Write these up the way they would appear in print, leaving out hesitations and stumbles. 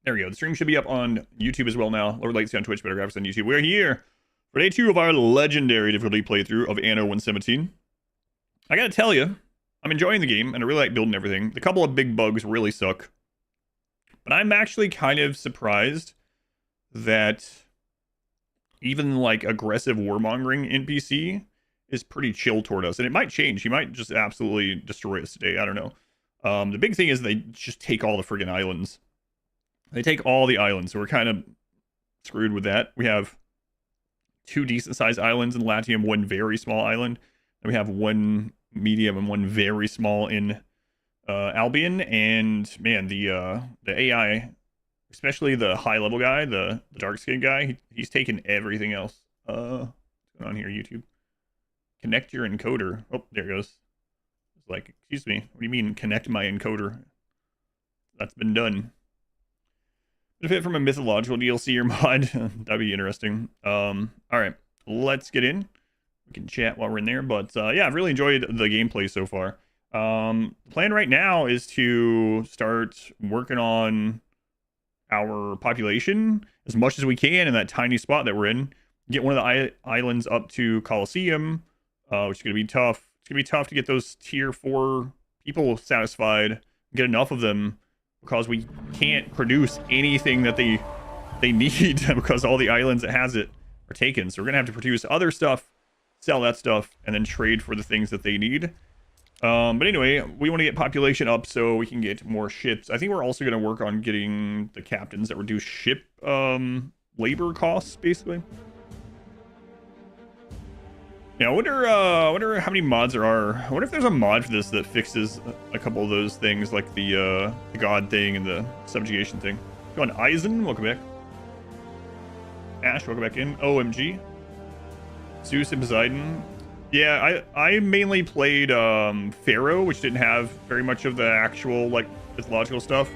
There we go. The stream should be up on YouTube as well now. Lower latency on Twitch, better graphics on YouTube. We're here for day 2 of our legendary difficulty playthrough of ANNO 117. I gotta tell you, I'm enjoying the game, and I really like building everything. The couple of big bugs really suck. But I'm actually kind of surprised that even, like, aggressive warmongering NPC is pretty chill toward us. And it might change. He might just absolutely destroy us today. I don't know. The big thing is they just take all the friggin' islands. They take all the islands, so we're kind of screwed with that. We have 2 decent-sized islands in Latium, 1 very small island. And we have 1 medium and 1 very small in Albion. And, man, the AI, especially the high-level guy, the dark-skinned guy, he's taken everything else. What's going on here, YouTube? Connect your encoder. Oh, there it goes. It's like, excuse me, what do you mean, connect my encoder? That's been done. Benefit from a mythological DLC or mod. That'd be interesting. All right, let's get in. We can chat while we're in there, but yeah, I've really enjoyed the gameplay so far. The plan right now is to start working on our population as much as we can in that tiny spot that we're in. Get one of the islands up to Colosseum, which is going to be tough. It's going to be tough to get those tier 4 people satisfied, get enough of them, because we can't produce anything that they need because all the islands that has it are taken. So we're gonna have to produce other stuff, sell that stuff, and then trade for the things that they need. But anyway, we want to get population up so we can get more ships. I think we're also gonna work on getting the captains that reduce ship labor costs, basically. Yeah, I wonder how many mods there are. I wonder if there's a mod for this that fixes a couple of those things, like the god thing and the subjugation thing. Go on, Eisen, welcome back. Ash, welcome back in. OMG. Zeus and Poseidon. Yeah, I mainly played Pharaoh, which didn't have very much of the actual, like, mythological stuff.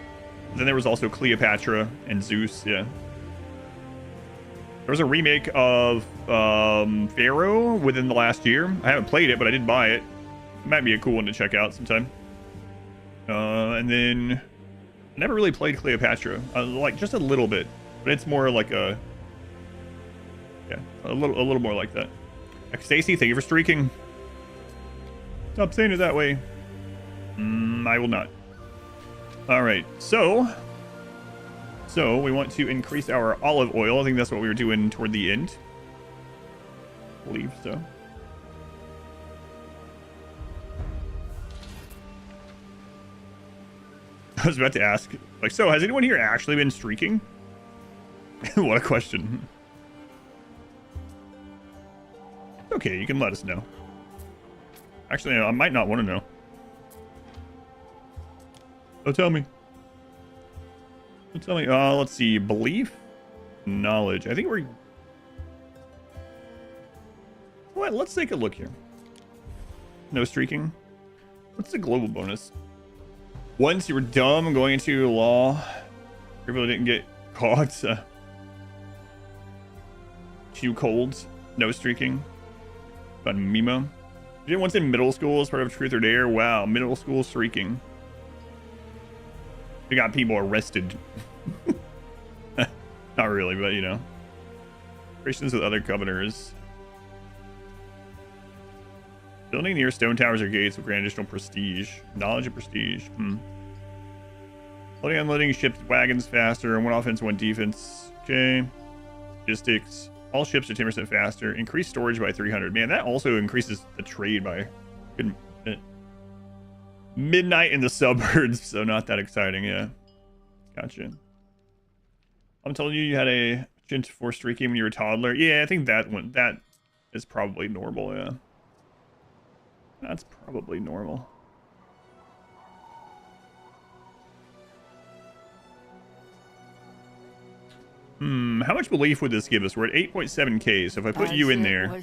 Then there was also Cleopatra and Zeus, yeah. There was a remake of Pharaoh within the last year. I haven't played it, but I did buy it. It might be a cool one to check out sometime. And then I never really played Cleopatra, like just a little bit, but it's more like a little more like that. Stacy, thank you for streaking. Stop saying it that way. I will not. All right, so we want to increase our olive oil. I think that's what we were doing toward the end. I believe so. I was about to ask, like, so has anyone here actually been streaking? What a question. Okay, you can let us know. Actually, I might not want to know. Oh, tell me. Tell me, let's see, belief, knowledge. I think we're... What? Let's take a look here. No streaking. What's the global bonus? Once you were dumb going into law, people didn't get caught. Few colds, no streaking. But Mimo. You did once in middle school as part of Truth or Dare. Wow, middle school streaking. We got people arrested. Not really, but you know. Relations with other governors. Building near stone towers or gates will grant additional prestige. Knowledge and prestige. Loading and unloading ships, wagons faster. 1 offense, 1 defense. Okay. Logistics. All ships are 10% faster. Increase storage by 300. Man, that also increases the trade by good minute. Midnight in the suburbs, so not that exciting, yeah. Gotcha. I'm telling you had a Gent 4 streaking when you were a toddler. Yeah, I think that is probably normal, yeah. That's probably normal. How much belief would this give us? We're at 8.7k, so if I put you in there...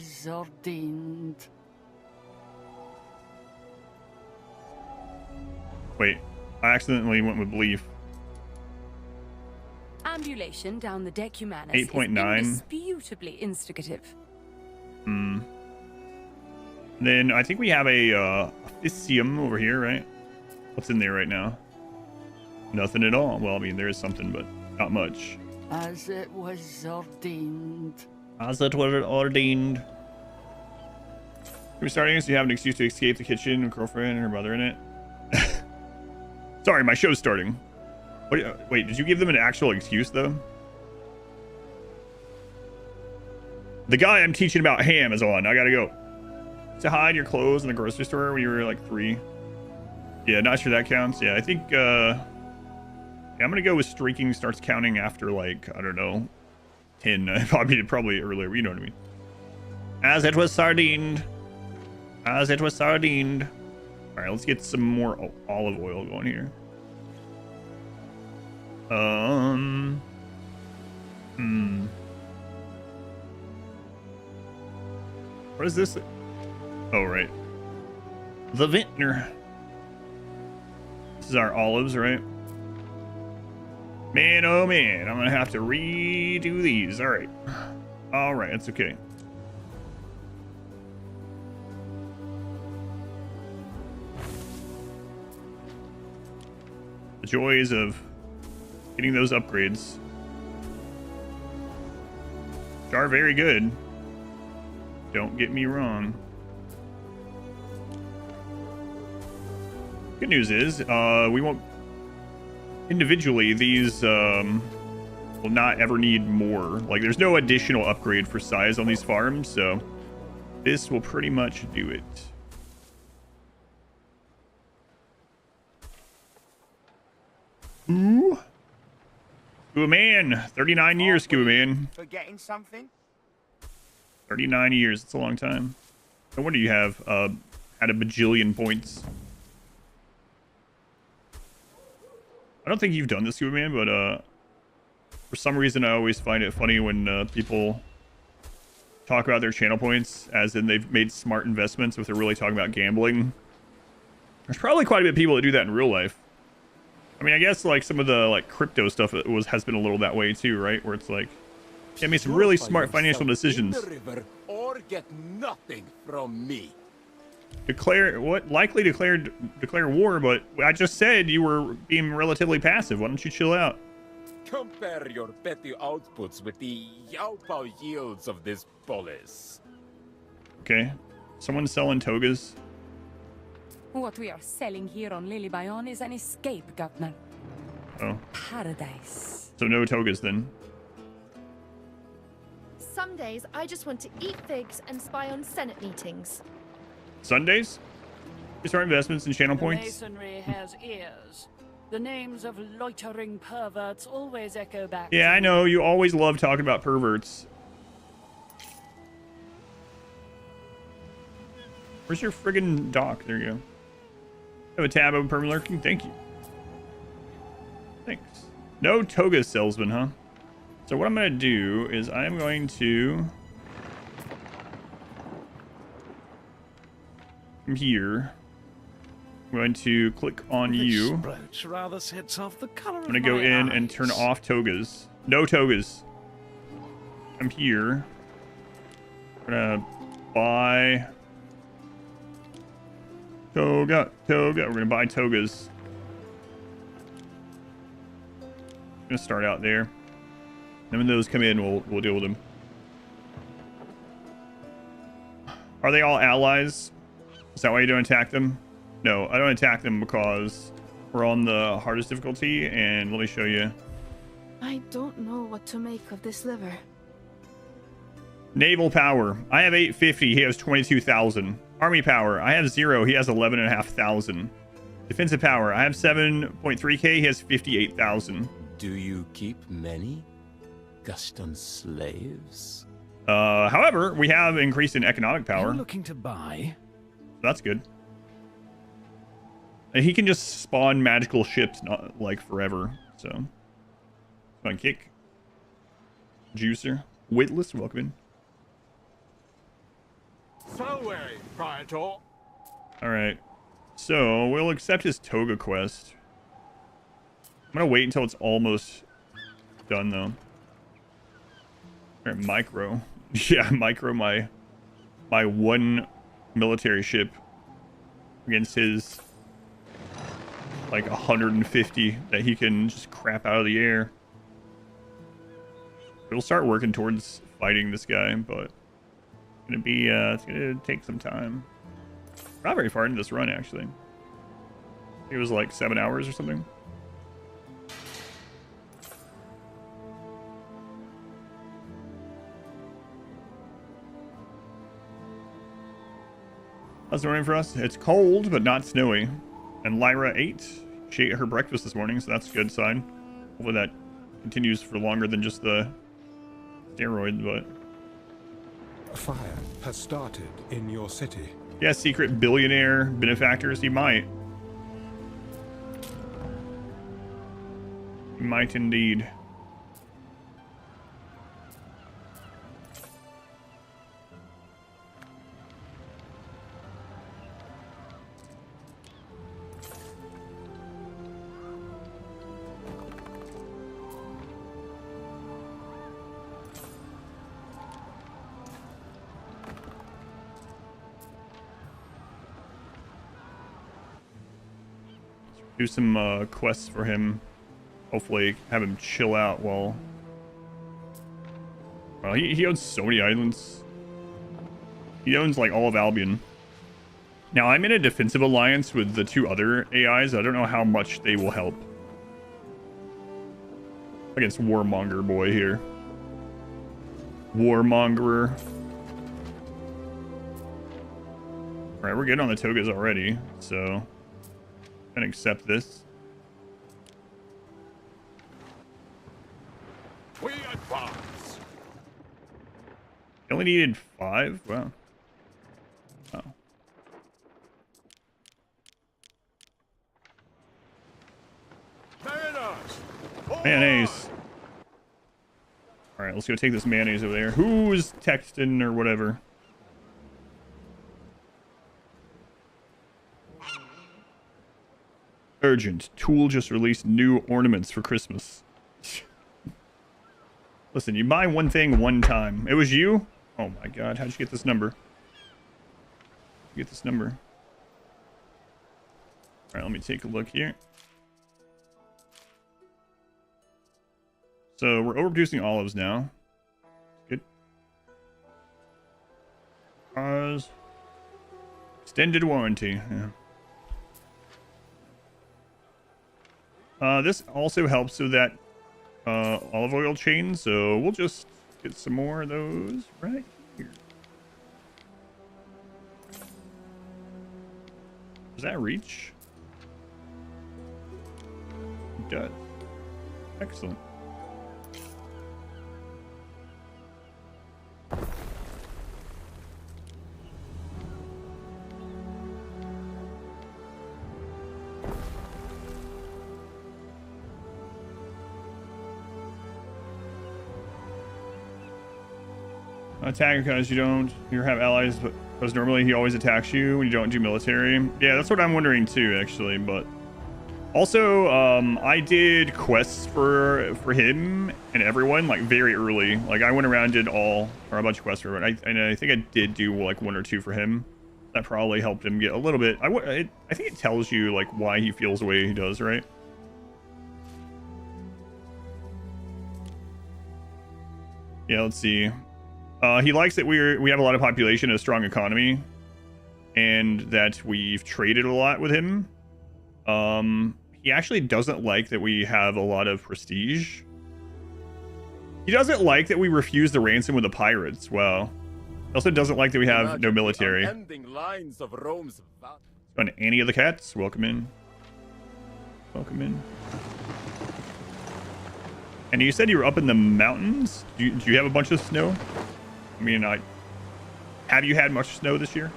Wait, I accidentally went with belief. Ambulation down the deck Humanus 8.9. Indisputably instigative. Then I think we have a Officium over here, right? What's in there right now? Nothing at all. Well, I mean, there is something, but Not much. As it was ordained. As it was ordained. We're starting, so you have an excuse to escape the kitchen with girlfriend and her mother in it. Sorry, my show's starting. What, wait, did you give them an actual excuse, though? The guy I'm teaching about ham is on. I gotta go. To hide your clothes in the grocery store when you were like 3. Yeah, not sure that counts. Yeah, I think, yeah, I'm gonna go with streaking starts counting after, like, I don't know, 10. Probably earlier, you know what I mean. As it was sardined. As it was sardined. All right, let's get some more olive oil going here. What is this? Oh, right. The vintner. This is our olives, right? Man, oh man, I'm gonna have to redo these. All right. All right, it's okay. The joys of getting those upgrades. Which are very good. Don't get me wrong. Good news is, we won't... Individually, these will not ever need more. Like, there's no additional upgrade for size on these farms, so this will pretty much do it. Ooh. Scuba Man. 39 years, Scuba Man. Forgetting something? 39 years. It's a long time. No wonder you have had a bajillion points. I don't think you've done this, Scuba Man, but for some reason I always find it funny when people talk about their channel points as in they've made smart investments, but they're really talking about gambling. There's probably quite a bit of people that do that in real life. I mean, I guess like some of the like crypto stuff has been a little that way too, right? Where it's like, yeah, made some really smart financial decisions. In the river or get nothing from me. Declare what? Likely declare war, but I just said you were being relatively passive. Why don't you chill out? Compare your petty outputs with the Yaupao yields of this polis. Okay. Someone's selling togas. What we are selling here on Lily Bayon is an escape, Governor. Oh. Paradise. So no togas then. Some days I just want to eat figs and spy on Senate meetings. Sundays? Is our investments in channel points? Masonry has ears. The names of loitering perverts always echo back. Yeah, I know. You always love talking about perverts. Where's your friggin' dock? There you go. Have a tab open permanent lurking. Thank you. Thanks. No toga salesman, huh? So what I'm going to do is I'm going to... From here, I'm going to click on you. Rather sets off the color I'm going to go in and turn off togas. No togas. I'm here. I'm going to buy... Toga. We're gonna buy togas. Gonna start out there. And when those come in, we'll deal with them. Are they all allies? Is that why you don't attack them? No, I don't attack them because we're on the hardest difficulty, and let me show you. I don't know what to make of this liver. Naval power. I have 850. He has 22,000. Army power. I have 0. He has 11,500. Defensive power. I have 7.3k. He has 58,000. Do you keep many custom slaves? However, we have increased in economic power. You're looking to buy? That's good. And he can just spawn magical ships, not like forever. So, come on, kick. Juicer. Witless, welcome in. Alright. So, we'll accept his toga quest. I'm gonna wait until it's almost done, though. Alright, micro. Yeah, micro my one military ship against his, like, 150 that he can just crap out of the air. We'll start working towards fighting this guy, but it's gonna take some time. Not very far into this run, actually. I think it was like 7 hours or something. How's it running for us? It's cold, but not snowy. And Lyra ate. She ate her breakfast this morning, so that's a good sign. Hopefully that continues for longer than just the steroid, but... Fire has started in your city. Yeah, secret billionaire benefactors, he might. He might indeed. Do some quests for him. Hopefully have him chill out while... Well, he owns so many islands. He owns like all of Albion. Now I'm in a defensive alliance with the 2 other AIs. I don't know how much they will help. Against Warmonger boy here. Warmongerer. Alright, we're good on the togas already, so... Gonna accept this. We advance. I only needed 5? Wow. Oh. Mariners! Mayonnaise. Alright, let's go take this mayonnaise over there. Who's texting or whatever? Urgent. Tool just released new ornaments for Christmas. Listen, you buy one thing one time. It was you? Oh my god, how'd you get this number? Get this number. Alright, let me take a look here. So we're overproducing olives now. Good. Extended warranty. Yeah. This also helps with that olive oil chain, so we'll just get some more of those right here. Does that reach? It does. Excellent. Attack because you have allies, but because normally he always attacks you when you don't do military. Yeah, that's what I'm wondering too, actually. But also, I did quests for him and everyone like very early. Like I went around, did a bunch of quests for everyone. And I think I did do like 1 or 2 for him. That probably helped him get a little bit. I think it tells you like why he feels the way he does, right? Yeah, let's see. He likes that we have a lot of population and a strong economy, and that we've traded a lot with him. He actually doesn't like that we have a lot of prestige. He doesn't like that we refuse the ransom with the pirates. Wow. He also doesn't like that we have no military. Lines of Rome's On Annie of the Cats, welcome in. Welcome in. And you said you were up in the mountains? Do you have a bunch of snow? I mean, have you had much snow this year?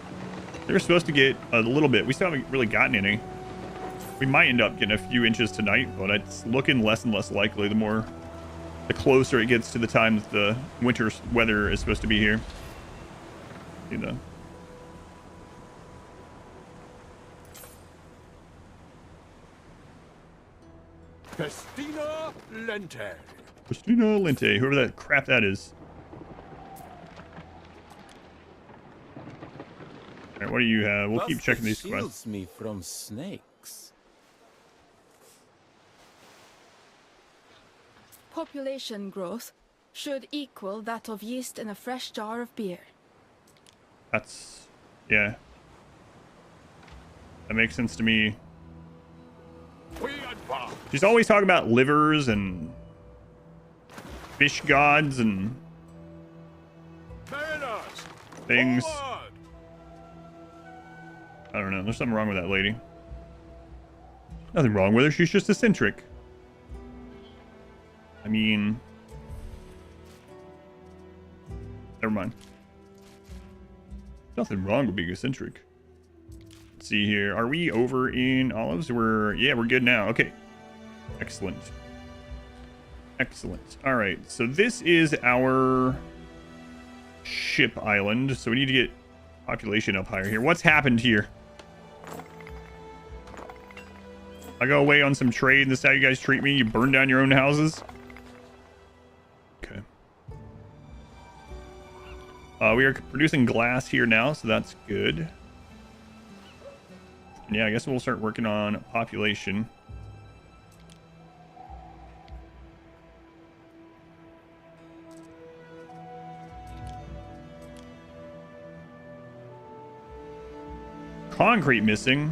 They're supposed to get a little bit. We still haven't really gotten any. We might end up getting a few inches tonight, but it's looking less and less likely the closer it gets to the time that the winter weather is supposed to be here. You know. Festina Lente. Festina Lente, whoever that crap that is. All right, what do you have? We'll keep checking these quests. Shields me from snakes. Population growth. should equal that of yeast in a fresh jar of beer. That's, yeah. That makes sense to me. She's always talking about livers and fish gods and things. I don't know. There's something wrong with that lady. Nothing wrong with her. She's just eccentric. I mean... Never mind. Nothing wrong with being eccentric. Let's see here. Are we over in olives? Yeah, we're good now. Okay. Excellent. Excellent. All right. So this is our ship island. So we need to get population up higher here. What's happened here? I go away on some trade and this is how you guys treat me? You burn down your own houses? Okay. We are producing glass here now, so that's good. And yeah, I guess we'll start working on population. Concrete missing.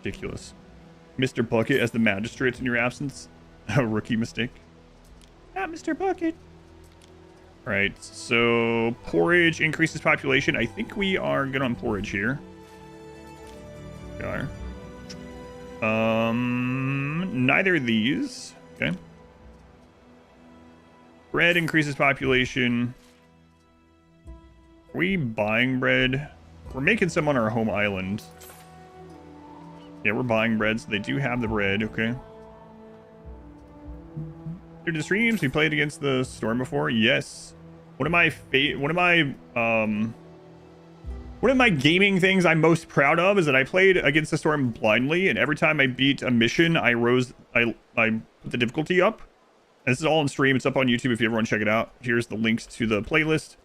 Ridiculous. Mr. Bucket as the magistrate in your absence. A rookie mistake. Ah, Mr. Bucket. Right, so porridge increases population. I think we are good on porridge here. We are. Neither of these. Okay. Bread increases population. Are we buying bread? We're making some on our home island. Yeah, we're buying bread, so they do have the bread. Okay. Through the streams, we played against the storm before. Yes. One of my gaming things I'm most proud of is that I played against the storm blindly, and every time I beat a mission, I put the difficulty up. And this is all on stream. It's up on YouTube if you ever want to check it out. Here's the links to the playlist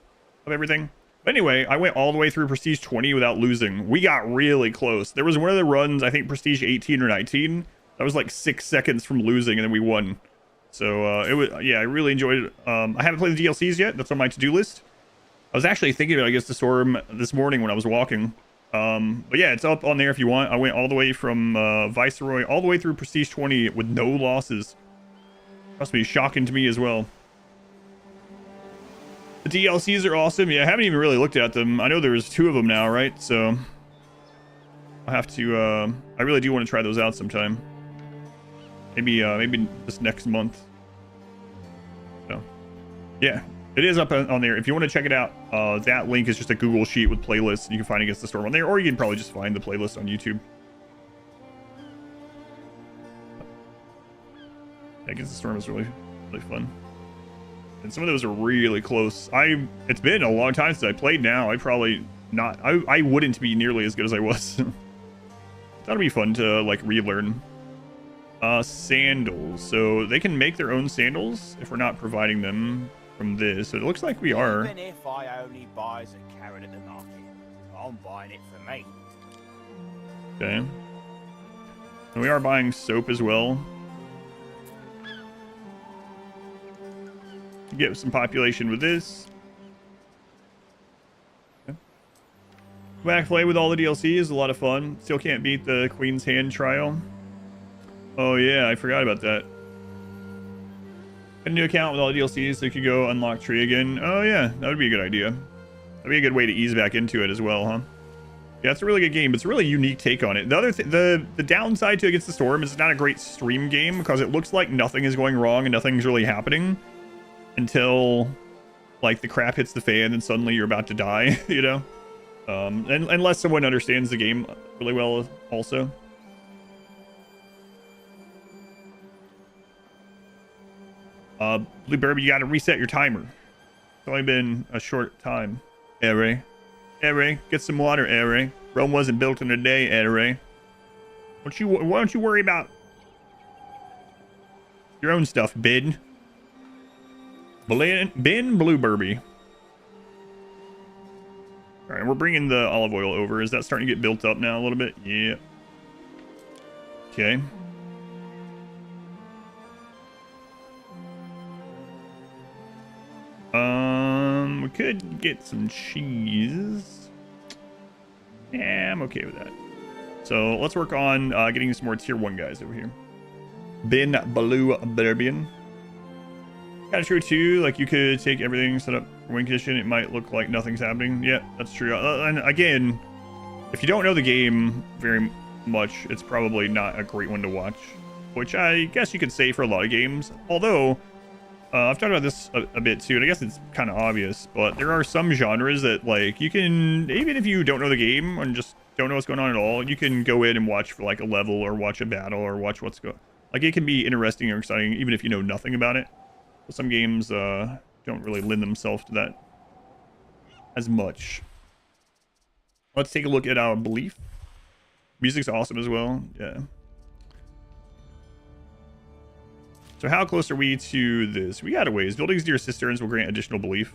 of everything. But anyway, I went all the way through Prestige 20 without losing. We got really close. There was one of the runs, I think Prestige 18 or 19. That was like 6 seconds from losing, and then we won. So it was, yeah, I really enjoyed it. I haven't played the DLCs yet. That's on my to-do list. I was actually thinking about against the storm this morning when I was walking. But yeah, it's up on there if you want. I went all the way from Viceroy all the way through Prestige 20 with no losses. Must be shocking to me as well. The DLCs are awesome. Yeah, I haven't even really looked at them. I know there's 2 of them now, right? So I'll have to, I really do want to try those out sometime. Maybe this next month. So, yeah, it is up on there. If you want to check it out, that link is just a Google sheet with playlists. You can find Against the Storm on there, or you can probably just find the playlist on YouTube. Against the Storm is really, really fun. And some of those are really close. It's been a long time since I played now. I probably not, I wouldn't be nearly as good as I was. That'll be fun to like relearn. Sandals. So they can make their own sandals if we're not providing them from this. So it looks like we are. Even if I only buys a carrot at the market, I'm buying it for me. Okay. And we are buying soap as well. Get some population with this. Okay. Back play with all the DLC is a lot of fun. Still can't beat the Queen's Hand trial. Oh yeah, I forgot about that. Get a new account with all the DLCs so you can go unlock tree again. Oh yeah, that would be a good idea. That'd be a good way to ease back into it as well, huh? Yeah, it's a really good game. It's a really unique take on it. The other the downside to Against the Storm is it's not a great stream game because it looks like nothing is going wrong and nothing's really happening until like the crap hits the fan and suddenly you're about to die, you know? And unless someone understands the game really well also. Bluebird, you gotta reset your timer. It's only been a short time. Ere, get some water, Ere. Rome wasn't built in a day, Ere. Why don't you worry about your own stuff, Ben? Ben Blueberby. All right, we're bringing the olive oil over. Is that starting to get built up now a little bit? Yeah. Okay. could get some cheese. Yeah, I'm okay with that. So let's work on getting some more tier 1 guys over here. Bin Baloo Berbian. Kind of true too, like you could take everything set up for win condition, it might look like nothing's happening. Yeah, that's true. And again, if you don't know the game very much, it's probably not a great one to watch, which I guess you could say for a lot of games. Although, I've talked about this a bit too, and I guess it's kind of obvious, but there are some genres that, like, you can, even if you don't know the game and just don't know what's going on at all, you can go in and watch for like a level or watch a battle or watch what's going. Like, it can be interesting or exciting even if you know nothing about it. But some games don't really lend themselves to that as much. Let's take a look at our belief. Music's awesome as well. Yeah. So how close are we to this? We got a ways. Buildings near cisterns will grant additional belief.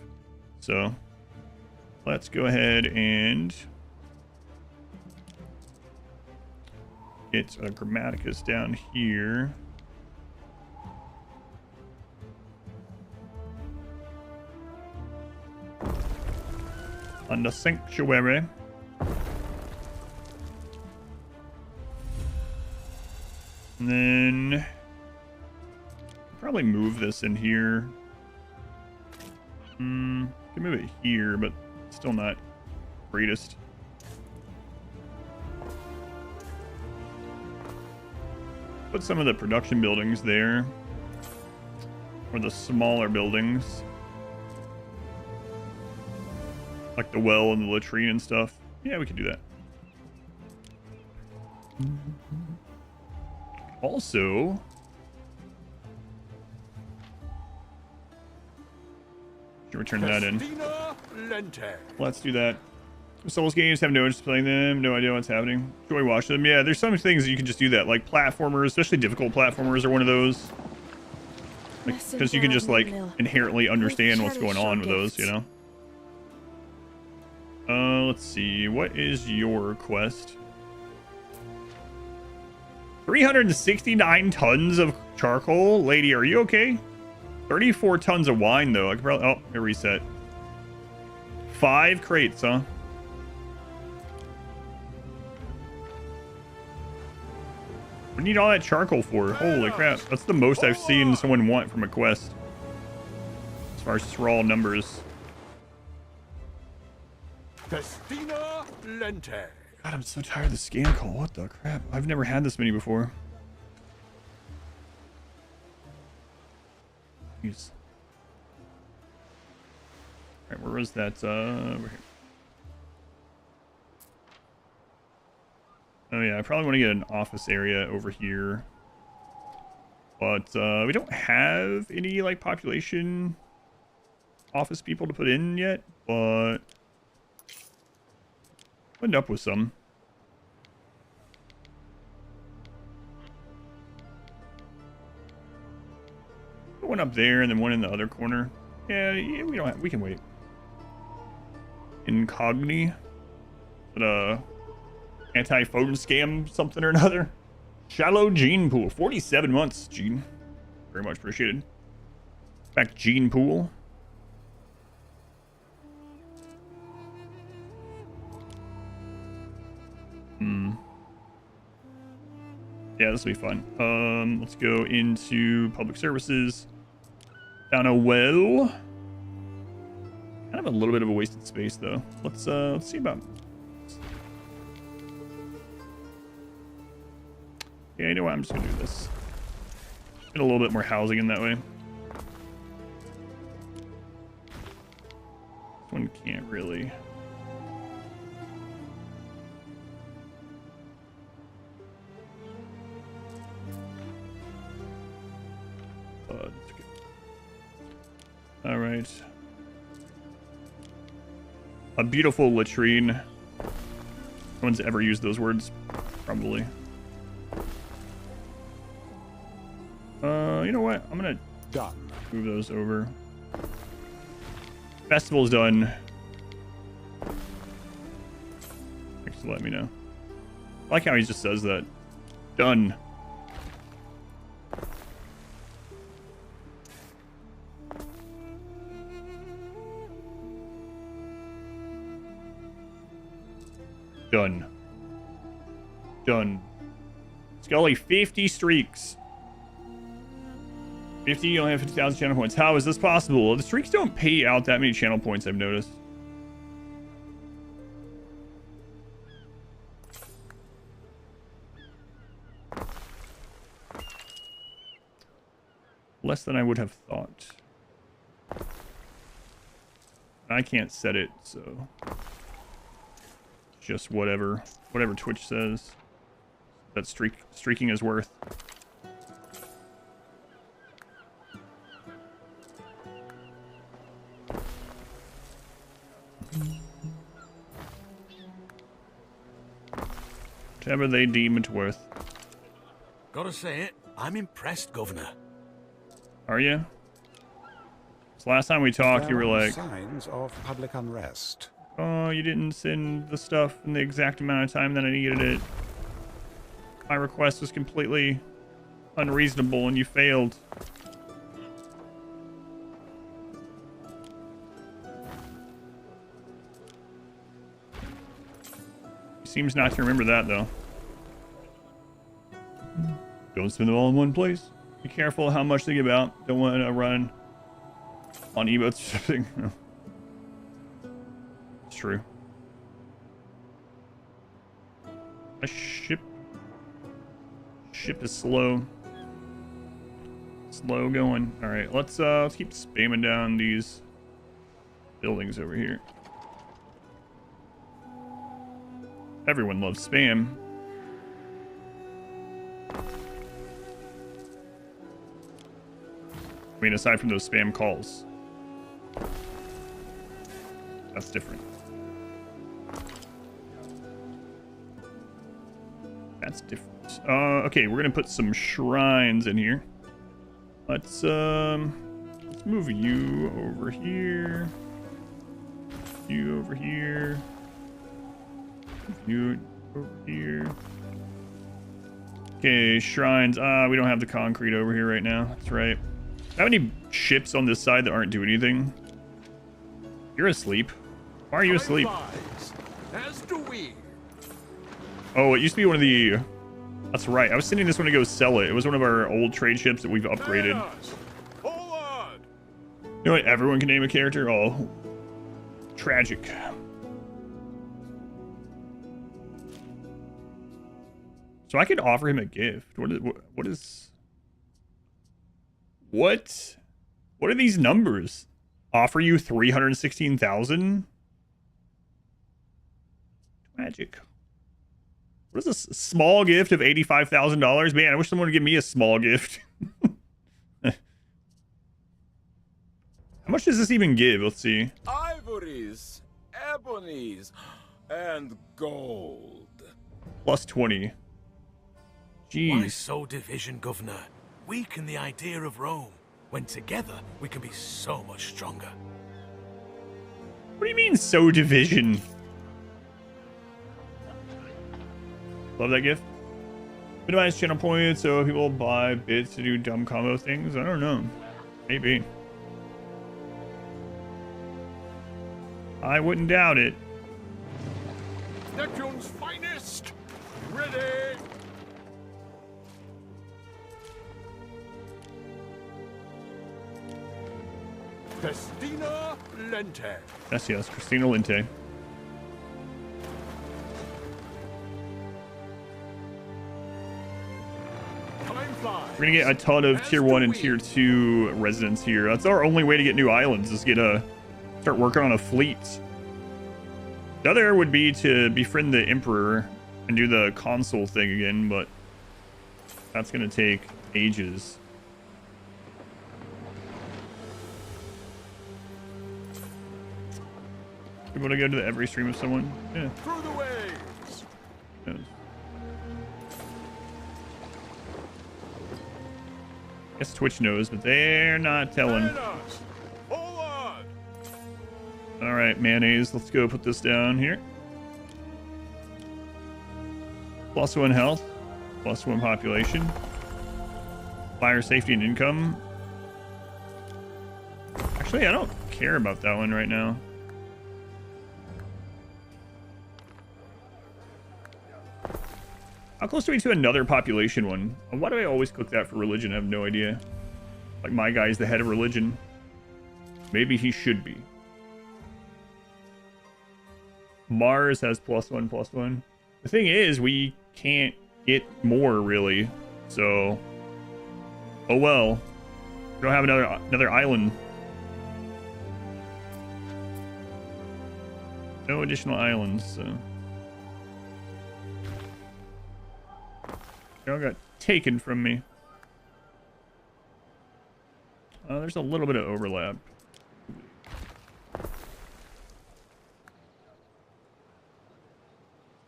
So let's go ahead and get a Grammaticus down here. On the sanctuary. And then probably move this in here. Can move it here, but still not greatest. Put some of the production buildings there, or the smaller buildings, like the well and the latrine and stuff. Yeah, we can do that. Also, should return that in. Let's do that. Souls games, have no interest in playing them, no idea what's happening. Enjoy watching them. Yeah, there's some things that you can just do that, like platformers, especially difficult platformers are one of those. Because you can just like inherently understand what's going on with those, you know? Let's see. What is your quest? 369 tons of charcoal? Lady, are you okay? 34 tons of wine, though. I could probably... Oh, I reset. 5 crates, huh? What do you need all that charcoal for? Holy crap. That's the most I've seen someone want from a quest. As far as just raw numbers. Festina Lente. God, I'm so tired of the scan call. What the crap? I've never had this many before. Jeez. Alright, where was that? Over here. Oh yeah, I probably want to get an office area over here. But we don't have any like population office people to put in yet, but end up with some. One up there and then one in the other corner. Yeah, we don't have, we can wait. Incogni. But anti-phone scam something or another. Shallow gene pool. 47 months, Gene. Very much appreciated. Back gene pool. Yeah, this will be fun. Let's go into public services. Down a well. Kind of a little bit of a wasted space though. Let's see about. Yeah, you know what? I'm just gonna do this. Get a little bit more housing in that way. This one can't really. All right. A beautiful latrine. No one's ever used those words, probably. You know what? I'm gonna move those over. Festival's done. Thanks for letting me know. I like how he just says that. Done. Done. Done. Scully, 50 streaks. 50, you only have 50,000 channel points. How is this possible? The streaks don't pay out that many channel points, I've noticed. Less than I would have thought. I can't set it, so just whatever Twitch says that streaking is worth. Whatever they deem it worth. Gotta say it, I'm impressed, Governor. Are you? So last time we talked, you were There are like, signs of public unrest. oh, you didn't send the stuff in the exact amount of time that I needed it. My request was completely unreasonable and you failed. He seems not to remember that, though. Don't spend them all in one place. Be careful how much they give out. Don't want to run on emotes or something. No. It's true. A ship is slow. Slow going. All right, let's keep spamming down these buildings over here. Everyone loves spam. I mean, aside from those spam calls. That's different. That's different. Okay, we're gonna put some shrines in here. Let's move you over here. You over here. You over here. Okay, shrines. We don't have the concrete over here right now. That's right. How many ships on this side that aren't doing anything? You're asleep. Why are you asleep? As do we. Oh, it used to be one of the... That's right. I was sending this one to go sell it. It was one of our old trade ships that we've upgraded. Forward. You know what? Everyone can name a character? Oh, tragic. So I could offer him a gift. What are these numbers? Offer you 316,000? Magic. What is this? Small gift of $85,000? Man, I wish someone would give me a small gift. How much does this even give? Let's see. Ivories, ebonies, and gold. Plus 20. Jeez. Why sow division, Governor? Weaken the idea of Rome. When together, we can be so much stronger. What do you mean, sow division? Love that gift. Minimize channel points so people buy bits to do dumb combo things. I don't know. Maybe. I wouldn't doubt it. Neptune's finest! Ready! Festina Lente. Yes, Christina Lente. We're gonna get a ton of tier 1 and tier 2 residents here. That's our only way to get new islands, is start working on a fleet. The other would be to befriend the Emperor and do the consul thing again, but that's gonna take ages. You want to go to the every stream of someone? Yeah. Through the waves. Yes. Guess Twitch knows, but they're not telling. Forward. All right, mayonnaise. Let's go put this down here. +1 health, +1 population, fire safety and income. Actually, I don't care about that one right now. How close are we to another population one? Why do I always click that for religion? I have no idea. Like, my guy's the head of religion. Maybe he should be. Mars has +1/+1. The thing is, we can't get more, really. So, oh well. We don't have another island. No additional islands, so. They all got taken from me. There's a little bit of overlap.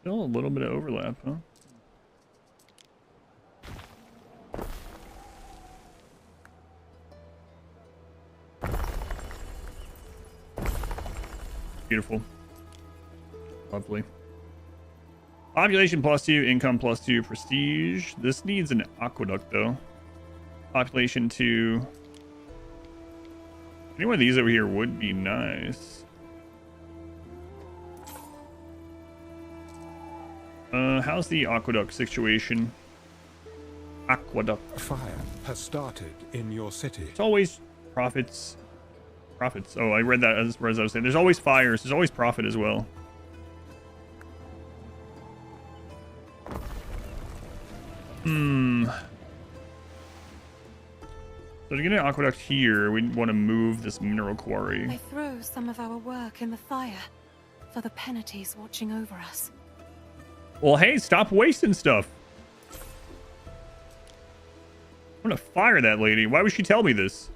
Still a little bit of overlap, huh? Beautiful. Lovely. Population +2, income +2, prestige. This needs an aqueduct, though. Population 2. Any one of these over here would be nice. How's the aqueduct situation? Aqueduct. Fire has started in your city. It's always profits. Profits. Oh, I read that as I was saying. There's always fires. There's always profit as well. So to get an aqueduct here, we want to move this mineral quarry. They throw some of our work in the fire for the penalties watching over us. Well, hey, stop wasting stuff. I'm gonna fire that lady. Why would she tell me this?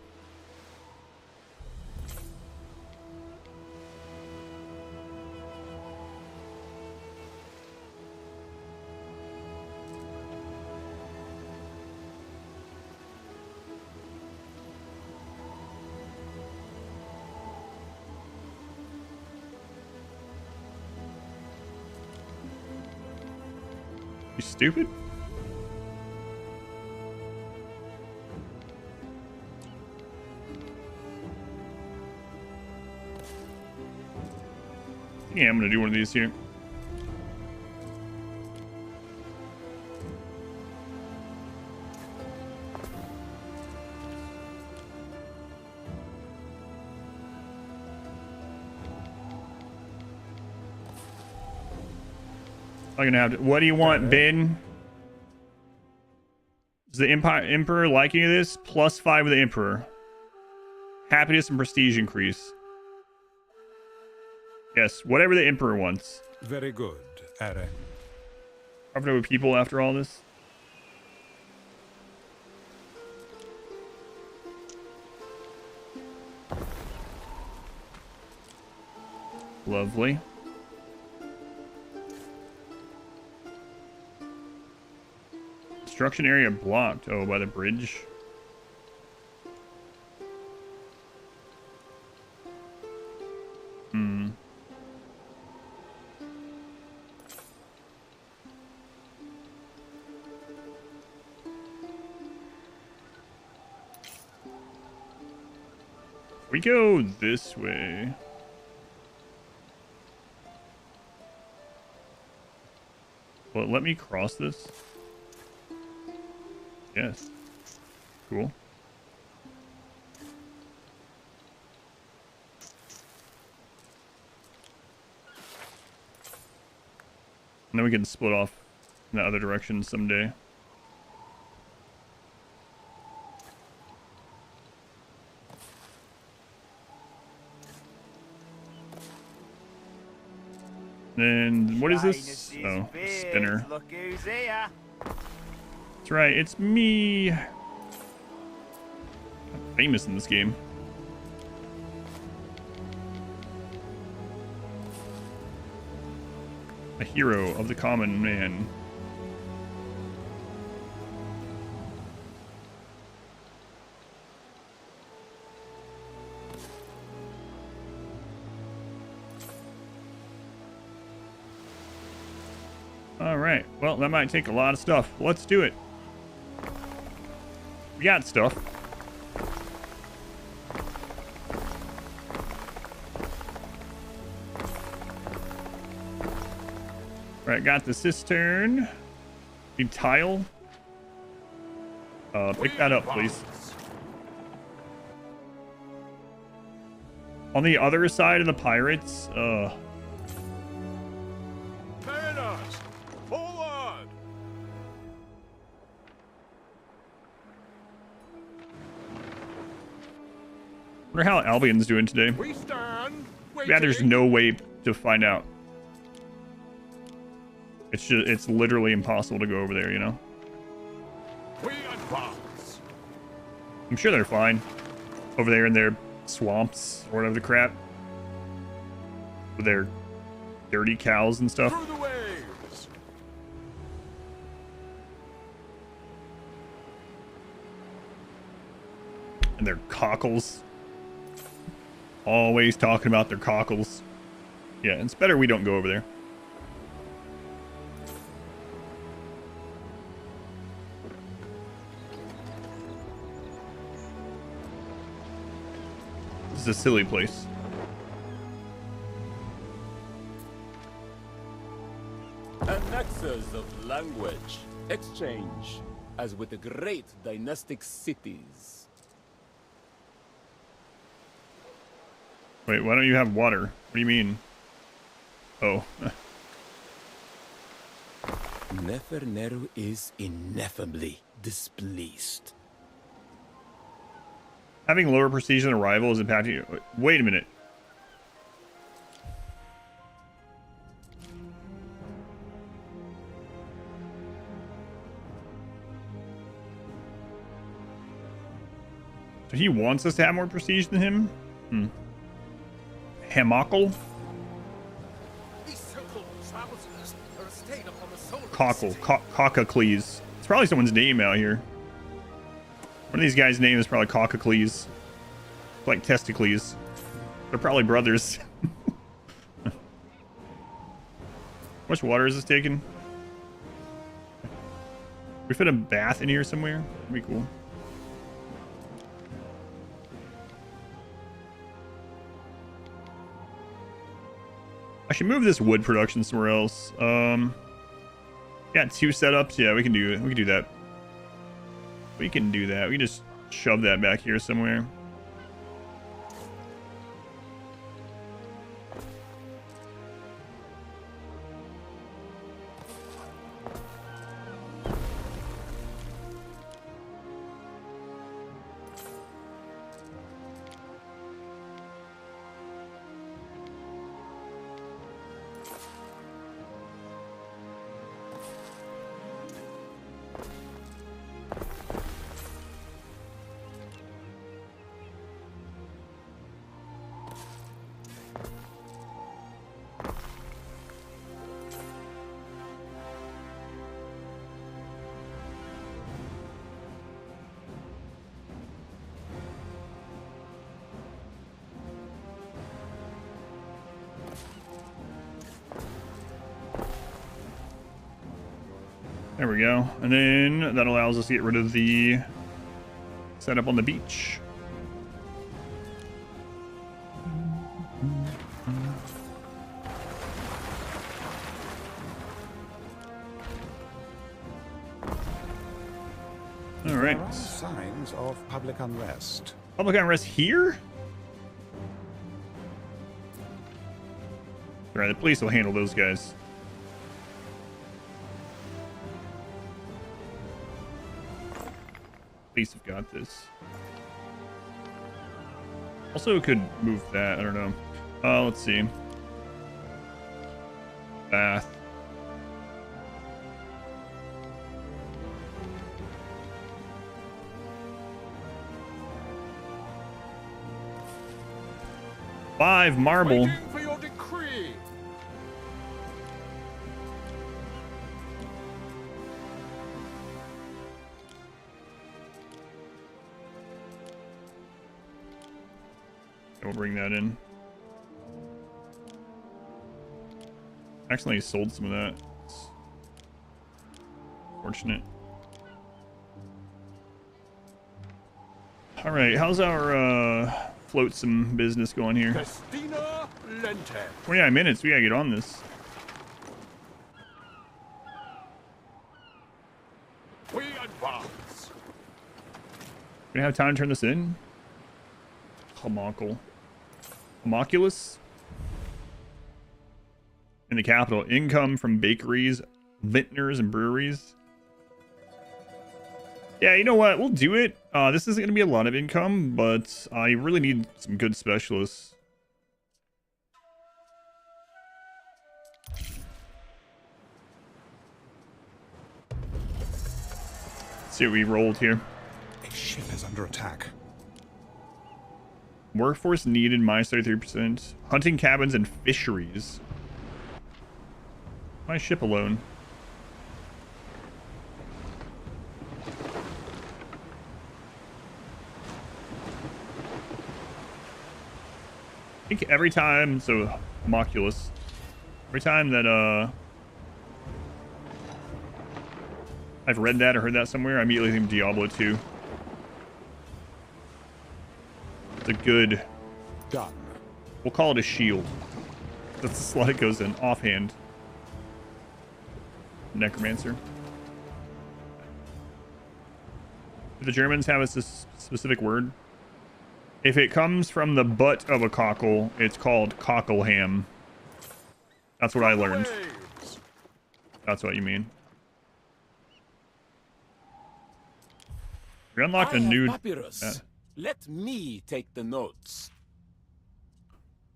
You stupid? Yeah, I'm gonna do one of these here. I'm gonna have to. What do you want, Ben? Does the Emperor like any of this? +5 with the Emperor. Happiness and prestige increase. Yes, whatever the Emperor wants. Very good, Ere. Profitable people after all this. Lovely. Construction area blocked. Oh, by the bridge. We go this way. Well, let me cross this. Yes. Cool. And then we can split off in the other direction someday. Then what is this? Oh, spinner. Look who's here. That's right, it's me. I'm famous in this game. A hero of the common man. All right. Well, that might take a lot of stuff. Let's do it. We got stuff. All right, got the cistern. Need tile. Pick that up, please. On the other side of the pirates, Mariners, forward! wonder how Albion's doing today. We stand. Yeah, there's no way to find out. It's literally impossible to go over there, you know? We advance. I'm sure they're fine. Over there in their swamps or whatever the crap. With their dirty cows and stuff. Through the waves. And their cockles. Always talking about their cockles. Yeah, it's better we don't go over there. This is a silly place. Annexers of language. Exchange. As with the great dynastic cities. Wait, why don't you have water? What do you mean? Oh. Neferneru is ineffably displeased. Having lower prestige than a rival is impacting you. Wait a minute. So he wants us to have more prestige than him? Hmm. Hamacle? Cockle. Cockacles. It's probably someone's name out here. One of these guys' name is probably Cockacles. Like Testicles. They're probably brothers. How much water is this taking? We fit a bath in here somewhere? That'd be cool. I should move this wood production somewhere else. Got 2 setups. Yeah, we can do it. We can do that. We can do that. We can just shove that back here somewhere. There we go. And then that allows us to get rid of the setup on the beach. All right. There are signs of public unrest. Public unrest here? All right, the police will handle those guys. Police have got this. Also could move that, I don't know. Let's see. Bath. Five marble. Waiting for your decree. We'll bring that in. Accidentally sold some of that. It's fortunate. All right, how's our flotsam business going here? Festina Lente. 29 minutes. We gotta get on this. Gonna have time to turn this in? Homunculus? In the capital. Income from bakeries, vintners, and breweries. Yeah, you know what? We'll do it. This isn't going to be a lot of income, but I really need some good specialists. Let's see what we rolled here. A ship is under attack. Workforce needed, minus 33%. Hunting cabins and fisheries. My ship alone. I think every time, so homunculus, every time that I've read that or heard that somewhere, I immediately think Diablo 2. It's a good, Done. we'll call it a shield. That's the slot it goes in, offhand. Necromancer. Do the Germans have a specific word? If it comes from the butt of a cockle, it's called cockleham. That's what I learned. That's what you mean. We unlocked a new... papyrus. Let me take the notes.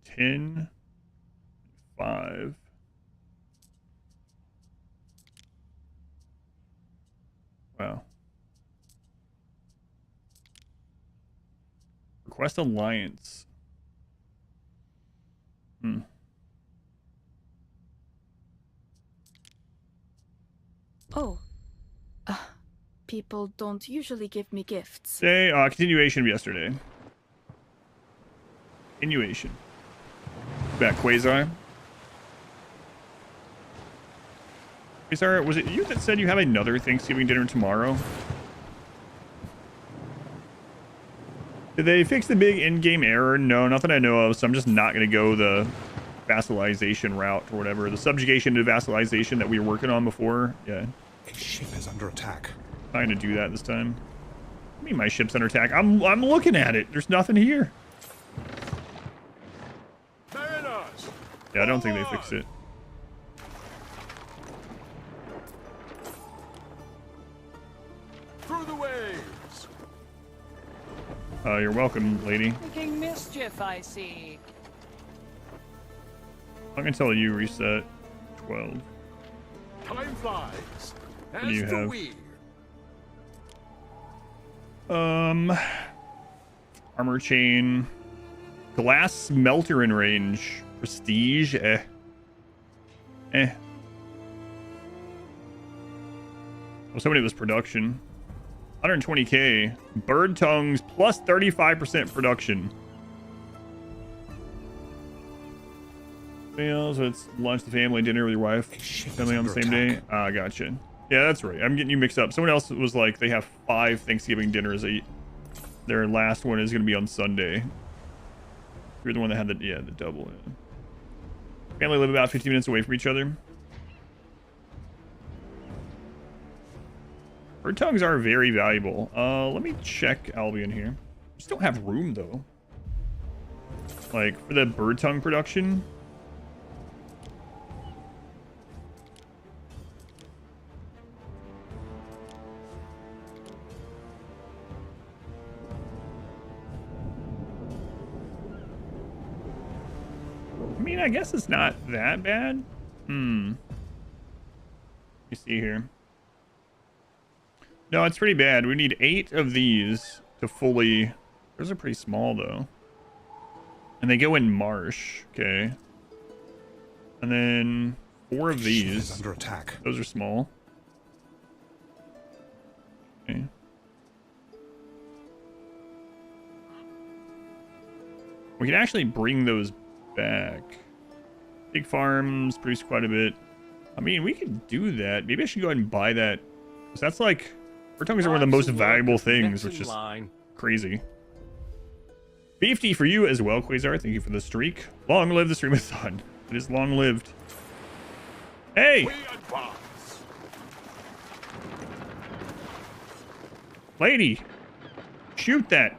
10, 5. Wow. Request alliance. Oh. People don't usually give me gifts. Say, continuation of yesterday. Continuation. Back, Quasar. Quasar, was it you that said you have another Thanksgiving dinner tomorrow? Did they fix the big in-game error? No, not that I know of, so I'm just not going to go the vassalization route or whatever. The subjugation to vassalization that we were working on before. Yeah. A ship is under attack. Trying to do that this time. I mean, my ship's under attack. I'm looking at it. There's nothing here. Yeah, I don't think they fixed it. Through the waves. You're welcome, lady. Making mischief, I see. I'm gonna tell you reset 12. Time flies. What do you As do have? we. Armor chain, glass smelter in range, prestige, Oh, somebody was production. 120k. Bird tongues plus 35% production. So it's lunch, the family, dinner with your wife, family on the same day. Ah, gotcha. Yeah, that's right. I'm getting you mixed up. Someone else was like, they have 5 Thanksgiving dinners. Their last one is going to be on Sunday. You're the one that had the double. Yeah. Family live about 15 minutes away from each other. Bird tongues are very valuable. Let me check Albion here. Just don't have room though. Like for the bird tongue production. I mean, I guess it's not that bad. You see here. No, it's pretty bad. We need 8 of these to fully... Those are pretty small, though. And they go in marsh. Okay. And then 4 of these. Under attack. Those are small. Okay. We can actually bring those back. Big farms produce quite a bit. I mean, we could do that. Maybe I should go ahead and buy that. Because that's like... Bird tongues are one of the most valuable things, which is crazy. 50 for you as well, Quasar. Thank you for the streak. Long live the streamathon. It is long lived. Hey! Lady! shoot that?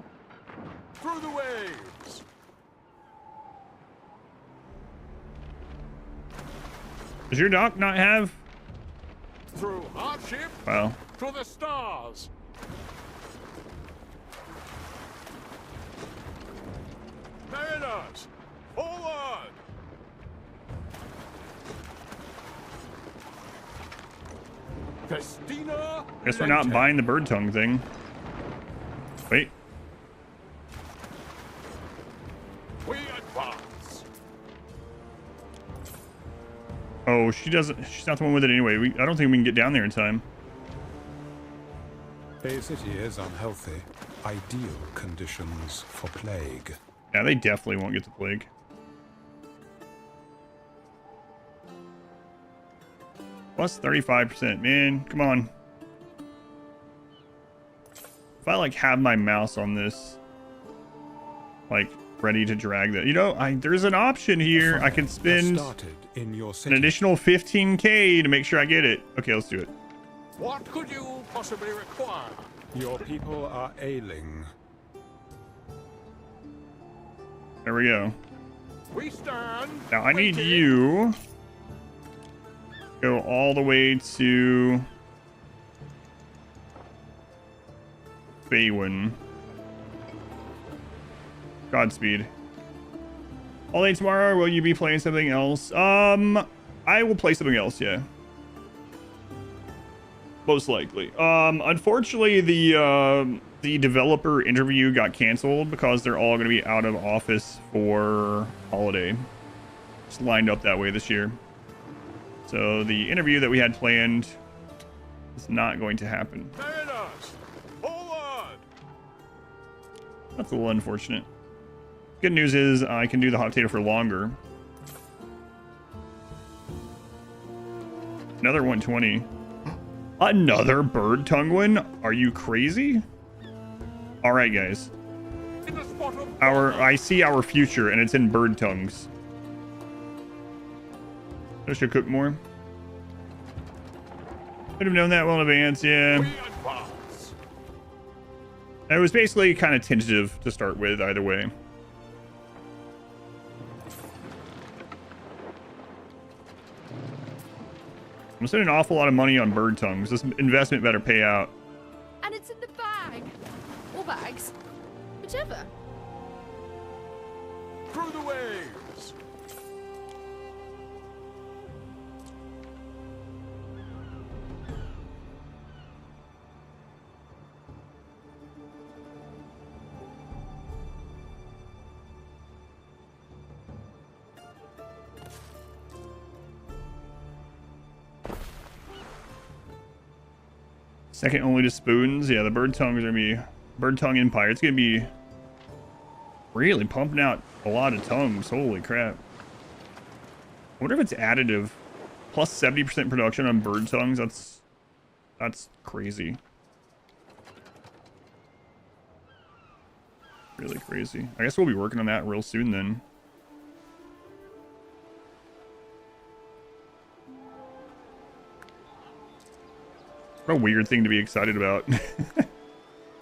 Through the waves. Does your dock not have? Through hardship. Well, To the stars. Mariners, forward. Festina. guess we're not Lente. buying the bird tongue thing. Wait. We advance. Oh, she doesn't. She's not the one with it anyway. I don't think we can get down there in time. A city is unhealthy. Ideal conditions for plague. Yeah, they definitely won't get the plague. Plus 35%. Man, come on. If I like have my mouse on this, like ready to drag that, you know, there's an option here. I can spend Started in your an city. additional 15k to make sure I get it. Okay, let's do it. What could you possibly require? Your people are ailing. There we go. We stand. Now I need waiting. you go all the way to Baywin. Godspeed. All day tomorrow, will you be playing something else? I will play something else, yeah. Most likely. Unfortunately, the developer interview got canceled because they're all going to be out of office for holiday. It's lined up that way this year. So the interview that we had planned is not going to happen. Mariners, forward. That's a little unfortunate. Good news is I can do the hot potato for longer. Another 120. Another bird tongue one? Are you crazy? All right, guys. In the spot of I see our future, and it's in bird tongues. I should cook more. Could have known that well in advance, yeah. we advance. It was basically kind of tentative to start with, either way. I'm spending an awful lot of money on bird tongues. This investment better pay out. And it's in the bag. Or bags. Whichever. Through the waves. Second only to spoons. Yeah, the bird tongues are gonna be bird tongue empire. It's gonna be really pumping out a lot of tongues. Holy crap! I wonder if it's additive. Plus 70% production on bird tongues. That's crazy. Really crazy. I guess we'll be working on that real soon then. What a weird thing to be excited about.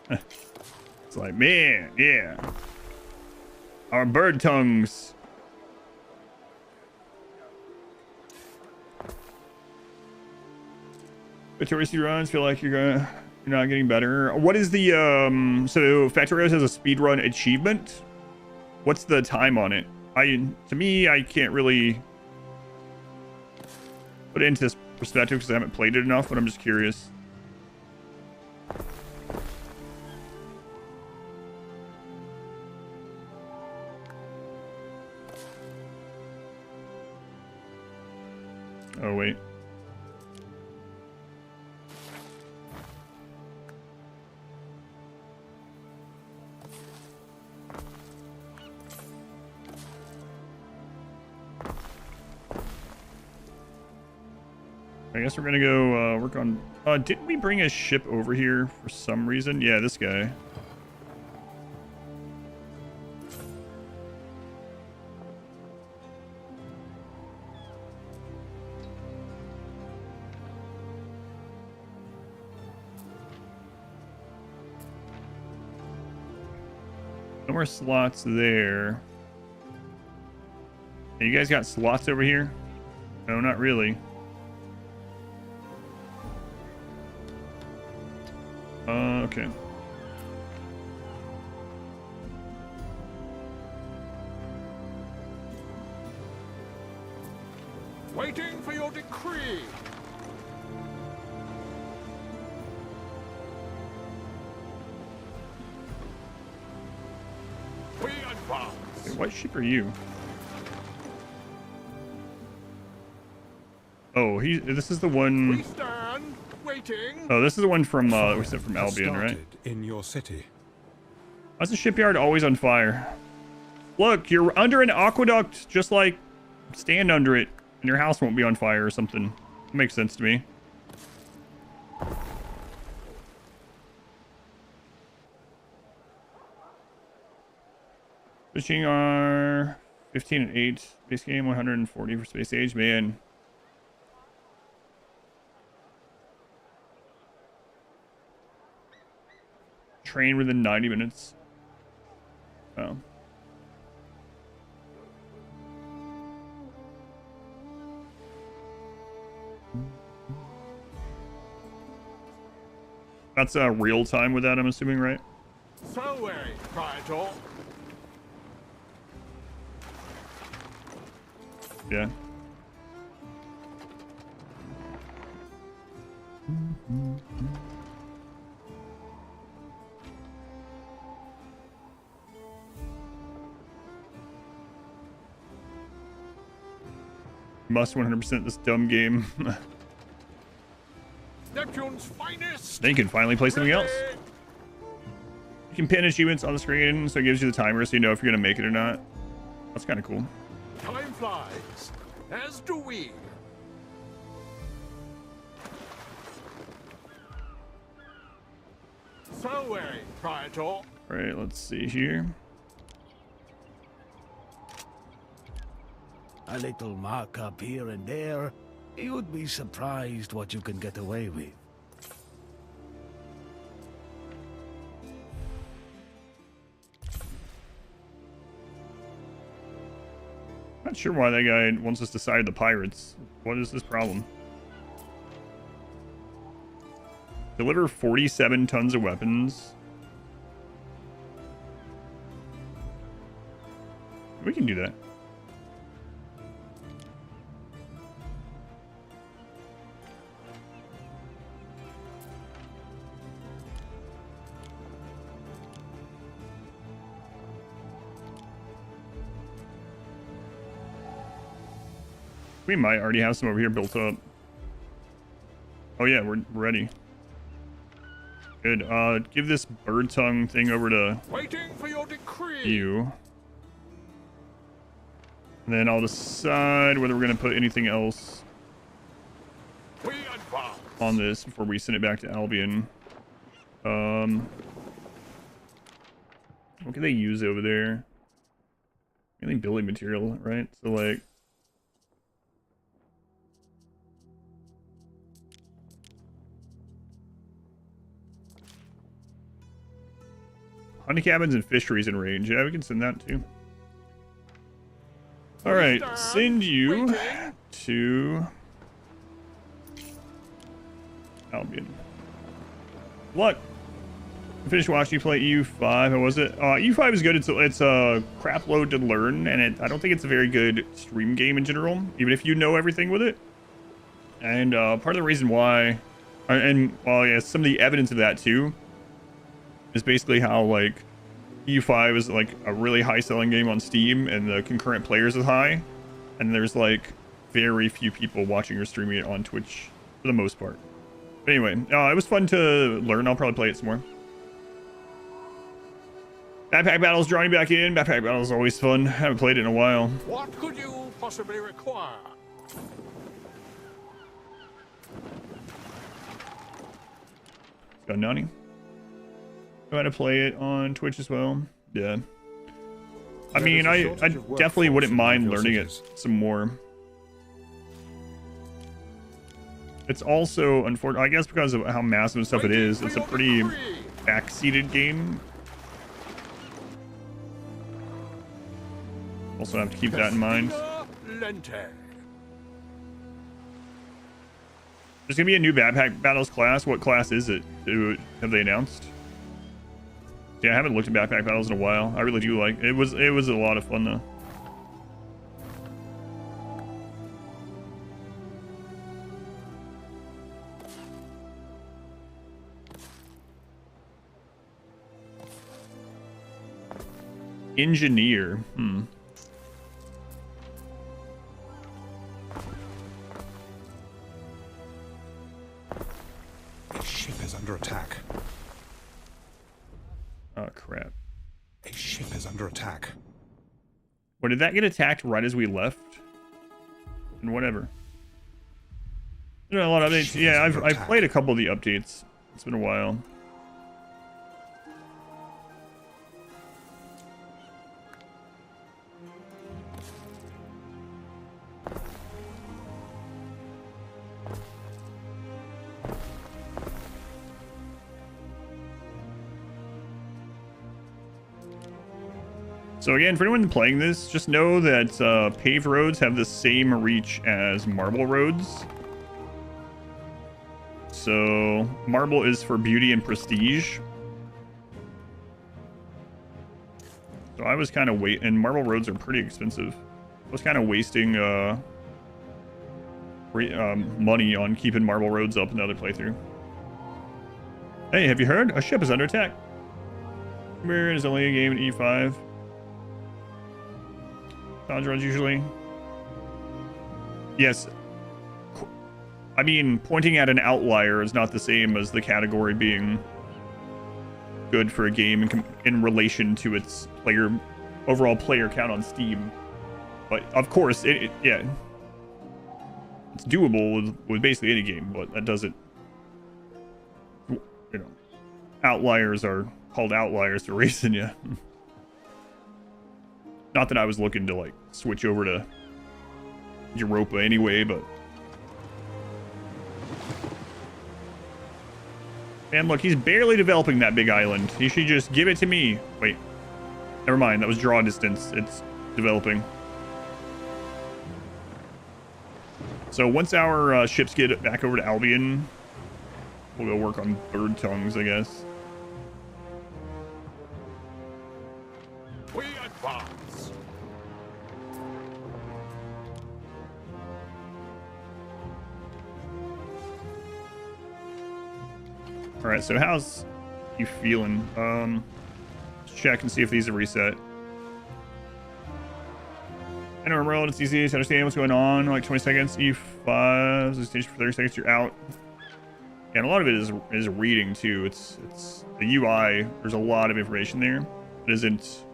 It's like, man, yeah. Our bird tongues. But touristy runs feel like you're not getting better. What is the so Factorios has a speedrun achievement? What's the time on it? To me, I can't really put it into perspective because I haven't played it enough, but I'm just curious. Oh, wait. I guess we're gonna go work on... didn't we bring a ship over here for some reason? Yeah, this guy. No more slots there. Hey, you guys got slots over here? No, not really. Okay. Waiting for your decree. We advance. Wait, what ship are you? Oh, this is the one. We stand waiting. Oh, this is the one from we said from Albion, right? Started in your city. Why's the shipyard always on fire? Look, you're under an aqueduct. Just like stand under it, and your house won't be on fire or something. It makes sense to me. Fishing are 15 and 8. Base game 140 for space age. Man. Train within 90 minutes. Oh. That's real time with that, I'm assuming, right? So way, Praetor. Yeah. Must 100% this dumb game. Neptune's finest. Then you can finally play something else. You can pin achievements on the screen, so it gives you the timer so you know if you're going to make it or not. That's kind of cool. Time flies, as do we. So way, Praetor. All right, let's see here. A little markup here and there. You'd be surprised what you can get away with. Not sure why that guy wants us to side the pirates. What is this problem? Deliver 47 tons of weapons. We can do that. We might already have some over here built up. Oh yeah, we're ready. Good. Give this bird tongue thing over to Waiting for your decree. you. And then I'll decide whether we're gonna put anything else We advance. on this before we send it back to Albion. What can they use over there? Mainly building material, right? So like honey cabins and fisheries in range. Yeah, we can send that too. All right, send you to Albion. Look, finish watching you play EU5. How was it? EU5 is good. It's a crap load to learn, and I don't think it's a very good stream game in general, even if you know everything with it. And part of the reason why, and well, yeah, some of the evidence of that too, is basically how like EU5 is like a really high selling game on Steam and the concurrent players is high, and there's like very few people watching or streaming it on Twitch for the most part. But anyway, it was fun to learn. I'll probably play it some more. Backpack Battle's drawing back in. Backpack Battle is always fun. Haven't played it in a while. What could you possibly require? Got Nani. Know how to play it on Twitch as well. Yeah. I mean, I definitely wouldn't mind learning it some more. It's also, unfortunate, I guess because of how massive and stuff it is, it's a pretty backseated game. Also have to keep that in mind. Lente. There's gonna be a new backpack battles class. What class is it? Have they announced? Yeah, I haven't looked at backpack battles in a while. I really do like it. Was a lot of fun though. Engineer. A ship is under attack. Oh crap. A ship is under attack. Or did that get attacked right as we left? And whatever. There are a lot of updates. Yeah, I've played a couple of the updates. It's been a while. So again, for anyone playing this, just know that paved roads have the same reach as marble roads. So marble is for beauty and prestige. So I was kind of and marble roads are pretty expensive. I was kind of wasting money on keeping marble roads up in the other playthrough. Hey, have you heard? A ship is under attack. Mirror is only a game in E5. Dodge runs usually. Yes. I mean, pointing at an outlier is not the same as the category being good for a game in relation to its overall player count on Steam. But of course, yeah, it's doable with basically any game, but that doesn't, you know, outliers are called outliers for a reason, yeah. Not that I was looking to like switch over to Europa anyway, but man, look, he's barely developing that big island. He should just give it to me. Wait, never mind. That was draw distance. It's developing. So once our ships get back over to Albion, we'll go work on bird tongues, I guess. We advance. All right, so how's you feeling? Let's check and see if these are reset. I know world, it's easy to understand what's going on. Like 20 seconds, E5, so station for 30 seconds, you're out. And a lot of it is reading too. It's the UI. There's a lot of information there. It isn't.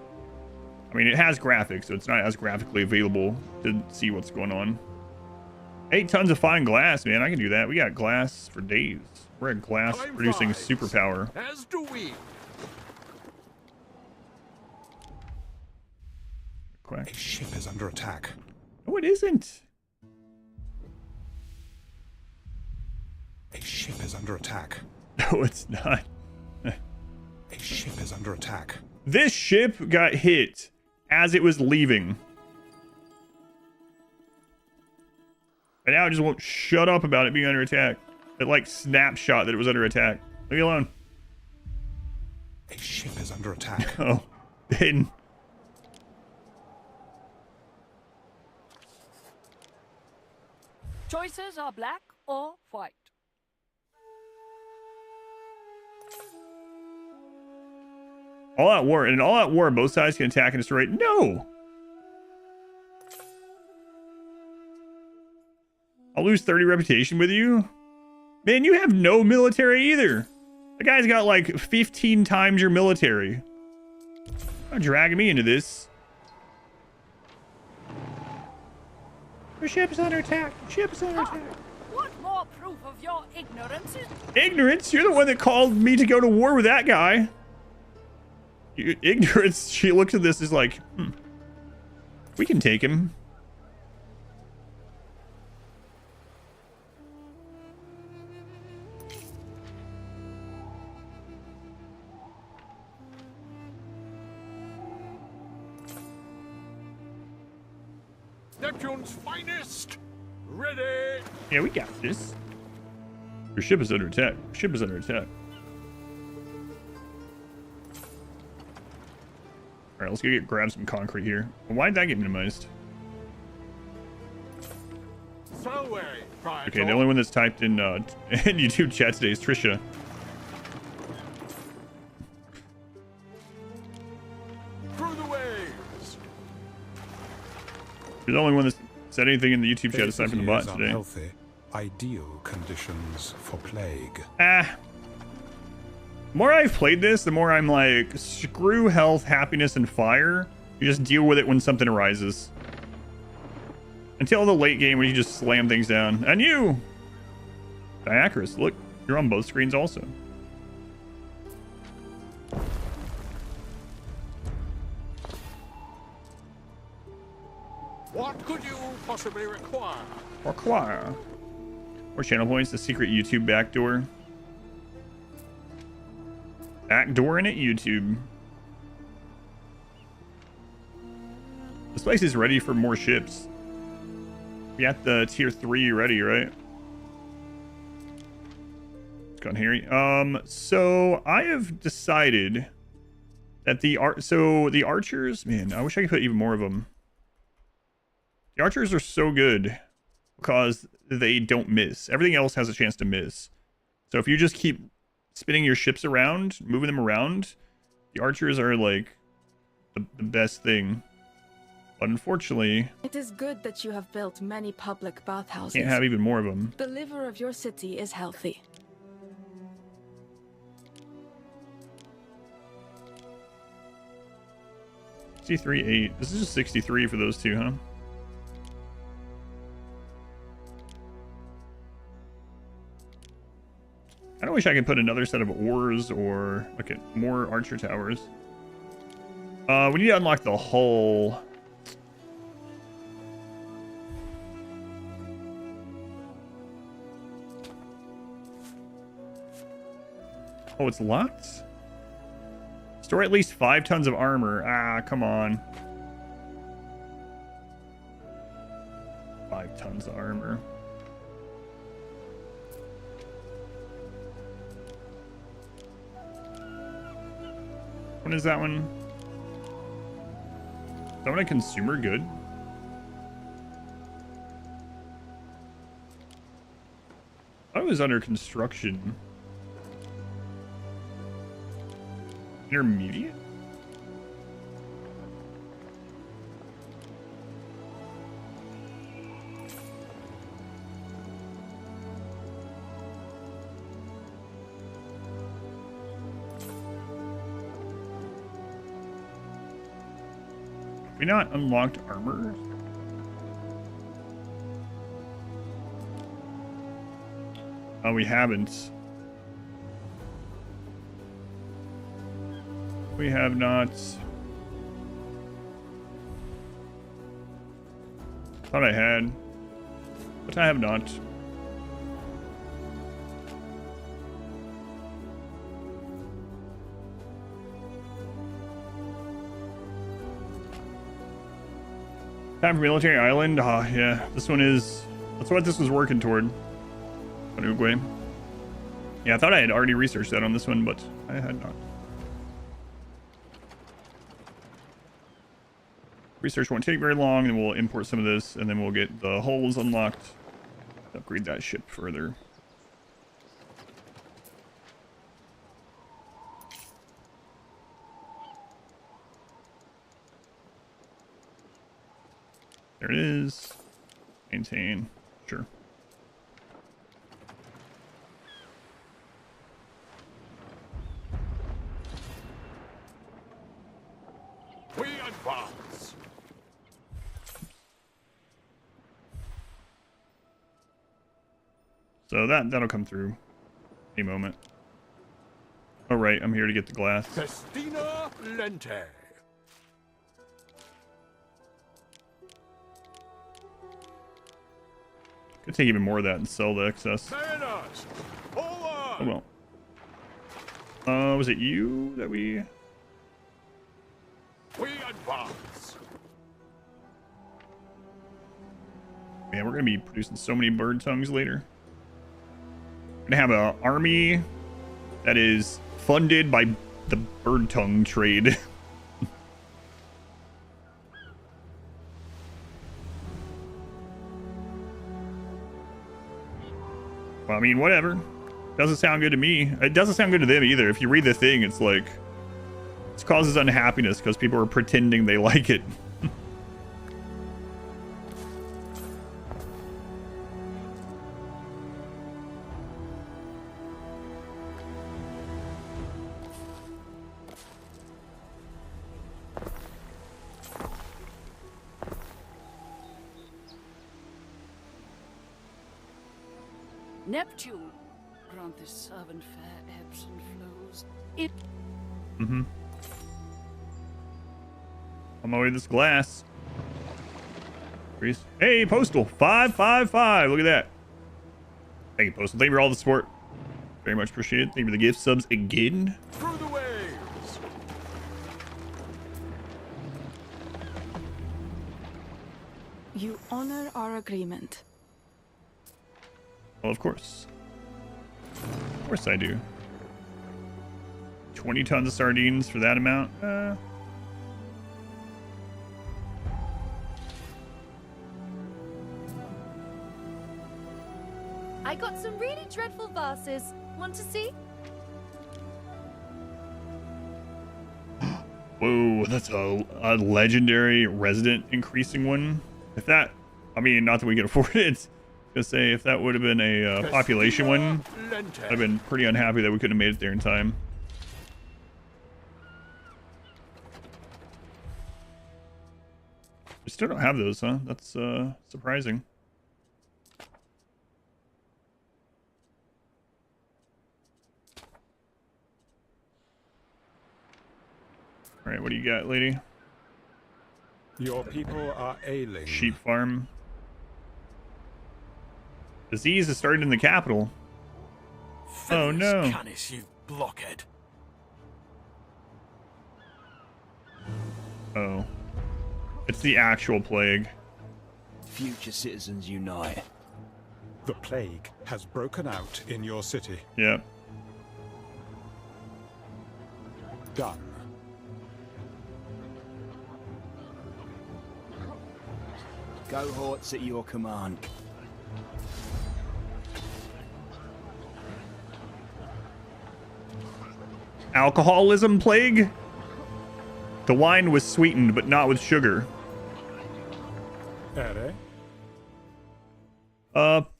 I mean, it has graphics, so it's not as graphically available to see what's going on. 8 tons of fine glass, man. I can do that. We got glass for days. We're at glass producing superpower. As do we. Quack. A ship is under attack. No, it isn't. A ship is under attack. No, it's not. A ship is under attack. This ship got hit as it was leaving. And now it just won't shut up about it being under attack. It like snapshot that it was under attack. Leave me alone. A ship is under attack. Oh, Hayden. Choices are black or white. All out war. And in all out war, both sides can attack and destroy. No! I'll lose 30 reputation with you? Man, you have no military either. The guy's got like 15 times your military. You're not dragging me into this. Your ship is under attack. Your ship is under attack. What more proof of your ignorance is... Ignorance? You're the one that called me to go to war with that guy. Ignorance, she looks at this as like, we can take him. Neptune's finest. Ready. Yeah, we got this. Your ship is under attack. Ship is under attack. All right, let's go grab some concrete here. Why did that get minimized? Okay, the only one that's typed in YouTube chat today is Trisha. Through the waves. You're the only one that said anything in the YouTube chat This aside from the year bot is today. unhealthy. Ideal conditions for plague. The more I've played this, the more I'm like, screw health, happiness, and fire. You just deal with it when something arises. Until the late game when you just slam things down. And you! Diacris, look, you're on both screens also. What could you possibly require? Require. More channel points, the secret YouTube backdoor. Backdoor in at YouTube. This place is ready for more ships. We got the tier 3 ready, right? Go on here. So I have decided that the archers, man, I wish I could put even more of them. The archers are so good because they don't miss. Everything else has a chance to miss. So if you just keep spinning your ships around, moving them around, the archers are like the best thing. But unfortunately, it is good that you have built many public bathhouses. Can't have even more of them. The liver of your city is healthy. $63.8. This is just 63 for those two, huh? I wish I could put another set of ores or look at more archer towers. We need to unlock the hull. Oh, it's locked? Store at least 5 tons of armor. Ah, come on. 5 tons of armor. What is that one? Is that one a consumer good? I thought it was under construction. Intermediate? Have we not unlocked armor? Oh, we haven't. We have not. Thought I had, but I have not. Time for military island. Ah, yeah. This one is. That's what this was working toward. Uruguay. Yeah, I thought I had already researched that on this one, but I had not. Research won't take very long, and we'll import some of this, and then we'll get the hulls unlocked. Upgrade that ship further. There it is. Maintain. Sure. We advance. So that'll come through any moment. Oh right, I'm here to get the glass. Festina Lente. Could take even more of that and sell the excess. Mariners, Oh forward. well. Was it you that we... We advance. Man, we're gonna be producing so many bird tongues later. We're gonna have an army that is funded by the bird tongue trade. Well, I mean, whatever. Doesn't sound good to me. It doesn't sound good to them either. If you read the thing, it's like it causes unhappiness because people are pretending they like it. Neptune, grant this servant fair ebbs and flows. Mm-hmm. I'm over this glass. Hey, Postal, 555. Look at that. Thank you, Postal. Thank you for all the support. Very much appreciated. Thank you for the gift subs again. Through the waves. You honor our agreement. Well, of course. Of course I do. 20 tons of sardines for that amount. I got some really dreadful vases. Want to see? Whoa, that's a legendary resident increasing one. If that, I mean, not that we can afford it. Gonna say if that would have been a population one, I'd have been pretty unhappy that we couldn't have made it there in time. We still don't have those, huh? That's surprising. All right, what do you got, lady? Your people are ailing. Sheep farm. Disease is starting in the capital. Oh no. Canis, you blockhead. Oh. It's the actual plague. Future citizens unite. The plague has broken out in your city. Yep. Done. Cohorts at your command. Alcoholism plague? The wine was sweetened, but not with sugar. Ere?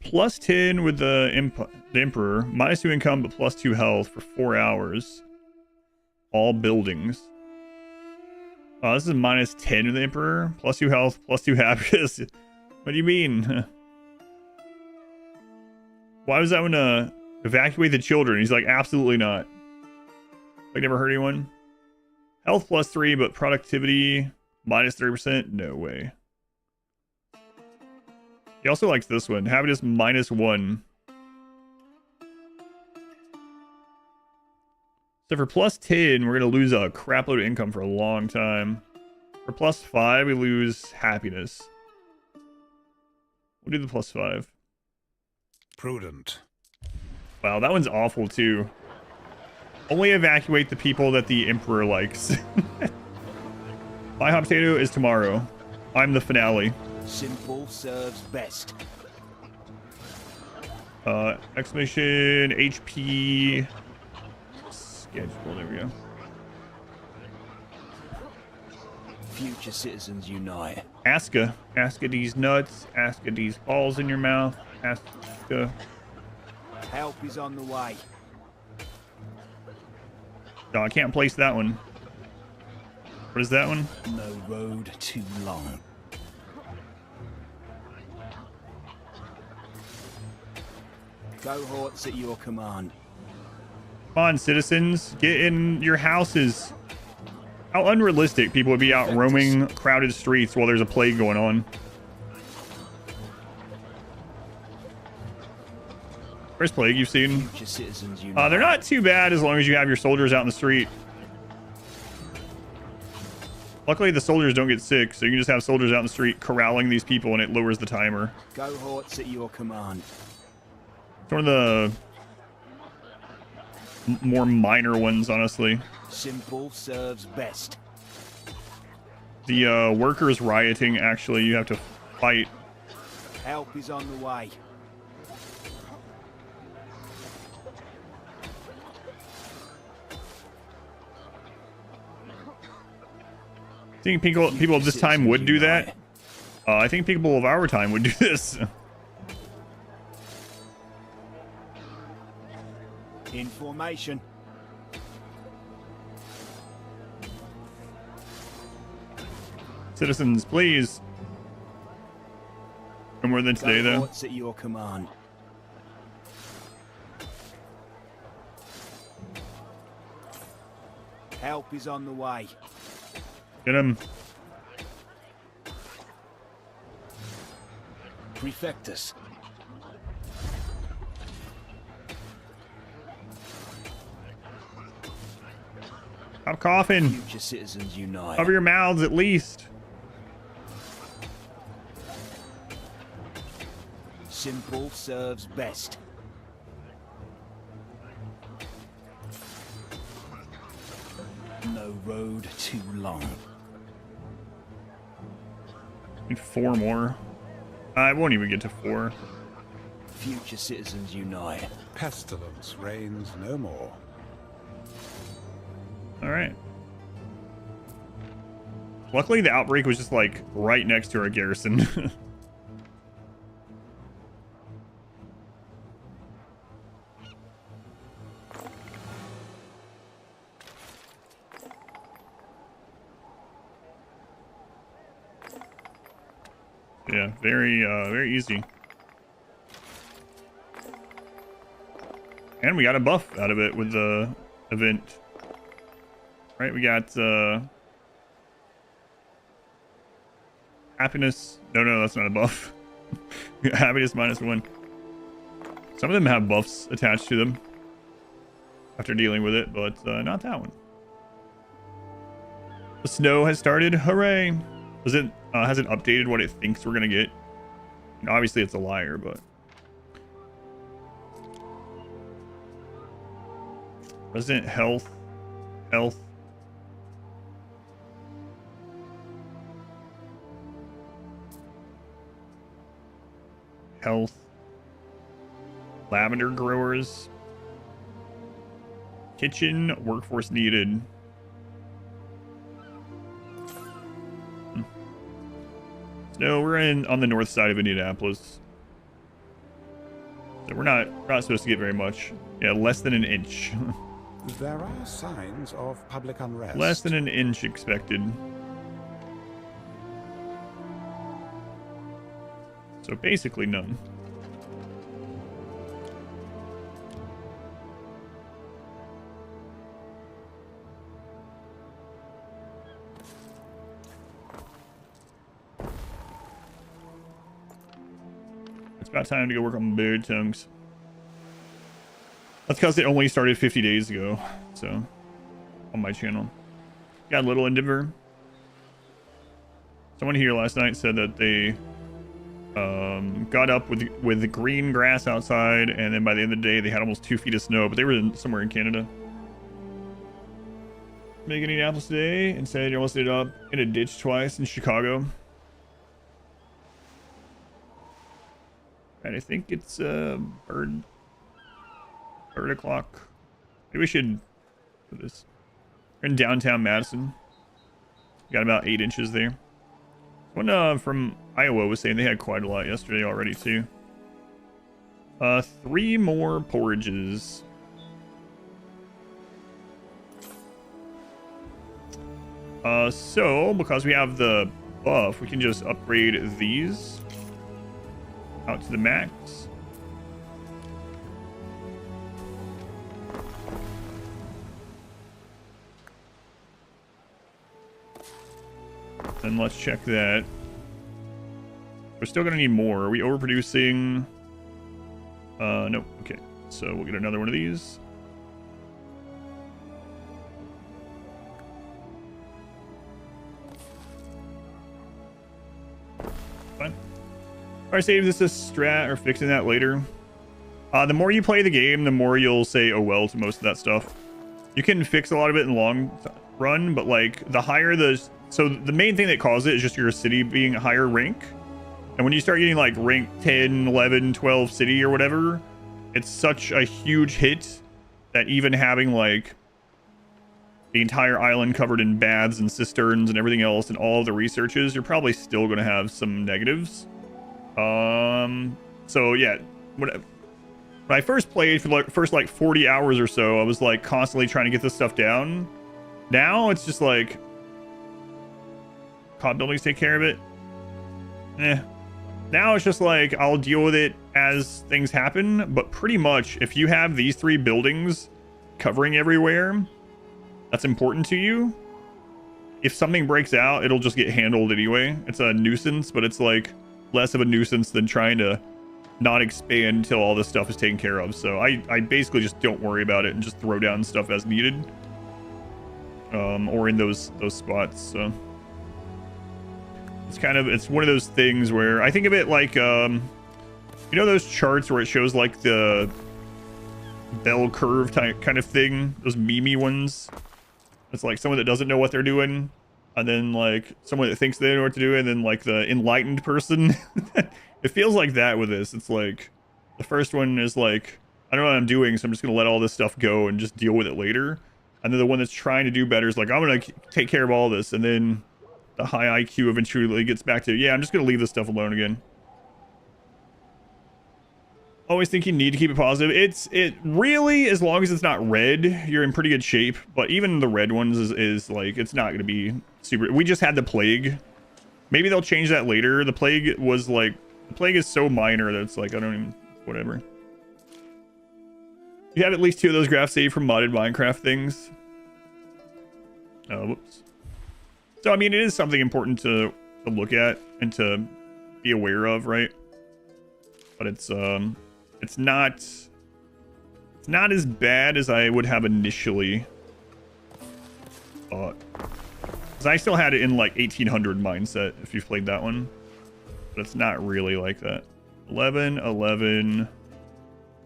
Plus 10 with the Emperor. Minus 2 income, but plus 2 health for 4 hours. All buildings. This is minus 10 with the Emperor. Plus 2 health, plus 2 happiness. What do you mean? Why was that one, evacuate the children? He's like, absolutely not. Like, never heard anyone. Health plus 3, but productivity minus 30%? No way. He also likes this one. Happiness minus 1. So for plus 10, we're going to lose a crapload of income for a long time. For plus 5, we lose happiness. We'll do the plus 5. Prudent. Wow, that one's awful too. Only evacuate the people that the Emperor likes. My hot potato is tomorrow. I'm the finale. Simple serves best. Exclamation HP schedule. There we go. Future citizens unite. Aska these nuts. Aska these balls in your mouth. Aska. Help is on the way. No, I can't place that one. What is that one? No road too long. Cohorts at your command. Come on, citizens. Get in your houses. How unrealistic people would be out roaming crowded streets while there's a plague going on. First plague you've seen. Future citizens unite. They're not too bad as long as you have your soldiers out in the street. Luckily, the soldiers don't get sick, so you can just have soldiers out in the street corralling these people, and it lowers the timer. Cohorts at your command. It's one of the more minor ones, honestly. Simple serves best. The workers rioting, actually, you have to fight. Help is on the way. I think people of this time would do that. I think people of our time would do this. In formation. Citizens, please. No more than today, though. Cohorts at your command. Help is on the way. Get him. Prefectus. Stop coughing. Future citizens unite. Cover your mouths, at least. Simple serves best. No road too long. Need 4 more. I won't even get to 4. Future citizens unite. Pestilence reigns no more. Alright. Luckily, the outbreak was just, like, right next to our garrison. Yeah, very easy. And we got a buff out of it with the event. Right, we got happiness. No, that's not a buff. Happiness -1. Some of them have buffs attached to them after dealing with it, but not that one. The snow has started. Hooray! Does it has it updated what it thinks we're gonna get? And obviously, it's a liar, but Resident health. Lavender growers. Kitchen workforce needed. No, we're on the north side of Indianapolis. So we're not supposed to get very much. Yeah, less than an inch. There are signs of public unrest. Less than an inch expected. So basically none. It's about time to go work on bird tongues. That's because it only started 50 days ago, so on my channel. Got a little endeavor. Someone here last night said that they got up with the green grass outside, and then by the end of the day they had almost 2 feet of snow, but they were somewhere in Canada. Making Indianapolis today and said you almost ended up in a ditch twice in Chicago. And I think it's bird o'clock. Maybe we should do this. We're in downtown Madison. Got about 8 inches there. One from Iowa was saying they had quite a lot yesterday already too. 3 more porridges. So because we have the buff, we can just upgrade these out to the max. Then let's check that. We're still gonna need more. Are we overproducing? Nope. Okay, so we'll get another one of these. Or save this as strat or fixing that later. The more you play the game, the more you'll say oh well to most of that stuff. You can fix a lot of it in the long run, but like the higher so the main thing that causes it is just your city being a higher rank. And when you start getting like rank 10, 11, 12 city or whatever, it's such a huge hit that even having like the entire island covered in baths and cisterns and everything else and all of the researches, you're probably still going to have some negatives. So yeah, when I first played for the first like 40 hours or so, I was like constantly trying to get this stuff down. Now it's just like COD buildings take care of it. Now it's just like I'll deal with it as things happen, but pretty much if you have these 3 buildings covering everywhere that's important to you, if something breaks out, it'll just get handled anyway. It's a nuisance, but it's like less of a nuisance than trying to not expand until all this stuff is taken care of. So I basically just don't worry about it and just throw down stuff as needed, or in those spots. So it's one of those things where I think of it like you know those charts where it shows like the bell curve type kind of thing, those meme ones. It's like someone that doesn't know what they're doing, and then like someone that thinks they know what to do, and then like the enlightened person. It feels like that with this. It's like the first one is like, I don't know what I'm doing, so I'm just gonna let all this stuff go and just deal with it later. And then the one that's trying to do better is like, I'm gonna take care of all this. And then the high IQ eventually gets back to, yeah, I'm just gonna leave this stuff alone again. Always think you need to keep it positive. It really, as long as it's not red, you're in pretty good shape. But even the red ones is like, it's not gonna be super. We just had the plague. Maybe they'll change that later. The plague was like, the plague is so minor that it's like, I don't even, whatever. You have at least 2 of those graphs saved from modded Minecraft things. Oh, whoops. So, I mean, it is something important to look at and to be aware of, right? But it's not as bad as I would have initially thought. Because I still had it in like 1800 mindset, if you've played that one. But it's not really like that. 11, 11.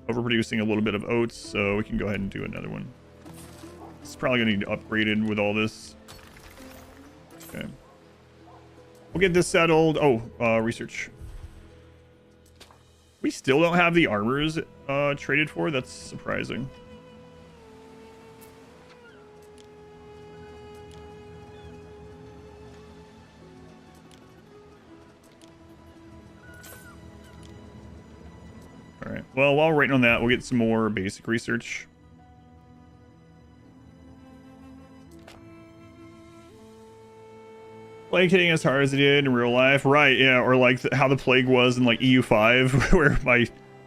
Overproducing a little bit of oats, so we can go ahead and do another one. It's probably going to need upgraded with all this. Okay. We'll get this settled. Oh, research. We still don't have the armors traded for. That's surprising. All right. Well, while we're waiting on that, we'll get some more basic research. Plague hitting as hard as it did in real life, right? Yeah, or like how the plague was in like EU5, where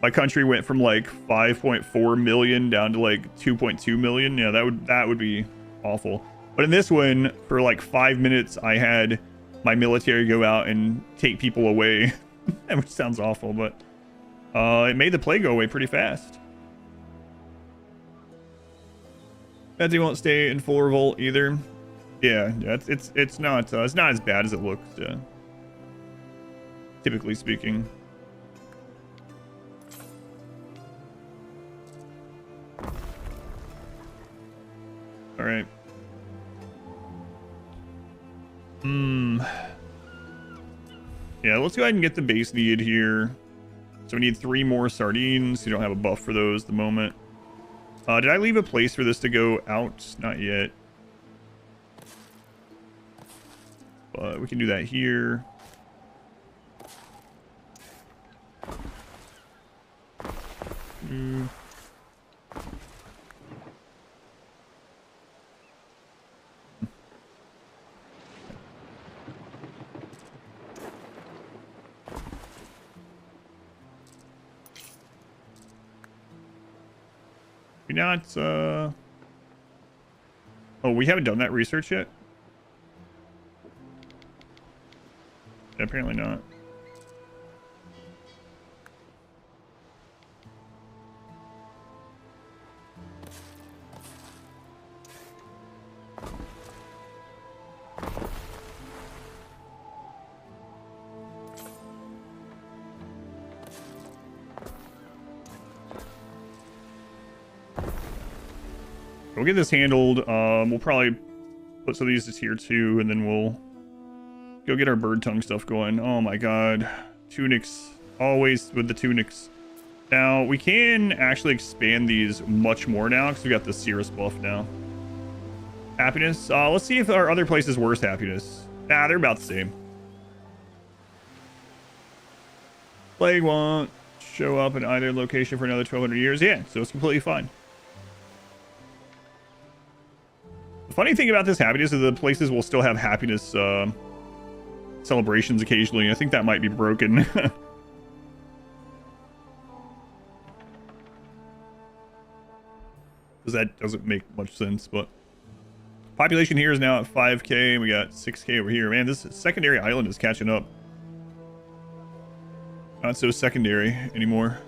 my country went from like 5.4 million down to like 2.2 million. Yeah, that would be awful. But in this one, for like 5 minutes, I had my military go out and take people away, which sounds awful, but it made the plague go away pretty fast. Betsy won't stay in full revolt either. Yeah, it's not as bad as it looks, typically speaking. All right. Yeah, let's go ahead and get the base needed here. So we need 3 more sardines. You don't have a buff for those at the moment. Did I leave a place for this to go out? Not yet. But we can do that here. We not, oh, we haven't done that research yet? Yeah, apparently not. we'll get this handled. We'll probably put some of these just here too, and then we'll go get our bird tongue stuff going. Oh my god. Tunics. Always with the tunics. Now, we can actually expand these much more now because we got the Cirrus buff now. Happiness. Let's see if our other place is worse happiness. Nah, they're about the same. Plague won't show up in either location for another 1,200 years. Yeah, so it's completely fine. The funny thing about this happiness is the places will still have happiness celebrations occasionally. I think that might be broken. Because that doesn't make much sense, but population here is now at 5k. We got 6k over here. Man, this secondary island is catching up. Not so secondary anymore.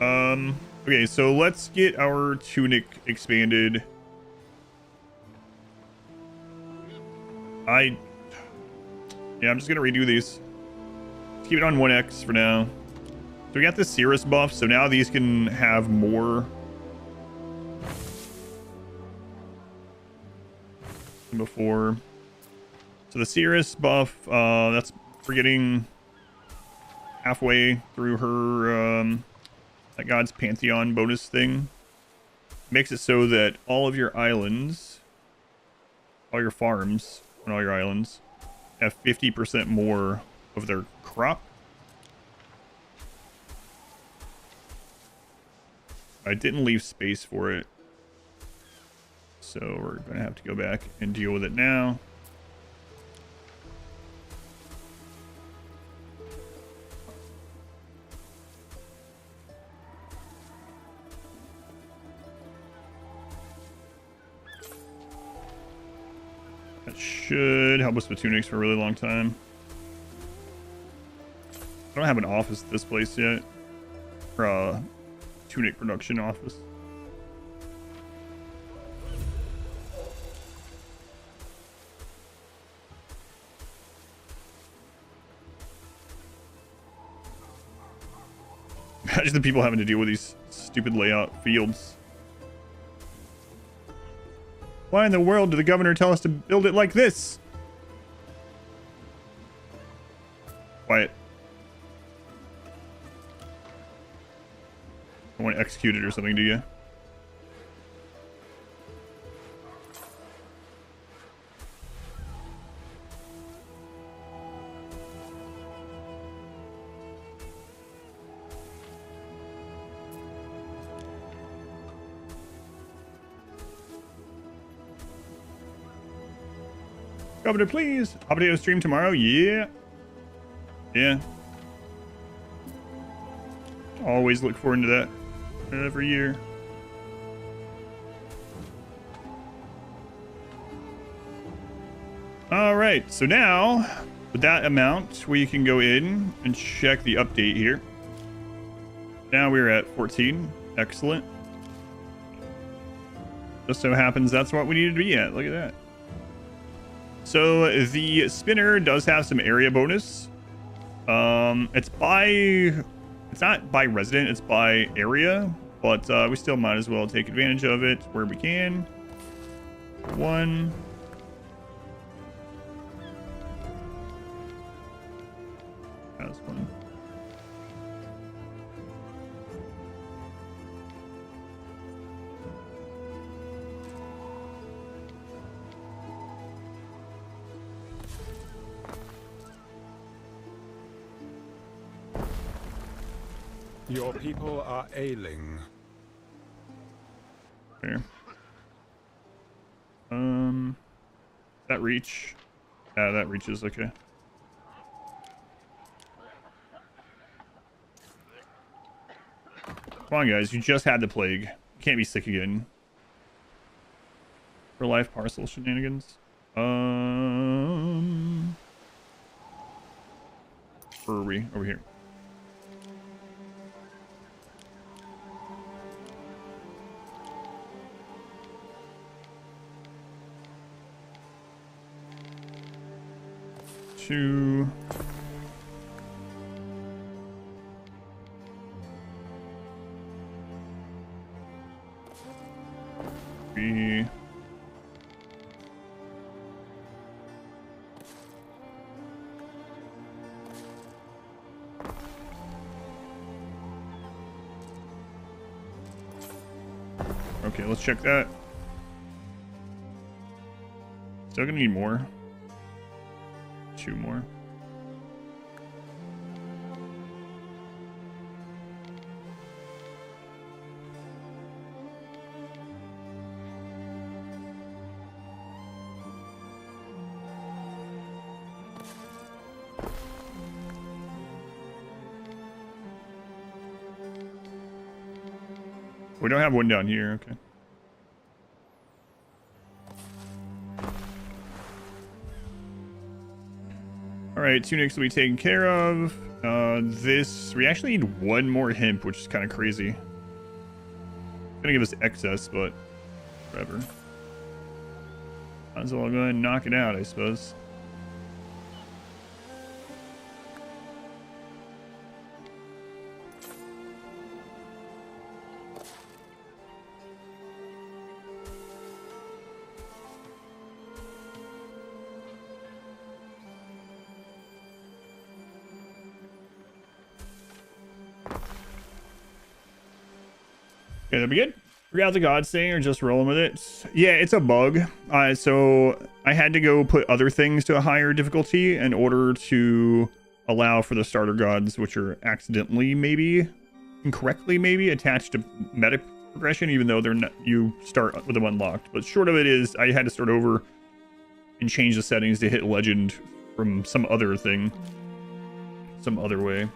Okay, so let's get our tunic expanded. I'm just gonna redo these. Let's keep it on 1x for now. So we got the Cirrus buff, so now these can have more than before. So the Cirrus buff, that's for getting halfway through her that God's Pantheon bonus thing. Makes it so that all of your islands, all your farms on all your islands have 50% more of their crop. I didn't leave space for it, so we're gonna have to go back and deal with it now. That should help us with tunics for a really long time. I don't have an office at this place yet. Or a tunic production office. Imagine the people having to deal with these stupid layout fields. Why in the world did the governor tell us to build it like this? Quiet. I want to execute it or something, do you? Governor, please. Update stream tomorrow. Yeah. Yeah. Always look forward to that every year. All right. So now, with that amount, we can go in and check the update here. Now we're at 14. Excellent. Just so happens that's what we needed to be at. Look at that. So the spinner does have some area bonus. It's not by resident, it's by area, but we still might as well take advantage of it where we can. One. That's one. Your people are ailing. There. That reach? Yeah, that reaches, okay. Come on, guys, you just had the plague. You can't be sick again. For life parcel shenanigans. Where are we? Over here. Two. Three. Okay, let's check that. Still gonna need more. 2 more. We don't have one down here. Okay. All right, tunics will be taken care of. This, we actually need 1 more hemp, which is kind of crazy. It's gonna give us excess, but whatever. Might as well go ahead and knock it out, I suppose. Okay, that'll be good. Forgot the gods thing or just rolling with it. Yeah, it's a bug. So I had to go put other things to a higher difficulty in order to allow for the starter gods, which are accidentally, maybe incorrectly, maybe attached to meta progression, even though they're not. You start with them unlocked. But short of it is, I had to start over and change the settings to hit legend from some other thing, some other way.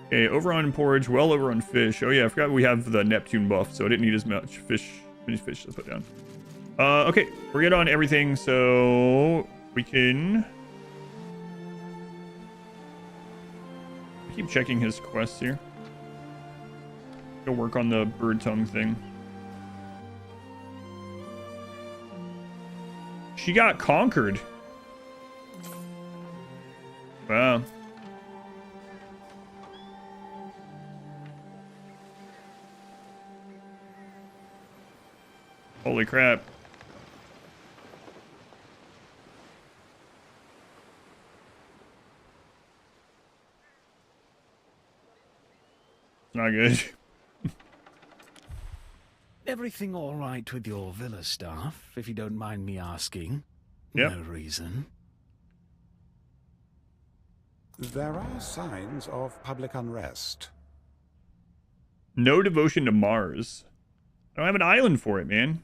Okay, over on porridge, well over on fish. Oh yeah, I forgot we have the Neptune buff, so I didn't need as much fish. Many fish to put down. Okay, we're good on everything, so we can keep checking his quests here. Go work on the bird tongue thing. She got conquered. Wow. Holy crap. Not good. Everything all right with your villa staff, if you don't mind me asking? Yep. No reason. There are signs of public unrest. No devotion to Mars. I don't have an island for it, man.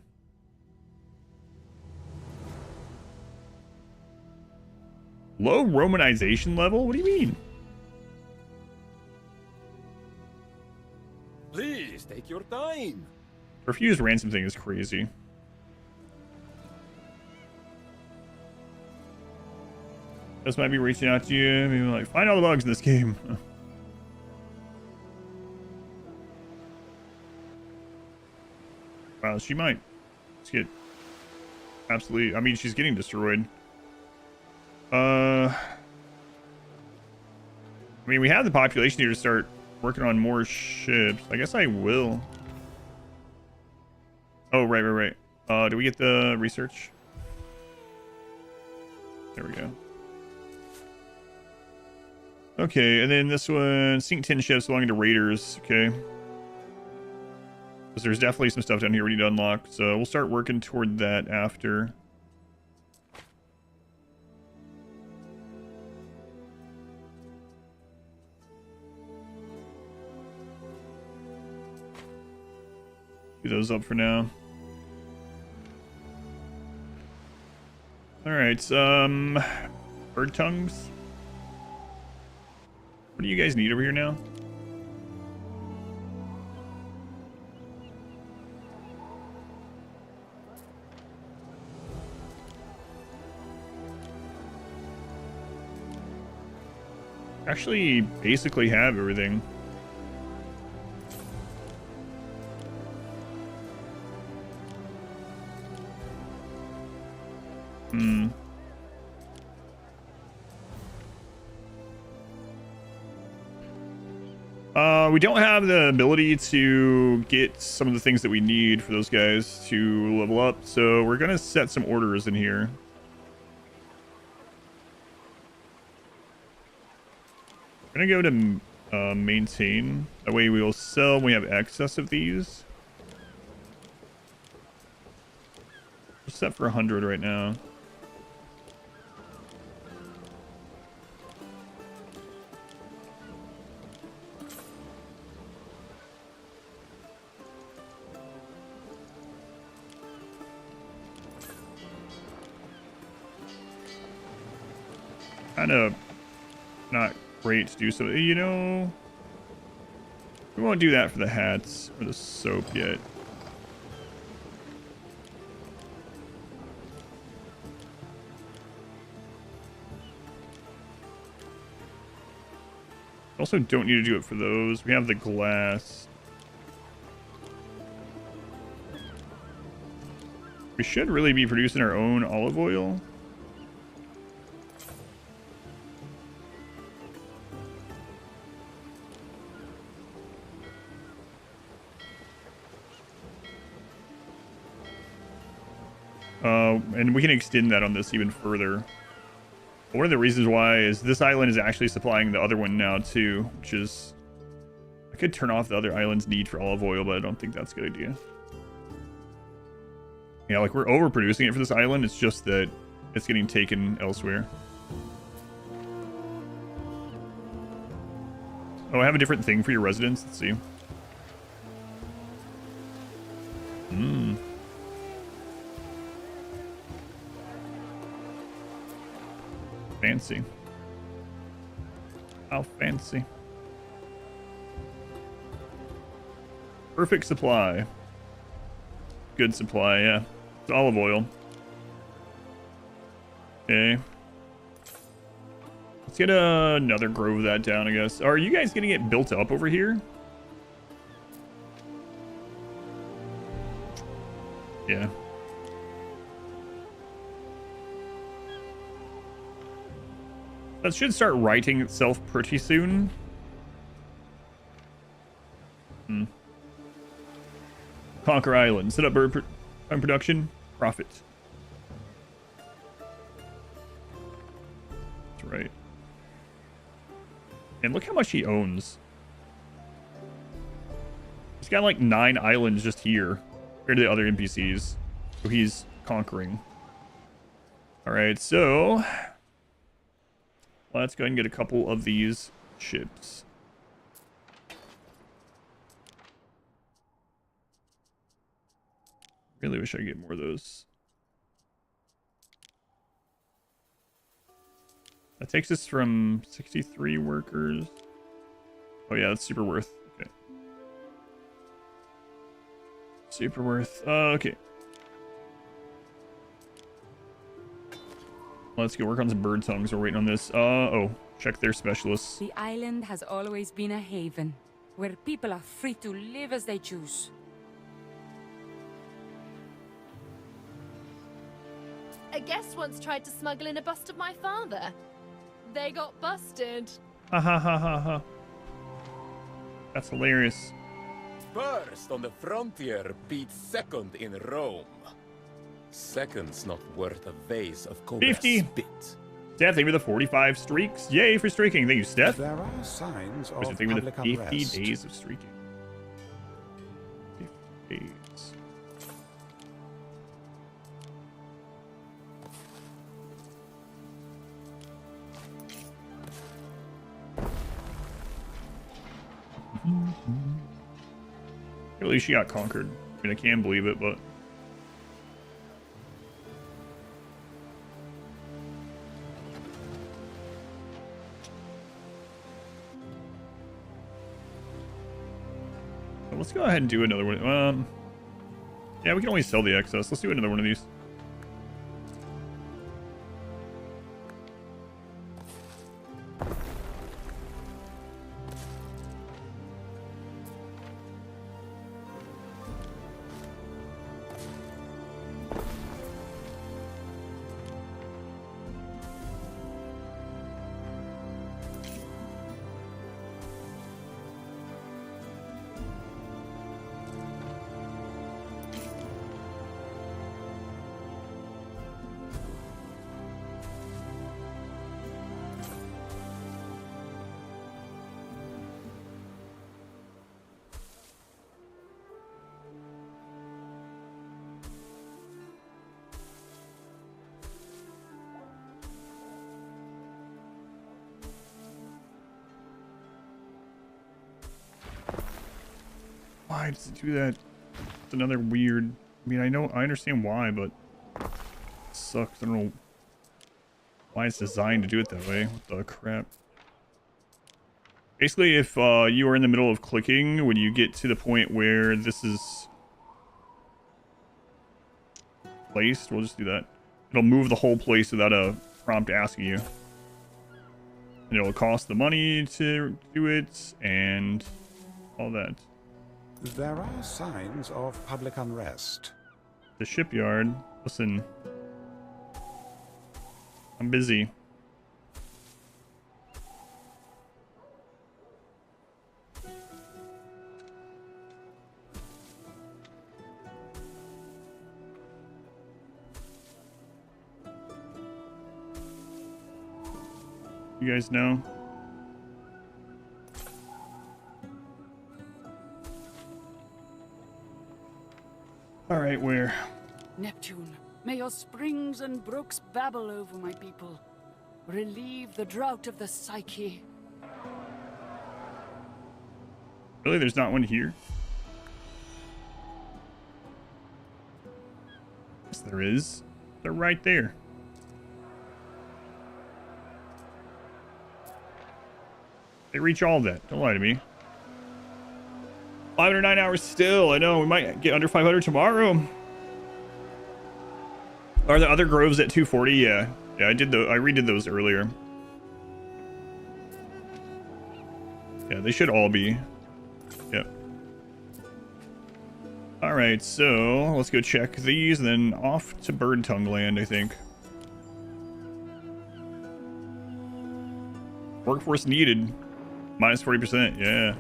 Low Romanization level? What do you mean? Please take your time. Refuse ransom thing is crazy. This might be reaching out to you. Maybe like, find all the bugs in this game. Wow, she might just get absolutely. I mean, she's getting destroyed. I mean, we have the population here to start working on more ships. I guess I will. Oh, right. Do we get the research? There we go. Okay, and then this one, sink 10 ships belonging to raiders. Okay. Because there's definitely some stuff down here we need to unlock. So we'll start working toward that after. Get those up for now. Alright, bird tongues. What do you guys need over here now? Actually, basically have everything. We don't have the ability to get some of the things that we need for those guys to level up, so we're gonna set some orders in here. We're gonna go to maintain. That way we will sell when we have excess of these. We're set for 100 right now. Kind of not great to do so. You know, we won't do that for the hats or the soap yet. Also don't need to do it for those. We have the glass. We should really be producing our own olive oil. And we can extend that on this even further. One of the reasons why is this island is actually supplying the other one now too, which is... I could turn off the other island's need for olive oil, but I don't think that's a good idea. Yeah, like we're overproducing it for this island, it's just that it's getting taken elsewhere. Oh, I have a different thing for your residents. Let's see. Fancy. How fancy. Perfect supply. Good supply, yeah. It's olive oil. Okay. Let's get another grove of that down, I guess. Are you guys getting it built up over here? Yeah. That should start writing itself pretty soon. Conquer Island. Set up bird production. Profit. That's right. And look how much he owns. He's got like 9 islands just here. Compared to the other NPCs who he's conquering. Alright, so... let's go ahead and get a couple of these ships. Really wish I could get more of those. That takes us from 63 workers. Oh yeah, that's super worth. Okay. Super worth. Okay. Let's go work on some bird tongues. We're waiting on this. Oh, check their specialists. The island has always been a haven, where people are free to live as they choose. A guest once tried to smuggle in a bust of my father. They got busted. Ha ha ha ha ha. That's hilarious. First on the frontier beats second in Rome. Second's not worth a vase of cobra 50. spit. Steph, thank you for the 45 streaks. Yay for streaking. Thank you, Steph. There are signs of Thank you for the public 50 unrest. days of streaking. 50 days. At least she got conquered. I mean, I can't believe it, but... let's go ahead and do another one. Yeah, we can always sell the excess. Let's do another one of these. Why does it do that? It's another weird... I mean, I understand why, but... It sucks. I don't know why it's designed to do it that way. What the crap? Basically, if you are in the middle of clicking, when you get to the point where this is placed, we'll just do that. It'll move the whole place without a prompt asking you. And it'll cost the money to do it, and all that. There are signs of public unrest. The shipyard. Listen. I'm busy. You guys know? Alright, where? Neptune, may your springs and brooks babble over my people. Relieve the drought of the psyche. Really? There's not one here? Yes, there is. They're right there. They reach all of that. Don't lie to me. 509 hours still. I know we might get under 500 tomorrow. Are the other groves at 240? Yeah. Yeah, I redid those earlier. Yeah, they should all be. Yep. Alright, so let's go check these and then off to Bird Tongue Land, I think. Workforce needed. Minus 40%, yeah.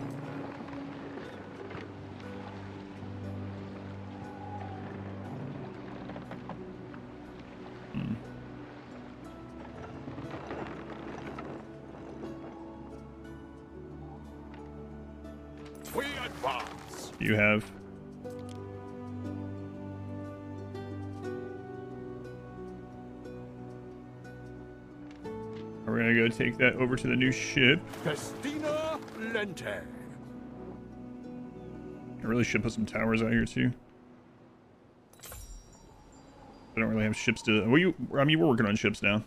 We advance. You have. We're gonna go take that over to the new ship. Festina Lente. I really should put some towers out here too. I don't really have ships to... I mean, we're working on ships now.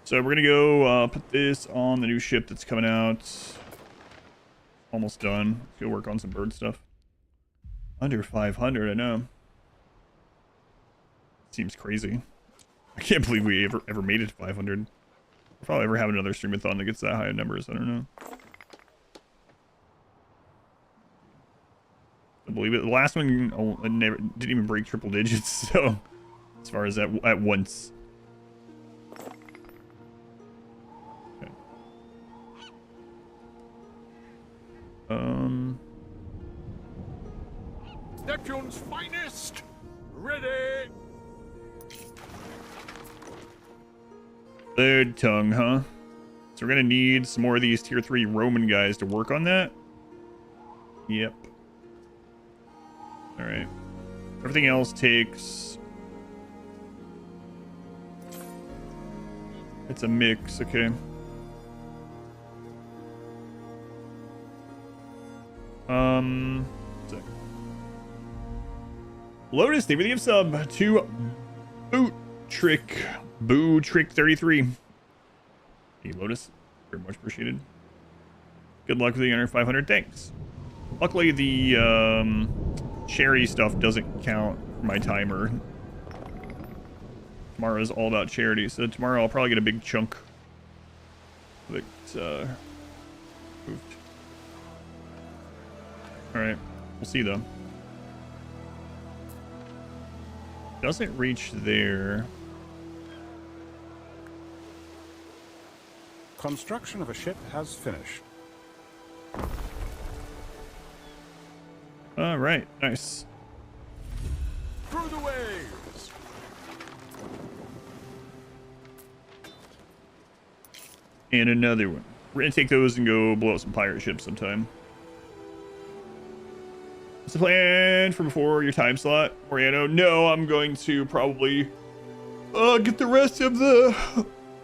So we're gonna go put this on the new ship that's coming out. Almost done. Let's go work on some bird stuff. Under 500, I know. Seems crazy. I can't believe we ever made it to 500. We'll probably ever have another streamathon that gets that high of numbers. I don't know. I believe it. The last one didn't even break triple digits. So, as far as at once. Okay. Neptune's finest. Ready. Third tongue, huh? So we're gonna need some more of these tier 3 Roman guys to work on that. Yep. Alright. Everything else takes... It's a mix, okay. Lotus, thank you for the gift sub to Boo Trick 33. Hey, Lotus, very much appreciated. Good luck with the under 500. Thanks. Luckily, the charity stuff doesn't count for my timer. Tomorrow is all about charity, so tomorrow I'll probably get a big chunk of it moved. All right, we'll see though. Doesn't reach there. Construction of a ship has finished. All right, nice. Through the waves. And another one. We're gonna take those and go blow up some pirate ships sometime. What's the plan for before your time slot, Moriano? No, I'm going to probably get the rest of the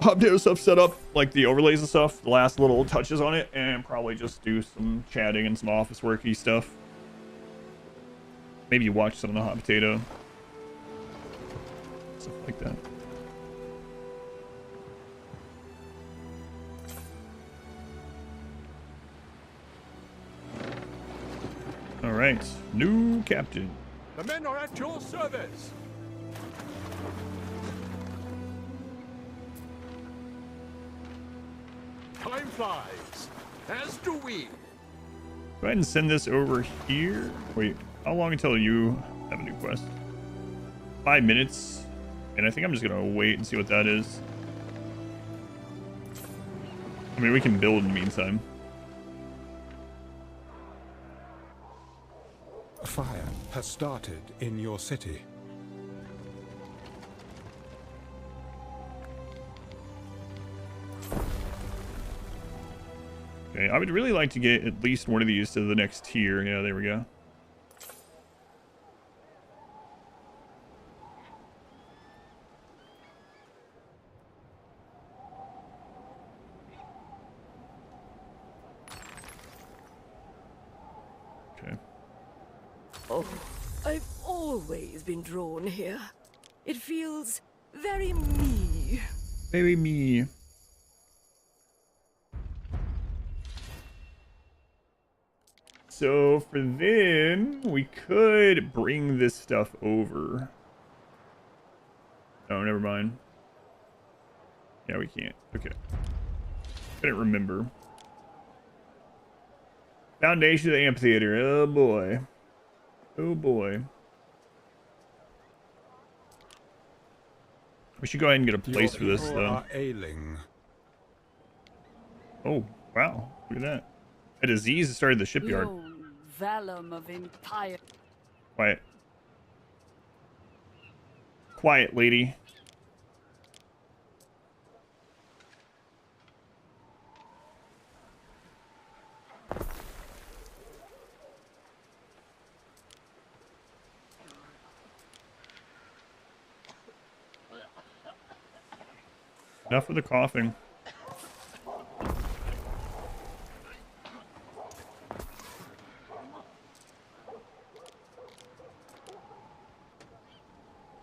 Hobdo stuff set up, like the overlays and stuff, the last little touches on it, and probably just do some chatting and some office worky stuff. Maybe watch some of the hot potato. Stuff like that. All right, new captain. The men are at your service. Time flies, as do we. Go ahead and send this over here. Wait, how long until you have a new quest? 5 minutes. And I think I'm just gonna wait and see what that is. I mean, we can build in the meantime. A fire has started in your city. Okay, I would really like to get at least one of these to the next tier. Yeah, there we go. Okay. Oh, I've always been drawn here. It feels very me. Very me. So for then, we could bring this stuff over. Oh, never mind. Yeah, we can't. Okay. Couldn't remember. Foundation of the amphitheater. Oh boy. Oh boy. We should go ahead and get a place for this, Your people though. are ailing. Oh, wow. Look at that. A disease has started the shipyard. Lone vellum of empire. Quiet. Quiet, lady. Enough of the coughing.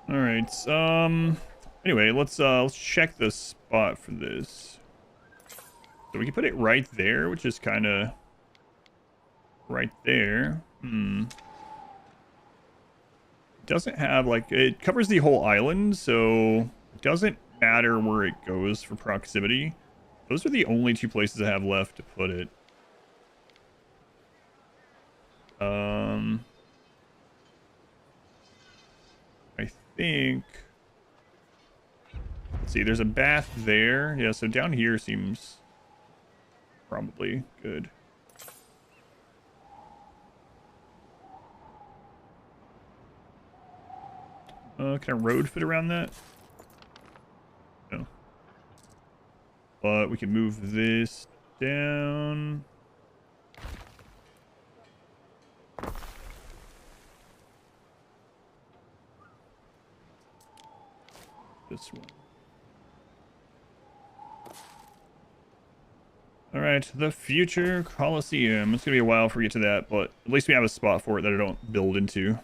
All right. Anyway, let's check the spot for this. So we can put it right there, which is kind of right there. Doesn't have like, it covers the whole island, so it doesn't matter where it goes for proximity. Those are the only two places I have left to put it. I think, let's see, there's a bath there. Yeah, so down here seems probably good. Can a road fit around that? No. But we can move this down. This one. Alright, the future Coliseum. It's gonna be a while before we get to that, but at least we have a spot for it that I don't build into.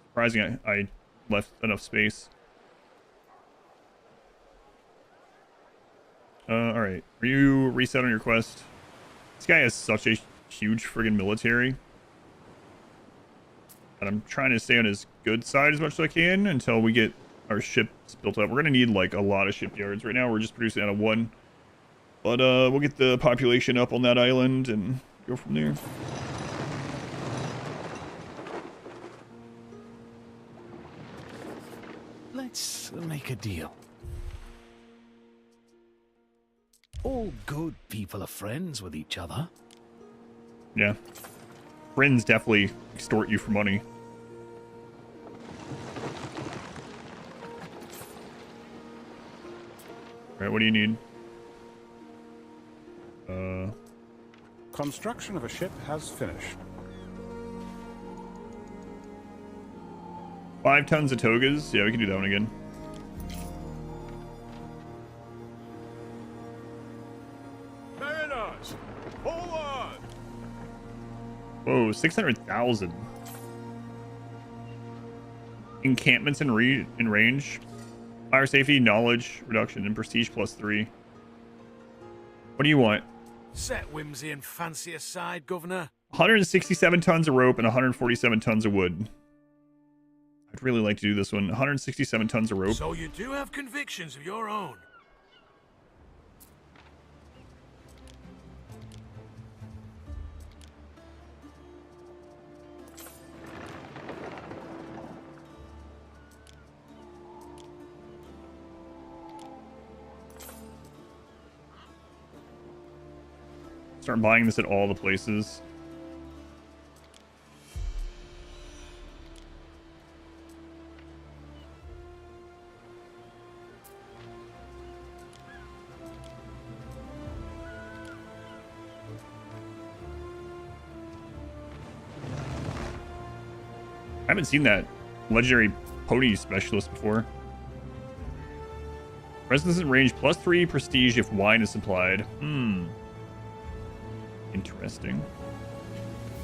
Surprising I left enough space. Alright. Are you reset on your quest? This guy has such a huge friggin' military. And I'm trying to stay on his good side as much as I can until we get our ships built up. We're gonna need like a lot of shipyards. Right now we're just producing out of one. But we'll get the population up on that island and go from there. Let's make a deal. All good people are friends with each other. Yeah. Friends definitely extort you for money. Alright, what do you need? Construction of a ship has finished. 5 tons of togas? Yeah, we can do that one again. Mariners, hold on! Whoa, 600,000. encampments in range. Fire safety, knowledge reduction, and prestige +3. What do you want? Set whimsy and fancy aside, Governor. 167 tons of rope and 147 tons of wood. I'd really like to do this one. 167 tons of rope. So you do have convictions of your own. Start buying this at all the places. I haven't seen that legendary pony specialist before. Resistance in range +3 prestige if wine is supplied. Interesting.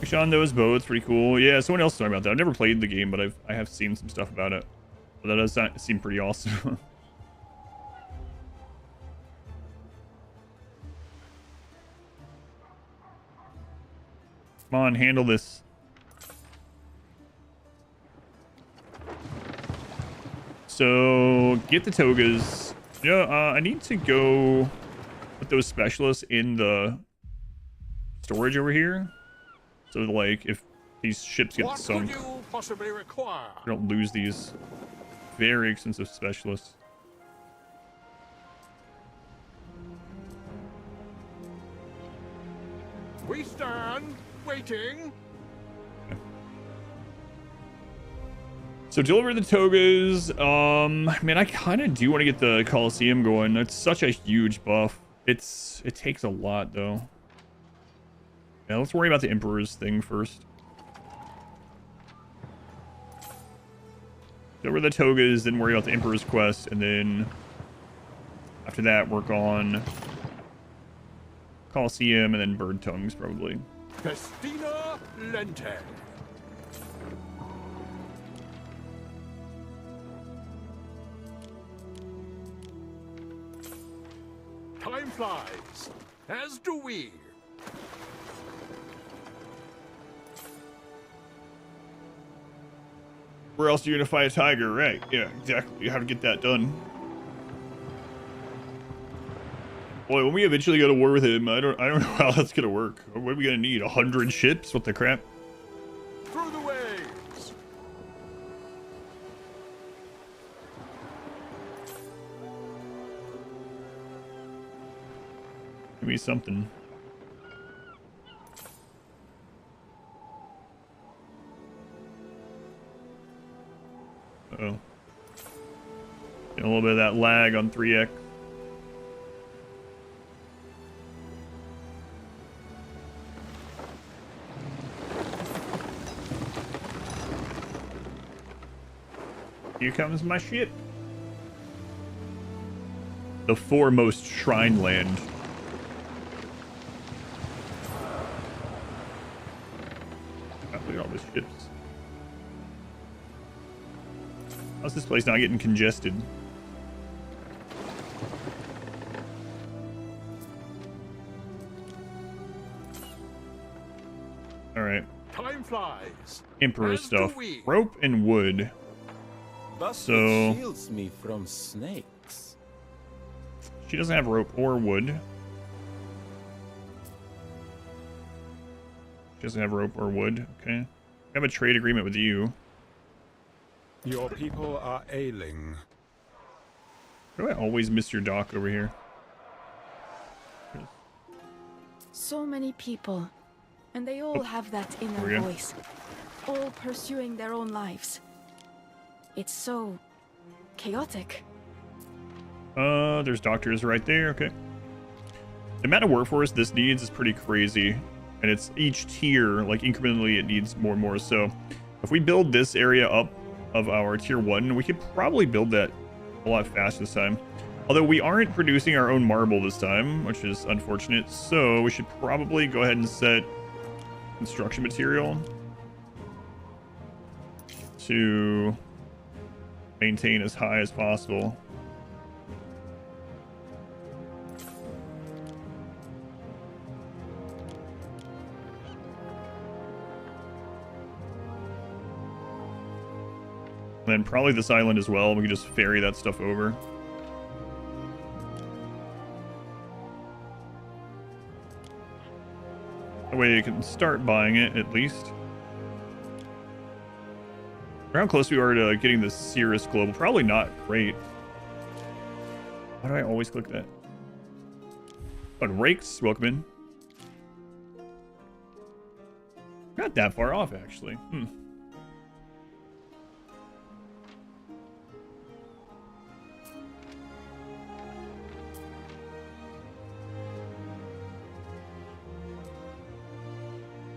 Fish on those boats, pretty cool. Yeah, someone else talking about that. I've never played the game, but I have seen some stuff about it. But that does seem pretty awesome. Come on, handle this. So get the togas. Yeah, I need to go with those specialists in the storage over here. So like if these ships get sunk, you possibly require? we don't lose these very expensive specialists. We stand waiting. So deliver the togas. Man, I kind of do want to get the Colosseum going. It's such a huge buff. It takes a lot though. Yeah, let's worry about the Emperor's thing first. Deliver the togas, then worry about the Emperor's quest, and then after that work on Colosseum and then Bird Tongues probably. Festina Lente. Time flies, as do we. Where else do you unify a tiger? Right, yeah, exactly. You have to get that done. Boy, when we eventually go to war with him, I don't know how that's gonna work. What are we gonna need? 100 ships? What the crap? Through the waves. Give me something. Uh-oh. Getting a little bit of that lag on 3x. Here comes my ship. The foremost shrine land. Look at all those ships. How's this place not getting congested? Alright. Time flies. Emperor as do stuff. we. Rope and wood. So shields me from snakes. she doesn't have rope or wood. She doesn't have rope or wood. Okay. I have a trade agreement with you. Your people are ailing. Why do I always miss your dock over here? So many people, and they all have that There we inner go. voice, all pursuing their own lives. It's so chaotic. There's doctors right there. Okay. The amount of workforce this needs is pretty crazy. And it's each tier, like incrementally, it needs more and more. So if we build this area up of our tier 1, we could probably build that a lot faster this time. Although we aren't producing our own marble this time, which is unfortunate. So we should probably go ahead and set construction material to maintain as high as possible. And then probably this island as well. We can just ferry that stuff over. That way you can start buying it at least. How close we are to getting the Cirrus Global. Probably not great. Why do I always click that? But Rakes, welcome in. Not that far off, actually.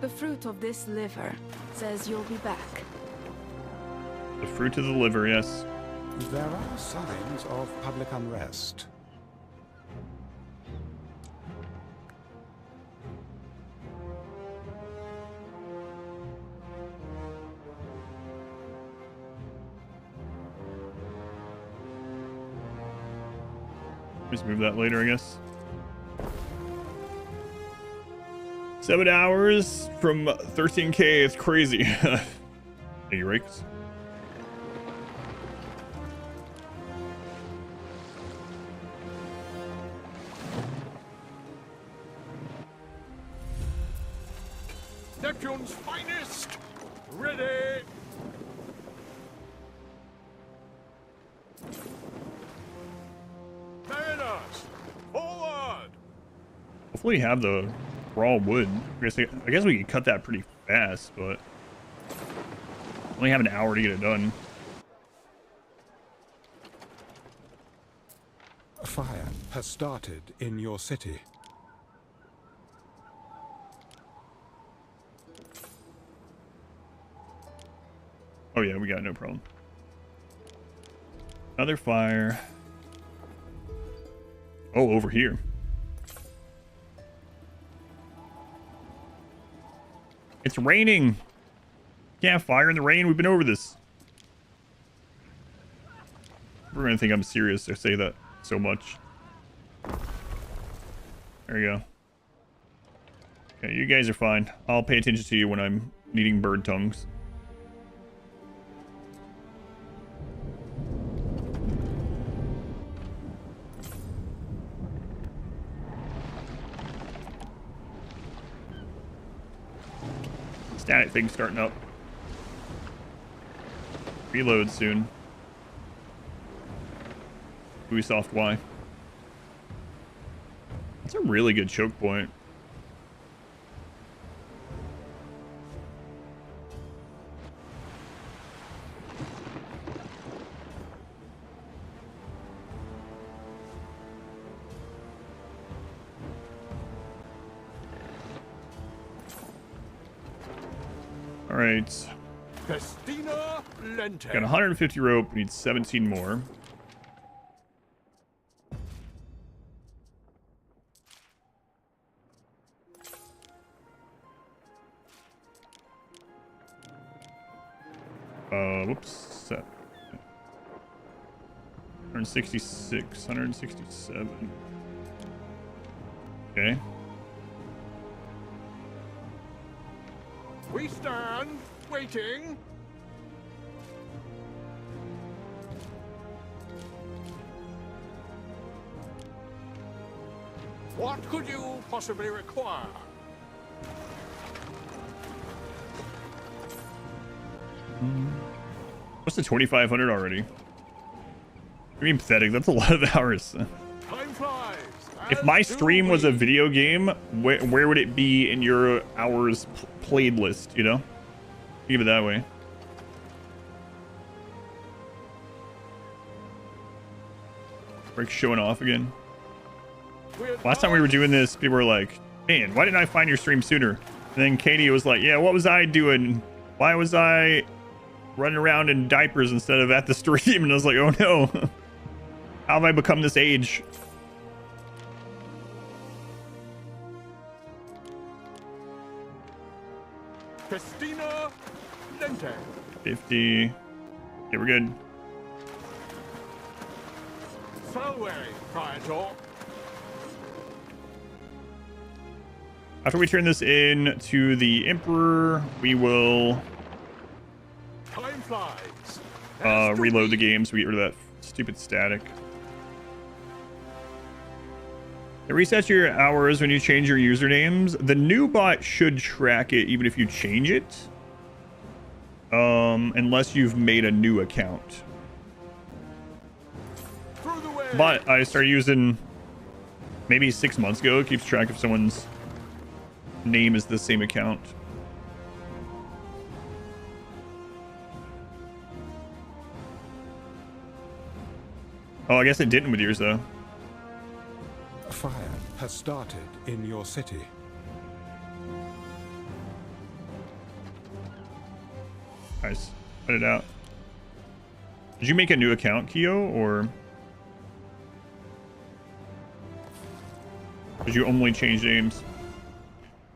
The fruit of this liver says you'll be back. The fruit of the liver, yes. There are signs of public unrest. Just move that later, I guess. 7 hours from 13K, it's crazy. Thank you, Rakes. Neptune's finest! Ready! Mariners! Forward! Hopefully you have the raw wood. I guess we can cut that pretty fast, but only have an hour to get it done. A fire has started in your city. Oh yeah, we got it, no problem. Another fire. Oh, over here. It's raining. Can't fire in the rain. We've been over this. We're gonna think I'm serious to say that so much. There you go. Okay, you guys are fine. I'll pay attention to you when I'm needing bird tongues. Static thing starting up. Reload soon. Ubisoft Y. That's a really good choke point. All right. Festina Lente. Got 150 rope. We need 17 more. Whoops. 166, 167. Okay. We stand, waiting. What could you possibly require? What's the 2,500 already? I mean, pathetic. That's a lot of hours. Time flies. If my stream was a video game, where would it be in your hours played list, you know? Think of it that way. Rick's showing off again. Last time we were doing this, people were like, man, why didn't I find your stream sooner? And then Katie was like, yeah, what was I doing? Why was I running around in diapers instead of at the stream? And I was like, oh no. How have I become this age? Festina Lente. 50. Okay, we're good. away, Praetor. After we turn this in to the Emperor, we will Time flies. reload the game so we get rid of that stupid static. It resets your hours when you change your usernames. The new bot should track it even if you change it. Unless you've made a new account. But I started using maybe 6 months ago. It keeps track of someone's name is the same account. Oh, I guess it didn't with yours though. Fire has started in your city. Nice. Put it out. Did you make a new account, Kyo, or did you only change names?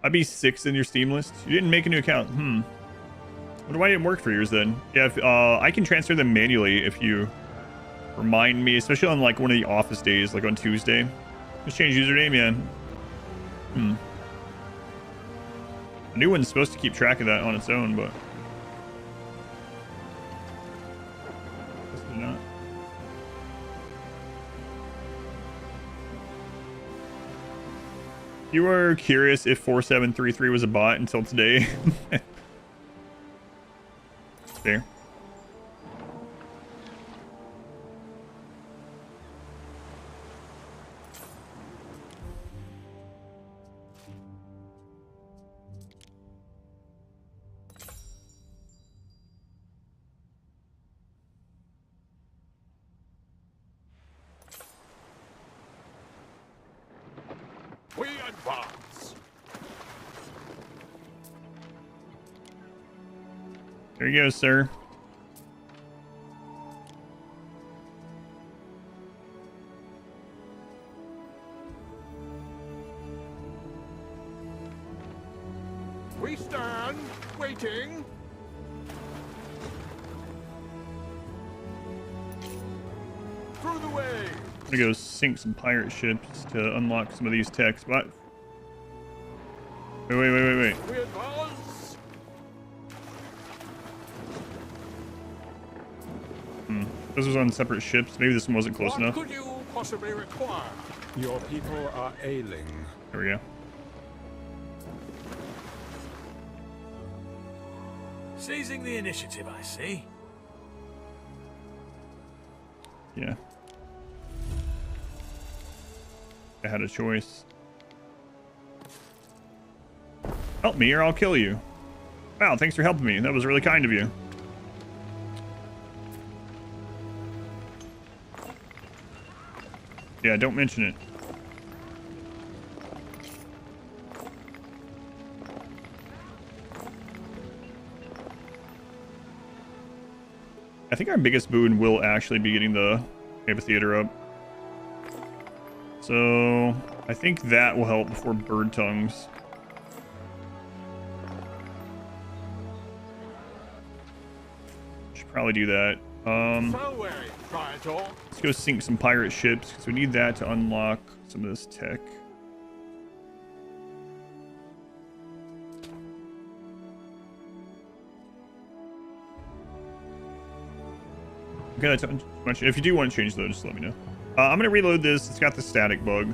I'd be 6 in your Steam list. You didn't make a new account. Wonder why it didn't work for yours then. Yeah, if, I can transfer them manually if you remind me, especially on like one of the office days, like on Tuesday. Just change username, yeah. The new one's supposed to keep track of that on its own, but not. You were curious if 4733 was a bot until today. Fair. We advance. There you go, sir. We stand, waiting. Through the way. I'm gonna go sink some pirate ships to unlock some of these techs. What? Wait. We advance. This was on separate ships. Maybe this one wasn't close enough. What could you possibly require? Your people are ailing. There we go. Seizing the initiative, I see. Yeah. I had a choice. Help me or I'll kill you. Wow, thanks for helping me. That was really kind of you. Yeah, don't mention it. I think our biggest boon will actually be getting the amphitheater up. So I think that will help before bird tongues. Should probably do that. Let's go sink some pirate ships because we need that to unlock some of this tech. Okay, that's too much. If you do want to change though, just let me know. I'm gonna reload this. It's got the static bug.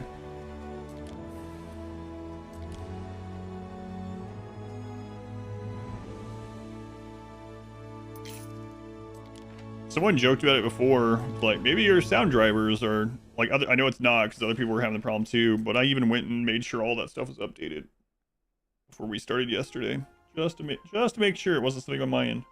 Someone joked about it before, like maybe your sound drivers are like other. I know it's not because other people were having the problem too. But I even went and made sure all that stuff was updated before we started yesterday, just to make sure it wasn't something on my end.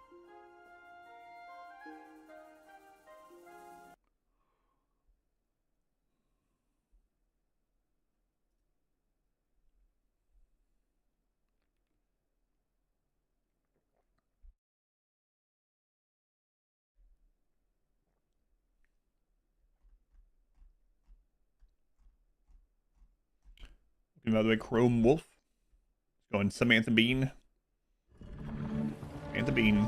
By the way, Chrome Wolf. Going Samantha Bean. Samantha Bean.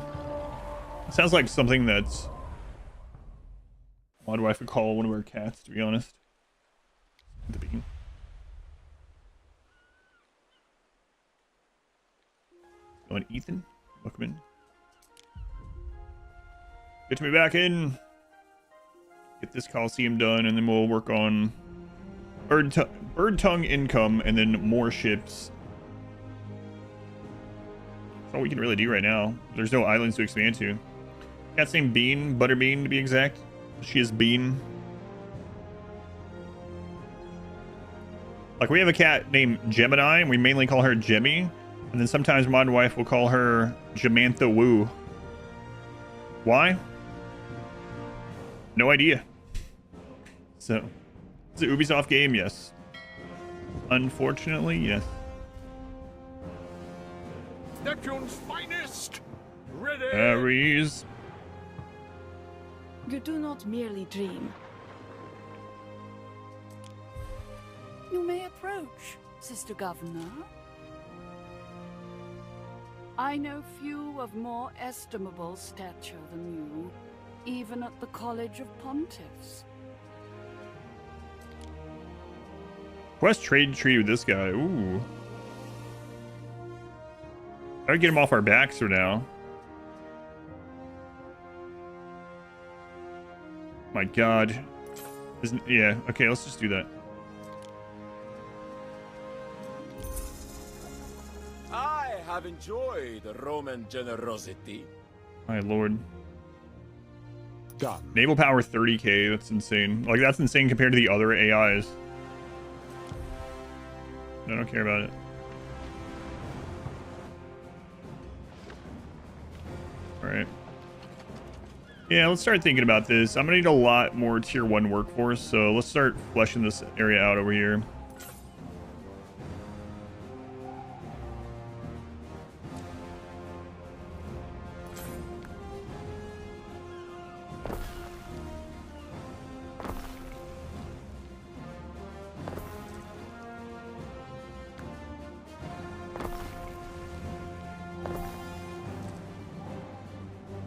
It sounds like something that's Why do I have to call one of our cats, to be honest? The bean. Going Ethan. Welcome in. Get me back in. Get this Coliseum done, and then we'll work on bird tongue income, and then more ships. That's all we can really do right now. There's no islands to expand to. Cat's name Bean, Butterbean to be exact. She is Bean. Like, we have a cat named Gemini, and we mainly call her Jemmy. And then sometimes Modern Wife will call her Jamantha Woo. Why? No idea. So, it's an Ubisoft game, yes. Unfortunately, yes. Neptune's finest! Ready! Ares. You do not merely dream. You may approach, Sister Governor. I know few of more estimable stature than you, even at the College of Pontiffs. Quest trade treaty with this guy. Ooh. I would get him off our backs for now. My god. Yeah, okay, let's just do that. I have enjoyed Roman generosity. My lord. Done. Naval power 30k, that's insane. Like, that's insane compared to the other AIs. I don't care about it. Alright. Yeah, let's start thinking about this. I'm gonna need a lot more tier 1 workforce, so let's start fleshing this area out over here.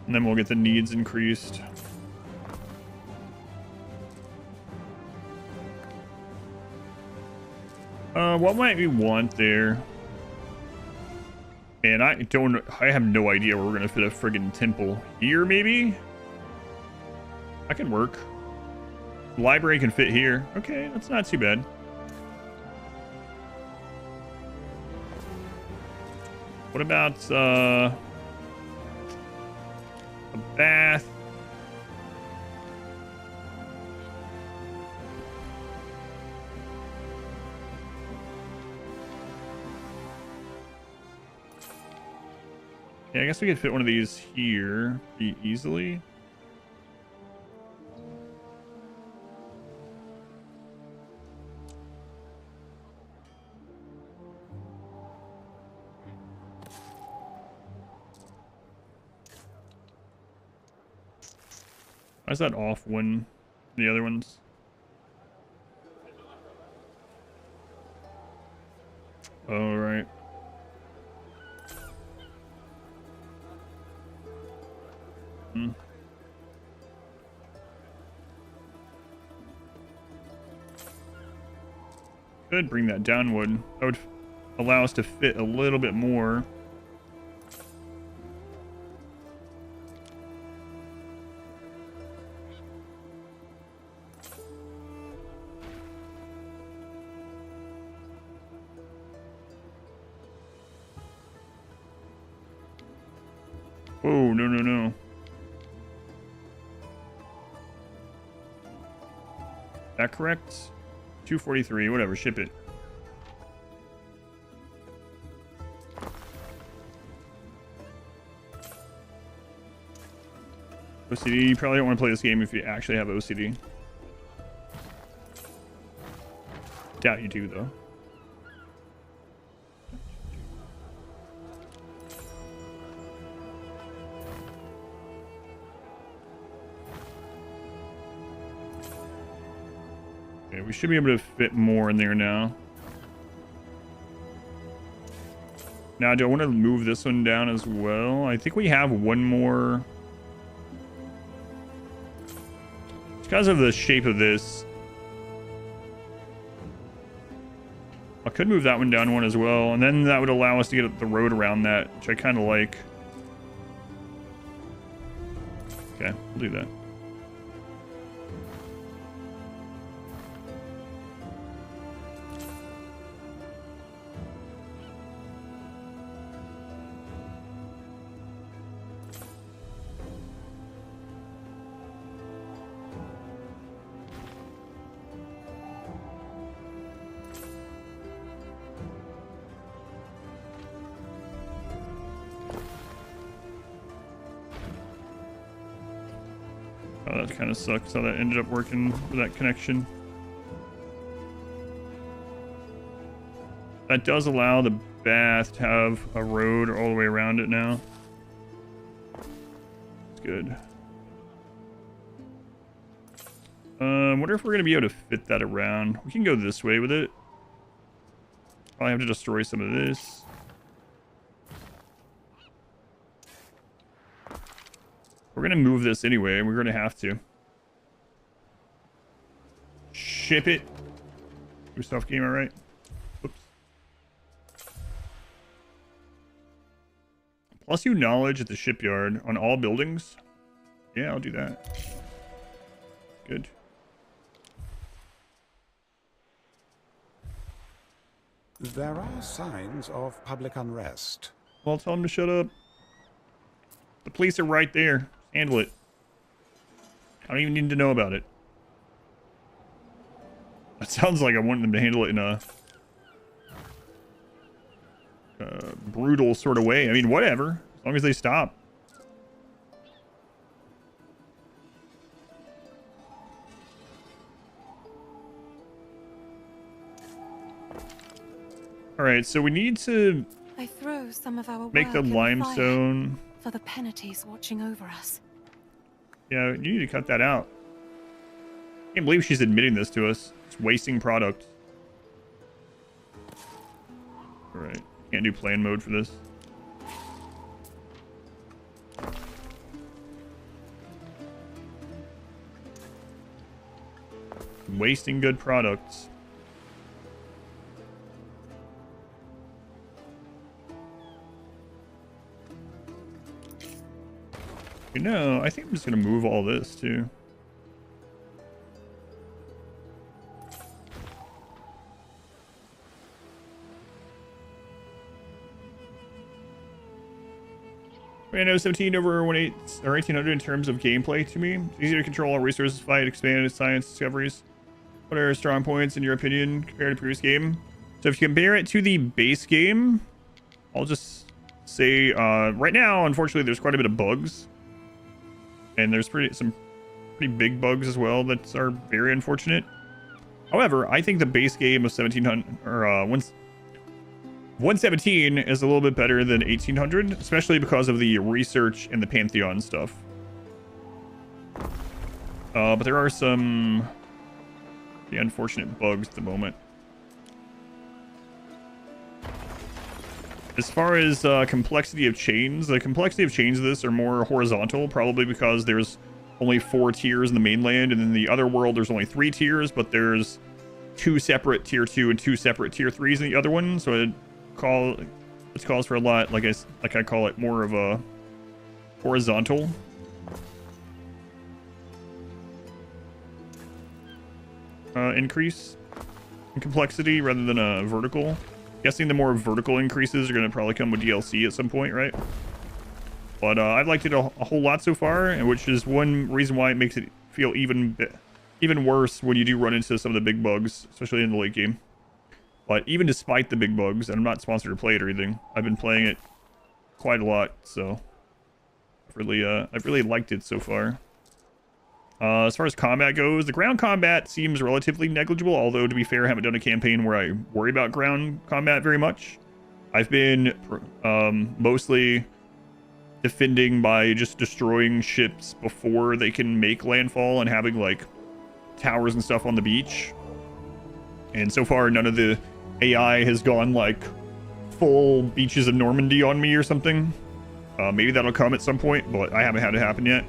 And then we'll get the needs increased. What might we want there? Man, I have no idea where we're gonna fit a friggin' temple. Here, maybe? I can work. Library can fit here. Okay, that's not too bad. What about, a bath? Yeah, I guess we could fit one of these here pretty easily. Why is that off when the other ones? All right. Could bring that downward. That would allow us to fit a little bit more. Oh, no, no, no. That correct? 243, whatever, ship it. OCD, you probably don't want to play this game if you actually have OCD. Doubt you do, though. Okay, we should be able to fit more in there now. Now, do I want to move this one down as well? I think we have one more because of the shape of this. I could move that one down one as well, and then that would allow us to get the road around that, which I kind of like. Okay, we'll do that. Oh, that kind of sucks how that ended up working for that connection. That does allow the bath to have a road all the way around it now. It's good. I wonder if we're going to be able to fit that around. We can go this way with it. Probably have to destroy some of this. We're going to move this anyway. We're going to have to. Ship it. Do stuff game, alright? Oops. Plus you knowledge at the shipyard on all buildings. Yeah, I'll do that. Good. There are signs of public unrest. Well, tell them to shut up. The police are right there. Handle it. I don't even need to know about it. That sounds like I want them to handle it in a brutal sort of way. I mean, whatever. As long as they stop. Alright, so we need to I throw some of our make the work in limestone. fire for the penalties watching over us. Yeah, you need to cut that out. I can't believe she's admitting this to us. It's wasting product. Alright, can't do plan mode for this. Wasting good products. You know, I think I'm just gonna move all this too. Anno 17 over 1800 in terms of gameplay to me. It's easier to control all resources, fight, expand science discoveries. What are strong points in your opinion compared to previous game? So if you compare it to the base game, I'll just say right now, unfortunately, there's quite a bit of bugs. And there's some pretty big bugs as well that are very unfortunate. However, I think the base game of 1700 or 117 is a little bit better than 1800, especially because of the research and the Pantheon stuff. But there are some pretty unfortunate bugs at the moment. As far as complexity of chains, the complexity of chains of this are more horizontal, probably because there's only 4 tiers in the mainland, and in the other world there's only 3 tiers, but there's 2 separate tier 2 and 2 separate tier 3s in the other one, so it calls for a lot, like I call it, more of a horizontal. Increase in complexity rather than a vertical. Guessing the more vertical increases are going to probably come with DLC at some point, right? But I've liked it a whole lot so far, and which is one reason why it makes it feel even worse when you do run into some of the big bugs, especially in the late game. But even despite the big bugs, and I'm not sponsored to play it or anything, I've been playing it quite a lot, so I've really liked it so far. As far as combat goes, the ground combat seems relatively negligible, although to be fair, I haven't done a campaign where I worry about ground combat very much. I've been mostly defending by just destroying ships before they can make landfall and having like towers and stuff on the beach. And so far, none of the AI has gone like full beaches of Normandy on me or something. Maybe that'll come at some point, but I haven't had it happen yet.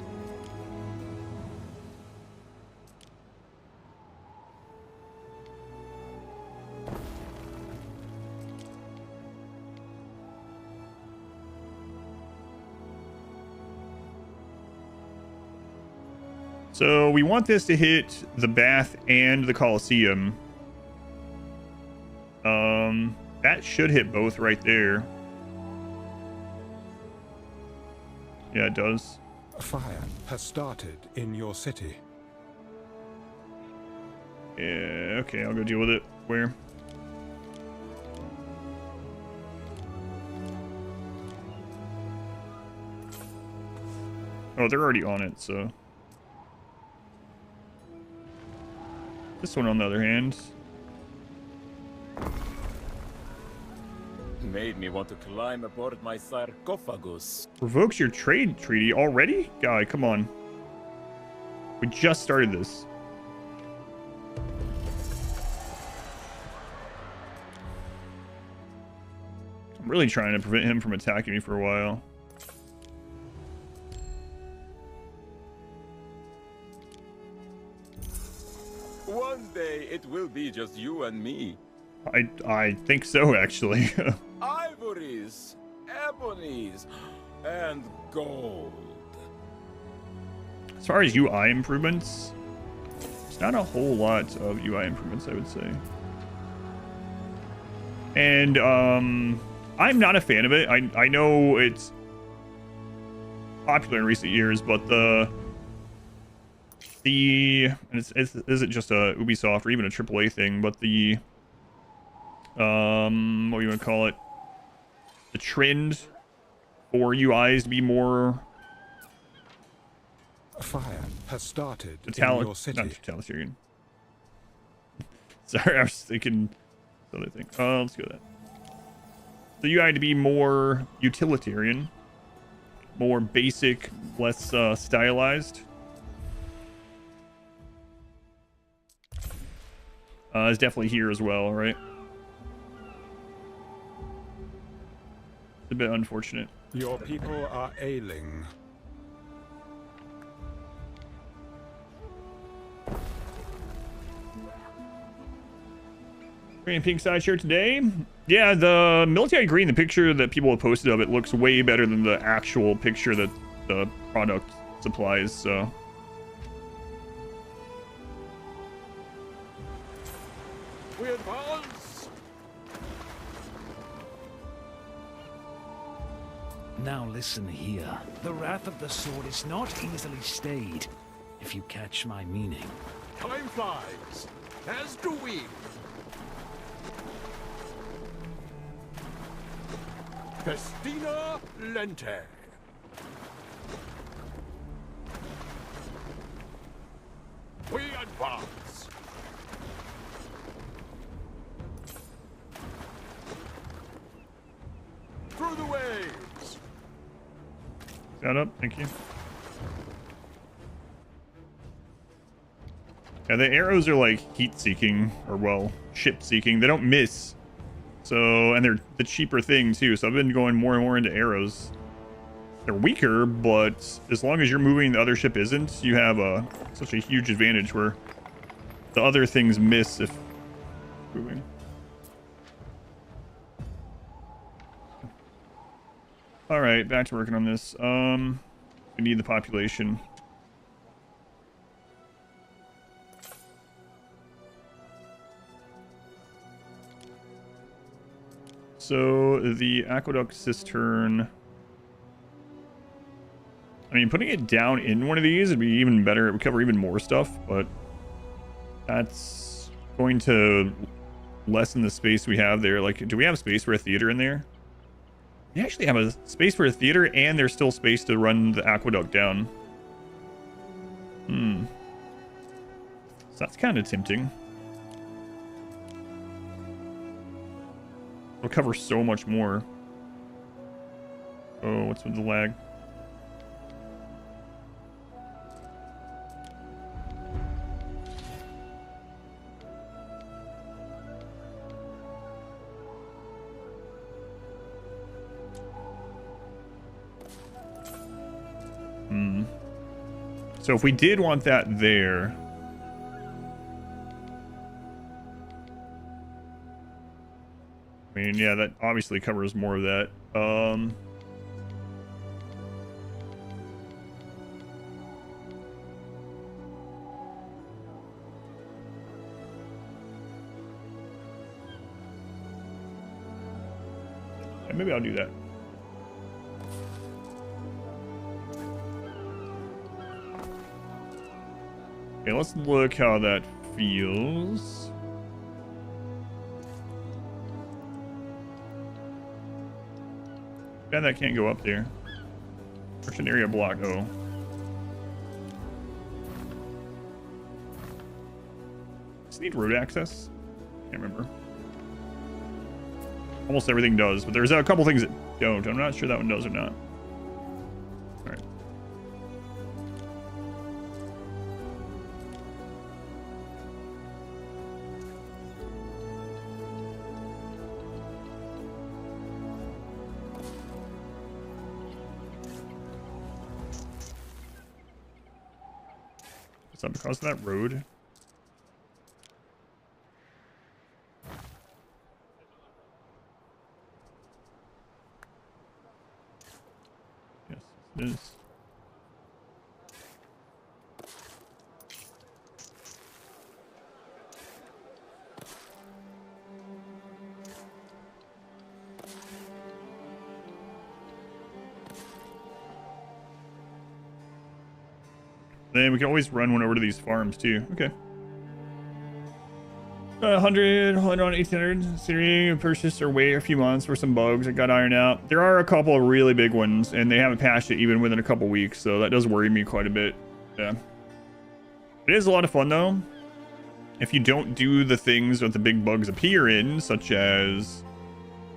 So we want this to hit the Bath and the Colosseum. That should hit both right there. Yeah, it does. A fire has started in your city. Yeah, okay, I'll go deal with it. Where? Oh, they're already on it, so. This one, on the other hand. Made me want to climb aboard my sarcophagus. Revokes your trade treaty already? God, come on. We just started this. I'm really trying to prevent him from attacking me for a while. One day it will be just you and me. I think so, actually. Ivories, ebonies, and gold. As far as UI improvements, there's not a whole lot of UI improvements, I would say. And I'm not a fan of it. I know it's popular in recent years, but and is it just a Ubisoft or even a AAA thing? But the what do you want to call it? The trend for UIs to be more A fire has started in not your city. totalitarian. Sorry, I was thinking the other thing. Let's go with that. The UI to be more utilitarian, more basic, less stylized. Is definitely here as well, right? It's a bit unfortunate. Your people are ailing. Green pink side shirt today. Yeah, the military green, the picture that people have posted of it looks way better than the actual picture that the product supplies, so. We advance! Now listen here. The wrath of the sword is not easily stayed, if you catch my meaning. Time flies, as do we. Festina Lente. We advance. Through the waves. Got up, thank you. Yeah, the arrows are like heat-seeking, or well, ship-seeking. They don't miss. So, and they're the cheaper thing too. So I've been going more and more into arrows. They're weaker, but as long as you're moving, the other ship isn't, you have such a huge advantage where the other things miss if moving. All right, back to working on this. We need the population. So the aqueduct cistern, I mean, putting it down in one of these would be even better. It would cover even more stuff, but that's going to lessen the space we have there. Like, do we have space for a theater in there? We actually have a space for a theater, and there's still space to run the aqueduct down. So that's kind of tempting. It'll cover so much more. Oh, what's with the lag? So if we did want that there, I mean, yeah, that obviously covers more of that. Yeah, maybe I'll do that. Okay, let's look how that feels. Yeah, that can't go up there. Search an area block. Oh. Does it need road access? Can't remember. Almost everything does, but there's a couple things that don't. I'm not sure that one does or not. All right. Is that because of that road? Yes, it is. Then we can always run one over to these farms too. Okay. 100 on 1800. Considering purchased or wait a few months for some bugs that got ironed out. There are a couple of really big ones, and they haven't patched it even within a couple weeks, so that does worry me quite a bit. Yeah. It is a lot of fun though. If you don't do the things that the big bugs appear in, such as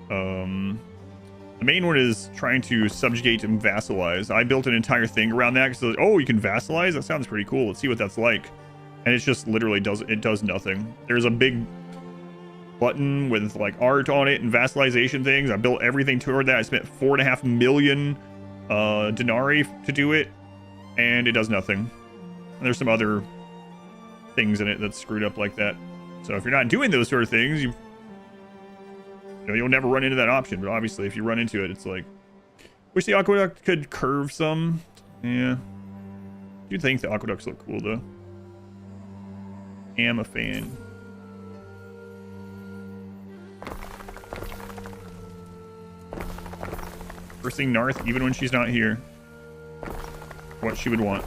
the main one is trying to subjugate and vassalize. I built an entire thing around that because, oh, you can vassalize? That sounds pretty cool. Let's see what that's like. And it's just literally does nothing. There's a big button with like art on it and vassalization things. I built everything toward that. I spent 4.5 million denarii to do it, and it does nothing. And there's some other things in it that's screwed up like that. So if you're not doing those sort of things, you'll never run into that option. But obviously, if you run into it, it's like, wish the aqueduct could curve some. Yeah, you'd think the aqueducts look cool though. Am a fan. First thing north, even when she's not here. What she would want.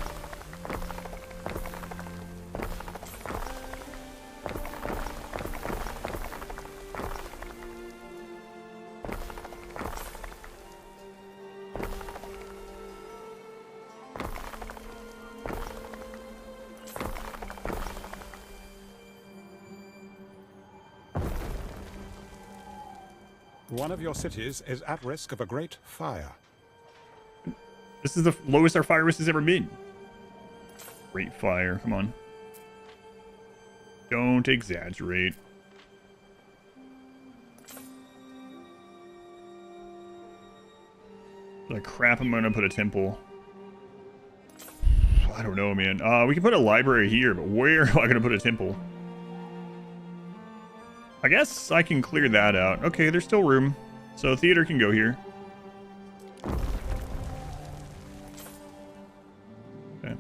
One of your cities is at risk of a great fire. This is the lowest our fire risk has ever been. Great fire, come on. Don't exaggerate. Like crap, I'm gonna put a temple. I don't know, man. We can put a library here, but where am I gonna put a temple? I guess I can clear that out. Okay, there's still room. So theater can go here. Okay.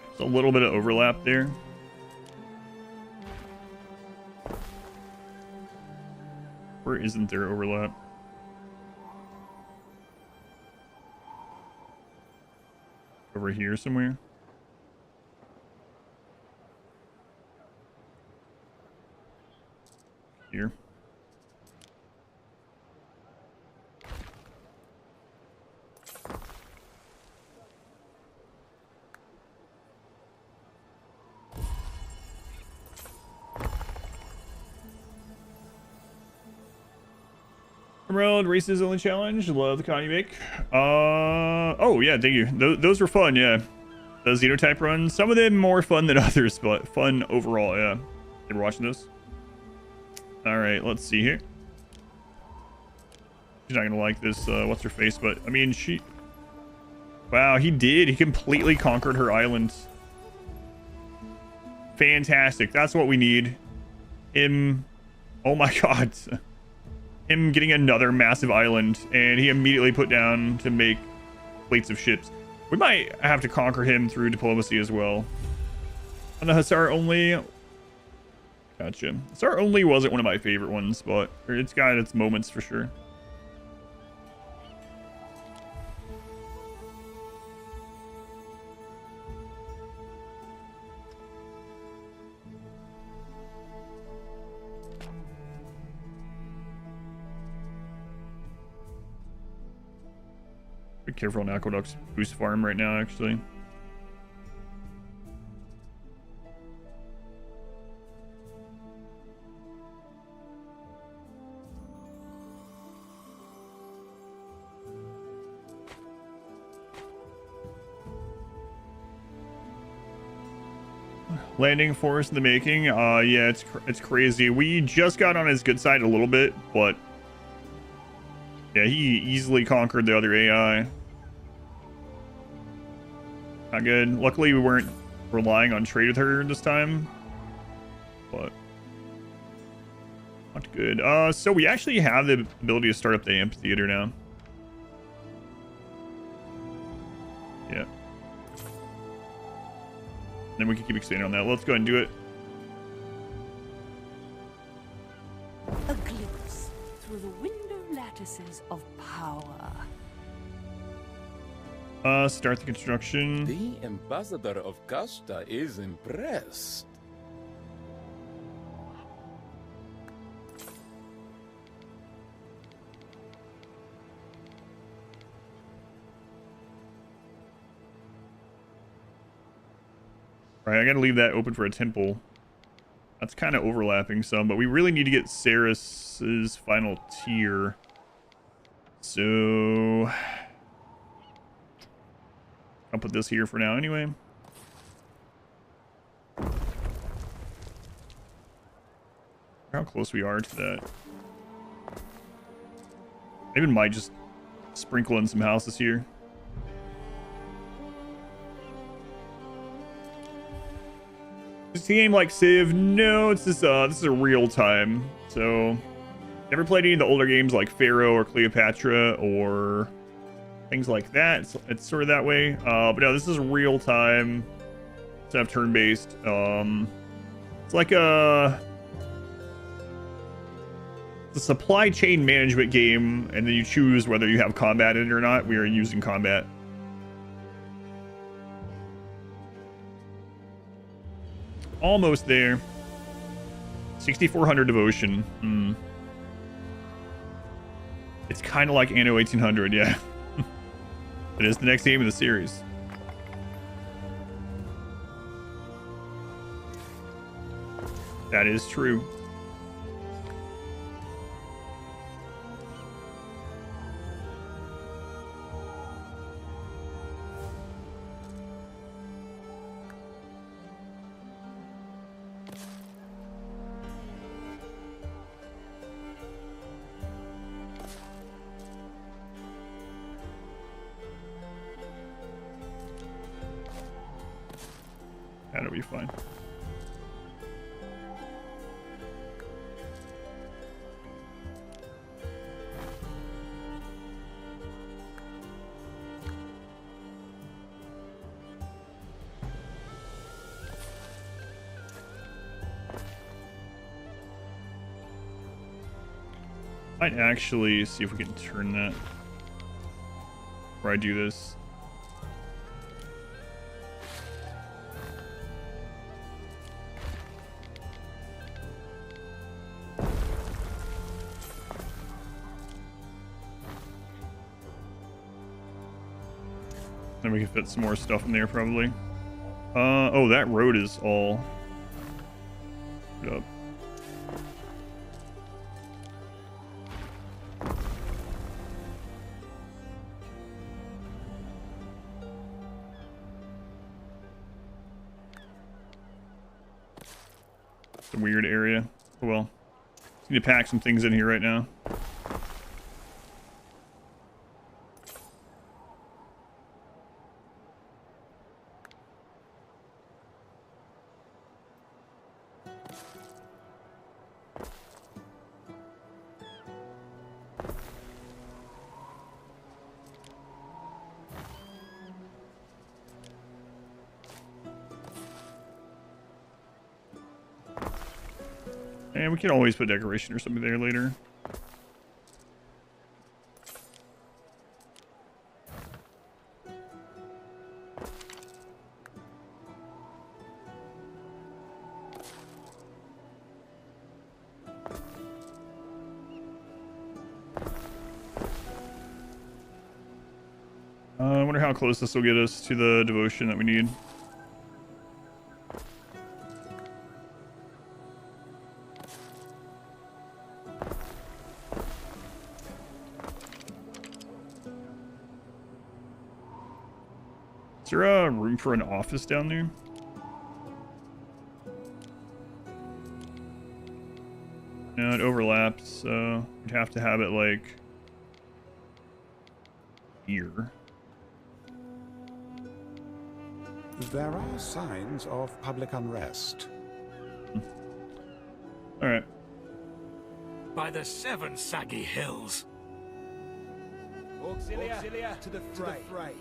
There's a little bit of overlap there. Where isn't there overlap? Over here somewhere? Here. Road races only challenge. Love the con you make. Oh yeah, thank you. Those were fun. Yeah, the Xenotype runs. Some of them more fun than others, but fun overall. Yeah, you were watching those. All right, let's see here. She's not gonna like this. What's her face? But I mean, she. Wow, he did. He completely conquered her island. Fantastic. That's what we need. Him Oh my god. Him getting another massive island, and he immediately put down to make fleets of ships. We might have to conquer him through diplomacy as well. And the Hussar only... Gotcha. Hussar only wasn't one of my favorite ones, but it's got its moments for sure. Be careful on Aqueduct's boost farm right now, actually. Landing force in the making. Yeah, it's crazy. We just got on his good side a little bit, but yeah, he easily conquered the other AI. Not good. Luckily, we weren't relying on trade with her this time, but not good. So we actually have the ability to start up the amphitheater now. Yeah. Then we can keep expanding on that. Let's go ahead and do it. A glimpse through the window lattices of power. Start the construction. The ambassador of Kashta is impressed. Right, I gotta leave that open for a temple. That's kind of overlapping some, but we really need to get Saris's final tier. So I'll put this here for now anyway. How close we are to that. Maybe might just sprinkle in some houses here. Is the game like Civ? No, it's this is a real time. So never played any of the older games like Pharaoh or Cleopatra or things like that. It's sort of that way. But no, this is real time. It's not turn-based. It's like a supply chain management game, and then you choose whether you have combat in it or not. We are using combat. Almost there. 6,400 devotion. It's kind of like Anno 1800, yeah. It is the next game in the series. That is true. That'll be fine. Might actually see if we can turn that before I do this. Then we can fit some more stuff in there probably. Oh, that road is all up. It's a weird area. Oh well. Just need to pack some things in here right now. And we can always put decoration or something there later. I wonder how close this will get us to the devotion that we need. Is there a room for an office down there? No, it overlaps, so we'd have to have it like here. There are signs of public unrest. All right. By the 7 saggy hills. Auxilia to the fray.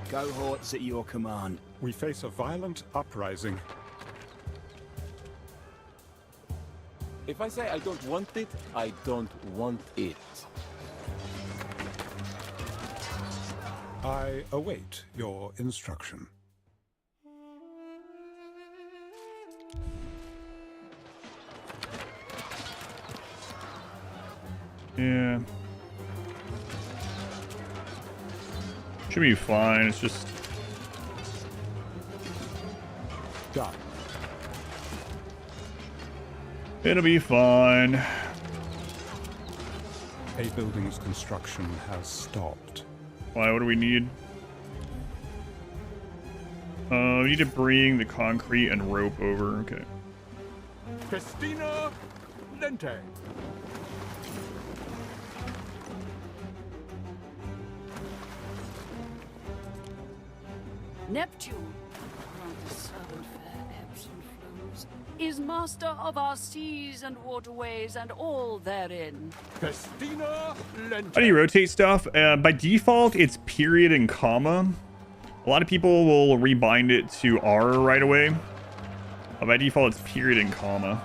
Cohorts at your command. We face a violent uprising. If I say I don't want it, I don't want it. I await your instruction. Yeah. Should be fine. It's just done. It'll be fine. A building's construction has stopped. Why? What do we need? We need to bring the concrete and rope over. Okay. Festina Lente. Neptune, grant the servant fair ebbs and flows, is master of our seas and waterways and all therein. Festina Lente. How do you rotate stuff? By default, it's period and comma. A lot of people will rebind it to R right away. By default, it's period and comma.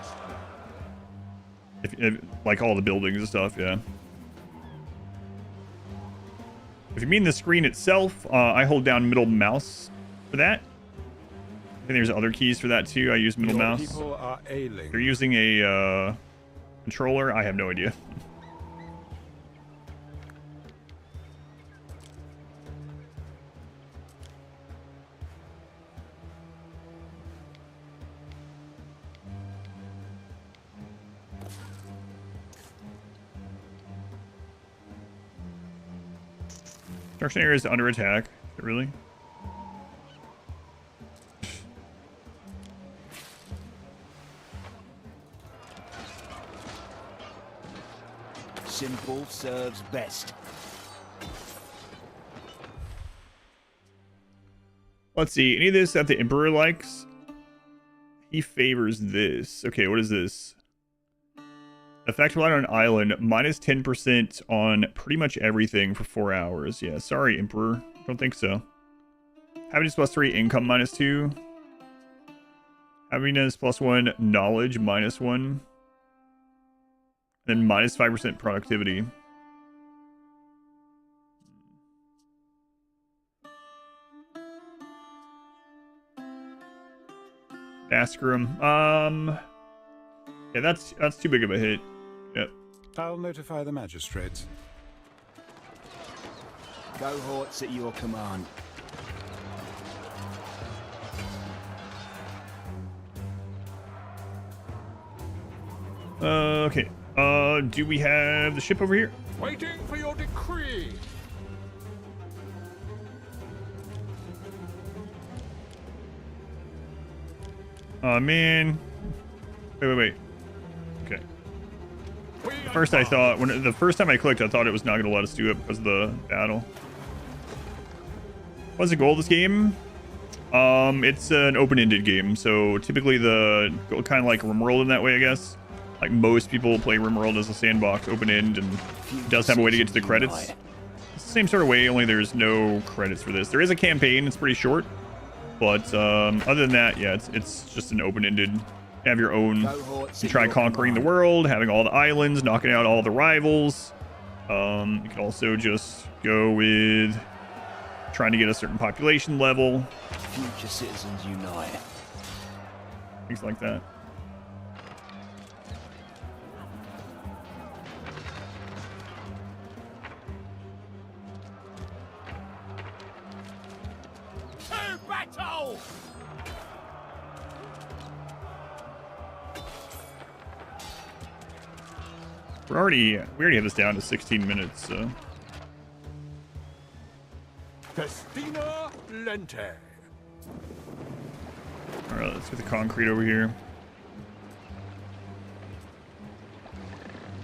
If like all the buildings and stuff, yeah. If you mean the screen itself, I hold down middle mouse for that. I think there's other keys for that too. I use middle Your mouse. people are ailing. They're using a controller. I have no idea. Construction area is under attack. Really? Simple serves best. Let's see. Any of this that the Emperor likes? He favors this. Okay, what is this? Effect light on an island. Minus 10% on pretty much everything for 4 hours. Yeah, sorry, Emperor. Don't think so. Happiness +3, income -2. Happiness +1, knowledge -1. Then minus 5% productivity. Baskrum. Yeah, that's too big of a hit. Yep. I'll notify the magistrates. Cohorts at your command. Okay. Do we have the ship over here? Waiting for your decree. Oh man. Wait. Okay. First I thought, the first time I clicked, I thought it was not going to let us do it because of the battle. What's the goal of this game? It's an open-ended game, so typically the kind of like RimWorld in that way, I guess. Like most people play RimWorld as a sandbox, open-end, and it does have a way to get to the credits. It's the same sort of way, only there's no credits for this. There is a campaign, it's pretty short. But other than that, yeah, it's just an open-ended. Have your own. You try conquering the world, having all the islands, knocking out all the rivals. You can also just go with trying to get a certain population level. Future citizens unite. Things like that. To battle! We already have this down to 16 minutes, so. Festina Lente. Alright, let's get the concrete over here.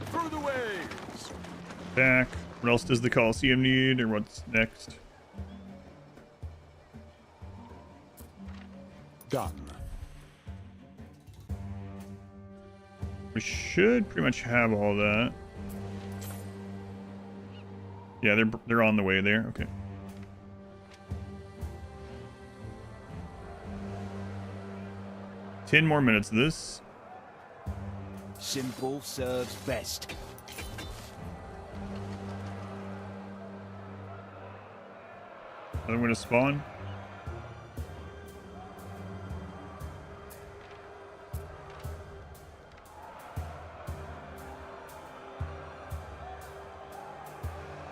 Through the waves. Back. What else does the Coliseum need, or what's next? Done. We should pretty much have all that. Yeah, they're on the way there. Okay. Ten more minutes of this. Simple serves best. Another one to spawn.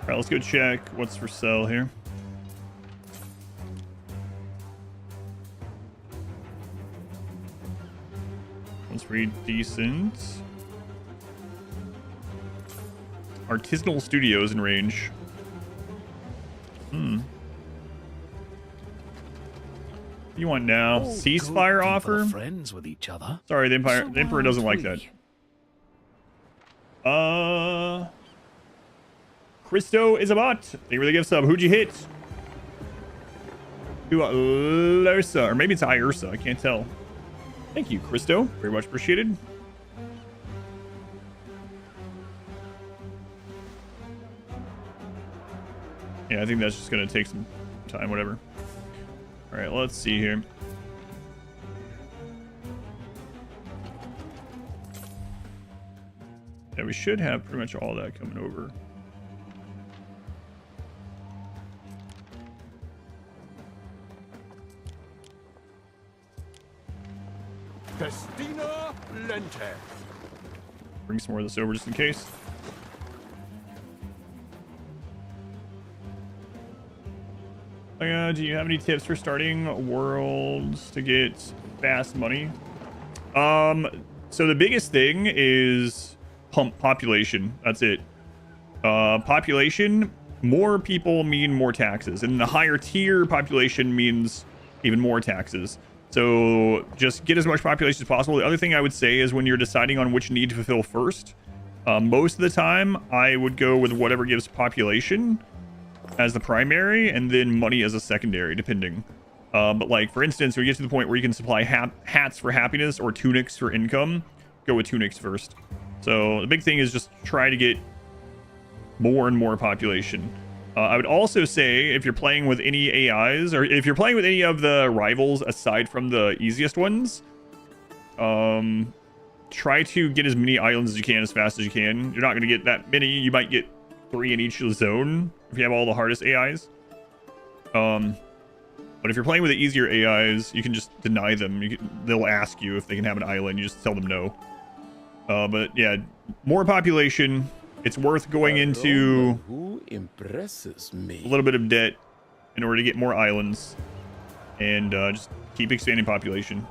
Alright, let's go check what's for sale here. One's pretty decent. Artisanal studios in range. What do you want now? All Ceasefire good people offer? are friends with each other. Sorry, the So Emperor doesn't why like aren't that. Christo is a bot. Thank you for the gift sub. Who'd you hit? To Lursa, or maybe it's Irsa. I can't tell. Thank you, Christo. Very much appreciated. Yeah, I think that's just gonna take some time. Whatever. All right, let's see here. Yeah, we should have pretty much all that coming over. Festina Lente. Bring some more of this over just in case. Do you have any tips for starting worlds to get fast money? So the biggest thing is pump population. That's it. Population, more people mean more taxes, and the higher tier population means even more taxes. So just get as much population as possible. The other thing I would say is when you're deciding on which need to fulfill first, most of the time I would go with whatever gives population as the primary and then money as a secondary, depending. But like, for instance, when you get to the point where you can supply hats for happiness or tunics for income, go with tunics first. So the big thing is just try to get more and more population. I would also say if you're playing with any AIs, or if you're playing with any of the rivals aside from the easiest ones, try to get as many islands as you can as fast as you can. You're not going to get that many. You might get 3 in each zone if you have all the hardest AIs. But if you're playing with the easier AIs, you can just deny them. They'll ask you if they can have an island. You just tell them no. But yeah, more population. It's worth going into who impresses me. a little bit of debt in order to get more islands, and just keep expanding population.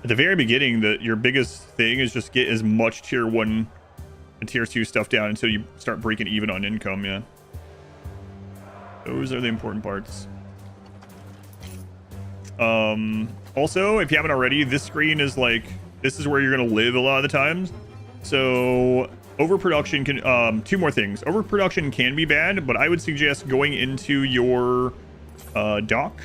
At the very beginning, your biggest thing is just get as much tier 1 and tier 2 stuff down until you start breaking even on income. Yeah, those are the important parts. Also, if you haven't already, this screen is like, this is where you're gonna live a lot of the times. So overproduction can 2 more things. Overproduction can be bad, but I would suggest going into your dock,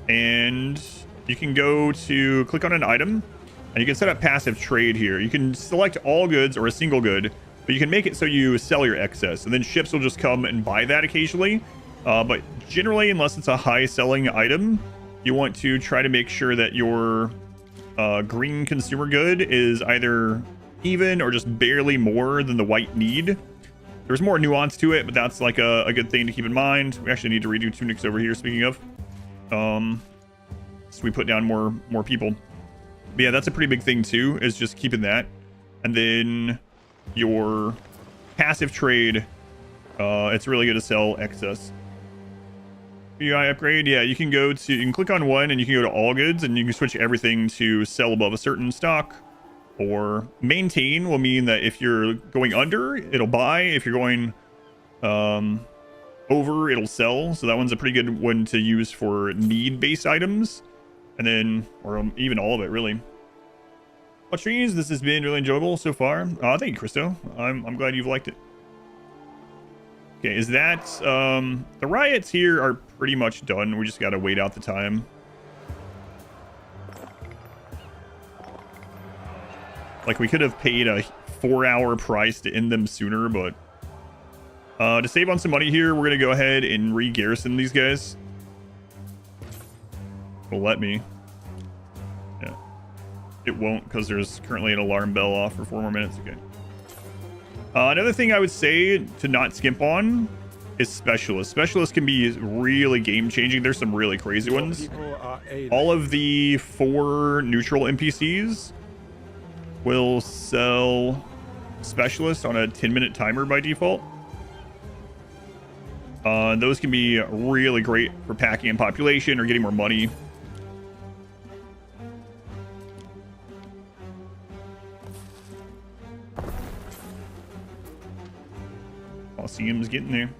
and you can go to click on an item, and you can set up passive trade here. You can select all goods or a single good, but you can make it so you sell your excess, and then ships will just come and buy that occasionally. But generally, unless it's a high selling item, you want to try to make sure that your green consumer good is either even or just barely more than the white need. There's more nuance to it, but that's like a good thing to keep in mind. We actually need to redo tunics over here, speaking of. So we put down more people. But yeah, that's a pretty big thing too, is just keeping that. And then your passive trade, it's really good to sell excess. UI upgrade, yeah, you can click on one and you can go to all goods and you can switch everything to sell above a certain stock. Or maintain will mean that if you're going under, it'll buy. If you're going over, it'll sell. So that one's a pretty good one to use for need-based items. And then, or even all of it, really. Well, trees, this has been really enjoyable so far. Thank you, Christo. I'm glad you've liked it. Okay, is that... the riots here are pretty much done. We just gotta wait out the time. Like, we could have paid a 4-hour price to end them sooner, but... to save on some money here, we're gonna go ahead and re-garrison these guys. Will let me. Yeah. It won't, because there's currently an alarm bell off for 4 more minutes. Okay. Another thing I would say to not skimp on is specialists. Specialists can be really game-changing. There's some really crazy ones. All of the 4 neutral NPCs will sell specialists on a 10-minute timer by default. Those can be really great for packing in population or getting more money. Coliseum's getting there.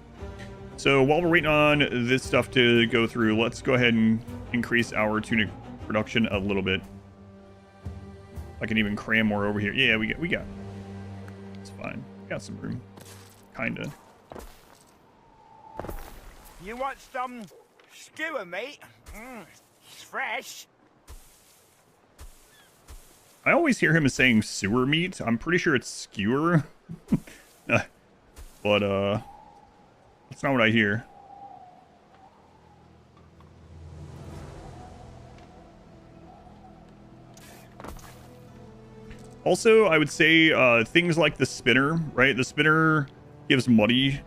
So while we're waiting on this stuff to go through, let's go ahead and increase our tunic production a little bit. I can even cram more over here. Yeah, we got. It's fine. Got some room. Kinda. You want some skewer, mate? It's fresh. I always hear him as saying sewer meat. I'm pretty sure it's skewer. But that's not what I hear. Also, I would say things like the spinner, right? The spinner gives money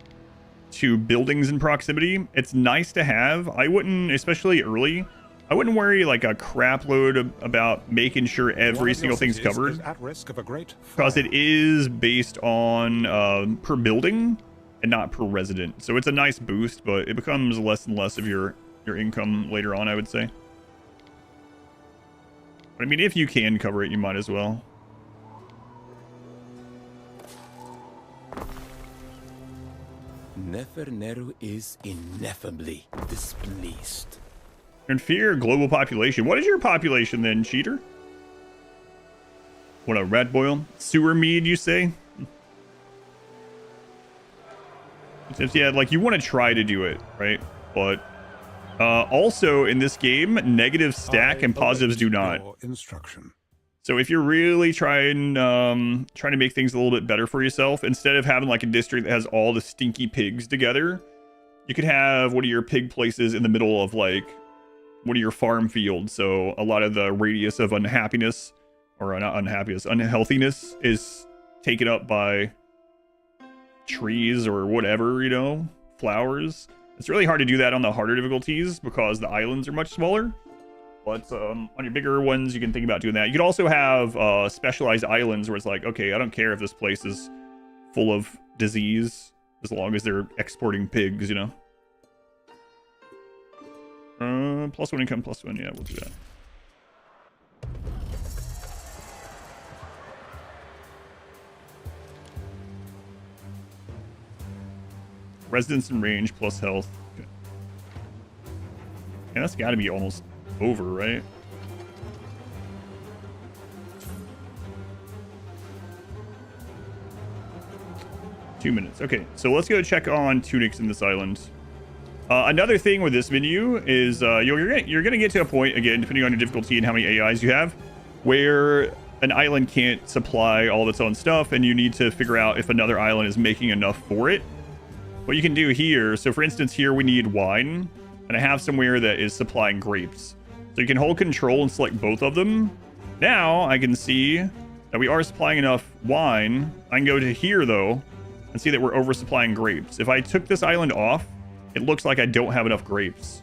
to buildings in proximity. It's nice to have. I wouldn't, especially early, I wouldn't worry like a crap load about making sure every single thing's covered. At risk of a great because it is based on per building and not per resident. So it's a nice boost, but it becomes less and less of your income later on, I would say. But I mean, if you can cover it, you might as well. Neferneru is ineffably displeased. Inferior global population. What is your population then, cheater? What, a rat boil? Sewer mead, you say? Yeah, like you want to try to do it, right? But also in this game, negative stack and positives do not. Instruction. So if you're really trying to make things a little bit better for yourself, instead of having like a district that has all the stinky pigs together, you could have one of your pig places in the middle of like one of your farm fields. So a lot of the radius of unhappiness, or not unhappiness, unhealthiness is taken up by trees or whatever, you know, flowers. It's really hard to do that on the harder difficulties because the islands are much smaller. But on your bigger ones, you can think about doing that. You could also have specialized islands where it's like, okay, I don't care if this place is full of disease as long as they're exporting pigs, you know. +1 income, +1. Yeah, we'll do that. Residence and range plus health. Okay. Yeah, that's got to be almost over, right? Two minutes. Okay, so let's go check on tunics in this island. Another thing with this menu is you're gonna get to a point, again, depending on your difficulty and how many AIs you have, where an island can't supply all of its own stuff, and you need to figure out if another island is making enough for it. what you can do here, so for instance here we need wine, and I have somewhere that is supplying grapes. So you can hold control and select both of them. Now I can see that we are supplying enough wine. I can go to here though and see that we're oversupplying grapes. If I took this island off, it looks like I don't have enough grapes.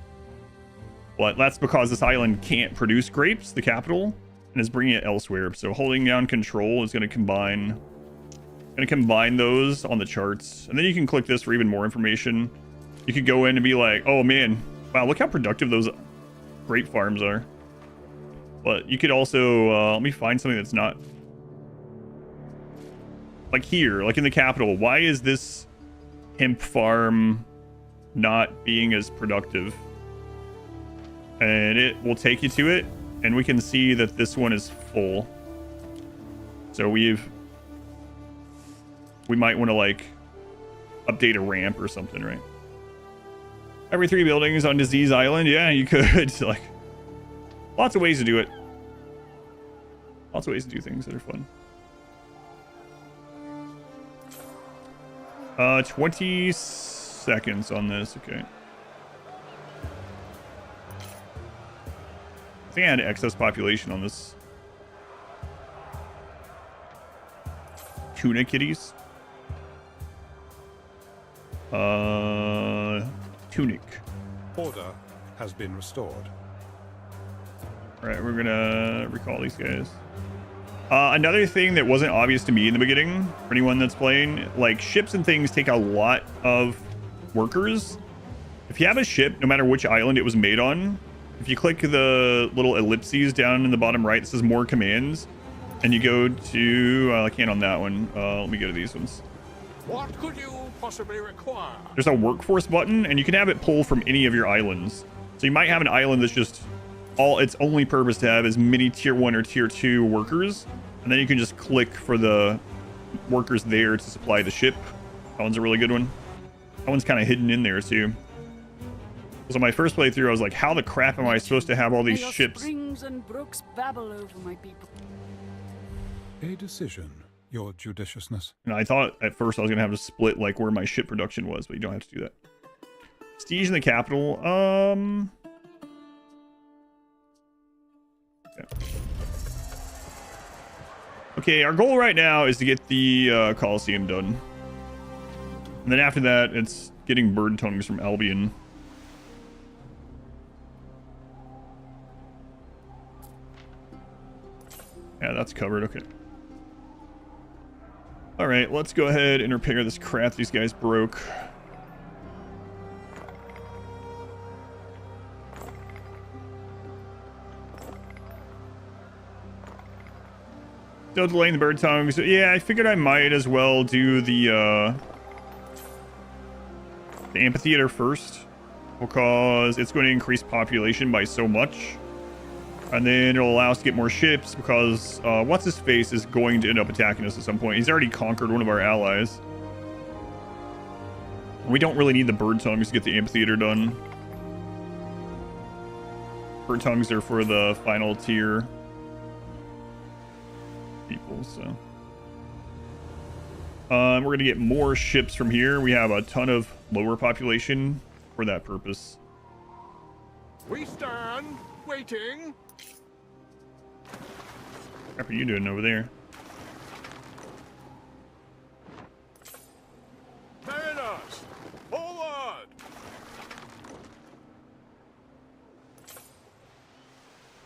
But that's because this island can't produce grapes, the capital, and is bringing it elsewhere. So holding down control is going to combine those on the charts. And then you can click this for even more information. You could go in and be like, oh man, wow, look how productive those grape farms are. But you could also, let me find something that's not like here, like in the capital. Why is this hemp farm not being as productive? And it will take you to it, and we can see that this one is full. So we might want to like update a ramp or something, right? Every 3 buildings on Disease Island. Yeah, you could. Like, lots of ways to do it. Lots of ways to do things that are fun. 20 seconds on this. Okay. I think I had excess population on this. Tuna kitties. Tunic. Order has been restored. Alright, we're gonna recall these guys. Another thing that wasn't obvious to me in the beginning, for anyone that's playing, like ships and things take a lot of workers. If you have a ship, no matter which island it was made on, if you click the little ellipses down in the bottom right, it says more commands, and you go to, I can't on that one. Let me go to these ones. What could you possibly require? There's a workforce button, and you can have it pull from any of your islands. So you might have an island that's just its only purpose to have as many tier 1 or tier 2 workers, and then you can just click for the workers there to supply the ship. That one's a really good one. That one's kind of hidden in there too. So my first playthrough, I was like, how the crap am I supposed to have all these ships? Springs and brooks babble over my people. A decision, your judiciousness. And I thought at first I was gonna have to split like where my ship production was, but you don't have to do that. Prestige in the capital. Okay, our goal right now is to get the Coliseum done. And then after that, it's getting bird tongues from Albion. Yeah, that's covered. Okay. All right, let's go ahead and repair this crap these guys broke. Still delaying the bird tongues. Yeah, I figured I might as well do the amphitheater first, because it's going to increase population by so much. And then it'll allow us to get more ships, because what's-his-face is going to end up attacking us at some point. He's already conquered one of our allies. We don't really need the bird tongues to get the amphitheater done. Bird tongues are for the final tier people, so. We're going to get more ships from here. We have a ton of lower population for that purpose. We stand waiting. What are you doing over there? Mariners, forward!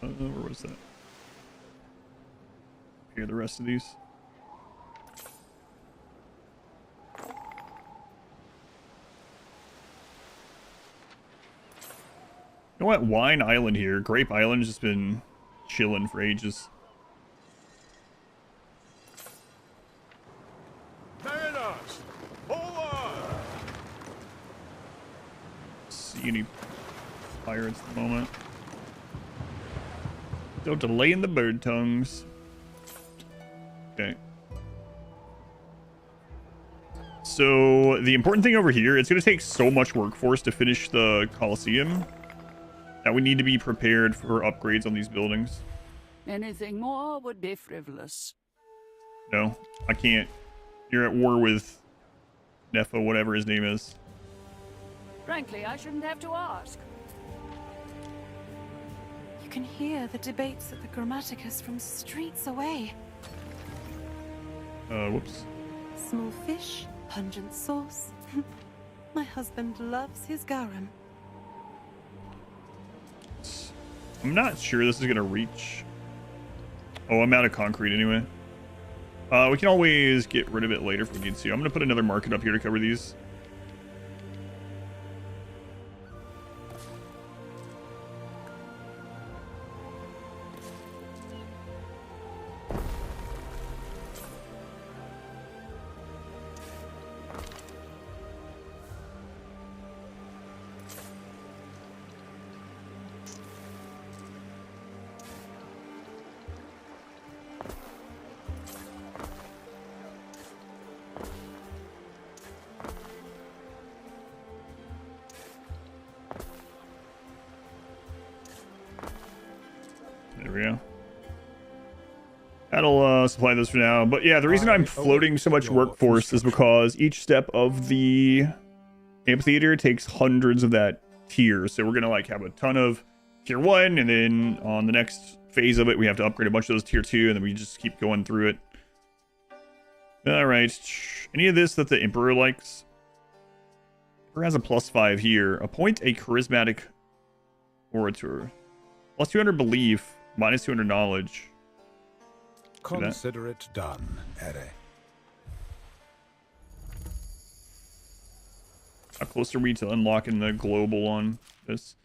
Where was that? Here, the rest of these. You know what? Wine Island here. Grape Island's just been chilling for ages. Mariners, forward! See any pirates at the moment. Still delaying the bird tongues. Okay. So the important thing over here, it's going to take so much workforce to finish the Coliseum that we need to be prepared for upgrades on these buildings. Anything more would be frivolous. No, I can't. You're at war with Nefo, whatever his name is. Frankly, I shouldn't have to ask. You can hear the debates at the Grammaticus from streets away. Whoops. Small fish, pungent sauce. My husband loves his garum. I'm not sure this is gonna reach. Oh, I'm out of concrete anyway. We can always get rid of it later if we need to. I'm gonna put another market up here to cover these. There we go. That'll supply those for now. But yeah, the reason I'm floating so much workforce is because each step of the amphitheater takes hundreds of that tier. So we're gonna like have a ton of tier 1, and then on the next phase of it we have to upgrade a bunch of those tier 2, and then we just keep going through it. Alright. Any of this that the Emperor likes? Emperor has a +5 here. Appoint a charismatic orator. Plus 200 belief, minus 200 knowledge. Consider it done, Ere. How close are we to unlocking the global on this?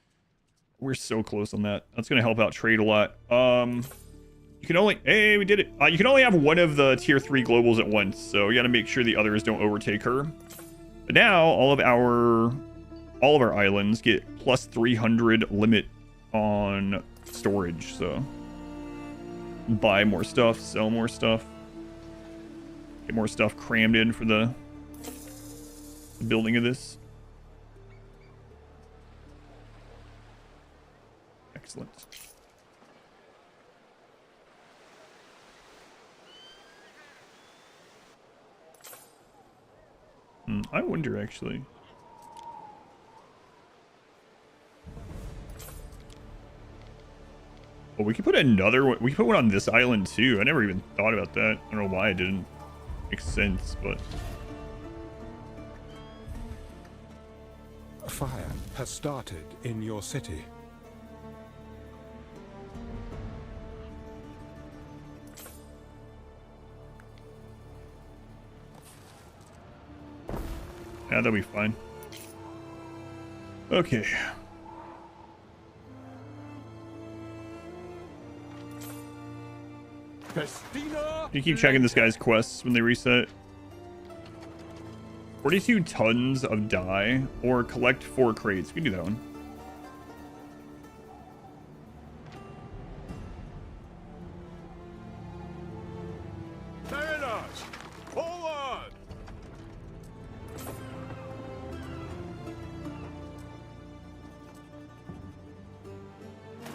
We're so close on that. That's gonna help out trade a lot. You can only, hey, we did it. You can only have one of the tier 3 globals at once, so you gotta make sure the others don't overtake her. But now all of our islands get plus 300 limit on storage, so buy more stuff, sell more stuff, get more stuff crammed in for the building of this. Excellent. I wonder actually. Well, we could put another one. We could put one on this island too. I never even thought about that. I don't know why it didn't make sense, but A fire has started in your city. yeah, that'll be fine. Okay. You keep checking this guy's quests when they reset. 42 tons of dye, or collect 4 crates. We can do that one. Mariners, forward!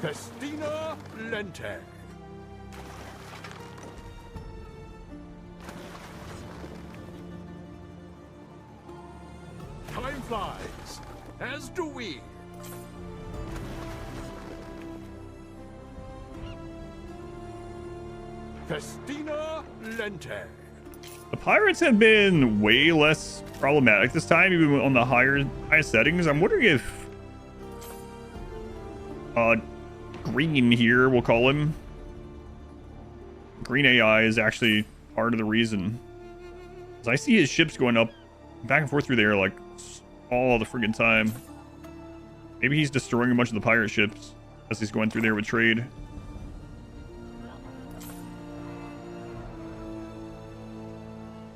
Festina Lente. Time flies, as do we. Festina Lente. The pirates have been way less problematic this time, even on the highest settings. I'm wondering if Green here, we'll call him. Green AI is actually part of the reason. As I see his ships going up back and forth through there like all the friggin' time. Maybe he's destroying a bunch of the pirate ships as he's going through there with trade.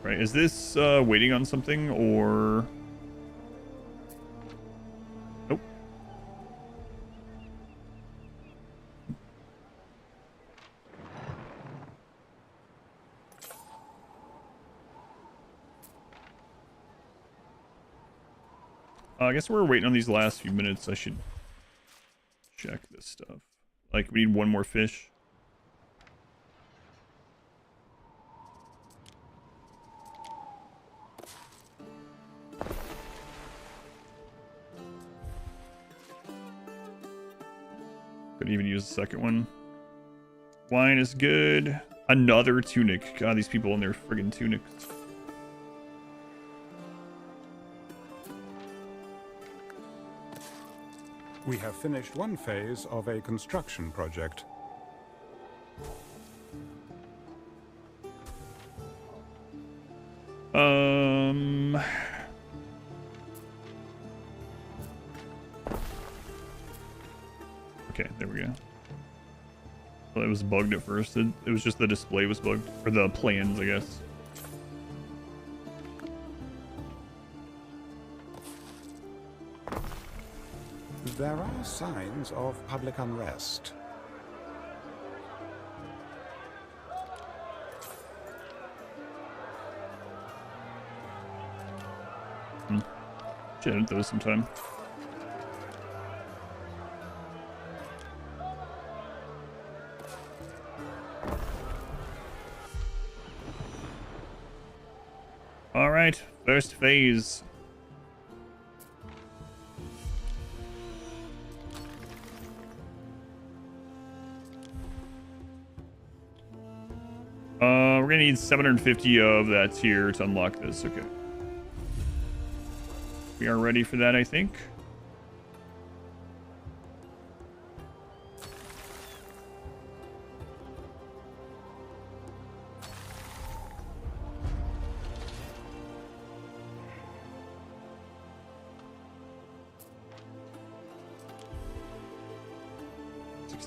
Right, is this waiting on something or... Nope. I guess we're waiting on these last few minutes. I should check this stuff. Like, we need one more fish. Could even use the second one. Wine is good. Another tunic. God, these people in their friggin' tunics. We have finished one phase of a construction project. Okay, there we go. Well, it was bugged at first. It was just the display was bugged. Or the plans, I guess. There are signs of public unrest. Should edit those sometime. Alright, first phase. We're gonna need 750 of that tier to unlock this. Okay. We are ready for that, I think.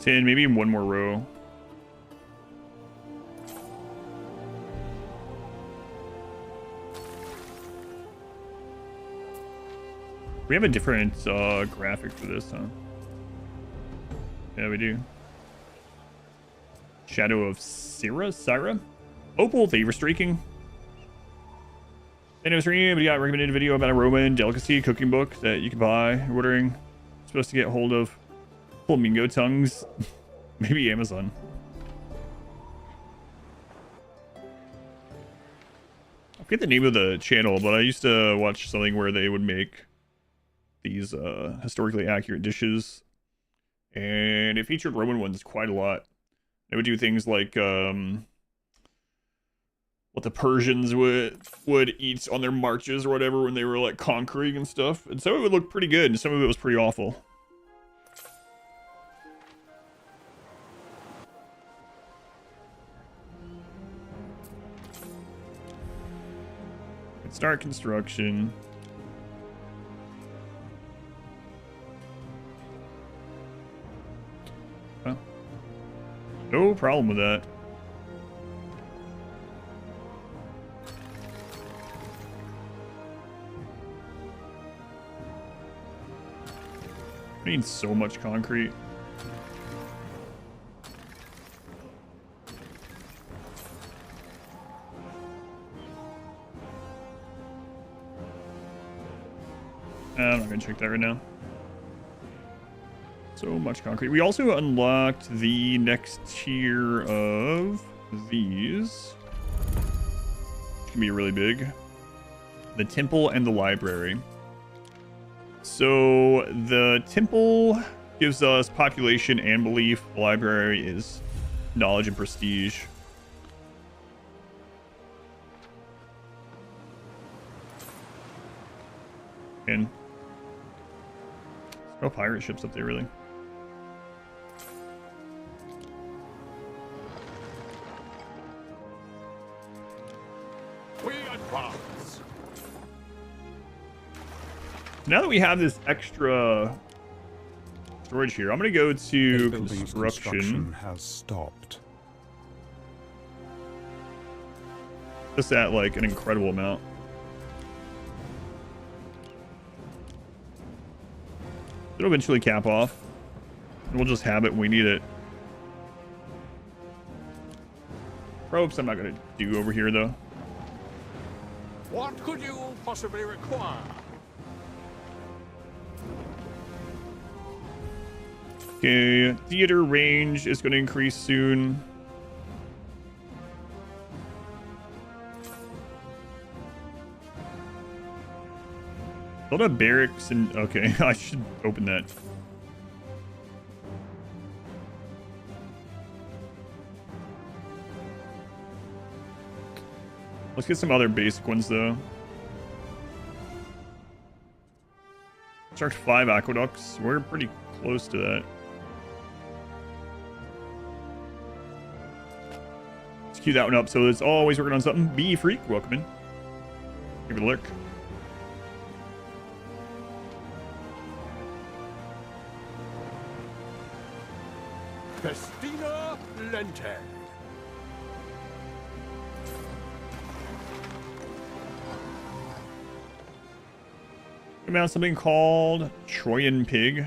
Maybe one more row. We have a different graphic for this, huh? Yeah, we do. Shadow of Syra? Opal, thank you for streaking. And it was streaming, but you got a recommended video about a Roman delicacy cooking book that you can buy. Ordering. Supposed to get hold of flamingo tongues. Maybe Amazon. I forget the name of the channel, but I used to watch something where they would make these historically accurate dishes, and it featured Roman ones quite a lot. They would do things like what the Persians would eat on their marches or whatever when they were like conquering and stuff, and some of it would look pretty good and some of it was pretty awful. Let's start construction. No problem with that. I need so much concrete. I'm not gonna check that right now. So much concrete. We also unlocked the next tier of these. Which can be really big. The temple and the library. So the temple gives us population and belief. The library is knowledge and prestige. And no pirate ships up there, really. We advance. Now that we have this extra storage here, I'm going to go to Construction construction. has stopped. Just at like an incredible amount. It'll eventually cap off. And we'll just have it when we need it. Ropes I'm not going to do over here though. What could you possibly require? Okay, theater range is going to increase soon. Build up barracks and... Okay, I should open that. Let's get some other basic ones, though. Construct 5 aqueducts. We're pretty close to that. Let's queue that one up. So it's always working on something. Bee Freak, welcome in. Give it a lurk. Festina Lente. About something called Troyan Pig.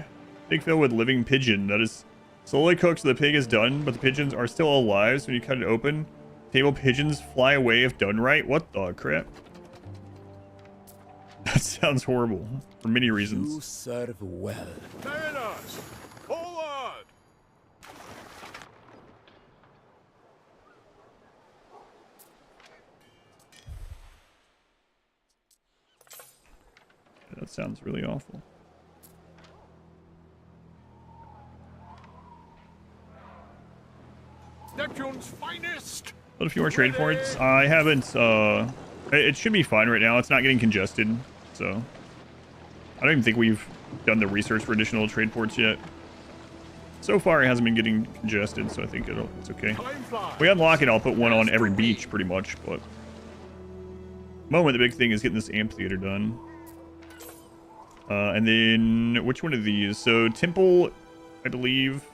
Pig filled with living pigeon that is slowly cooked so the pig is done, but the pigeons are still alive. So when you cut it open, table pigeons fly away if done right. What the crap? That sounds horrible for many reasons. You serve well. Mariners, forward! That sounds really awful. Neptune's finest! But a few more trade ports. I haven't, it should be fine right now. It's not getting congested, so. I don't even think we've done the research for additional trade ports yet. So far, it hasn't been getting congested, so I think it's okay. If we unlock it, I'll put one on every beach, pretty much, but. Moment, the big thing is getting this amphitheater done. And then, which one of these? So, Temple, I believe,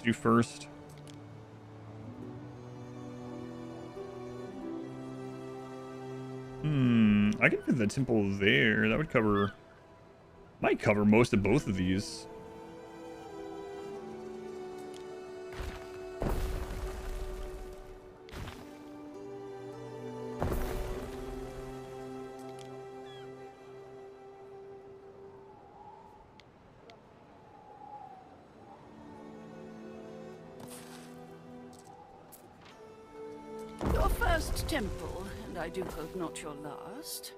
do first. I can put the temple there. That would cover, might cover most of both of these. Your first temple, and I do hope not your last.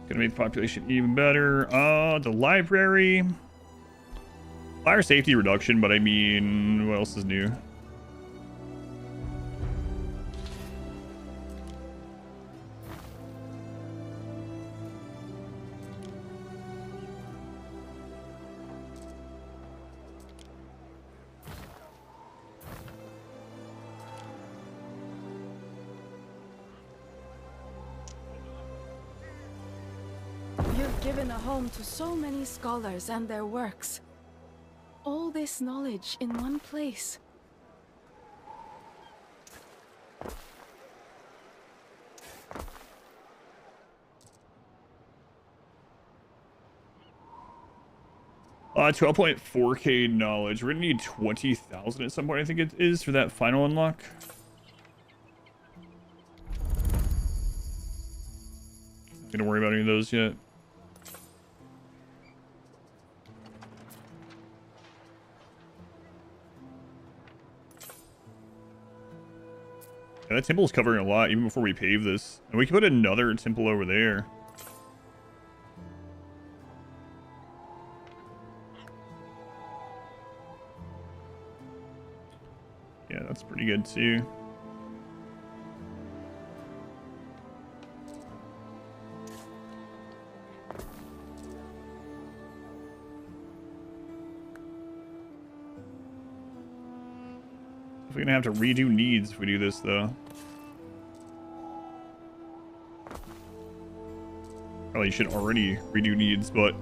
Gonna make the population even better. The library. Fire safety reduction, but I mean, what else is new? You've given a home to so many scholars and their works. All this knowledge in one place. Uh, 12.4k knowledge. We're gonna need 20,000 at some point, I think it is, for that final unlock. Not gonna worry about any of those yet. Yeah, that temple is covering a lot even before we pave this. And we can put another temple over there. Yeah, that's pretty good too. We're gonna have to redo needs if we do this, though. Probably should already redo needs, but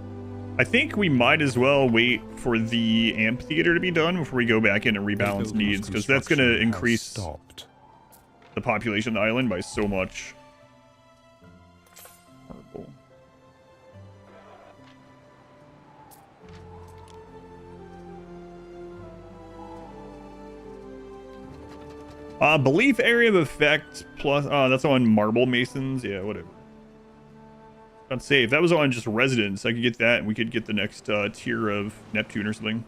I think we might as well wait for the amphitheater to be done before we go back in and rebalance needs, because that's gonna increase the population of the island by so much. Horrible. Belief area of effect plus, that's on marble masons. Yeah, whatever. Let's say if that was on just residents, I could get that and we could get the next tier of Neptune or something.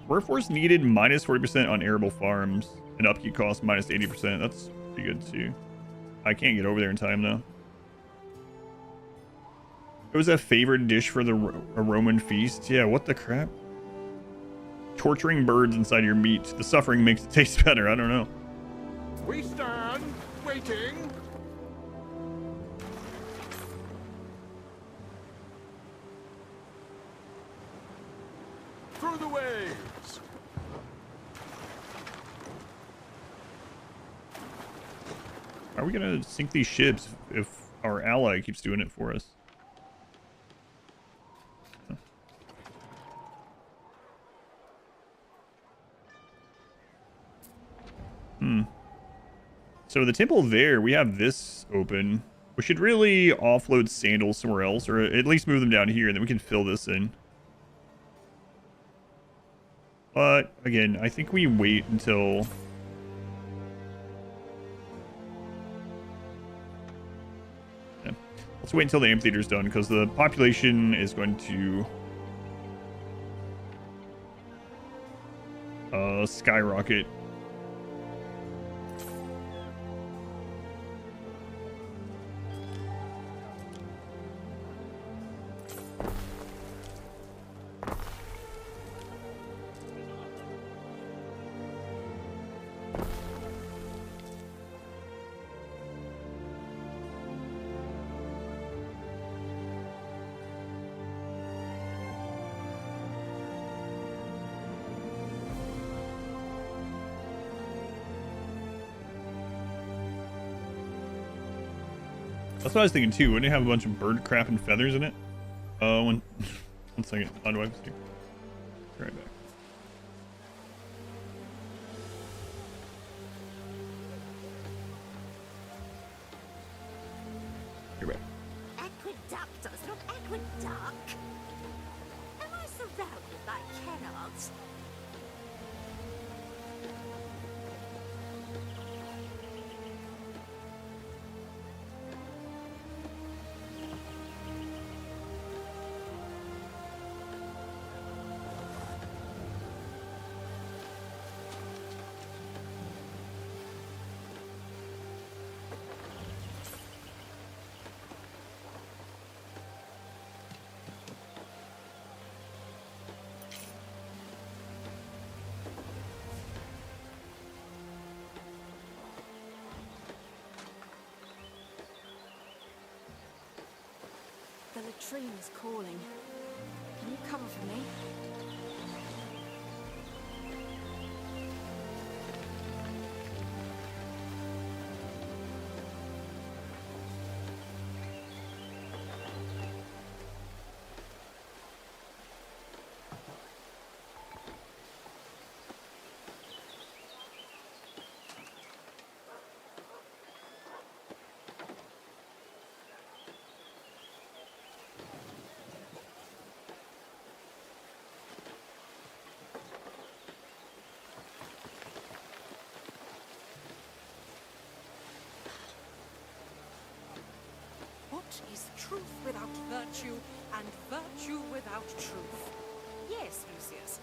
Workforce needed minus 40% on arable farms. And upkeep cost minus 80%. That's pretty good too. I can't get over there in time though. It was a favored dish for the a Roman feast. Yeah, what the crap? Torturing birds inside your meat. The suffering makes it taste better. I don't know. We stand, waiting. Through the waves. How are we gonna sink these ships if our ally keeps doing it for us? So the temple there, we have this open. We should really offload sandals somewhere else, or at least move them down here, and then we can fill this in. But, again, I think we wait until... Yeah. Let's wait until the amphitheater's done, because the population is going to... skyrocket. That's what I was thinking too. Wouldn't it have a bunch of bird crap and feathers in it? One second. How do I see? Right back. You're back. Aqueductus, not aqueduct. Am I surrounded by cannons? The latrine is calling. Can you cover for me? What is truth without virtue, and virtue without truth? Yes, Lucius.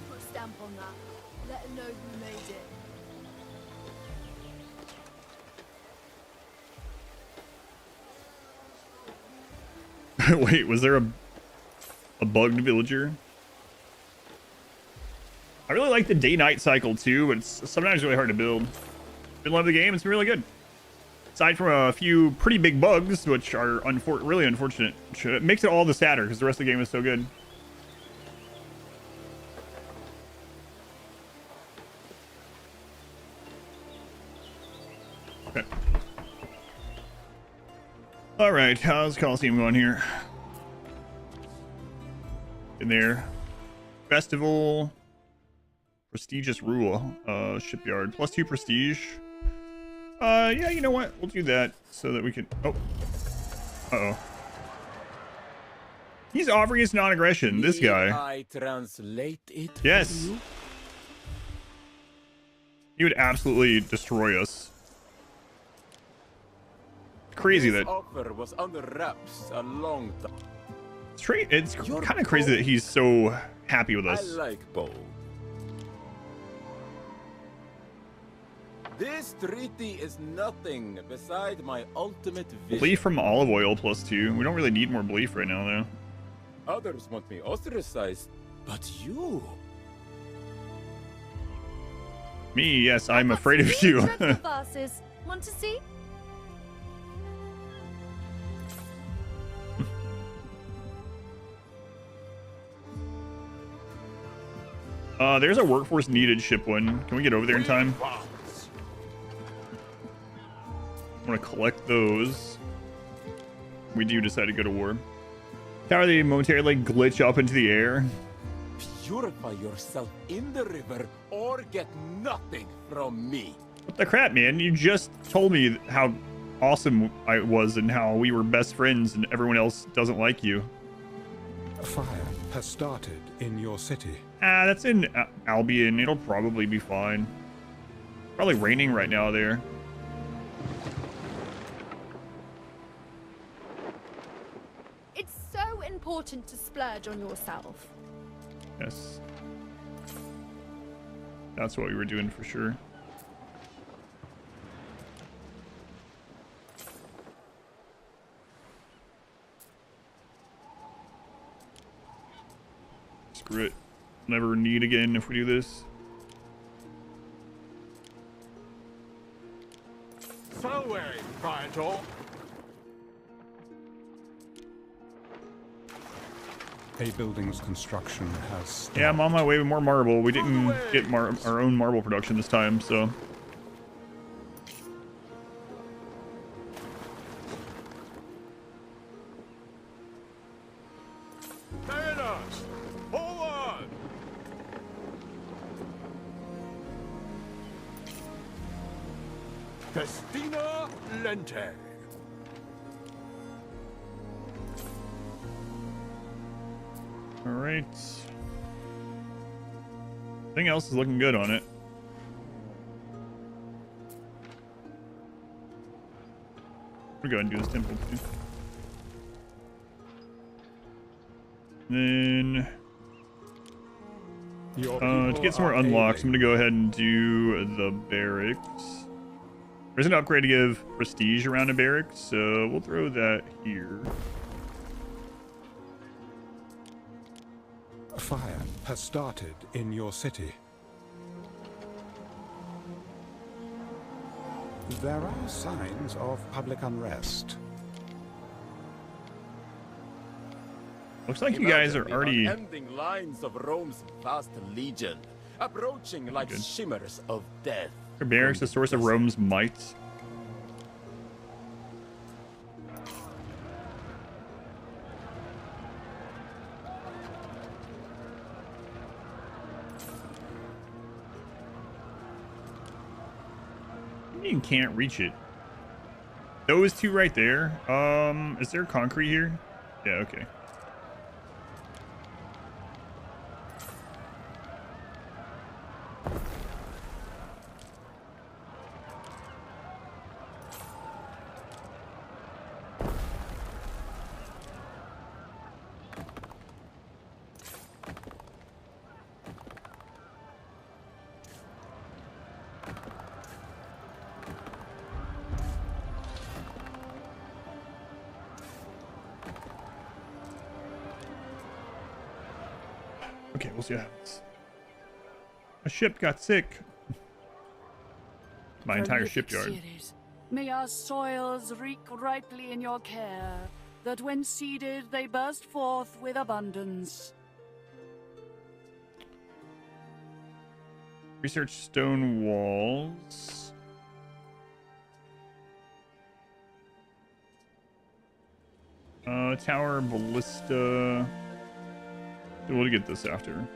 Put a stamp on that. Let them know who made it. Wait, was there a bugged villager? I really like the day-night cycle too, but it's sometimes really hard to build. Been love the game. It's been really good. Aside from a few pretty big bugs, which are really unfortunate, it makes it all the sadder because the rest of the game is so good. Okay. All right, how's Coliseum going here? In there. Festival. Prestigious rule. Shipyard. +2 prestige. Yeah, you know what? We'll do that so that we can... Oh. Uh-oh. He's offering us non-aggression, this guy. I translate it yes. for you? He would absolutely destroy us. Crazy This that... offer was under wraps a long time. It's kind of crazy that he's so happy with us. I like bold. This treaty is nothing beside my ultimate vision. Belief from olive oil +2. We don't really need more belief right now, though. Others want me ostracized, but you... Me, yes, I'm afraid of you. Vases. Want to see? There's a workforce needed ship one. Can we get over there in time? I want to collect those. We do decide to go to war. How are they momentarily glitch up into the air? Purify yourself in the river or get nothing from me. What the crap, man? You just told me how awesome I was and how we were best friends and everyone else doesn't like you. Fire has started in your city. That's in Albion. It'll probably be fine. Probably raining right now there. It's so important to splurge on yourself. Yes. That's what we were doing for sure. Screw it. Never need again if we do this. Salve, Praetor. A building's construction has stopped. Yeah, I'm on my way with more marble. We didn't get our own marble production this time, so... Mariners, forward! Festina Lente. All right. Everything else is looking good on it. We'll go ahead and do this temple too. Then to get some more unlocks, I'm gonna go ahead and do the barracks. There's an upgrade to give prestige around a barracks, so we'll throw that here. Fire has started in your city. There are signs of public unrest. Looks like you guys are already ending lines of Rome's vast legion, approaching like shimmers of death. Are barracks a source of Rome's might? You can't reach it. Those two right there. Is there concrete here? Yeah, okay. Okay, we'll see what happens. A ship got sick. My entire shipyard. Series, may our soils reek ripely in your care, that when seeded they burst forth with abundance. Research stone walls. Tower, ballista. We'll get this after.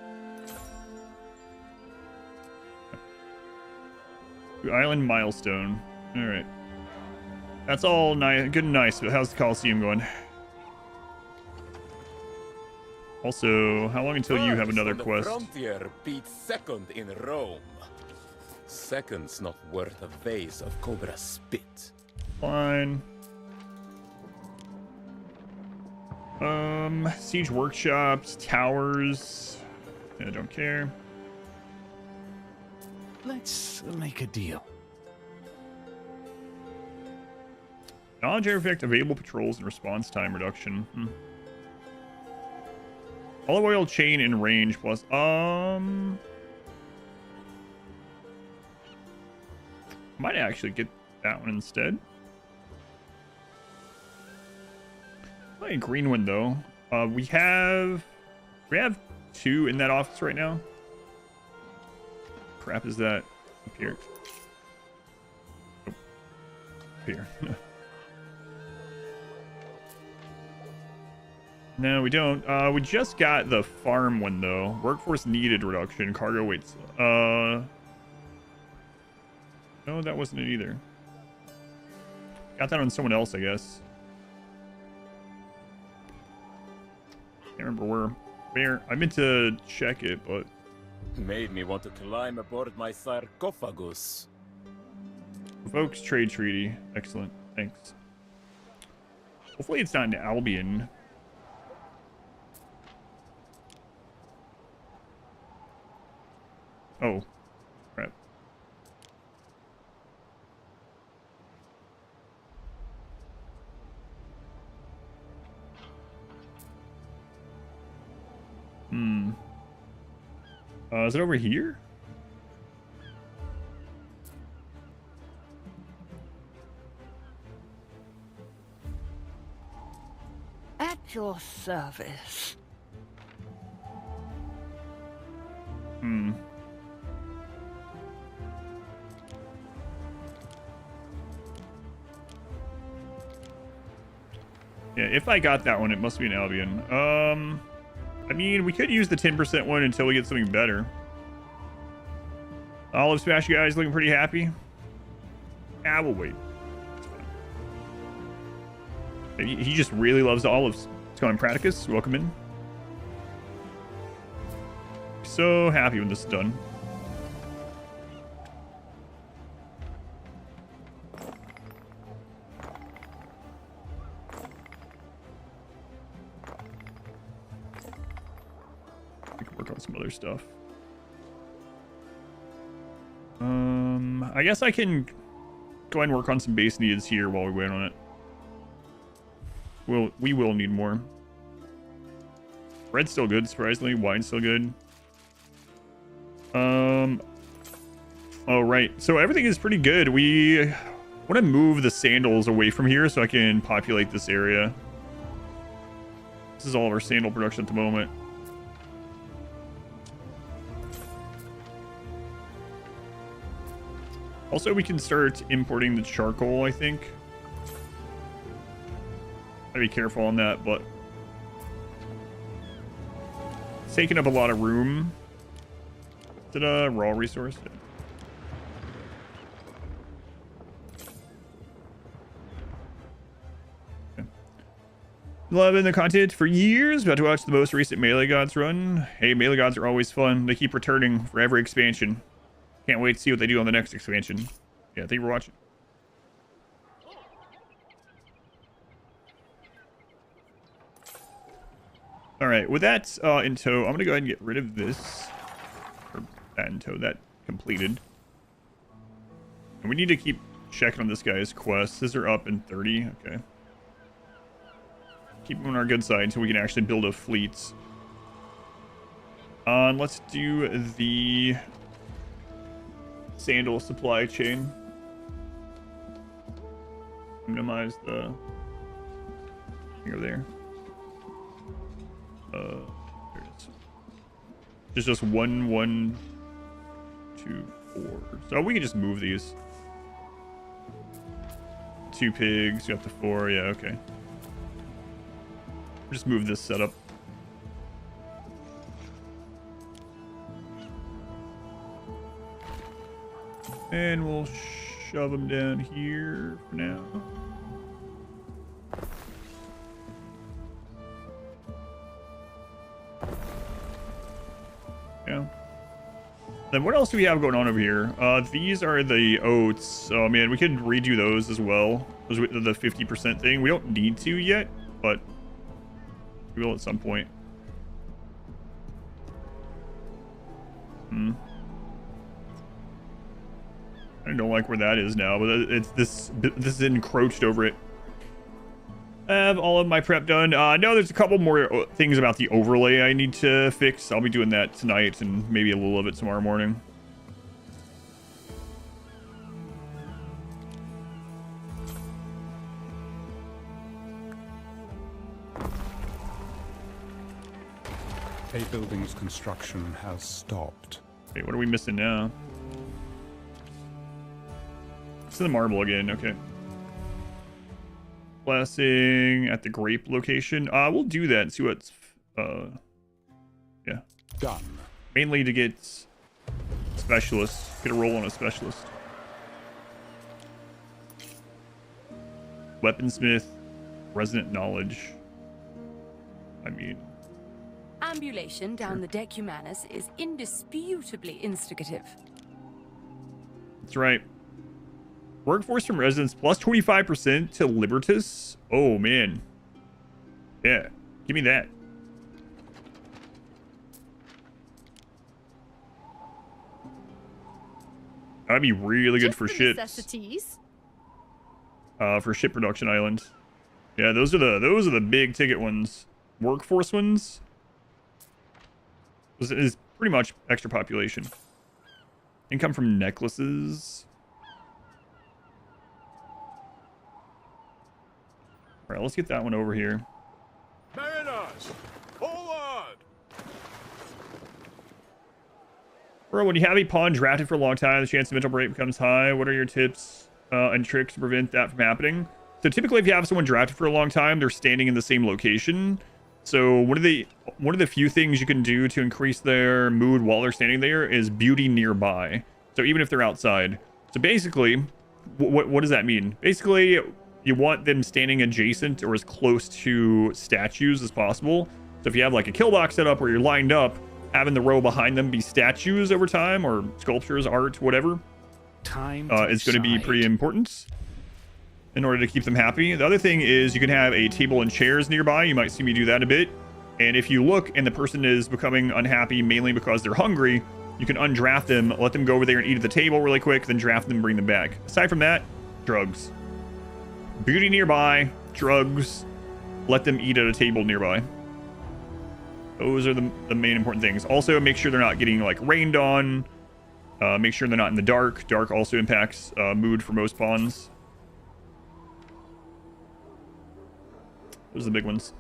Island milestone. All right. That's all nice, good and nice. But how's the Coliseum going? Also, how long until you have another quest? Frontier beats second in Rome. Second's not worth a vase of Cobra spit. Fine. Siege workshops, towers. I don't care. Let's make a deal. Knowledge effect, available patrols, and response time reduction. Olive oil chain in range plus might actually get that one instead. A green one though. We have 2 in that office right now. Crap is that up here? Oh. Up here. No, we don't. We just got the farm one though. Workforce needed reduction. Cargo weights. No, that wasn't it either. Got that on someone else, I guess. Can't remember where. I meant to check it, but made me want to climb aboard my sarcophagus. Folks, trade treaty. Excellent. Thanks. Hopefully it's not in Albion. Oh, crap. Is it over here? At your service. Yeah, if I got that one, it must be an Albion. I mean, we could use the 10% one until we get something better. Olive Smash guys looking pretty happy. Ah, we'll wait. He just really loves the olives. It's going Praticus. Welcome in. So happy when this is done. We can work on some other stuff. I guess I can go ahead and work on some base needs here while we wait on it. We will need more. Red's still good, surprisingly. Wine's still good. Oh, right. So everything is pretty good. We want to move the sandals away from here so I can populate this area. This is all of our sandal production at the moment. Also, we can start importing the charcoal, I think. Gotta be careful on that, but it's taking up a lot of room. Is it a raw resource? Okay. Loving the content for years. About to watch the most recent Melee Gods run. Hey, Melee Gods are always fun. They keep returning for every expansion. Can't wait to see what they do on the next expansion. Yeah, thank you for watching. All right, with that in tow, I'm going to go ahead and get rid of this. Or that in tow, that completed. And we need to keep checking on this guy's quests. These are up in 30. Okay. Keep them on our good side until we can actually build a fleet. Let's do the sandal supply chain. Minimize the thing over there. There it is. It's just 1, 1, 2, 4. So we can just move these. 2 pigs, you got the 4, yeah, okay. Just move this setup. And we'll shove them down here for now. Yeah. Then what else do we have going on over here? These are the oats. Oh man, we could redo those as well. Those are the 50% thing. We don't need to yet, but we will at some point. I don't like where that is now, but it's this is encroached over it. I have all of my prep done. No, there's a couple more things about the overlay I need to fix. I'll be doing that tonight and maybe a little of it tomorrow morning. A building's construction has stopped. Okay, what are we missing now? It's the marble again, okay. Blessing at the grape location. We'll do that and see what's yeah. Done. Mainly to get specialists. Get a roll on a specialist. Weaponsmith, resident knowledge. I mean, Ambulation down the deck Humanus is indisputably instigative. that's right. Workforce from residents plus 25% to Libertas. Oh, man. Yeah. Give me that. That'd be really good for ships. Necessities. For ship production island. Yeah, those are the big ticket ones. Workforce ones is pretty much extra population. Income from necklaces. All right, let's get that one over here. Mariners, forward! Bro, when you have a pawn drafted for a long time, the chance of mental break becomes high. What are your tips and tricks to prevent that from happening? So typically, if you have someone drafted for a long time, they're standing in the same location. So one of the few things you can do to increase their mood while they're standing there is beauty nearby. So even if they're outside. So basically, what does that mean? Basically, you want them standing adjacent or as close to statues as possible. So if you have like a kill box set up where you're lined up, having the row behind them be statues over time or sculptures, art, whatever, is going to be pretty important in order to keep them happy. The other thing is you can have a table and chairs nearby. You might see me do that a bit. And if you look and the person is becoming unhappy mainly because they're hungry, you can undraft them, let them go over there and eat at the table really quick, then draft them and bring them back. Aside from that, drugs. Beauty nearby, drugs, let them eat at a table nearby. Those are the main important things. Also, make sure they're not getting like rained on. Make sure they're not in the dark. Dark also impacts mood for most pawns. Those are the big ones.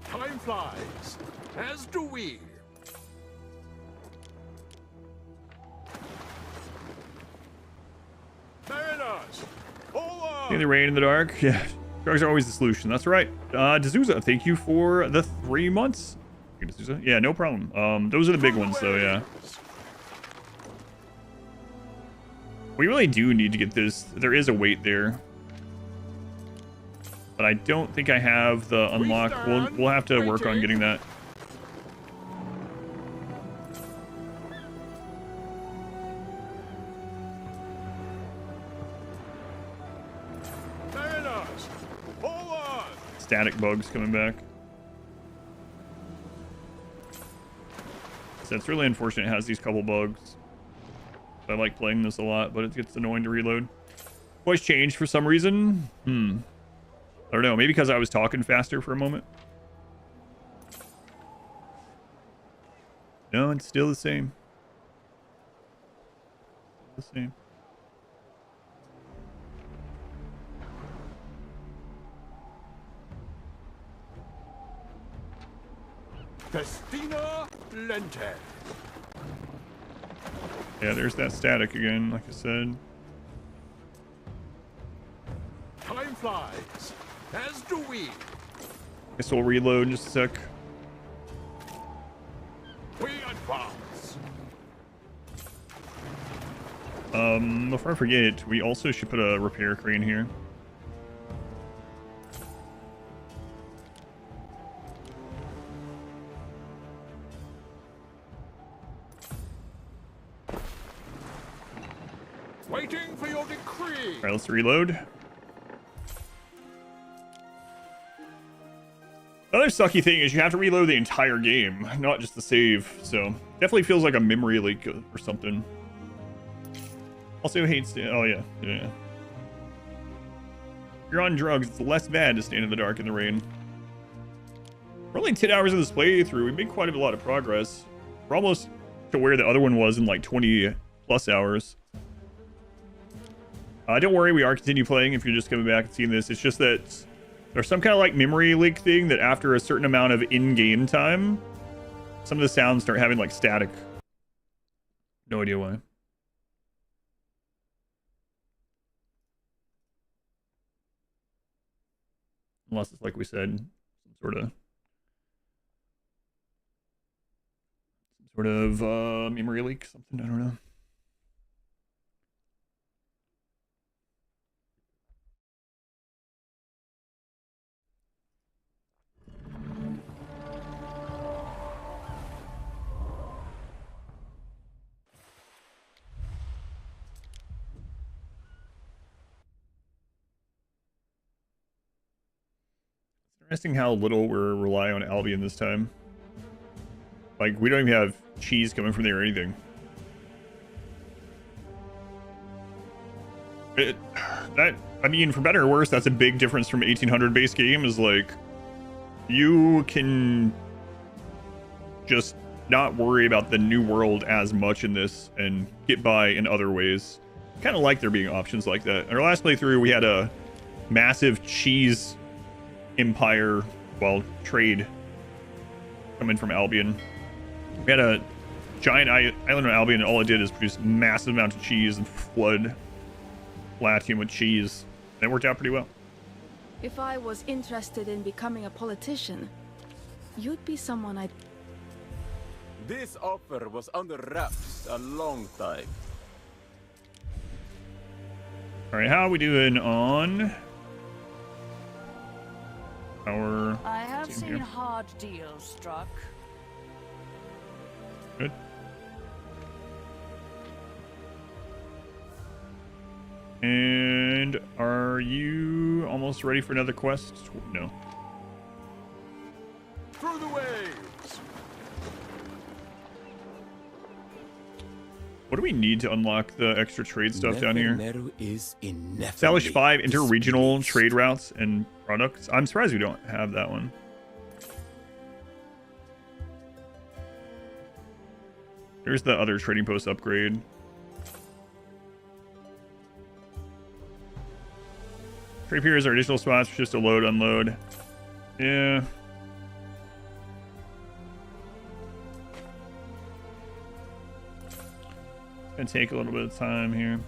Time flies, as do we. Mariners, forward! In the rain in the dark. Yeah, drugs are always the solution. That's right. D'Souza, thank you for the 3 months. Yeah, no problem. Those are the big ones, though. Yeah. We really do need to get this. There is a wait there, but I don't think I have the unlock. We'll have to work on getting that. Mariners, forward! Static bugs coming back. So it's really unfortunate it has these couple bugs. I like playing this a lot, but it gets annoying to reload. Voice changed for some reason. I don't know. Maybe because I was talking faster for a moment. No, it's still the same. The same. Festina Lente. Yeah, there's that static again, like I said. Time flies, as do we. Guess we'll reload in just a sec. We advance. Before I forget, we also should put a repair crane here. Waiting for your decree. All right, let's reload. Another sucky thing is you have to reload the entire game, not just the save. So definitely feels like a memory leak or something. Also hates. Oh yeah, yeah. If you're on drugs, it's less bad to stand in the dark in the rain. We're only 10 hours of this playthrough. We made quite a lot of progress. We're almost to where the other one was in like 20 plus hours. Don't worry, we are continue playing if you're just coming back and seeing this. It's just that there's some kind of like memory leak thing that after a certain amount of in-game time, some of the sounds start having like static. No idea why. Unless it's like we said, some sort of memory leak, something, I don't know. Interesting how little we're relying on Albion this time. Like, we don't even have cheese coming from there or anything. I mean, for better or worse, that's a big difference from 1800 base game, is like, you can just not worry about the new world as much in this and get by in other ways. Kind of like there being options like that. In our last playthrough, we had a massive cheese empire, well, trade coming from Albion. We had a giant island on Albion, and all it did is produce massive amounts of cheese and flood Latium with cheese. And it worked out pretty well. If I was interested in becoming a politician, you'd be someone I'd... This offer was under wraps a long time. All right, how are we doing on our... I have seen here? hard deals struck. Good. And are you almost ready for another quest? No. Through the waves. What do we need to unlock the extra trade stuff down here? Is Establish 5 inter-regional trade routes and products. I'm surprised we don't have that one. There's the other trading post upgrade. Trade piers are additional spots for just a load, unload. Yeah. Gonna take a little bit of time here.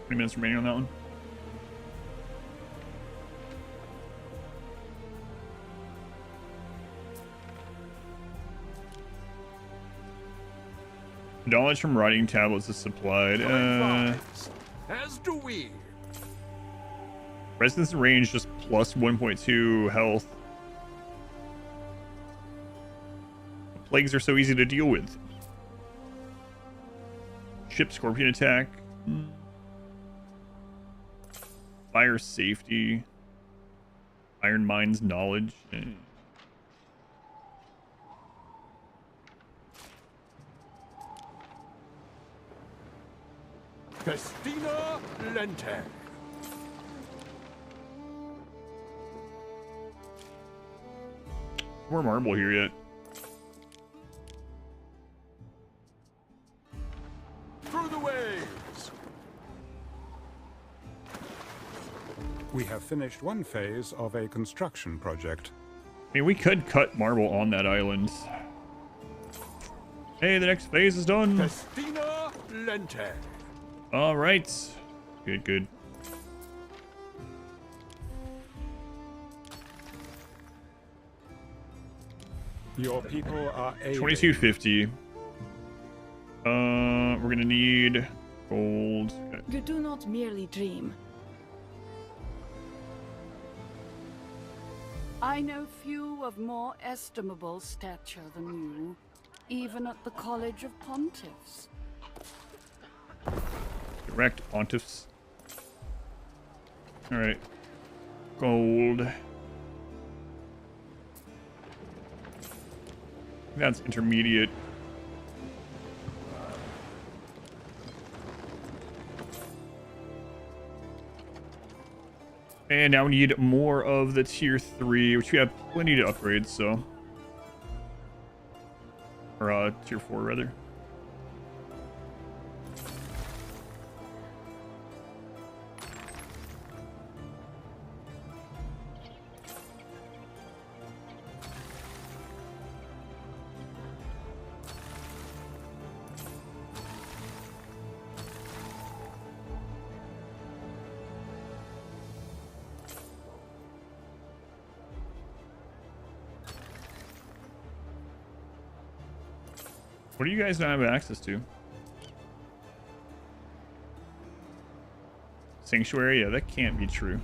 20 minutes remaining on that one. Knowledge from writing tablets is supplied. As do we. Resistance and range just plus 1.2 health. Plagues are so easy to deal with. Ship scorpion attack. Fire safety. Iron mines knowledge. Festina Lente. More marble here yet. Through the waves. We have finished one phase of a construction project. I mean, we could cut marble on that island. Hey, the next phase is done. Festina Lente. All right. Good, good. Your people are able. 2250. We're gonna need gold. You do not merely dream. I know few of more estimable stature than you, even at the College of Pontiffs. Direct pontiffs. All right. Gold. That's intermediate. And now we need more of the tier 3, which we have plenty to upgrade, so. Or tier 4 rather. What do you guys not have access to? Sanctuary? Yeah, that can't be true.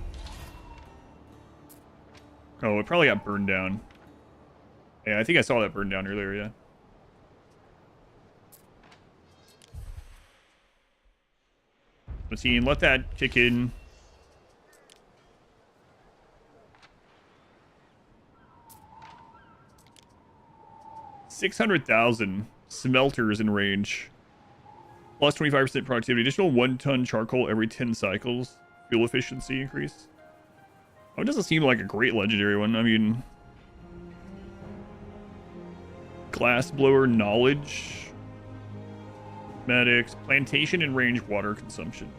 Oh, it probably got burned down. Yeah, I think I saw that burned down earlier, yeah. Let's see, let that kick in. $600,000 smelters in range. Plus 25% productivity. Additional 1-ton charcoal every 10 cycles. Fuel efficiency increase. Oh, it doesn't seem like a great legendary one. I mean, glassblower knowledge. Medics. Plantation and range water consumption.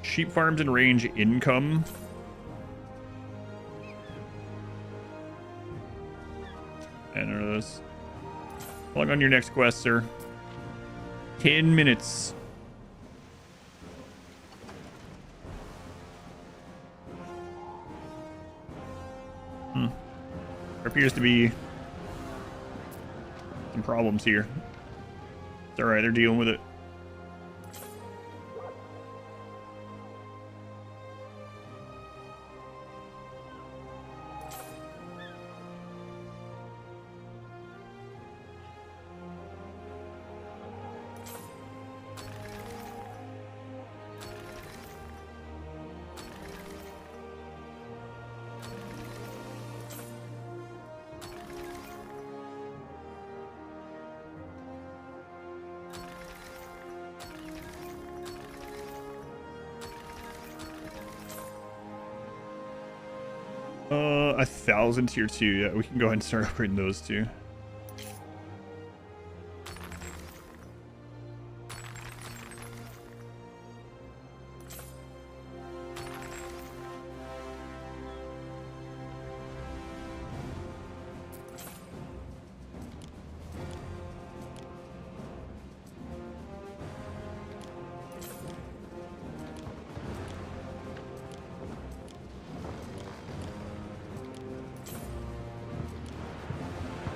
Sheep farms and range income. And none of those. Log on your next quest, sir. 10 minutes. There appears to be some problems here. It's alright, they're dealing with it. Uh, 1,000 tier 2. Yeah, we can go ahead and start upgrading those two.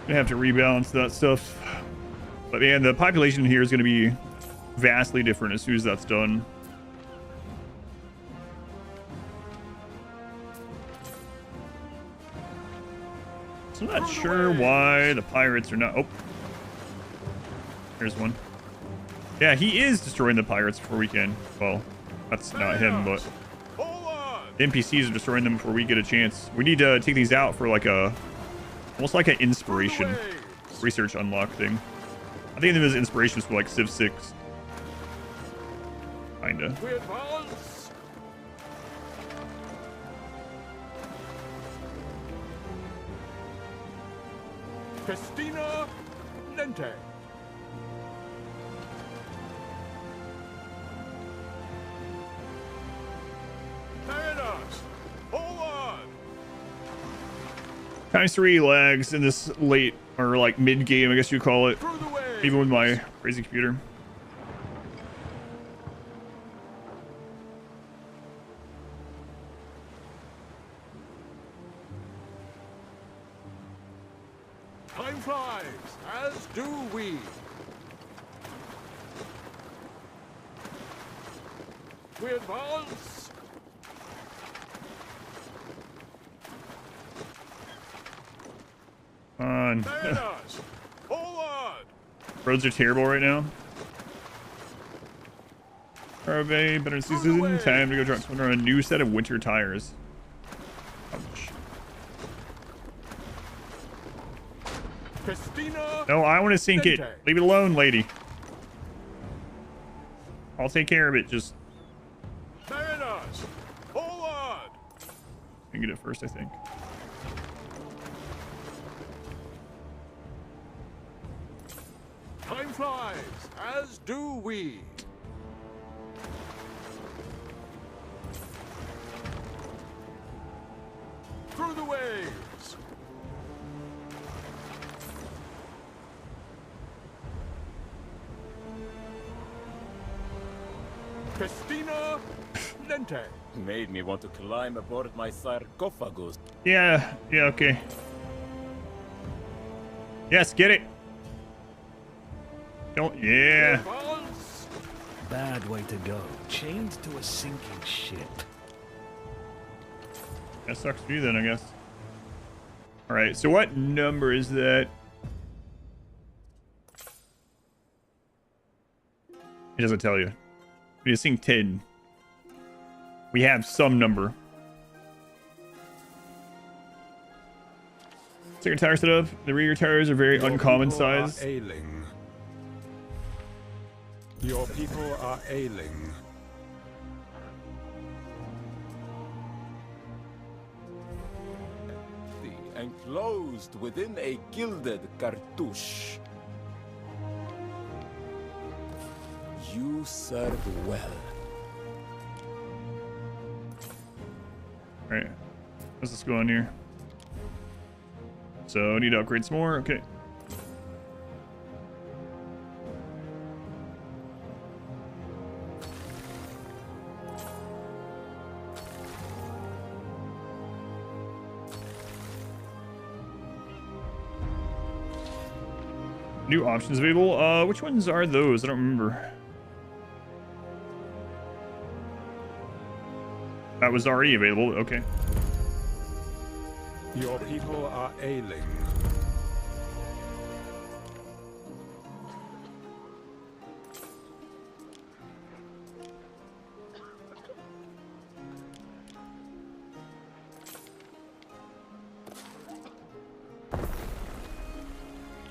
Gonna have to rebalance that stuff. But man, the population here is gonna be vastly different as soon as that's done. So I'm not sure why the pirates are not. Oh, here's one. Yeah, he is destroying the pirates before we can. Well, that's not him, but the NPCs are destroying them before we get a chance. We need to take these out for like a almost like an inspiration research unlock thing. I think this inspiration is for like Civ 6. Kinda. We advance. Festina Lente. Marinos, hold on. Times 3 lags in this late or like mid game, I guess you call it, even with my crazy computer. Time flies, as do we. We advance. On. Forward. Roads are terrible right now. Survey, better season. Time to go drop someone on a new set of winter tires. Ouch. Christina. No, I want to sink it. Leave it alone, lady. I'll take care of it. Just. Mariners, forward. Can get it first, I think. Time flies, as do we. Through the waves. Christina Lente. Made me want to climb aboard my sarcophagus. Yeah, okay. Yes, get it. Don't, yeah. Bad way to go. Chained to a sinking ship. That sucks for you then, I guess. All right, so what number is that? It doesn't tell you. We need to sink 10. We have some number. Second tire setup. The rear tires are very uncommon size. Ailing. Your people are ailing. The enclosed within a gilded cartouche. You serve well. Alright. What's this going here? So, I need to upgrade some more. Okay. New options available. Which ones are those? I don't remember. That was already available. Okay. Your people are ailing.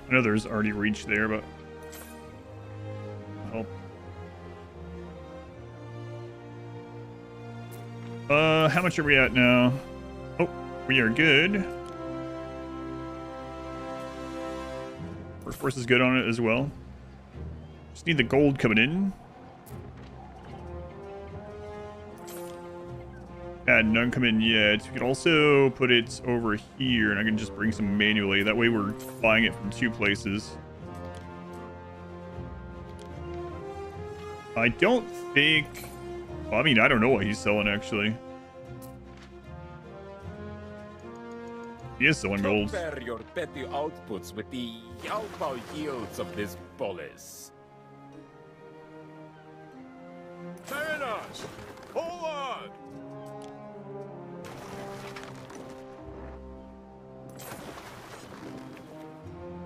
I know there's already reach there, but help. How much are we at now? Oh, we are good. Workforce is good on it as well. Just need the gold coming in. None come in yet. We could also put it over here, and I can just bring some manually. That way we're buying it from 2 places. I don't think... Well, I mean, I don't know what he's selling, actually. He is selling gold. Compare your petty outputs with the Yaubao yields of this polis. Mariners, forward!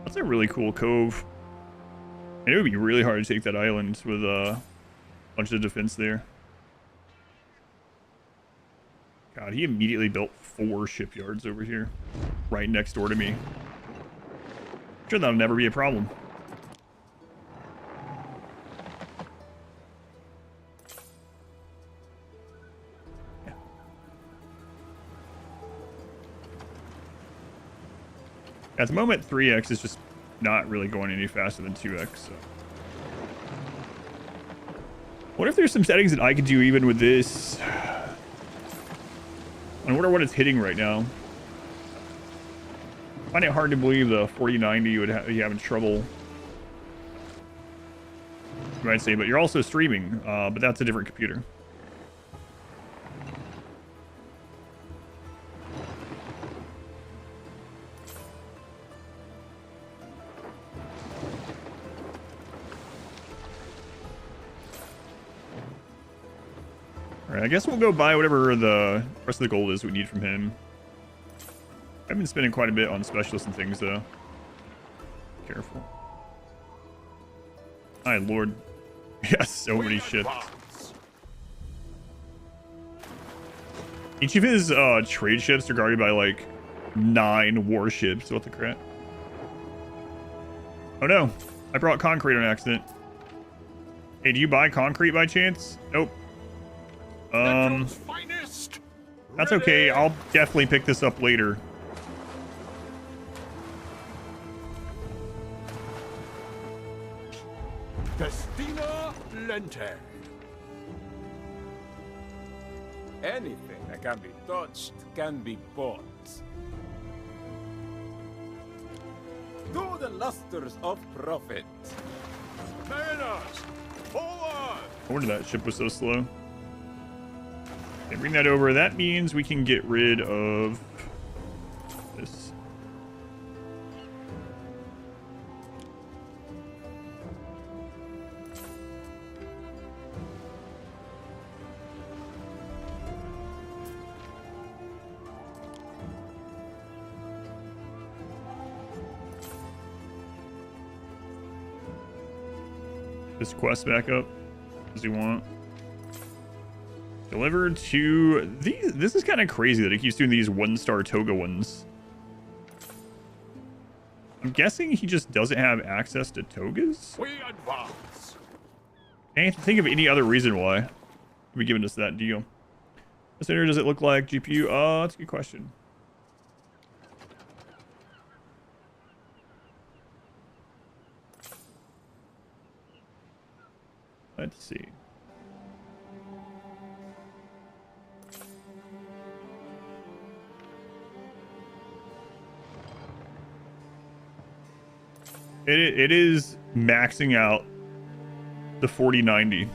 That's a really cool cove. And it would be really hard to take that island with a bunch of defense there. God, he immediately built 4 shipyards over here, right next door to me. Sure, that'll never be a problem. Yeah. At the moment, 3x is just not really going any faster than 2x. So. What if there's some settings that I could do even with this? I wonder what it's hitting right now. find it hard to believe the 4090 would be having trouble. You might say, but you're also streaming, but that's a different computer. Alright, I guess we'll go buy whatever the rest of the gold is we need from him. I've been spending quite a bit on specialists and things, though. Careful. My lord. Yes, so many ships. Each of his trade ships are guarded by, like, 9 warships. What the crap? Oh, no. I brought concrete on accident. Hey, do you buy concrete by chance? Nope. That's okay. I'll definitely pick this up later. Festina Lente. Anything that can be touched can be bought. To the lusters of profit. Mariners, forward! I wonder that ship was so slow. Okay, bring that over. That means we can get rid of this. This quest back up. Does he want? Delivered to these. This is kind of crazy that he keeps doing these 1-star toga ones. I'm guessing he just doesn't have access to togas. We advance. Can't think of any other reason why he'd be giving us that deal. What center does it look like? GPU? That's a good question. Let's see. It is maxing out the 4090.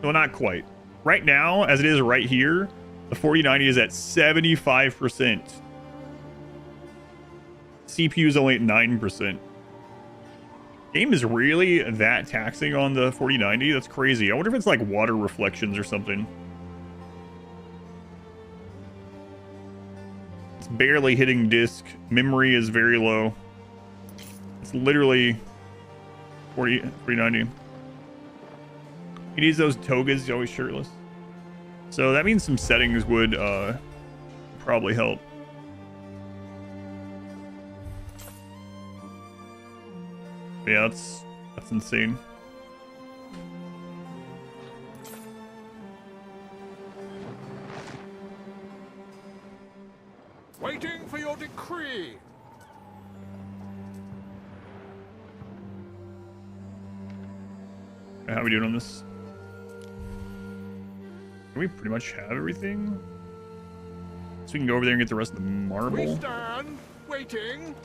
Well, not quite. Right now, as it is right here, the 4090 is at 75%. CPU is only at 9%. Game is really that taxing on the 4090? That's crazy. I wonder if it's like water reflections or something. It's barely hitting disk. Memory is very low. It's literally 4090. He needs those togas. He's always shirtless. So that means some settings would probably help. Yeah, that's insane. Waiting for your decree. How are we doing on this? We pretty much have everything. So we can go over there and get the rest of the marble. We stand waiting.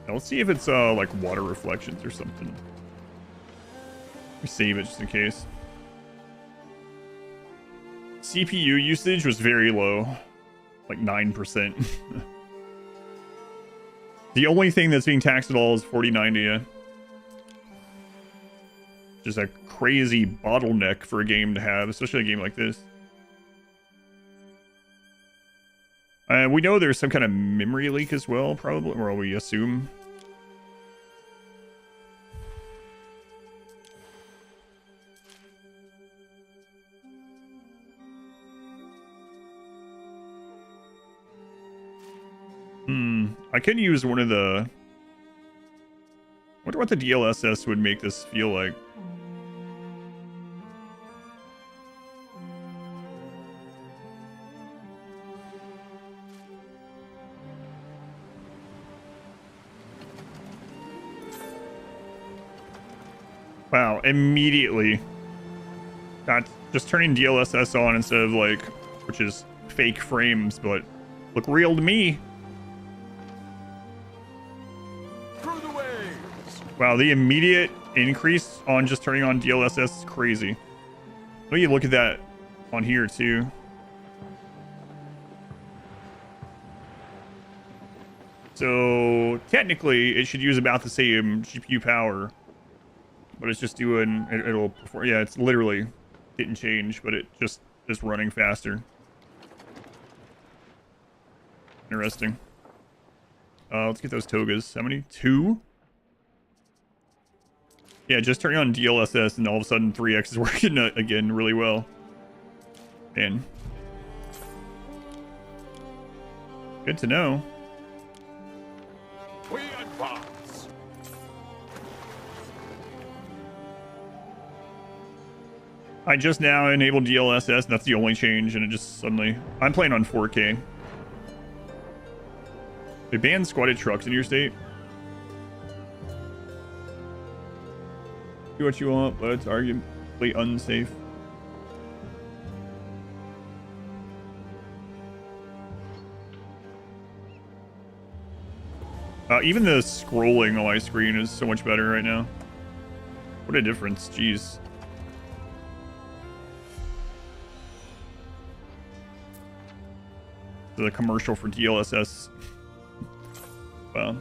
Now, let's see if it's like water reflections or something. We save it just in case. CPU usage was very low, like 9%. The only thing that's being taxed at all is 4090. Yeah. Just a crazy bottleneck for a game to have, especially a game like this. We know there's some kind of memory leak as well, probably, or we assume. I could use one of the... I wonder what the DLSS would make this feel like. Wow, immediately. That's just turning DLSS on instead of like, which is fake frames, but look real to me. Wow, the immediate increase on just turning on DLSS is crazy. Let me look at that on here too. So technically it should use about the same GPU power, but it's just doing, it'll perform, yeah, it's literally didn't change, but it just is running faster. Interesting. Let's get those togas. How many? 2? Yeah, just turning on DLSS and all of a sudden 3x is working again really well. Man. Good to know. We advance. I just now enabled DLSS, and that's the only change, and it just suddenly... I'm playing on 4K. They banned squatted trucks in your state. Do what you want, but it's arguably unsafe. Even the scrolling on my screen is so much better right now. What a difference, jeez. The commercial for DLSS. Wow.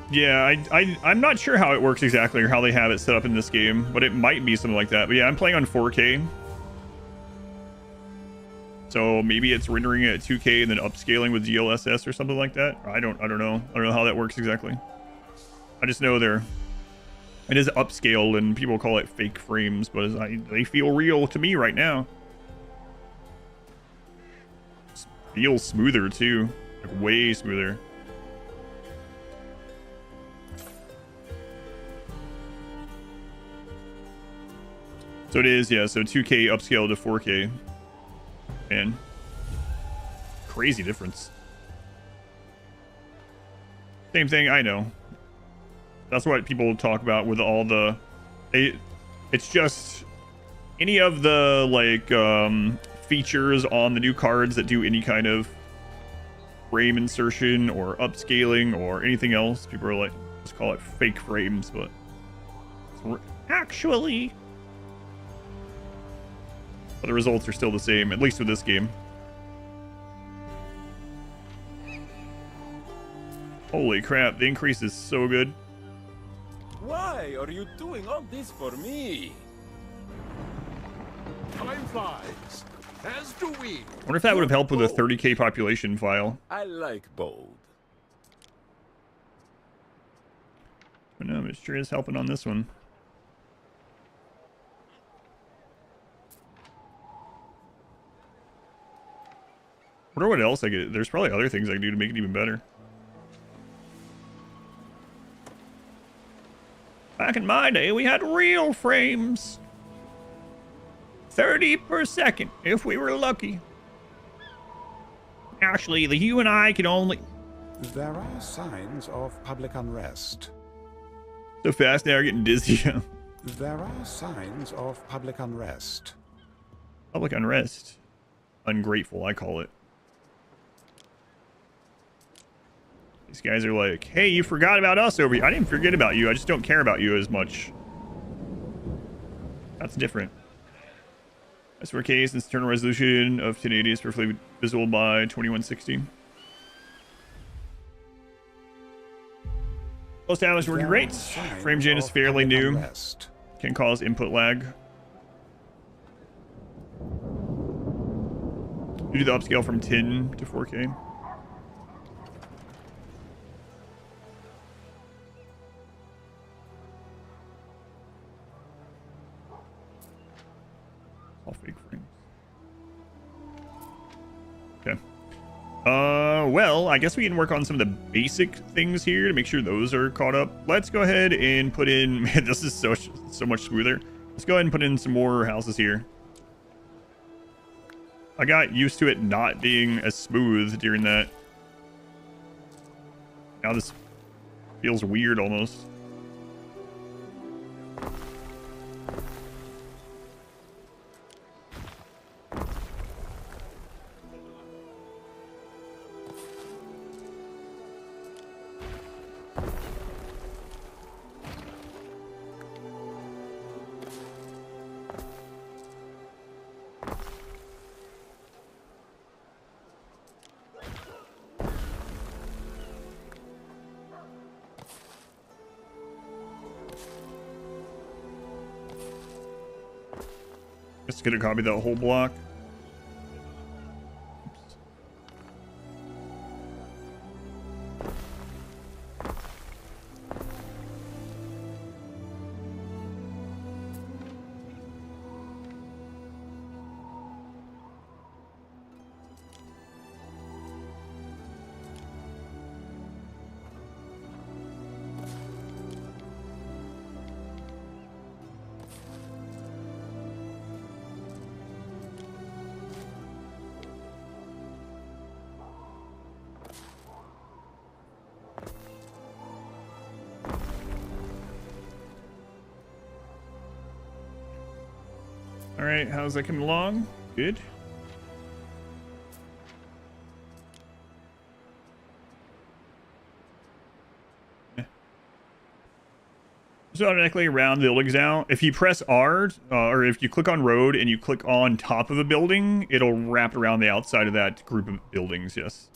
Yeah, I'm not sure how it works exactly or how they have it set up in this game, but it might be something like that. But yeah, I'm playing on 4K. So maybe it's rendering it at 2K and then upscaling with DLSS or something like that. I don't know. I don't know how that works exactly. I just know it is upscaled and people call it fake frames, but they feel real to me right now. It feels smoother too, like way smoother. So it is, yeah, so 2K upscaled to 4K. Man. Crazy difference. Same thing, I know. That's what people talk about with all the... It's just... Any of the, like, features on the new cards that do any kind of frame insertion or upscaling or anything else, people are like, just call it fake frames, but... Actually... But the results are still the same, at least with this game. Holy crap, the increase is so good. Why are you doing all this for me? Time flies, as do we. I wonder if that would have helped with a 30k population file. I like bold. But no, it sure is helping on this one. I wonder what else I get. There's probably other things I can do to make it even better. Back in my day, we had real frames. 30 per second, if we were lucky. Actually, you and I can only... There are signs of public unrest. So fast now, we're getting dizzy. There are signs of public unrest. Public unrest. Ungrateful, I call it. These guys are like, hey, you forgot about us over here. I didn't forget about you. I just don't care about you as much. That's different. As for case, internal resolution of 1080 is perfectly visible by 2160. Most damage working great. Frame gen is fairly new. Can cause input lag. You do the upscale from 10 to 4K. All fake frames. Okay. Well, I guess we can work on some of the basic things here to make sure those are caught up. Let's go ahead and put in... Man, this is so much smoother. Let's go ahead and put in some more houses here. I got used to it not being as smooth during that. Now this feels weird almost. Just gonna copy that whole block. All right, how's that coming along? Good. Just automatically round buildings out. If you press R, or if you click on road and you click on top of a building, it'll wrap around the outside of that group of buildings. Yes.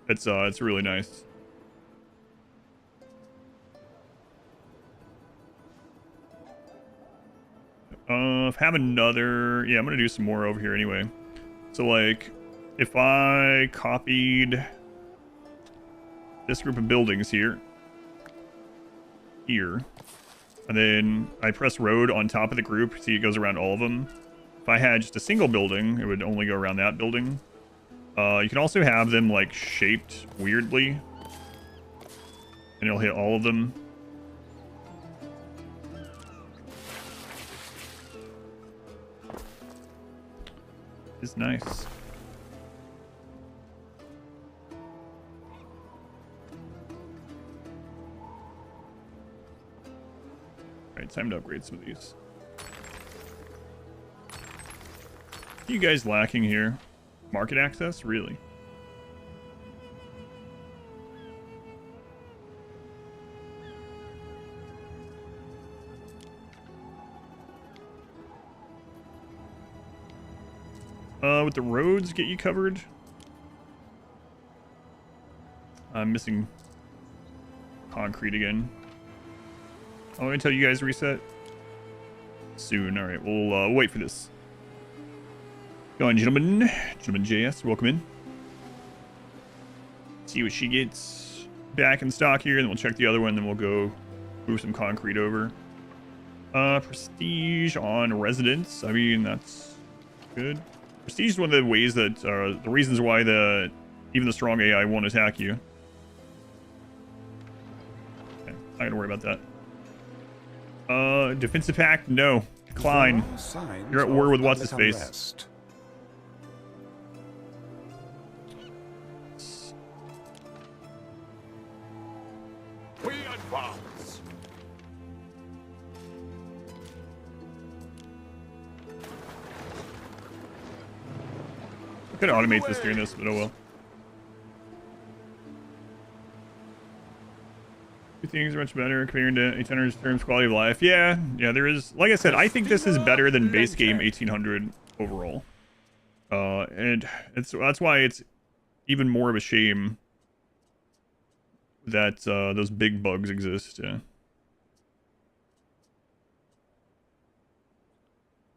It's really nice. Have another. Yeah, I'm gonna do some more over here anyway. So like, if I copied this group of buildings here, and then I press road on top of the group, see it goes around all of them. If I had just a single building, it would only go around that building. You can also have them like shaped weirdly, and it'll hit all of them. It's nice. Alright, time to upgrade some of these. What are you guys lacking here? Market access? Really? Would the roads get you covered? I'm missing concrete again. Oh, let me tell you guys reset soon. All right, we'll wait for this. Go on, gentlemen. Gentleman JS, welcome in. See what she gets back in stock here, and then we'll check the other one, then we'll go move some concrete over. Prestige on residents. I mean, that's good. Prestige is one of the ways that the reasons why even the strong AI won't attack you. Okay, not gonna worry about that. Defensive pact, no. Decline. You're at war with what's his face. We advance. I could automate this during this, but oh well. Two things are much better compared to 1800's terms quality of life. Yeah, there is. Like I said, I think this is better than base game 1800 overall. And that's why it's even more of a shame that those big bugs exist. Yeah.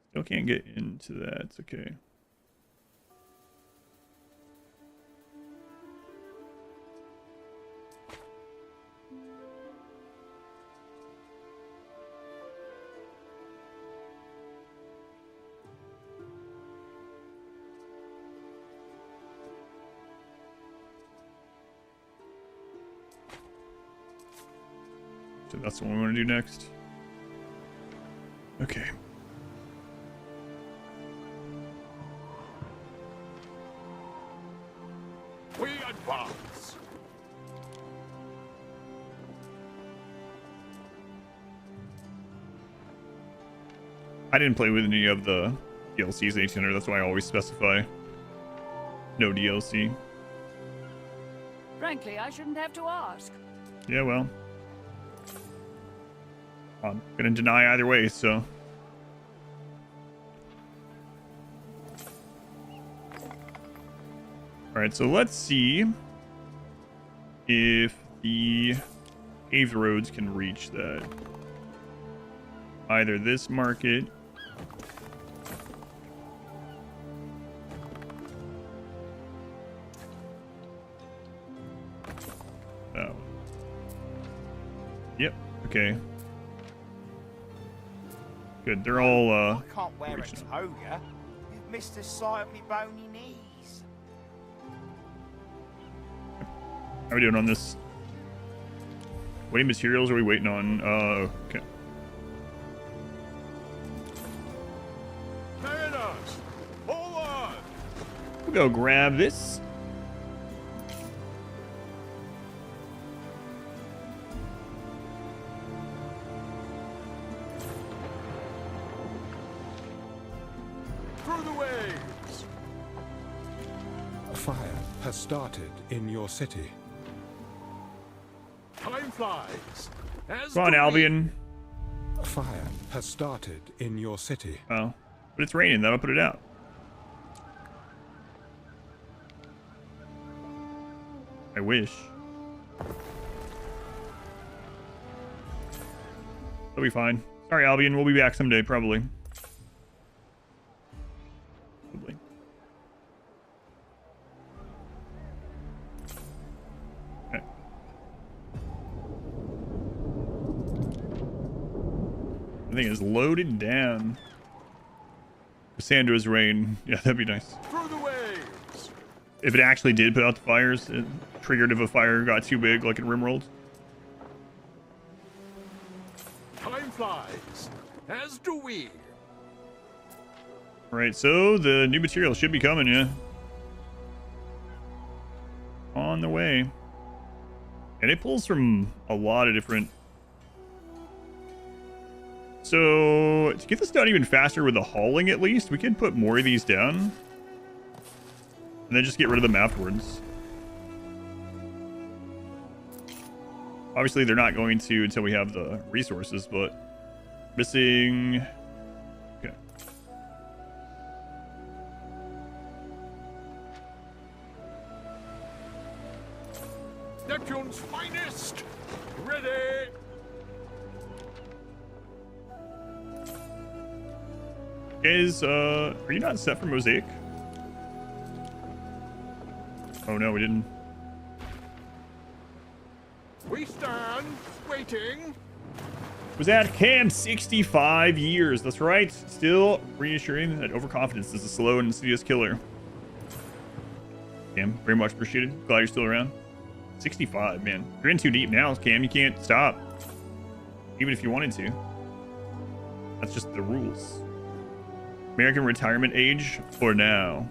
Still can't get into that. It's okay. So that's what we want to do next. Okay. We advance. I didn't play with any of the DLCs in 1800. That's why I always specify no DLC. Frankly, I shouldn't have to ask. Yeah, well. I'm gonna deny either way, so. Alright, so let's see if the paved roads can reach that. either this market. Oh. Yep. Okay. Good. They're all I can't wear a toga. You've missed the sight of me bony knees. How are we doing on this? What any materials are we waiting on? Okay. Mariners, forward! We'll go grab this. Through the waves! Fire has started in your city. Time flies. As Come on, do we. Albion. Fire has started in your city. Oh, but it's raining. That'll put it out. I wish. It'll be fine. Sorry, Albion. We'll be back someday, probably. Probably. Okay. The thing is loaded down. Cassandra's rain. Yeah, that'd be nice. Through the waves! If it actually did put out the fires, it triggered if a fire got too big, like in Rimworld. Time flies. As do we. Alright, so the new material should be coming, yeah. On the way. And it pulls from a lot of different... So, to get this done even faster with the hauling at least, we could put more of these down. And then just get rid of them afterwards. Obviously, they're not going to until we have the resources, but... Missing... Okay. Neptune's finest! Ready! Guys, are you not set for Mosaic? Oh no, we didn't. We stand, waiting. Was at Cam 65 years. That's right. Still reassuring that overconfidence is a slow and insidious killer. Cam, very much appreciated. Glad you're still around. 65, man. You're in too deep now, Cam. You can't stop. Even if you wanted to. That's just the rules. American retirement age for now.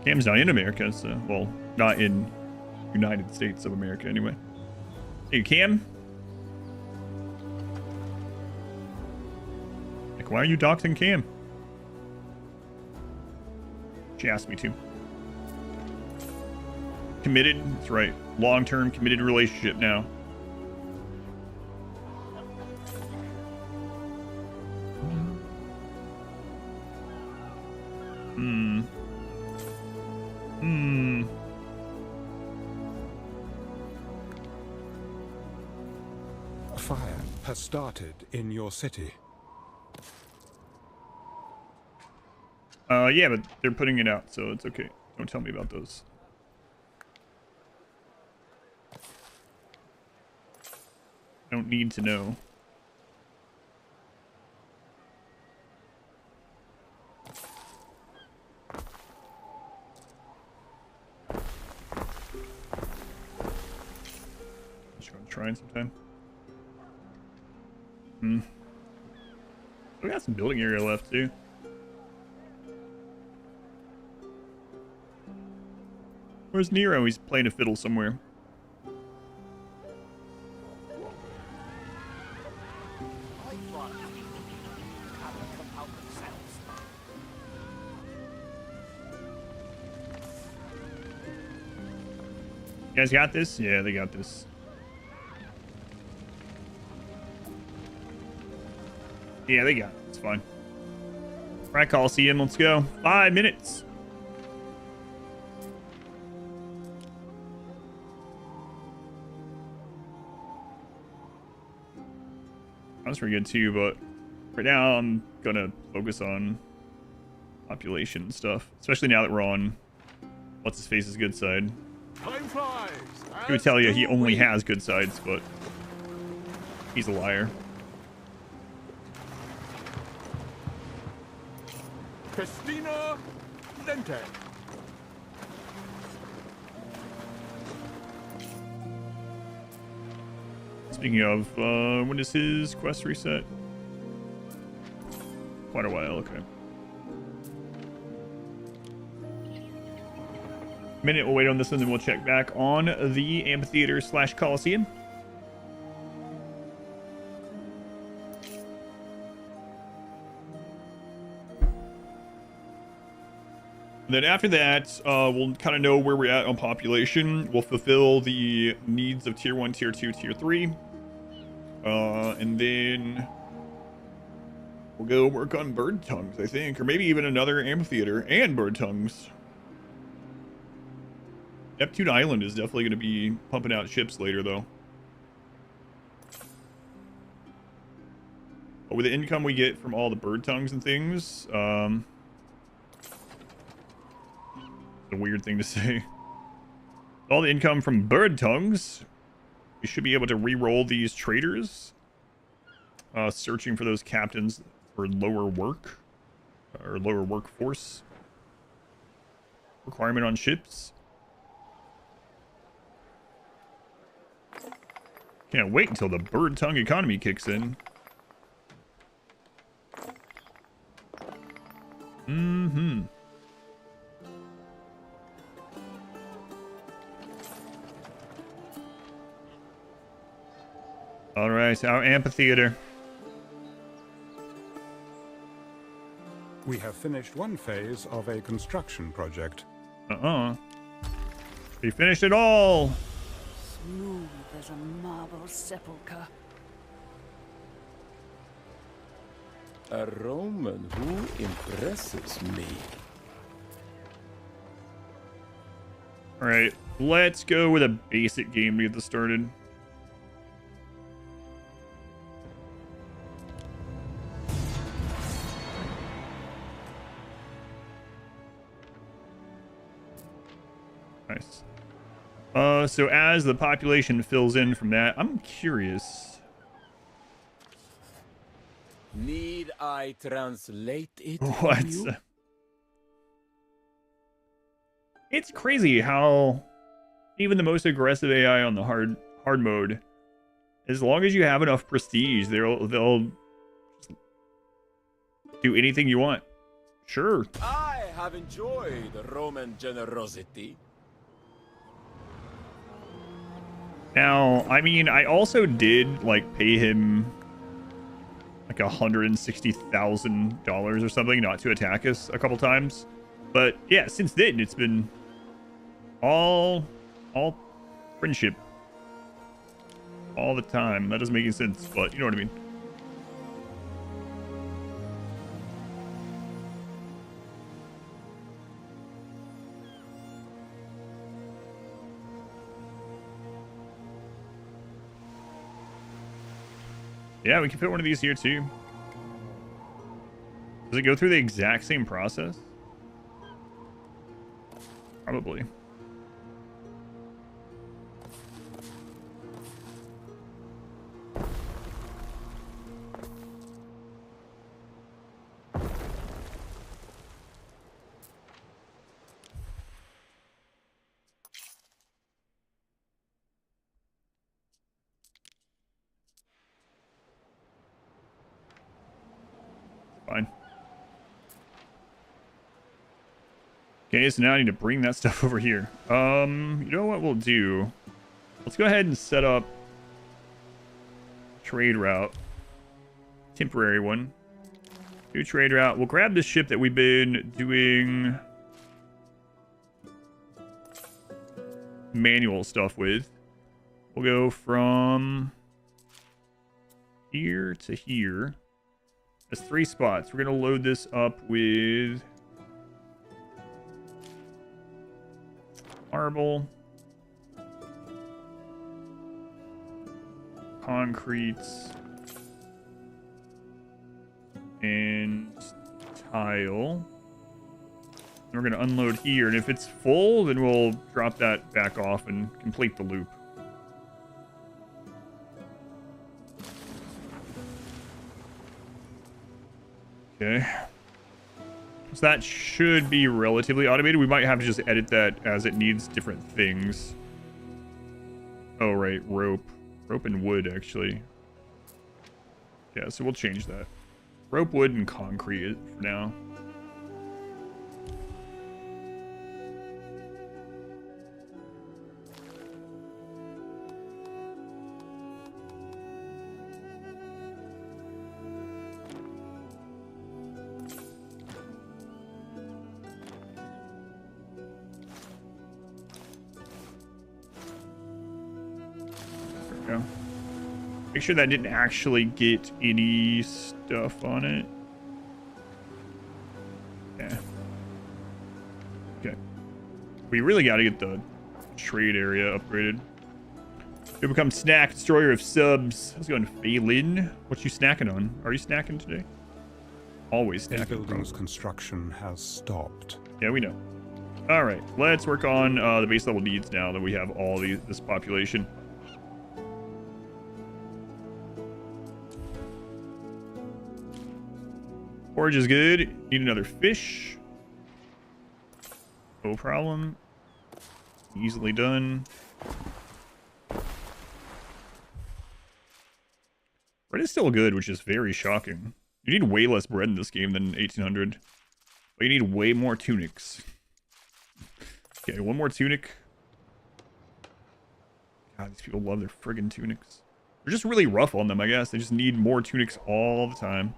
Cam's not in America, so, well, not in United States of America anyway. Hey, Cam? Like, why are you doxing Cam? She asked me to. Committed? That's right. Long-term committed relationship now. Fire has started in your city. Yeah, but they're putting it out, so it's okay. Don't tell me about those. Don't need to know. Just gonna try sometime. We got some building area left too. Where's Nero? He's playing a fiddle somewhere. You guys got this? Yeah, they got this. Yeah, they got it. It's fine. Right, Coliseum, let's go. 5 minutes. That's pretty good too, but right now I'm gonna focus on population and stuff, especially now that we're on what's his face's good side. Time flies. He would tell you he only has good sides, but he's a liar. Festina Lente. Speaking of, when does his quest reset? Quite a while, okay. Minute, we'll wait on this and then we'll check back on the amphitheater / Coliseum. Then after that, we'll kind of know where we're at on population. We'll fulfill the needs of tier 1, tier 2, tier 3. And then we'll go work on bird tongues, I think. Or maybe even another amphitheater and bird tongues. Neptune Island is definitely going to be pumping out ships later, though. But with the income we get from all the bird tongues and things, a weird thing to say. All the income from bird tongues, we should be able to re-roll these traders, searching for those captains for lower work or lower workforce requirement on ships. Can't wait until the bird tongue economy kicks in. Mm-hmm. All right, our amphitheater. We have finished one phase of a construction project. We finished it all. Smooth as a marble sepulchre. A Roman who impresses me. All right, let's go with a basic game to get this started. Nice. So as the population fills in from that, I'm curious. Need I translate it? What? It's crazy how even the most aggressive AI on the hard mode, as long as you have enough prestige, they'll do anything you want. Sure. I have enjoyed Roman generosity. Now, I mean, I also did like pay him like $160,000 or something not to attack us a couple times. But yeah, since then it's been all friendship all the time. That doesn't make any sense, but you know what I mean. Yeah, we can fit one of these here too. Does it go through the exact same process? Probably. Fine. Okay, so now I need to bring that stuff over here. You know what we'll do? Let's go ahead and set up trade route. Temporary one. Do trade route. We'll grab this ship that we've been doing manual stuff with. We'll go from here to here. That's 3 spots. We're going to load this up with marble, concrete, and tile. And we're going to unload here, and if it's full, then we'll drop that back off and complete the loop. Okay. So that should be relatively automated. We might have to just edit that as it needs different things. Oh, right. Rope. Rope and wood, actually. Yeah, so we'll change that. Rope, wood, and concrete for now. Make sure that didn't actually get any stuff on it. Yeah. Okay. We really got to get the trade area upgraded. You become snack destroyer of subs. How's it going, Phelan? What you snacking on? Are you snacking today? Always snacking. The building's construction has stopped. Yeah, we know. All right, let's work on the base level needs now that we have all this population. Forage is good. Need another fish. No problem. Easily done. Bread is still good, which is very shocking. You need way less bread in this game than 1800. But you need way more tunics. Okay, one more tunic. God, these people love their friggin' tunics. They're just really rough on them, I guess. They just need more tunics all the time.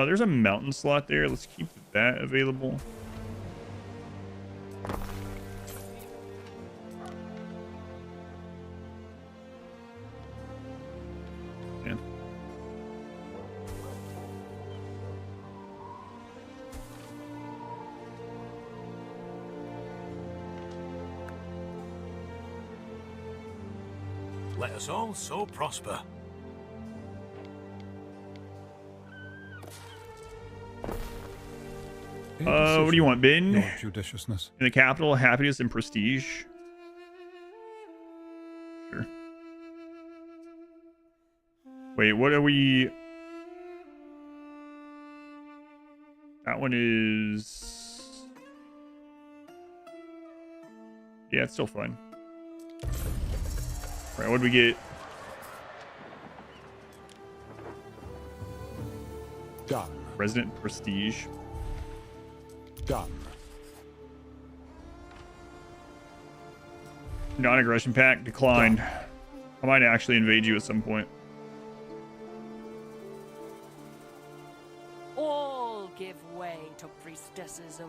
There's a mountain slot there. Let's keep that available. Yeah. Let us all so prosper. What do you want, Ben? Your judiciousness. In the capital, happiness and prestige. Sure. Wait, what are we... That one is... Yeah, it's still fine. Alright, what do we get? Done. Resident prestige. Done. Non-aggression pact declined. I might actually invade you at some point. All give way to priestesses of...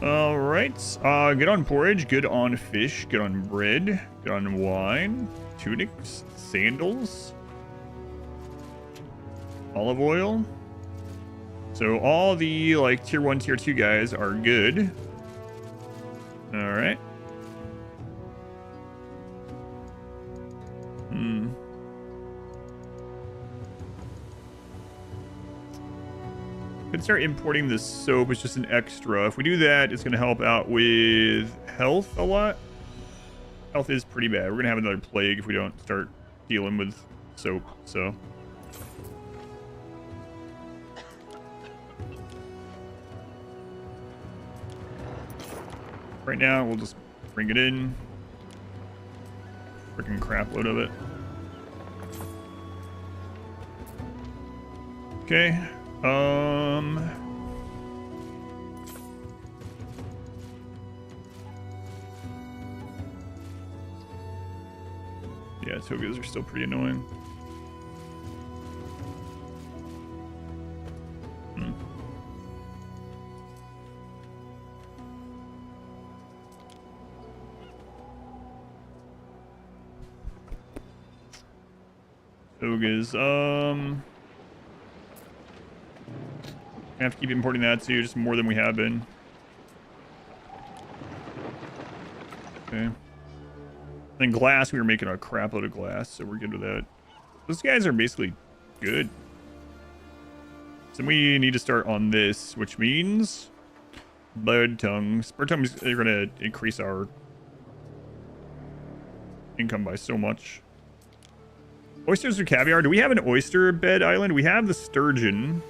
All right. Good on porridge. Good on fish. Good on bread. Good on wine. Tunics. Sandals. Olive oil. So all the like tier 1, tier 2 guys are good. All right. Could start importing the soap. It's just an extra. If we do that, it's going to help out with health a lot. Health is pretty bad. We're going to have another plague if we don't start dealing with soap. So right now, we'll just bring it in. Freaking crap load of it. Okay. Yeah, togas are still pretty annoying. Togas. I have to keep importing that too, just more than we have been. Okay. Then glass, we were making a crap load of glass, so we're good with that. Those guys are basically good. So we need to start on this, which means bird tongues. Bird tongues are going to increase our income by so much. Oysters or caviar? Do we have an oyster bed island? We have the sturgeon.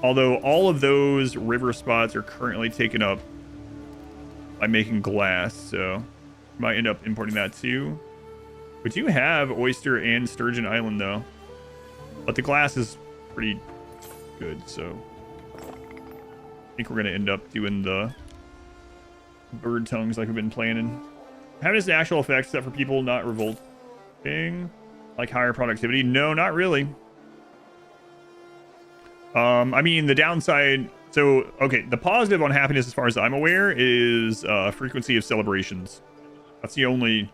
Although all of those river spots are currently taken up by making glass, so might end up importing that too. We do have oyster and sturgeon island though, but the glass is pretty good, so I think we're gonna end up doing the bird tongues like we've been planning. How does the actual effects that for people not revolting, like higher productivity? No, not really. I mean, the downside, so, okay, the positive on happiness, as far as I'm aware, is frequency of celebrations. That's the only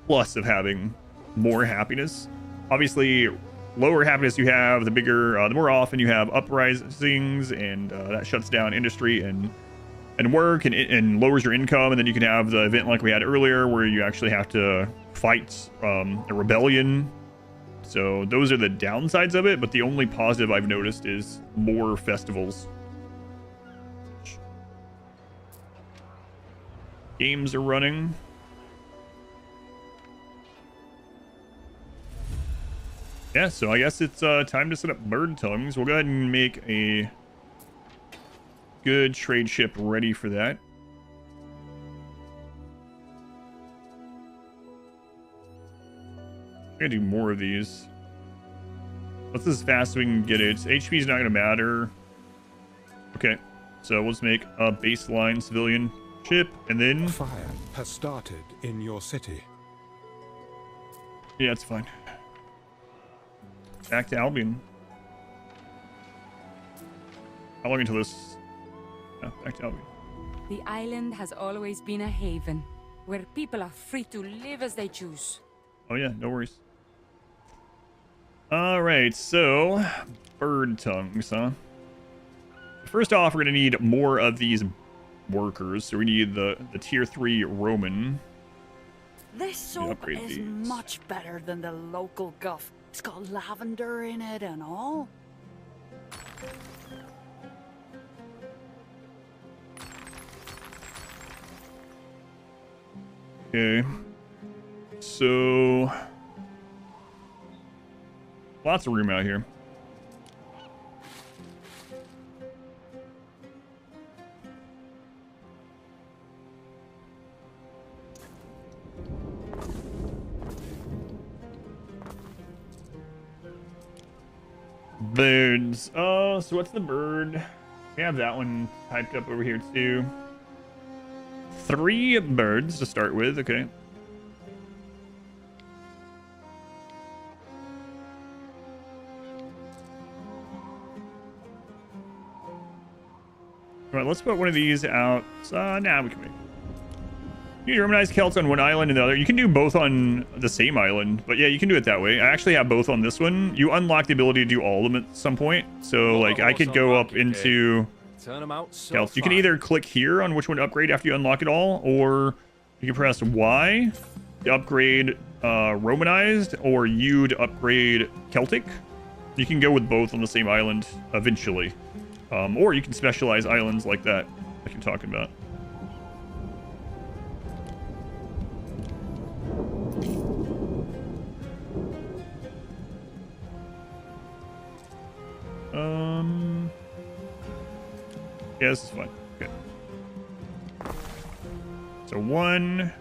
plus of having more happiness. Obviously, lower happiness you have, the bigger, the more often you have uprisings, and that shuts down industry and work and lowers your income, and then you can have the event like we had earlier where you actually have to fight a rebellion. So those are the downsides of it, but the only positive I've noticed is more festivals. Games are running. Yeah, so I guess it's time to set up bird tongues. We'll go ahead and make a good trade ship ready for that. I'm gonna do more of these. Let's as fast as we can get it. HP is not gonna matter. Okay, so we'll just make a baseline civilian ship, and then fire has started in your city. Yeah, it's fine. Back to Albion. How long until this? Yeah, back to Albion. The island has always been a haven, where people are free to live as they choose. Oh yeah, no worries. Alright, so bird tongues, huh? First off, we're gonna need more of these workers, so we need the tier 3 Roman. This soap upgrade is these. much better than the local guff. It's got lavender in it and all. Okay. So lots of room out here. Birds. Oh, so what's the bird? We have that one typed up over here too. 3 birds to start with, okay. All right, let's put one of these out. Now we can make. You Romanize Celts on one island and the other. You can do both on the same island, but yeah, you can do it that way. I actually have both on this one. You unlock the ability to do all of them at some point. So, like, I could go up into Celts. You can either click here on which one to upgrade after you unlock it all, or you can press Y to upgrade Romanized, or U to upgrade Celtic. You can go with both on the same island eventually. Or you can specialize islands like that, like you're talking about. Yeah, this is fun. Okay. So 1.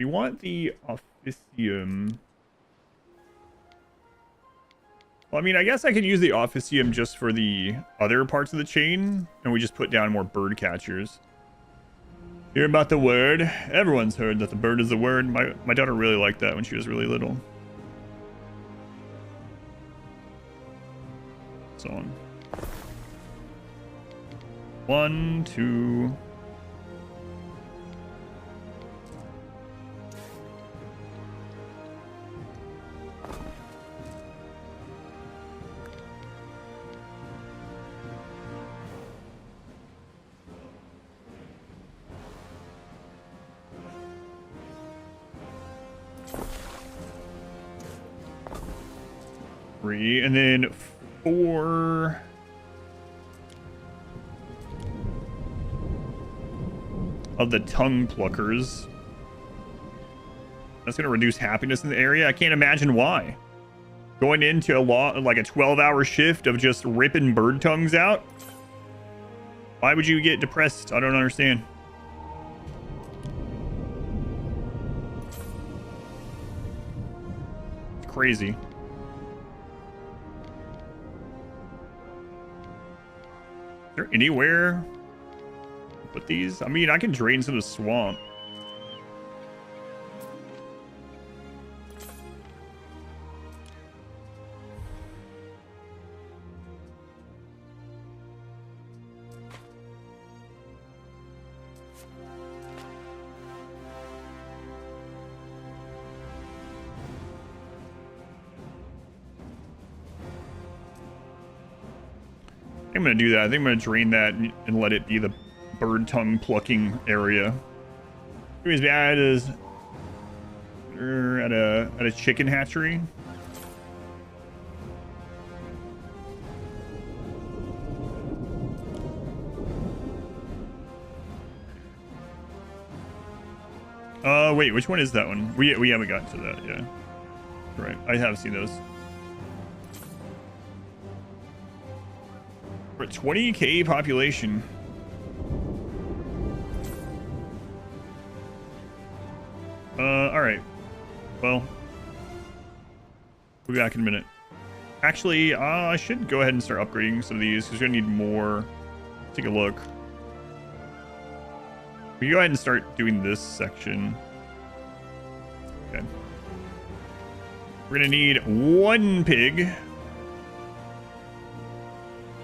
You want the officium. Well, I mean, I guess I could use the officium just for the other parts of the chain, and we just put down more bird catchers. Hear about the word? Everyone's heard that the bird is the word. My daughter really liked that when she was really little. So on. 1, 2. And then 4 of the tongue pluckers. That's going to reduce happiness in the area. I can't imagine why. Going into like a 12-hour shift of just ripping bird tongues out. Why would you get depressed? I don't understand. It's crazy. Is there anywhere to put these? I mean, I can drain some of the swamp. I'm gonna do that. I think I'm gonna drain that and let it be the bird tongue plucking area. As bad as at a chicken hatchery. Wait, which one is that one? We haven't gotten to that, yeah. Right, I have seen those. We're at 20k population. Alright. Well, we'll be back in a minute. Actually, I should go ahead and start upgrading some of these because we're gonna need more. Take a look. We can go ahead and start doing this section. Okay. We're gonna need 1 pig.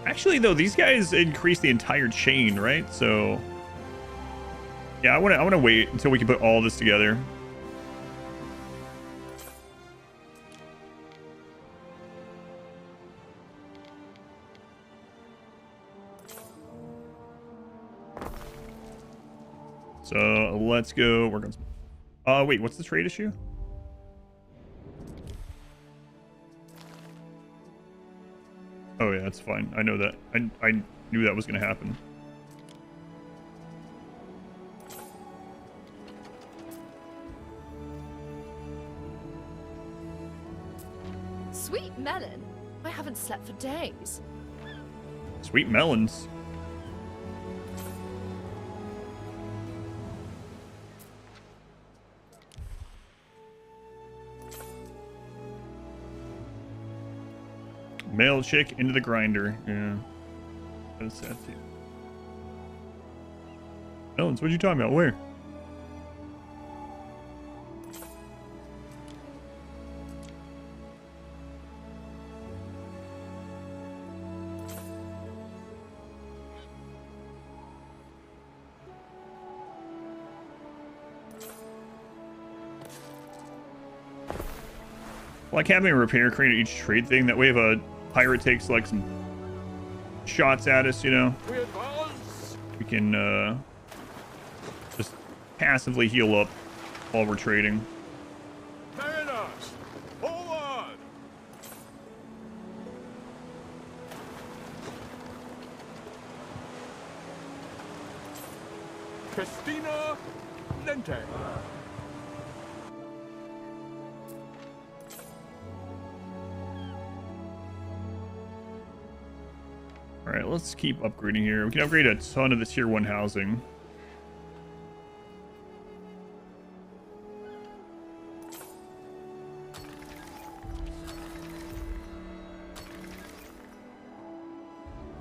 Actually, though, these guys increase the entire chain, right? So, yeah, I want to wait until we can put all this together. So let's go work on some. Wait, what's the trade issue? Oh yeah, that's fine. I know that. I knew that was going to happen. Sweet melon? I haven't slept for days. Sweet melons. Male chick into the grinder. Yeah. That's sad too. Melons, what are you talking about? Where? Like having a repair crane at each trade thing, that way if a pirate takes like some shots at us, you know, we can just passively heal up while we're trading. Mariners, hold on! Christina Lente. All right, let's keep upgrading here. We can upgrade a ton of the tier 1 housing.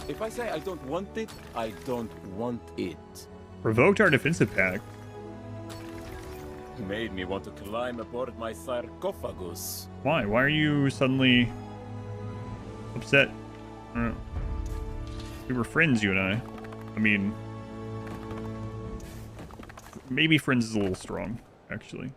If I say I don't want it, I don't want it. Revoked our defensive pact. Made me want to climb aboard my sarcophagus. Why? Why are you suddenly upset? I don't know. We were friends, you and I. I mean, maybe friends is a little strong, actually.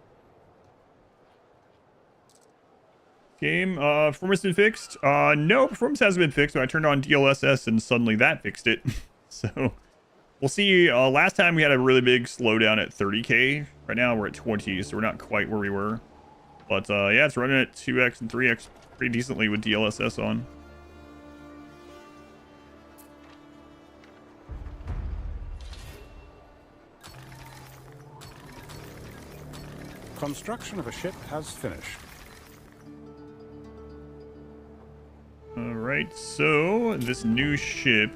Game, performance been fixed? No, performance hasn't been fixed. I turned on DLSS and suddenly that fixed it. So, we'll see. Last time we had a really big slowdown at 30k. Right now we're at 20, so we're not quite where we were. But, yeah, it's running at 2x and 3x pretty decently with DLSS on. Construction of a ship has finished. Alright, so this new ship.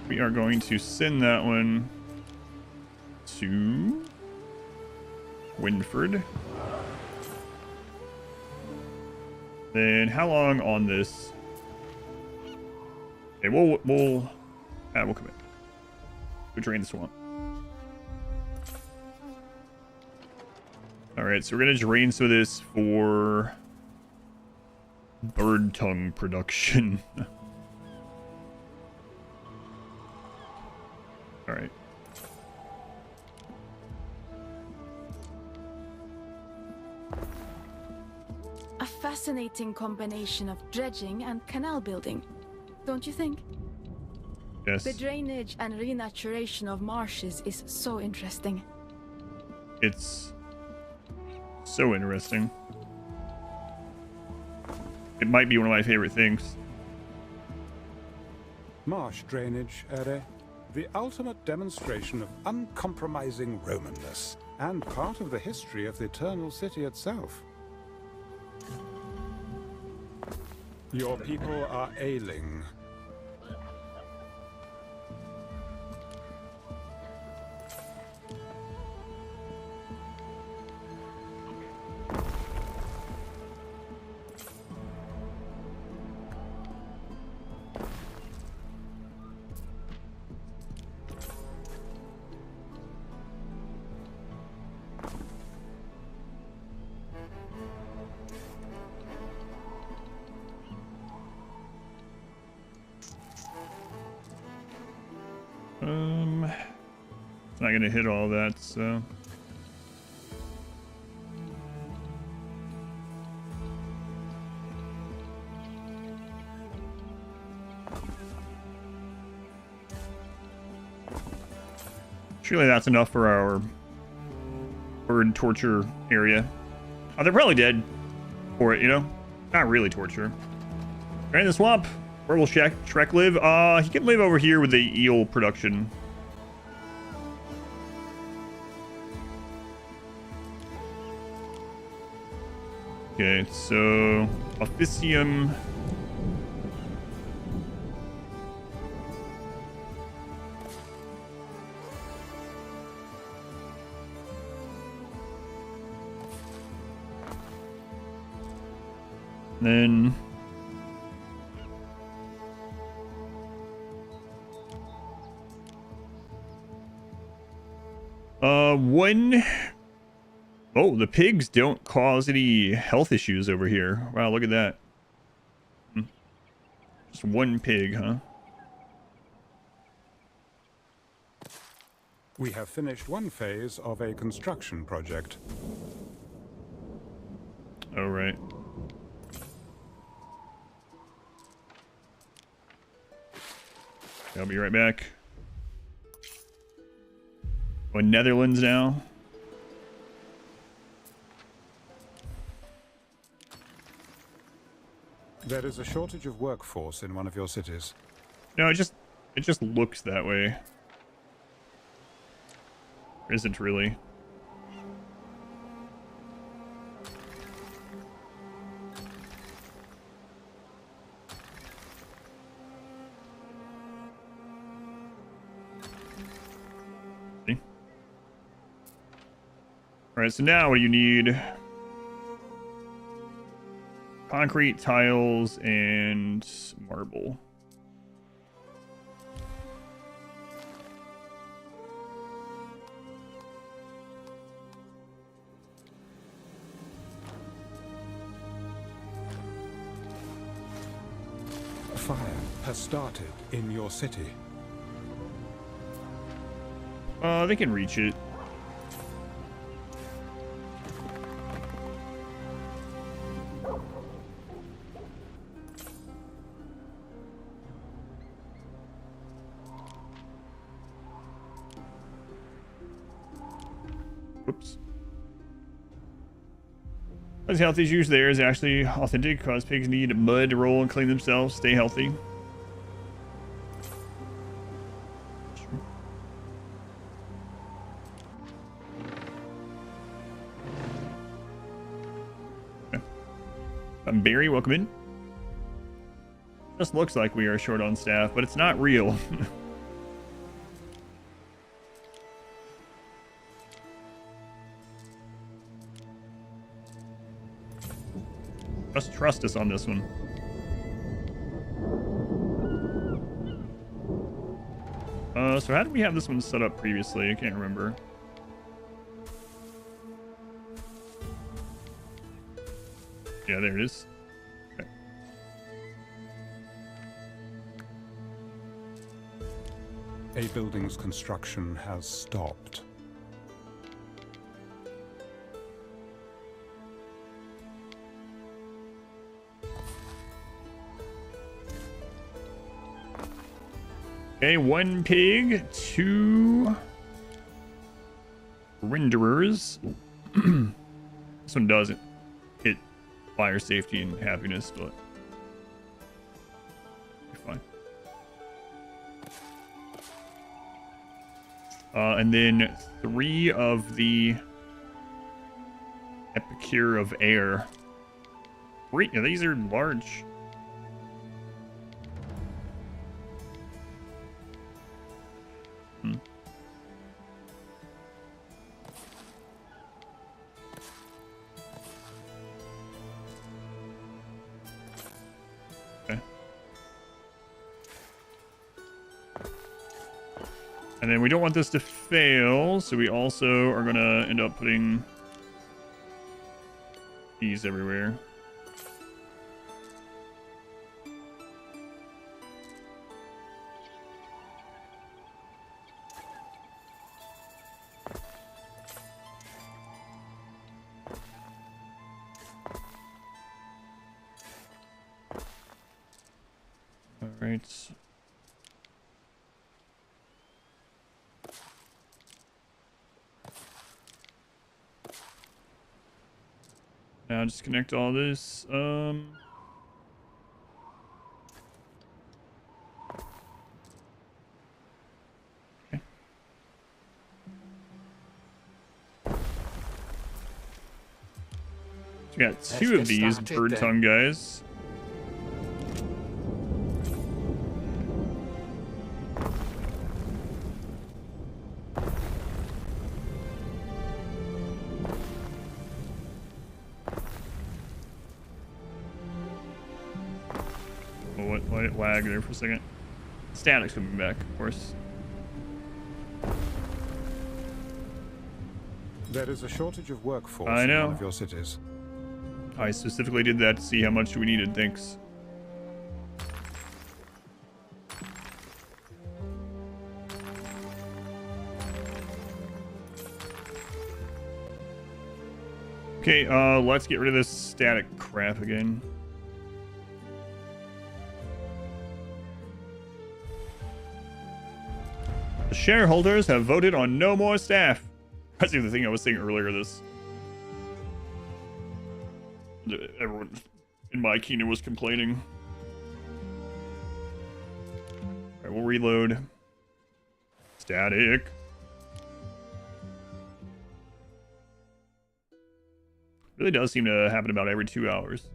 We are going to send that one to Winford. Then how long on this? Okay, we'll come in. We drain the swamp. Alright, so we're gonna drain some of this for bird tongue production. Alright. A fascinating combination of dredging and canal building, don't you think? Yes. The drainage and renaturation of marshes is so interesting. It's so interesting. It might be one of my favorite things. Marsh drainage, Ere. The ultimate demonstration of uncompromising Romanness, and part of the history of the Eternal City itself. Your people are ailing. It's not gonna hit all that, so. Surely that's enough for our bird torture area. Oh, they're probably dead for it, you know? Not really torture. Right in the swamp. Where will Shrek live? He can live over here with the eel production. Okay, so Officium. Then when oh, the pigs don't cause any health issues over here. Wow, look at that. Just one pig, huh? We have finished one phase of a construction project. Oh, right. I'll be right back. Going Netherlands now. There is a shortage of workforce in one of your cities. No, it just looks that way. Or isn't really. See? Alright, so now what do you need? concrete, tiles, and marble. Fire has started in your city. They can reach it. Whoops. As health issues there is actually authentic, cause pigs need mud to roll and clean themselves, stay healthy. Okay. Barry, welcome in. Just looks like we are short on staff, but it's not real. Just trust us on this one. So how did we have this one set up previously? I can't remember. Yeah, there it is. Okay. A building's construction has stopped. Okay, 1 pig, 2 renderers. This one doesn't hit fire safety and happiness, but you're fine. And then 3 of the Epicure of Air. 3, yeah, these are large. And then we don't want this to fail, so we also are going to end up putting these everywhere. All right. Now disconnect all this. Okay. So we got 2 of these bird tongue guys. Let it lag there for a second. Static's coming back, of course. There is a shortage of workforce I know. in one of your cities. I specifically did that to see how much we needed, thanks. Okay, let's get rid of this static crap again. The shareholders have voted on no more staff. That's the thing I was saying earlier. Everyone in my kingdom was complaining. Alright, we'll reload. Static. Really does seem to happen about every 2 hours.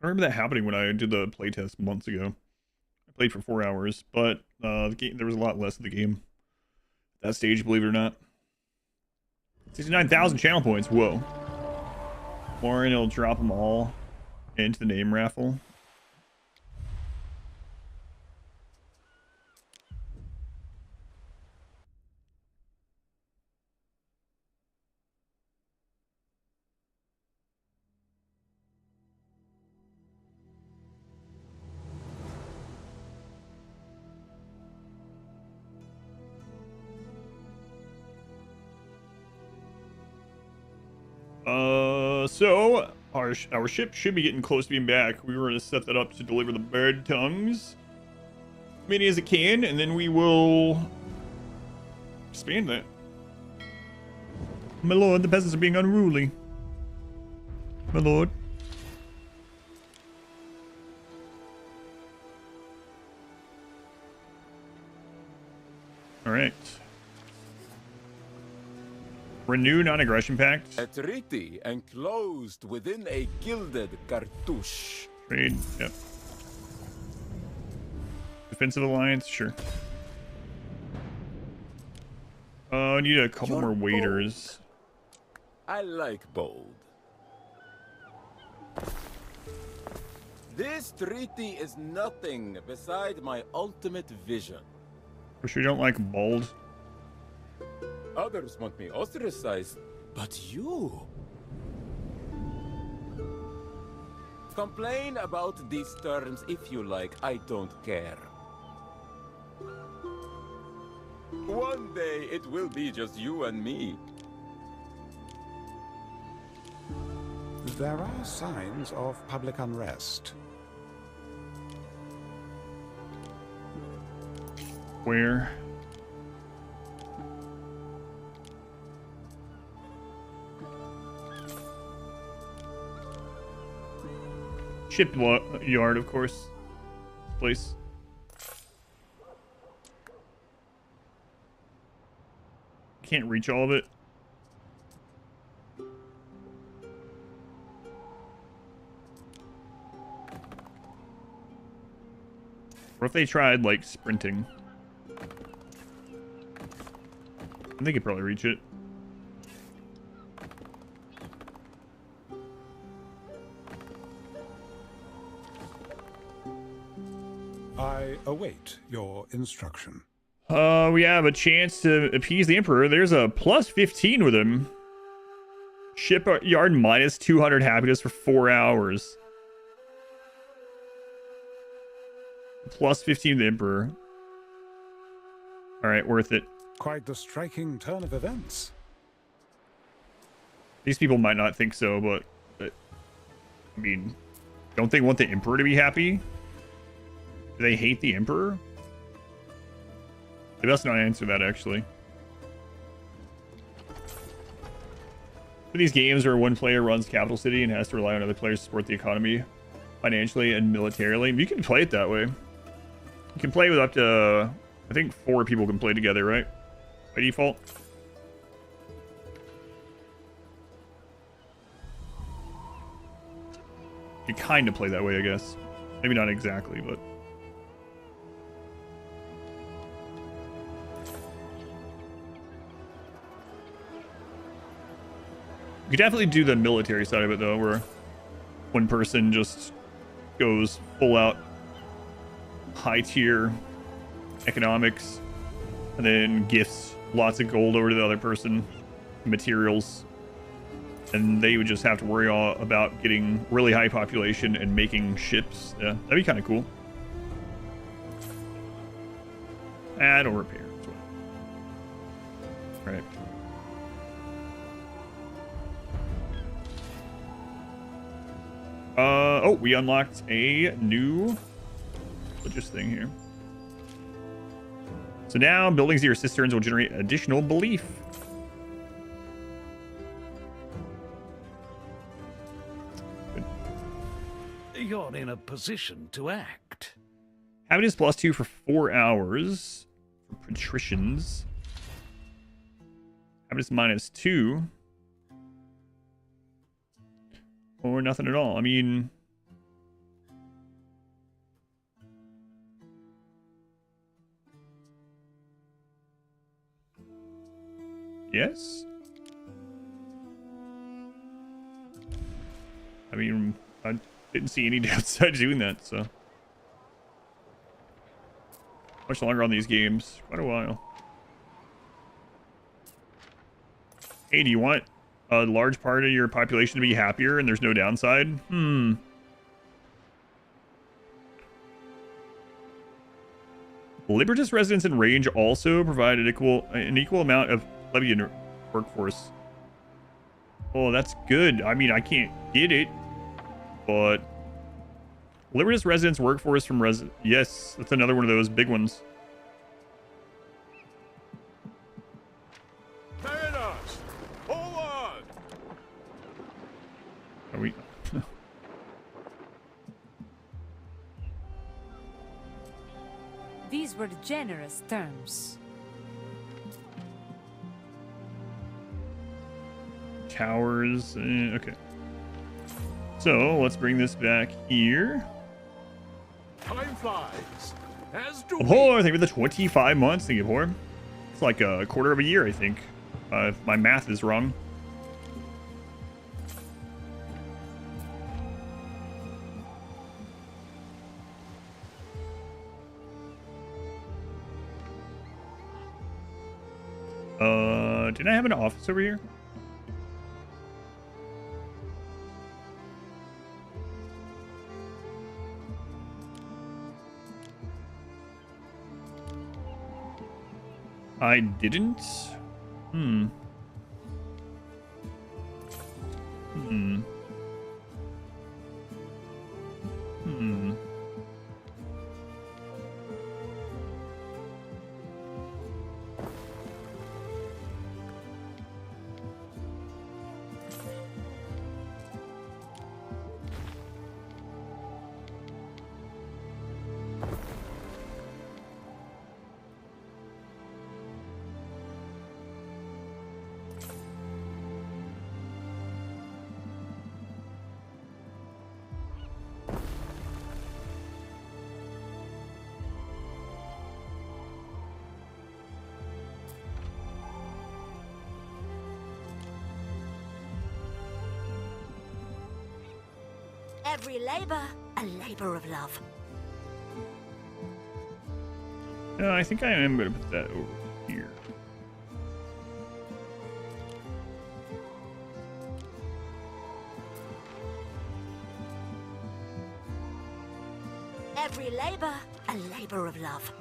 I remember that happening when I did the playtest months ago. I played for 4 hours, but the game, there was a lot less of the game at that stage, believe it or not. 69,000 channel points. Whoa. Lauren will drop them all into the name raffle. So our ship should be getting close to being back. We were going to set that up to deliver the bird tongues, as many as it can, and then we will expand that. My lord, the peasants are being unruly. My lord. All right. Renew non-aggression pact. A treaty enclosed within a gilded cartouche. Trade, yep. Defensive alliance, sure. I need a couple more waiters. I like bold. This treaty is nothing beside my ultimate vision. For sure you don't like bold. Others want me ostracized, but you... Complain about these terms if you like, I don't care. One day it will be just you and me. There are signs of public unrest. Where? Shipyard, of course. Place. Can't reach all of it. What if they tried, like, sprinting? I think they could probably reach it. I await your instruction. We have a chance to appease the Emperor. There's a plus 15 with him. Shipyard minus 200 happiness for 4 hours. Plus 15 the Emperor. Alright, worth it. Quite the striking turn of events. These people might not think so, but I mean, don't they want the Emperor to be happy? Do they hate the Emperor? They best not answer that, actually. For these games where one player runs capital city and has to rely on other players to support the economy financially and militarily, you can play it that way. You can play with up to, I think 4 people can play together, right? By default. You kind of play that way, I guess. Maybe not exactly, but... You could definitely do the military side of it, though, where one person just goes full out high-tier economics and then gifts lots of gold over to the other person, materials, and they would just have to worry all about getting really high population and making ships. Yeah, that'd be kind of cool. Add or repair. Right. Oh, we unlocked a new religious thing here. So now buildings near cisterns will generate additional belief. Good. You're in a position to act. Happiness plus 2 for 4 hours for patricians. Happiness minus 2. Or nothing at all. I mean, Yes. I mean, I didn't see any downside doing that, so. Much longer on these games. Quite a while. Hey, do you want a large part of your population to be happier and there's no downside? Libertas residents in range also provide an equal amount of plebeian workforce. Oh, that's good. I mean, I can't get it, but Libertas residents workforce from yes, that's another one of those big ones. Mariners, forward! Are we? These were generous terms. Towers. Okay. So let's bring this back here. Time flies. As do Oh, thank you for the 25 months. Thank you, Poor. It's like a quarter of a year, I think. If my math is wrong. Did I have an office over here? I didn't. Hmm. Every labor, a labor of love. I think I am going to put that over here. Every labor, a labor of love.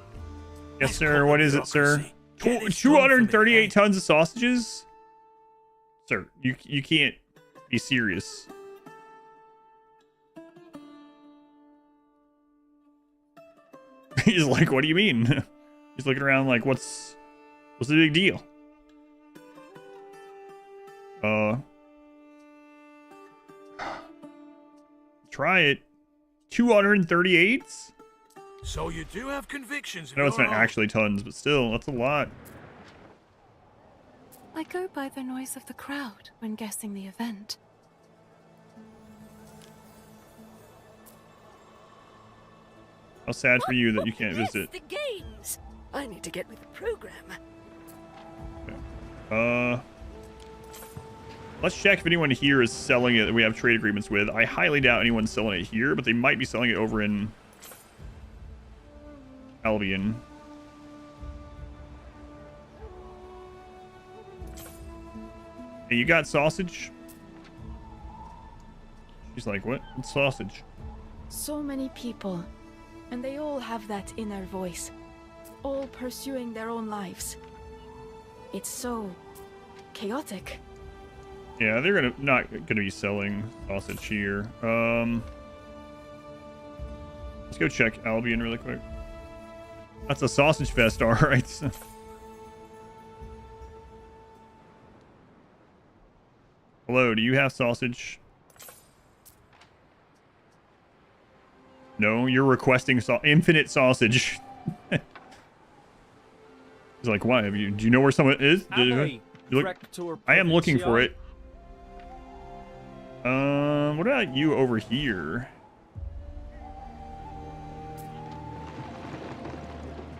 Yes, sir. What is it, sir? 238 tons of sausages? Sir, you can't be serious. He's like, what do you mean? He's looking around like, what's the big deal? Try it. 238? So you do have convictions. I know it's not actually tons, but still, that's a lot. I go by the noise of the crowd when guessing the event. How sad for you that you can't visit. The games. I need to get with the program. Let's check if anyone here is selling it that we have trade agreements with. I highly doubt anyone's selling it here, but they might be selling it over in Albion. Hey, you got sausage? She's like, what? What's sausage? So many people, and they all have that inner voice, all pursuing their own lives. It's so chaotic. Yeah, they're not gonna be selling sausage here. Let's go check Albion really quick. That's a sausage fest, all right. Hello, do you have sausage? No, you're requesting infinite sausage. He's like, why? Do you know where someone is? I am looking for it. What about you over here?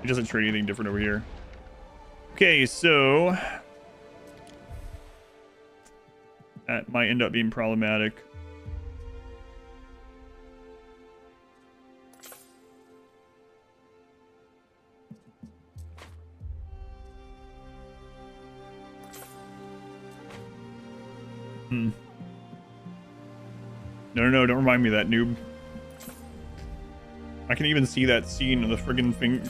He doesn't trade anything different over here. Okay, so That might end up being problematic. No, don't remind me of that, noob. I can even see that scene of the friggin' thing.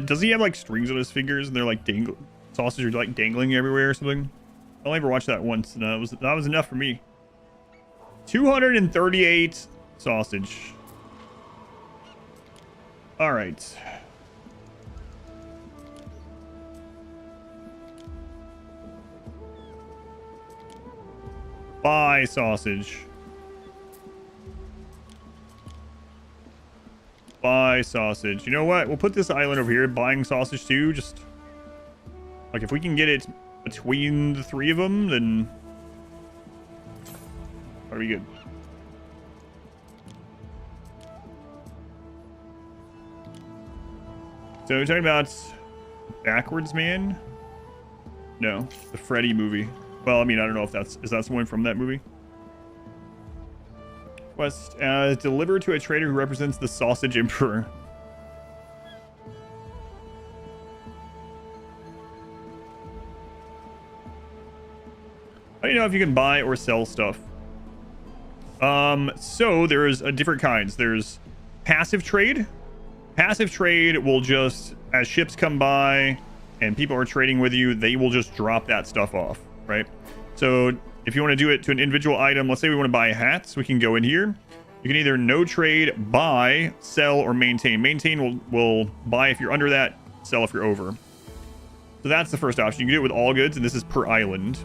Does he have like strings on his fingers and they're like sausage are like dangling everywhere or something? I only ever watched that once, and that was enough for me. 238 sausage. All right. Buy sausage. Buy sausage. You know what? We'll put this island over here. Buying sausage too. Just like if we can get it between the three of them, then are we good? So we're talking about Backwards Man? No, the Freddy movie. Well, I mean, I don't know if is that someone from that movie? Quest, deliver to a trader who represents the Sausage Emperor. I don't know if you can buy or sell stuff. So there's different kinds. There's passive trade. Passive trade will just, as ships come by and people are trading with you, they will just drop that stuff off, right? So if you want to do it to an individual item, let's say we want to buy hats, we can go in here. You can either no trade, buy, sell, or maintain. Maintain will buy if you're under that, sell if you're over. So that's the first option. You can do it with all goods, and this is per island.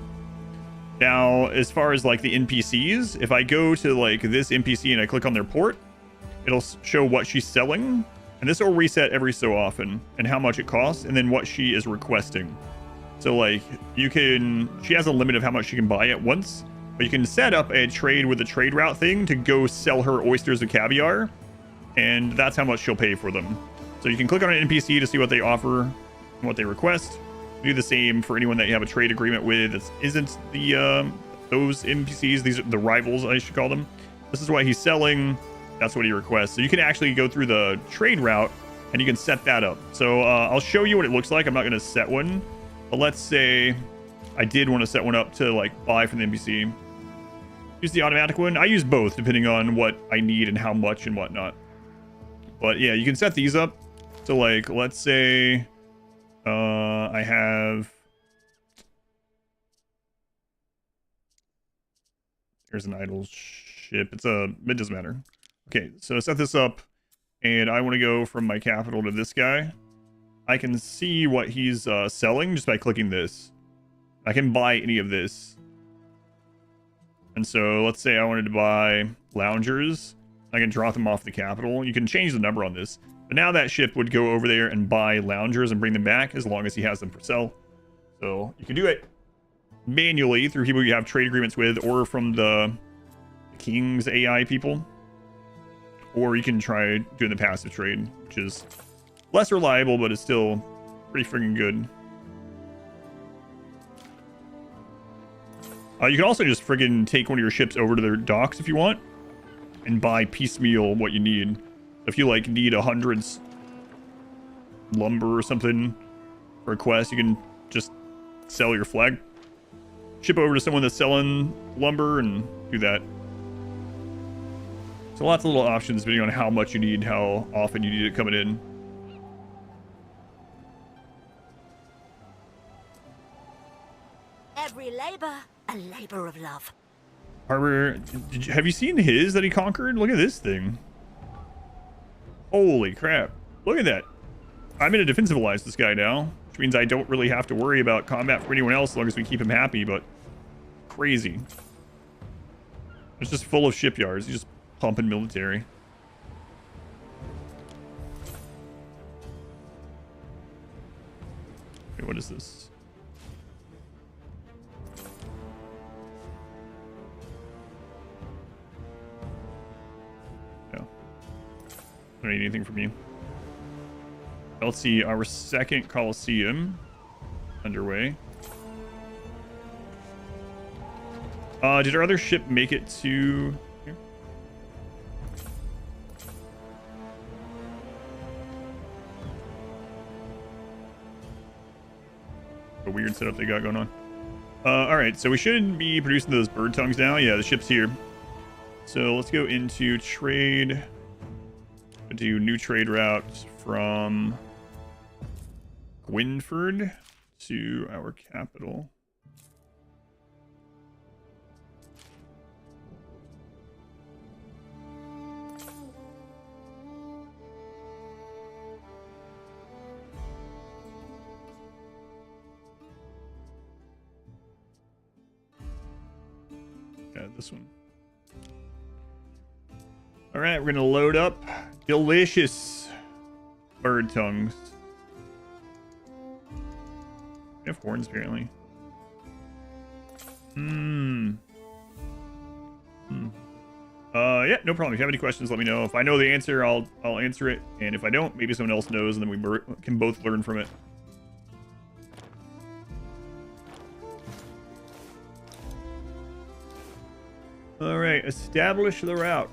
Now, as far as like the NPCs, if I go to like this NPC and I click on their port, it'll show what she's selling. And this will reset every so often and how much it costs and then what she is requesting. So like she has a limit of how much she can buy at once, but you can set up a trade with the trade route thing to go sell her oysters and caviar. And that's how much she'll pay for them. So you can click on an NPC to see what they offer and what they request. Do the same for anyone that you have a trade agreement with that isn't those NPCs. These are the rivals, I should call them. This is what he's selling. That's what he requests. So you can actually go through the trade route and you can set that up. So I'll show you what it looks like. I'm not going to set one, but let's say I did want to set one up to like buy from the NPC. Use the automatic one. I use both depending on what I need and how much and whatnot. But yeah, you can set these up. So like, let's say I have, here's an idle ship. It doesn't matter. Okay, so set this up and I want to go from my capital to this guy. I can see what he's selling just by clicking this. I can buy any of this. And so let's say I wanted to buy loungers. I can drop them off the capital. You can change the number on this. But now that ship would go over there and buy loungers and bring them back as long as he has them for sale. So you can do it manually through people you have trade agreements with or from the King's AI people. Or you can try doing the passive trade, which is less reliable, but it's still pretty freaking good. You can also just friggin' take one of your ships over to their docks if you want and buy piecemeal what you need. If you like need 100 lumber or something for a quest, you can just sell your flag, ship over to someone that's selling lumber and do that. So lots of little options depending on how much you need, how often you need it coming in. Every labor, a labor of love. Harbor, have you seen his that he conquered? Look at this thing. Holy crap. Look at that. I'm going to defensive alliance this guy now, which means I don't really have to worry about combat for anyone else as long as we keep him happy, but crazy. It's just full of shipyards. He's just pumping military. Wait, what is this? No. I don't need anything from you. Let's see, our second Coliseum underway. Did our other ship make it to here? A weird setup they got going on. All right, so we shouldn't be producing those bird tongues now. Yeah, the ship's here. So let's go into trade. Do new trade routes from Gwynford to our capital. Yeah, this one. All right, we're gonna load up delicious bird tongues. They have horns apparently. Yeah, no problem. If you have any questions, let me know. If I know the answer, I'll answer it, and if I don't, maybe someone else knows, and then we can both learn from it. All right, establish the route.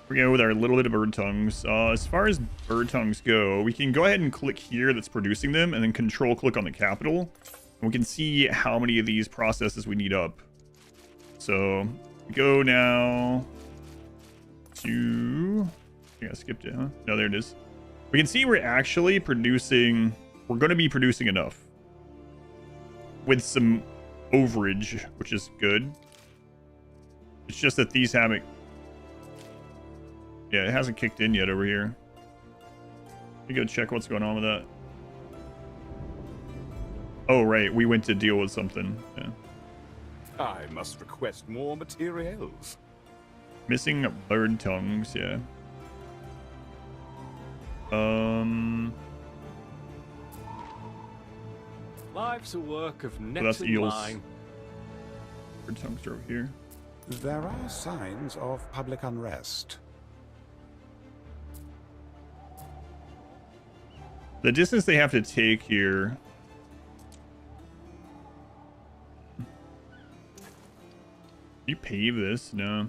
We're going to go with our little bit of bird tongues. As far as bird tongues go, we can go ahead and click here that's producing them, and then control click on the capital. And we can see how many of these processes we need up. So we go now to... Yeah, I skipped it, huh? No, there it is. We can see we're actually producing... We're going to be producing enough. With some overage, which is good. It's just that these haven't... Yeah, it hasn't kicked in yet over here. Let me go check what's going on with that. Oh, right. We went to deal with something. Yeah. I must request more materials. Missing bird tongues, yeah. Life's a work of So that's net eels. line. Bird tongues are over here. There are signs of public unrest. The distance they have to take here. You pave this? No.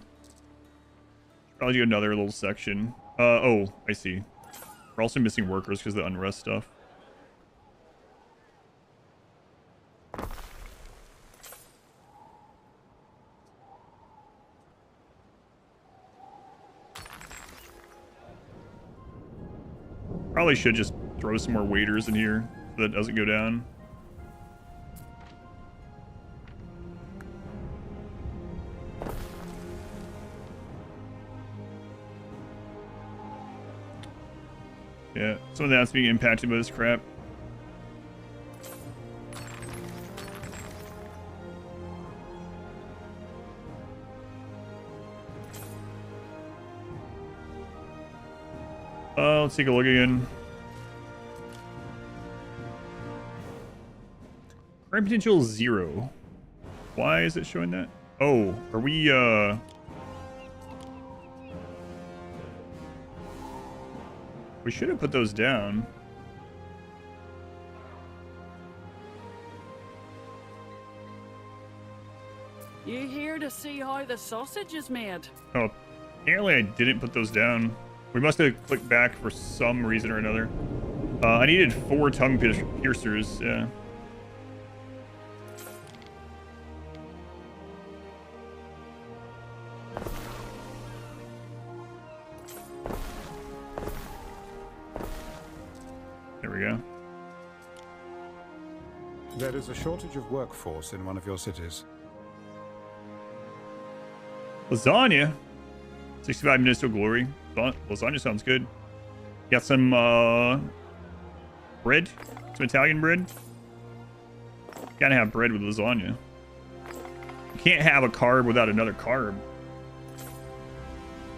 Probably do another little section. Oh, I see. We're also missing workers because of the unrest stuff. Probably should just throw some more waiters in here so that doesn't go down. Yeah, some of that's being impacted by this crap. Let's take a look again. Crime potential 0. Why is it showing that? Oh, are we, we should have put those down. You here to see how the sausage is made? Oh, apparently I didn't put those down. We must have clicked back for some reason or another. I needed 4 tongue piercers, yeah. There we go. There is a shortage of workforce in one of your cities. Lasagna? 65 minutes to glory. Lasagna sounds good. Got some bread? Some Italian bread? Gotta have bread with lasagna. You can't have a carb without another carb.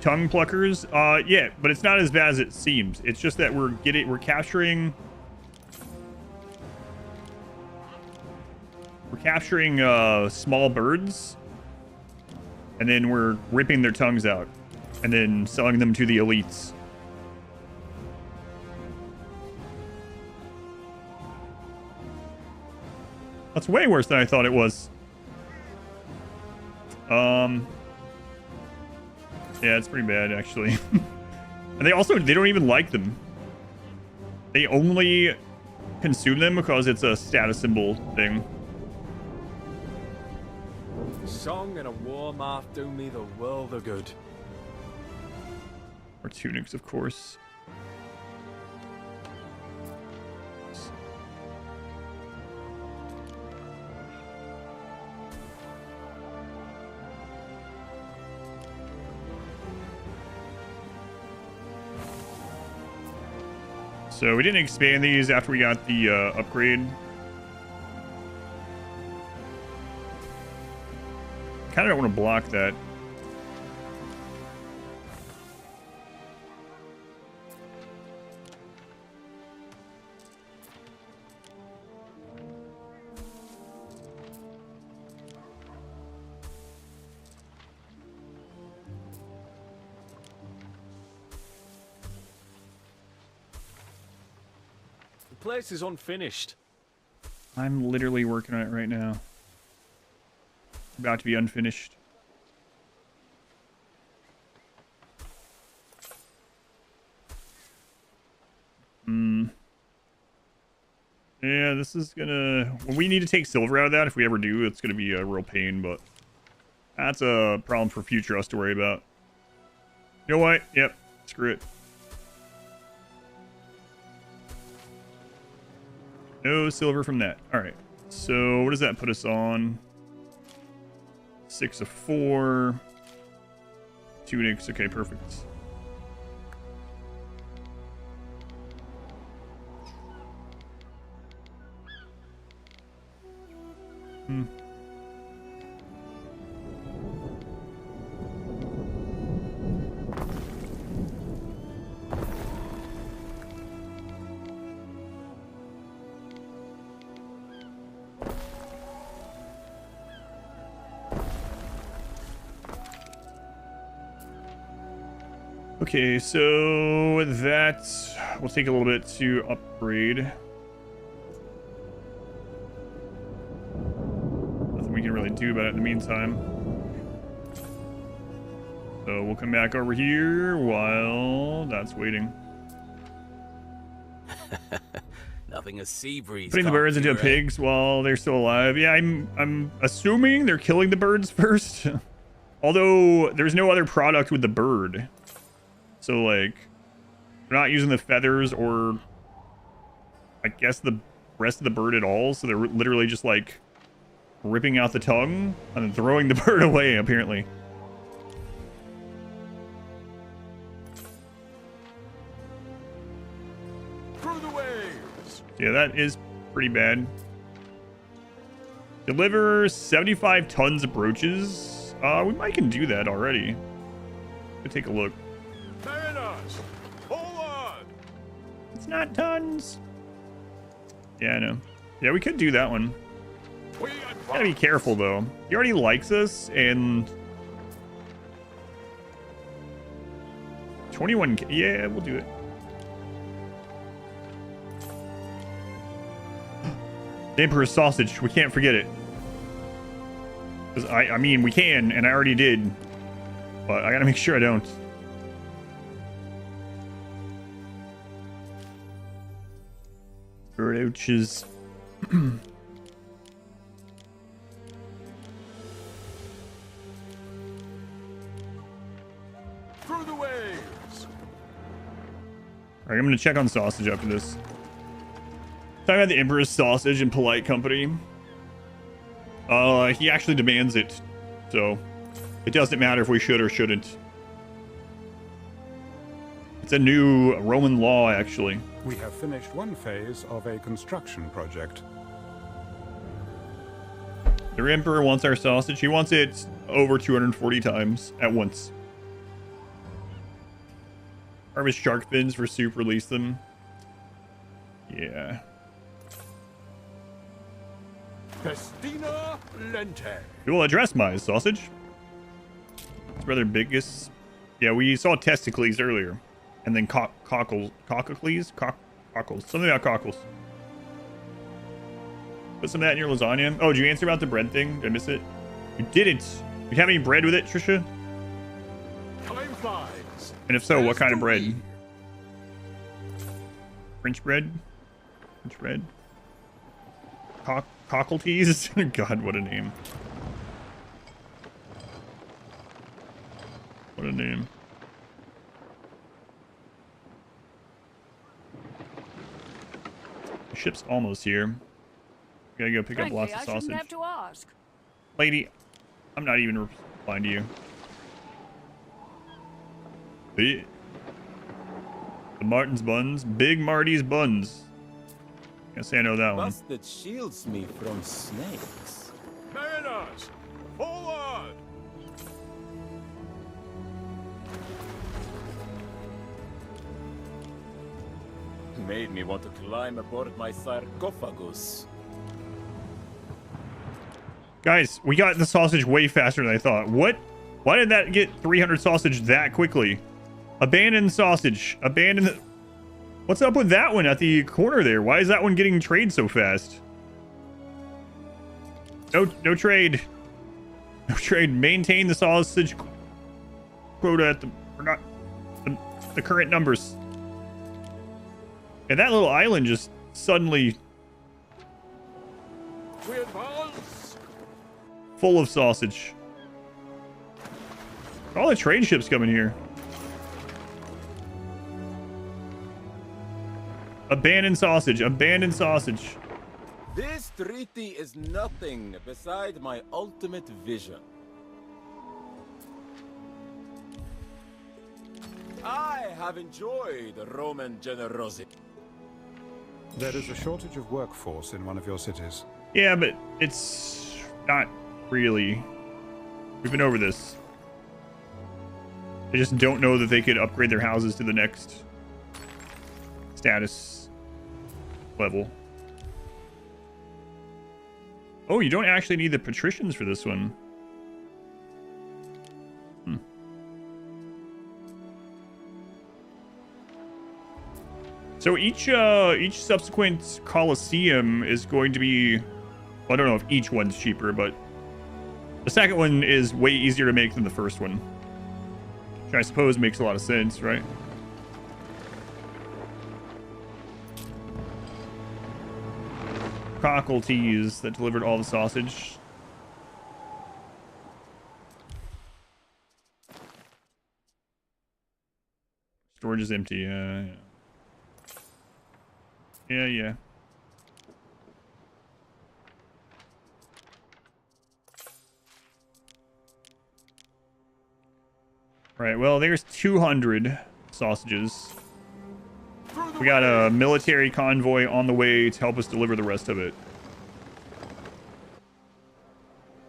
Tongue pluckers? Yeah, but it's not as bad as it seems. It's just that we're capturing small birds, and then we're ripping their tongues out and then selling them to the elites. That's way worse than I thought it was. Yeah, it's pretty bad, actually. And they don't even like them. They only consume them because it's a status symbol thing. A song and a warm bath do me the world of good. Or tunics, of course. So we didn't expand these after we got the upgrade. Kind of don't want to block that. The place is unfinished. I'm literally working on it right now. About to be unfinished. Yeah, this is gonna... We need to take silver out of that. If we ever do, it's gonna be a real pain, but... That's a problem for future us to worry about. You know what? Yep. Screw it. No silver from that. Alright. So, what does that put us on? 6 of 4. Tunics. Okay, perfect. Okay, so that will take a little bit to upgrade. Nothing we can really do about it in the meantime. So we'll come back over here while that's waiting. Nothing a sea breeze. Putting the birds into pigs while they're still alive. Yeah, I'm assuming they're killing the birds first. Although there's no other product with the bird. So, like, they're not using the feathers or, I guess, the rest of the bird at all. So they're literally just, like, ripping out the tongue and then throwing the bird away, apparently. Through the waves. Yeah, that is pretty bad. Deliver 75 tons of brooches. We might can do that already. Let's take a look. Mariners, hold on. It's not tons. Yeah, I know. Yeah, we could do that one. Gotta be careful, though. He already likes us, and... 21k. Yeah, we'll do it. The Emperor's sausage. We can't forget it. Because I mean, we can, and I already did. But I gotta make sure I don't. Brooches. Through the waves. Alright, I'm gonna check on sausage after this. Talking about the Emperor's sausage and polite company. He actually demands it. So, it doesn't matter if we should or shouldn't. It's a new Roman law, actually. We have finished one phase of a construction project. The Emperor wants our sausage. He wants it over 240 times at once. Harvest shark fins for soup, release them. Yeah. Festina Lente. We will address my sausage. It's rather biggest. Yeah, we saw testicles earlier. And then cockles. Cockles? Something about cockles. Put some of that in your lasagna. Oh, did you answer about the bread thing? Did I miss it? You didn't. You have any bread with it, Trisha? Time flies. And if so, what kind of bread? French bread? French bread? Cockletees? God, what a name. What a name. The ship's almost here. Gotta go pick up lots of I sausage. shouldn't have to ask. Lady, I'm not even replying to you. The Martin's buns. Big Marty's buns. Guess I know that one. Busted shields me from snakes. Mariners, forward! Made me want to climb aboard my sarcophagus. Guys, we got the sausage way faster than I thought. What? Why did that get 300 sausage that quickly? Abandoned sausage. Abandoned. What's up with that one at the corner there? Why is that one getting trade so fast? No trade. No trade. Maintain the sausage quota at the current numbers. And that little island just suddenly We advance. full of sausage. All the trade ships coming here. Abandoned sausage. Abandoned sausage. This treaty is nothing beside my ultimate vision. I have enjoyed Roman generosity. There is a shortage of workforce in one of your cities. Yeah, but it's not really. We've been over this. They just don't know that they could upgrade their houses to the next status level. Oh, you don't actually need the patricians for this one. So each subsequent Colosseum is going to be, well, I don't know if each one's cheaper, but the second one is way easier to make than the first one. Which I suppose makes a lot of sense, right? Cockletees that delivered all the sausage. Storage is empty, yeah. Yeah. Right, well, there's 200 sausages. We got a military convoy on the way to help us deliver the rest of it.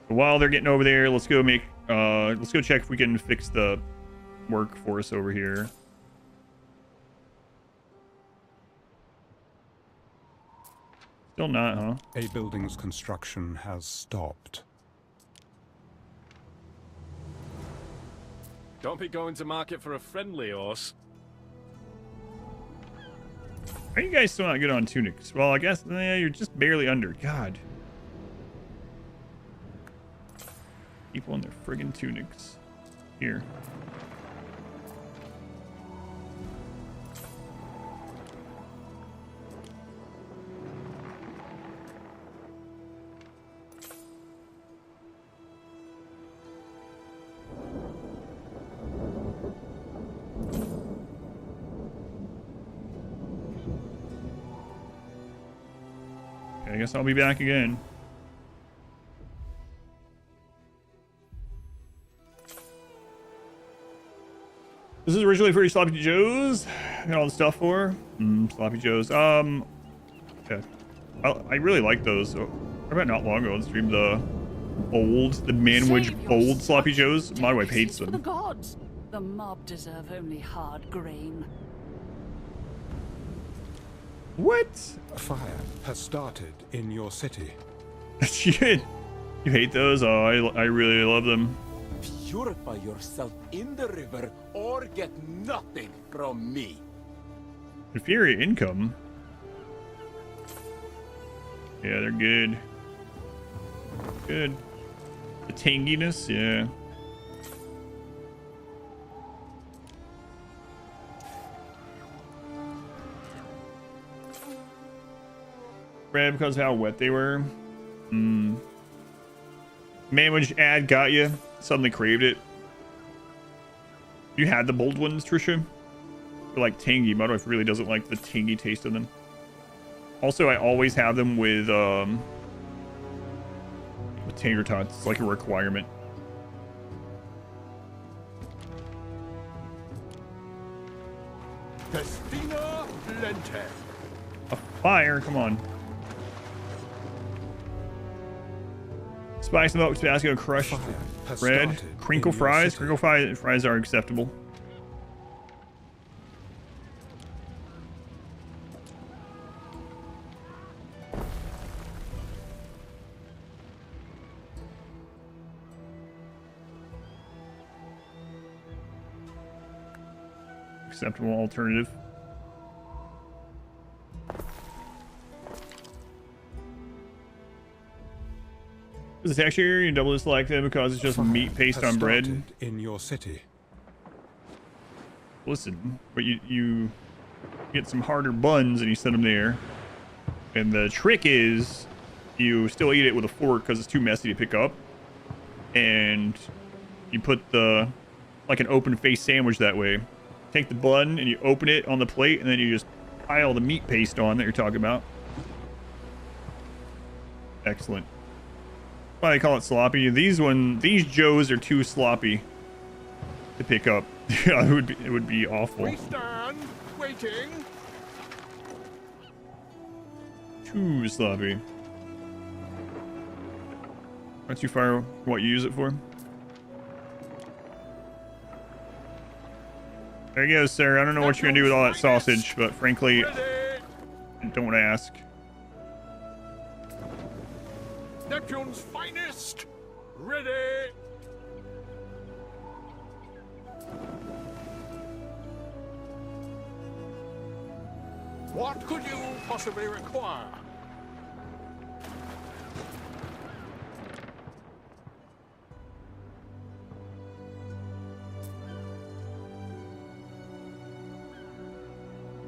While they're getting over there, let's go check if we can fix the workforce over here. Still not, huh? A building's construction has stopped. Don't be going to market for a friendly horse. Are you guys still not good on tunics? Well, I guess you're just barely under. God. People in their friggin' tunics. Here. I guess I'll be back again. This is originally for Sloppy Joe's. Got all the stuff for Sloppy Joe's. Yeah. I really like those. I read not long ago on stream the Manwich bold Sloppy Joe's. My wife hates For the them. gods, the mob deserve only hard grain. What? A fire has started in your city. Shit. You hate those? Oh, I really love them. Purify yourself in the river or get nothing from me. Inferior income. Yeah, they're good. Good. The tanginess, yeah. Red because of how wet they were. Man, which ad got you? Suddenly craved it. You had the bold ones, Trisha? They're like tangy. My wife really doesn't like the tangy taste of them. Also, I always have them with tater tots. It's like a requirement. Festina Lente. A fire, come on. Spice them up with Tabasco, crushed bread, crinkle fries. Crinkle fries are acceptable. Acceptable alternative. Is the texture you double dislike them because it's just meat paste on bread in your city? Listen, but you get some harder buns and you set them there, and the trick is you still eat it with a fork because it's too messy to pick up, and you put the like an open face sandwich that way. Take the bun and you open it on the plate, and then you just pile the meat paste on that you're talking about. Excellent. Why they call it sloppy. These Joes are too sloppy to pick up. it would be awful. We stand waiting. Too sloppy. Not too far what you use it for. There you go, sir. I don't know what you're gonna do with all that sausage, but frankly, I don't want to ask. Neptune's finest. Ready. What could you possibly require?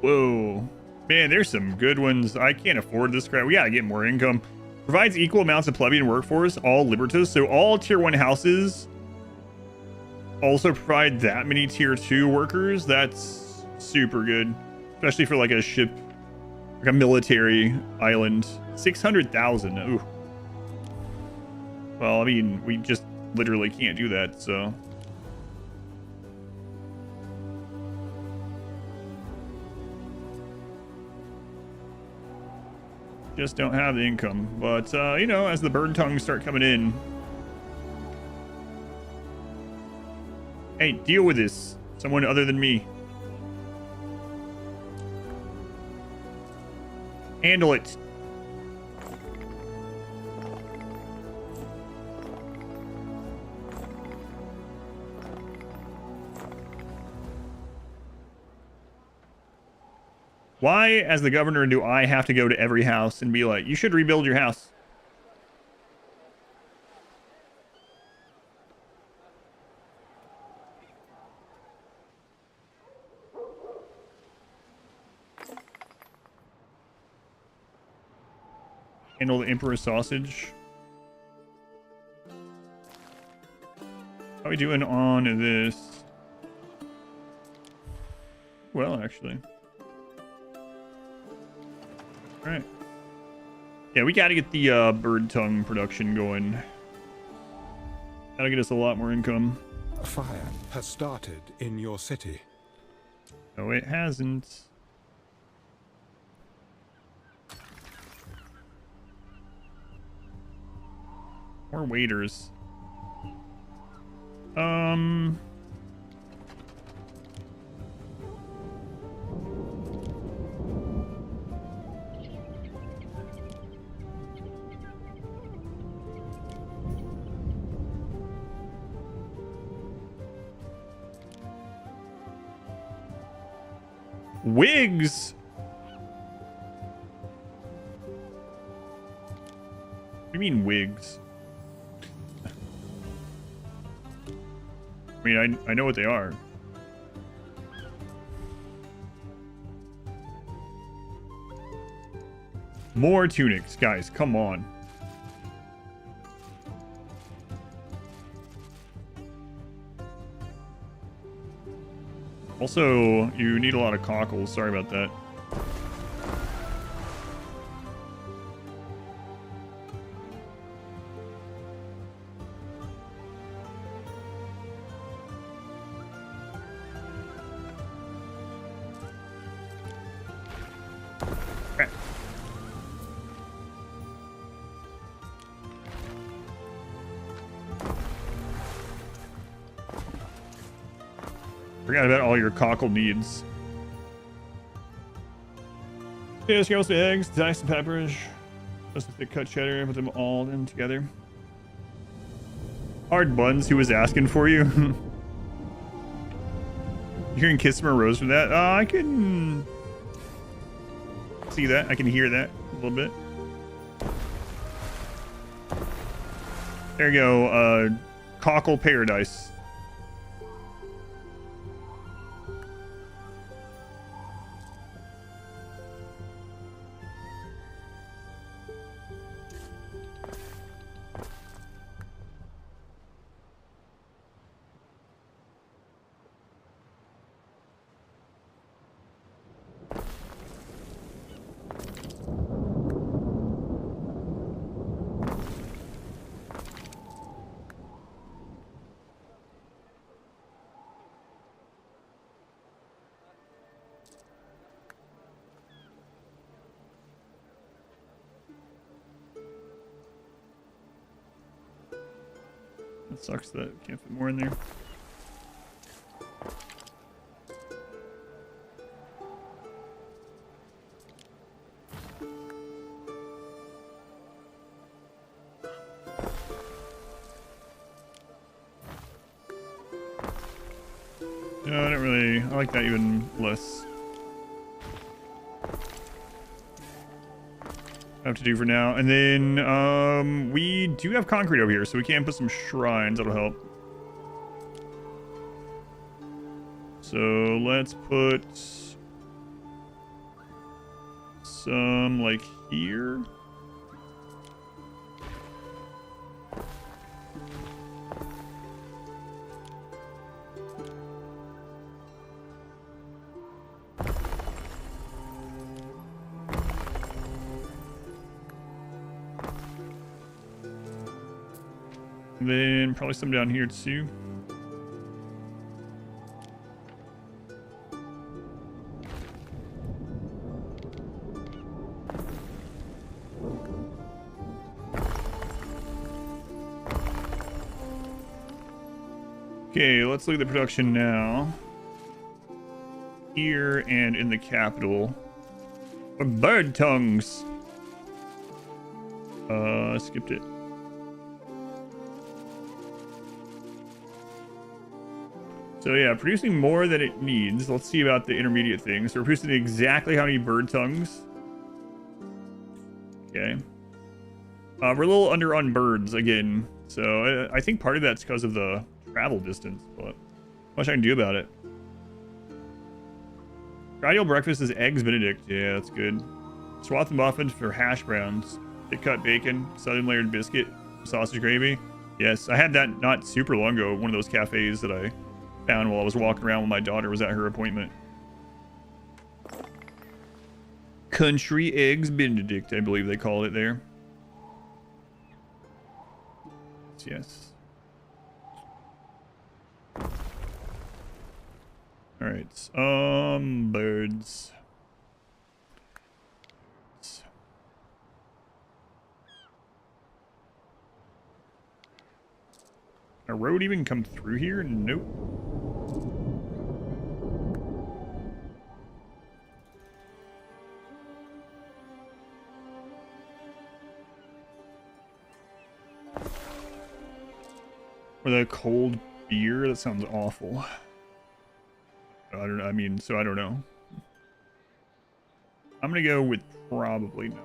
Whoa. Man, there's some good ones. I can't afford this crap. We gotta get more income. Provides equal amounts of plebeian workforce, all libertas. So all tier 1 houses also provide that many tier 2 workers. That's super good. Especially for like a ship, like a military island. 600,000. Ooh. Well, I mean, we just literally can't do that, so. Just don't have the income. But, you know, as the bird tongues start coming in. Hey, deal with this. Someone other than me. Handle it. Why, as the governor, do I have to go to every house and be like, you should rebuild your house? Handle the Emperor sausage. How are we doing on this? Well, actually. All right. Yeah, we got to get the bird tongue production going. That'll get us a lot more income. Fire has started in your city. No, it hasn't. More waiters. Wigs. you mean wigs? I mean, I know what they are. More tunics, guys. Come on. Also, you need a lot of cockles. Sorry about that. Okay. Forgot about all your cockle needs. Yeah, scrambles the eggs, dice the peppers, just with the cut cheddar, put them all in together. Hard buns, who was asking for you? You can kiss him a rose from that? I can see that. I can hear that a little bit. There you go. Cockle paradise. That sucks that can't fit more in there. No, I don't really. I like that even less. Have to do for now. And then we do have concrete over here, so we can put some shrines. That'll help. So let's put some like here. And then probably some down here too. Okay, let's look at the production now. Here and in the capital. Bird tongues. Skipped it. So yeah, producing more than it needs. Let's see about the intermediate things. So we're producing exactly how many bird tongues. Okay. We're a little under on birds again. So I think part of that's because of the travel distance, but not much I can do about it. Ideal breakfast is eggs Benedict. Yeah, that's good. Swath and muffins for hash browns. Thick cut bacon, southern layered biscuit, sausage gravy. Yes, I had that not super long ago. One of those cafes that I found while I was walking around when my daughter was at her appointment. Country eggs Benedict, I believe they call it there. Yes. All right. Birds. A road even come through here? Nope. Or the cold beer? That sounds awful. I don't know. I mean, so I don't know. I'm gonna go with probably not.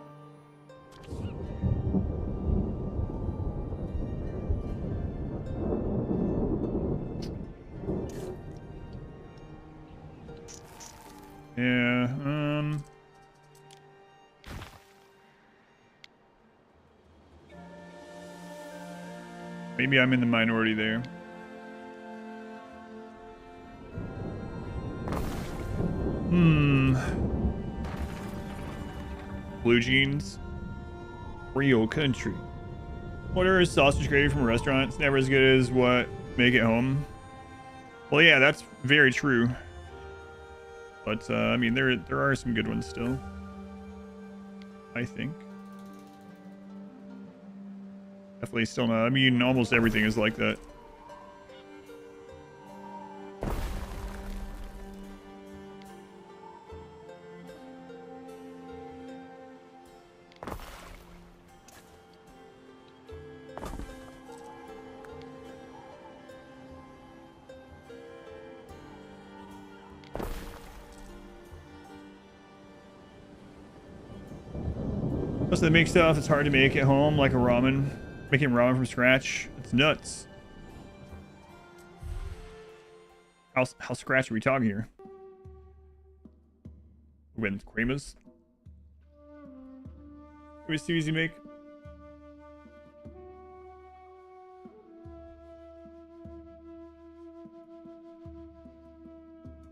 Yeah, maybe I'm in the minority there. Blue jeans. Real country. Order a sausage gravy from a restaurant. It's never as good as what make it home. Well, yeah, that's very true. But I mean, there are some good ones still, I think. Definitely still not. I mean, almost everything is like that. Plus, they make stuff that's hard to make at home, like a ramen. Making ramen from scratch. It's nuts. How scratch are we talking here? When cremas? It was too easy to make.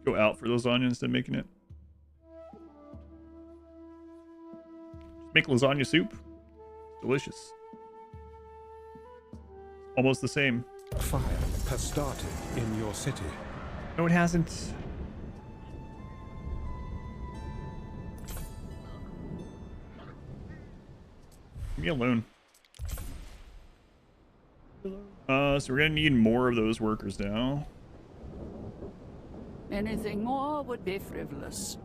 Go out for lasagna instead of making it. Make lasagna soup. Delicious. Almost the same. Fire has started in your city. No, it hasn't. Leave me alone. So we're gonna need more of those workers now. Anything more would be frivolous.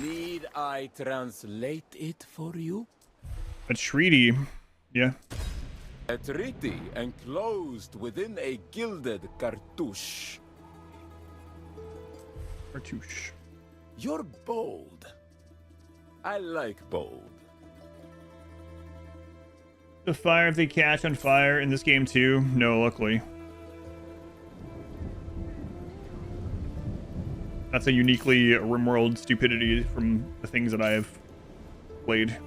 Need I translate it for you? A treaty. Yeah. A treaty enclosed within a gilded cartouche. Cartouche. You're bold. I like bold. The fire if they catch on fire in this game too? No, luckily. That's a uniquely RimWorld stupidity from the things that I have played.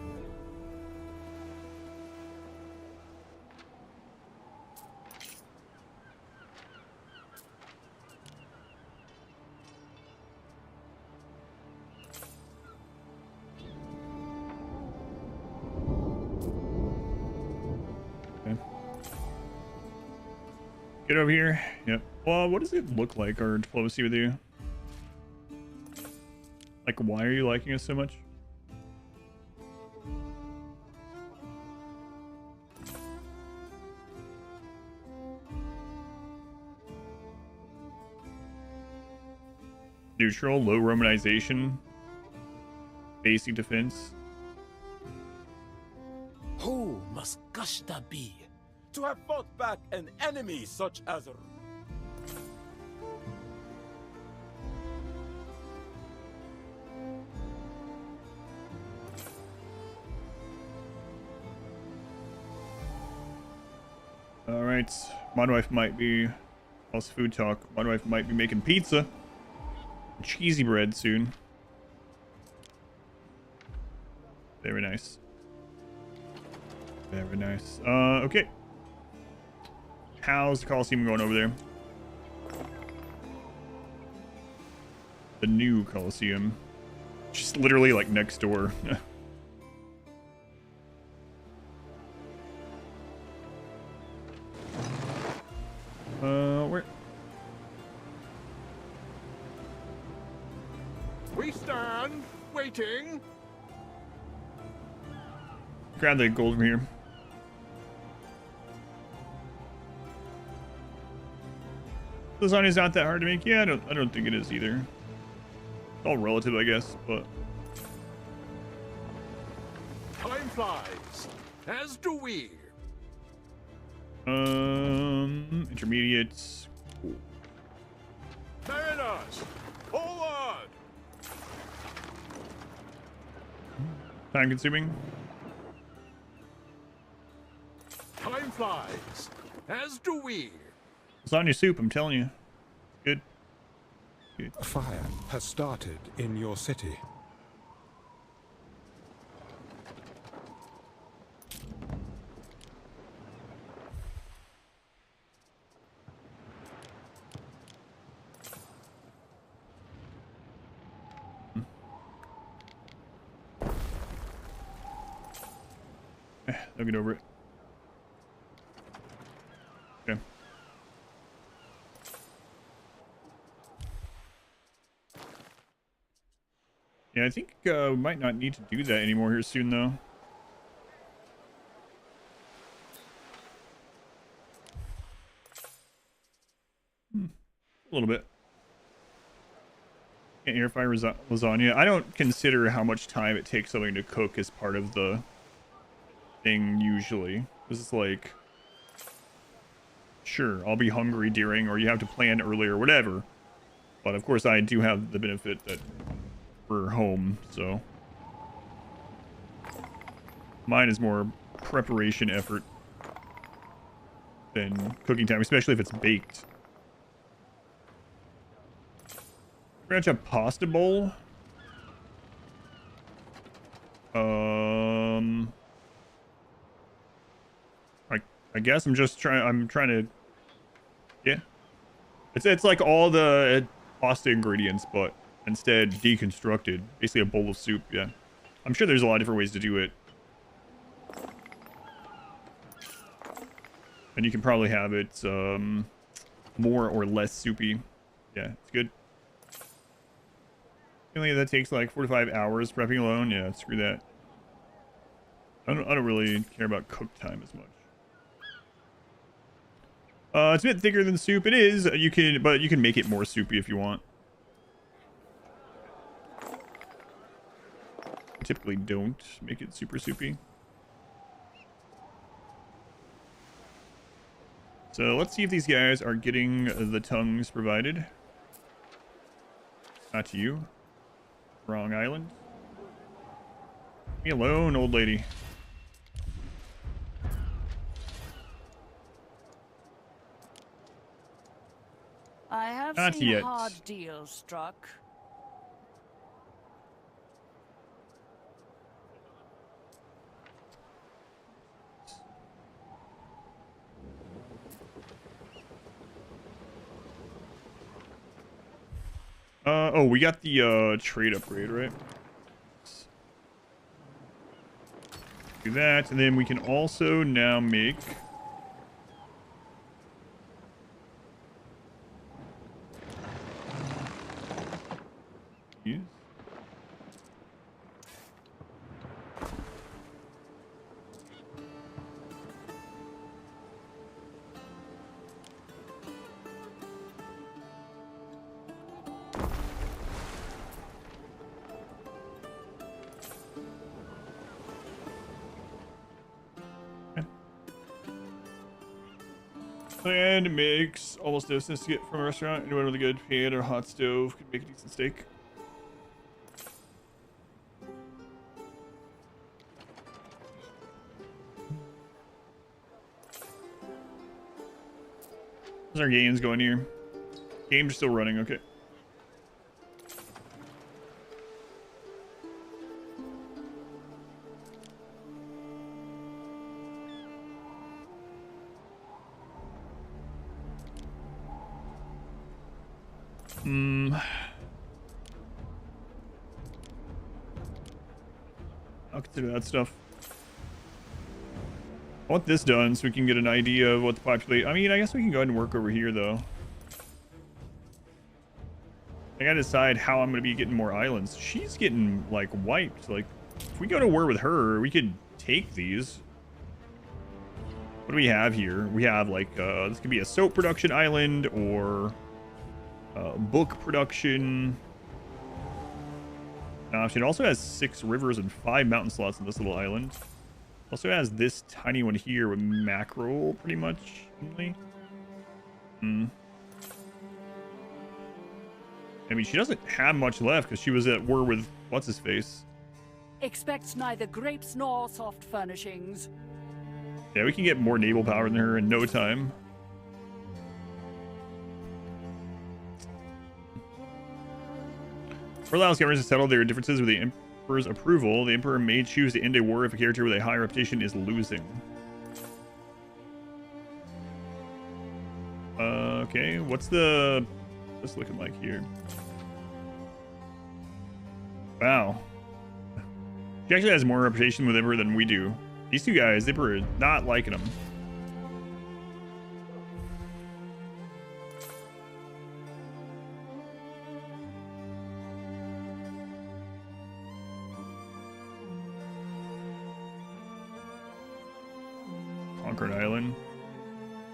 Okay. Get over here. Yep. Well, what does it look like, our diplomacy with you? Like, why are you liking us so much? Neutral, low Romanization, basic defense. Who must Kashta be to have fought back an enemy such as... Alright, my wife might be... Also food talk. My wife might be making pizza. Cheesy bread soon. Very nice. Very nice. Okay. How's the Coliseum going over there? The new Coliseum. Just literally like next door. Where? We stand, waiting. Grab the gold from here. Lasagna's not that hard to make. Yeah, I don't think it is either. It's all relative, I guess, but Time flies, as do we. Intermediates. Cool. Mariners, forward! Time consuming. flies, as do we. Lasagna soup, I'm telling you. Good. Good. A fire has started in your city. I'll get over it. Okay. Yeah, I think we might not need to do that anymore here soon, though. A little bit. Can't air fry lasagna. I don't consider how much time it takes something to cook as part of the thing usually. This is like, sure, I'll be hungry during, or you have to plan early or whatever. But of course, I do have the benefit that we're home, so mine is more preparation effort than cooking time, especially if it's baked. We're gonna have pasta bowl. I guess I'm trying to, yeah. It's like all the pasta ingredients, but instead deconstructed. Basically a bowl of soup, yeah. I'm sure there's a lot of different ways to do it. And you can probably have it more or less soupy. Yeah, it's good. Only that takes like 4 to 5 hours prepping alone. Yeah, screw that. I don't really care about cook time as much. It's a bit thicker than soup. It is. But you can make it more soupy if you want. I typically don't make it super soupy. So let's see if these guys are getting the tongues provided. Not to you. Wrong island. Leave me alone, old lady. I have Not seen yet. hard deals struck. Oh, we got the trade upgrade, right? Do that, and then we can also now make these. And makes almost no sense to get from a restaurant. Anyone with a good pan or hot stove could make a decent steak. How's our games going here? Game's still running, okay. I'll consider that stuff. I want this done so we can get an idea of what the population. I mean, I guess we can go ahead and work over here though. I gotta decide how I'm gonna be getting more islands. She's getting like wiped. Like, if we go to war with her, we could take these. What do we have here? We have like this could be a soap production island or book production. It also has 6 rivers and 5 mountain slots in this little island. Also has this tiny one here with mackerel, pretty much. Only. I mean, she doesn't have much left because she was at war with what's his face. Expect neither grapes nor soft furnishings. Yeah, we can get more naval power than her in no time. Or allows governments to settle their differences with the Emperor's approval. The Emperor may choose to end a war if a character with a high reputation is losing. Okay, what's this looking like here? Wow. She actually has more reputation with Emperor than we do. These two guys, the Emperor is not liking them. Conquer an island.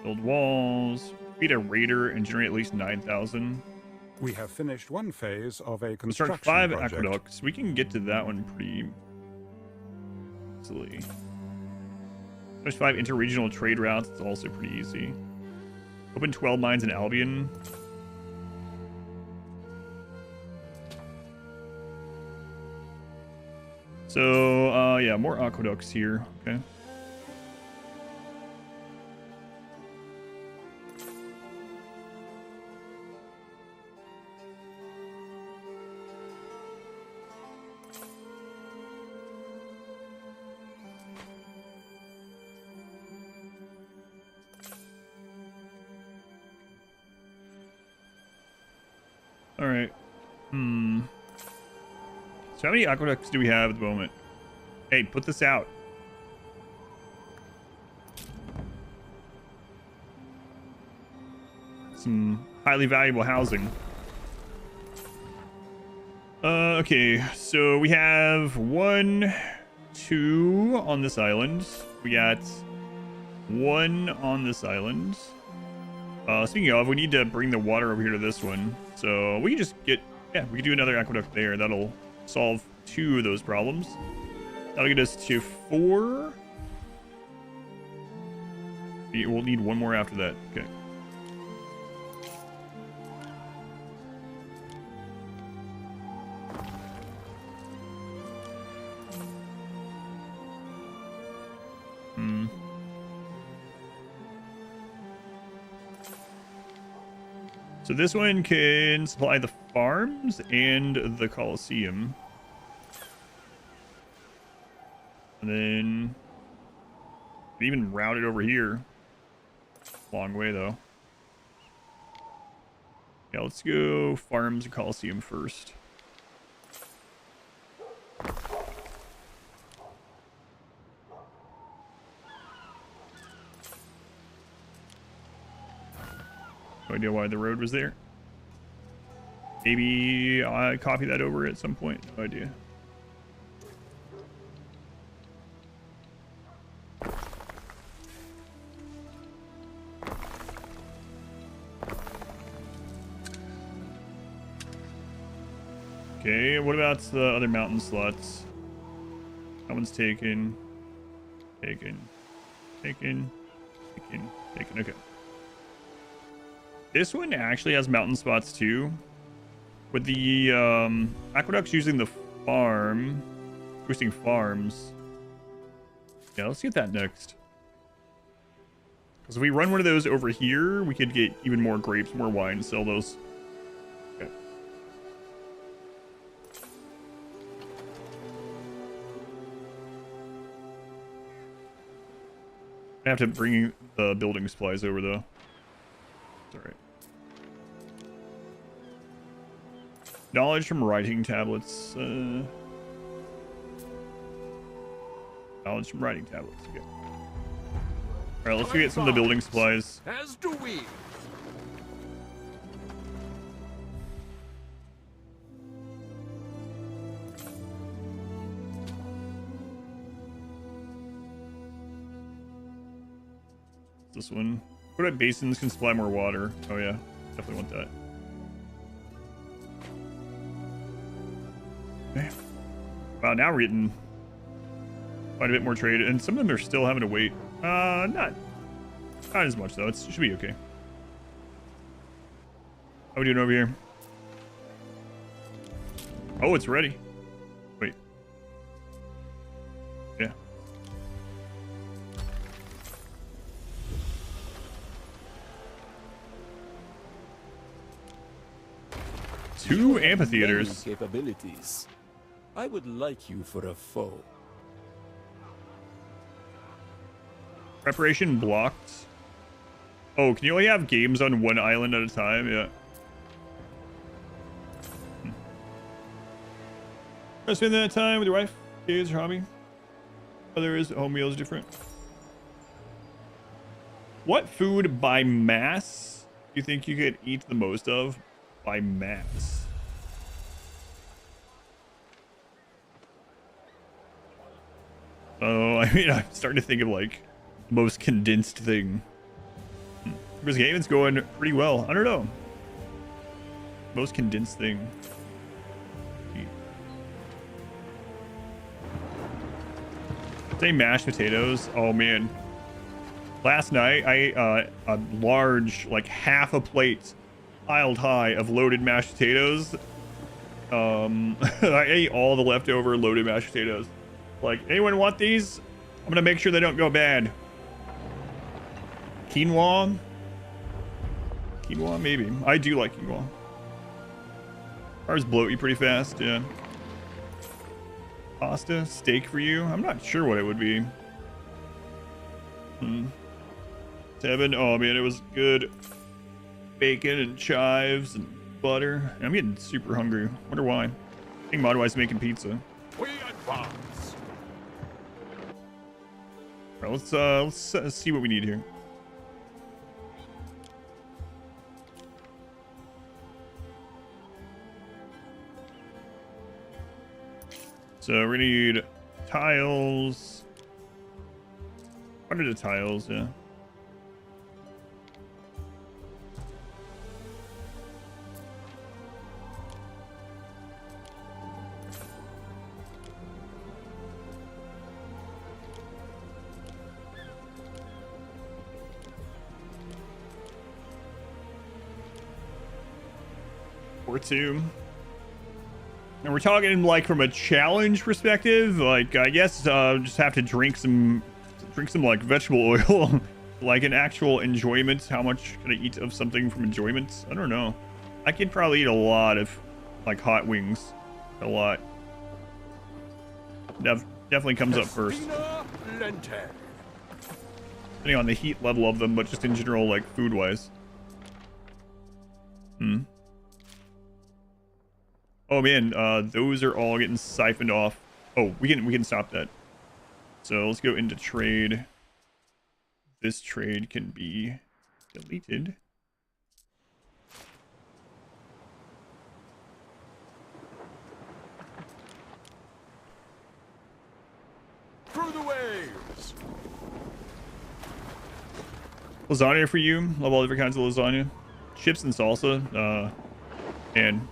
Build walls. Beat a raider and generate at least 9,000. We have finished one phase of a Start construction 5 project. aqueducts. We can get to that one pretty easily. There's 5 interregional trade routes. It's also pretty easy. Open 12 mines in Albion. So, yeah, more aqueducts here. Okay. All right. So how many aqueducts do we have at the moment? Hey, put this out. Some highly valuable housing. Okay, so we have 1, 2 on this island. We got 1 on this island. Speaking of, we need to bring the water over here to this one. So we can just get, yeah, we can do another aqueduct there. That'll solve 2 of those problems. That'll get us to 4. We'll need 1 more after that. Okay. So this one can supply the farms and the Colosseum. And then even route it over here. Long way though. Yeah, let's go farms and Colosseum first. No idea why the road was there. Maybe I copy that over at some point. No idea. Okay, what about the other mountain slots? That one's taken. Taken. Okay. This one actually has mountain spots too. With the aqueducts using the farm, boosting farms. Yeah, let's get that next. Because if we run one of those over here, we could get even more grapes, more wine, and sell those. Okay. I have to bring the building supplies over though. It's alright. Knowledge from writing tablets. Knowledge from writing tablets. Okay. Alright, let's go get some of the building supplies. As do we. This one. What about basins can supply more water? Oh yeah, definitely want that. Okay. Wow, now we're getting quite a bit more trade, and some of them are still having to wait. Not as much though. It should be okay. How we doing over here? Oh, it's ready. Wait. Yeah. 2 amphitheaters. Capabilities. I would like you for a foe. Preparation blocked. Oh, can you only have games on one island at a time? Yeah. Spend that time with your wife, kids, or hobby. Others, home meals different. What food by mass do you think you could eat the most of by mass? Oh, I mean, I'm starting to think of like the most condensed thing. This game is going pretty well. I don't know. Most condensed thing. Say mashed potatoes. Oh man. Last night I ate a large, like half a plate piled high of loaded mashed potatoes. I ate all the leftover loaded mashed potatoes. Like, anyone want these? I'm gonna make sure they don't go bad. Quinoa? Quinoa, maybe. I do like quinoa. Ours bloat you pretty fast, yeah. Pasta, steak for you? I'm not sure what it would be. 7. Oh man, it was good. Bacon and chives and butter. I'm getting super hungry. Wonder why. I think Modwise making pizza. We advance. All right, let's see what we need here. So we're gonna need tiles. What are the tiles? Yeah. Or 2. And we're talking like from a challenge perspective, like I guess just have to drink some like vegetable oil, like an actual enjoyment. How much can I eat of something from enjoyment? I don't know. I could probably eat a lot of like hot wings, a lot. Definitely comes up first. Depending on the heat level of them, but just in general, like food wise. Oh man, those are all getting siphoned off. Oh, we can stop that. So let's go into trade. This trade can be deleted. Through the waves. Lasagna for you. Love all different kinds of lasagna. Chips and salsa. And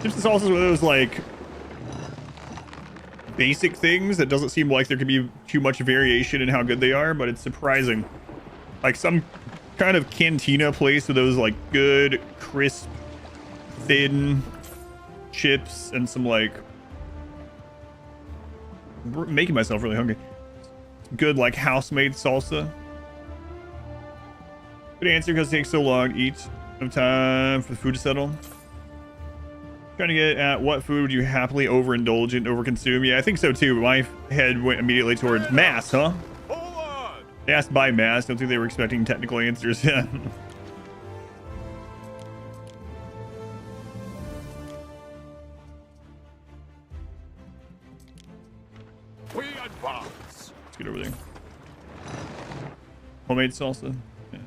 chips and salsa is one of those like basic things that doesn't seem like there could be too much variation in how good they are, but it's surprising. Like some kind of cantina place with those like good, crisp, thin chips and some like making myself really hungry. Good like house-made salsa. Good answer because it takes so long to eat. No time for the food to settle. Trying to get at what food would you happily overindulge and overconsume? Yeah, I think so too. My head went immediately towards mass, huh? They asked by mass. Don't think they were expecting technical answers. Yeah. We advance. Let's get over there. Homemade salsa. Yeah.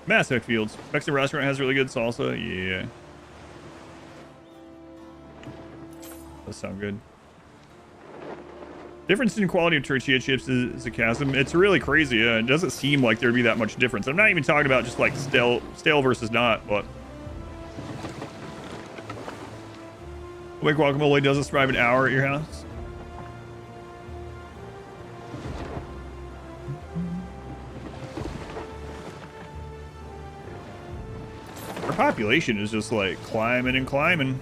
Mass Effect Fields. Mexican restaurant has really good salsa. Yeah. Does sound good. Difference in quality of tortilla chips is a chasm. It's really crazy. It doesn't seem like there'd be that much difference. I'm not even talking about just like stale versus not, but like guacamole doesn't survive an hour at your house. Our population is just like climbing and climbing.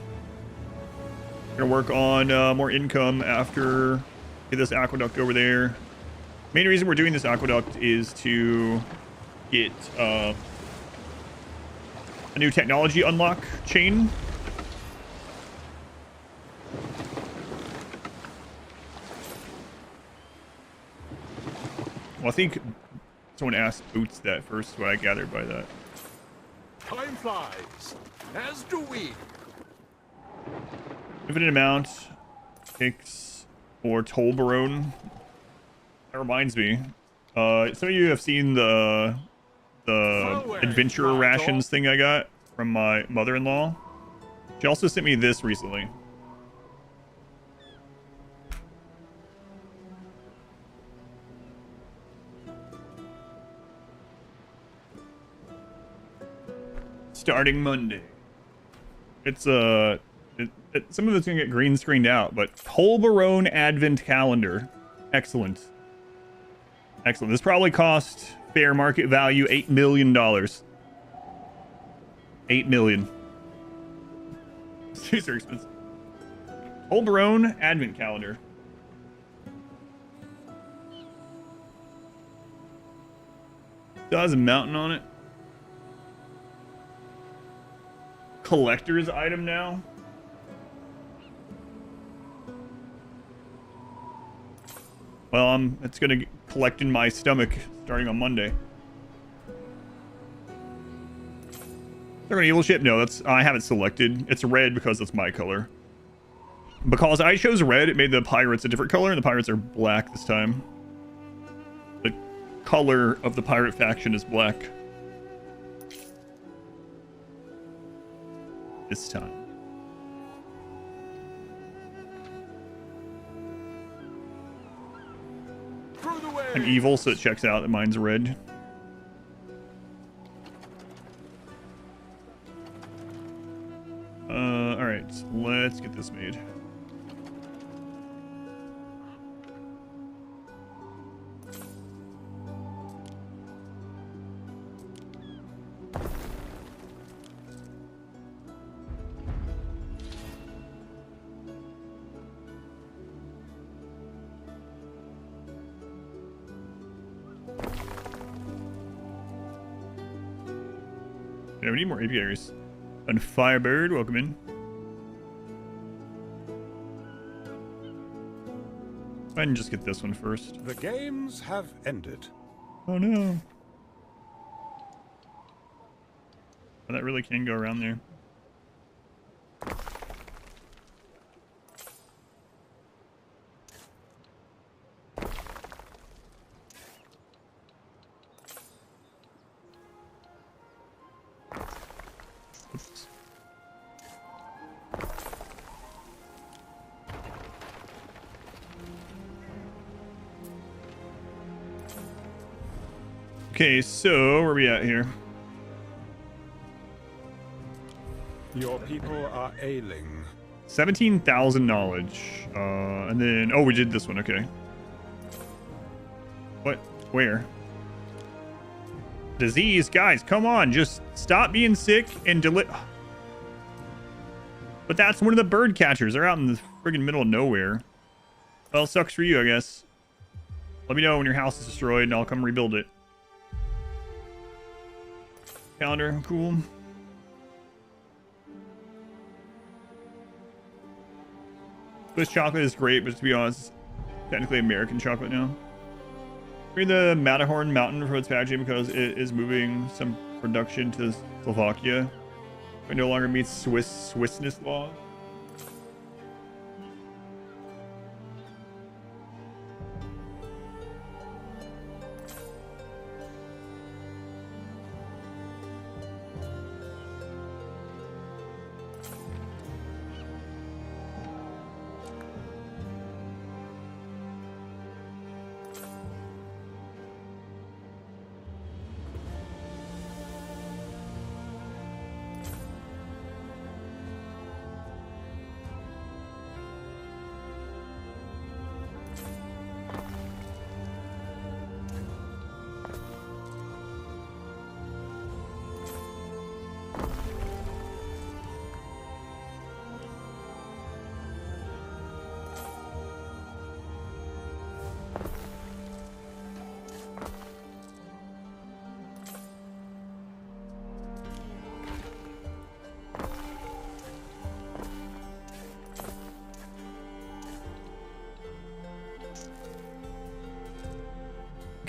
Gonna work on more income after get this aqueduct over there. Main reason we're doing this aqueduct is to get a new technology unlock chain. Well, I think someone asked Boots that first, what I gathered by that. Time flies, as do we. Infinite amount. Hicks or Tolbarone. That reminds me. Some of you have seen the adventurer rations thing I got from my mother-in-law. She also sent me this recently. Starting Monday. It's some of it's gonna get green screened out, but Tolbarone Advent Calendar. Excellent. Excellent. This probably cost fair market value $8 million. $8 million. Super expensive. Tolbarone Advent Calendar. Still has a mountain on it. Collector's item now. Well, it's gonna collect in my stomach starting on Monday. They're an evil ship? No, I have it selected. It's red because it's my color. Because I chose red, it made the pirates a different color, and the pirates are black this time. The color of the pirate faction is black. This time. I'm evil, so it checks out that mine's red. Alright, let's get this made. Yeah, we need more apiaries. And Firebird, welcome in. Go ahead and just get this one first. The games have ended. Oh no. Oh, that really can go around there. Oops. Okay, so where are we at here? Your people are ailing. 17,000 knowledge. And then, oh, we did this one. Okay. What? Where? Disease, guys, come on. Just stop being sick and But that's one of the bird catchers. They're out in the friggin' middle of nowhere. Well, sucks for you, I guess. Let me know when your house is destroyed and I'll come rebuild it. Calendar, cool. Swiss chocolate is great, but to be honest, it's technically American chocolate now. Free the Matterhorn Mountain from its packaging because it is moving some production to Slovakia. It no longer meets Swissness laws.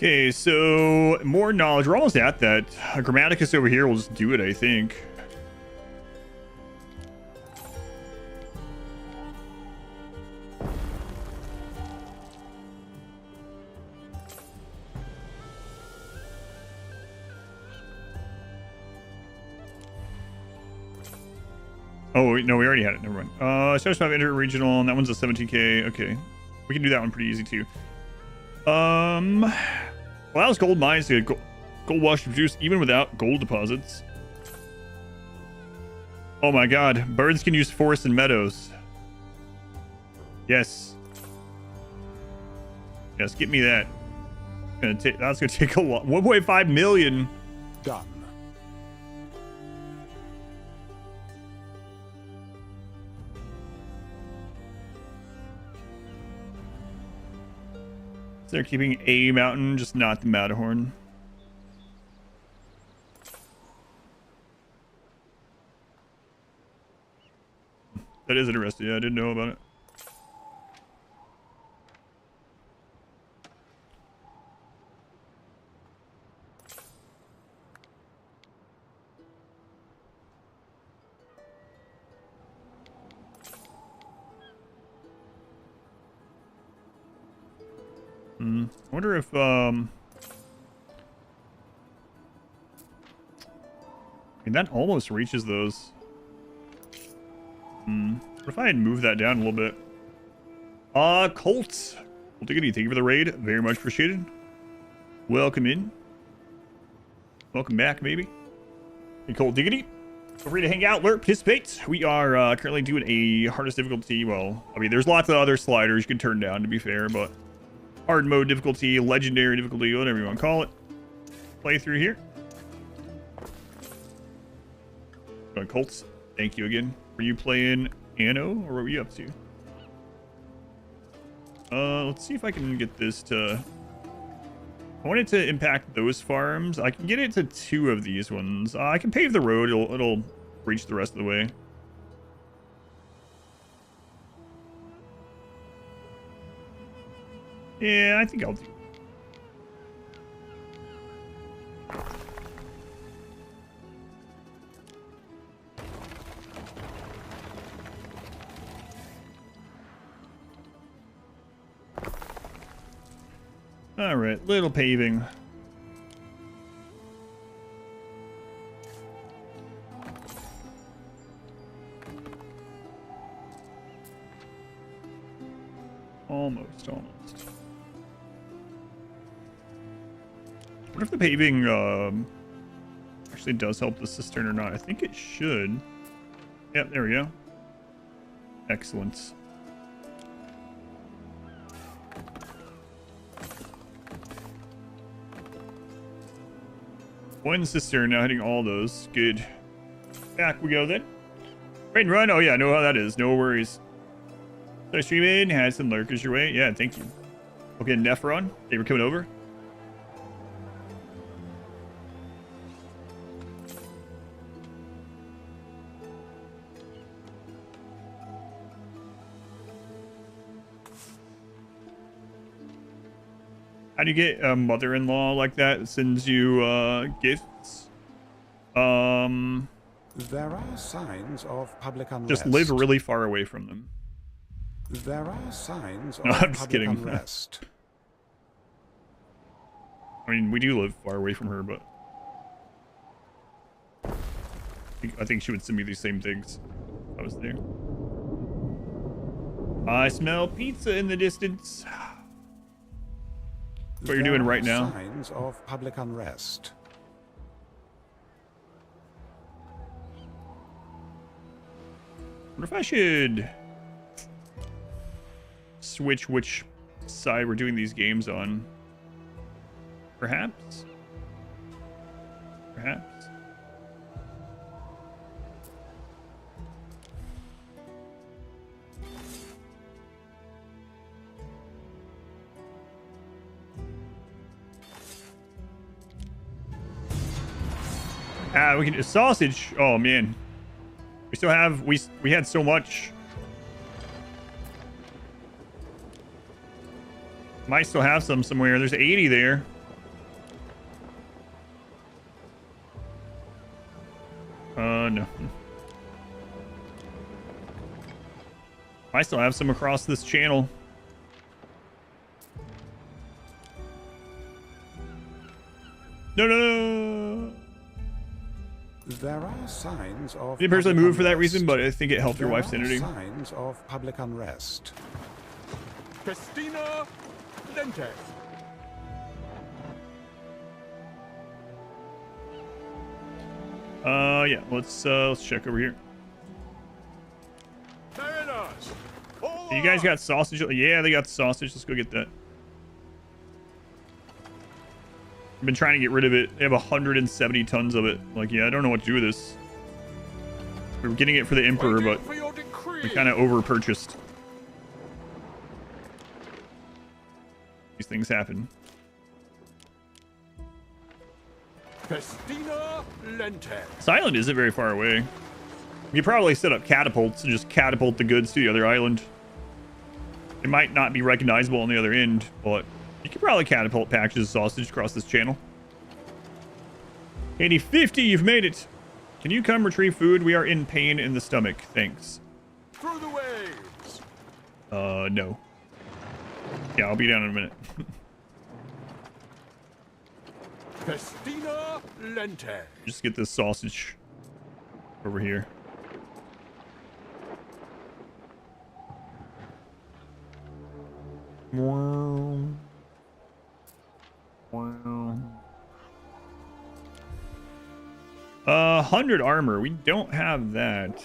Okay, so more knowledge. We're almost at that. Grammaticus over here will just do it, I think. Oh, no, we already had it. Never mind. Starts with inter-regional, and that one's a 17k. Okay. We can do that one pretty easy, too. Allows gold mines to get gold wash produced even without gold deposits. Oh my god. Birds can use forests and meadows. Yes. Yes, get me that. That's gonna take a lot. 1.5 million. Done. They're keeping a mountain, just not the Matterhorn. That is interesting. Yeah, I didn't know about it. I wonder if I mean, that almost reaches those. What if I had moved that down a little bit? Colts. Well, Diggity, thank you for the raid. Very much appreciated. Welcome in. Welcome back, maybe. Hey, Colt Diggity. Feel free to hang out, lurk, participate. We are currently doing a hardest difficulty. Well, I mean, there's lots of other sliders you can turn down, to be fair, but hard mode difficulty, legendary difficulty, whatever you want to call it. Play through here. Going Colts. Thank you again. Were you playing Anno, or what were you up to? Let's see if I can get this to... I want it to impact those farms. I can get it to 2 of these ones. I can pave the road. It'll reach the rest of the way. Yeah, I think I'll do. All right, little paving. Almost. What if the paving actually does help the cistern or not? I think it should. Yep, there we go. Excellent. One cistern, now hitting all those. Good. Back we go then. Raid and run. Oh yeah, I know how that is. No worries. So streaming, had some lurkers your way. Yeah, thank you. Okay, Nephron, they were coming over. How do you get a mother-in-law like that sends you gifts? There are signs of public unrest. Just live really far away from them. There are signs of no, I'm just public kidding. unrest. I mean, we do live far away from her, but I think she would send me these same things if I was there. I smell pizza in the distance. That's what you're doing right now. Signs of public unrest. I wonder if I should switch which side we're doing these games on. Perhaps? Perhaps? We can do sausage. Oh man, we still have we had so much. Might still have some somewhere. There's 80 there. I still have some across this channel. No, no, no. There are signs of. I didn't personally public move for that unrest. reason, but I think it helped your There wife's are sanity. Signs of public unrest. Festina Lente. Yeah, let's check over here. Mariners. You guys got sausage? Yeah, they got sausage. Let's go get that. I've been trying to get rid of it. They have 170 tons of it. Like, yeah, I don't know what to do with this. We were getting it for the Emperor, but we kind of over-purchased. These things happen. Festina Lente. This island isn't very far away. You could probably set up catapults and just catapult the goods to the other island. It might not be recognizable on the other end, but you could probably catapult packages of sausage across this channel. 8050, you've made it. Can you come retrieve food? We are in pain in the stomach. Thanks. Through the waves. No. Yeah, I'll be down in a minute. Festina Lente. Just get this sausage over here. Wow. Wow. 100 armor. We don't have that.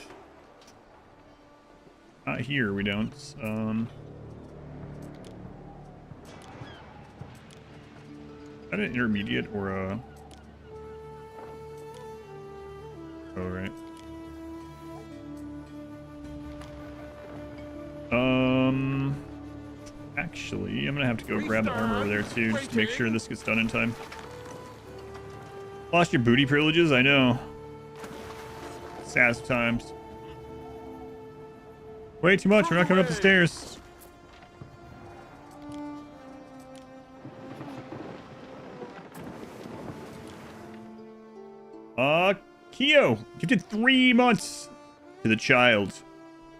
Not here, we don't. Is that an intermediate or a... Oh, right. Actually, I'm gonna have to go grab the armor over there too, just to make sure this gets done in time. Lost your booty privileges? I know. Saddest times. Way too much. We're not coming up the stairs. Kyo, gifted 3 months to the child.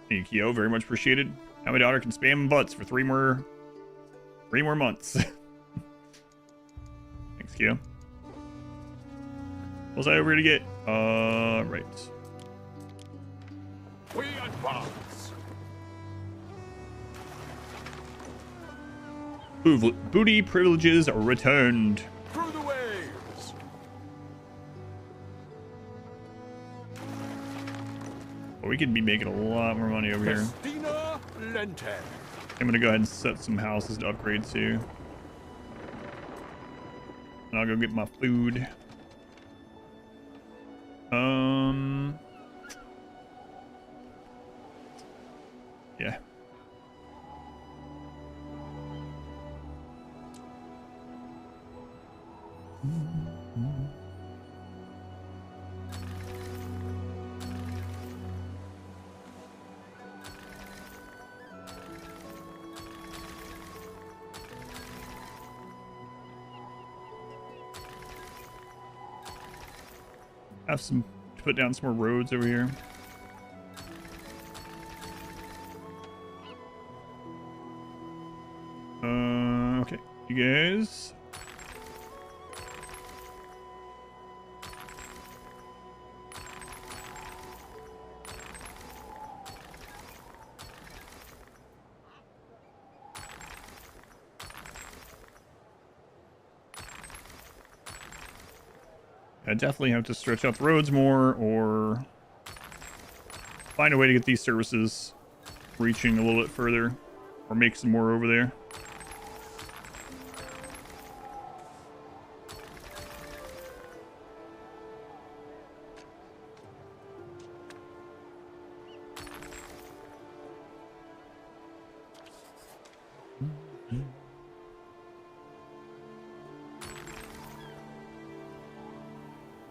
Thank you, Kyo. Very much appreciated. Now my daughter can spam butts for 3 more months. Thanks, Kyo. What was I over here to get? Right. We advance. Booty privileges are returned. Through the waves. Well, we could be making a lot more money over here. Festina Lente. I'm gonna go ahead and set some houses to upgrade too. And I'll go get my food. Yeah. Have some to put down some more roads over here. Okay, you guys. I definitely have to stretch out the roads more or find a way to get these services reaching a little bit further or make some more over there.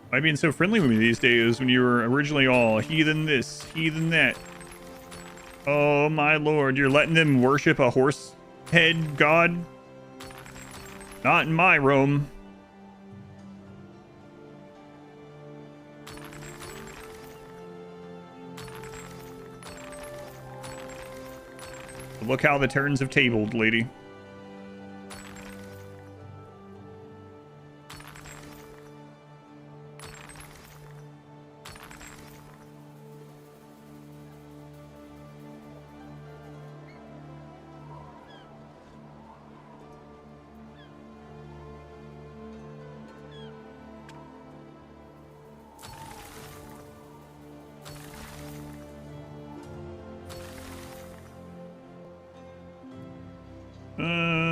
Why being so friendly with me these days when you were originally all heathen this, heathen that? Oh my lord, you're letting them worship a horse head god? Not in my Rome. Look how the turns have tabled, lady.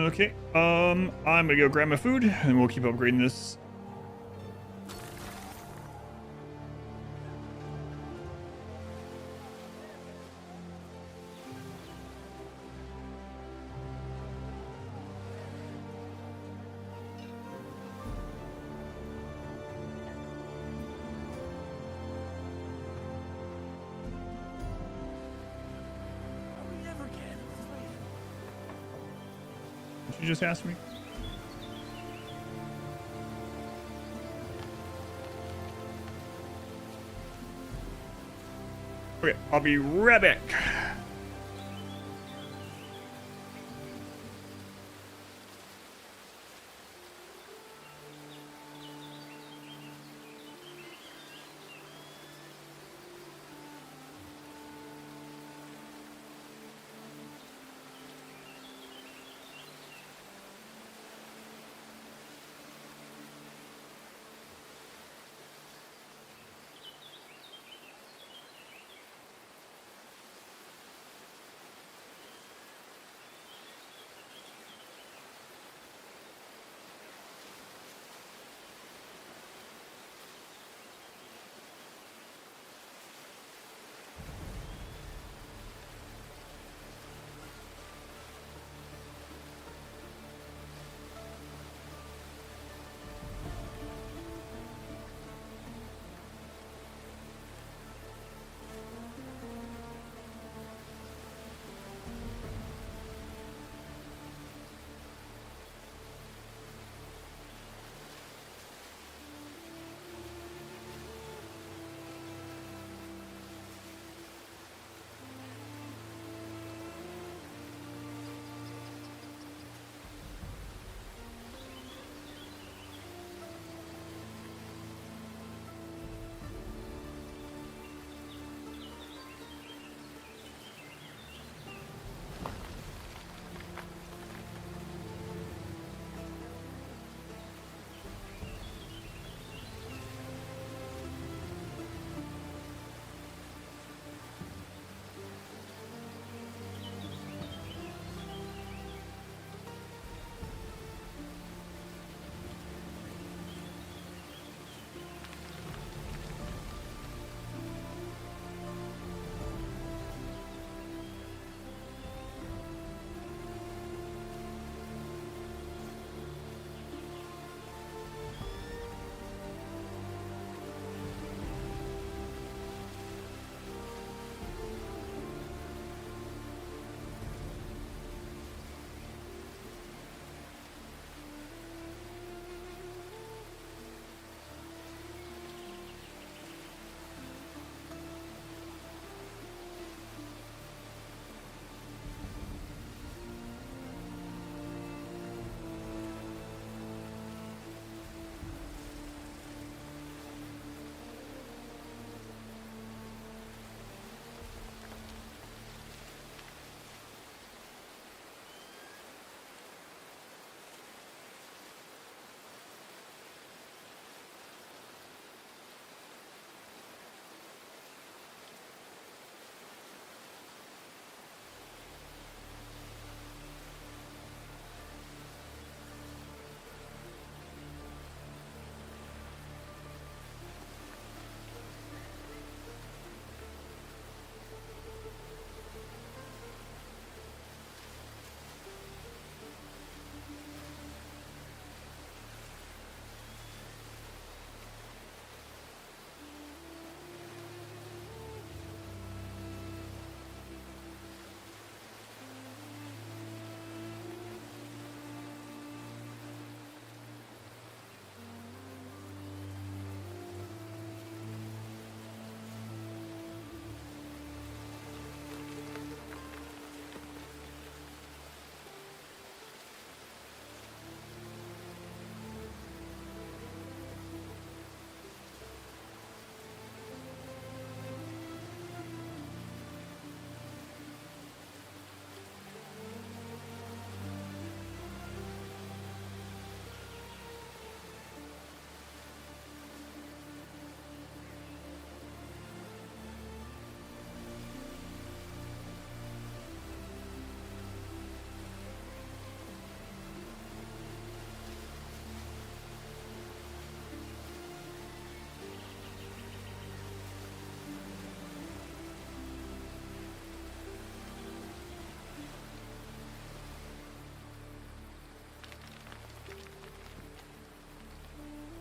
Okay, I'm gonna go grab my food, and we'll keep upgrading this. Did you just ask me? Okay, I'll be right back.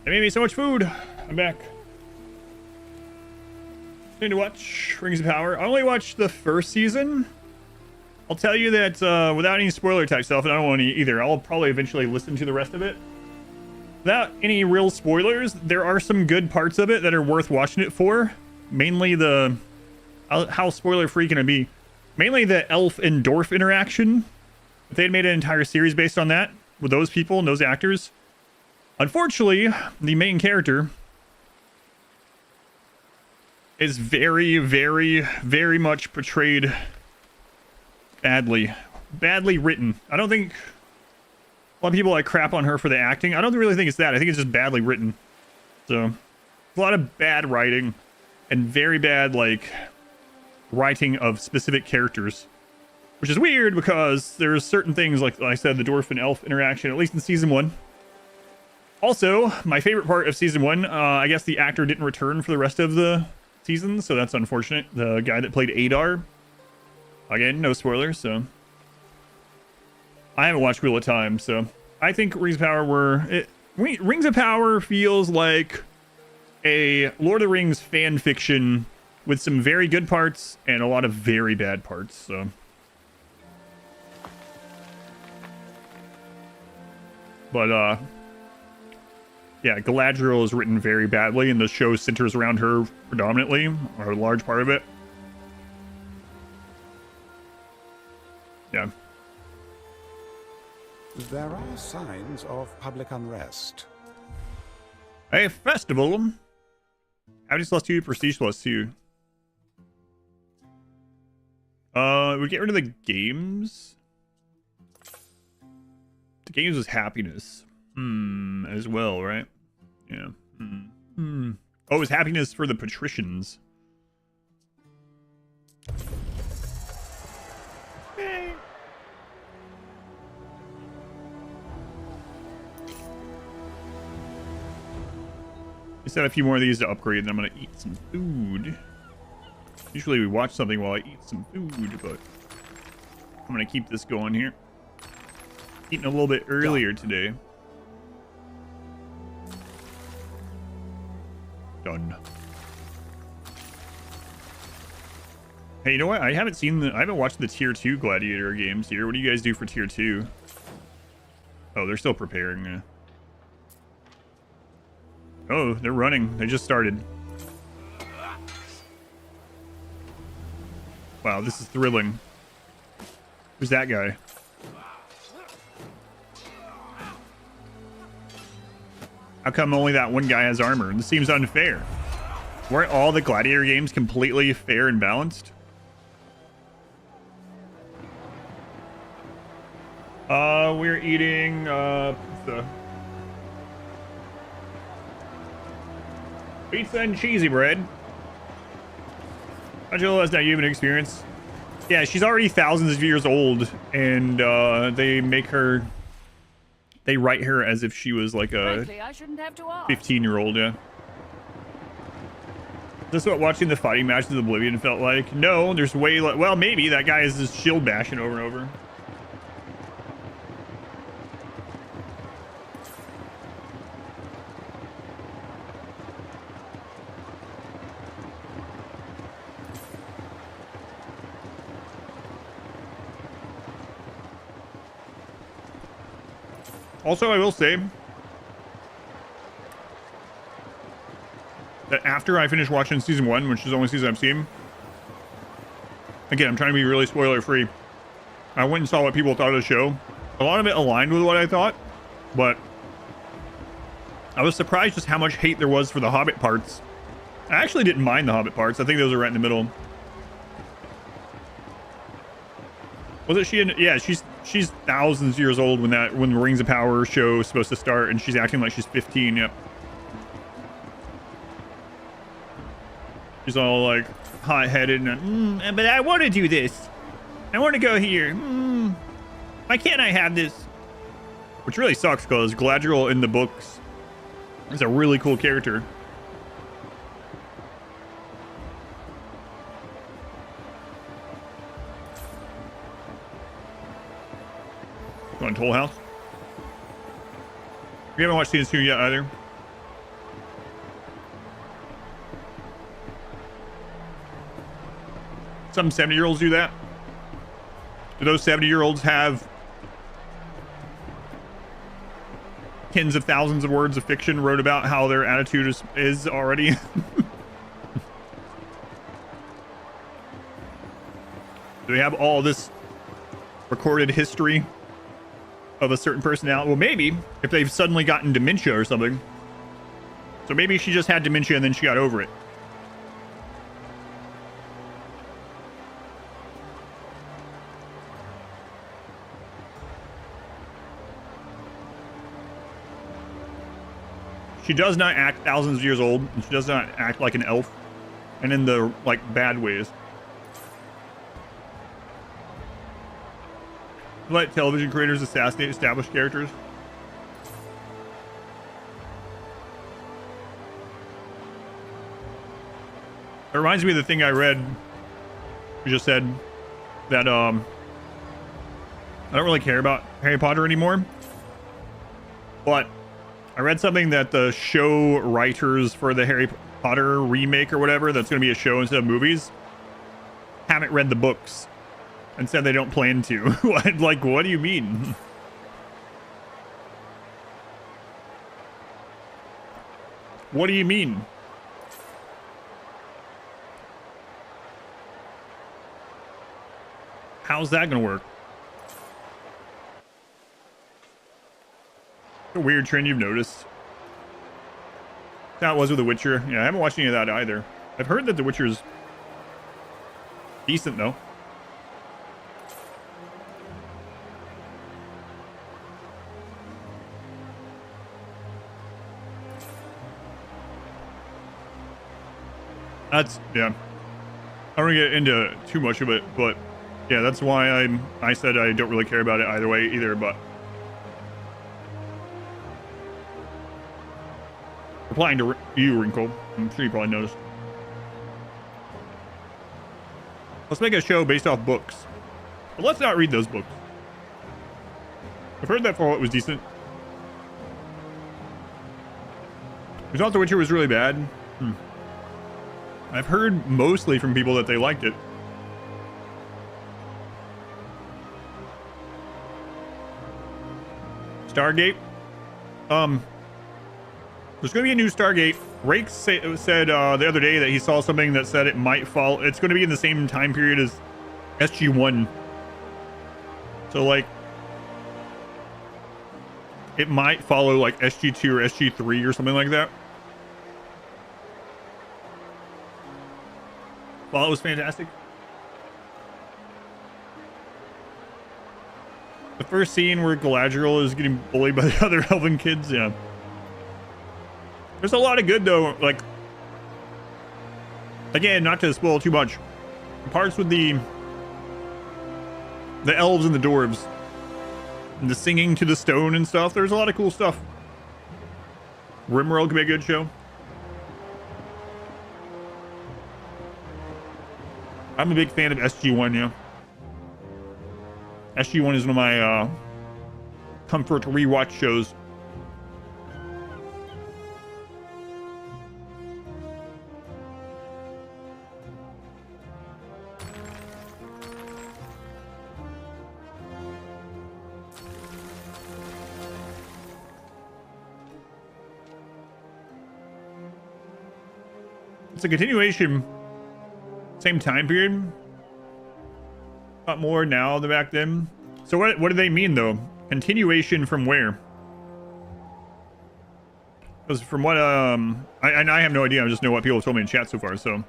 They made me so much food. I'm back. Need to watch Rings of Power. I only watched the first season. I'll tell you that without any spoiler type stuff, and I don't want any either. I'll probably eventually listen to the rest of it. Without any real spoilers, there are some good parts of it that are worth watching it for. Mainly the... How spoiler free can it be? Mainly the elf and dwarf interaction. If they had made an entire series based on that, with those people and those actors. Unfortunately, the main character is very, very, very much portrayed badly. Badly written. I don't think... A lot of people like crap on her for the acting. I don't really think it's that. I think it's just badly written. So, a lot of bad writing and very bad, like, writing of specific characters. Which is weird because there's certain things, like I said, the dwarf and elf interaction, at least in season 1. Also, my favorite part of season 1, I guess the actor didn't return for the rest of the season, so that's unfortunate. The guy that played Adar. Again, no spoilers, so... I haven't watched Wheel of Time, so I think Rings of Power Rings of Power feels like a Lord of the Rings fan fiction with some very good parts and a lot of very bad parts, so... But, yeah, Galadriel is written very badly, and the show centers around her predominantly, or a large part of it. Yeah. There are signs of public unrest. A festival. Average +2, prestige +2. We get rid of the games. The games was happiness. As well, right? Yeah. Oh, it was happiness for the patricians. I set a few more of these to upgrade, and I'm gonna eat some food. Usually we watch something while I eat some food, but I'm gonna keep this going here. Eating a little bit earlier today. Done. Hey, you know what? I haven't watched the tier 2 Gladiator games here. What do you guys do for tier 2? Oh, they're still preparing. Yeah. Oh, they're running. They just started. Wow, this is thrilling. Who's that guy? How come only that one guy has armor? This seems unfair. Weren't all the Gladiator games completely fair and balanced? We're eating, pizza and cheesy bread. Angela has not human experience. Yeah, she's already thousands of years old, and they write her as if she was like a 15-year-old, yeah. Is this what watching the fighting matches of Oblivion felt like? No, there's way well, maybe that guy is just shield bashing over and over. Also, I will say that after I finished watching season 1, which is the only season I've seen, again, I'm trying to be really spoiler free. I went and saw what people thought of the show. A lot of it aligned with what I thought, but I was surprised just how much hate there was for the Hobbit parts. I actually didn't mind the Hobbit parts. I think those are right in the middle. Was it she? Yeah, she's thousands of years old when the Rings of Power show is supposed to start, and she's acting like she's 15. Yep. She's all like hot-headed and but I want to do this. I want to go here. Why can't I have this? Which really sucks because Galadriel in the books is a really cool character. On Toll House. We haven't watched season 2 yet either. some 70-year-olds do that? Do those 70-year-olds have tens of thousands of words of fiction wrote about how their attitude is already? Do they have all this recorded history of a certain personality? Well, maybe if they've suddenly gotten dementia or something. So maybe she just had dementia and then she got over it. She does not act thousands of years old, and she does not act like an elf, and in the like bad ways. Let television creators assassinate established characters. It reminds me of the thing I read. You just said that I don't really care about Harry Potter anymore, but I read something that the show writers for the Harry Potter remake or whatever, that's going to be a show instead of movies, haven't read the books and said they don't plan to. Like, what do you mean? What do you mean? How's that going to work? A weird trend you've noticed. That was with The Witcher. Yeah, I haven't watched any of that either. I've heard that The Witcher's decent though. That's, yeah. I don't want to get into too much of it, but yeah, that's why I said I don't really care about it either way either, but replying to you, Wrinkle. I'm sure you probably noticed. Let's make a show based off books. But let's not read those books. I've heard that Fallout was decent. We thought The Witcher was really bad. I've heard mostly from people that they liked it. Stargate. There's going to be a new Stargate. Rake said the other day that he saw something that said it might fall. It's going to be in the same time period as SG-1. So, like, it might follow, like, SG-2 or SG-3 or something like that. Fallout was fantastic. The first scene where Galadriel is getting bullied by the other elven kids, yeah. There's a lot of good though, like, again, not to spoil too much, parts with the elves and the dwarves, and the singing to the stone and stuff. There's a lot of cool stuff. Rimworld could be a good show. I'm a big fan of SG-1, yeah. SG-1 is one of my comfort rewatch shows. It's a continuation, same time period. A lot more now than back then. So what do they mean though? Continuation from where? Because from what I have no idea. I just know what people have told me in chat so far. So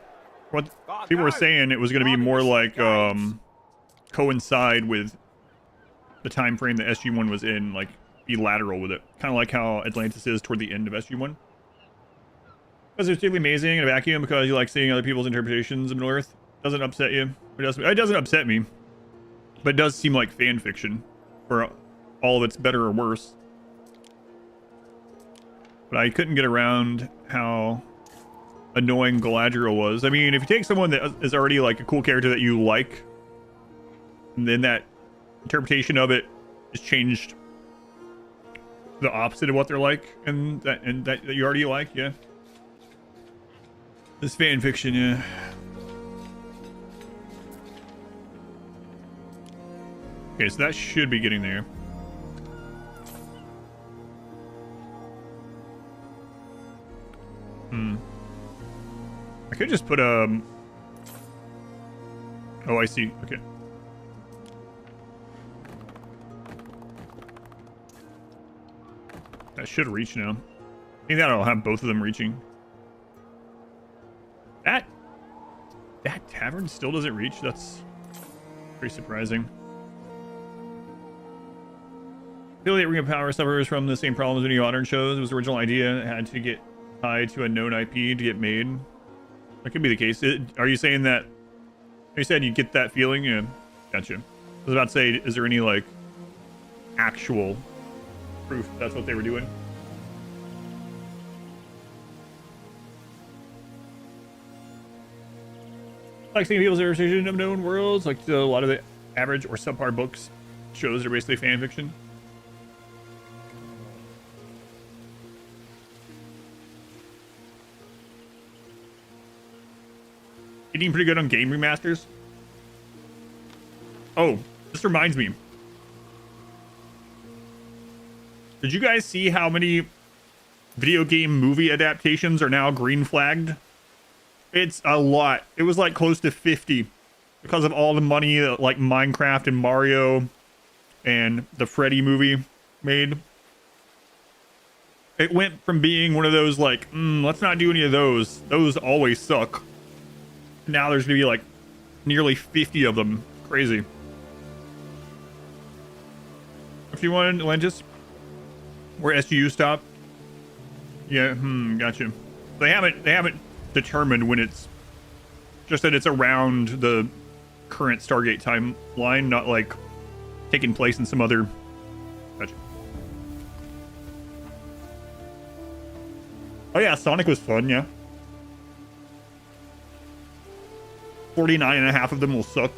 what people were saying, it was going to be more like coincide with the time frame that SG-1 was in, like be lateral with it, kind of like how Atlantis is toward the end of SG-1. Because it's really amazing in a vacuum, because you like seeing other people's interpretations of Middle Earth. Doesn't upset you. It doesn't upset me. But it does seem like fan fiction for all of its better or worse. But I couldn't get around how annoying Galadriel was. I mean, if you take someone that is already like a cool character that you like, and then that interpretation of it is changed the opposite of what they're like, and that you already like, yeah. This fan fiction, yeah. Okay, so that should be getting there. I could just put a... Oh, I see. Okay. That should reach now. I think that'll have both of them reaching. That tavern still doesn't reach? That's pretty surprising. Affiliate Ring of Power suffers from the same problems many modern shows. It was the original idea. It had to get tied to a known IP to get made. That could be the case. Are you saying that... You said you get that feeling? Yeah. Gotcha. I was about to say, is there any, like, actual proof that's what they were doing? Like seeing people's interpretation of known worlds, like a lot of the average or subpar books, shows are basically fan fiction. Getting pretty good on game remasters. Oh, this reminds me. Did you guys see how many video game movie adaptations are now green flagged? It's a lot. It was like close to 50 because of all the money that like Minecraft and Mario and the Freddy movie made. It went from being one of those like, let's not do any of those. Those always suck. Now there's gonna be like nearly 50 of them. Crazy. If you wanted Lentis, where SGU stop? Yeah, gotcha. They haven't determined when it's just that it's around the current Stargate timeline, not like taking place in some other. Gotcha. Oh yeah, Sonic was fun, yeah. 49.5 of them will suck.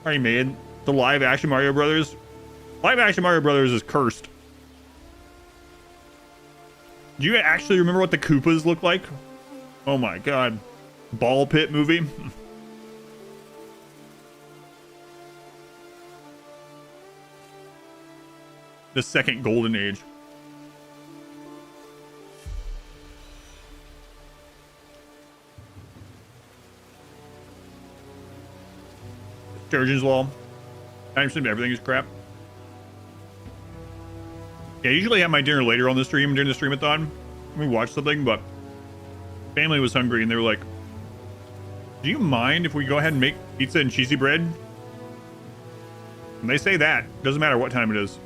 Already made the live action Mario Brothers. Live action Mario Brothers is cursed. Do you actually remember what the Koopas look like? Oh my god. Ball pit movie? The second golden age. Sturgeon's Law. 90% of everything is crap. Yeah, I usually have my dinner later on the stream during the streamathon. We watch something, but family was hungry and they were like, do you mind if we go ahead and make pizza and cheesy bread? And they say that. Doesn't matter what time it is.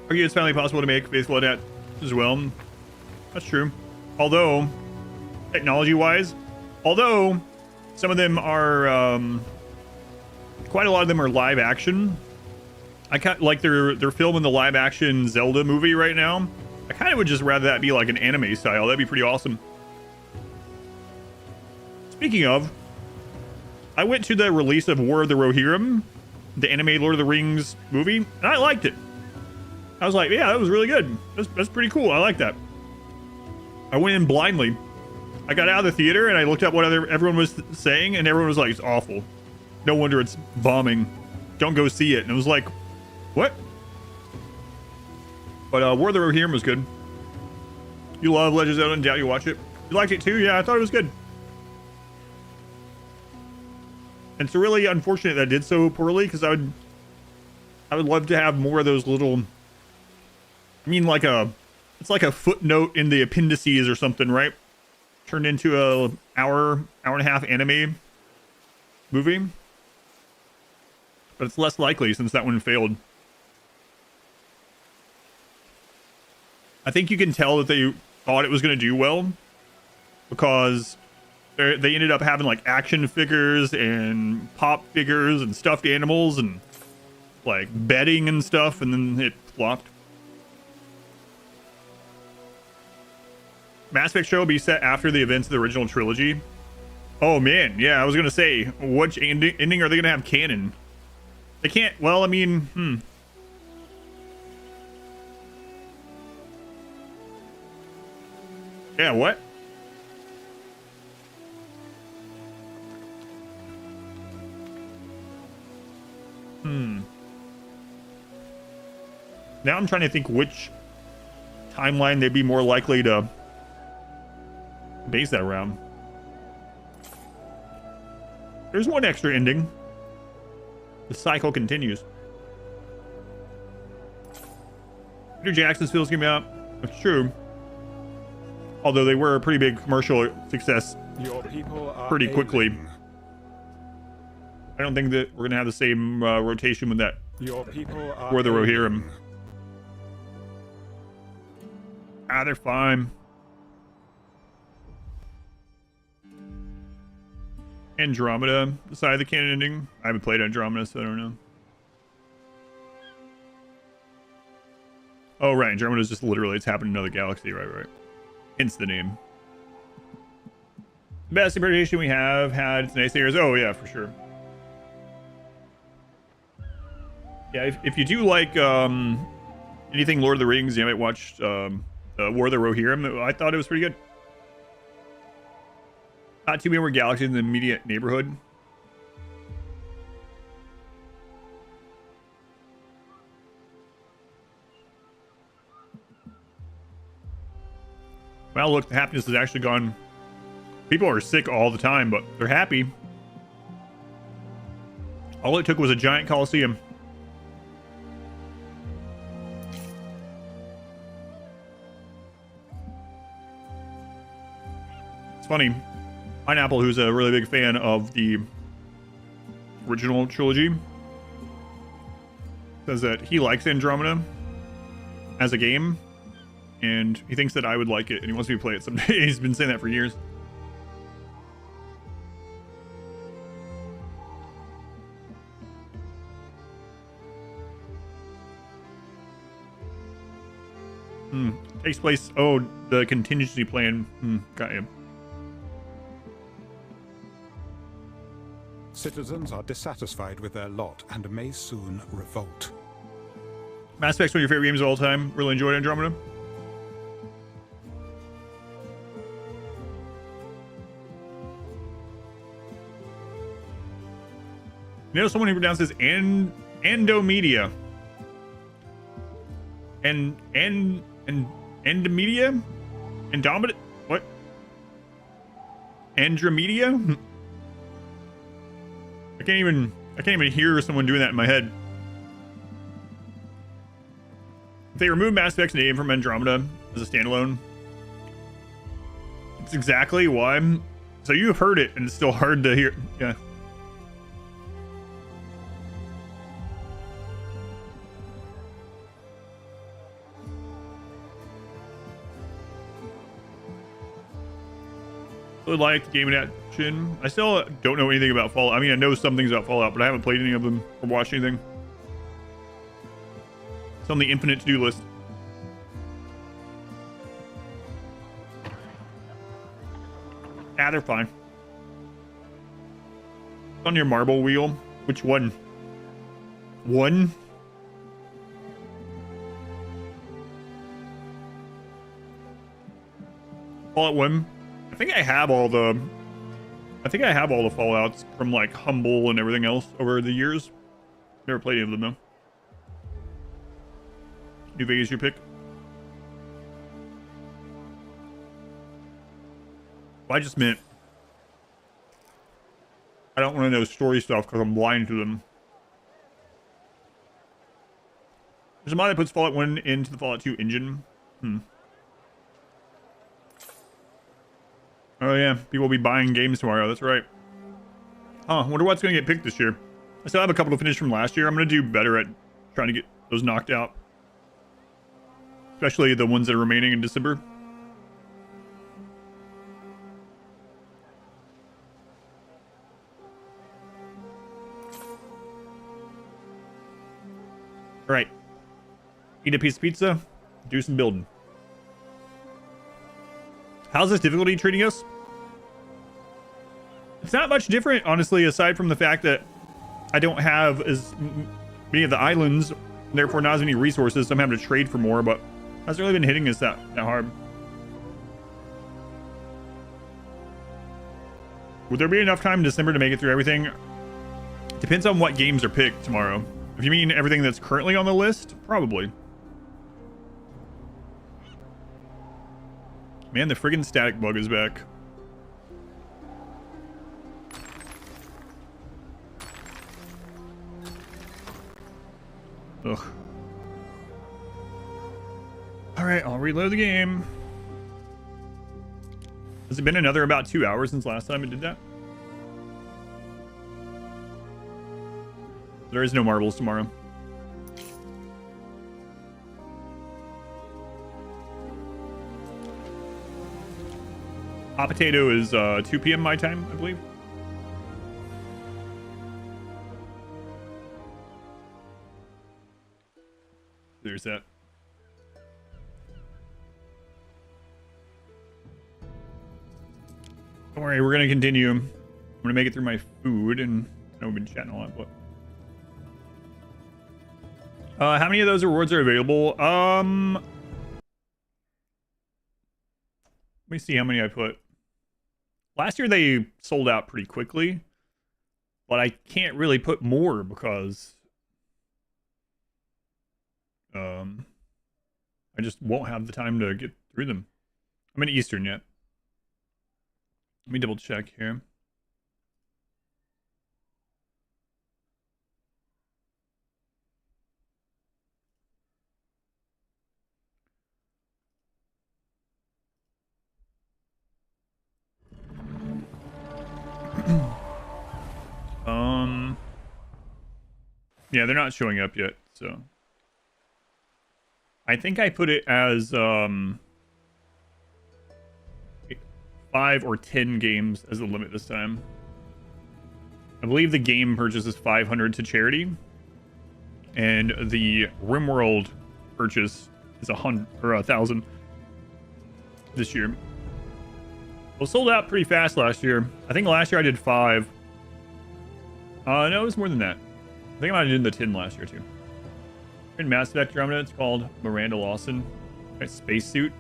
Argue it's finally possible to make faithful adapt as well. That's true. Although, technology-wise, some of them are, quite a lot of them are live action. I kind like they're filming the live action Zelda movie right now. I kind of would just rather that be like an anime style. That'd be pretty awesome. Speaking of, I went to the release of War of the Rohirrim, the anime Lord of the Rings movie, and I liked it. I was like, yeah, that was really good. That's pretty cool. I like that. I went in blindly. I got out of the theater and I looked up what everyone was saying, and everyone was like, it's awful. No wonder it's bombing. Don't go see it. And it was like, what? But War of the Rohirrim was good. You love Legends of Zelda and doubt you watch it. You liked it too? Yeah, I thought it was good. And it's really unfortunate that it did so poorly, because I would love to have more of those little, I mean, like it's like a footnote in the appendices or something, right? Turned into a hour and a half anime movie. But it's less likely since that one failed. I think you can tell that they thought it was going to do well, because they ended up having like action figures and pop figures and stuffed animals and like bedding and stuff, and then it flopped. Mass Effect show will be set after the events of the original trilogy. Oh man, yeah, I was gonna say, which ending are they gonna have canon? They can't. Well, I mean, Yeah, what? Now I'm trying to think which timeline they'd be more likely to base that around. There's one extra ending. The cycle continues. Peter Jackson's films came out. That's true. Although they were a pretty big commercial success Your people are pretty quickly. ailing. I don't think that we're going to have the same rotation with that. Your people are Or the ailing. Rohirrim. Ah, they're fine. Andromeda, the side of the canon ending. I haven't played Andromeda, so I don't know. Oh, right. Andromeda is just literally, it's happened in another galaxy. Right. Hence the name. Best interpretation we have had. It's naysayers. Oh, yeah, for sure. Yeah, if you do like anything Lord of the Rings, you might watch War of the Rohirrim. I thought it was pretty good. Not too many more galaxies in the immediate neighborhood. Well, look, the happiness has actually gone. People are sick all the time, but they're happy. All it took was a giant coliseum. It's funny. Pineapple, who's a really big fan of the original trilogy, says that he likes Andromeda as a game, and he thinks that I would like it, and he wants me to play it someday. He's been saying that for years. Takes place. Oh, the contingency plan. Got you. Citizens are dissatisfied with their lot and may soon revolt. Mass Effect's one of your favorite games of all time. Really enjoyed Andromeda. You know, someone who pronounces Endomedia. Endomedia? Endomeda? What? Andromedia? I can't even hear someone doing that in my head. If they remove Mass Effect's name from Andromeda as a standalone, it's exactly why. So you've heard it, and it's still hard to hear. Yeah. Really liked Game in Action. I still don't know anything about Fallout. I mean, I know some things about Fallout, but I haven't played any of them or watched anything. It's on the infinite to-do list. Ah, they're fine. On your marble wheel. Which one? One? Fallout 1. I think I have all the Fallouts from like Humble and everything else over the years. Never played any of them though. New Vegas, your pick. Well, I just meant I don't want to know story stuff because I'm blind to them. There's a mod that puts Fallout 1 into the Fallout 2 engine. Oh yeah, people will be buying games tomorrow. That's right. Huh, wonder what's going to get picked this year. I still have a couple to finish from last year. I'm going to do better at trying to get those knocked out. Especially the ones that are remaining in December. Alright. Eat a piece of pizza. Do some building. How's this difficulty treating us? It's not much different, honestly, aside from the fact that I don't have as many of the islands, therefore not as many resources, so I'm having to trade for more, but hasn't really been hitting us that hard. Would there be enough time in December to make it through everything? Depends on what games are picked tomorrow. If you mean everything that's currently on the list, probably. Man, the friggin' static bug is back. Ugh. Alright, I'll reload the game. Has it been another about 2 hours since last time I did that? There is no marbles tomorrow. Hot potato is 2 p.m. my time, I believe. There's that. Don't worry, we're gonna continue. I'm gonna make it through my food, and I know we've been chatting a lot, but how many of those rewards are available? Let me see how many I put. Last year they sold out pretty quickly, but I can't really put more because I just won't have the time to get through them. I'm in Eastern yet. Let me double check here. Yeah, they're not showing up yet, so I think I put it as 5 or 10 games as the limit this time. I believe the game purchase is 500 to charity, and the RimWorld purchase is 100 or 1,000 this year. Well, sold out pretty fast last year. I think last year I did 5. No, it was more than that. I think I might have done the 10 last year too. In Mass Effect Andromeda, it's called Miranda Lawson. Right, spacesuit.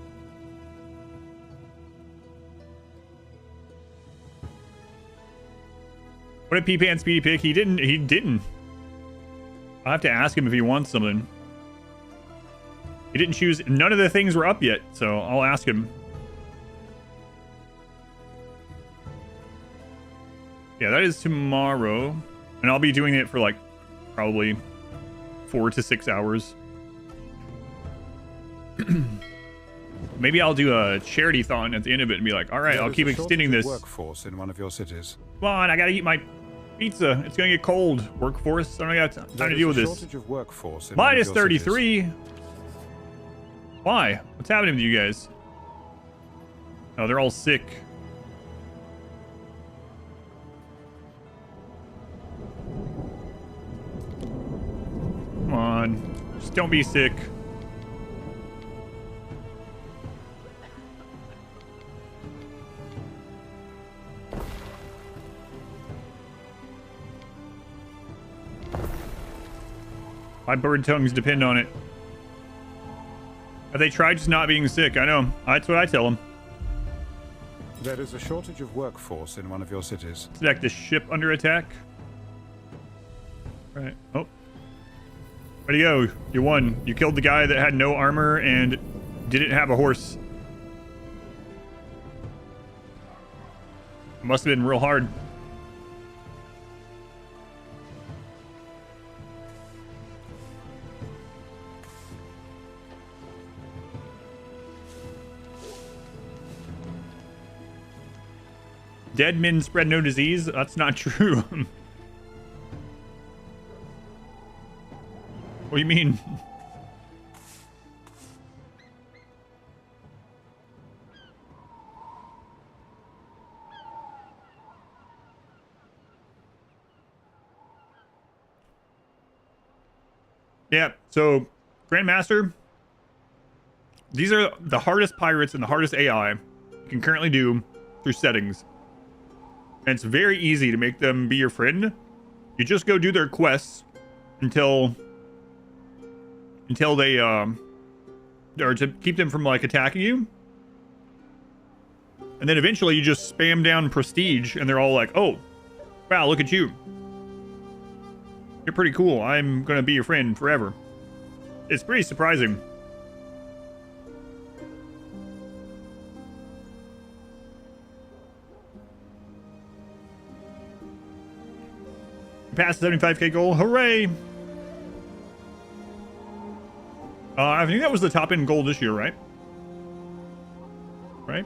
What did P-Pan Speedy pick? He didn't. I'll have to ask him if he wants something. He didn't choose. None of the things were up yet, so I'll ask him. Yeah, that is tomorrow. And I'll be doing it for like probably 4 to 6 hours. Maybe I'll do a charity-thon at the end of it and be like, all right, I'll keep extending this. Workforce in one of your cities. Come on, I gotta eat my pizza. It's gonna get cold. Workforce. I don't got time to deal with this. Shortage of workforce in Minus 33. Why? What's happening to you guys? Oh, they're all sick. Come on. Just don't be sick. My bird tongues depend on it. Have they tried just not being sick? I know. That's what I tell them. There is a shortage of workforce in one of your cities. Select the ship under attack. Right. Oh. Where'd he go? You won. You killed the guy that had no armor and didn't have a horse. Must have been real hard. Dead men spread no disease? That's not true. What do you mean? Yeah, so Grandmaster, these are the hardest pirates and the hardest AI you can currently do through settings. And it's very easy to make them be your friend. You just go do their quests until they or to keep them from like attacking you. And then eventually you just spam down prestige and they're all like, "Oh, wow, look at you." You're pretty cool. I'm gonna be your friend forever. It's pretty surprising. Past the 75k goal. Hooray! I think that was the top end goal this year, right? Right?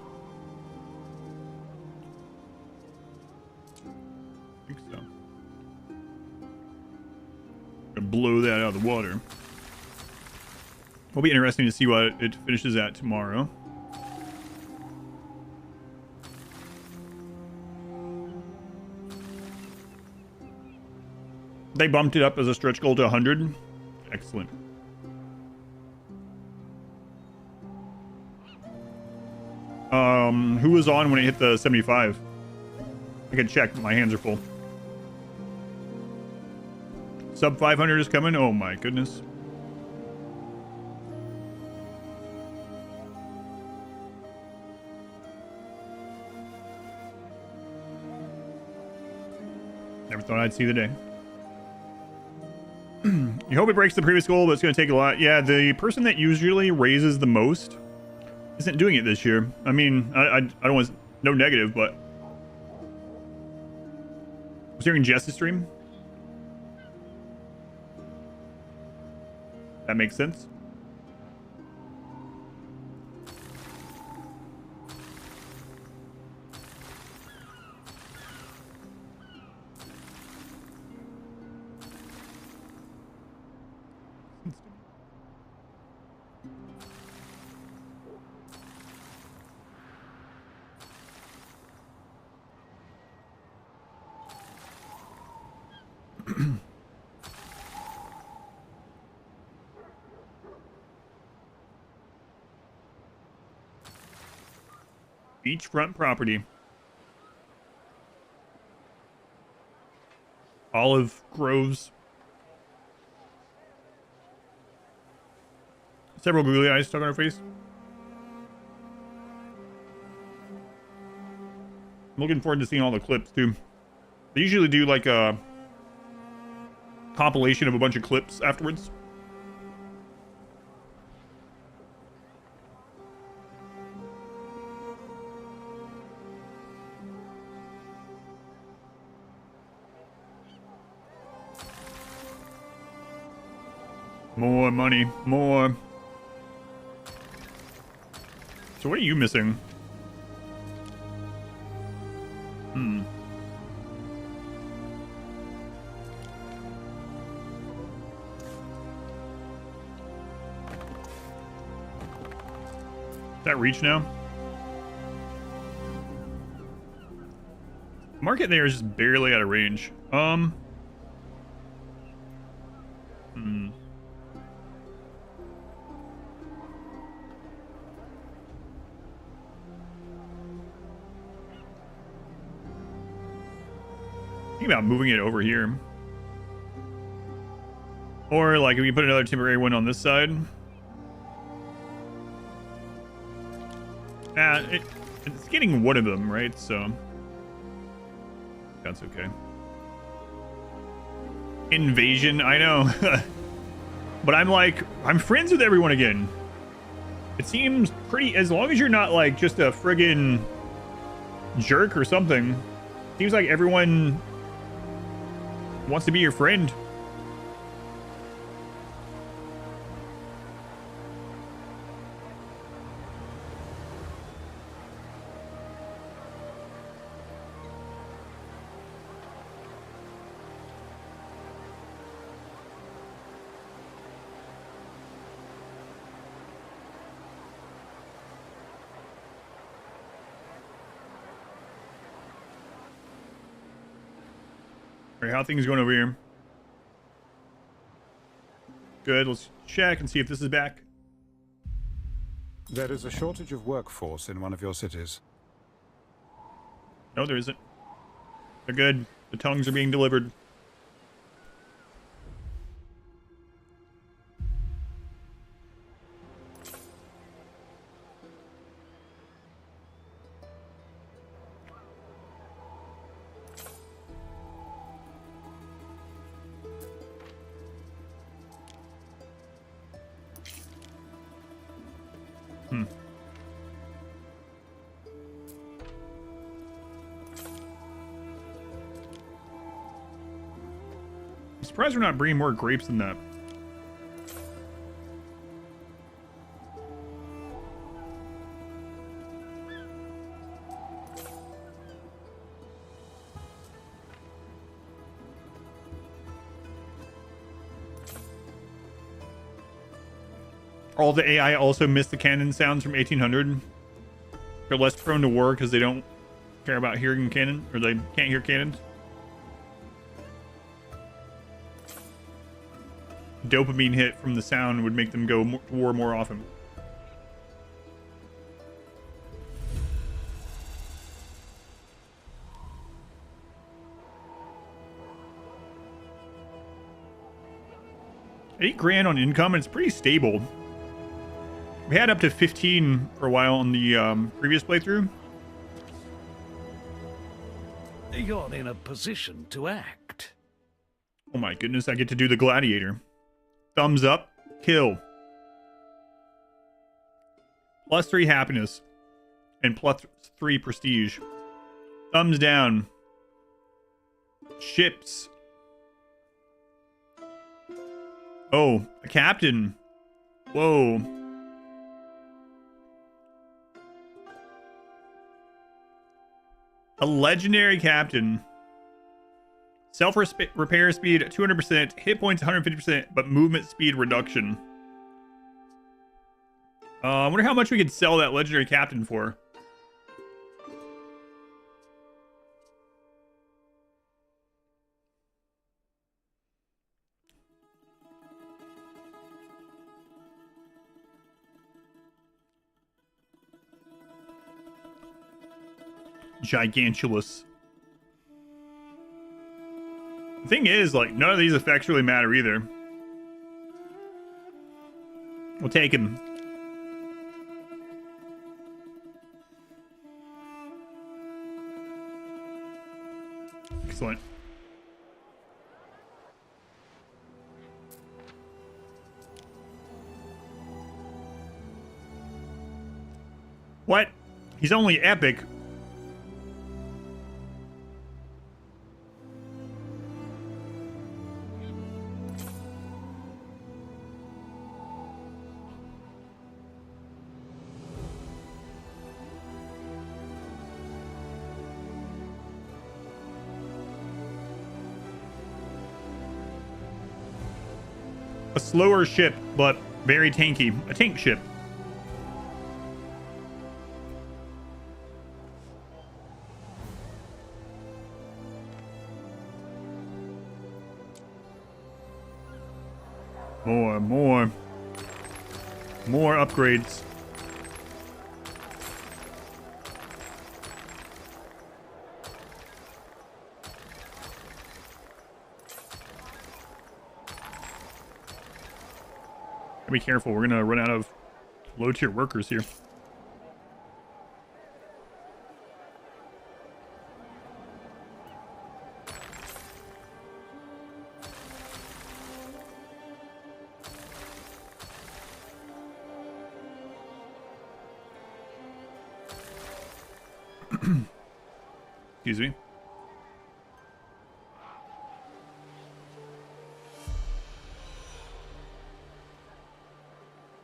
I think so. Gonna blow that out of the water. Will be interesting to see what it finishes at tomorrow. They bumped it up as a stretch goal to 100. Excellent. Who was on when it hit the 75? I can check. My hands are full. Sub 500 is coming. Oh my goodness. Never thought I'd see the day. You hope it breaks the previous goal, but it's going to take a lot. Yeah, the person that usually raises the most isn't doing it this year. I mean, I don't want no negative, but I was hearing Jess's stream. That makes sense. Beachfront property. Olive groves. Several googly eyes stuck on her face. I'm looking forward to seeing all the clips too. They usually do like a compilation of a bunch of clips afterwards. More money, more. So what are you missing? Is that reach now? Market there is just barely out of range. Think about moving it over here. Or like if we put another temporary one on this side. It's getting one of them, right? So that's okay. Invasion, I know. But I'm friends with everyone again. It seems pretty, as long as you're not like just a friggin' jerk or something. Seems like everyone wants to be your friend. Alright, how are things going over here? Good, let's check and see if this is back. There is a shortage of workforce in one of your cities. No, there isn't. They're good. The tongues are being delivered. I'm surprised we're not bringing more grapes than that. All the AI also miss the cannon sounds from 1800. They're less prone to war because they don't care about hearing cannon, or they can't hear cannons. Dopamine hit from the sound would make them go to war more often. $8,000 on income, and it's pretty stable. We had up to 15 for a while on the previous playthrough. You're in a position to act. Oh my goodness, I get to do the gladiator. Thumbs up, kill. +3 happiness. And +3 prestige. Thumbs down. Ships. Oh, a captain. Whoa. A legendary captain. Self-repair speed 200%, hit points 150%, but movement speed reduction. I wonder how much we could sell that legendary captain for. Gigantulous. The thing is, like, none of these effects really matter either. We'll take him. Excellent. What? He's only epic. A slower ship, but very tanky. A tank ship. More upgrades. Be careful, we're gonna run out of low tier workers here. Excuse me.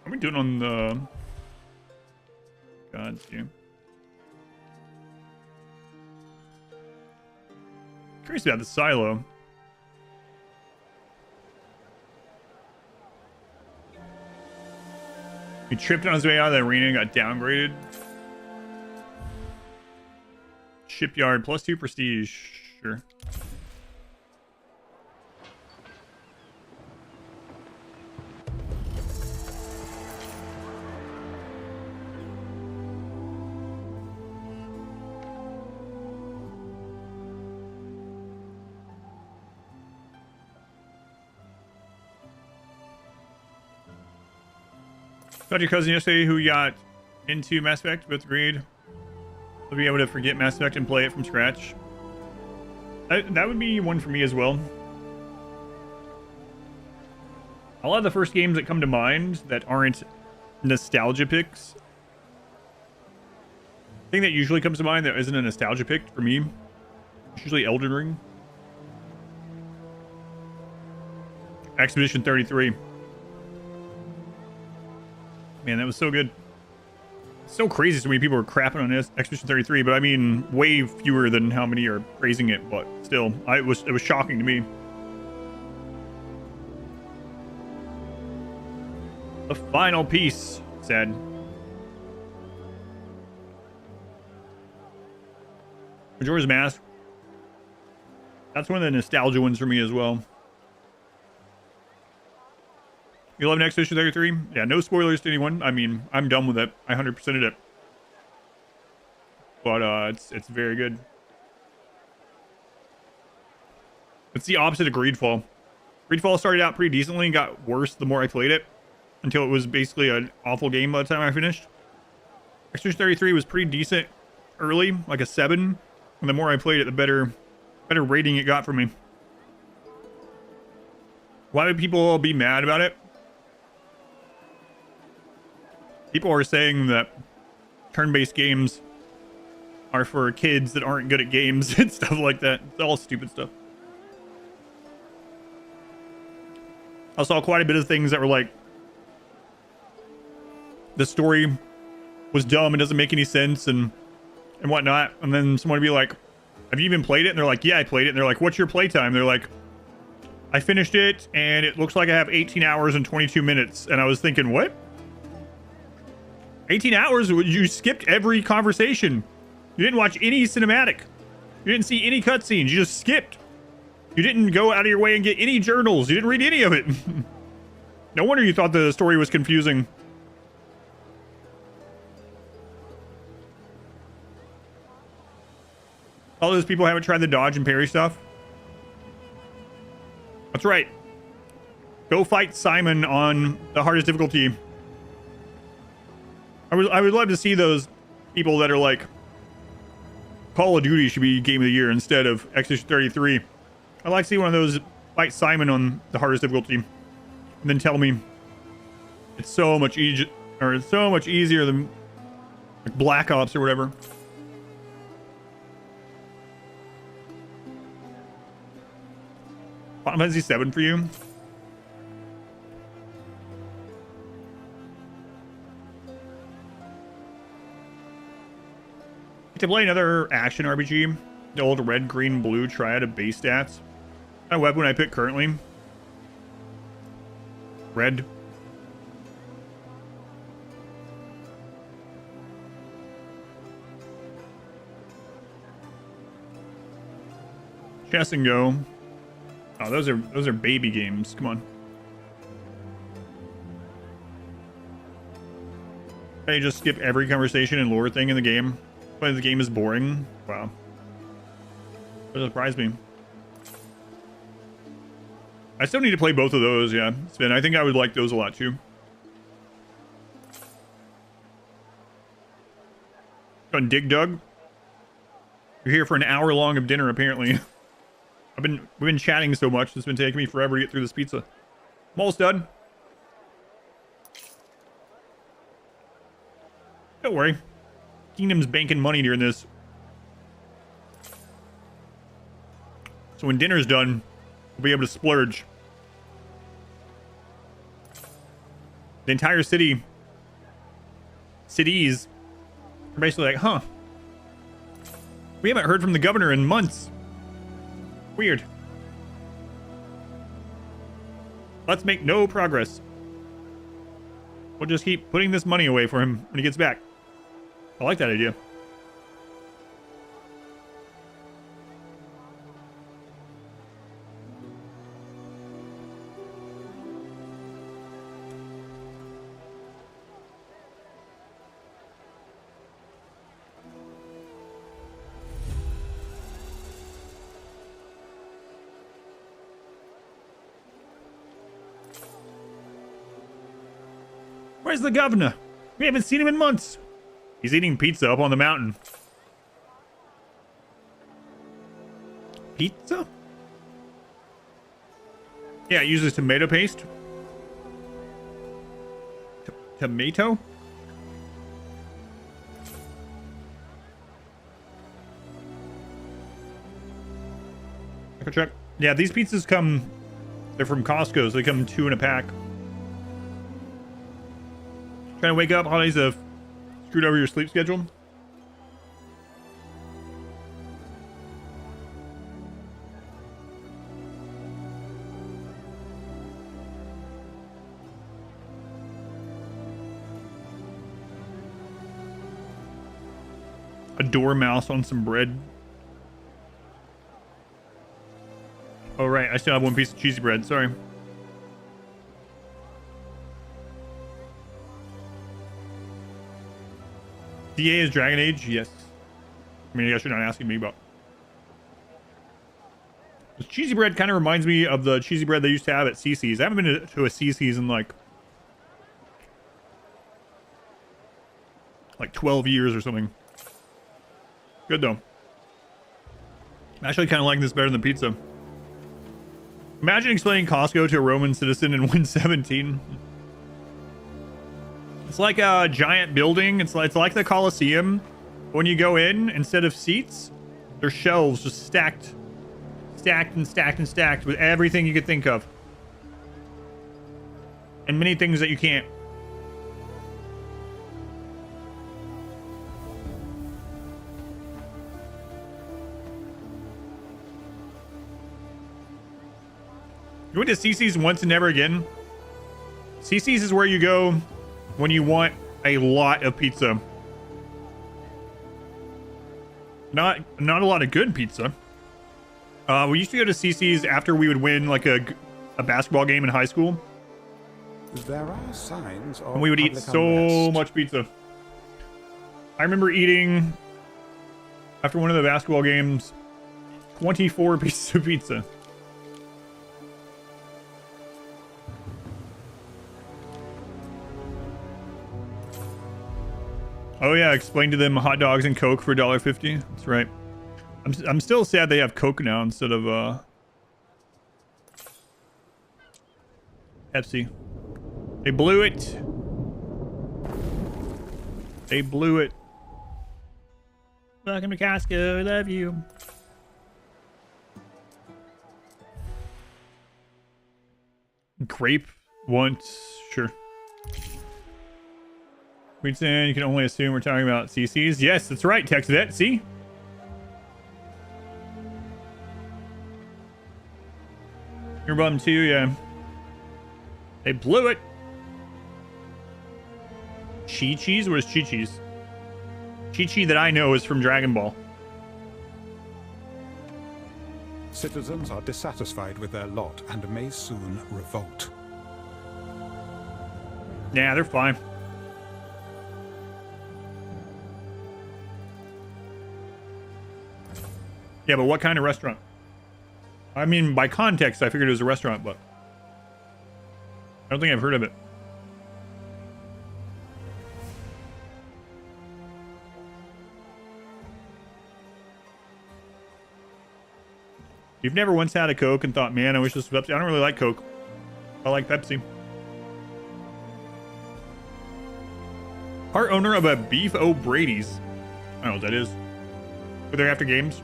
How are we doing on the gods here? Curious about the silo. He tripped on his way out of the arena and got downgraded. Shipyard, +2 prestige. Sure. Got your cousin yesterday who got into Mass Effect with Greed. We'll be able to forget Mass Effect and play it from scratch. That would be one for me as well. A lot of the first games that come to mind that aren't nostalgia picks. The thing that usually comes to mind that isn't a nostalgia pick for me, it's usually Elden Ring. Expedition 33. Man, that was so good. So crazy so many people were crapping on this Expedition 33, but I mean way fewer than how many are praising it, but still, it was shocking to me. The final piece, said. Majora's Mask. That's one of the nostalgia ones for me as well. You love Expedition 33? Yeah, no spoilers to anyone. I mean, I'm done with it. I 100%ed it. But it's very good. It's the opposite of Greedfall. Greedfall started out pretty decently and got worse the more I played it, until it was basically an awful game by the time I finished. Expedition 33 was pretty decent early, like a 7, and the more I played it, the better rating it got for me. Why would people be mad about it? People are saying that turn-based games are for kids that aren't good at games and stuff like that. It's all stupid stuff. I saw quite a bit of things that were like, the story was dumb and doesn't make any sense and whatnot. And then someone would be like, have you even played it? And they're like, yeah, I played it. And they're like, what's your playtime? They're like, I finished it and it looks like I have 18 hours and 22 minutes. And I was thinking, what? 18 hours? You skipped every conversation. You didn't watch any cinematic. You didn't see any cutscenes. You just skipped. You didn't go out of your way and get any journals. You didn't read any of it. No wonder you thought the story was confusing. All those people haven't tried the dodge and parry stuff. That's right. Go fight Simon on the hardest difficulty. I would love to see those people that are like, Call of Duty should be Game of the Year instead of Expedition 33. I'd like to see one of those fight Simon on the hardest difficulty, and then tell me it's so much easier, or it's so much easier than like Black Ops or whatever. Final Fantasy 7 for you? To play another action RPG, the old red, green, blue triad of base stats. What weapon I pick currently? Red. Chess and Go. Oh, those are baby games. Come on. Can you just skip every conversation and lore thing in the game? But the game is boring. Wow. That surprised me. I still need to play both of those, yeah. Spin. I think I would like those a lot too. Going Dig Dug. You're here for an hour long of dinner apparently. We've been chatting so much, it's been taking me forever to get through this pizza. I'm almost done. Don't worry. Kingdom's banking money during this. So when dinner's done, we'll be able to splurge. The entire cities are basically like, huh. We haven't heard from the governor in months. Weird. Let's make no progress. We'll just keep putting this money away for him when he gets back. I like that idea. Where's the governor? We haven't seen him in months. He's eating pizza up on the mountain. Pizza? Yeah, it uses tomato paste. Tomato? I can check. Yeah, these pizzas come They're from Costco, so they come 2 in a pack. Trying to wake up, holidays have screwed over your sleep schedule. A dormouse on some bread. Oh, right. I still have 1 piece of cheesy bread. Sorry. DA is Dragon Age? Yes. I mean, I guess you're not asking me about. This cheesy bread kind of reminds me of the cheesy bread they used to have at CC's. I haven't been to a CC's in like 12 years or something. Good though. I'm actually kind of liking this better than pizza. Imagine explaining Costco to a Roman citizen in Win 17. It's like a giant building. It's like the Colosseum. When you go in, instead of seats, there's shelves just stacked with everything you could think of. And many things that you can't. You went to CC's once and never again? CC's is where you go when you want a lot of pizza. Not a lot of good pizza. We used to go to CC's after we would win like a basketball game in high school. There are signs of and we would eat so much pizza. I remember eating, after one of the basketball games, 24 pieces of pizza. Oh yeah, explain to them hot dogs and Coke for $1.50. That's right. I'm still sad they have Coke now instead of Pepsi. They blew it. They blew it. Welcome to Costco. Love you. Grape once, sure. Queensland, you can only assume we're talking about CC's. Yes, that's right, TextVet. See? You're bummed too, yeah. They blew it. Chi-Chi's? What is Chi-Chi's? Chi-Chi that I know is from Dragon Ball. Citizens are dissatisfied with their lot and may soon revolt. Nah, they're fine. Yeah, but what kind of restaurant? I mean, by context, I figured it was a restaurant, but I don't think I've heard of it. You've never once had a Coke and thought, man, I wish this was Pepsi. I don't really like Coke. I like Pepsi. Part owner of a Beef O'Brady's. I don't know what that is. But they're after games.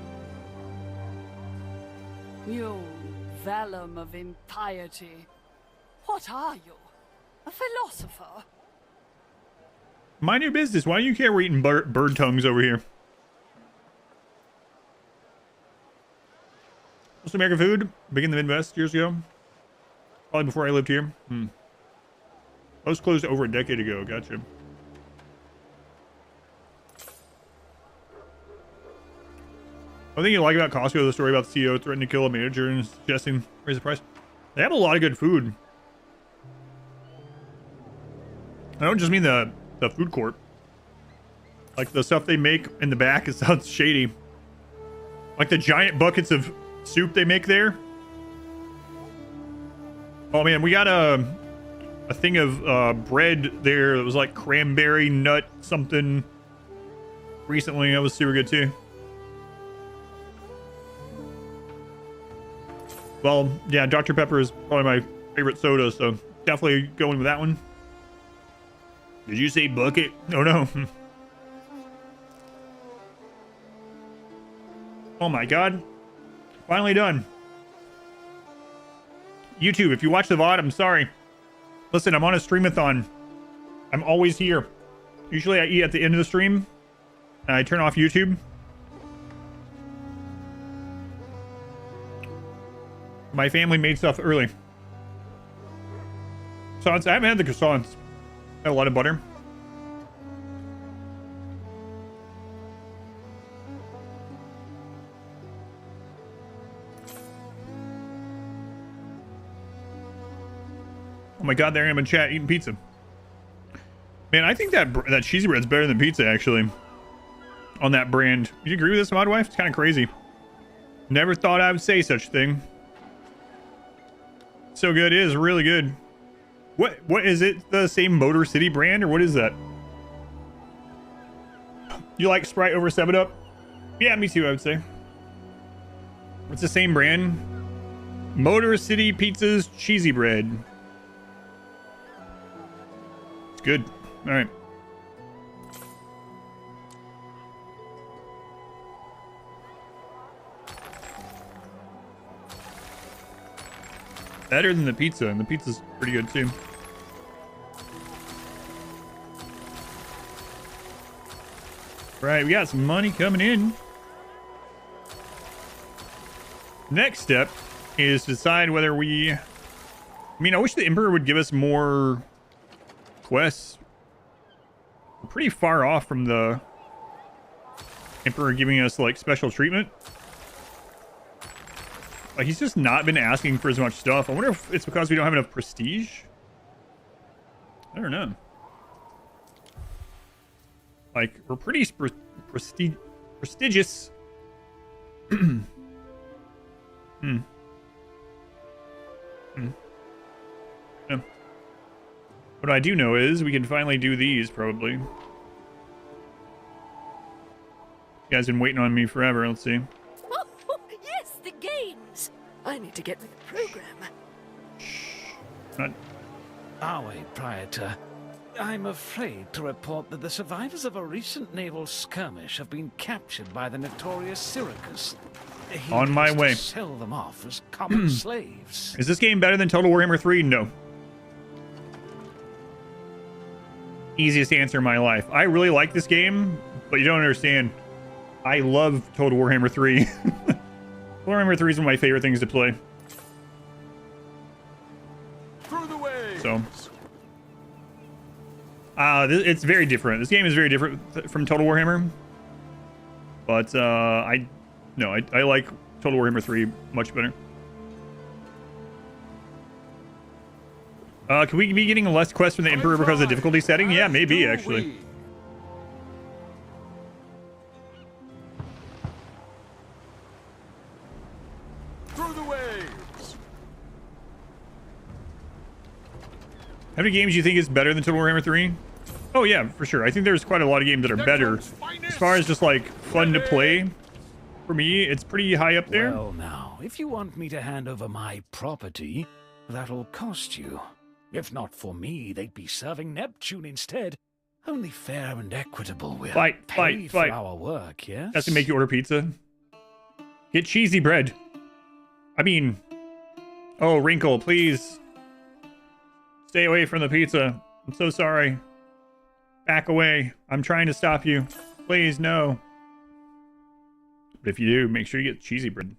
You vellum of impiety. What are you? A philosopher? Mind your business. Why do you care we're eating bird tongues over here? Most American food? Big in the Midwest years ago? Probably before I lived here. Most closed over a decade ago. Gotcha. One thing you like about Costco, the story about the CEO threatening to kill a manager and suggesting raise the price. They have a lot of good food. I don't just mean the food court. Like the stuff they make in the back, it sounds shady. Like the giant buckets of soup they make there. Oh man, we got a thing of bread there that was like cranberry nut something recently. That was super good too. Well, yeah, Dr. Pepper is probably my favorite soda, so definitely going with that one. Did you say bucket? Oh no. Oh my god. Finally done. YouTube, if you watch the VOD, I'm sorry. Listen, I'm on a streamathon. I'm always here. Usually I eat at the end of the stream. And I turn off YouTube. My family made stuff early. Croissants. I haven't had the croissants. Had a lot of butter. Oh my god, there I am in chat eating pizza. Man, I think that cheesy bread's better than pizza, actually. On that brand. You agree with this, Mod Wife? It's kind of crazy. Never thought I would say such a thing. So good. It is really good. What is it? The same Motor City brand, or what is that? You like Sprite over 7-Up? Yeah, me too, I would say. It's the same brand. Motor City Pizza's cheesy bread. It's good. All right. Better than the pizza, and the pizza's pretty good too. Right, we got some money coming in. Next step is to decide whether we... I mean, I wish the Emperor would give us more quests. We're pretty far off from the Emperor giving us, like, special treatment. Like, he's just not been asking for as much stuff. I wonder if it's because we don't have enough prestige. I don't know. Like, we're pretty prestigious. Yeah. What I do know is we can finally do these, probably. You guys been waiting on me forever. Let's see. Oh, yes, the games. I need to get with the program. Not... Our way, Praetor. I'm afraid to report that the survivors of a recent naval skirmish have been captured by the notorious Syracuse. He on my way. To sell them off as common slaves. Is this game better than Total Warhammer 3? No. Easiest answer in my life. I really like this game, but you don't understand. I love Total Warhammer 3. Total Warhammer 3 is one of my favorite things to play. Through the waves. So, it's very different. This game is very different from Total Warhammer. But I like Total Warhammer 3 much better. Can we be getting less quests from the Emperor because of the difficulty setting? Yeah, maybe, actually. Through the waves. How many games do you think is better than Total Warhammer 3? Oh yeah, for sure. I think there's quite a lot of games that are better. As far as just like fun to play, for me, it's pretty high up there. Well now, if you want me to hand over my property, that'll cost you. If not for me, they'd be serving Neptune instead. Only fair and equitable will pay for our work, yes? That's to make you order pizza. Get cheesy bread. I mean, oh, Wrinkle, please. Stay away from the pizza. I'm so sorry. Back away. I'm trying to stop you. Please, no. But if you do, make sure you get cheesy bread.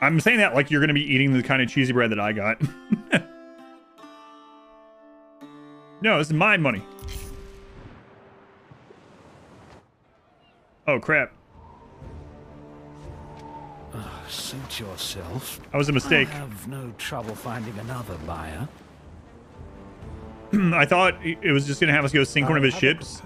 I'm saying that like you're going to be eating the kind of cheesy bread that I got. No, this is my money. Oh, crap. Suit yourself. That was a mistake. I have no trouble finding another buyer. I thought it was just going to have us go sink one of his ships.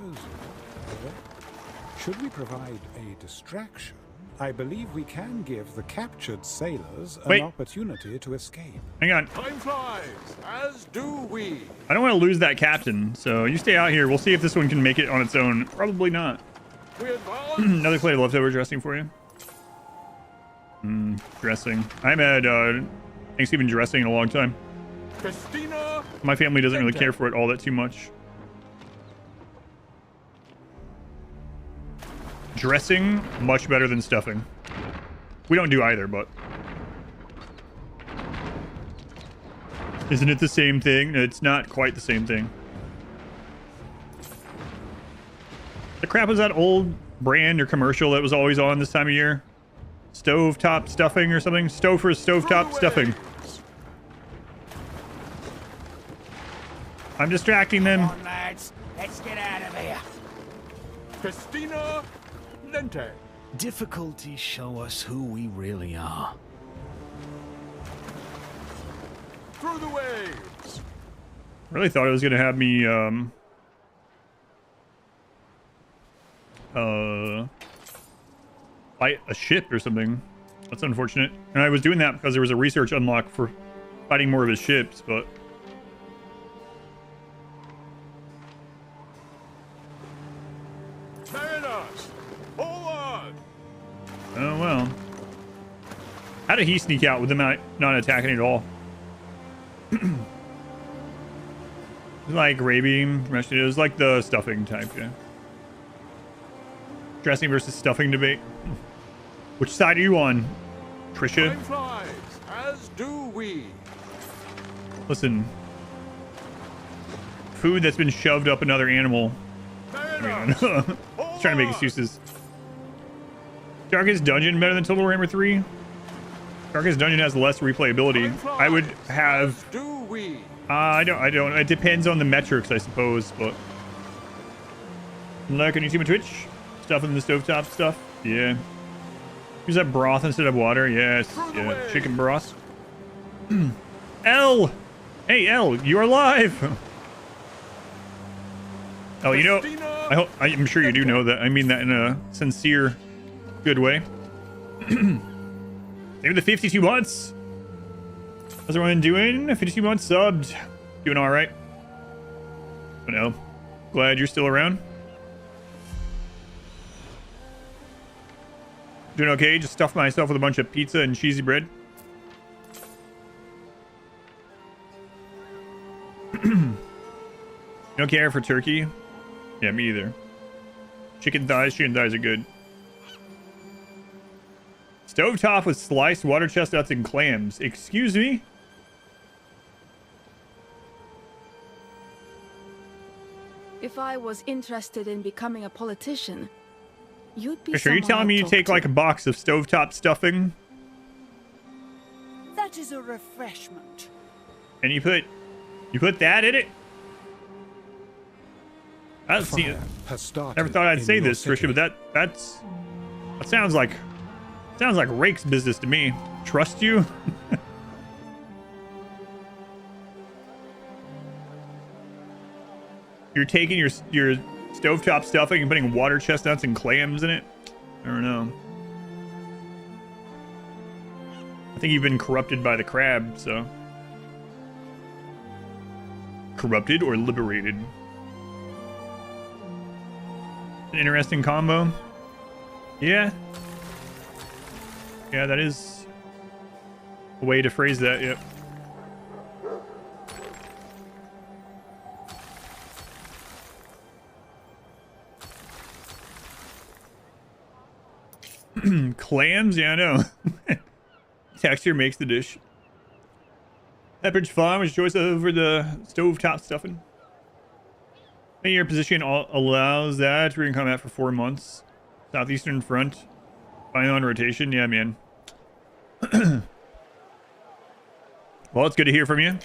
Should we provide a distraction, I believe we can give the captured sailors an opportunity to escape. Hang on. Time flies, as do we. I don't want to lose that captain, so you stay out here. We'll see if this one can make it on its own. Probably not. Another plate of leftover dressing for you. Dressing. I haven't had Thanksgiving dressing in a long time. Christina, my family doesn't really care for it all that too much. Dressing, much better than stuffing. We don't do either, but... Isn't it the same thing? It's not quite the same thing. The crap was that old brand or commercial that was always on this time of year? Stovetop stuffing or something? Stouffer's stovetop stuffing. I'm distracting them. Come on, lads. Let's get out of here. Festina Lente. Difficulties show us who we really are. Through the waves. Really thought it was gonna have me fight a ship or something. That's unfortunate. And I was doing that because there was a research unlock for fighting more of his ships, but Mariners, hold on. oh well. How did he sneak out with him not attacking at all? Like ray beam, it was like the stuffing type, yeah. Dressing versus stuffing debate. Which side are you on, Trisha? Time flies, as do we. Listen. Food that's been shoved up another animal. Man. Trying to make excuses. Darkest Dungeon better than Total Warhammer 3? Darkest Dungeon has less replayability. I would have... Do we? I don't. It depends on the metrics, I suppose, but... Lurk on YouTube and Twitch? Stuff in the stovetop stuff? Yeah. Use that broth instead of water? Yes. Yeah. Chicken broth. L! Hey, L, you're alive! Oh, you know... I'm sure you do know that. I mean that in a sincere, good way. Maybe the 52 months. How's everyone doing? 52 months subbed. Doing all right. But no. Glad you're still around. Doing okay. Just stuffed myself with a bunch of pizza and cheesy bread. Don't care for turkey. Yeah, me either. Chicken thighs are good. Stovetop with sliced water chestnuts and clams. Excuse me? If I was interested in becoming a politician, you'd be. Are you telling me you take like a box of stovetop stuffing That is a refreshment. and you put that in it? I've seen it. Never thought I'd say this, Trisha, but that sounds like Rake's business to me. Trust you? You're taking your stovetop stuffing and putting water chestnuts and clams in it? I don't know. I think you've been corrupted by the crab, so. Corrupted or liberated? An interesting combo. Yeah. Yeah, that is a way to phrase that, yep. Clams? Yeah, I know. Texture makes the dish. Pepperidge Farm was choice over the stovetop stuffing. Your position allows that. We're in combat for 4 months. Southeastern Front. Final on rotation. Yeah, man. Well, it's good to hear from you.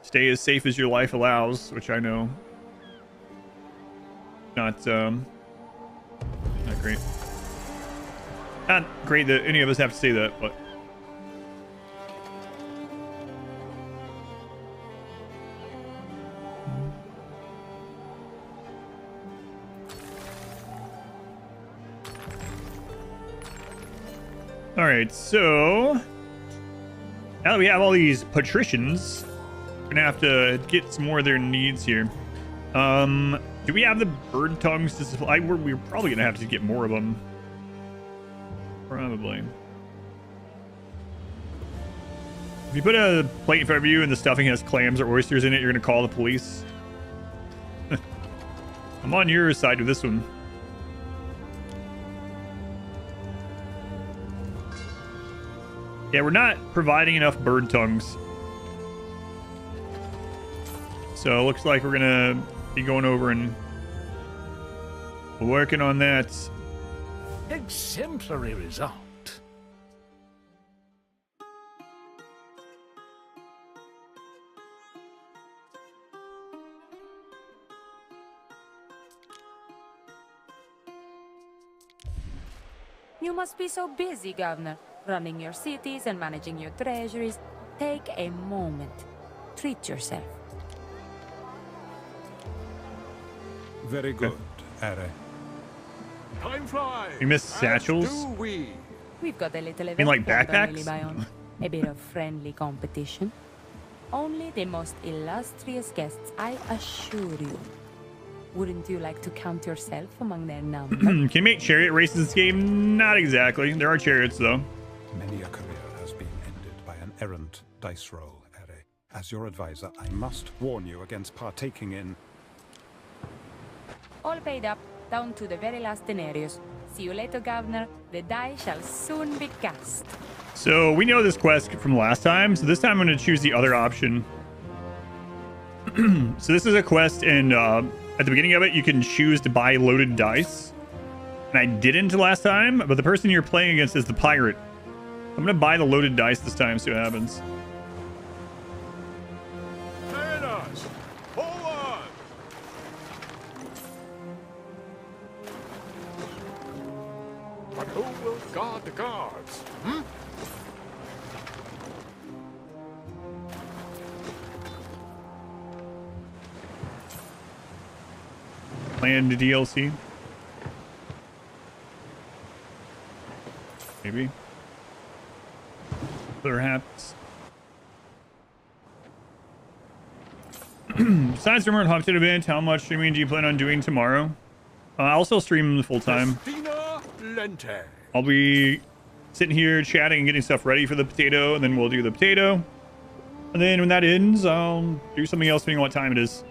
Stay as safe as your life allows, which I know. Not great. Not great that any of us have to say that, but... Alright, so... Now that we have all these patricians, we're gonna have to get some more of their needs here. Do we have the bird tongues to supply? We're probably gonna have to get more of them. Probably. If you put a plate in front of you and the stuffing has clams or oysters in it, you're gonna call the police. I'm on your side with this one. Yeah, we're not providing enough bird tongues. So it looks like we're gonna be going over and working on that. Exemplary result. You must be so busy, Governor, running your cities and managing your treasuries. Take a moment. Treat yourself. Very good, Are. Time flies. You miss satchels? As do we. We've got a little event mean like planned on backpacks? Lily Bion. A bit of friendly competition. Only the most illustrious guests, I assure you. Wouldn't you like to count yourself among their number? Can you make chariot races in this game? Not exactly. There are chariots, though. Many a career has been ended by an errant dice roll, Are. As your advisor, I must warn you against partaking in... All paid up, down to the very last denarius. See you later, Governor. The die shall soon be cast. So we know this quest from last time, so this time I'm going to choose the other option. So this is a quest, and at the beginning of it, you can choose to buy loaded dice. And I didn't last time, but the person you're playing against is the pirate. I'm going to buy the loaded dice this time, see what happens. Mariners, forward! But who will guard the guards? Hmm? Planned DLC. Maybe. Perhaps. Besides the remote Hopton event, how much streaming do you plan on doing tomorrow? I'll still stream full time. Lente. I'll be sitting here chatting and getting stuff ready for the potato, and then we'll do the potato. And then when that ends, I'll do something else depending on what time it is.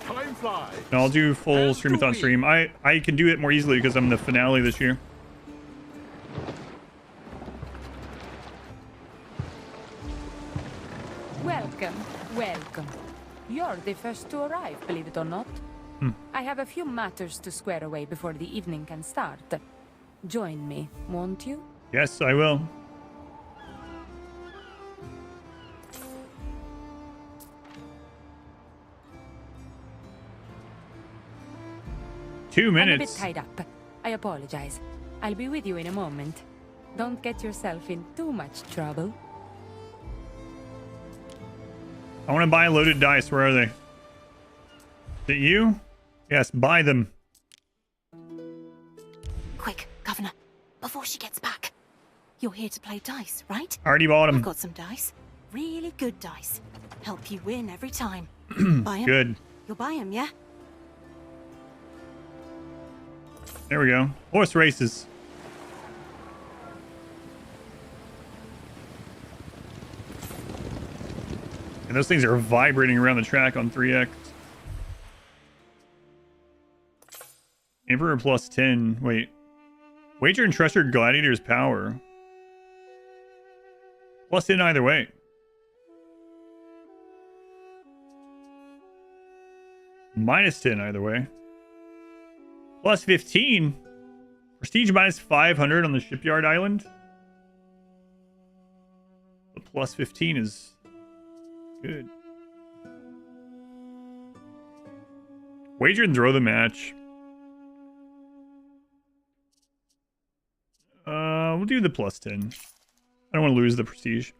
Time flies. And I'll do full streamathon stream. I can do it more easily because I'm the finale this year. Welcome, welcome. You're the first to arrive, believe it or not. I have a few matters to square away before the evening can start. Join me, won't you? Yes, I will. Two minutes. I'm a bit tied up. I apologize. I'll be with you in a moment. Don't get yourself in too much trouble. I want to buy loaded dice. Where are they? Is it you? Yes, buy them. Quick, Governor, before she gets back. You're here to play dice, right? Already bought them. I've got some dice. Really good dice. Help you win every time. Buy 'em. Good. You'll buy 'em, yeah? There we go. Horse races. And those things are vibrating around the track on 3X. Emperor plus 10. Wait. Wager and trust your gladiator's power. Plus 10 either way. Minus 10 either way. Plus 15. Prestige minus 500 on the shipyard island. But plus 15 is good. Wager and throw the match. We'll do the plus 10. I don't want to lose the prestige.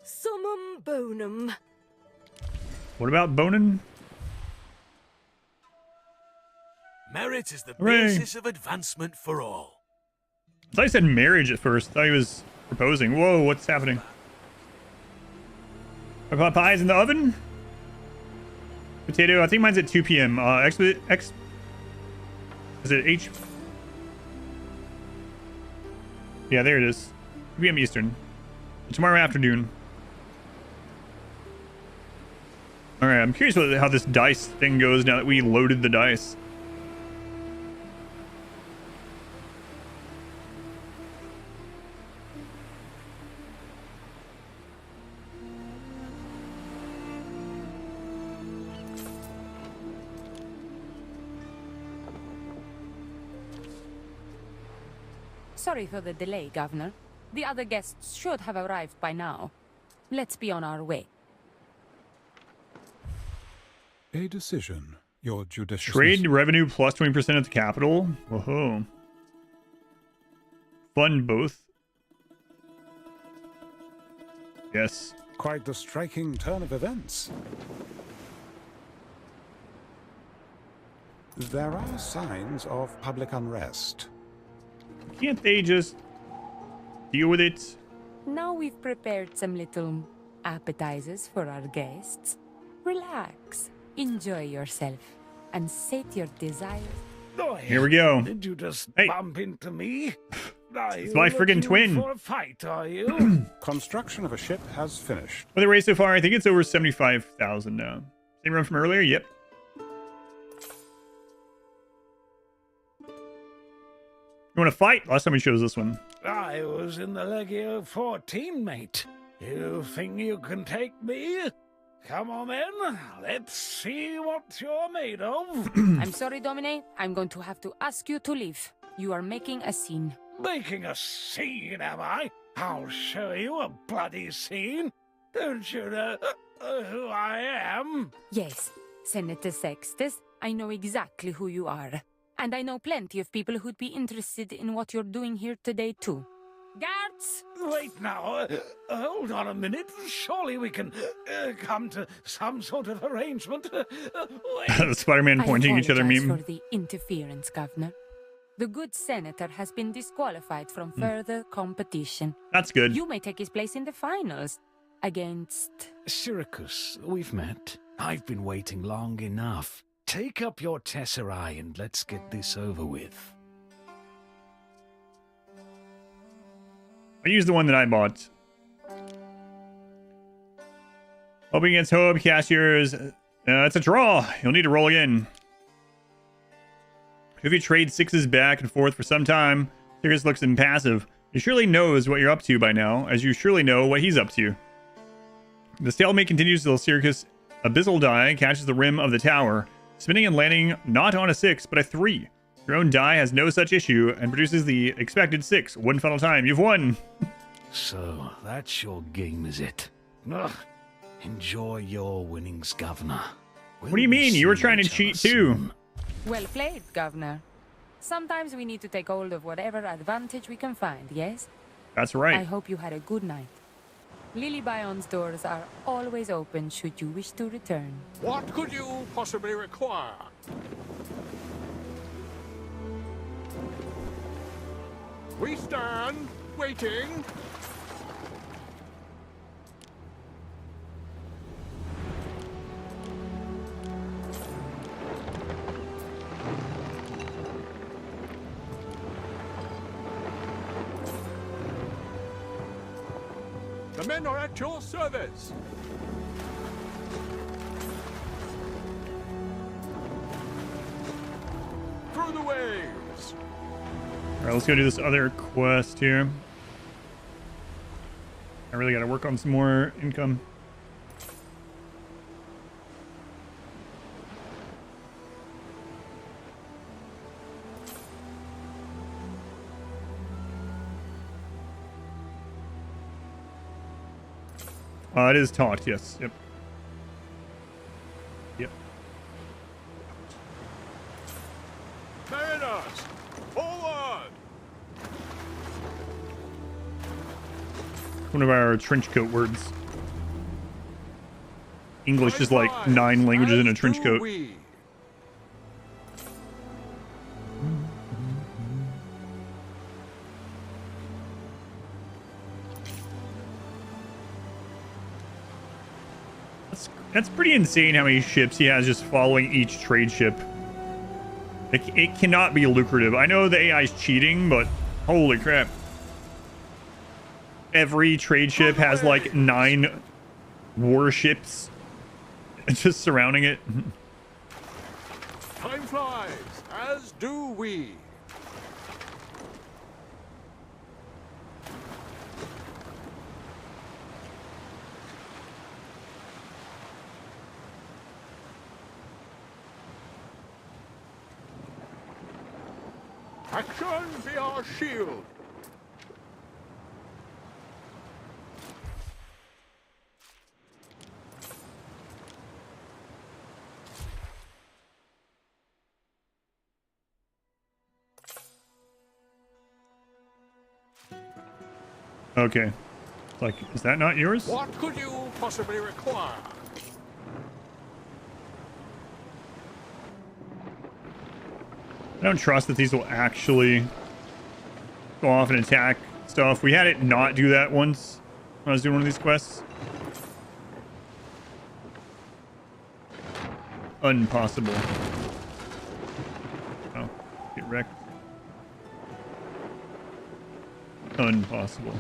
Summum bonum. What about Bonin? Merit is the Hooray. basis of advancement for all. I thought he said marriage at first. I thought he was proposing. Whoa, what's happening? Are pies in the oven? Potato, I think mine's at 2 p.m. Is it H? Yeah, there it is. 2 p.m. Eastern. Tomorrow afternoon. Alright, I'm curious how this dice thing goes now that we loaded the dice. Sorry for the delay, Governor. The other guests should have arrived by now. Let's be on our way. A decision. Your judicious. Trade revenue plus 20% at the capital. Whoa. Fund both. Yes. Quite the striking turn of events. There are signs of public unrest. Can't they just deal with it? Now we've prepared some little appetizers for our guests. Relax, enjoy yourself, and sate your desires. Here we go. Did you just Hey. bump into me? It's my friggin' twin. For a fight, are you? Construction of a ship has finished. Well, the race so far, I think it's over 75,000 now. Same run from earlier? Yep. You want to fight? Last time we chose this one. I was in the Legio 14, mate. You think you can take me? Come on then, let's see what you're made of. I'm sorry, Domine. I'm going to have to ask you to leave. You are making a scene. Making a scene, am I? I'll show you a bloody scene. Don't you know who I am? Yes, Senator Sextus, I know exactly who you are. And I know plenty of people who'd be interested in what you're doing here today, too. Guards! Wait now, hold on a minute. Surely we can come to some sort of arrangement. The Spider-Man pointing at each other I apologize meme. for the interference, Governor. The good senator has been disqualified from further competition. That's good. You may take his place in the finals against... Syracuse, we've met. I've been waiting long enough. Take up your tesserae and let's get this over with. I used the one that I bought. Hoping against hope, cashiers. It's a draw. You'll need to roll again. If you trade sixes back and forth for some time, Sirius looks impassive. He surely knows what you're up to by now, as you surely know what he's up to. The stalemate continues till Syracuse Abyssal Die catches the rim of the tower, spinning and landing not on a 6, but a 3. Your own die has no such issue and produces the expected 6. One final time. You've won. So, that's your game, is it? Ugh. Enjoy your winnings, Governor. What do you mean? You were trying to cheat too. Well played, Governor. Sometimes we need to take hold of whatever advantage we can find, yes? That's right. I hope you had a good night. Lily Bion's doors are always open should you wish to return. What could you possibly require? We stand, waiting. The men are at your service. Through the waves. Alright, let's go do this other quest here. I really gotta work on some more income. It is taught, yes. Yep. Yep. Mariners, forward! One of our trench coat words. English is like 9 languages in a trench coat. That's pretty insane how many ships he has just following each trade ship. It cannot be lucrative. I know the AI is cheating, but holy crap. Every trade ship has like 9 warships just surrounding it. Time flies, as do we. Action be our shield. Okay. Like, is that not yours? What could you possibly require? I don't trust that these will actually go off and attack stuff. We had it not do that once when I was doing one of these quests. Impossible. Oh, get wrecked. Impossible.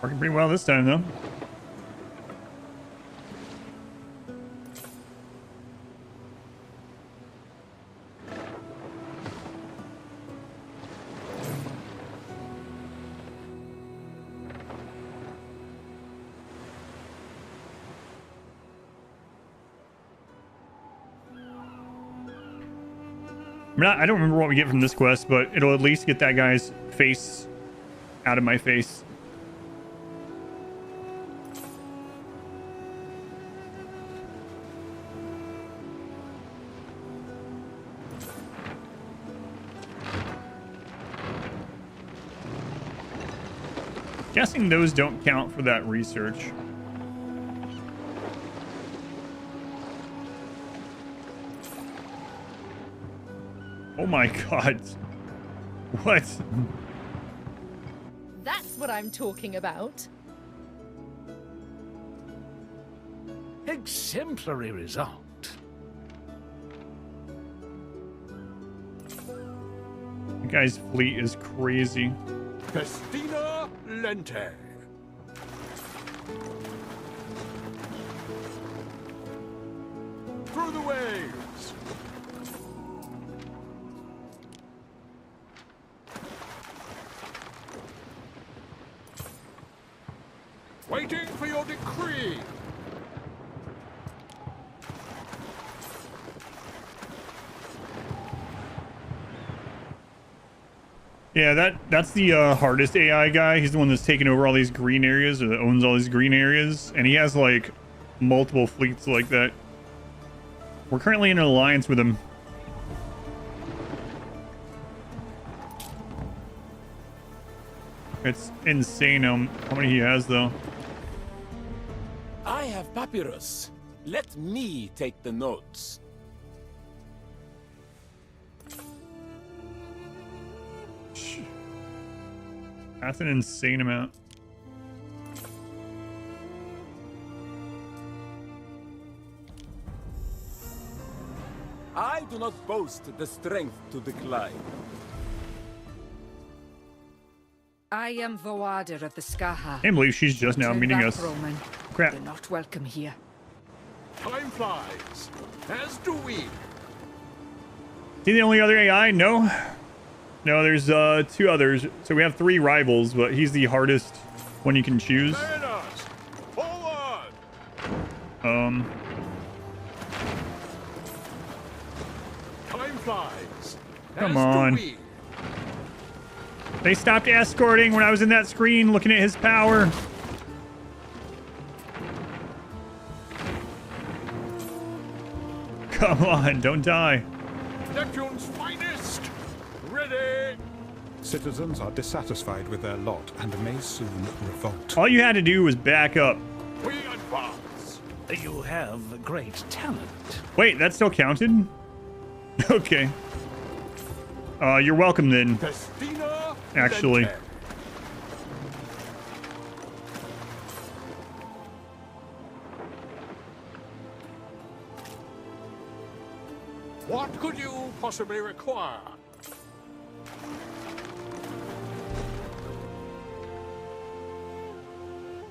Working pretty well this time, though. I don't remember what we get from this quest, but it'll at least get that guy's face out of my face. Guessing those don't count for that research. Oh my god. What? That's what I'm talking about. Exemplary result. The guy's fleet is crazy. Festina Lente. Through the waves. Waiting for your decree. Yeah, that's the hardest AI guy. He's the one that's taking over all these green areas, or that owns all these green areas, and he has like multiple fleets like that. We're currently in an alliance with him. It's insane how many he has, though. I have papyrus. Let me take the notes. That's an insane amount. I do not boast the strength to decline. I am Voader of the Skaha. I can't believe she's just now Turn meeting back, us. Roman. Crap. You're not welcome here. Time flies, as do we. Is he the only other AI? No. No, there's two others. So we have 3 rivals, but he's the hardest one you can choose. Forward! Time flies. Come as do on. we. They stopped escorting when I was in that screen looking at his power. Come on, don't die. Neptune's finest. Ready. Citizens are dissatisfied with their lot and may soon revolt. All you had to do was back up. We advance. You have great talent. Wait, that still counted? Okay. You're welcome then. Festina Actually. Lente. What could you possibly require?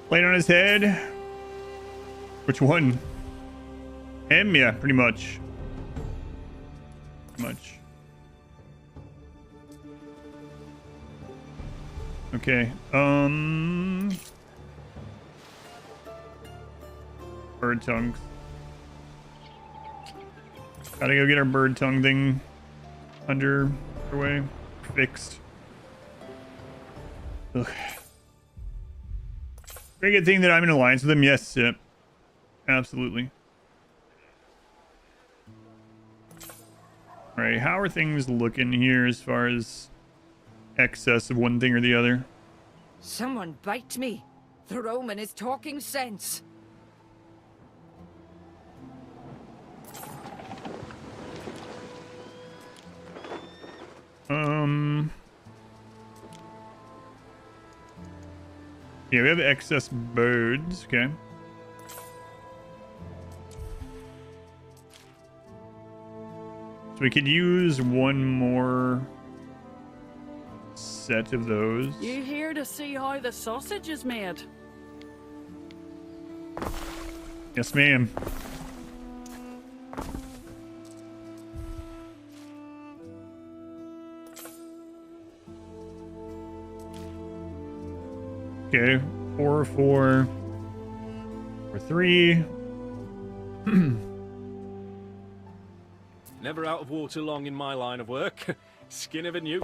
Plate on his head. Which one? Him? Yeah, pretty much. Okay. Bird tongues. Gotta go get our bird tongue thing underway. Fixed. Ugh. Very good thing that I'm in alliance with them. Yes, yep. Absolutely. Alright, how are things looking here as far as excess of one thing or the other? Someone bite me. The Roman is talking sense. Yeah, we have excess birds. Okay. So we could use one more set of those. You here to see how the sausage is made? Yes, ma'am. Okay, 4, 4, 4, 3. Never out of water long in my line of work. Skin of a newt.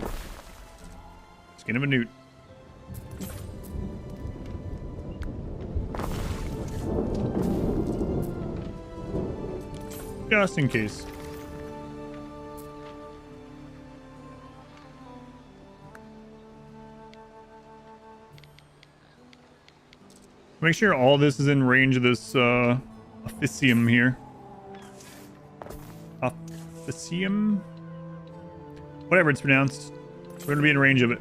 Skin of a newt. Just in case. Make sure all this is in range of this officium here. Officium? Whatever it's pronounced. We're going to be in range of it.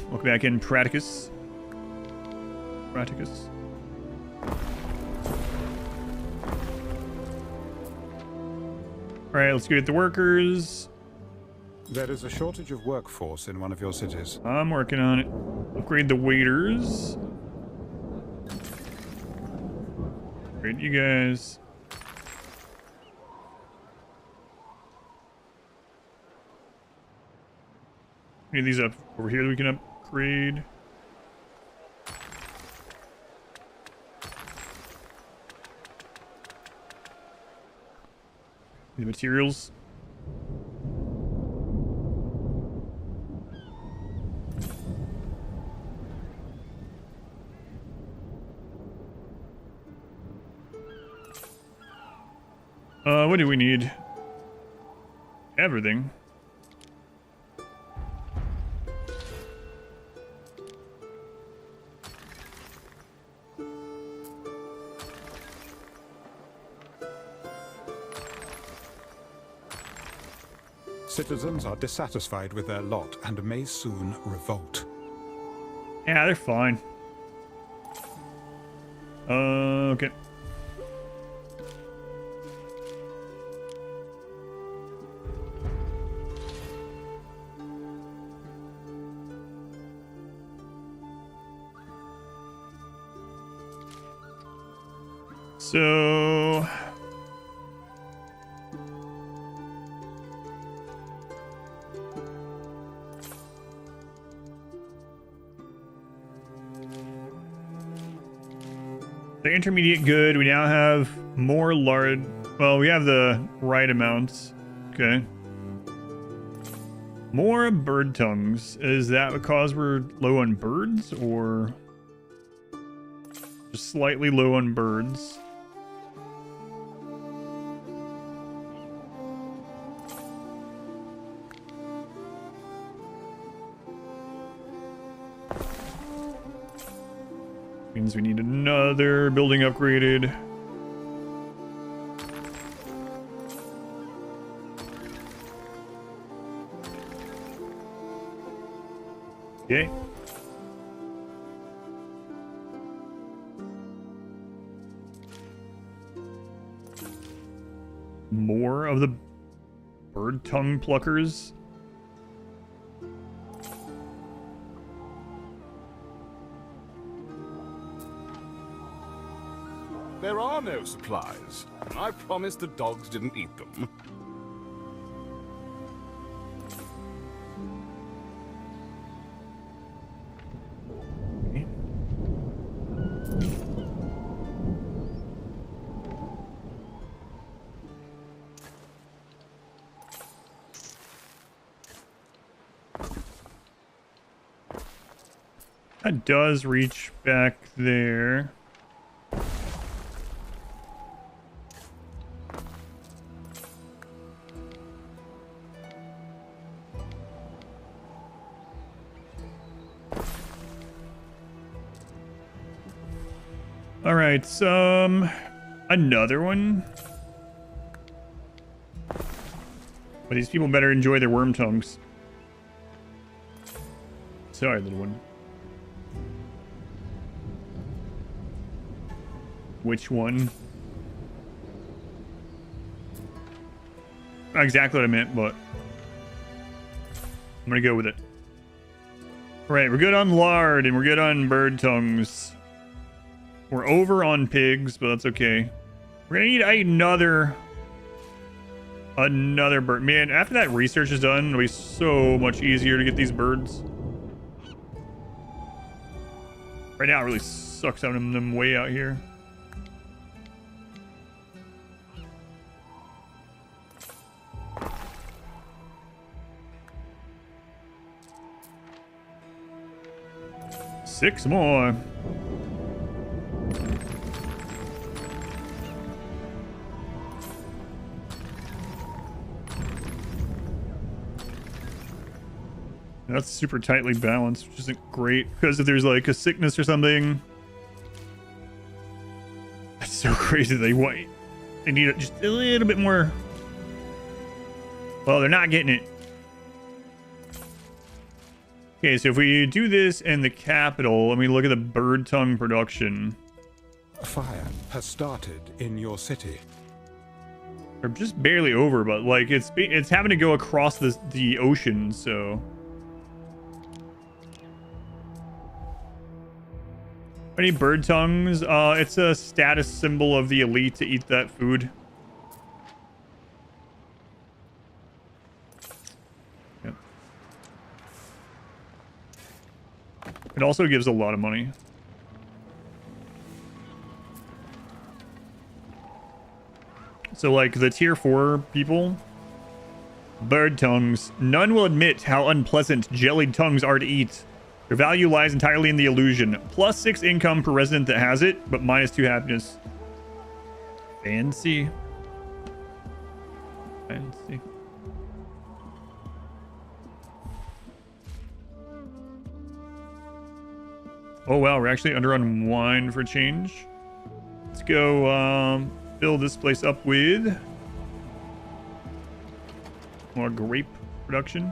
Welcome back in, Praticus. Praticus. Alright, let's go get the workers. There is a shortage of workforce in one of your cities. I'm working on it. Upgrade the waiters. Upgrade you guys. Any of these up over here that we can upgrade. The materials. What do we need? Everything. Citizens are dissatisfied with their lot and may soon revolt. Yeah, they're fine. Okay. So the intermediate good, we now have more lard. Well, we have the right amounts. Okay. More bird tongues. Is that because we're low on birds or just slightly low on birds? Means we need another building upgraded. Okay. More of the bird tongue pluckers. There are no supplies. I promised the dogs didn't eat them. That does reach back there. All right, another one. But these people better enjoy their worm tongues. Sorry, little one. Which one? Not exactly what I meant, but I'm gonna go with it. All right, we're good on lard and we're good on bird tongues. We're over on pigs, but that's okay. We're gonna need another bird. Man, after that research is done, it'll be so much easier to get these birds. Right now, it really sucks having them way out here. Six more. That's super tightly balanced, which isn't great, because if there's like a sickness or something, that's so crazy. They need just a little bit more. Well, they're not getting it. Okay, so if we do this in the capital, let me look at the bird tongue production. Fire has started in your city. They're just barely over, but like it's having to go across the ocean, so. Any bird tongues? It's a status symbol of the elite to eat that food. Yep. It also gives a lot of money. So like the tier 4 people, bird tongues. None will admit how unpleasant jellied tongues are to eat. Their value lies entirely in the illusion. +6 income per resident that has it, but -2 happiness. Fancy. Fancy. Oh wow, we're actually under on wine for change. Let's go fill this place up with more grape production.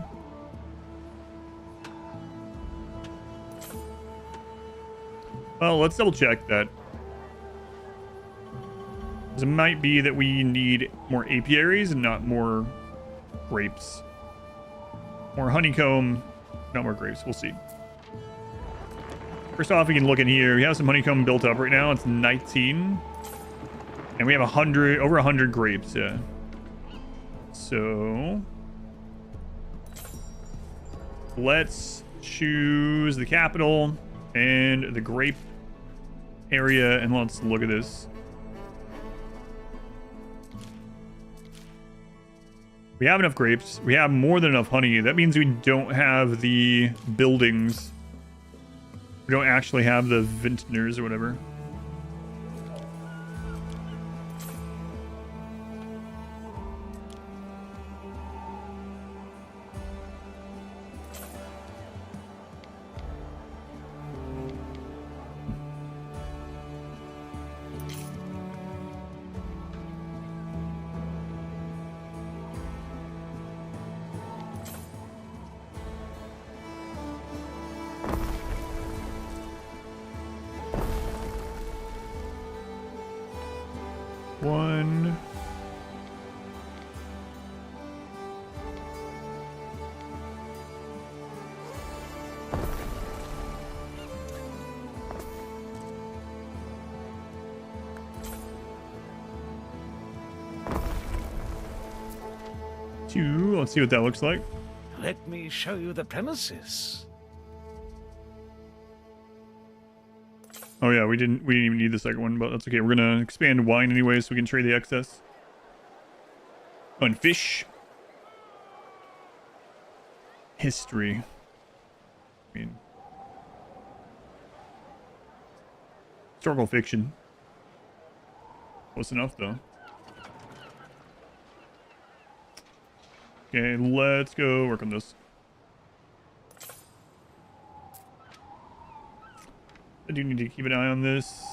Well, let's double check that. It might be that we need more apiaries and not more grapes. More honeycomb, not more grapes. We'll see. First off, we can look in here. We have some honeycomb built up right now. It's 19. And we have over 100 grapes, yeah. So let's choose the capital and the grape area, and let's look at this. We have enough grapes. We have more than enough honey. That means we don't have the buildings. We don't actually have the vintners or whatever. One. Two. Let's see what that looks like. Let me show you the premises. Oh yeah, we didn't even need the second one, but that's okay. We're gonna expand wine anyway, so we can trade the excess. Oh, and fish. History. I mean, Historical fiction. Close enough, though. Okay, let's go work on this. I do need to keep an eye on this.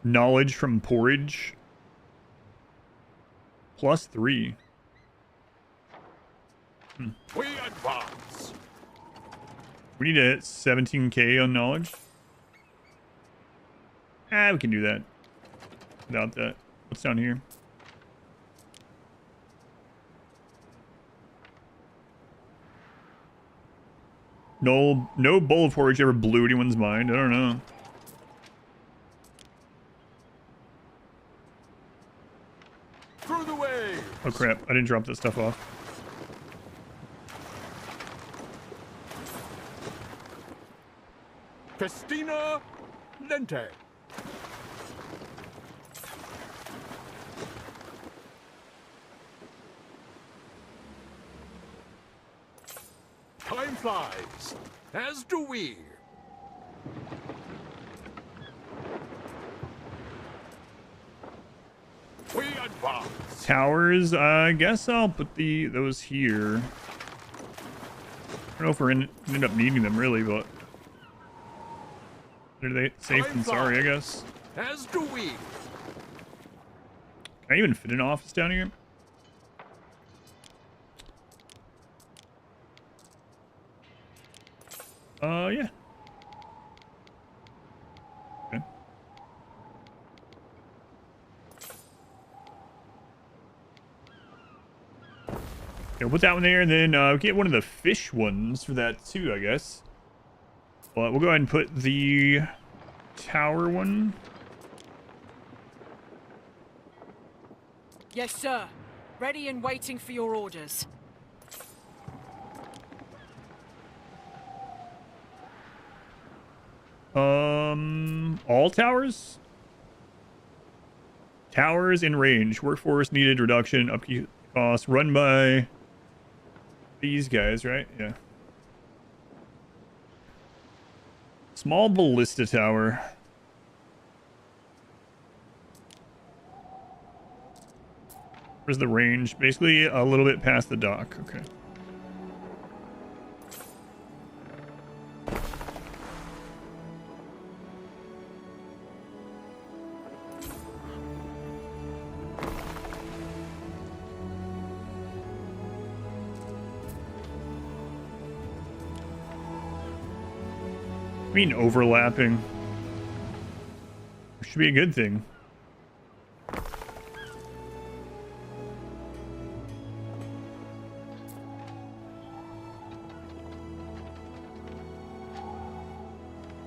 Knowledge from porridge. +3. We advance. We need to hit 17k on knowledge. We can do that. Without that. What's down here? No bowl of porridge ever blew anyone's mind. I don't know. Through the way. Oh crap, I didn't drop that stuff off. Festina Lente. Time flies, as do we. We advance. Towers, I guess I'll put those here. I don't know if we're end up needing them really, but are they safe and sorry, I guess. As do we. Can I even fit an office down here? Yeah. Okay. Okay, put that one there, and then get one of the fish ones for that too, I guess. But we'll go ahead and put the tower one. Yes, sir. Ready and waiting for your orders. All towers? Towers in range. Workforce needed reduction. Upkeep cost. Run by these guys, right? Yeah. Small ballista tower. Where's the range? Basically a little bit past the dock. Okay. I mean, overlapping. Should be a good thing.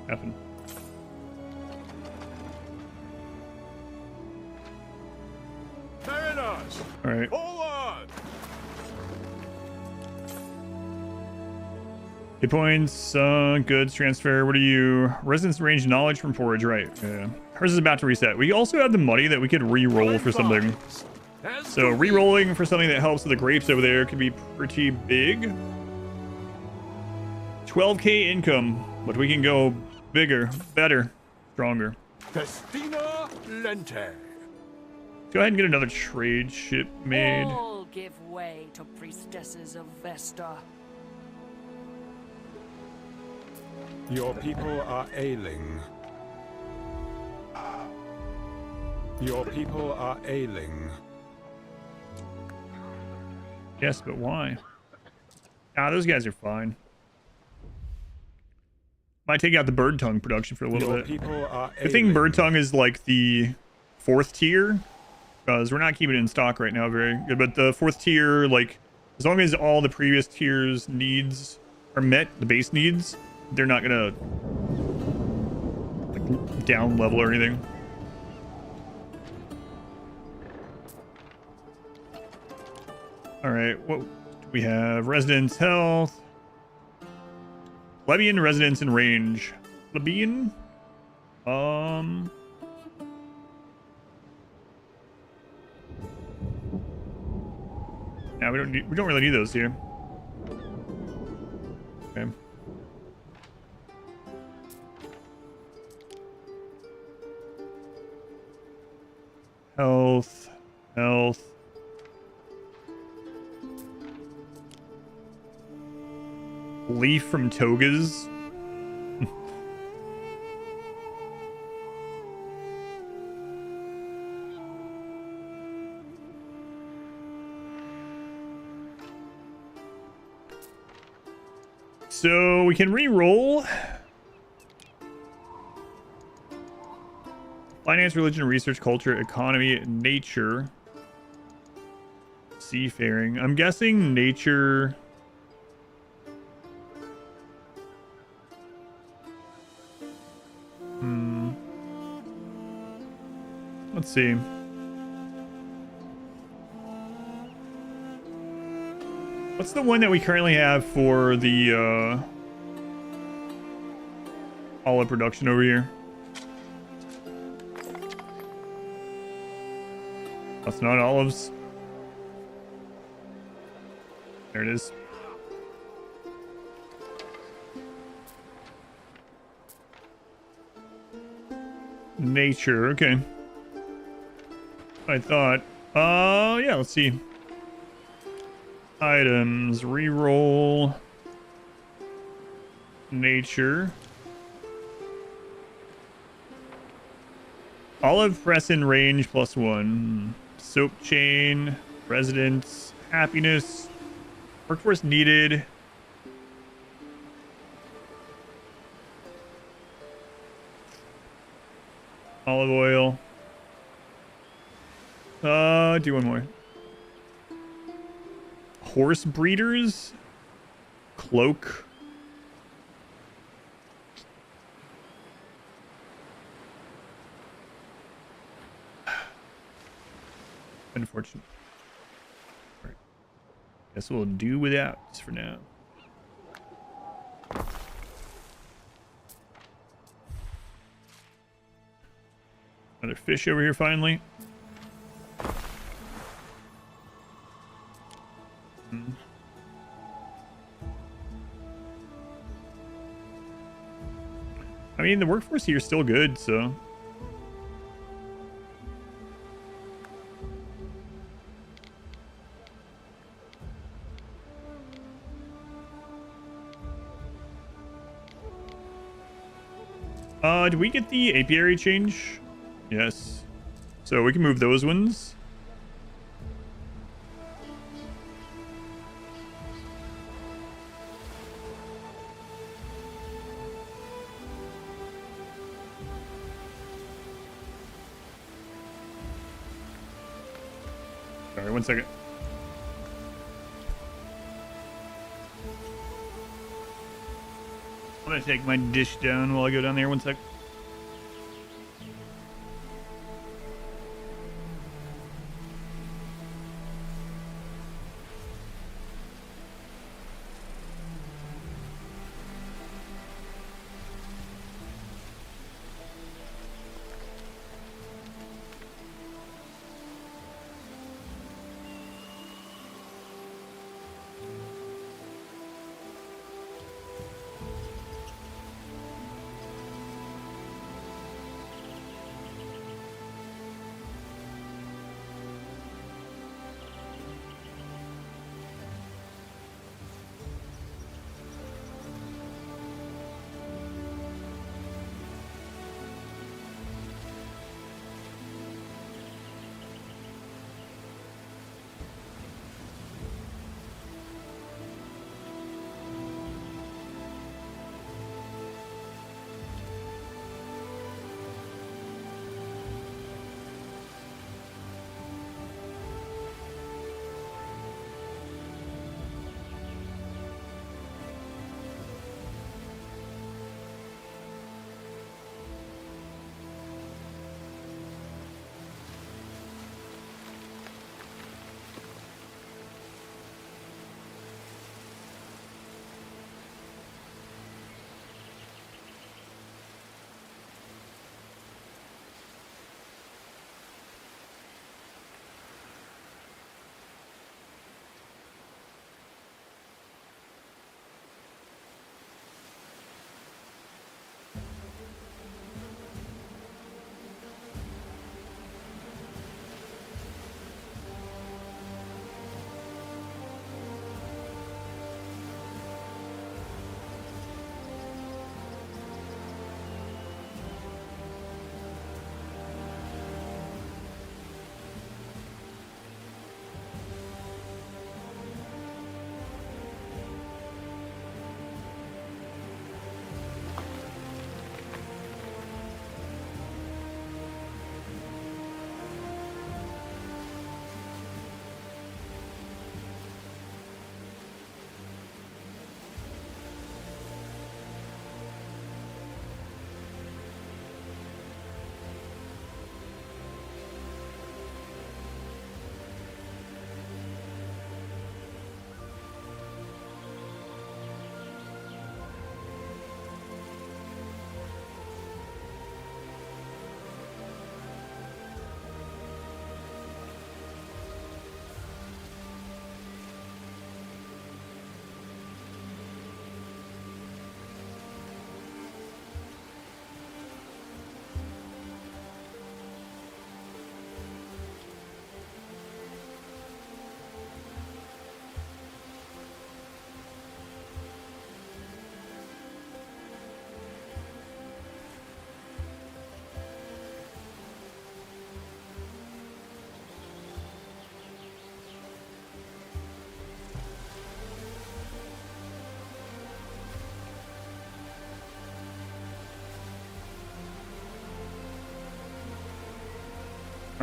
Happen. Mariners! All right. Forward! Hit points, goods transfer. What are you? Residence range knowledge from forage, right? Yeah. Hers is about to reset. We also have the money that we could re-roll for something. So re-rolling for something that helps with the grapes over there could be pretty big. 12k income, but we can go bigger, better, stronger. Festina Lente. Go ahead and get another trade ship made. All give way to priestesses of Vesta. Your people are ailing. Your people are ailing. Yes, but why? Ah, those guys are fine. Might take out the bird tongue production for a little bit. People are Good thing bird tongue is like the 4th tier, because we're not keeping it in stock right now very good. But the 4th tier, like, as long as all the previous tiers needs are met, the base needs, they're not gonna like down level or anything. All right, what do we have? Residence health. Plebeian residence in range. Plebeian? Yeah, we don't really need those here. Okay. Health. Leaf from togas. So we can re-roll. Finance, religion, research, culture, economy, nature, seafaring. I'm guessing nature. Let's see. What's the one that we currently have for the olive production over here? That's not olives. There it is. Nature, okay. I thought. Yeah, let's see. Items, reroll. Nature. Olive press in range +1. Soap chain. Residence. Happiness. Workforce needed. Olive oil. Do one more. Horse breeders. Cloak. Unfortunate. All right. Guess we'll do without for now. Another fish over here finally. I mean, the workforce here is still good, so. Did we get the apiary change? Yes. So we can move those ones. Sorry, 1 second. I'm gonna take my dish down while I go down there. 1 sec.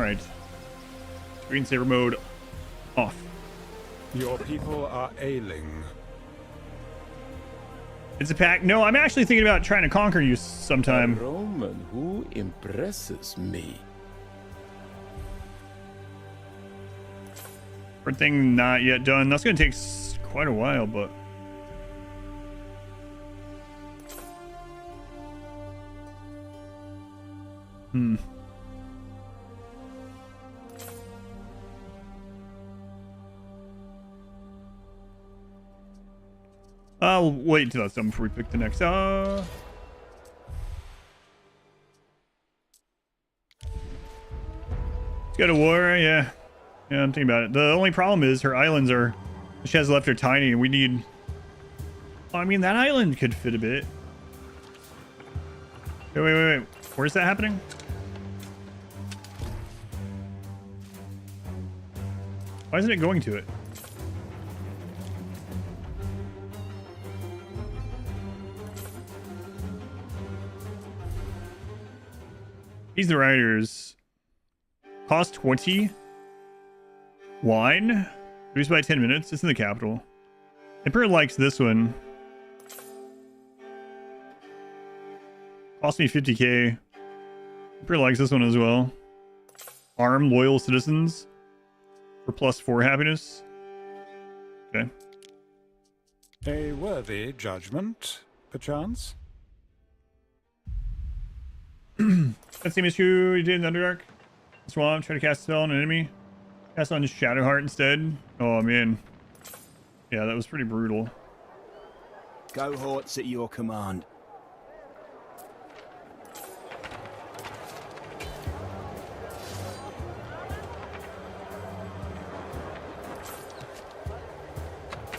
All right. Screensaver mode off. Your people are ailing. It's a pack. No, I'm actually thinking about trying to conquer you sometime. A Roman who impresses me. First thing not yet done. That's going to take quite a while, but... I'll wait until that's done before we pick the next. Got a war, yeah. Yeah, I'm thinking about it. The only problem is her islands are... She has left are tiny, and we need... Oh, I mean, that island could fit a bit. Wait. Where's that happening? Why isn't it going to it? These the riders. Cost 20. Wine. Reduced by 10 minutes. It's in the capital. Emperor likes this one. Cost me 50k. Emperor likes this one as well. Arm loyal citizens. For +4 happiness. Okay. A worthy judgment, perchance? That same issue you did in Underdark. Swamp, try to cast a spell on an enemy. Cast on Shadowheart instead. Oh man. Yeah, that was pretty brutal. Cohorts at your command.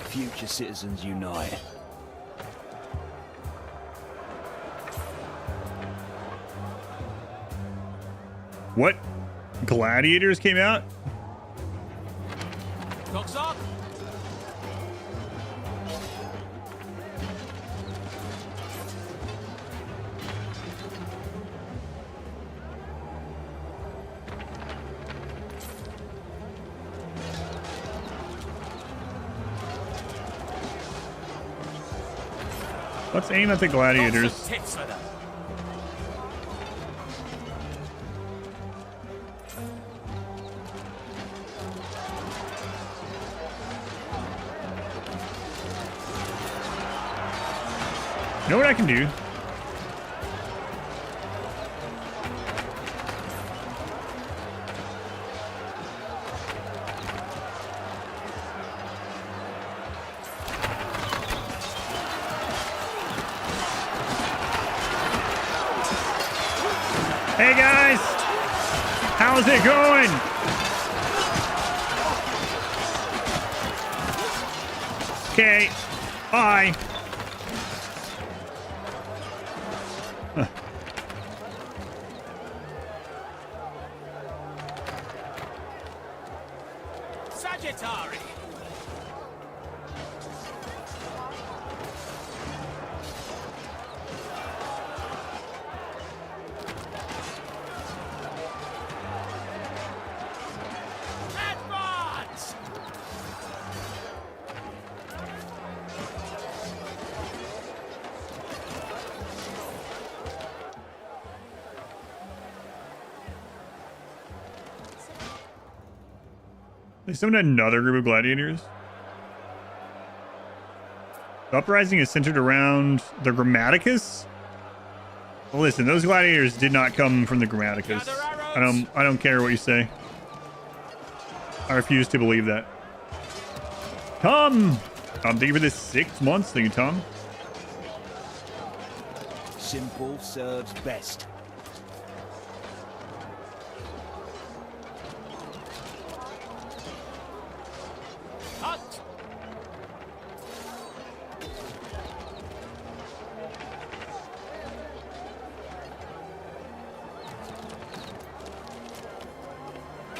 Future citizens unite. What? Gladiators came out? Clocks up. Let's aim at the gladiators. You know what I can do? Hey guys, how's it going? Okay, bye. Huh. Sagittari. Advance! They summoned another group of gladiators. The uprising is centered around the Grammaticus. Well, listen, those gladiators did not come from the Grammaticus. I don't care what you say. I refuse to believe that. Tom! Thank you for this 6 months. Thank you, Tom. Simple serves best. Hut!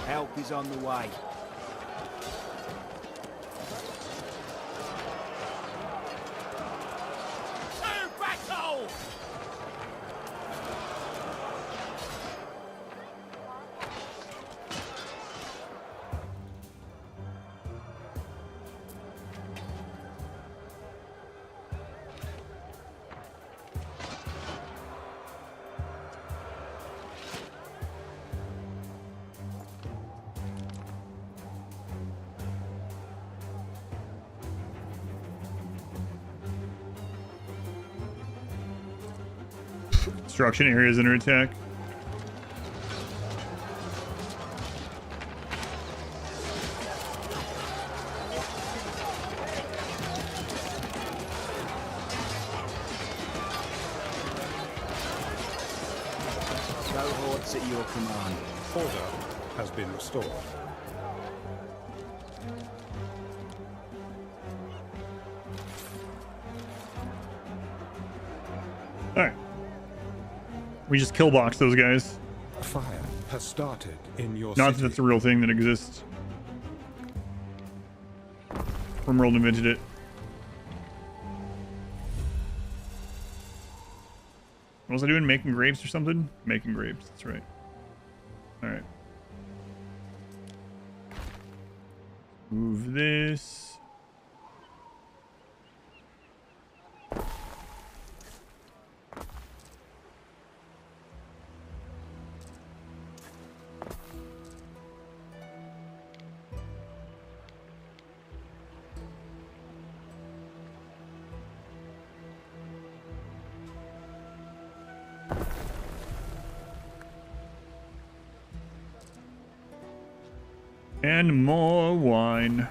Help is on the way. To battle! Construction areas under attack. Cohorts at your command. Order has been restored. Alright. We just killbox those guys. Fire has started in your Not city. that that's a real thing that exists. Rimworld invented it. What was I doing? Making grapes or something? Making grapes, that's right. Alright. Move this. And more wine.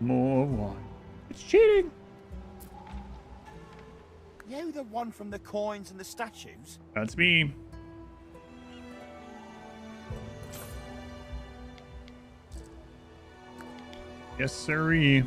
More wine. It's cheating. You the one from the coins and the statues? That's me. Yes, sirree.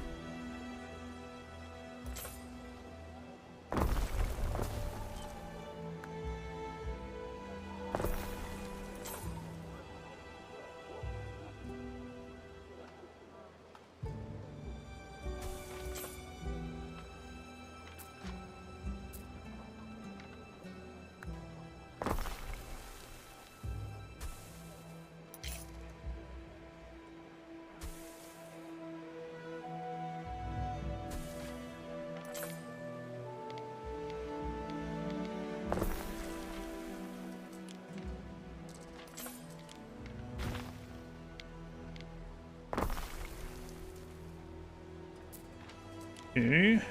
Okay.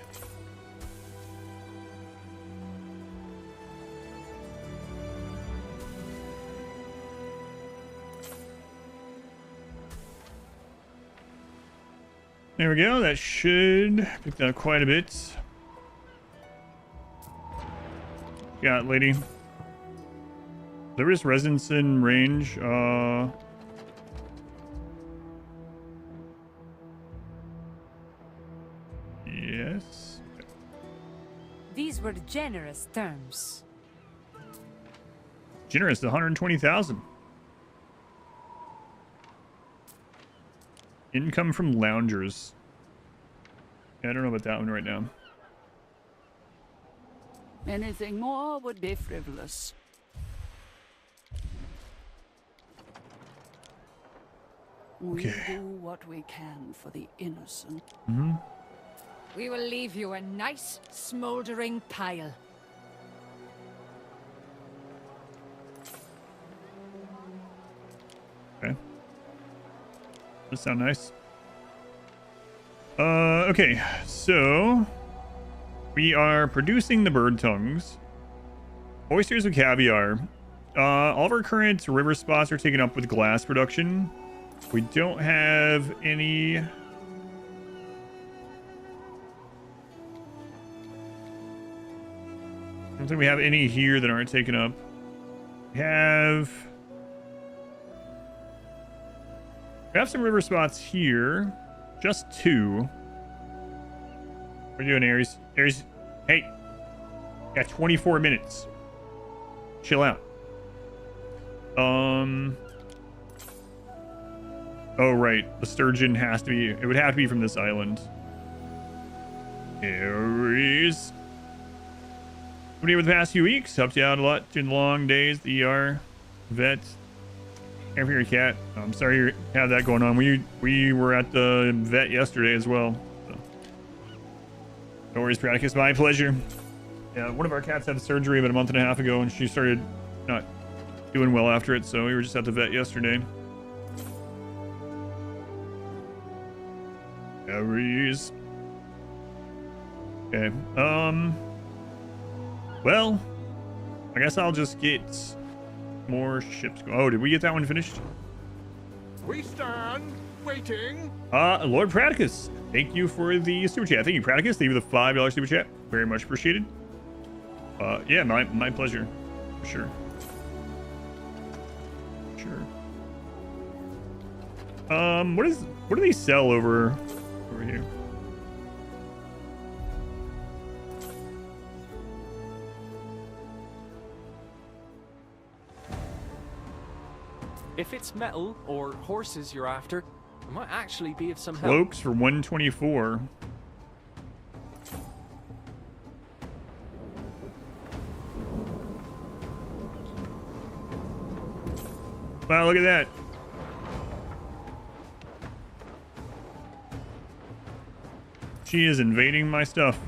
There we go. That should pick that up quite a bit. Got it, lady. There is residence in range. Yes. These were generous terms. Generous, 120,000. Income from loungers. Yeah, I don't know about that one right now. Anything more would be frivolous. We Okay. do what we can for the innocent. Mm-hmm. We will leave you a nice, smoldering pile. Okay. That sounds nice. Okay, so we are producing the bird tongues, oysters with caviar. All of our current river spots are taken up with glass production. We don't have any. I don't think we have any here that aren't taken up. We have some river spots here. Just 2. What are you doing, Ares? Ares, hey. Got 24 minutes. Chill out. Oh, right. The sturgeon has to be... It would have to be from this island. Ares. Been here with the past few weeks. Helped you out a lot during the long days. The ER. Vet. Care for your cat. I'm sorry you have that going on. We were at the vet yesterday as well. So. No worries, Praticus. My pleasure. Yeah, one of our cats had surgery about a month and a half ago, and she started not doing well after it, so we were just at the vet yesterday. Aries. Okay. Well, I guess I'll just get more ships. Oh, did we get that one finished? We stand waiting. Lord Praticus, thank you for the super chat. Thank you, Praticus. Thank you for the $5 super chat. Very much appreciated. Yeah, my pleasure, for sure. What do they sell over here? If it's metal or horses you're after, it might actually be of some help. Cloaks for 124. Wow, look at that. She is invading my stuff.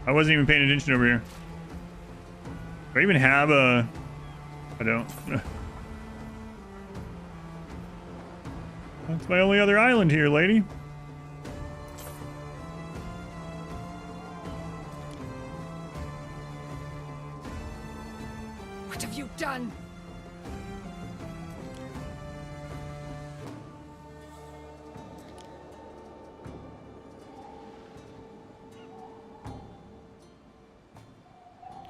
I wasn't even paying attention over here. Do I even have a... I don't. That's my only other island here, lady. What have you done?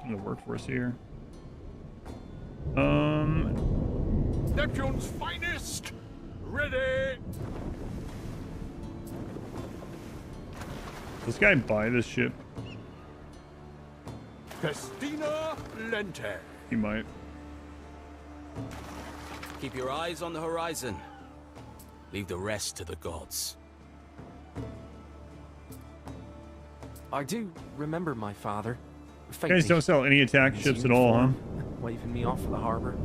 The workforce here. Neptune's finest. Ready. This guy buy this ship? Festina Lente. He might. Keep your eyes on the horizon. Leave the rest to the gods. I do remember my father. You guys don't sell any attack ships at all, huh? Waving me off at the harbor.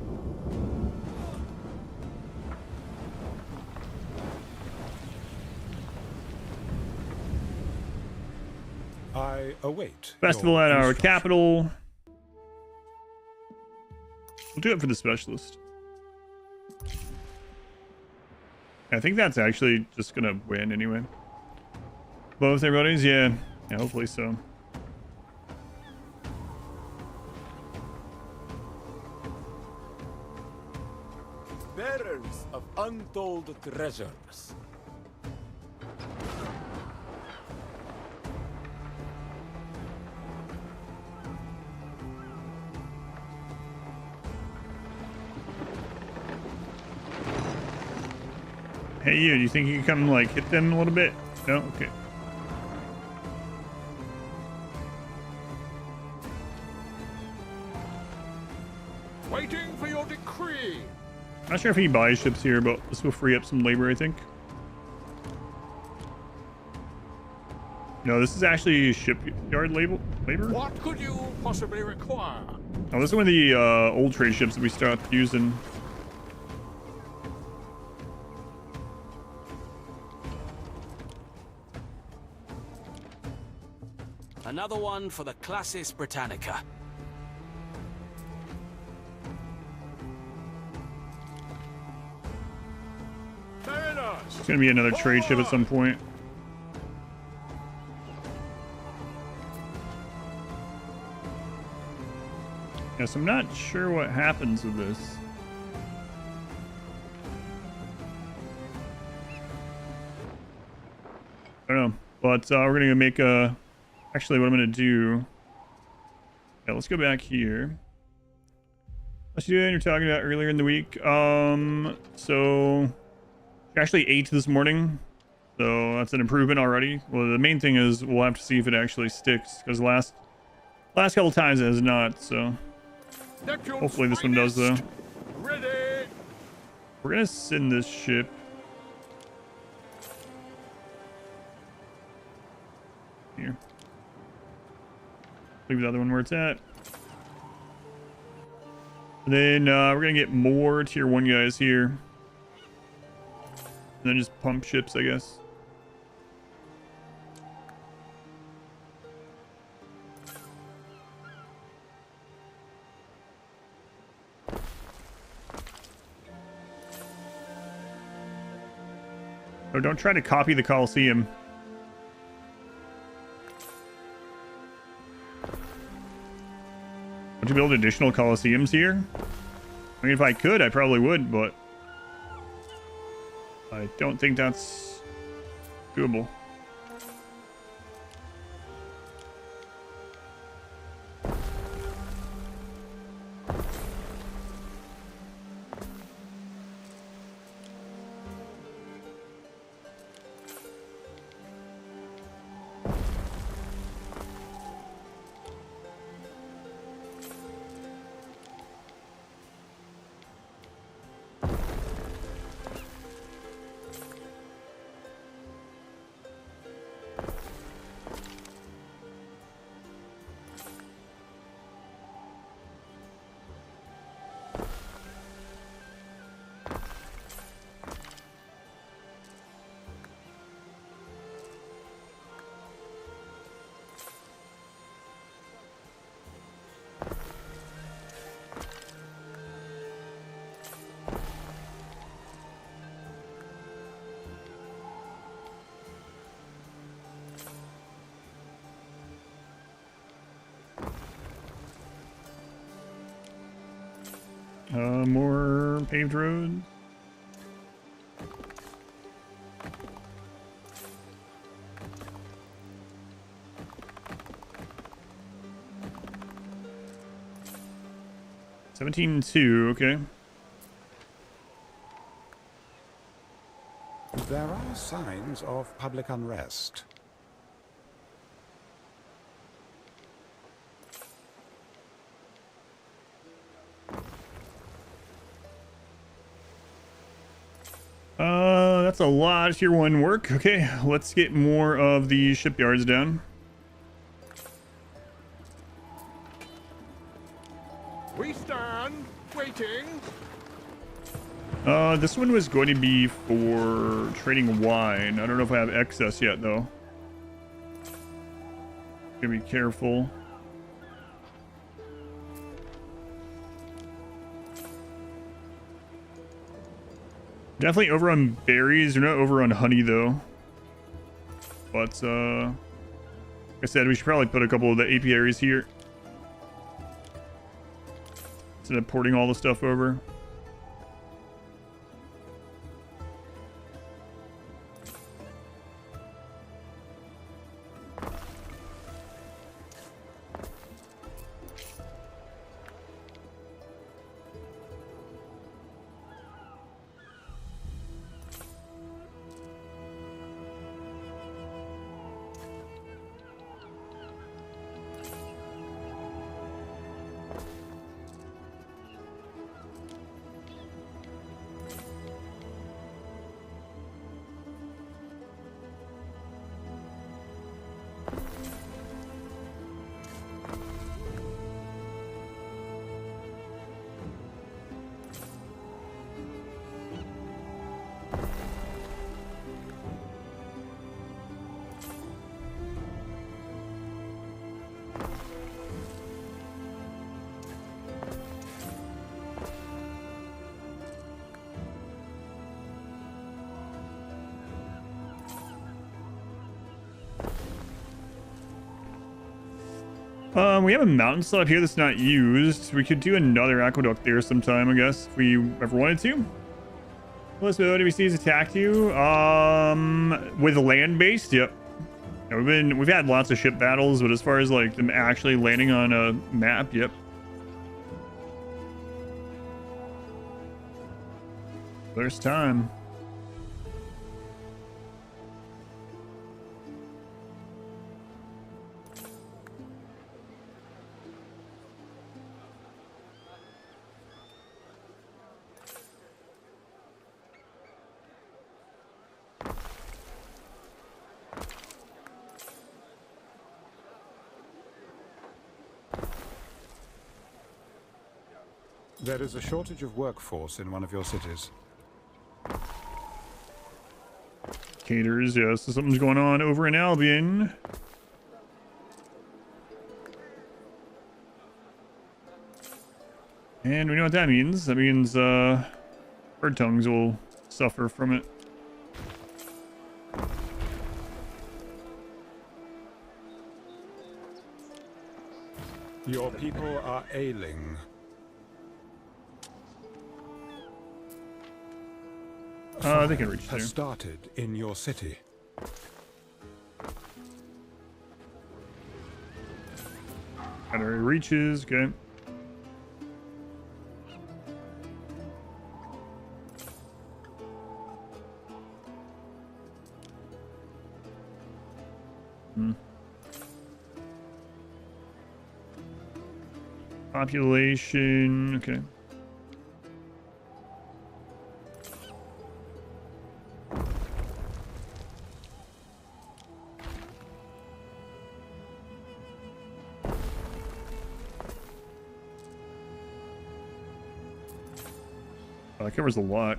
I await. Festival at our capital. We'll do it for the specialist. I think that's actually just gonna win anyway. Both everybody's, yeah, hopefully so. Bearers of untold treasures. Hey, you, do you think you can come, like, hit them a little bit? No? Okay. Waiting for your decree. Not sure if he buys ships here, but this will free up some labor, I think. No, this is actually shipyard labor. What could you possibly require? Oh, this is one of the old trade ships that we started using. Another one for the Classis Britannica. It's gonna be another trade ship at some point. Yes, I'm not sure what happens with this. I don't know, but we're gonna make a. Actually, what I'm gonna do. Yeah, let's go back here. Let's do that you're talking about earlier in the week. So we actually ate this morning, so that's an improvement already. Well, the main thing is we'll have to see if it actually sticks, because last couple times it has not. So hopefully this one does, though. Ready. We're gonna send this ship. Here. Leave the other one where it's at. And then we're gonna get more tier 1 guys here. And then just pump ships, I guess. Oh, don't try to copy the Colosseum. Would you build additional coliseums here? I mean, if I could, I probably would, but I don't think that's doable. More paved roads. $17.2, okay. There are signs of public unrest. That's a lot of tier 1 work. Okay, let's get more of the shipyards down. We stand waiting. This one was going to be for trading wine. I don't know if I have excess yet, though. Gotta be careful. Definitely over on berries. We're not over on honey, though. But, like I said, we should probably put a couple of the apiaries here instead of porting all the stuff over. We have a mountain slab here that's not used. We could do another aqueduct there sometime, I guess, if we ever wanted to. Unless the OWC's attacked you. With land-based, yep. Yeah, we've had lots of ship battles, but as far as like them actually landing on a map, yep. First time. There is a shortage of workforce in one of your cities. Caters, yeah, so something's going on over in Albion. And we know what that means. That means bird tongues will suffer from it. Your people are ailing. They can reach has there. Started in your city. Battery reaches, okay. Population, okay. That covers a lot.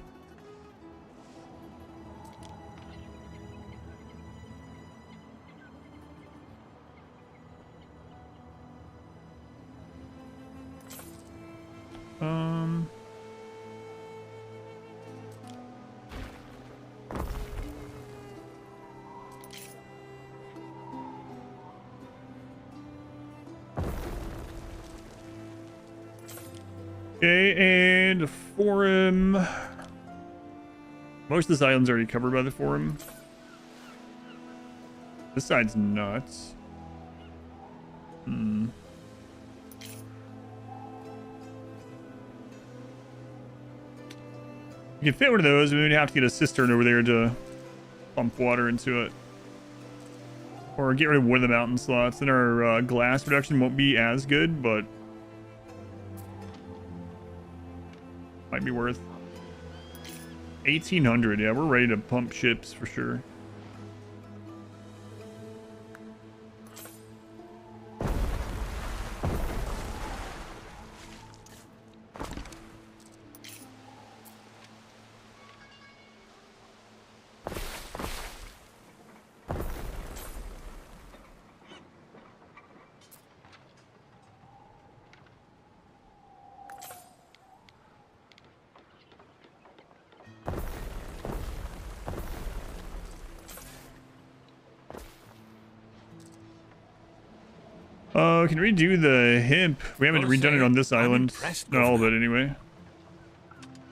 Okay, and a forum. Most of this island's already covered by the forum. This side's nuts. You can fit one of those, we would have to get a cistern over there to pump water into it. Or get rid of one of the mountain slots. Then our glass reduction won't be as good, but might be worth 1,800. Yeah, we're ready to pump ships for sure. Can redo the hemp. We haven't redone it on this island. Not all of it anyway.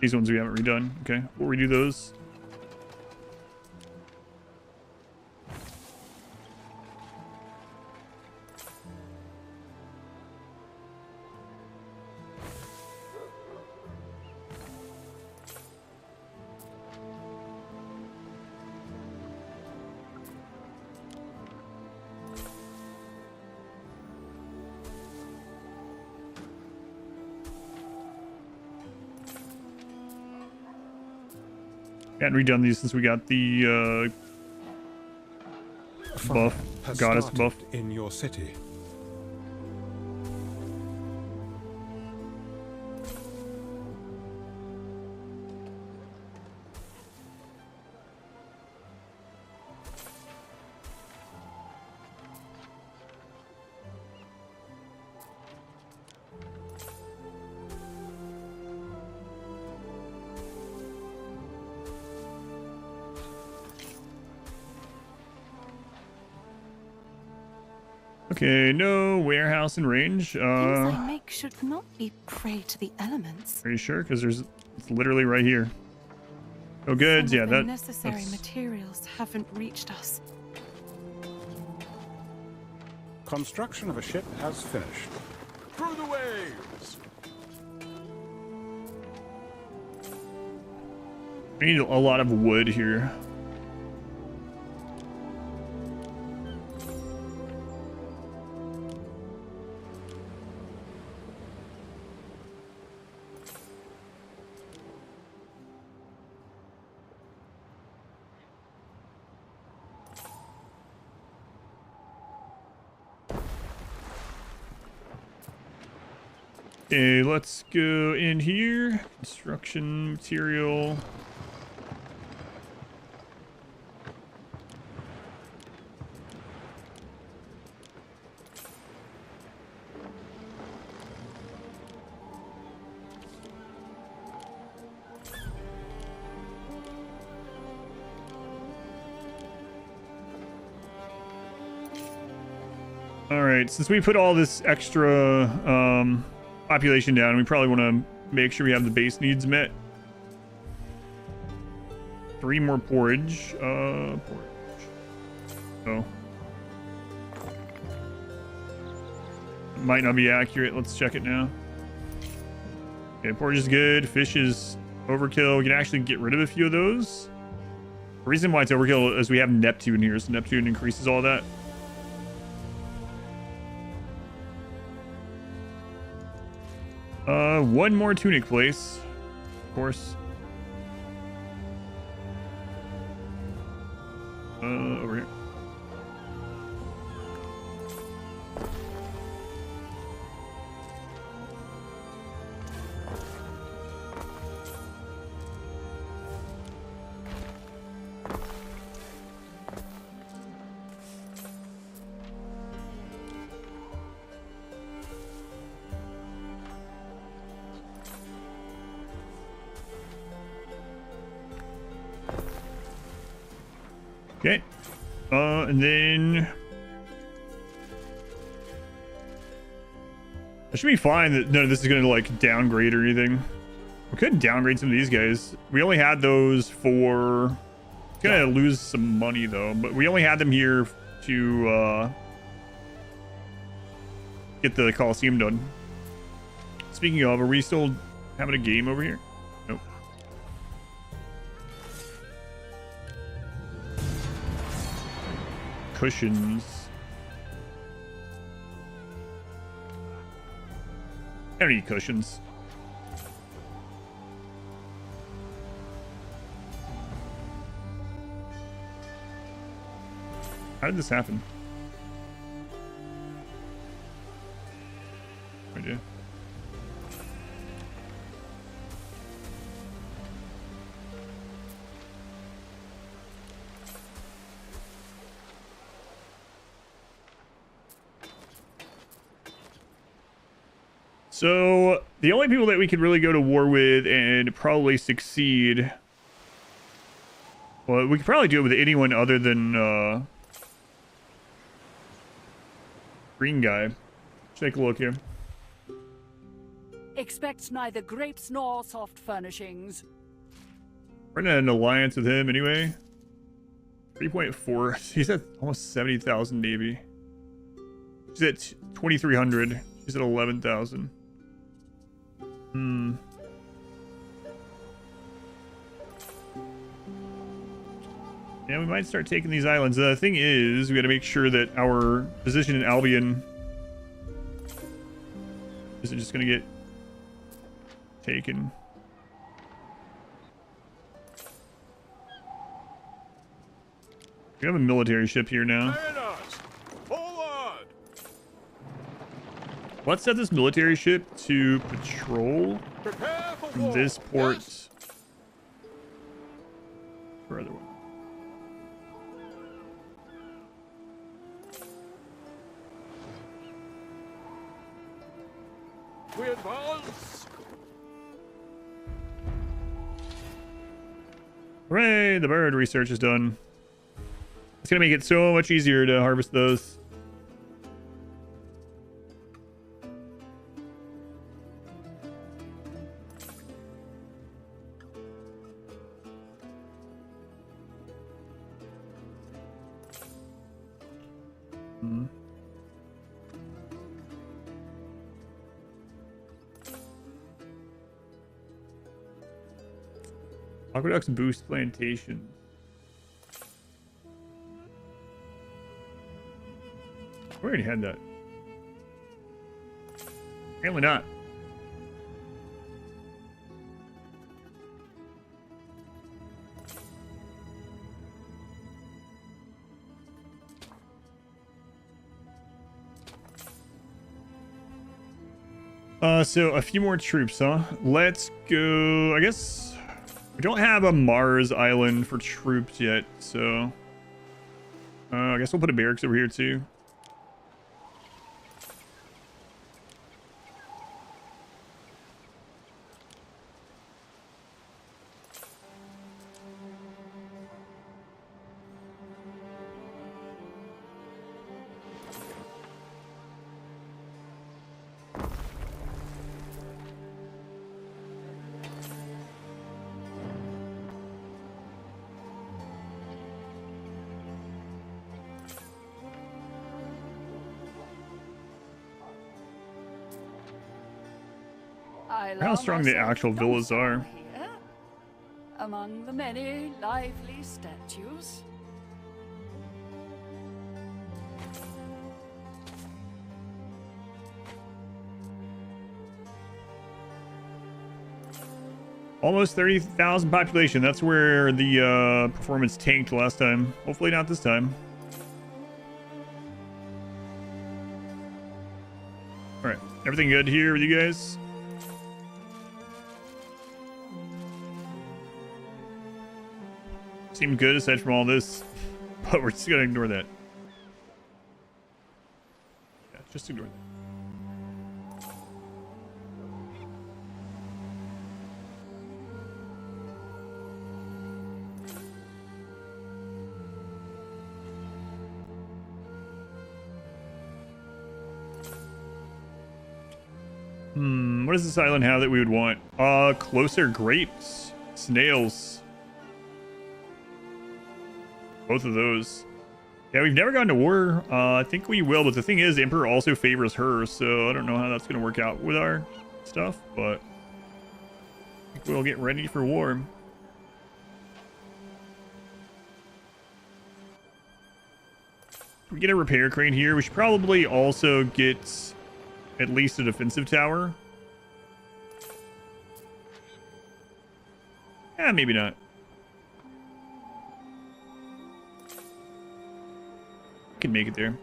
These ones we haven't redone. Okay, we'll redo those. Hadn't redone these since we got the buff, goddess buff. In your city. Okay, no warehouse in range. Things I make should not be prey to the elements. Are you sure? Because it's literally right here. Oh, goods. Some Yeah, of the that. necessary materials haven't reached us. Construction of a ship has finished. Through the waves! We need a lot of wood here. Okay, let's go in here. Construction material. All right, since we put all this extra population down, we probably want to make sure we have the base needs met. 3 more porridge. Porridge. Oh. Might not be accurate. Let's check it now. Okay, porridge is good. Fish is overkill. We can actually get rid of a few of those. The reason why it's overkill is we have Neptune here, so Neptune increases all that. One more tunic place, of course. Over here. Okay. And then it should be fine that none of this is going to like downgrade or anything. We could downgrade some of these guys. We only had those for gonna lose some money though, but we only had them here to get the Coliseum done. Speaking of, are we still having a game over here? Nope. Cushions. I don't need cushions. How did this happen? No idea. So the only people that we could really go to war with and probably succeed, well, we could probably do it with anyone other than green guy. Take a look here. Expect neither grapes nor soft furnishings. We're in an alliance with him anyway. 3.4. He's at almost 70,000 navy. She's at 2,300. She's at 11,000. Yeah, we might start taking these islands. The thing is, we got to make sure that our position in Albion isn't just going to get taken. We have a military ship here now. Let's set this military ship to patrol this port. Yes. Or other one. We advance. Hooray! The bird research is done. It's gonna make it so much easier to harvest those. Aqueducts boost plantation. We already had that. Apparently not. So a few more troops, huh? Let's go. I guess we don't have a Mars island for troops yet, so I guess we'll put a barracks over here too. How strong the actual villas are. Here, among the many lively statues. Almost 30,000 population. That's where the performance tanked last time. Hopefully not this time. Alright, everything good here with you guys? Seemed good aside from all this, but we're just gonna ignore that. Yeah, just ignore that. What does this island have that we would want? Closer grapes, snails. Both of those. Yeah, we've never gone to war. I think we will, but the thing is, the Emperor also favors her, so I don't know how that's going to work out with our stuff, but I think we'll get ready for war. We get a repair crane here. We should probably also get at least a defensive tower. Yeah, maybe not. Can make it there.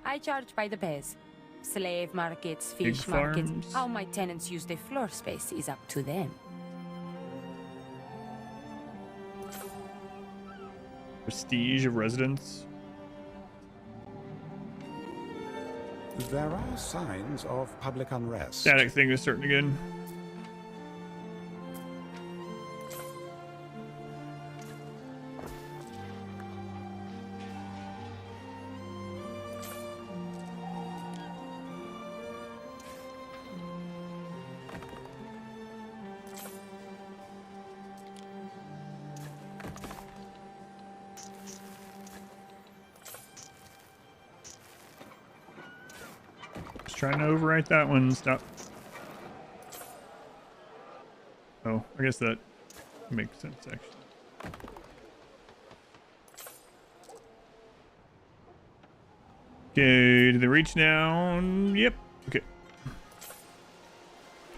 I charge by the pairs. Slave markets, Big fish markets. farms. How my tenants use their floor space is up to them. Prestige of residence. There are signs of public unrest. Static thing is starting again. Trying to overwrite that one. Stop. Oh, I guess that makes sense, actually. Okay, do they reach down? Yep. Okay.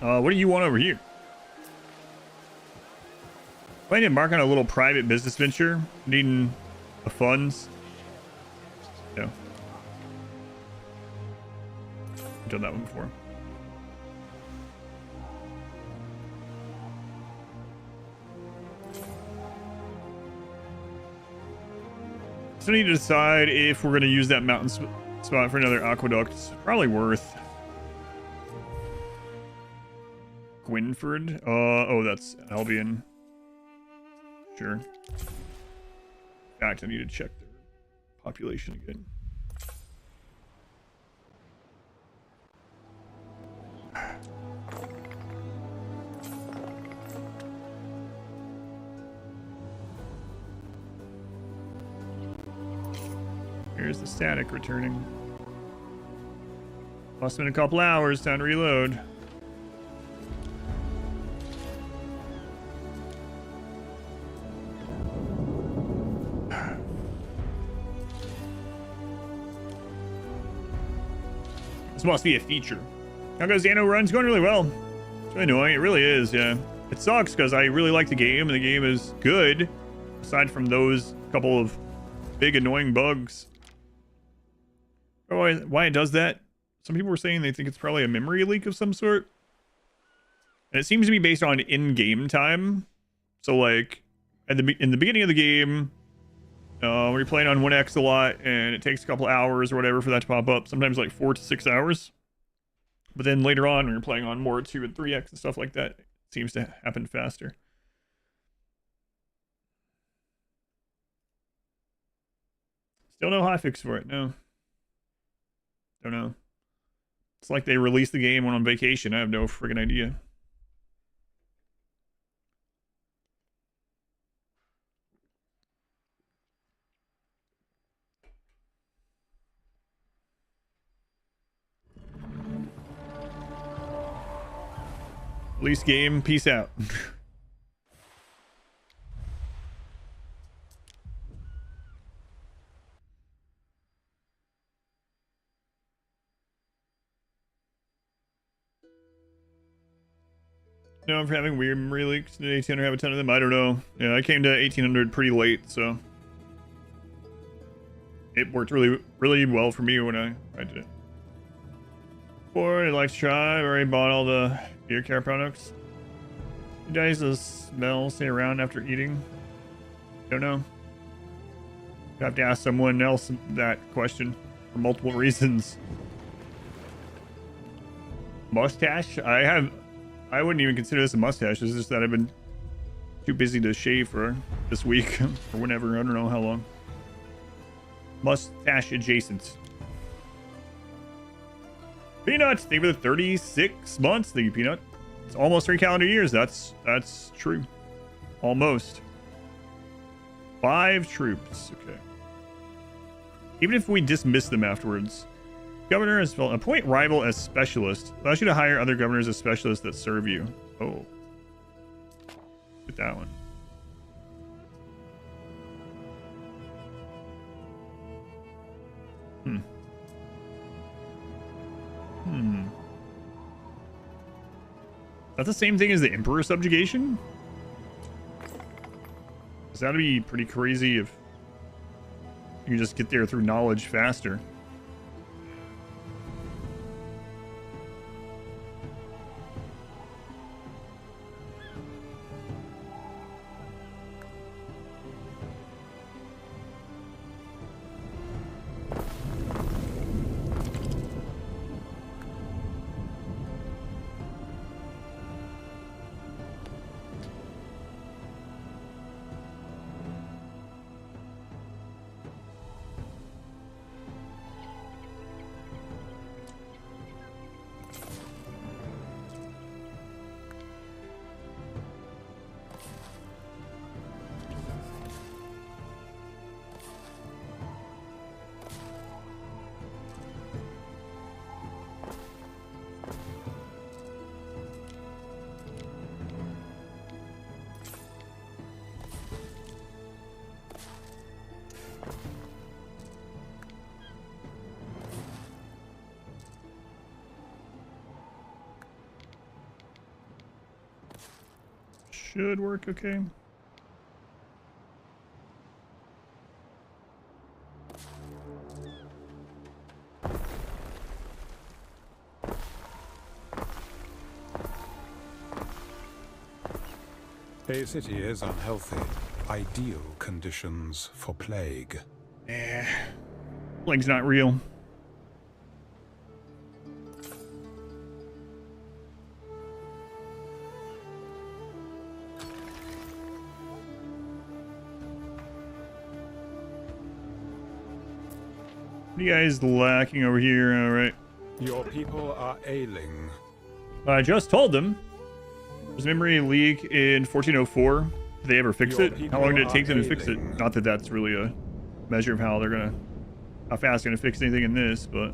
What do you want over here? Planning to embark on a little private business venture. Needing the funds. No. I've done that one before. So I need to decide if we're going to use that mountain spot for another aqueduct. It's probably worth. Gwynford? Oh, that's Albion. Sure. In fact, I need to check their population again. Here's the static returning. Must have been a couple hours. Time to reload. This must be a feature. How goes the ANNO run? It's going really well. It's really annoying. It really is, yeah. It sucks because I really like the game, and the game is good. Aside from those couple of big annoying bugs. Why it does that? Some people were saying they think it's probably a memory leak of some sort. And it seems to be based on in-game time. So like in the beginning of the game, when you're playing on 1x a lot and it takes a couple hours or whatever for that to pop up, sometimes like 4 to 6 hours. But then later on when you're playing on more 2 and 3x and stuff like that, it seems to happen faster. Still no hotfix for it, no. Don't know. It's like they released the game when on vacation. I have no friggin' idea. Release game. Peace out. No, I'm having weird memory leaks. Did 1800 have a ton of them? I don't know. Yeah, I came to 1800 pretty late, so it worked really well for me when I did it. Or I'd like to try. I've already bought all the ear care products. Does the smell stay around after eating? Don't know. You have to ask someone else that question for multiple reasons. Mustache? I wouldn't even consider this a mustache. It's just that I've been too busy to shave for this week or whenever. I don't know how long. Mustache adjacent. Peanut, thank you for the 36 months. Thank you, Peanut. It's almost 3 calendar years. That's true. Almost. 5 troops. Okay. Even if we dismiss them afterwards. Governor is appoint rival as specialist. Allows you to hire other governors as specialists that serve you. Oh. Get that one. That's the same thing as the Emperor subjugation? Because that'd be pretty crazy if you just get there through knowledge faster. Should work okay. A city is unhealthy. Ideal conditions for plague. Plague's not real. What are you guys lacking over here? All right. Your people are ailing. I just told them. There's a memory leak in 1404. Did they ever fix it? How long did it take them to fix it? Not that that's really a measure of how fast they're gonna fix anything in this, but.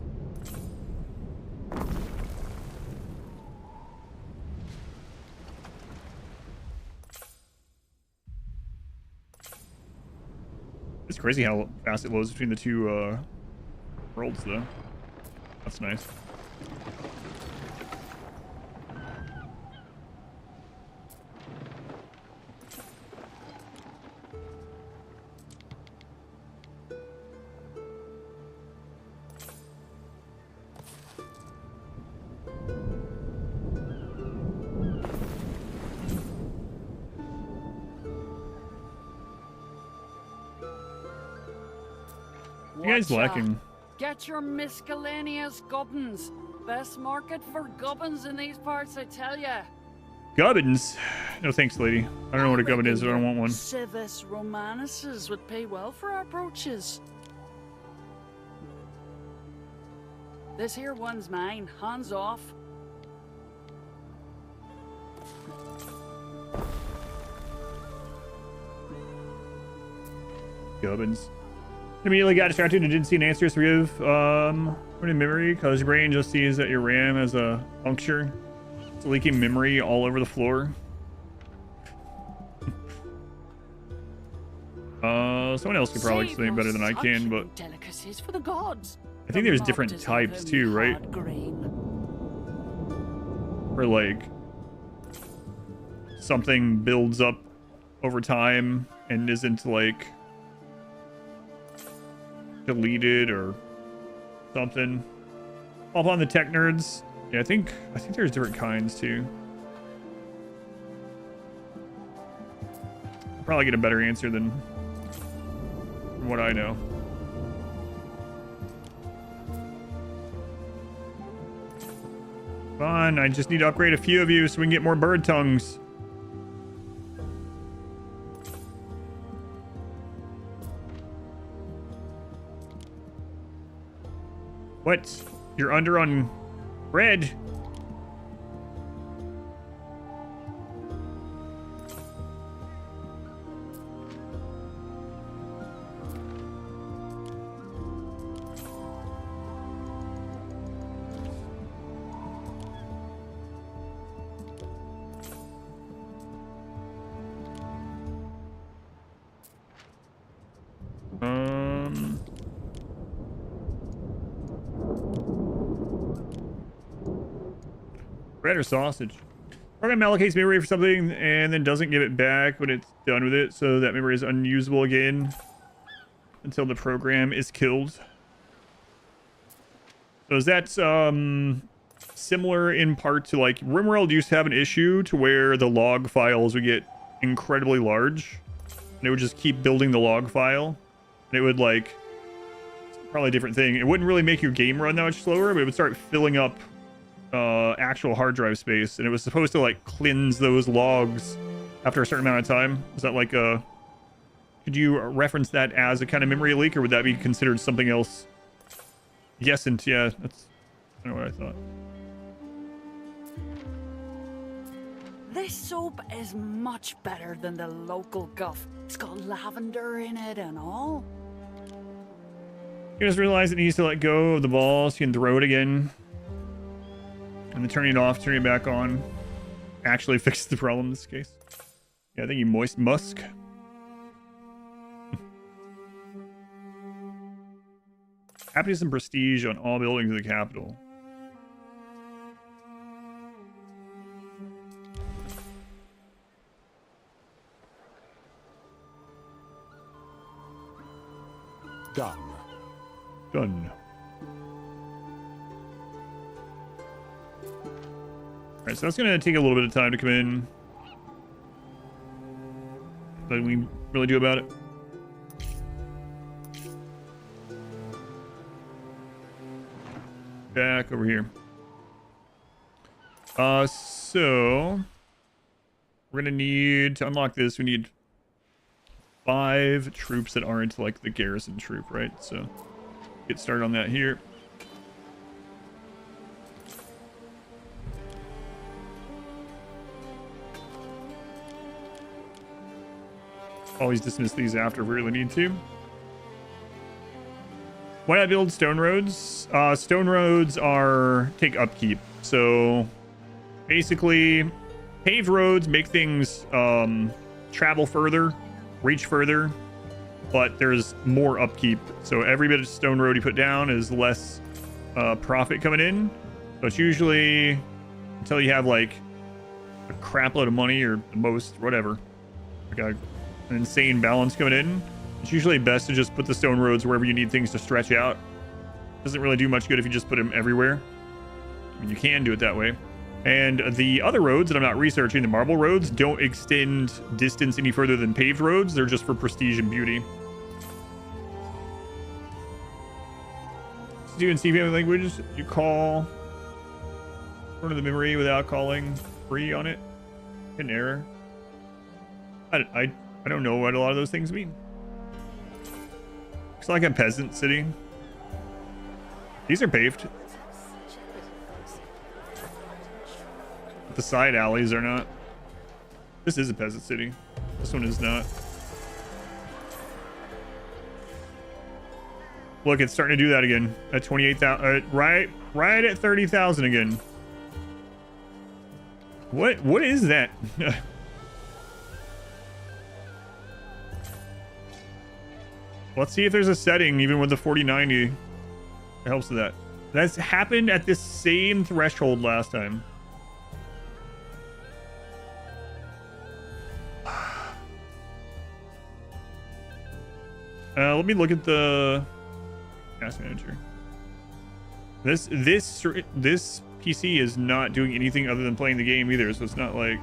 It's crazy how fast it loads between the two worlds, though. That's nice. You guys lacking? Get your miscellaneous gubbins. Best market for gubbins in these parts, I tell ya. Gubbins? No thanks, lady. I don't know what a gubbin is, so I don't want one. Civis Romanuses would pay well for our brooches. This here one's mine. Hands off. Gubbins. Immediately got distracted and didn't see an answer, so we have in memory because your brain just sees that your RAM has a puncture. It's leaking memory all over the floor. Someone else could probably explain it better than I can, but delicacies for the gods. I think there's different types too, right? Where like something builds up over time and isn't like deleted or something. Hop on the tech nerds. Yeah, I think there's different kinds too. Probably get a better answer than what I know. Fine, I just need to upgrade a few of you so we can get more bird tongues. What? You're under on bread? Bread or sausage? Program allocates memory for something and then doesn't give it back when it's done with it, so that memory is unusable again until the program is killed. So is that similar in part to like RimWorld used to have an issue to where the log files would get incredibly large and it would just keep building the log file and it would like probably a different thing. It wouldn't really make your game run that much slower, but it would start filling up actual hard drive space, and it was supposed to like cleanse those logs after a certain amount of time. Is that like a, could you reference that as a kind of memory leak, or would that be considered something else? Yes, and yeah, that's kind of what I thought. This soap is much better than the local guff. It's got lavender in it and all. You just realize it needs to let go of the ball so you can throw it again. And then turning it off, turning it back on actually fixes the problem in this case. Yeah, I think you moist musk. Happiness and prestige on all buildings of the capital. Done. Done. Alright, so that's going to take a little bit of time to come in. Nothing we really do about it. Back over here. So we're going to need to unlock this. We need 5 troops that aren't like the garrison troop, right? So get started on that here. Always dismiss these after we really need to. Why not build stone roads? Stone roads take upkeep. So basically, paved roads make things travel further, reach further, but there's more upkeep. So every bit of stone road you put down is less profit coming in. So it's usually until you have like a crap load of money or the most, whatever, like an insane balance coming in. It's usually best to just put the stone roads wherever you need things to stretch out. Doesn't really do much good if you just put them everywhere. I mean, you can do it that way. And the other roads that I'm not researching, the marble roads, don't extend distance any further than paved roads. They're just for prestige and beauty. So do in CV language, you call front of the memory without calling free on it. An error. I don't know what a lot of those things mean. Looks like a peasant city. These are paved. The side alleys are not. This is a peasant city. This one is not. Look, it's starting to do that again. At 28,000, right at 30,000 again. What is that? Let's see if there's a setting even with the 4090 that helps with that. That's happened at this same threshold last time. Let me look at the task manager. This PC is not doing anything other than playing the game either, so it's not like.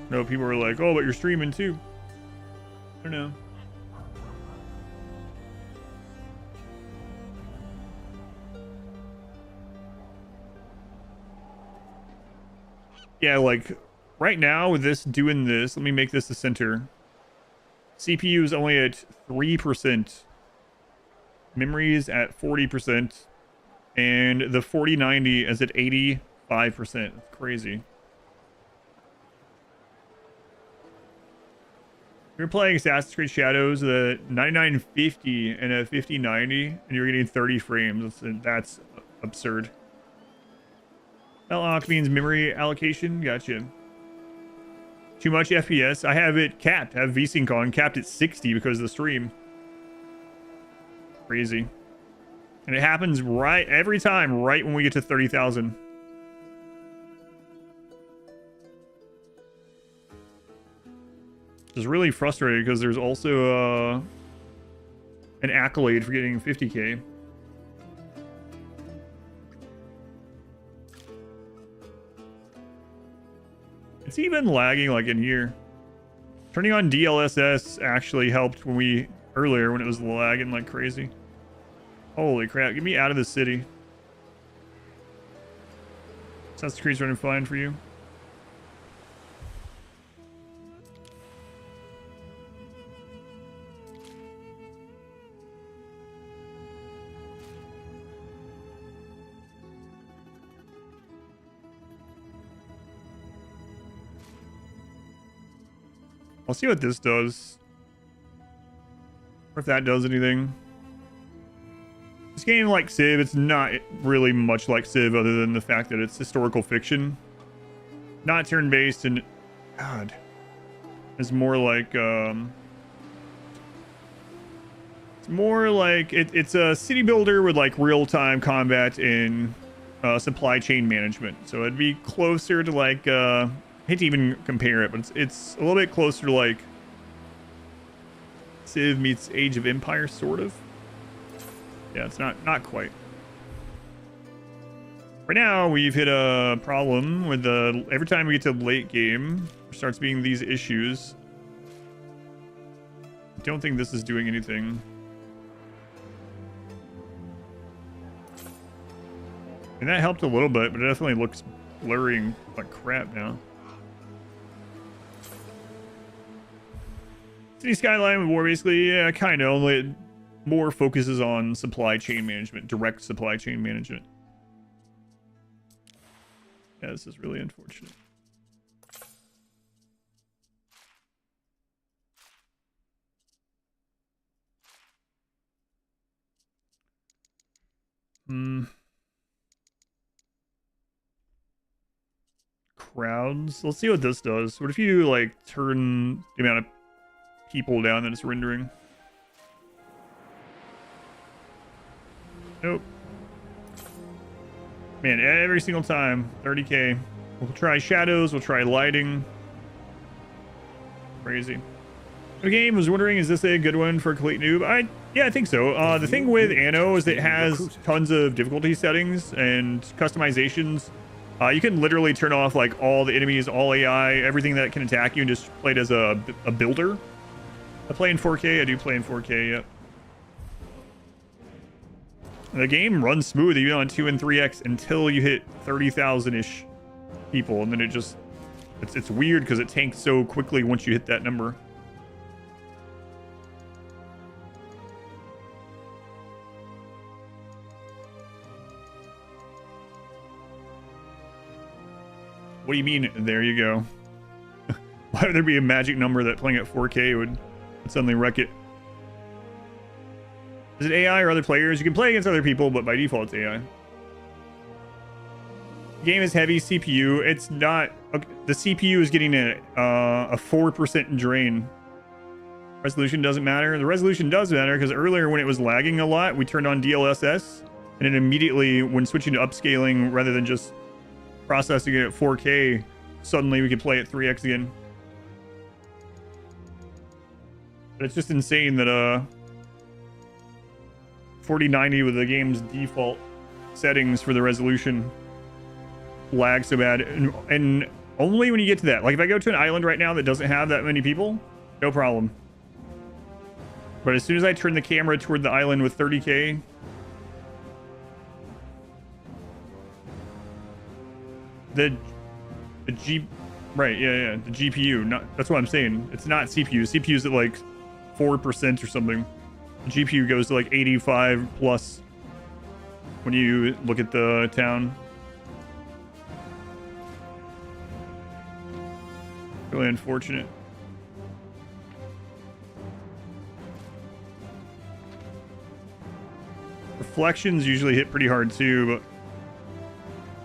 No, people are like, oh, but you're streaming too. I don't know. Yeah, like right now with this doing this, let me make this the center. CPU is only at 3%. Memory is at 40%. And the 4090 is at 85%. It's crazy. You're playing Assassin's Creed Shadows, the 9950 and a 5090, and you're getting 30 frames. That's absurd. Unlock means memory allocation. Gotcha. Too much FPS. I have it capped. I have VSync on, capped at 60 because of the stream. Crazy. And it happens right every time, right when we get to 30,000. Which is really frustrating because there's also an accolade for getting 50K. It's even lagging like in here. Turning on DLSS actually helped earlier when it was lagging like crazy. Holy crap, get me out of the city. Assassin's Creed's running fine for you. I'll see what this does. Or if that does anything. This game, like Civ, it's not really much like Civ other than the fact that it's historical fiction. Not turn-based and... God. It's more like... It's more like... It's a city builder with like real-time combat and supply chain management. So it'd be closer to like... I hate to even compare it, but it's a little bit closer to like Civ meets Age of Empires, sort of. Yeah, it's not quite. Right now, we've hit a problem with every time we get to late game, there starts being these issues. I don't think this is doing anything. And that helped a little bit, but it definitely looks blurring like crap now. City Skyline with War, basically, yeah, kind of. Only it more focuses on supply chain management, direct supply chain management. Yeah, this is really unfortunate. Crowds. Let's see what this does. What if you, like, turn the amount of people down that it's rendering? Nope. Man, every single time. 30K. We'll try shadows. We'll try lighting. Crazy. The game was wondering, is this a good one for a complete noob? Yeah, I think so. The thing with Anno is that it has tons of difficulty settings and customizations. You can literally turn off like all the enemies, all AI, everything that can attack you, and just play it as a builder. I play in 4K. I do play in 4K, yep. The game runs smooth even on 2 and 3x until you hit 30,000-ish people, and then it just... It's weird because it tanks so quickly once you hit that number. What do you mean? There you go. Why would there be a magic number that playing at 4K would suddenly wreck it? Is it AI or other players? You can play against other people, but by default it's AI. Game is heavy CPU. It's not. Okay, the CPU is getting a 4% drain. Resolution doesn't matter. The resolution does matter because earlier when it was lagging a lot, we turned on DLSS, and it immediately, when switching to upscaling rather than just processing it at 4K, suddenly we could play at 3x again. But it's just insane that 4090 with the game's default settings for the resolution lag so bad, and only when you get to that. Like if I go to an island right now that doesn't have that many people, no problem. But as soon as I turn the camera toward the island with 30K, the right, yeah, the GPU, that's what I'm saying. It's not CPU. CPU's at like 4% or something. The GPU goes to like 85 plus when you look at the town. Really unfortunate. Reflections usually hit pretty hard too, but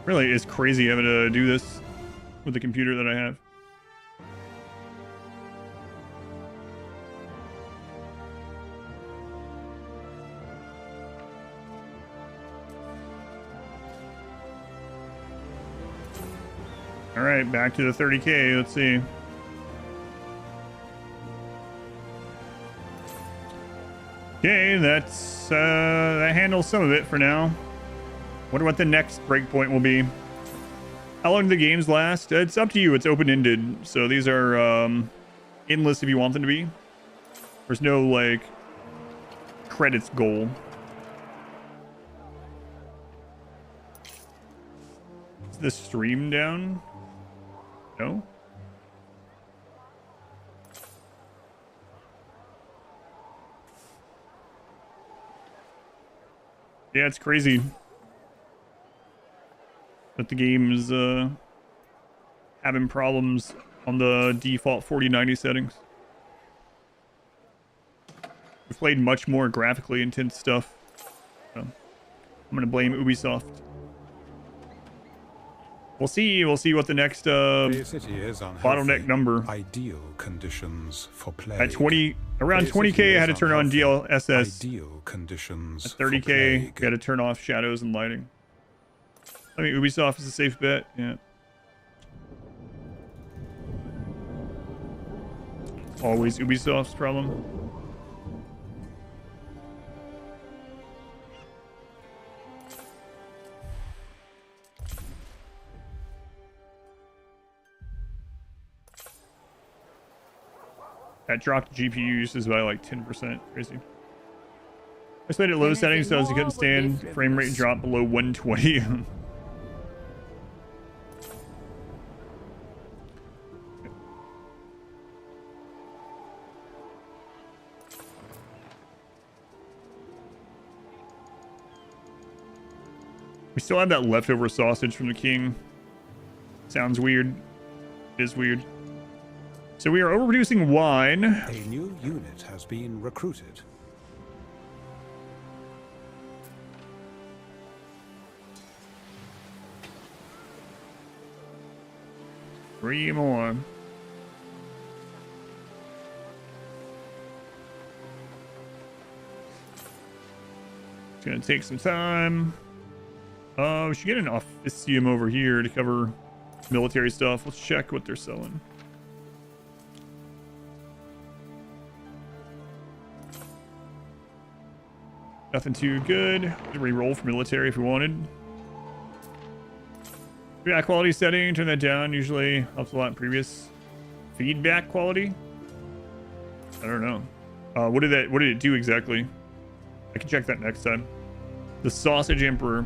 really it's crazy having to do this with the computer that I have. All right, back to the 30K. Let's see. Okay, that's that handles some of it for now. Wonder what the next breakpoint will be. How long do the games last? It's up to you. It's open-ended, so these are endless if you want them to be. There's no like credits goal. Is the stream down? No. Yeah, it's crazy that the game's having problems on the default 4090 settings. We've played much more graphically intense stuff. So I'm gonna blame Ubisoft. We'll see what the next bottleneck number. Ideal conditions for play. At 20, around 20K, I had to turn on DLSS. Ideal conditions. At 30K, got to turn off shadows and lighting. I mean, Ubisoft is a safe bet. Yeah. Always Ubisoft's problem. That dropped GPU uses by like 10%. Crazy. I set it at low settings so as you couldn't stand frame rate drop below 120. We still have that leftover sausage from the king. Sounds weird. It is weird. So we are overproducing wine. A new unit has been recruited. Three more. It's gonna take some time. We should get an officium over here to cover military stuff. Let's check what they're selling. Nothing too good. Re-roll for military if we wanted. Yeah, quality setting, turn that down. Usually helps a lot in previous. Feedback quality? I don't know. What did it do exactly? I can check that next time. The Sausage Emperor.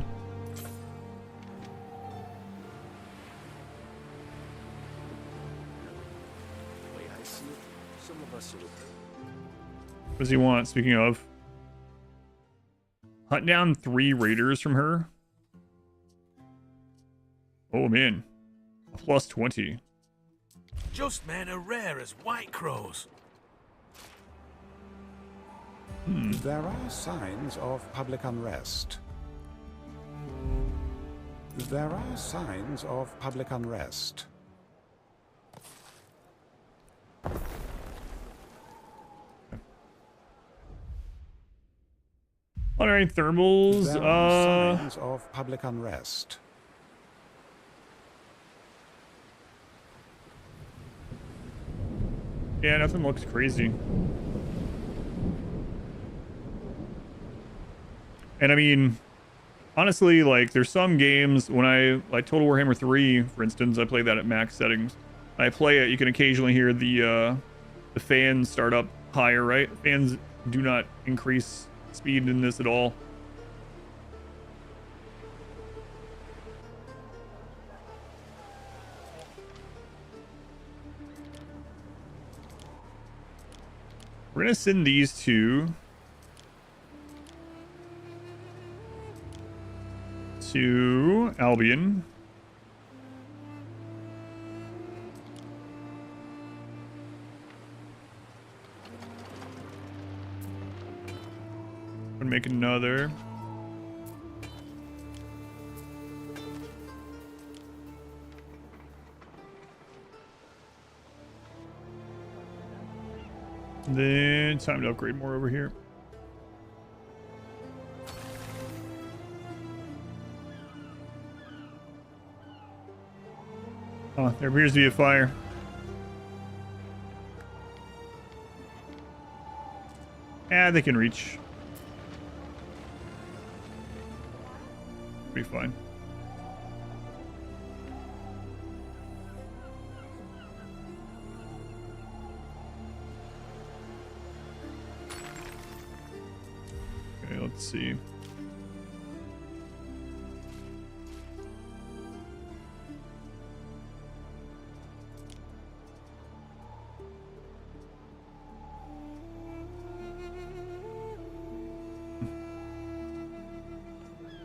Wait, I see. Some of us are... What does he want, speaking of? Hunt down 3 raiders from her. Oh, man. Plus 20. Just men are rare as white crows. There are signs of public unrest. There are signs of public unrest. Alright, thermals. There are signs of public unrest. Yeah, nothing looks crazy. And I mean, honestly, like, there's some games when like Total Warhammer 3, for instance, I play that at max settings. When I play it, you can occasionally hear the fans start up higher, right? Fans do not increase speed in this at all. We're gonna send these two to Albion. And make another. Then time to upgrade more over here. Oh, there appears to be a fire. Yeah, they can reach. Be fine. Okay, let's see.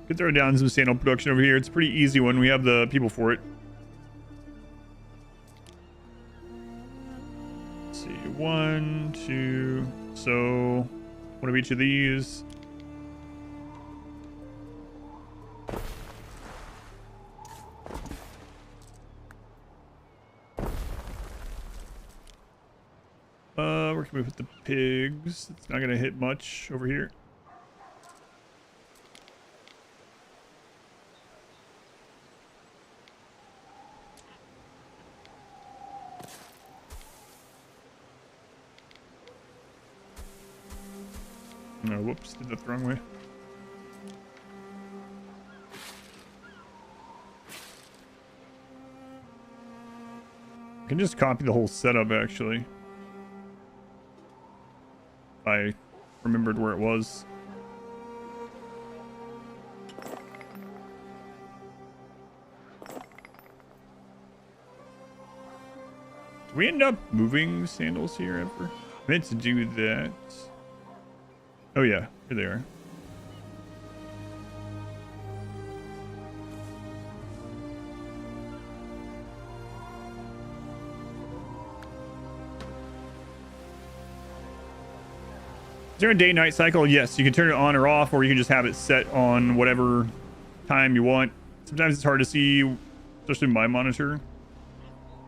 Could throw down some sandal production over here. It's a pretty easy one. We have the people for it. Let's see. 1, 2. So, one of each of these. Where can we put the pigs? It's not going to hit much over here. No, whoops, did that the wrong way. I can just copy the whole setup, actually. If I remembered where it was. Do we end up moving sandals here ever? I meant to do that. Oh yeah, here they are. Is there a day-night cycle? Yes, you can turn it on or off, or you can just have it set on whatever time you want. Sometimes it's hard to see, especially my monitor,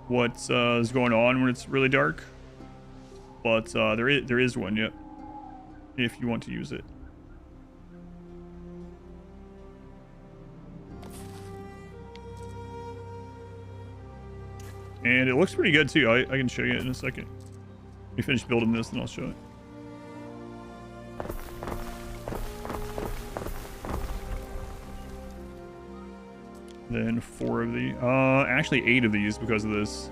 what is going on when it's really dark. But there is one, yep. If you want to use it. And it looks pretty good too. I can show you in a second. Let me finish building this and I'll show it. Then 4 of the actually 8 of these because of this.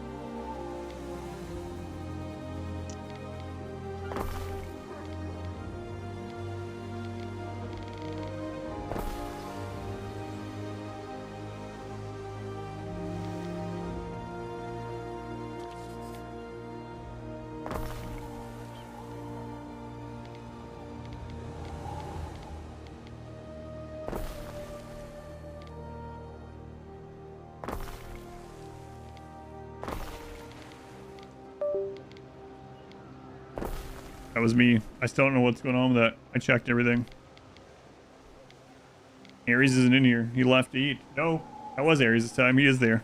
That was me. I still don't know what's going on with that. I checked everything. Ares isn't in here. He left to eat. No, that was Ares this time. He is there.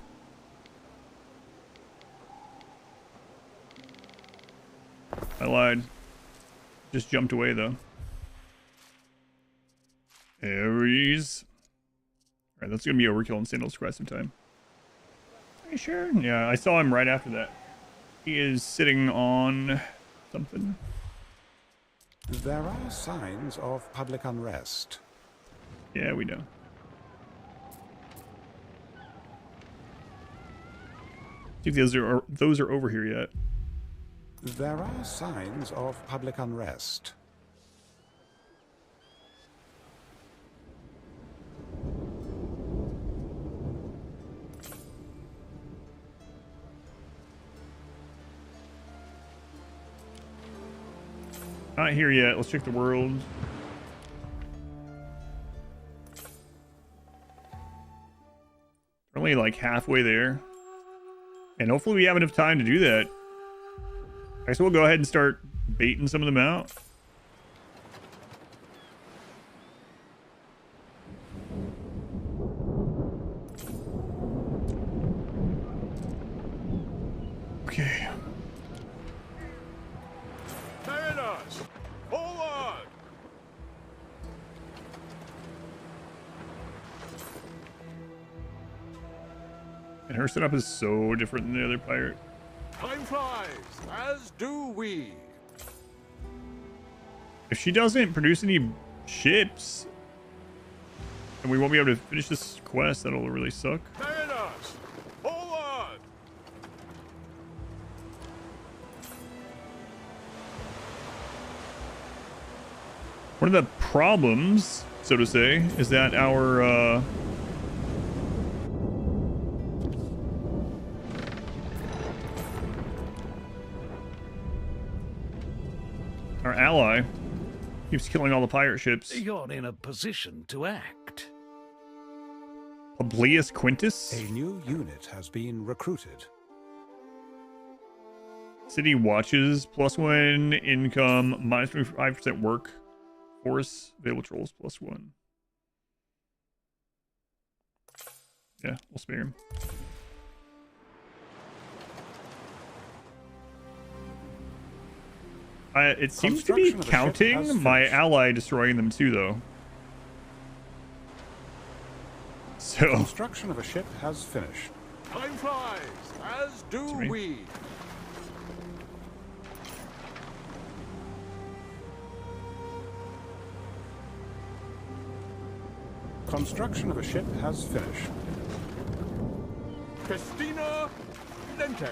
I lied. Just jumped away though. Ares. Alright, that's gonna be overkill and sandals for quite some time. Are you sure? Yeah, I saw him right after that. He is sitting on something. There are signs of public unrest. Yeah, we know. See if those are over here yet. There are signs of public unrest. Not here yet. Let's check the world. We're only like halfway there. And hopefully we have enough time to do that. I guess we'll go ahead and start baiting some of them out. Okay. Mariners, forward! And her setup is so different than the other pirate. Time flies, as do we. If she doesn't produce any ships, and we won't be able to finish this quest, that'll really suck. Mariners, forward! One of the problems, so to say, is that our ally keeps killing all the pirate ships. You're in a position to act. Publius Quintus? A new unit has been recruited. City watches, +1 income, -25% work. Force, available trolls, +1. Yeah, we'll spare him. It seems to be counting my ally destroying them too, though. So Construction of a ship has finished. Time flies, as do we. Construction of a ship has finished. Festina Lente.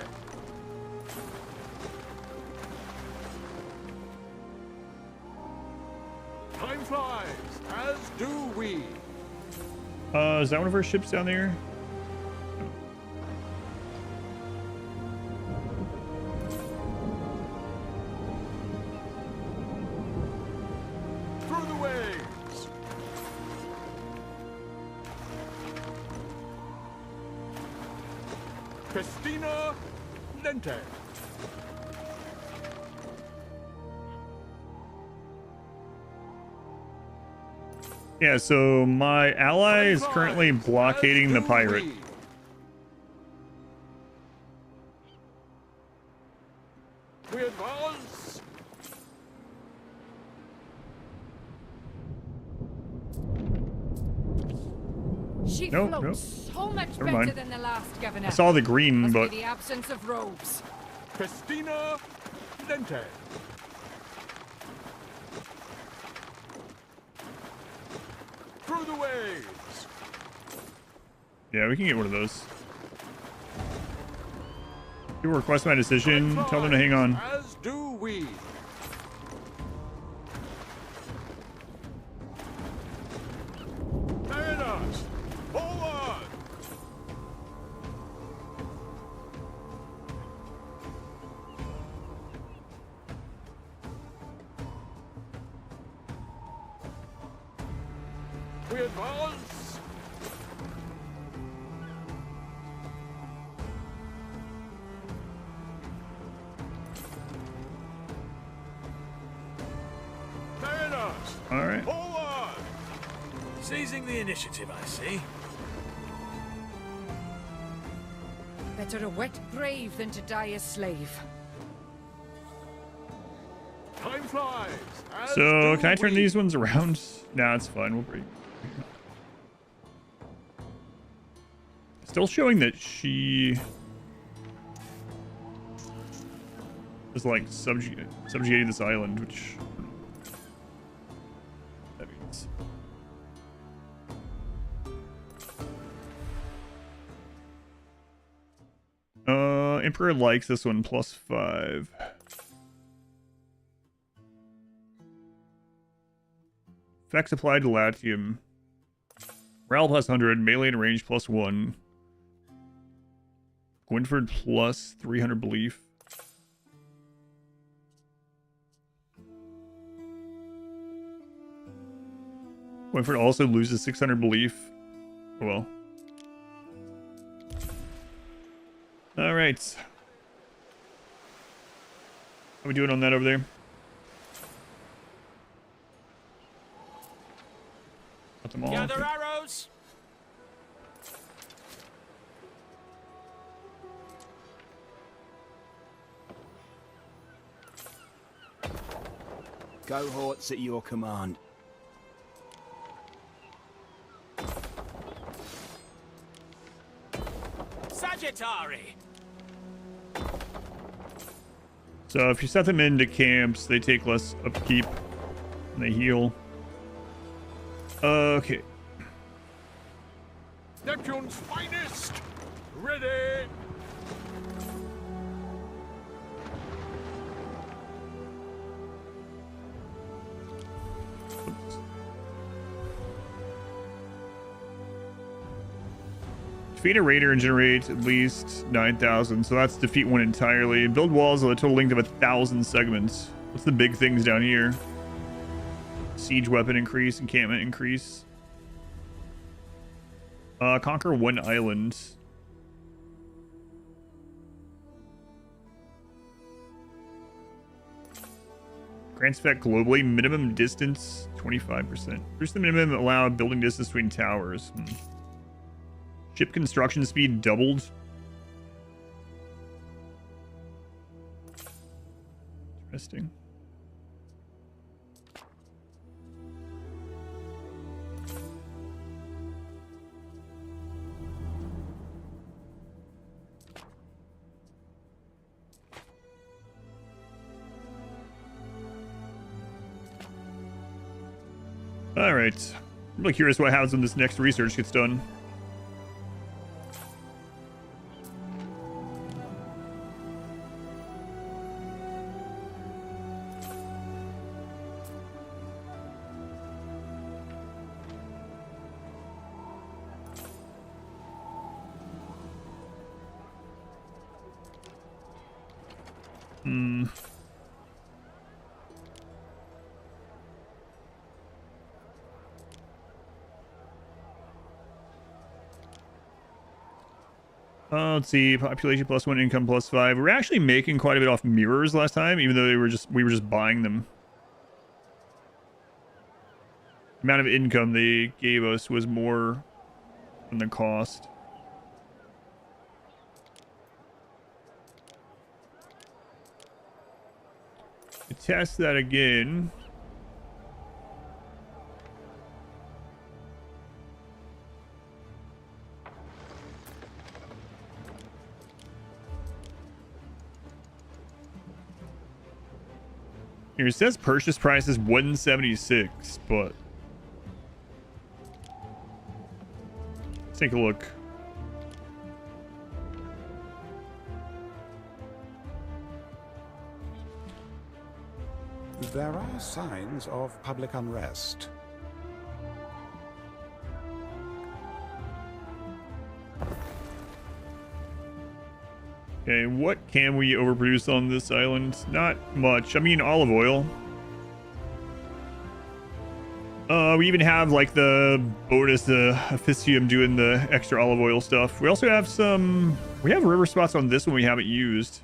Time flies, as do we. Is that one of our ships down there? Through the waves. Festina Lente. Yeah, so my ally is currently blockading the pirate. We advance. She floats so much Never better mind. than the last governor. I saw the green, Must but be the absence of robes. Festina Lente. Through the waves. yeah, we can get one of those. You request my decision. Tell them to hang on. As do we. Mariners, forward. We advance. All right. Forward! Seizing the initiative, I see. Better a wet grave than to die a slave. Time flies. So, can I turn these ones around? Nah, it's fine. We'll break. Still showing that she is like subjugating this island, which that means. Emperor likes this one, +5. Effects applied to Latium. Morale +100, melee and range +1. Gwynford +300 belief. Gwynford also loses 600 belief. Oh well. Alright. How we doing on that over there? Got them all. Gather arrows! Cohorts at your command. Sagittari! So if you set them into camps, they take less upkeep and they heal. Okay. Neptune's finest! Ready! Defeat a raider and generate at least 9,000. So that's defeat one entirely. Build walls with a total length of 1,000 segments. What's the big things down here? Siege weapon increase, encampment increase. Conquer one island. Grants effect globally. Minimum distance 25%. Reduce the minimum allowed building distance between towers. Ship construction speed doubled. Interesting. All right. I'm really curious what happens when this next research gets done. Let's see, population +1, income +5. We were actually making quite a bit off mirrors last time, even though we were just buying them. The amount of income they gave us was more than the cost. To test that again. Here it says purchase price is 176, but let's take a look. There are signs of public unrest. Okay, what can we overproduce on this island? Not much. I mean, olive oil. We even have like the bonus officium doing the extra olive oil stuff. We also have some. We have river spots on this one we haven't used.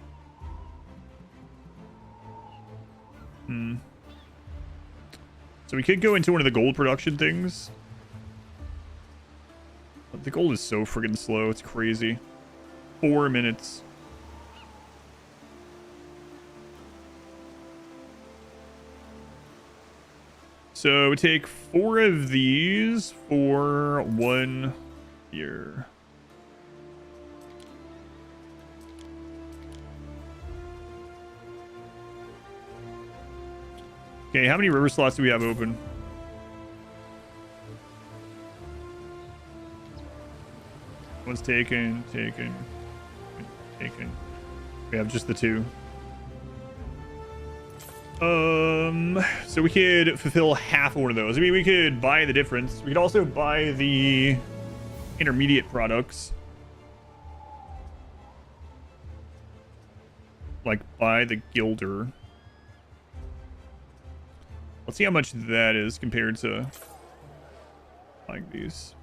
So we could go into one of the gold production things. But the gold is so friggin' slow. It's crazy. 4 minutes. So we take 4 of these for 1 year. Okay, how many river slots do we have open? One's taken. We have just the 2. So we could fulfill half of one of those. I mean, we could buy the difference. We could also buy the intermediate products. Like buy the gilder. Let's see how much that is compared to buying these.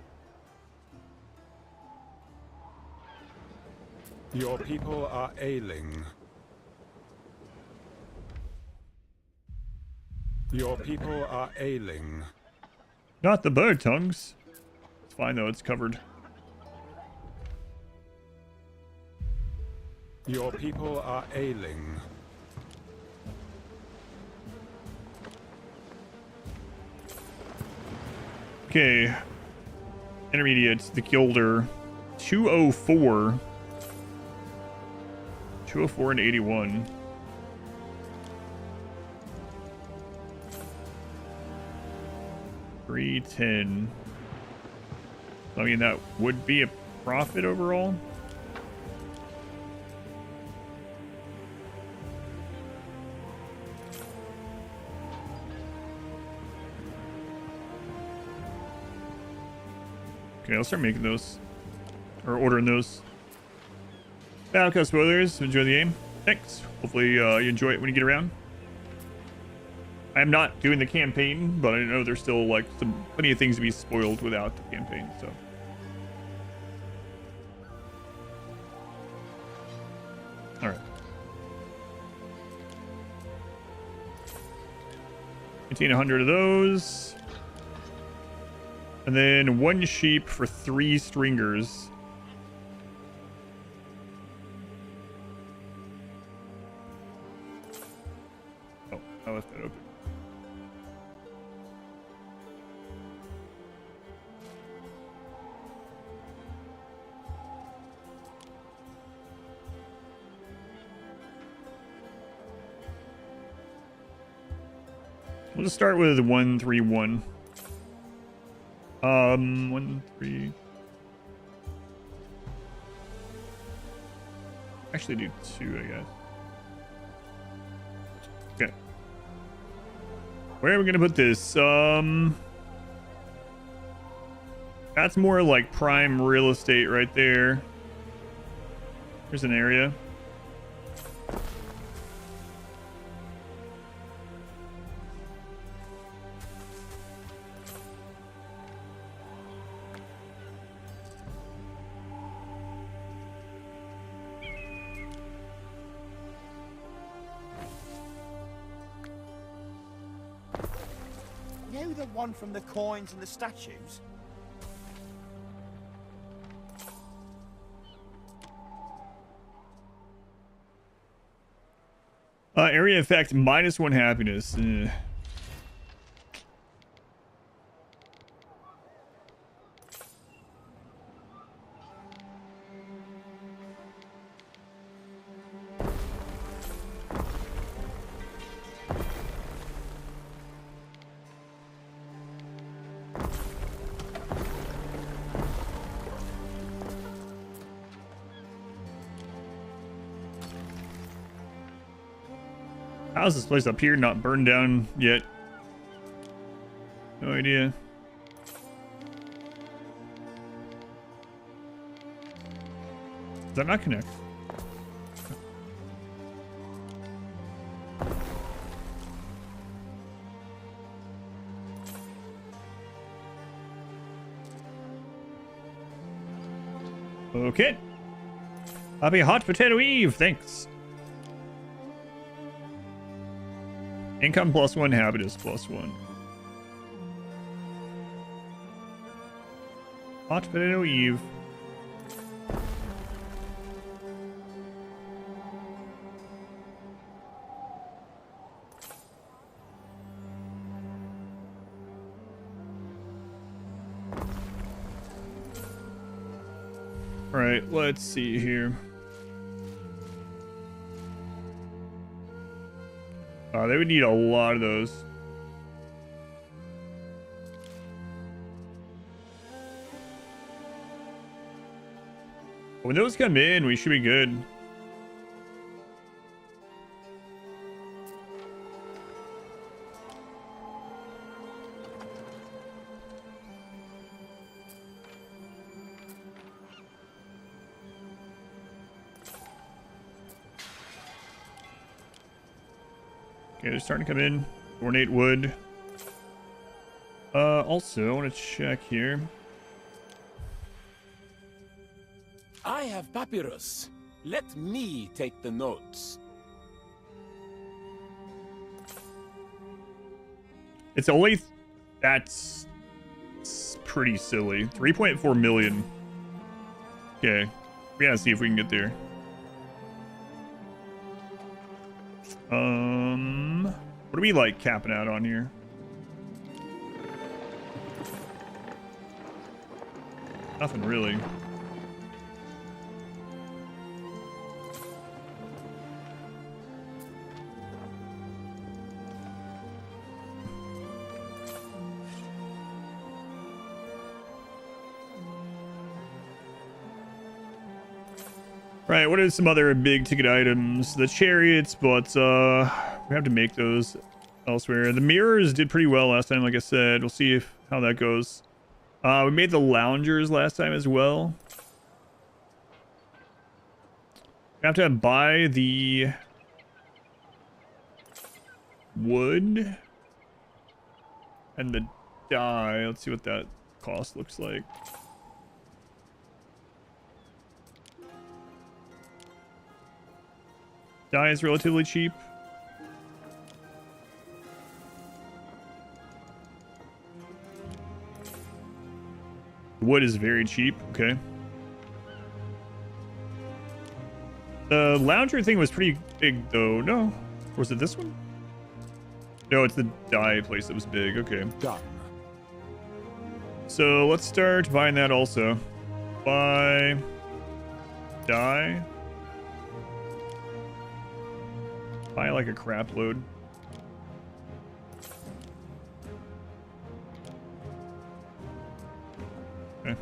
Your people are ailing. Your people are ailing. Not the bird tongues. It's fine though, it's covered. Your people are ailing. Okay. Intermediate, the gilder. 204. 204 and 81. $310. I mean, that would be a profit overall. Okay, I'll start making those. Or ordering those. Battle spoilers. Enjoy the game. Thanks. Hopefully you enjoy it when you get around. I'm not doing the campaign, but I know there's still like plenty of things to be spoiled without the campaign, so. Alright. 1,800 of those. And then 1 sheep for 3 stringers. Oh, I left that open. We'll just start with 131. 1, 3. Actually, do 2, I guess. Okay. Where are we gonna put this? That's more like prime real estate right there. There's an area. You know the one from the coins and the statues? Area effect -1 happiness. How's this place up here not burned down yet? No idea. Does that not connect? Okay. Happy hot potato eve, thanks. Income +1, happiness +1. Hot Potato Eve. All right, let's see here. They would need a lot of those. When those come in, we should be good. Okay, they're starting to come in. Ornate wood. Also, I want to check here. I have papyrus. Let me take the notes. It's only... That's pretty silly. 3.4 million. Okay. We gotta see if we can get there. What do we like capping out on here? Nothing really. Right, what are some other big ticket items? The chariots, but we have to make those elsewhere. The mirrors did pretty well last time, like I said. We'll see how that goes. We made the loungers last time as well. We have to buy the wood and the dye. Let's see what that cost looks like. Dye is relatively cheap. Wood is very cheap. Okay. The lounger thing was pretty big, though. No. Or was it this one? No, it's the dye place that was big. Okay. Done. So let's start buying that also. Buy dye. Buy like a crap load. Okay.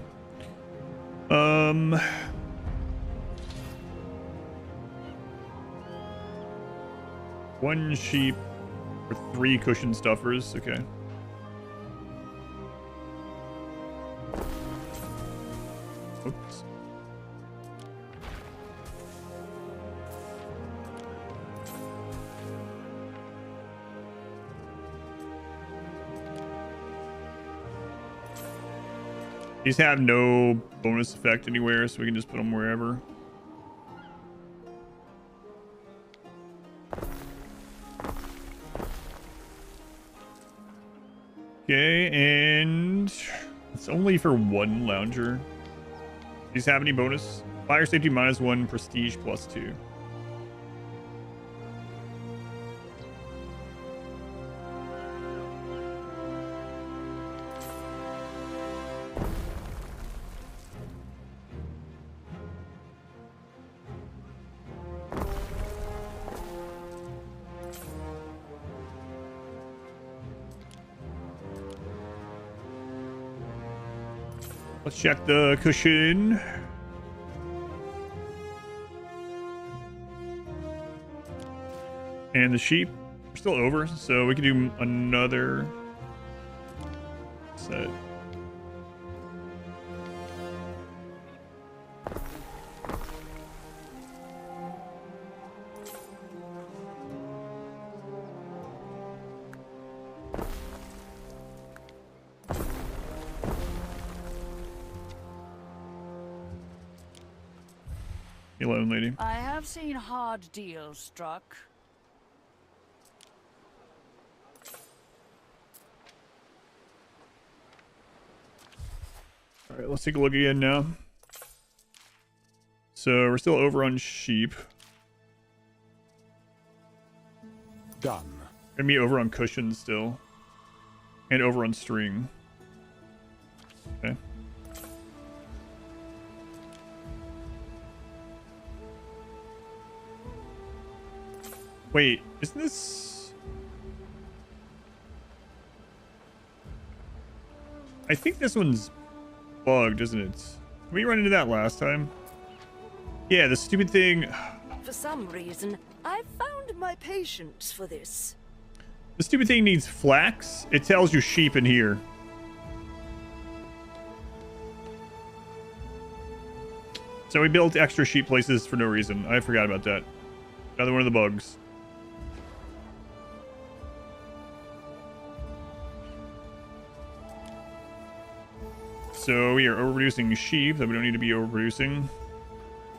One sheep for 3 cushion stuffers. Okay. Oops. These have no bonus effect anywhere, so we can just put them wherever. Okay, and it's only for 1 lounger. These have any bonus? Fire safety -1, prestige +2. Let's check the cushion. And the sheep. We're still over, so we can do another set. Hello, lady. I have seen hard deals struck. All right, let's take a look again now. So we're still over on sheep. Done. Gonna be over on cushions still. And over on string. Okay. Wait, isn't this... I think this one's bugged, isn't it? Did we run into that last time? Yeah, the stupid thing... For some reason, I've found my patience for this. The stupid thing needs flax. It tells you sheep in here. So we built extra sheep places for no reason. I forgot about that. Another one of the bugs. So we are overproducing sheep that we don't need to be overproducing.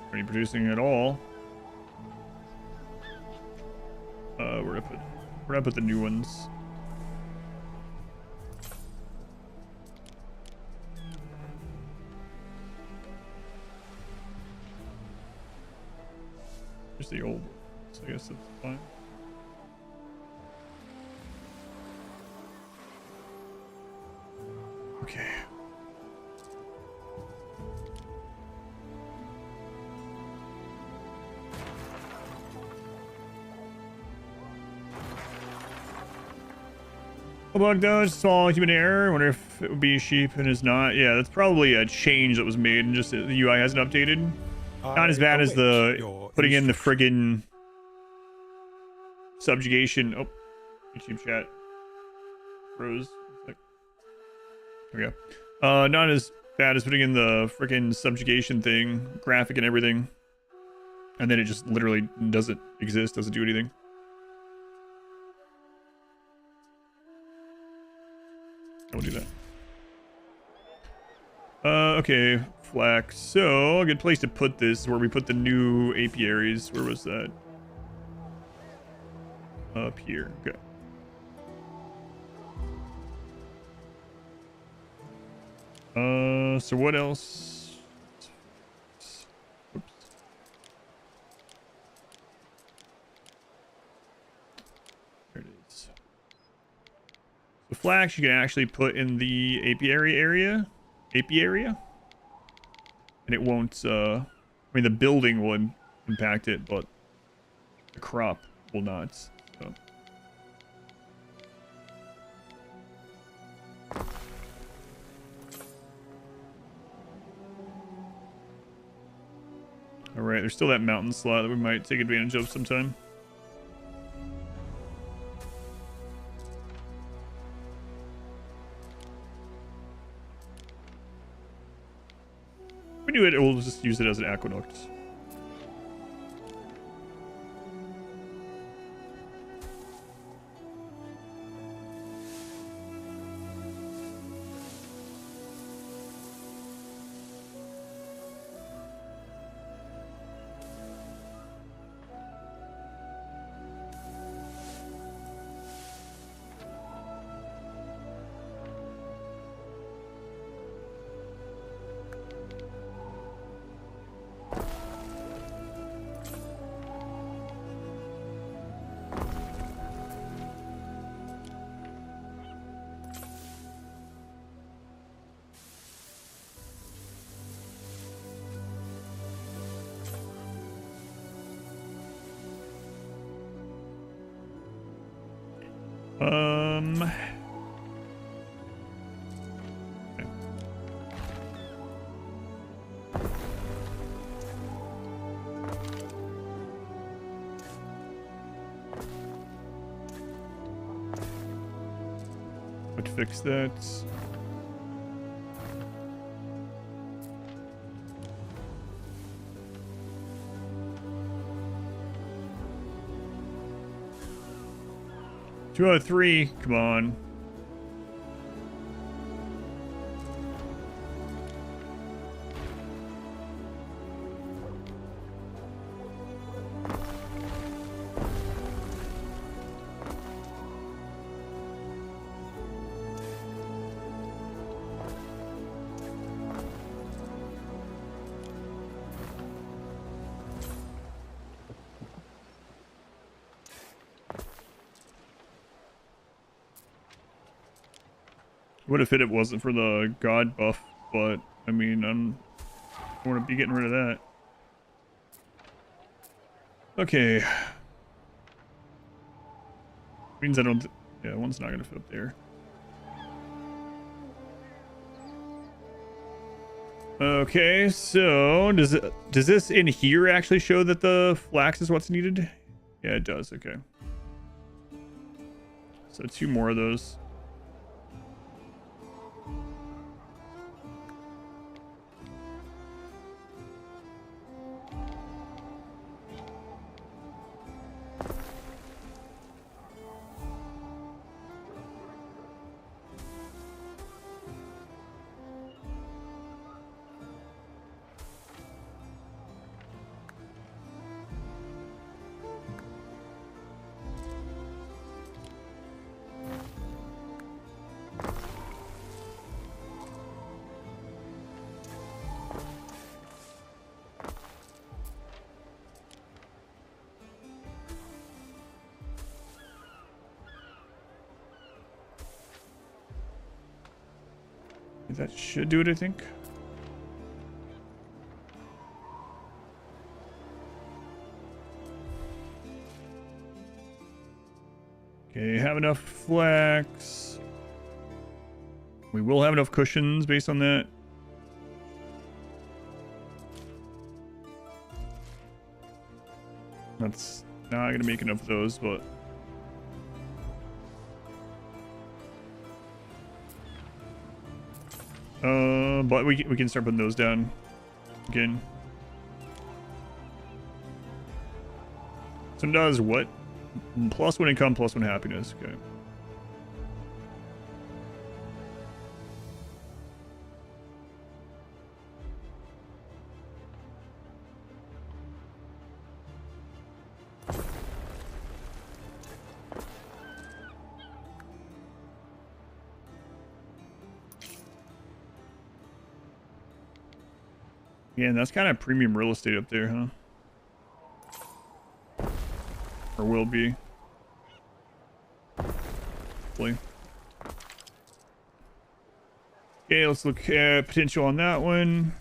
Already producing at all. We're gonna put the new ones. Here's the old ones. So I guess that's fine. Okay. A bug though, small human error. I wonder if it would be sheep and it's not. Yeah, that's probably a change that was made and just the UI hasn't updated. Not as bad as the putting in the friggin' subjugation. Oh, YouTube chat. Rose. There we go. Not as bad as putting in the friggin' subjugation thing, graphic and everything. And then it just literally doesn't exist, doesn't do anything. I will do that. Okay, flax. So, a good place to put this is where we put the new apiaries. Where was that? Up here. Okay. So what else? Oops. There it is. The flax you can actually put in the apiary area. And it won't, I mean, the building will impact it, but the crop will not. So. Alright, there's still that mountain slot that we might take advantage of sometime. If we do it, we'll just use it as an aqueduct. Let's fix that. Two out of three. Come on. Would have fit if it wasn't for the god buff, but I mean, I want to be getting rid of that. Okay. Means I don't. Yeah, one's not gonna fit up there. Okay, so does this in here actually show that the flax is what's needed? Yeah, it does. Okay. So 2 more of those. That should do it, I think. Okay, have enough flax. We will have enough cushions based on that. That's not gonna make enough of those, but we can start putting those down again. So it does what? +1 income, +1 happiness. Okay. Yeah, and that's kind of premium real estate up there, huh? Or will be. Hopefully. Okay, let's look at potential on that one.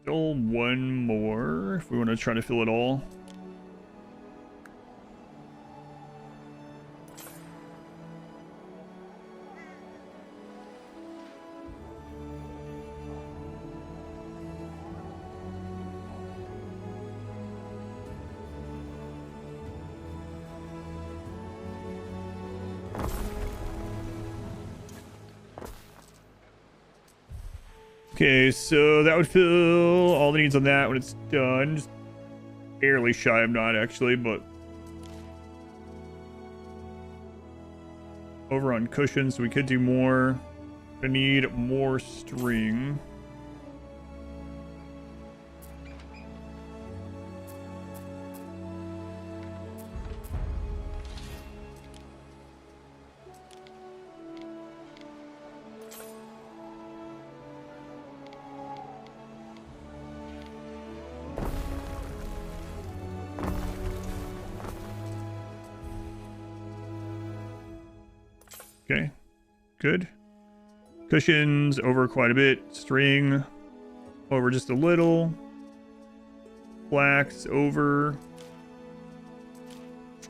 Still 1 more if we want to try to fill it all. Okay, so that would fill all the needs on that when it's done. Just barely shy of not actually, but over on cushions, so we could do more. I need more string. Okay, good. Cushions over quite a bit. String over just a little. Flax over.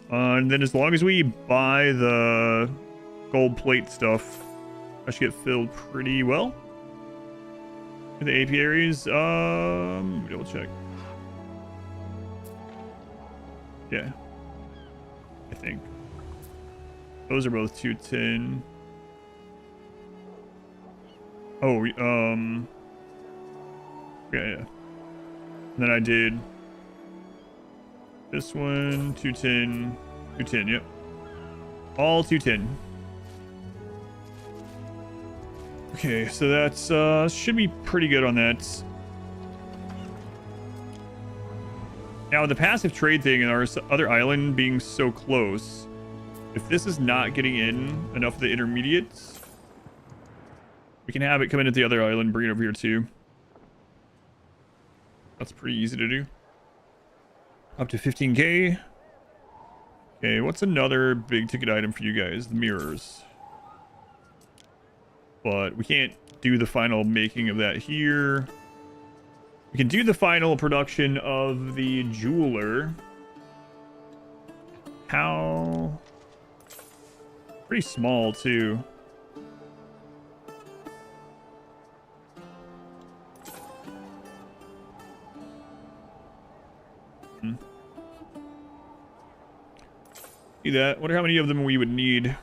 And then as long as we buy the gold plate stuff, I should get filled pretty well. In the apiaries, double check. Yeah, I think. Those are both 210. Oh, yeah. And then I did this one, 210, 210, yep. All 210. Okay, so that's, should be pretty good on that. Now, the passive trade thing and our other island being so close, if this is not getting in enough of the intermediates, we can have it come in at the other island, bring it over here too. That's pretty easy to do. Up to 15k. Okay, what's another big ticket item for you guys? The mirrors. but we can't do the final making of that here. We can do the final production of the jeweler. How? Pretty small, too. See that? Wonder how many of them we would need.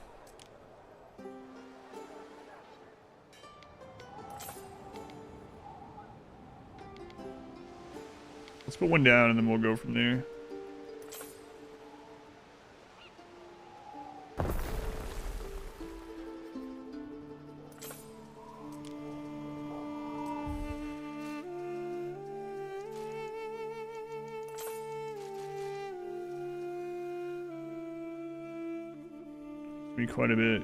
Let's put one down and then we'll go from there. Be quite a bit.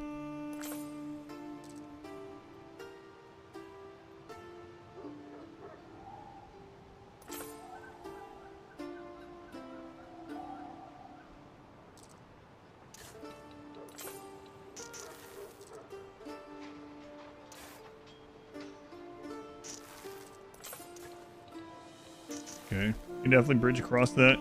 Okay, you can definitely bridge across that.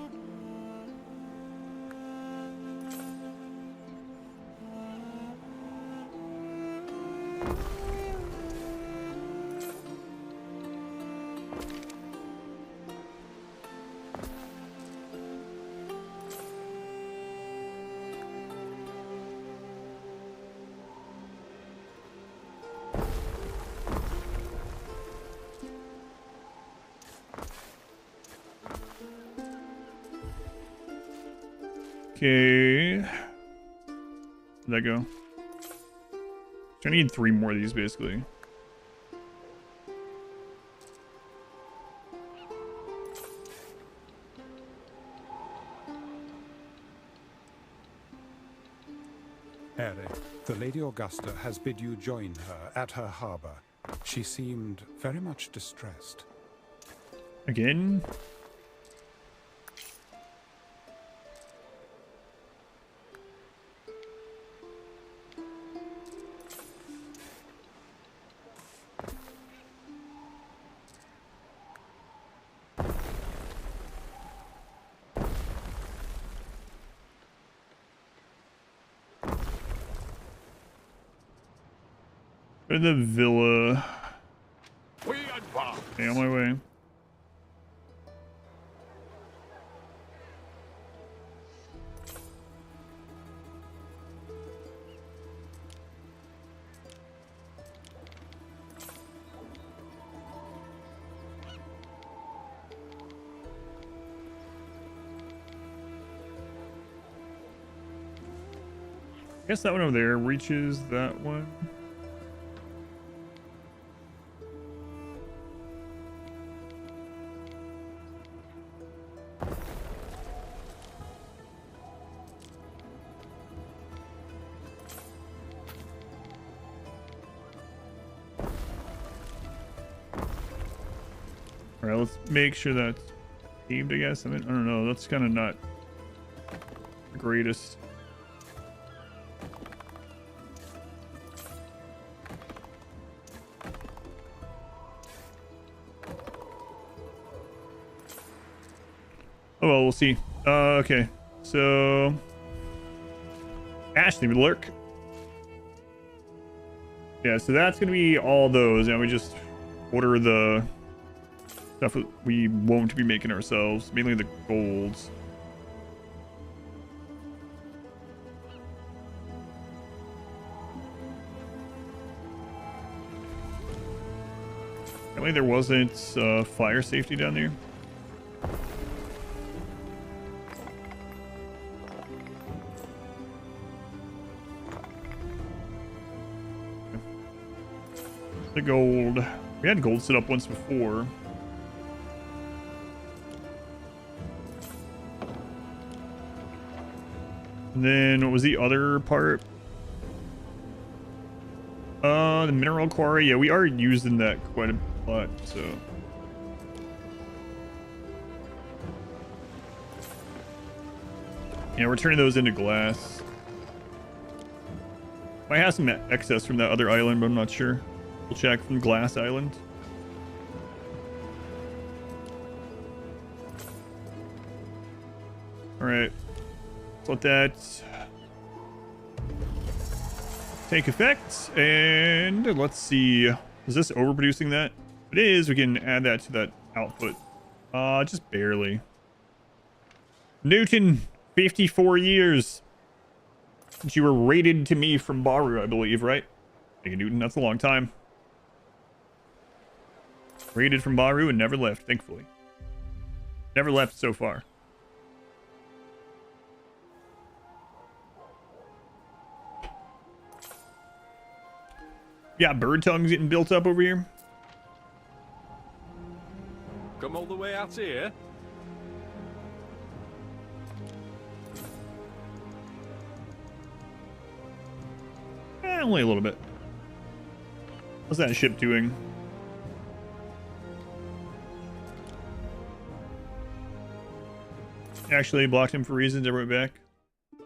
Okay. Where'd that go? I need 3 more of these, basically. Harry, the Lady Augusta has bid you join her at her harbor. She seemed very much distressed. Again? Go to the villa. Okay, on my way. I guess that one over there reaches that one. Alright, let's make sure that's paved, I guess. I don't know. That's kind of not the greatest. Oh, well, we'll see. Okay. So... Ashley, lurk. Yeah, so that's going to be all those. And we just order the stuff that we won't be making ourselves. Mainly the golds. Apparently there wasn't fire safety down there. The gold. We had gold set up once before. And then what was the other part? The mineral quarry. Yeah, we are using that quite a lot, so. Yeah, we're turning those into glass. I have some excess from that other island, but I'm not sure. We'll check from Glass Island. Alright. Let's let that take effect. And let's see. Is this overproducing that? If it is, we can add that to that output. Just barely. Newton, 54 years. Since you were raided to me from Baru, I believe, right? Thank you, Newton. That's a long time. Raided from Baru and never left, thankfully. Never left so far. Yeah, bird tongues getting built up over here. Come all the way out here? Only a little bit. What's that ship doing? Actually blocked him for reasons. I went back. I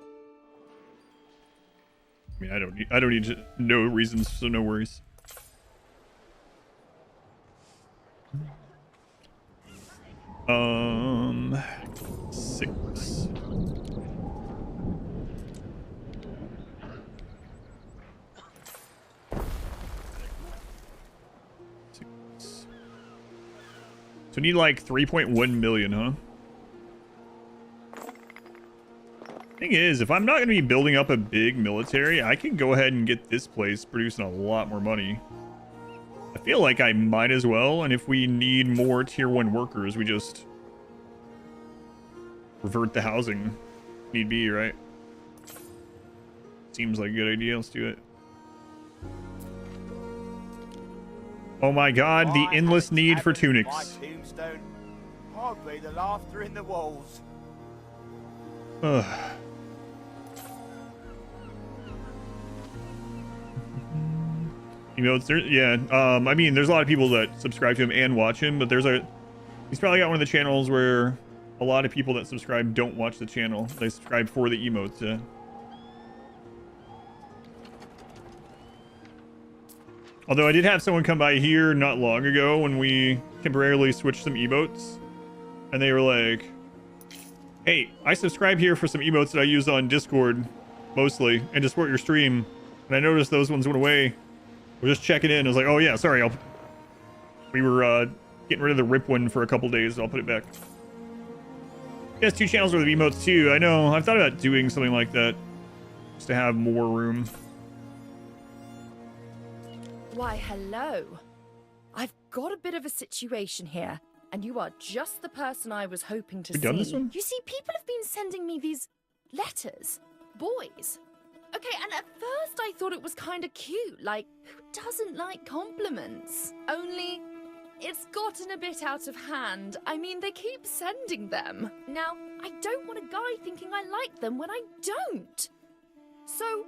mean, I don't need to know reasons, so no worries. Six. So we need like 3.1 million, huh? Thing is, if I'm not going to be building up a big military, I can go ahead and get this place producing a lot more money. I feel like I might as well, and if we need more tier 1 workers, we just revert the housing. Need be, right? Seems like a good idea. Let's do it. Oh my god, the endless need for tunics. I'd be the laughter in the walls. Ugh. Emotes, there, yeah. I mean, there's a lot of people that subscribe to him and watch him, but he's probably got one of the channels where a lot of people that subscribe don't watch the channel. They subscribe for the emotes. Yeah. Although I did have someone come by here not long ago when we temporarily switched some emotes, and they were like, hey, I subscribe here for some emotes that I use on Discord mostly and to support your stream, and I noticed those ones went away. We're just checking in. I was like, oh yeah, sorry, we were getting rid of the rip one for a couple days. I'll put it back. He has 2 channels worth of emotes too. I know. I've thought about doing something like that just to have more room. Why, hello. I've got a bit of a situation here, and you are just the person I was hoping to see. Done this one? You see, people have been sending me these letters. Boys. Okay, and at first I thought it was kind of cute. Like, who doesn't like compliments? Only, it's gotten a bit out of hand. I mean, they keep sending them. Now, I don't want a guy thinking I like them when I don't. So,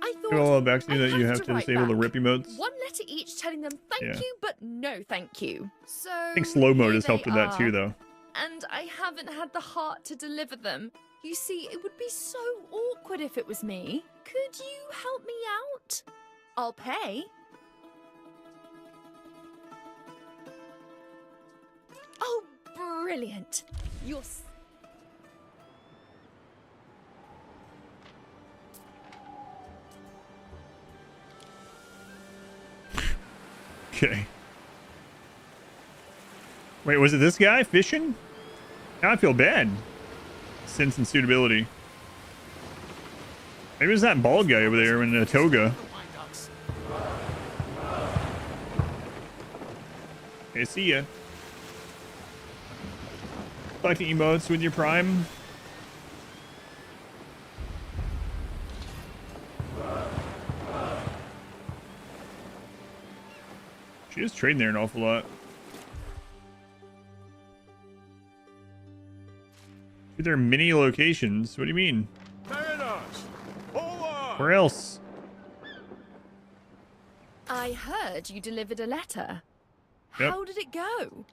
I thought Backseat that you have to disable the rip emotes. One letter each telling them thank you, but no thank you. So I think slow mode has helped with that too, though. And I haven't had the heart to deliver them. You see, it would be so awkward if it was me. Could you help me out? I'll pay. Oh, brilliant. You're... Okay. Wait, was it this guy fishing? Now I feel bad. Sense and suitability. Maybe it was that bald guy over there in a toga. Okay, see ya. Collecting emotes with your prime. She is trading there an awful lot. There are many locations. What do you mean? Where else? I heard you delivered a letter. Yep. How did it go?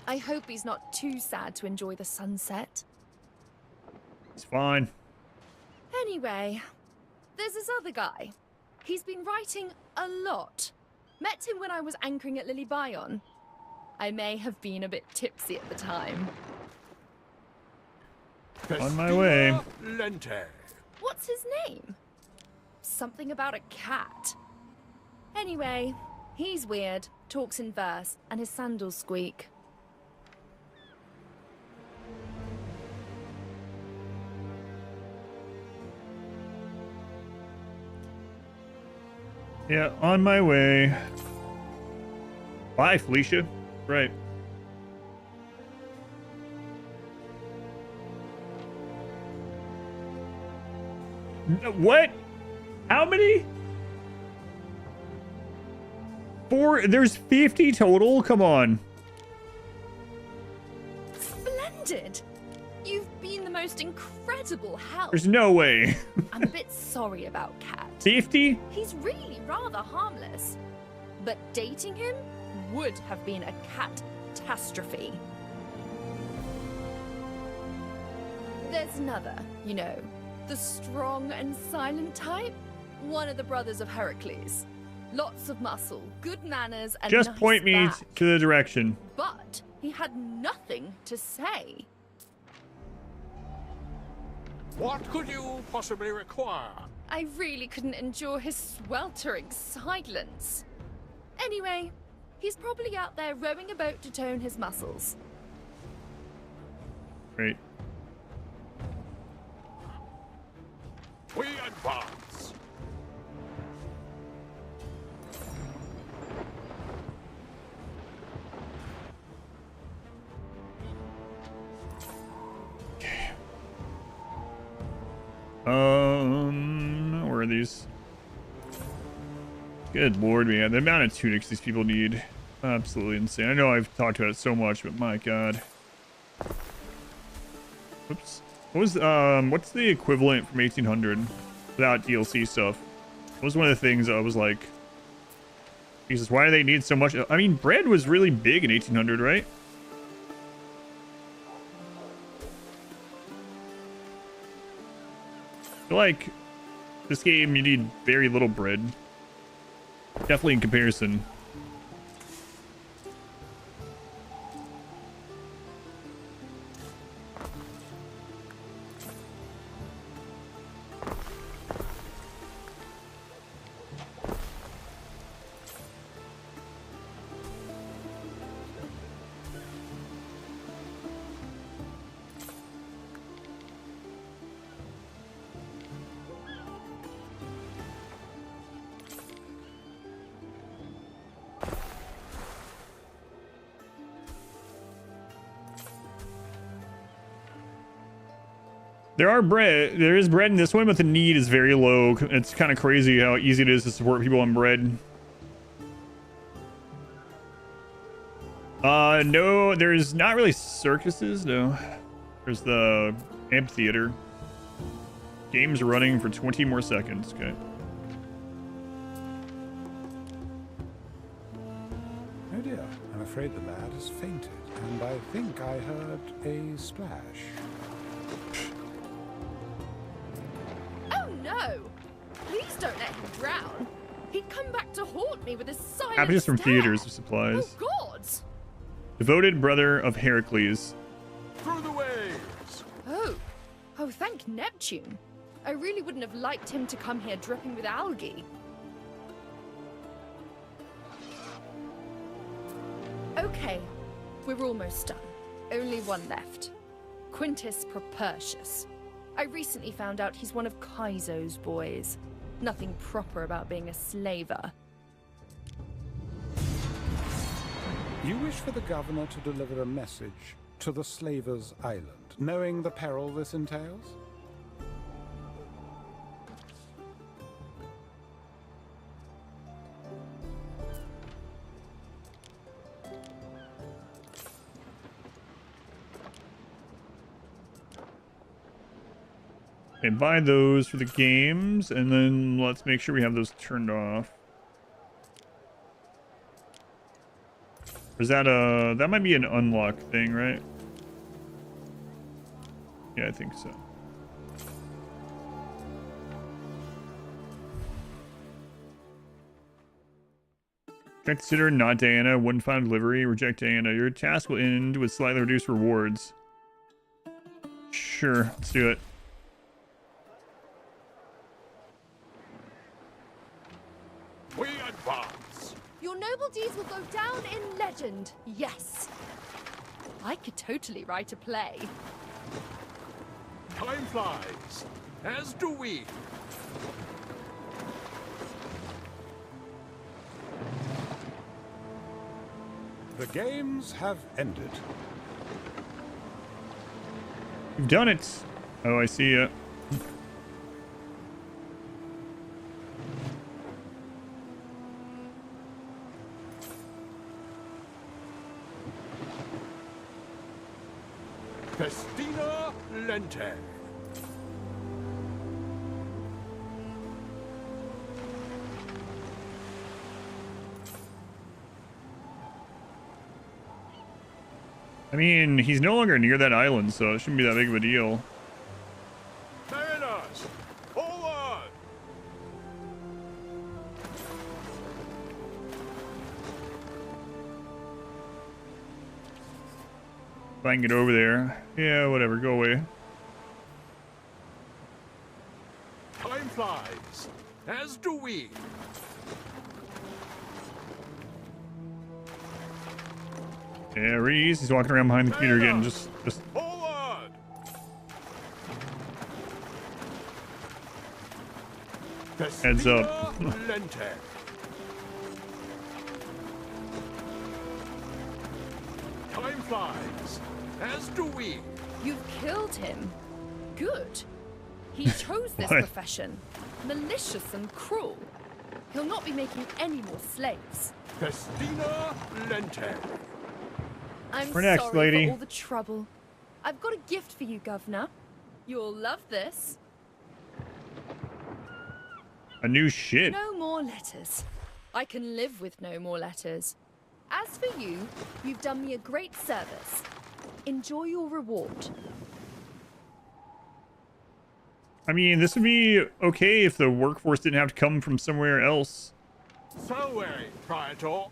I hope he's not too sad to enjoy the sunset. It's fine. Anyway, there's this other guy. He's been writing a lot. Met him when I was anchoring at Lily Bion. I may have been a bit tipsy at the time. On my way. Lente. What's his name? Something about a cat. Anyway, he's weird, talks in verse, and his sandals squeak. Yeah, on my way. Bye, Felicia. Right. What? How many? 4? There's 50 total? Come on. Splendid! You've been the most incredible help. There's no way. I'm a bit sorry about Cat. 50? He's really rather harmless. But dating him would have been a catastrophe. There's another, you know, the strong and silent type. One of the brothers of Heracles. Lots of muscle, good manners, and Just nice point me back. to the direction. But he had nothing to say. What could you possibly require? I really couldn't endure his sweltering silence. Anyway, he's probably out there rowing a boat to tone his muscles. Great. We advance. Where are these? Good lord, man. The amount of tunics these people need. Absolutely insane. I know I've talked about it so much, but my god. Oops. What was, what's the equivalent from 1800 without DLC stuff? What was one of the things I was like, Jesus, why do they need so much? I mean, bread was really big in 1800, right? I feel like this game, you need very little bread. Definitely in comparison. There is bread in this one, but the need is very low. It's kind of crazy how easy it is to support people on bread. No, there's not really circuses, no. There's the amphitheater. Game's running for 20 more seconds, okay. Oh dear, I'm afraid the lad has fainted, and I think I heard a splash. No! Please don't let him drown. He'd come back to haunt me with his silent Packages from stare. theaters of supplies. Oh, gods! Devoted brother of Heracles. Through the waves. Oh, thank Neptune. I really wouldn't have liked him to come here dripping with algae. Okay, we're almost done. Only one left. Quintus Propertius. I recently found out he's one of Kaizo's boys. Nothing proper about being a slaver. You wish for the governor to deliver a message to the Slavers' Island, knowing the peril this entails? Okay, buy those for the games, and then let's make sure we have those turned off. Or is that that might be an unlock thing, right? Yeah, I think so. Consider not Diana. One found delivery. Reject Diana. Your task will end with slightly reduced rewards. Sure, let's do it. We advance. Your noble deeds will go down in legend. Yes. I could totally write a play. Time flies, as do we. The games have ended. You've done it. Oh, I see ya. Festina Lente. I mean, he's no longer near that island, so it shouldn't be that big of a deal. Mariners, forward! If I can get over there. Yeah, whatever, go away. Time flies, as do we. Yeah, Reese, he's walking around behind the computer again, just Forward! heads up. Lente. Time flies, as do we. You've killed him. Good. He chose this What? profession. Malicious and cruel. He'll not be making any more slaves. Festina Lente. I'm We're next, sorry lady. for all the trouble. I've got a gift for you, Governor. You'll love this. A new shit. No more letters. I can live with no more letters. As for you, you've done me a great service. Enjoy your reward. I mean, this would be okay if the workforce didn't have to come from somewhere else. So, Praetor.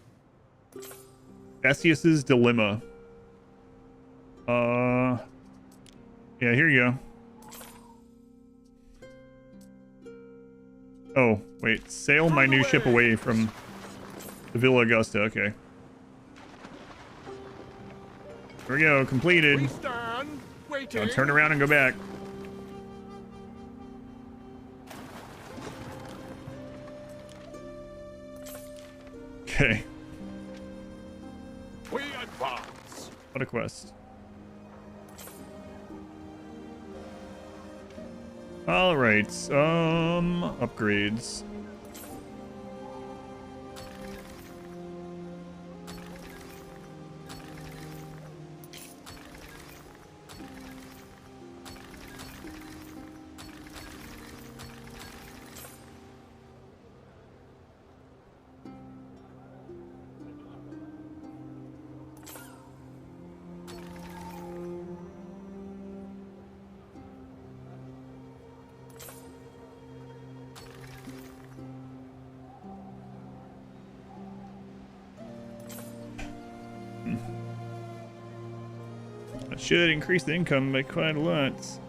Theseus's dilemma. Yeah, here you go. Oh, wait. Sail my new ship away from the Villa Augusta. Okay. Here we go. Completed. We stand, waiting. Now turn around and go back. Okay. We advance. What a quest. All right. Upgrades. That should increase the income by quite a lot. It's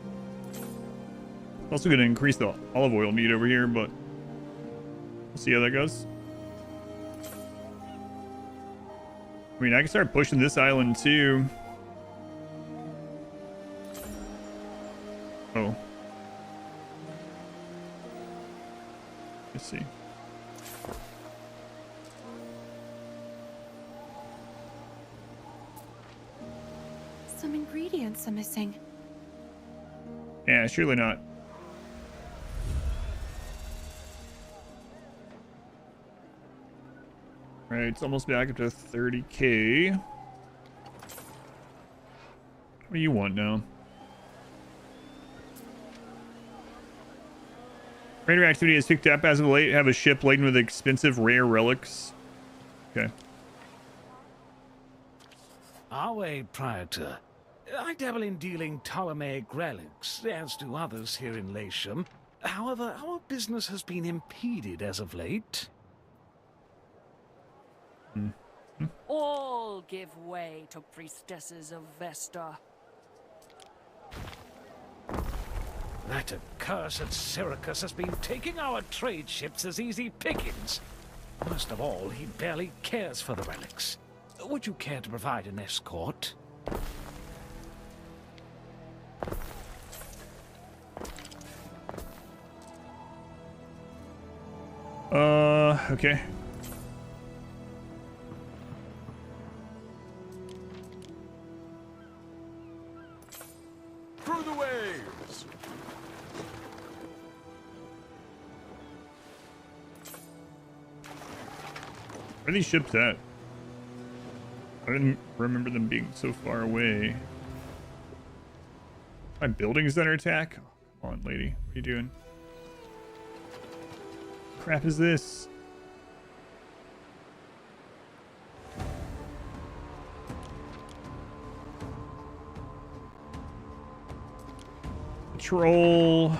also going to increase the olive oil need over here, but we'll see how that goes. I mean, I can start pushing this island too. Oh. Let's see. Some ingredients are missing. Yeah, surely not. Right, it's almost back up to 30k. What do you want now? Raider activity has picked up as of late. Have a ship laden with expensive rare relics. Okay. Awe, Praetor. I dabble in dealing Ptolemaic relics, as do others here in Latium. However, our business has been impeded as of late. All give way to priestesses of Vesta. That accursed Syracuse has been taking our trade ships as easy pickings. Most of all, he barely cares for the relics. Would you care to provide an escort? Okay. Through the waves! Where are these ships at? I didn't remember them being so far away. My buildings under attack? Oh, come on, lady. What are you doing? What crap is this? Patrol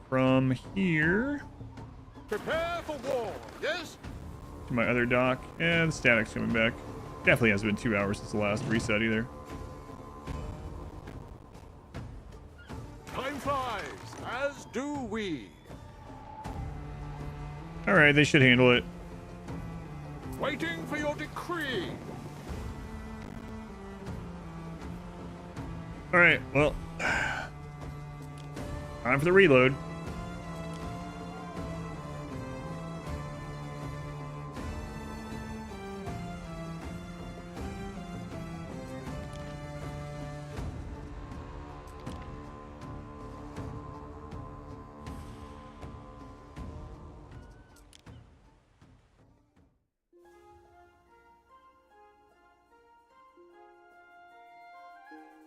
from here Prepare for war, yes? to my other dock. And the static's coming back. Definitely hasn't been 2 hours since the last reset either. Time flies, as do we. Alright, they should handle it. Waiting for your decree. Alright, well. Time for the reload.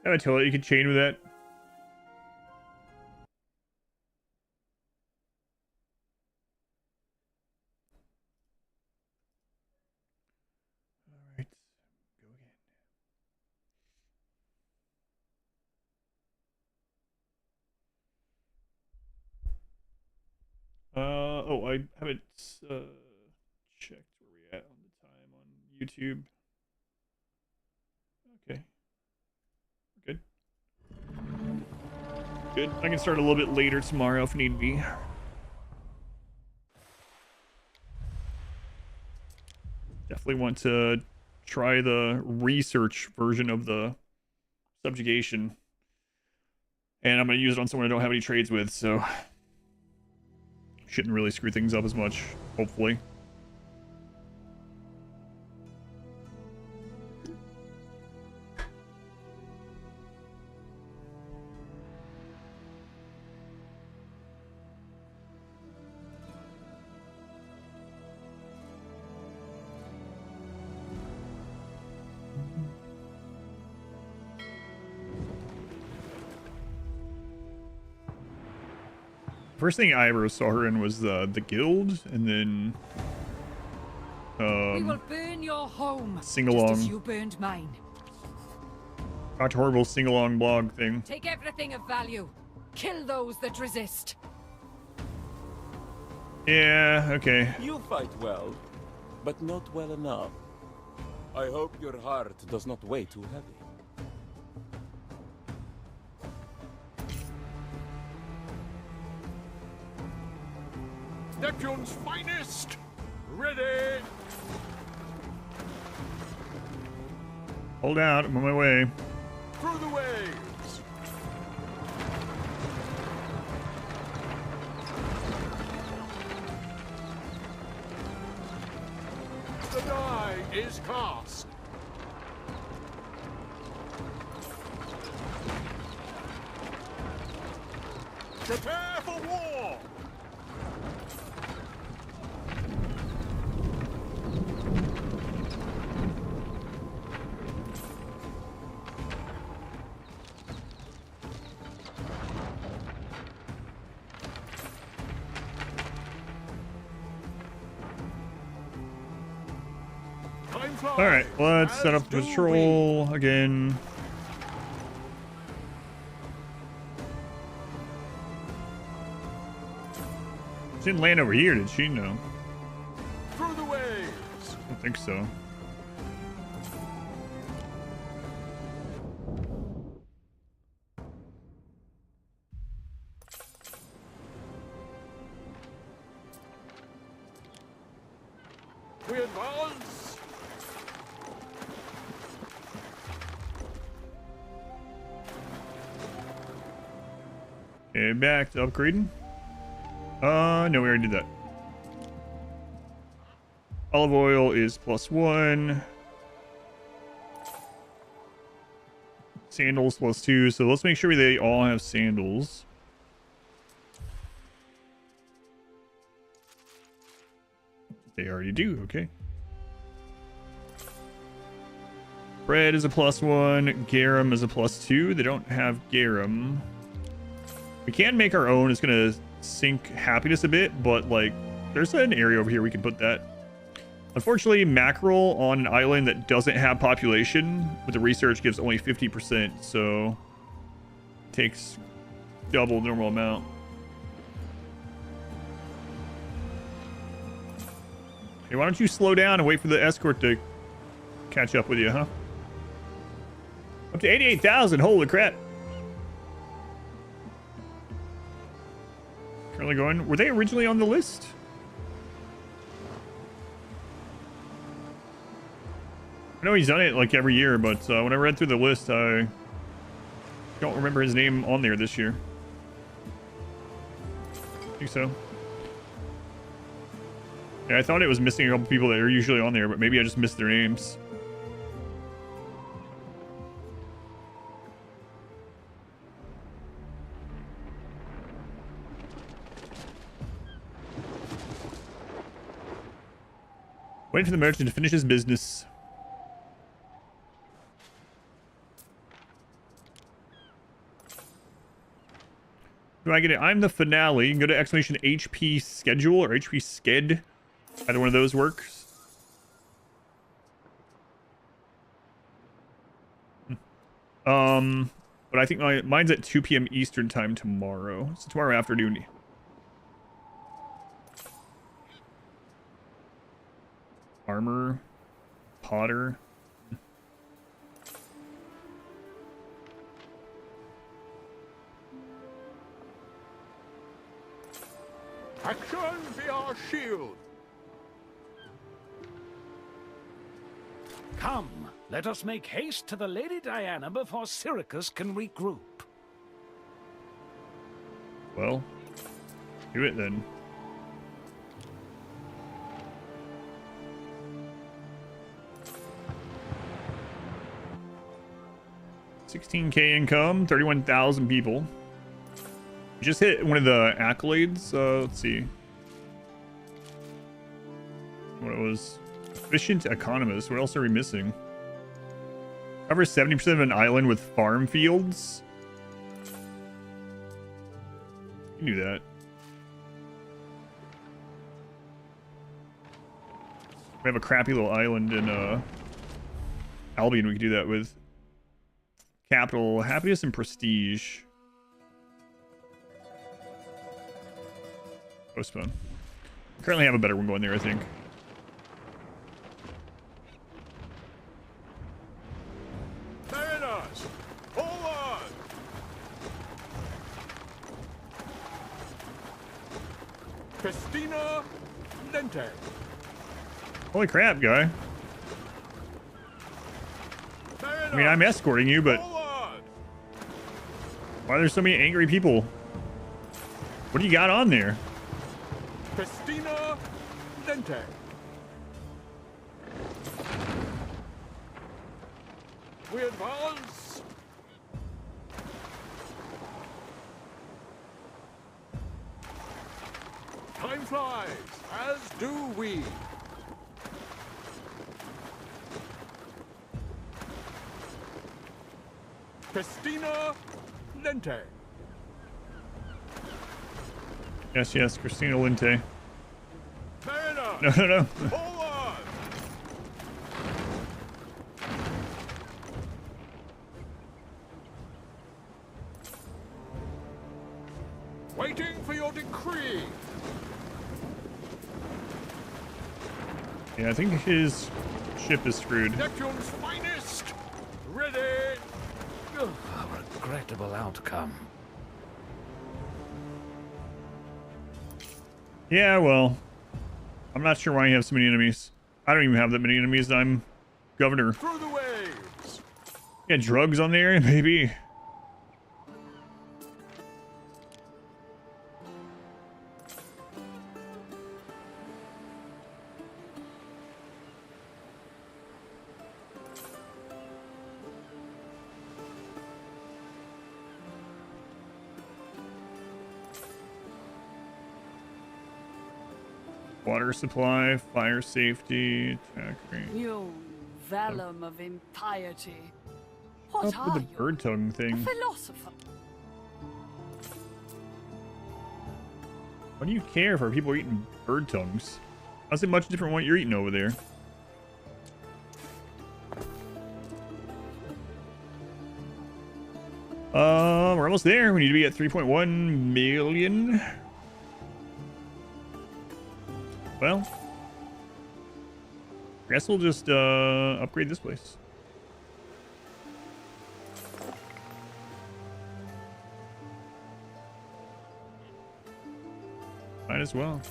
Have a toilet you can chain with that. Alright, go again. Oh, I haven't checked where we at on the time on YouTube. Okay. Good. Good. I can start a little bit later tomorrow if need be. Definitely want to try the research version of the subjugation. And I'm going to use it on someone I don't have any trades with, so shouldn't really screw things up as much, hopefully. First thing I ever saw her in was the guild, and then We will burn your home. sing-along. Just as you burned mine. Dr. Horrible sing-along blog thing. Take everything of value. Kill those that resist. Yeah, okay. You fight well, but not well enough. I hope your heart does not weigh too heavy. Neptune's finest! Ready! Hold out, I'm on my way. Through the waves! The die is cast. Prepare for war! Alright, let's set up the patrol again. She didn't land over here, did she? No. Through the waves. I don't think so. We advance! Okay, back to upgrading. No, we already did that. Olive oil is +1. Sandals +2. So let's make sure they all have sandals. They already do, okay. Bread is a +1. Garum is a +2. They don't have garum. We can make our own. It's gonna sink happiness a bit, but like there's an area over here we can put that. Unfortunately, mackerel on an island that doesn't have population with the research gives only 50%, so it takes double the normal amount. Hey, why don't you slow down and wait for the escort to catch up with you, huh? Up to 88,000, holy crap. Currently going, were they originally on the list? I know he's done it like every year, but when I read through the list, I don't remember his name on there this year. I think so. Yeah, I thought it was missing a couple people that are usually on there, but maybe I just missed their names. Waiting for the merchant to finish his business. Do I get it? I'm the finale. You can go to exclamation HP schedule or HP sked. Either one of those works. But I think mine's at 2 p.m. Eastern time tomorrow. So tomorrow afternoon. Armor. Potter. Action be our shield! Come, let us make haste to the Lady Diana before Syracuse can regroup. Well, do it then. $16K income, 31,000 people. Just hit one of the accolades. Let's see what it was. Efficient economist. What else are we missing? Cover 70% of an island with farm fields. You can do that. We have a crappy little island in Albion we could do that with. Capital, happiness, and prestige. Postpone. Currently have a better one going there, I think. Mariners, forward! Christina Lente. Holy crap, guy. I mean, I'm escorting you, but why are there so many angry people? What do you got on there? Christina Lente. We advance. Time flies, as do we. Christina Lente. Yes, yes, Christina Lente. Mariner. No. Forward. Waiting for your decree. Yeah, I think his ship is screwed. Neptune's finest. Ready. A regrettable outcome. Yeah, well, I'm not sure why you have so many enemies. I don't even have that many enemies. I'm governor. Through the waves. Yeah, drugs on there, maybe. Water supply, fire safety, attack range. You vellum of impiety. What Up are with the you? bird tongue A thing. philosopher? What do you care for people eating bird tongues? How's it much different from what you're eating over there? We're almost there. We need to be at 3.1 million. Well, I guess we'll just upgrade this place. Might as well.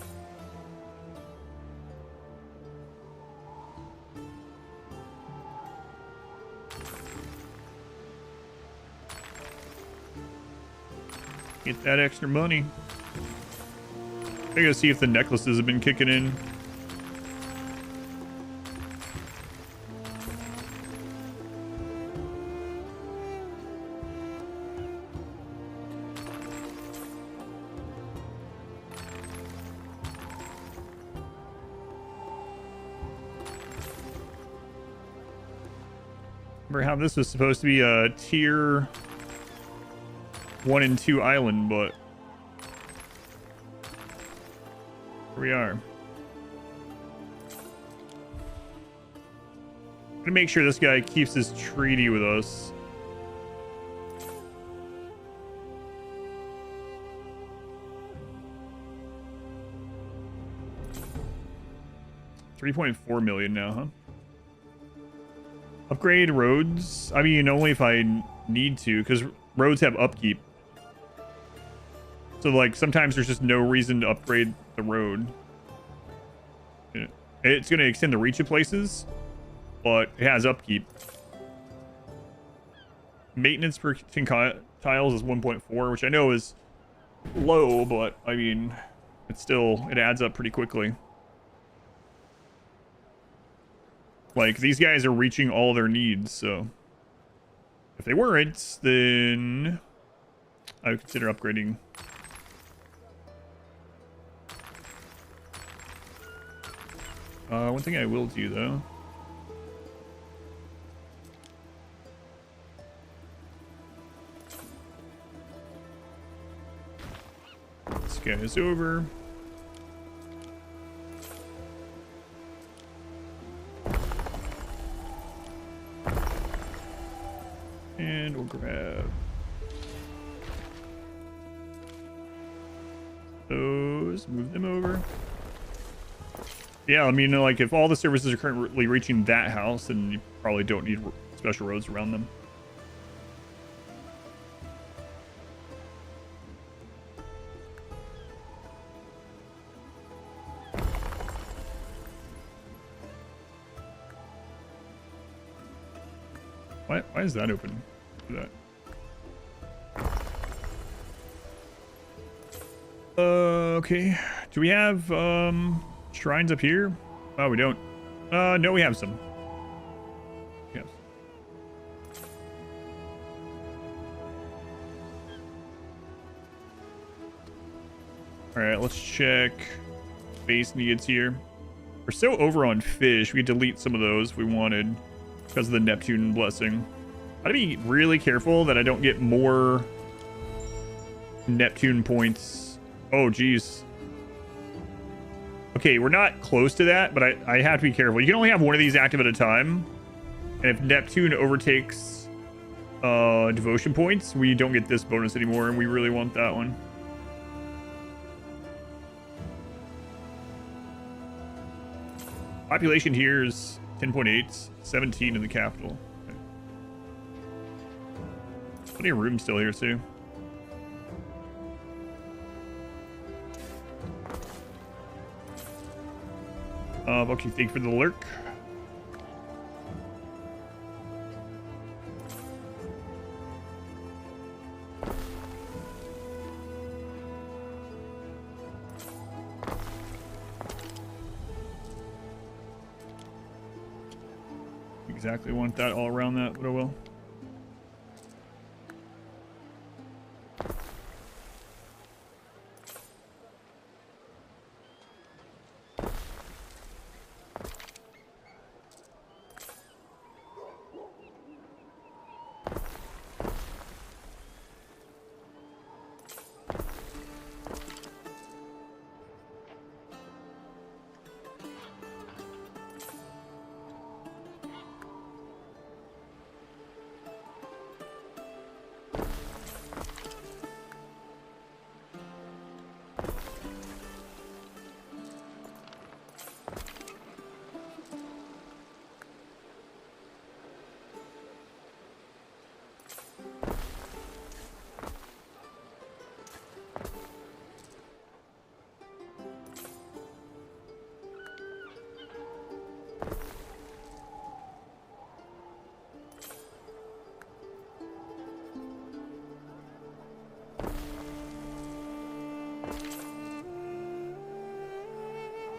Get that extra money. I gotta see if the necklaces have been kicking in. Remember how this was supposed to be a tier 1 and 2 island, but here we are. I'm gonna make sure this guy keeps his treaty with us. $3.4 million now, huh? Upgrade roads. I mean, only if I need to, because roads have upkeep. So, like, sometimes there's just no reason to upgrade the road. It's going to extend the reach of places, but it has upkeep. Maintenance per tiles is 1.4, which I know is low, but, I mean, it's still, it adds up pretty quickly. Like, these guys are reaching all their needs, so if they weren't, then I would consider upgrading. One thing I will do, though. This guy is over. And we'll grab those, move them over. Yeah, I mean, like, if all the services are currently reaching that house, then you probably don't need special roads around them. Why is that open for that? Okay. Do we have shrines up here? Oh, we don't. No, we have some. Yes. All right, let's check base needs here. We're so over on fish. We could delete some of those if we wanted because of the Neptune blessing. I gotta be really careful that I don't get more Neptune points. Oh, geez. Okay, we're not close to that, but I have to be careful. You can only have one of these active at a time. And if Neptune overtakes devotion points, we don't get this bonus anymore, and we really want that one. Population here is 10.8, 17 in the capital. Okay. Plenty of room still here, too. Okay, thank you for the lurk. Exactly want that all around that, but I will.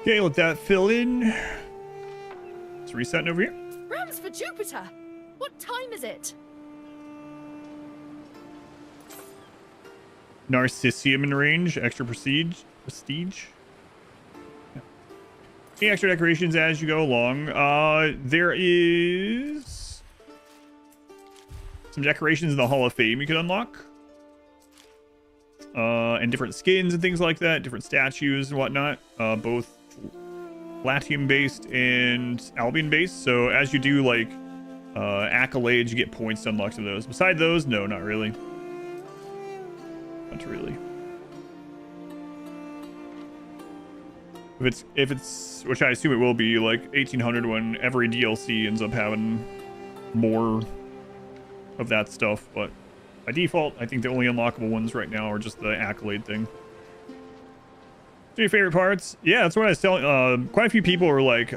Okay, let that fill in. It's resetting over here. Rams for Jupiter! What time is it? Narcissium in range, extra prestige. Yeah. Any extra decorations as you go along. There is some decorations in the Hall of Fame you can unlock. And different skins and things like that, different statues and whatnot, both Latium based and Albion based. So as you do like accolades, you get points to unlock some of those. Beside those, no, not really. Not really. If it's which I assume it will be like 1800 when every DLC ends up having more of that stuff, but by default, I think the only unlockable ones right now are just the accolade thing. So your favorite parts? Yeah, that's what I was telling. Quite a few people were like,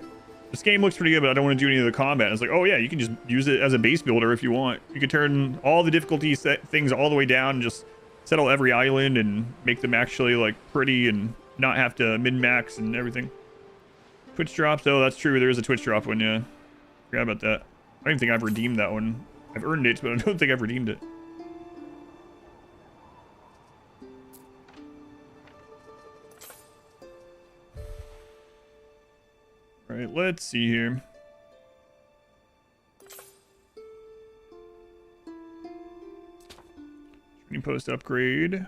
this game looks pretty good, but I don't want to do any of the combat. It's like, oh yeah, you can just use it as a base builder if you want. You can turn all the difficulty things all the way down and just settle every island and make them actually like pretty and not have to min-max and everything. Twitch drops. Oh, that's true. There is a Twitch drop one, yeah. Forgot about that. I don't even think I've redeemed that one. I've earned it, but I don't think I've redeemed it. All right, let's see here. Training post upgrade.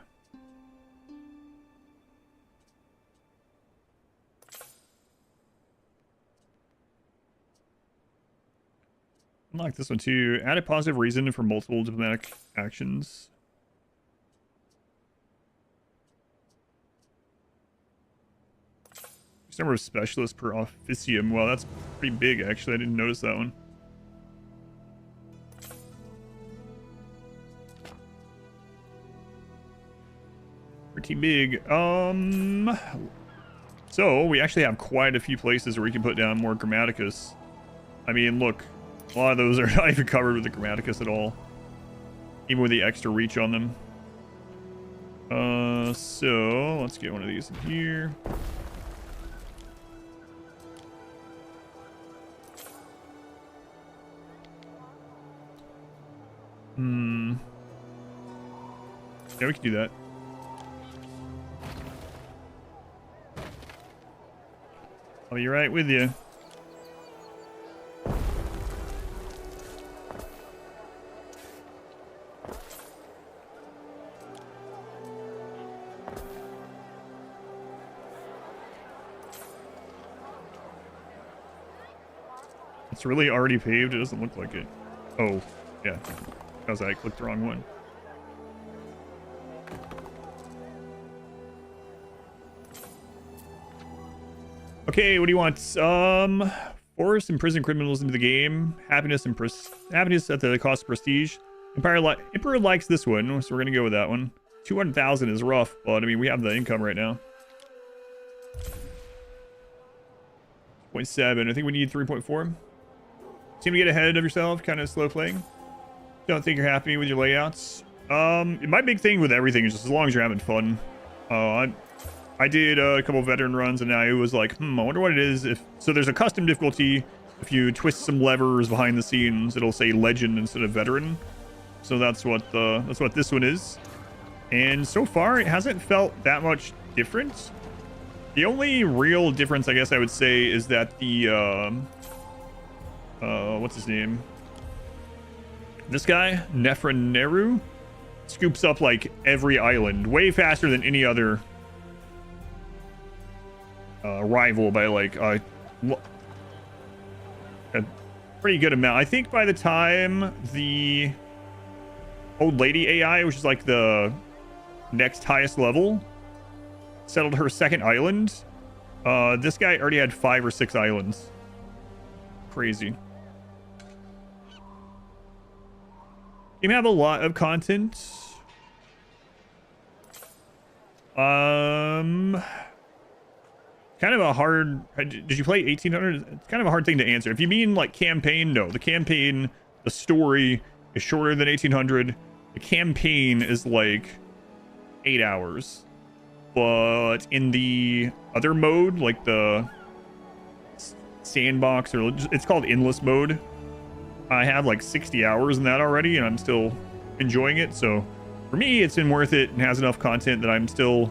Unlock this one too. Add a positive reason for multiple diplomatic actions. Number of specialists per officium. Wow, that's pretty big actually. I didn't notice that one. Pretty big. So we actually have quite a few places where we can put down more Grammaticus. I mean, look, a lot of those are not even covered with the Grammaticus at all, even with the extra reach on them. So let's get one of these in here. Yeah, we can do that. I'll be right with you. It's really already paved. It doesn't look like it. Oh, yeah. Because I clicked the wrong one. Okay, what do you want? Force imprison criminals into the game. Happiness at the cost of prestige. Emperor likes this one, so we're gonna go with that one. 200,000 is rough, but I mean we have the income right now. 0.7. I think we need 3.4. Seem to get ahead of yourself, kind of slow playing. Don't think you're happy with your layouts. My big thing with everything is just as long as you're having fun. I did a couple veteran runs, and I was like, I wonder what it is. So there's a custom difficulty. If you twist some levers behind the scenes, it'll say legend instead of veteran. So that's what this one is. And so far, it hasn't felt that much different. The only real difference, I guess I would say, is that the what's his name? This guy, Neferneru, scoops up like every island way faster than any other rival by like a pretty good amount. I think by the time the old lady AI, which is like the next highest level, settled her second island, this guy already had 5 or 6 islands. Crazy. You have a lot of content. Kind of a hard... Did you play 1800? It's kind of a hard thing to answer. If you mean like campaign, no. The campaign, the story is shorter than 1800. The campaign is like 8 hours. But in the other mode, like the sandbox, or it's called endless mode, I have like 60 hours in that already, and I'm still enjoying it. So for me, it's been worth it and has enough content that I'm still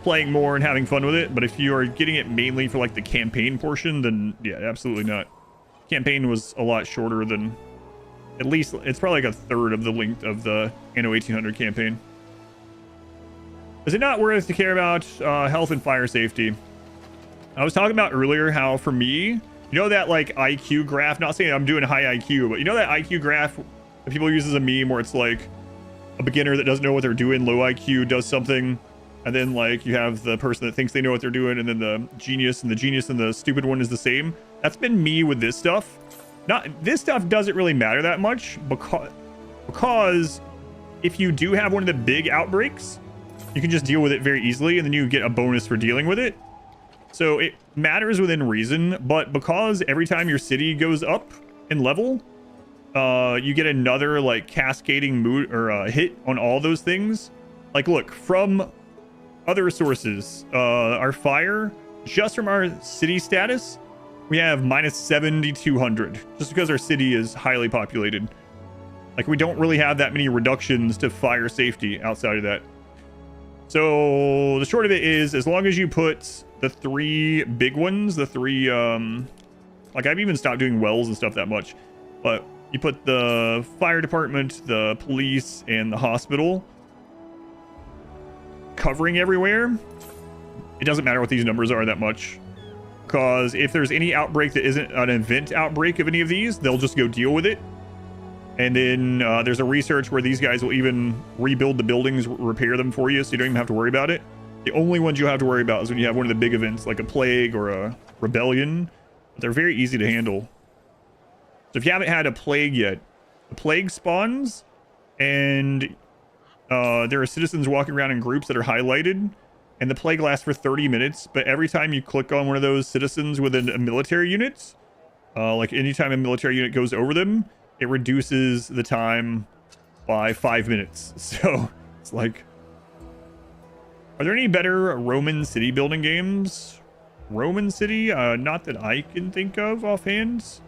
playing more and having fun with it. But if you are getting it mainly for like the campaign portion, then yeah, absolutely not. Campaign was a lot shorter than, at least it's probably like a third of the length of the Anno 1800 campaign. Is it not worth to care about health and fire safety? I was talking about earlier how for me, you know that like IQ graph, not saying I'm doing high IQ, but you know that IQ graph that people use as a meme where it's like a beginner that doesn't know what they're doing, low IQ, does something, and then like you have the person that thinks they know what they're doing, and then the genius and the stupid one is the same. That's been me with this stuff. This stuff doesn't really matter that much because if you do have one of the big outbreaks, you can just deal with it very easily, and then you get a bonus for dealing with it. So it matters within reason, but because every time your city goes up in level, you get another like cascading mood or hit on all those things. Like, look, from other sources, our fire, just from our city status, we have minus 7,200, just because our city is highly populated. Like, we don't really have that many reductions to fire safety outside of that. So the short of it is, as long as you put the 3 big ones, the 3 like I've even stopped doing wells and stuff that much, but you put the fire department, the police, and the hospital covering everywhere, it doesn't matter what these numbers are that much, because if there's any outbreak that isn't an event outbreak of any of these, they'll just go deal with it. And then there's a research where these guys will even rebuild the buildings, repair them for you, so you don't even have to worry about it. The only ones you have to worry about is when you have one of the big events, like a plague or a rebellion. But they're very easy to handle. So if you haven't had a plague yet, the plague spawns, and there are citizens walking around in groups that are highlighted, and the plague lasts for 30 minutes. But every time you click on one of those citizens within a military unit, like anytime a military unit goes over them, it reduces the time by 5 minutes. So it's like, are there any better Roman city building games? Roman city? Not that I can think of offhand.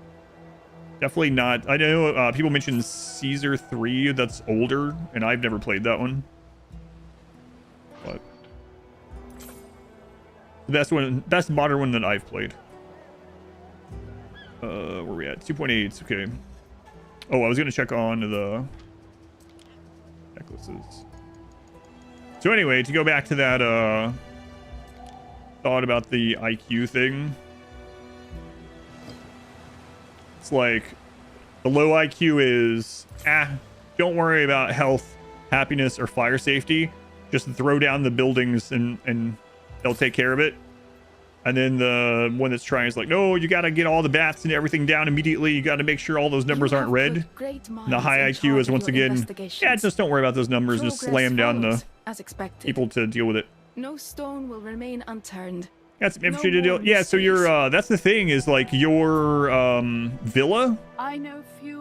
Definitely not. I know people mentioned Caesar 3, that's older, and I've never played that one. But the best modern one that I've played. Where are we at? 2.8. Okay. Oh, I was gonna check on the necklaces. So anyway, to go back to that thought about the IQ thing. It's like the low IQ is, don't worry about health, happiness, or fire safety. Just throw down the buildings and they'll take care of it. And then the one that's trying is like, no, you got to get all the bats and everything down immediately. You got to make sure all those numbers aren't red. And the high IQ is once again, just don't worry about those numbers. Just slam down the as expected. people to deal with it. No stone will remain unturned. Got some infantry to deal. Yeah, so your that's the thing is like your villa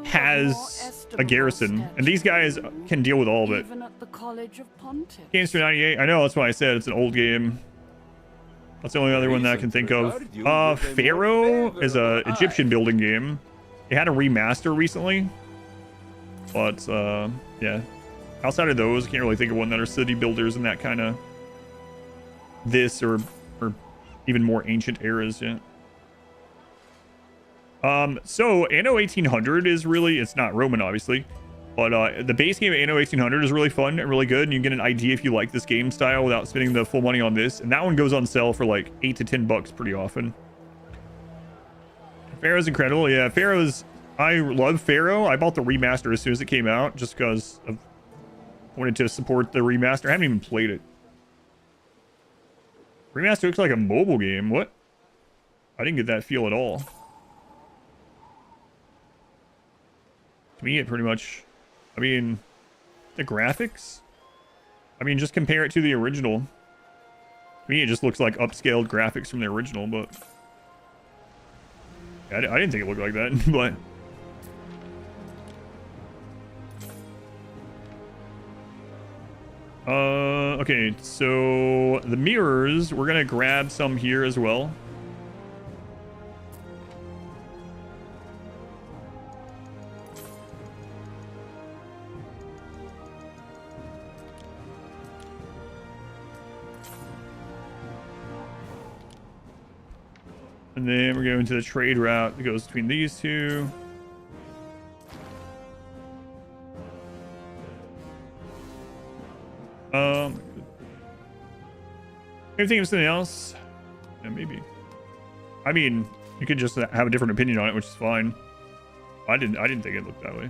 has a garrison, and these guys can deal with all of it. Even at the College of Pontiffs. Games for 98. I know, that's why I said it's an old game. That's the only other one that I can think of. Pharaoh is a Egyptian building game. It had a remaster recently, but yeah. Outside of those, I can't really think of one that are city builders in that kind of this or even more ancient eras yet. So Anno 1800 is really, it's not Roman obviously, but the base game of Anno 1800 is really fun and really good, and you get an idea if you like this game style without spending the full money on this, and that one goes on sale for like $8 to $10 pretty often. Pharaoh's incredible. Yeah, Pharaoh's, I love Pharaoh. I bought the remaster as soon as it came out just because I wanted to support the remaster. I haven't even played it. Remaster looks like a mobile game. What? I didn't get that feel at all. To me, it pretty much... I mean, the graphics? I mean, just compare it to the original. To me, it just looks like upscaled graphics from the original, but... I didn't think it looked like that, but... Okay, so the mirrors, we're gonna grab some here as well. And then we're going to the trade route that goes between these two. Maybe think of something else. Yeah, maybe. I mean, you could just have a different opinion on it, which is fine. I didn't think it looked that way.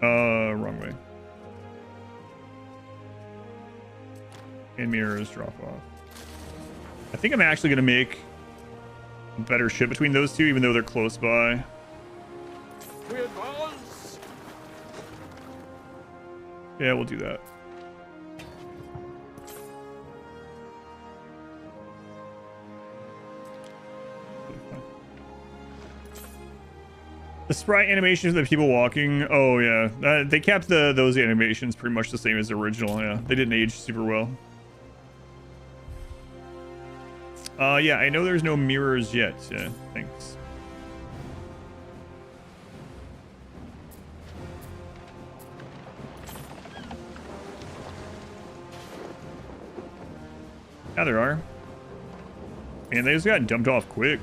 Wrong way. And mirrors drop off. I think I'm actually gonna make a better ship between those two, even though they're close by. We advance. Yeah, we'll do that. The sprite animations of the people walking. Oh yeah, they kept those animations pretty much the same as the original. Yeah, they didn't age super well. Yeah, I know there's no mirrors yet. Yeah, thanks. Yeah, there are. Man, they just got dumped off quick.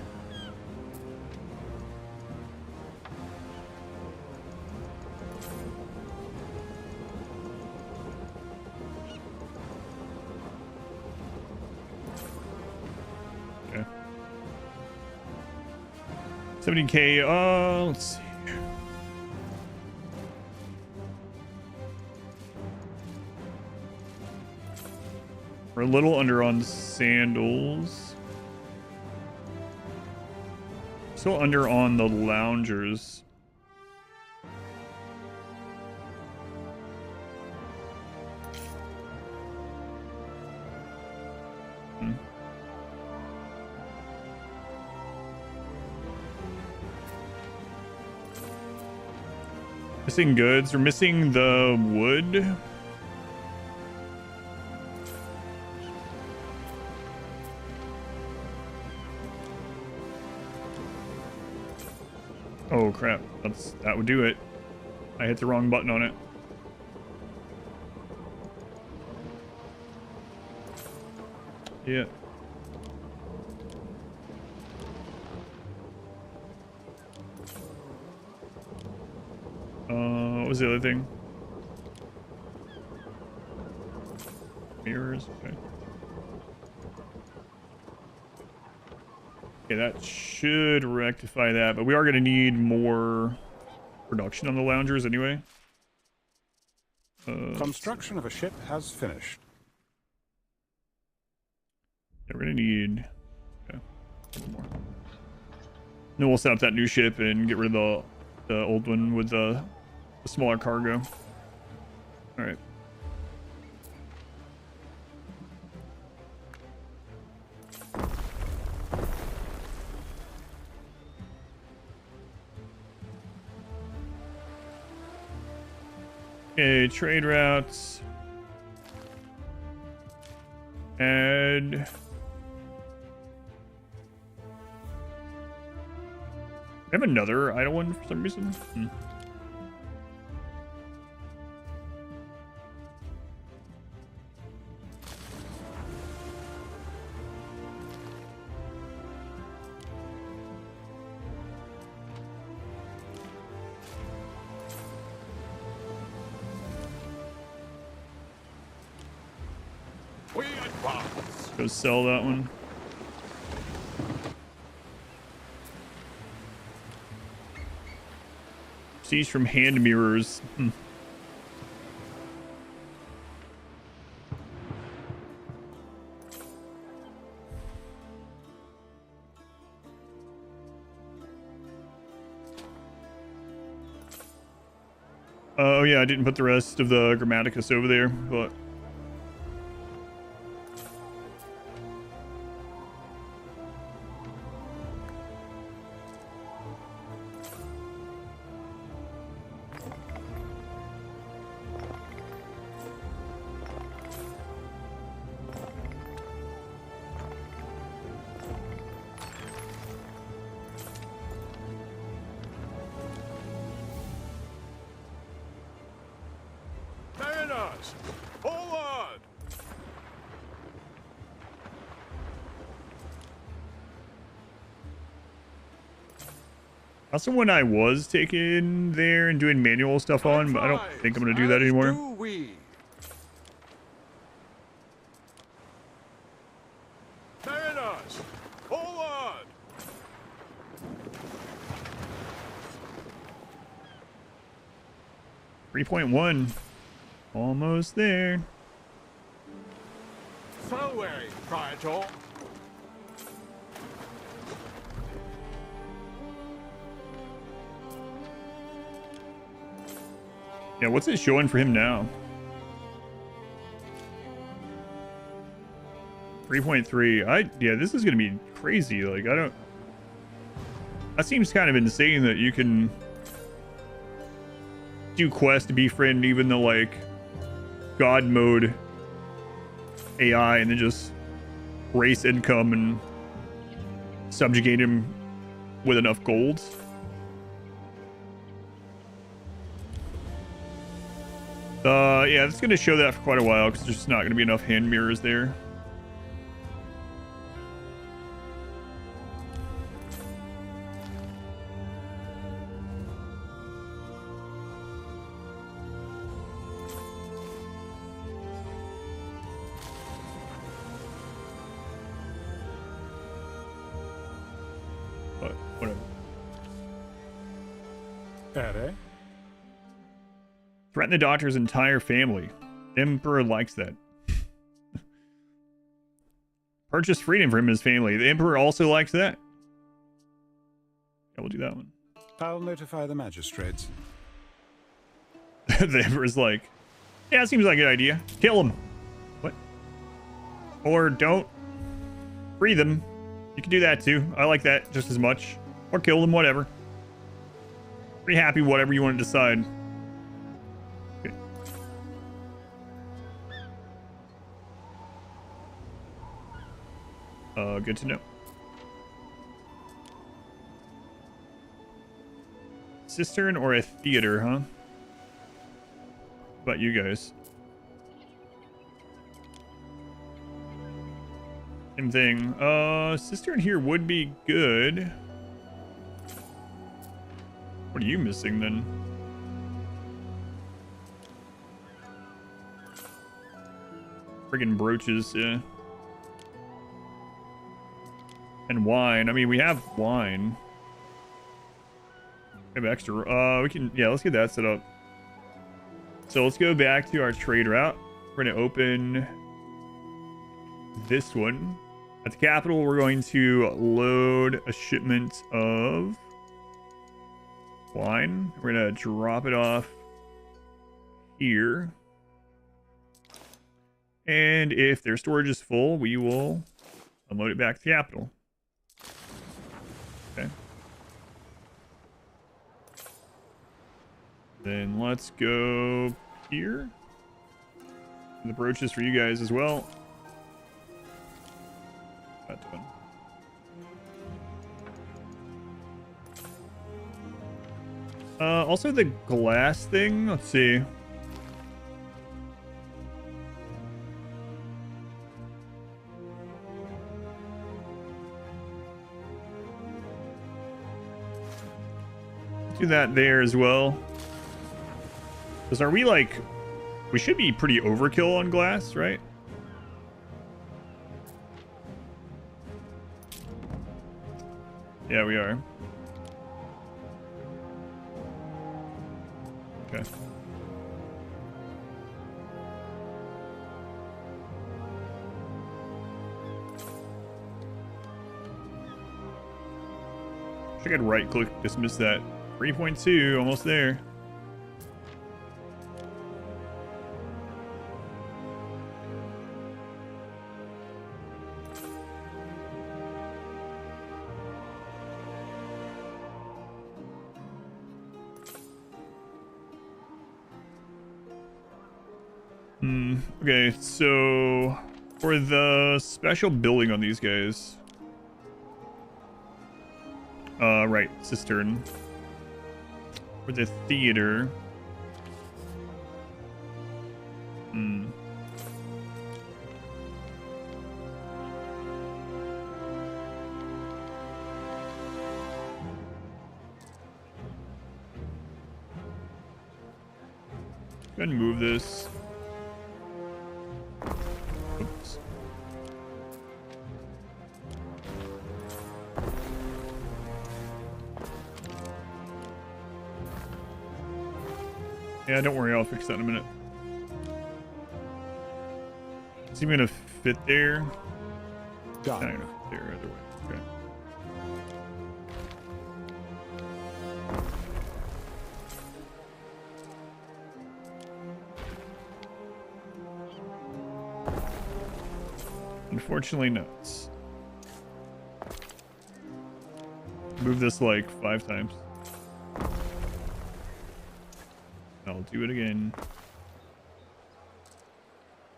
Okay. 70K, let's see. We're a little under on sandals. Still under on the loungers. Missing goods. We're missing the wood. Oh crap, that would do it. I hit the wrong button on it. Yeah. What was the other thing? Mirrors, okay. Okay, that should rectify that, but we are going to need more production on the loungers anyway. Construction of a ship has finished. Yeah, we're going to need a little more. Then we'll set up that new ship and get rid of the old one with the smaller cargo. All right. Okay, trade routes. Add. I have another idle one for some reason. We advance. Go sell that one. Siege from hand mirrors. Oh yeah, I didn't put the rest of the Grammaticus over there, but Mariners, forward! that's the one I was taking there and doing manual stuff on, but I don't think I'm gonna do that anymore. Do we? Mariners, forward! 3.1. Almost there. Forward, Praetor. Yeah, what's it showing for him now? 3.3. Yeah, this is gonna be crazy. Like, I don't. That seems kind of insane that you can do quests to befriend even the like god mode AI and then just race income and subjugate him with enough gold. Yeah, it's going to show that for quite a while because there's just not going to be enough hand mirrors there. But whatever. Ere? Threaten the doctor's entire family. The Emperor likes that. Purchase freedom for him and his family. The Emperor also likes that. Yeah, we'll do that one. I'll notify the magistrates. The Emperor's like, yeah, it seems like a good idea. Kill him. What? Or don't. Free them. You can do that too. I like that just as much. Or kill them, whatever. Pretty happy, whatever you want to decide. Good to know. Cistern or a theater, huh? What about you guys? Same thing. Cistern here would be good. What are you missing then? Friggin' brooches, yeah. And wine. I mean, we have wine. We have extra. We can, yeah, let's get that set up. So let's go back to our trade route. We're going to open this one. At the capital, we're going to load a shipment of wine. We're going to drop it off here. And if their storage is full, we will unload it back to the capital. Okay. Then let's go here. And the brooches for you guys as well. That one. Also the glass thing. Let's see. Do that there as well. Because are we like... We should be pretty overkill on glass, right? Yeah, we are. Okay. I could right click, dismiss that. 3.2, almost there. Okay, so for the special building on these guys. Right, cistern. For the theater. Go ahead and move this. Oops. Yeah, don't worry, I'll fix that in a minute. Is he gonna fit there? Done. Not gonna fit there either way. Okay. Unfortunately, no. Move this like 5 times. I'll do it again.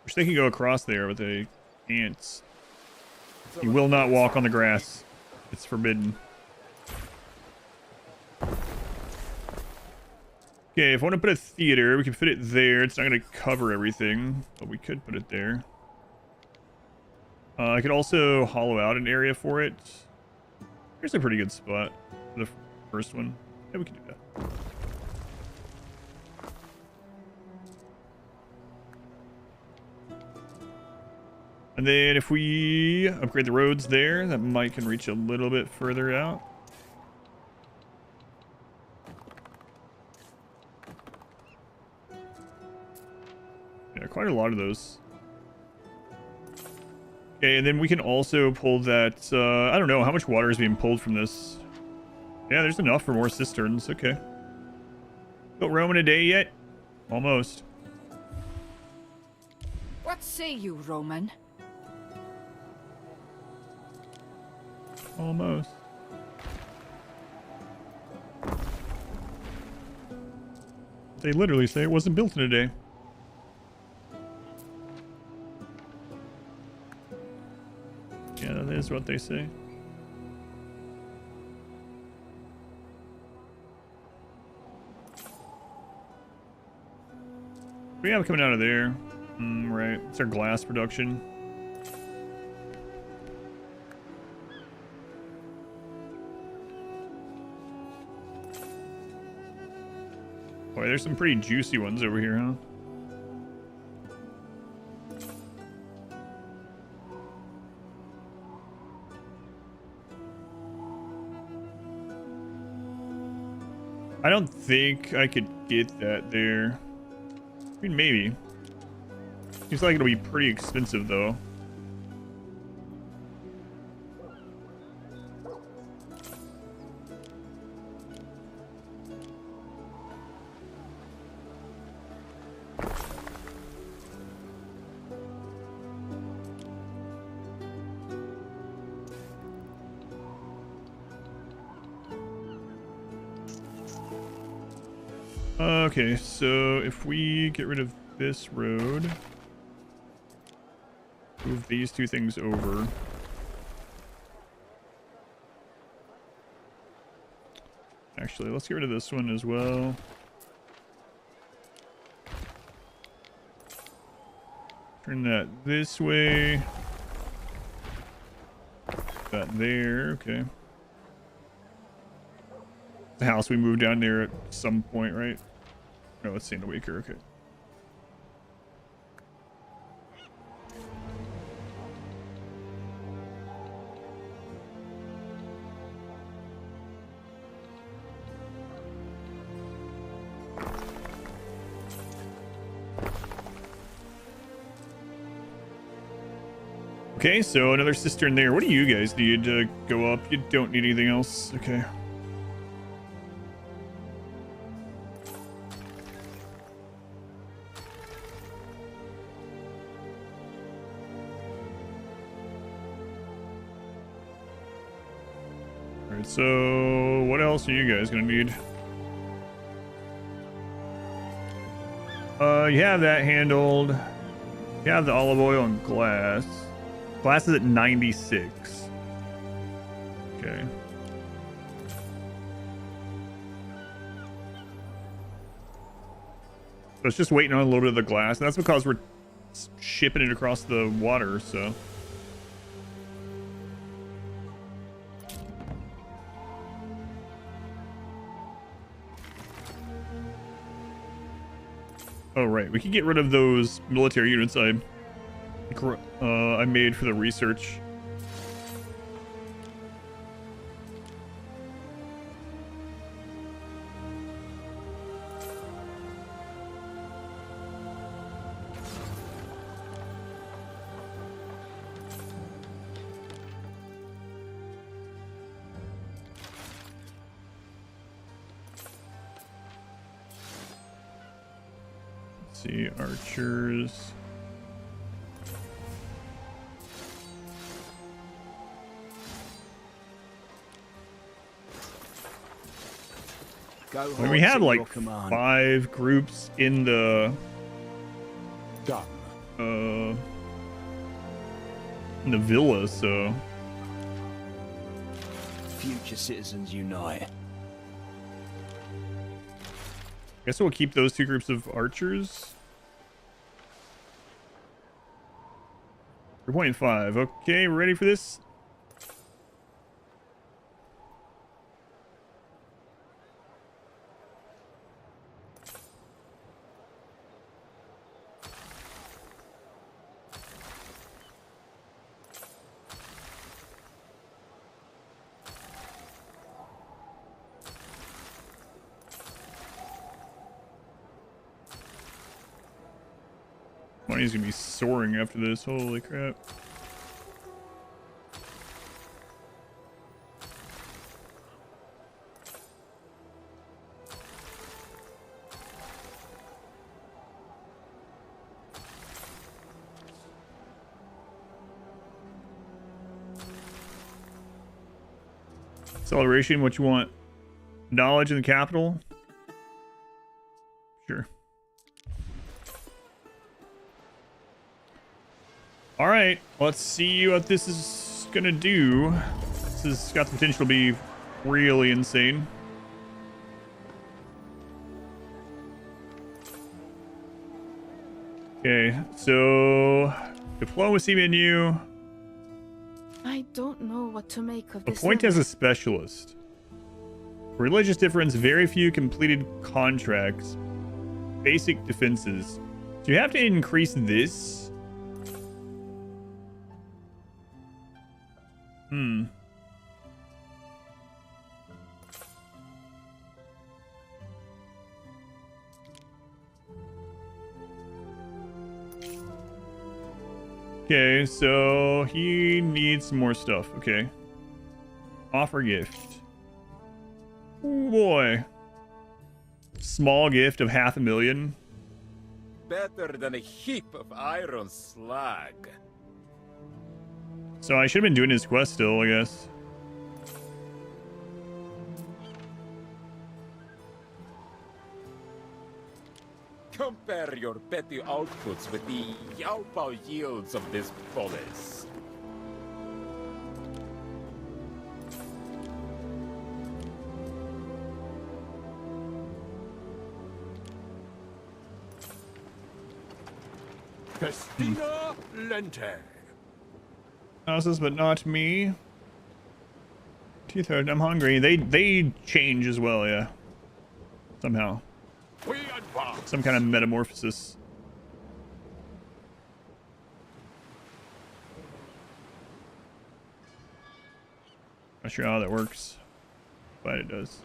Wish they could go across there, but they can't. You will not walk on the grass. It's forbidden. Okay, if I want to put a theater, we can fit it there. It's not going to cover everything, but we could put it there. I could also hollow out an area for it. Here's a pretty good spot for the first one. Yeah, we can do that. And then if we upgrade the roads there, that might can reach a little bit further out. Yeah, quite a lot of those. Okay, and then we can also pull that, I don't know, how much water is being pulled from this? Yeah, there's enough for more cisterns, okay. Built Rome in a day yet? Almost. What say you, Roman? Almost. They literally say it wasn't built in a day. Yeah, that is what they say. We have coming out of there. Right. It's our glass production. Boy, there's some pretty juicy ones over here, huh? I don't think I could get that there. I mean, maybe. Seems like it'll be pretty expensive, though. Okay, so if we get rid of this road, move these two things over. Actually, let's get rid of this one as well. Turn that this way. That there, okay. The house we moved down there at some point, right? No, it's Santa Waker, okay. Okay, so another cistern there. What do you guys need to go up? You don't need anything else. Okay. Alright, so what else are you guys gonna need? You have that handled. You have the olive oil and glass. Glass is at 96. Okay. So it's just waiting on a little bit of the glass. And that's because we're shipping it across the water, so. Oh, right. We could get rid of those military units I made for the research. Let's see, archers. We have like 5 groups in the in the villa, so future citizens unite. Guess we'll keep those 2 groups of archers. 3.5. Okay, we're ready for this. Money's gonna be soaring after this. Holy crap. Acceleration, what you want? Knowledge in the capital? Sure. All right, let's see what this is gonna do. This has got the potential to be really insane. Okay, so diplomacy menu. I don't know what to make of this. Appoint as a specialist. Religious difference, very few completed contracts. Basic defenses. So you have to increase this. Okay, so he needs some more stuff. Okay. Offer gift. Oh boy. Small gift of 500,000. Better than a heap of iron slag. So I should have been doing his quest still, I guess. compare your petty outputs with the Yaupao yields of this polis. Festina Lente. Houses, but not me. 2/3. I'm hungry. They change as well, yeah. Somehow. We advance. Some kind of metamorphosis. Not sure how that works, but it does.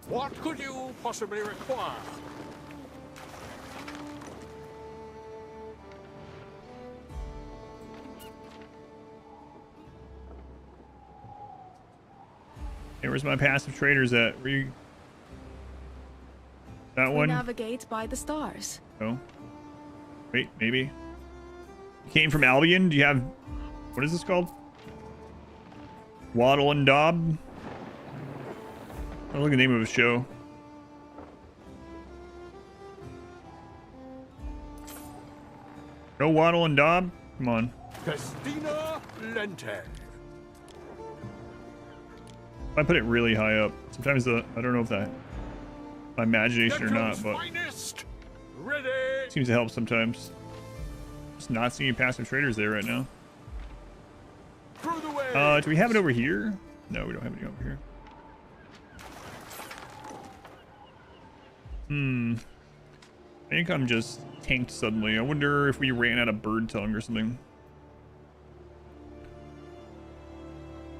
What could you possibly require? Hey, where's my passive traders at? That We one? navigate by the stars. Oh. Wait, maybe. You came from Albion? Do you have... What is this called? Waddle and Daub? I look at the name of a show. No Waddle and Daub? Come on. Festina Lente. I put it really high up. Sometimes I don't know if that my imagination or not, but ready. Seems to help sometimes. Just not seeing passive traders there right now. Do we have it over here? No, we don't have any over here. I think I'm just tanked suddenly. I wonder if we ran out of bird tongue or something.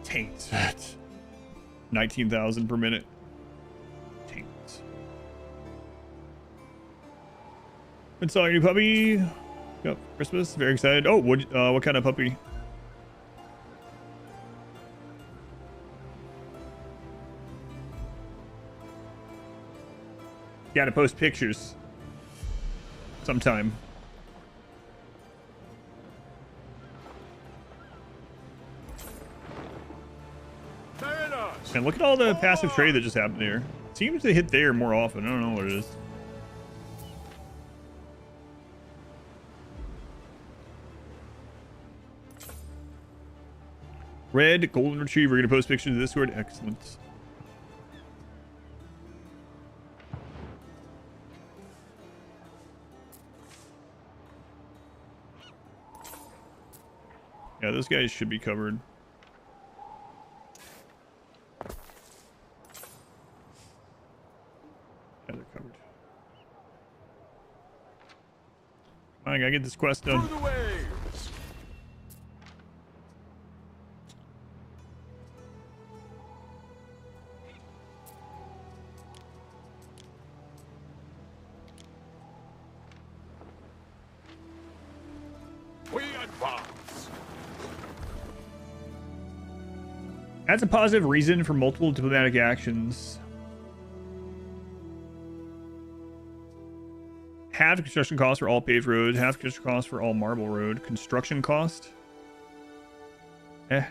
Tanked. 19,000 per minute. Tanked. Good saw your new puppy. Yep, Christmas. Very excited. Oh, what kind of puppy? Gotta post pictures sometime. And look at all the passive trade that just happened there. It seems to hit there more often. I don't know what it is. Red golden retriever. Gonna post pictures of this Discord. Excellent. Yeah, those guys should be covered. Yeah, they're covered. Come on, I gotta get this quest done. We advance. That's a positive reason for multiple diplomatic actions. Half construction cost for all paved roads, half construction cost for all marble road. Construction cost? Eh.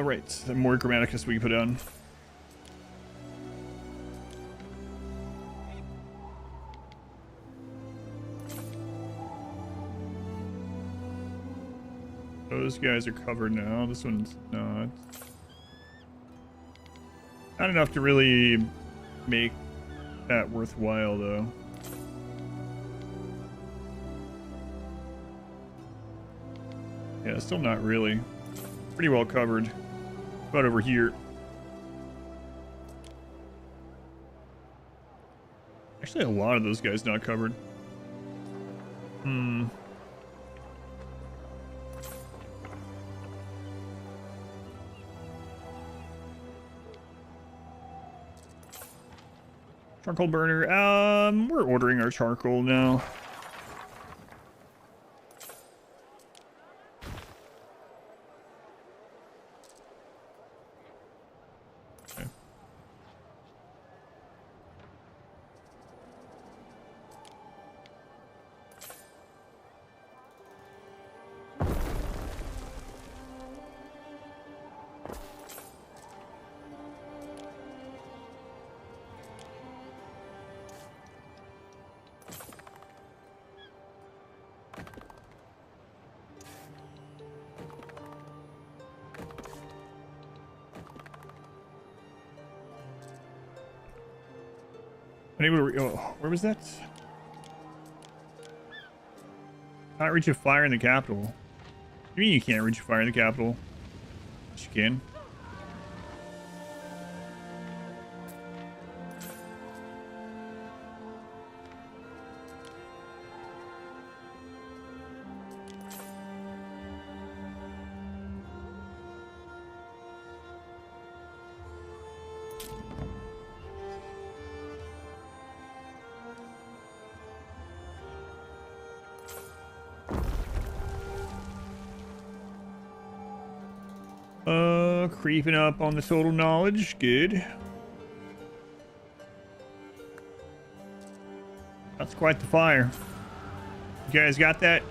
Right. More Grammaticus we can put down. Those guys are covered now. This one's not. Not enough to really make that worthwhile, though. Yeah, still not really. Pretty well covered. About over here. Actually, a lot of those guys not covered. Hmm. Charcoal burner. We're ordering our charcoal now. Okay. Unable to where was that? Can't reach a fire in the capital. What do you mean you can't reach a fire in the capital? Yes, you can. Creeping up on the total knowledge. Good. That's quite the fire. You guys got that?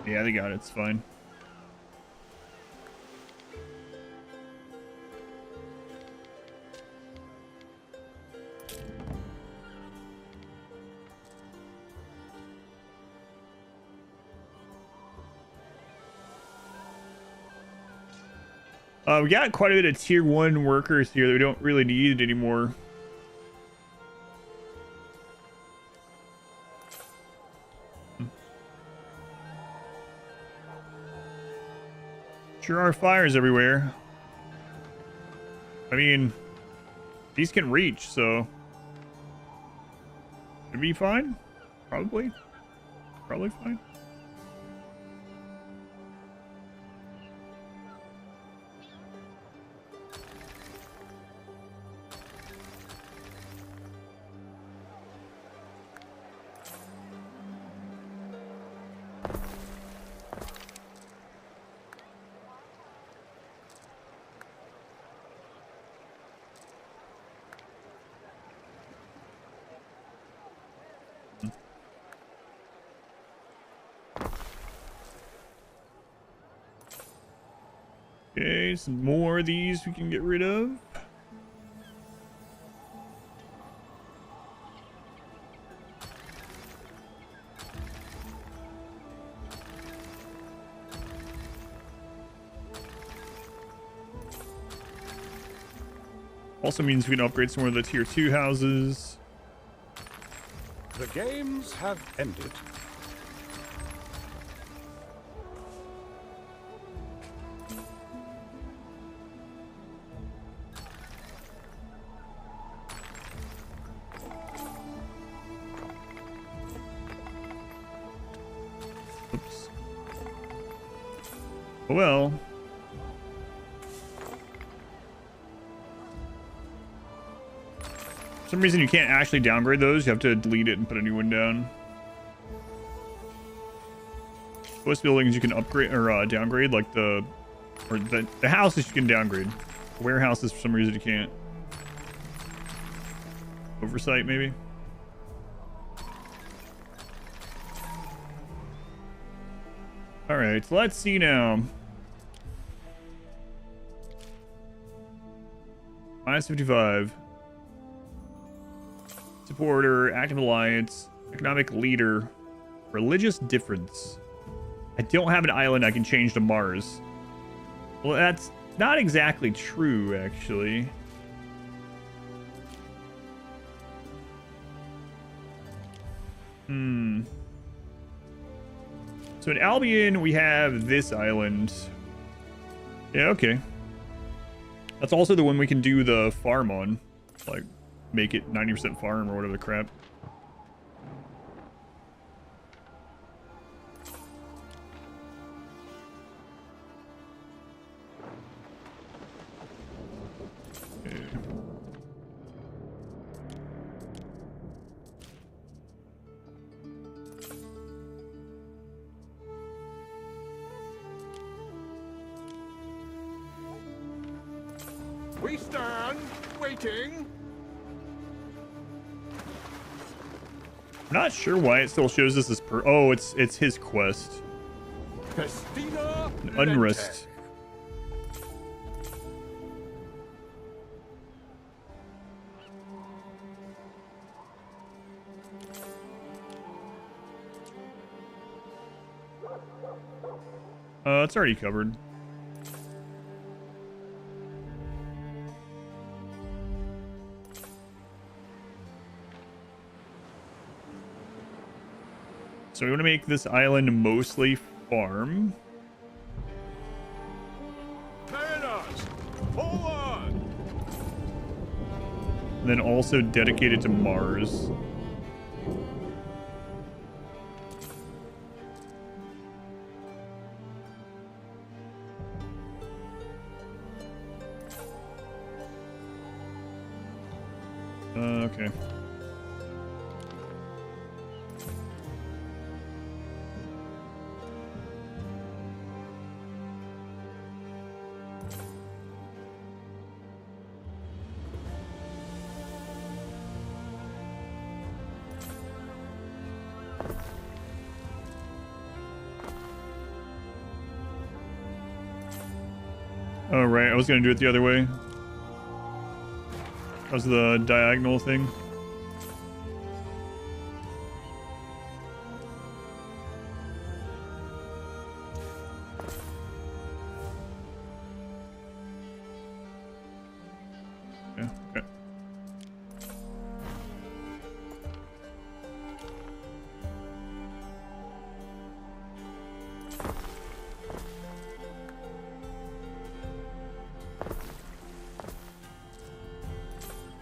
Yeah, they got it. It's fine. We got quite a bit of tier 1 workers here that we don't really need anymore. Sure are fires everywhere. I mean, these can reach, so should be fine. Probably fine. Okay, some more of these we can get rid of. Also means we can upgrade some more of the tier 2 houses. The games have ended. Oops. Well. For some reason you can't actually downgrade those. You have to delete it and put a new one down. Most buildings you can upgrade or downgrade, like the houses you can downgrade. Warehouses for some reason you can't. Oversight maybe. All right, so let's see now. -55. Supporter, active alliance, economic leader, religious difference. I don't have an island I can change to Mars. Well, that's not exactly true, actually. So in Albion, we have this island. Yeah, okay. That's also the one we can do the farm on. Like, make it 90% farm or whatever the crap. We stand waiting. I'm not sure why it still shows us as oh, it's his quest. Festina Unrest. It's already covered. So we want to make this island mostly farm. Mariners, forward! And then also dedicated to Mars. Okay. Oh, right. I was going to do it the other way. That was the diagonal thing. Yeah, okay.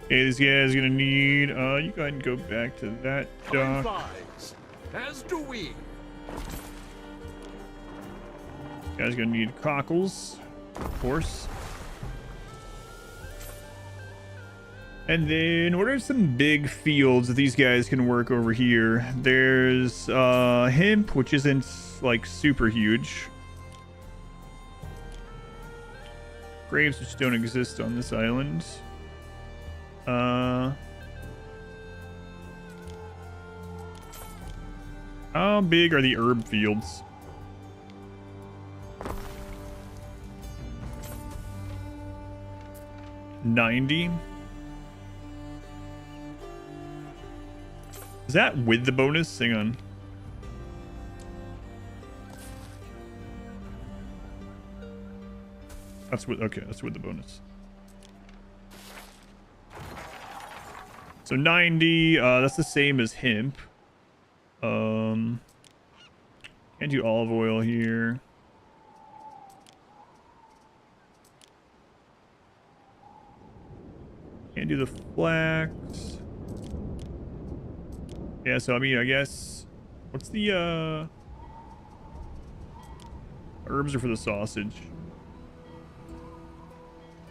Okay, this guy's gonna need, you go ahead and go back to that dock. As do we. Guy's gonna need cockles, of course. And then what are some big fields that these guys can work over here? There's hemp, which isn't like super huge. Graves, which don't exist on this island. How big are the herb fields? $90. Is that with the bonus? Hang on. That's with, okay, that's with the bonus. So 90, that's the same as hemp. Can't do olive oil here. Can't do the flax. Yeah, so I mean, I guess, what's the, herbs are for the sausage.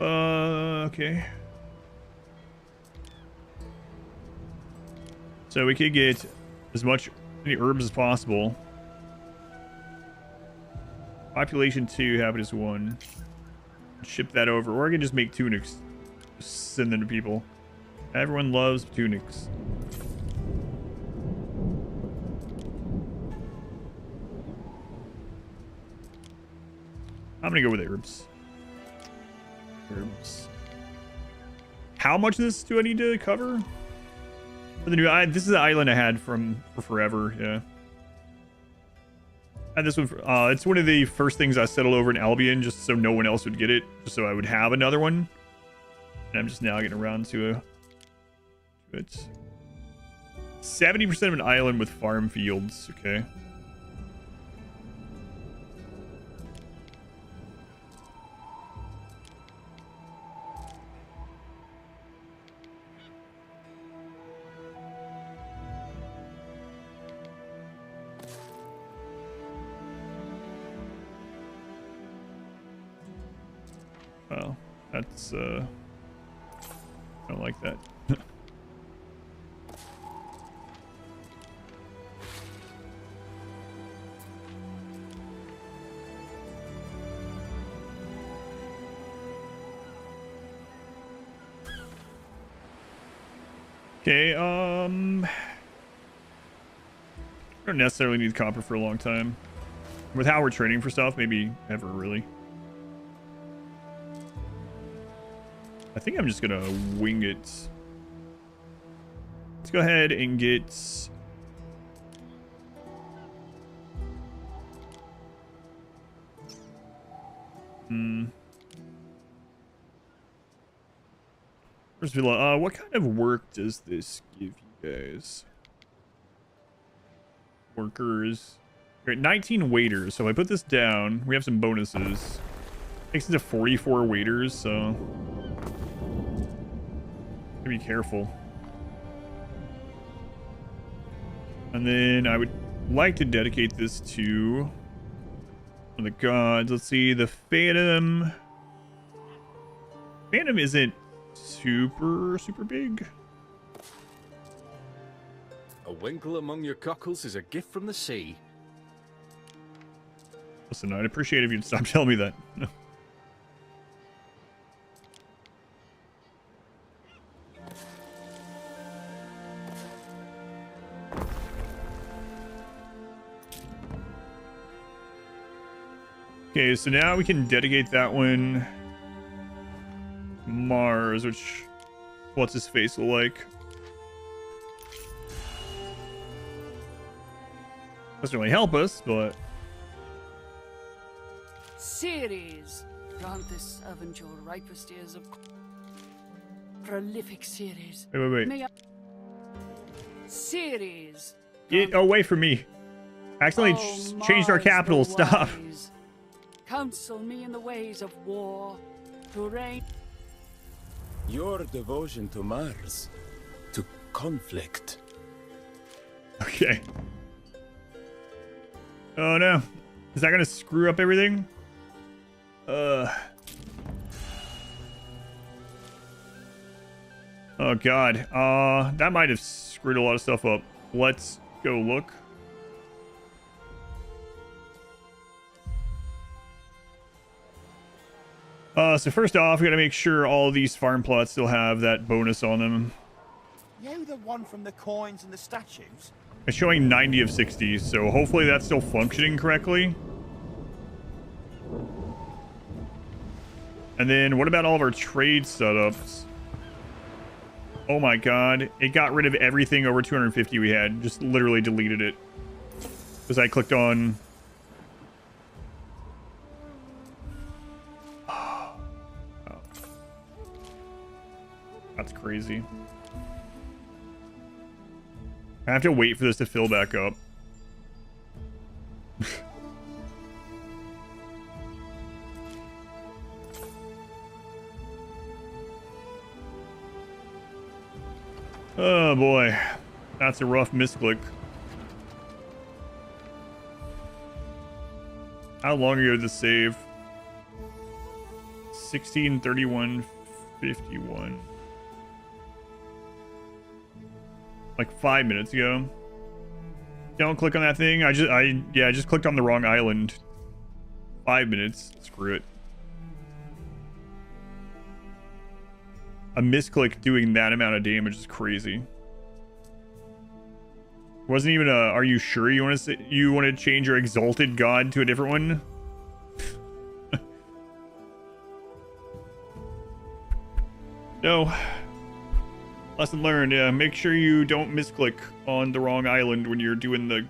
Okay. So we could get as many herbs as possible. Population 2, happiness 1. Ship that over. Or I can just make tunics. Just send them to people. Everyone loves tunics. I'm gonna go with herbs. Herbs. How much of this do I need to cover? For the new, this is the island I had for forever. Yeah. And this one, it's one of the first things I settled over in Albion, just so no one else would get it, just so I would have another one. And I'm just now getting around to it. 70% of an island with farm fields. Okay. Well, that's I don't like that. Okay, I don't necessarily need copper for a long time. With how we're trading for stuff, maybe ever, really. I think I'm just gonna wing it. Let's go ahead and get... First of all, what kind of work does this give you guys? Workers. Great, 19 waiters. So if I put this down, we have some bonuses. Takes it to 44 waiters, so be careful. And then I would like to dedicate this to one of the gods. Let's see, the Phantom. Phantom isn't super big. A winkle among your cockles is a gift from the sea. Listen, I'd appreciate it if you'd stop telling me that. Okay, so now we can dedicate that one Mars, which what's his face look like? Doesn't really help us, but Series. Grant this servant your ripest years of prolific series. Wait. May I... Series. Get away from me. Accidentally changed our capital. Stop. Counsel me in the ways of war, to reign. Your devotion to Mars, to conflict. Okay. Oh no. Is that gonna screw up everything? Oh god. That might have screwed a lot of stuff up. Let's go look. So first off, we gotta make sure all of these farm plots still have that bonus on them. You the one from the coins and the statues? It's showing 90 of 60, so hopefully that's still functioning correctly. And then what about all of our trade setups? Oh my god, it got rid of everything over 250 we had. Just literally deleted it. Because I clicked on... Oh. That's crazy. I have to wait for this to fill back up. Oh boy, that's a rough misclick. How long ago did this save? 16:31:51. Like 5 minutes ago. Don't click on that thing. I just clicked on the wrong island. 5 minutes. Screw it. A misclick doing that amount of damage is crazy. Wasn't even a, are you sure you want to change your exalted god to a different one? No. Lesson learned, yeah, make sure you don't misclick on the wrong island when you're doing the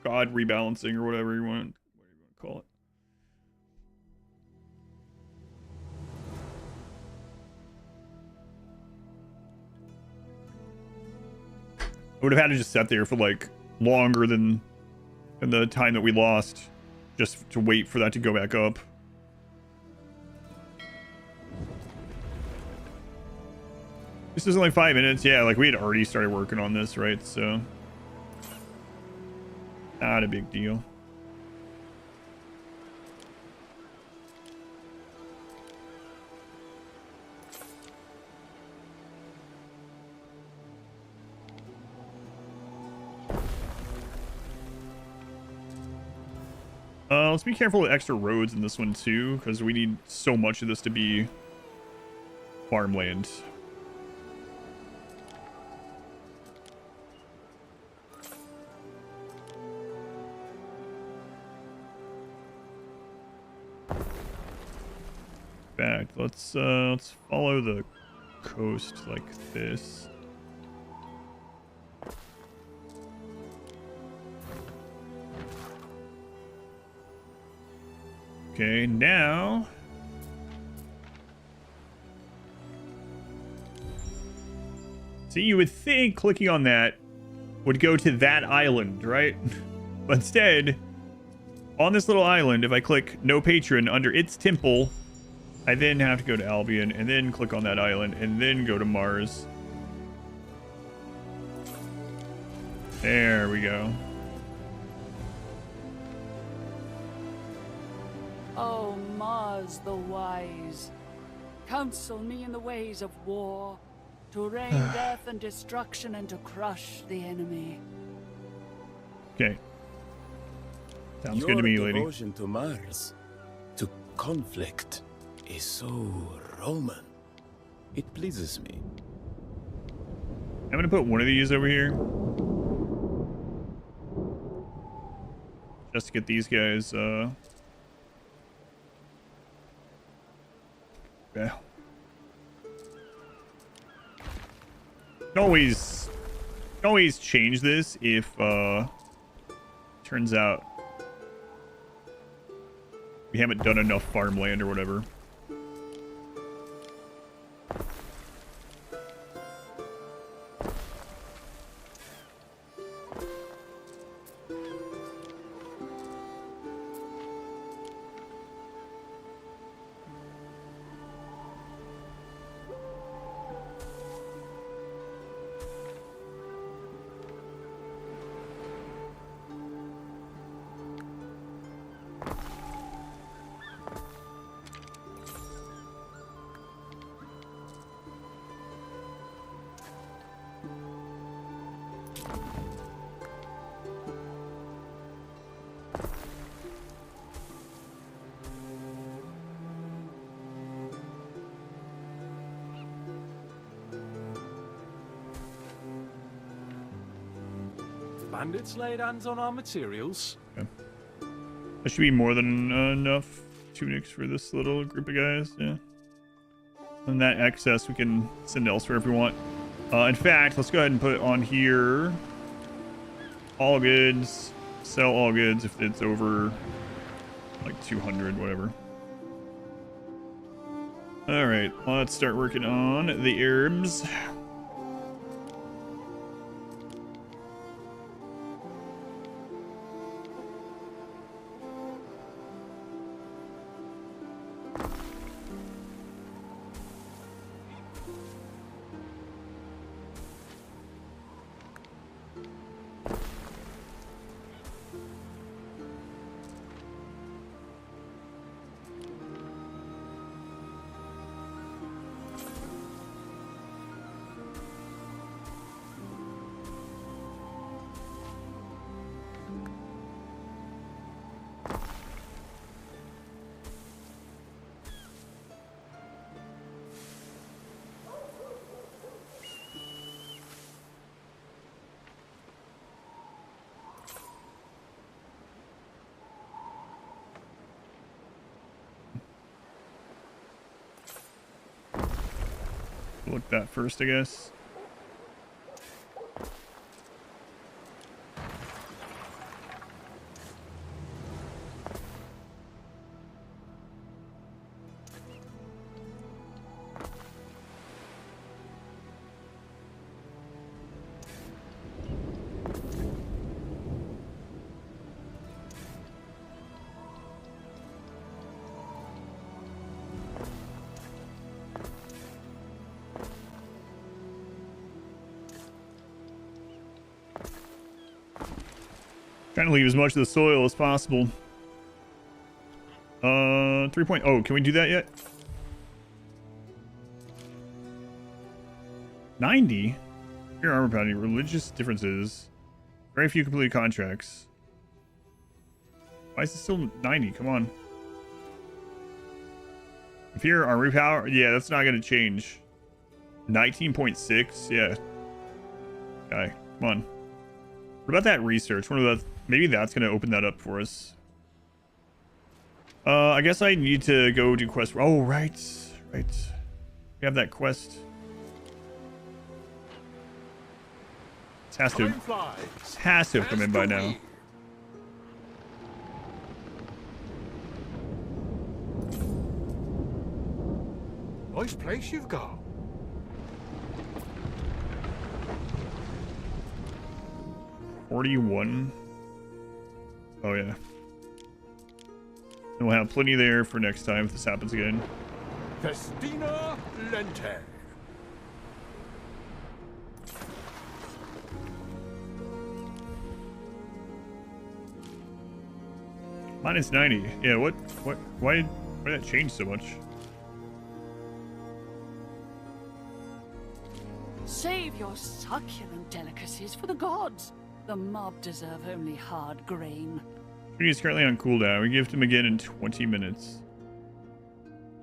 god rebalancing or whatever you want to call it. I would have had to just sit there for like longer than the time that we lost just to wait for that to go back up. This is only 5 minutes. Yeah, like we had already started working on this, right? So not a big deal. Let's be careful with extra roads in this one too, because we need so much of this to be farmland. In fact, let's follow the coast like this. Okay, now see, you would think clicking on that would go to that island, right? But instead, on this little island, if I click no patron under its temple, I then have to go to Albion and then click on that island and then go to Mars. There we go. Oh, Mars the wise, counsel me in the ways of war, to rain death and destruction and to crush the enemy. Okay. Sounds good to me, lady. Your devotion to Mars, to conflict, is so Roman. It pleases me. I'm gonna put one of these over here. Just to get these guys, yeah. Always change this if turns out we haven't done enough farmland or whatever. Bandits laid hands on our materials. Okay. There should be more than enough tunics for this little group of guys, yeah. And that excess we can send elsewhere if we want. In fact, let's go ahead and put on here all goods, sell all goods if it's over like 200, whatever. All right, let's start working on the herbs. Look that first, I guess. Trying to leave as much of the soil as possible. 3.0. Can we do that yet? 90? Your armor pounding. Religious differences. Very few completed contracts. Why is it still 90? Come on. If here, our repower, yeah, that's not going to change. 19.6, yeah. Okay, come on. What about that research? What about, maybe that's going to open that up for us. I guess I need to go do quest. Oh, right. Right. We have that quest. It has to have come in by now. Nice place you've got. $41. Oh yeah. And we'll have plenty there for next time if this happens again. Festina Lente. Minus 90. Yeah, what, why did that change so much? Save your succulent delicacies for the gods. The mob deserve only hard grain. Treaty is currently on cooldown. We give him again in 20 minutes.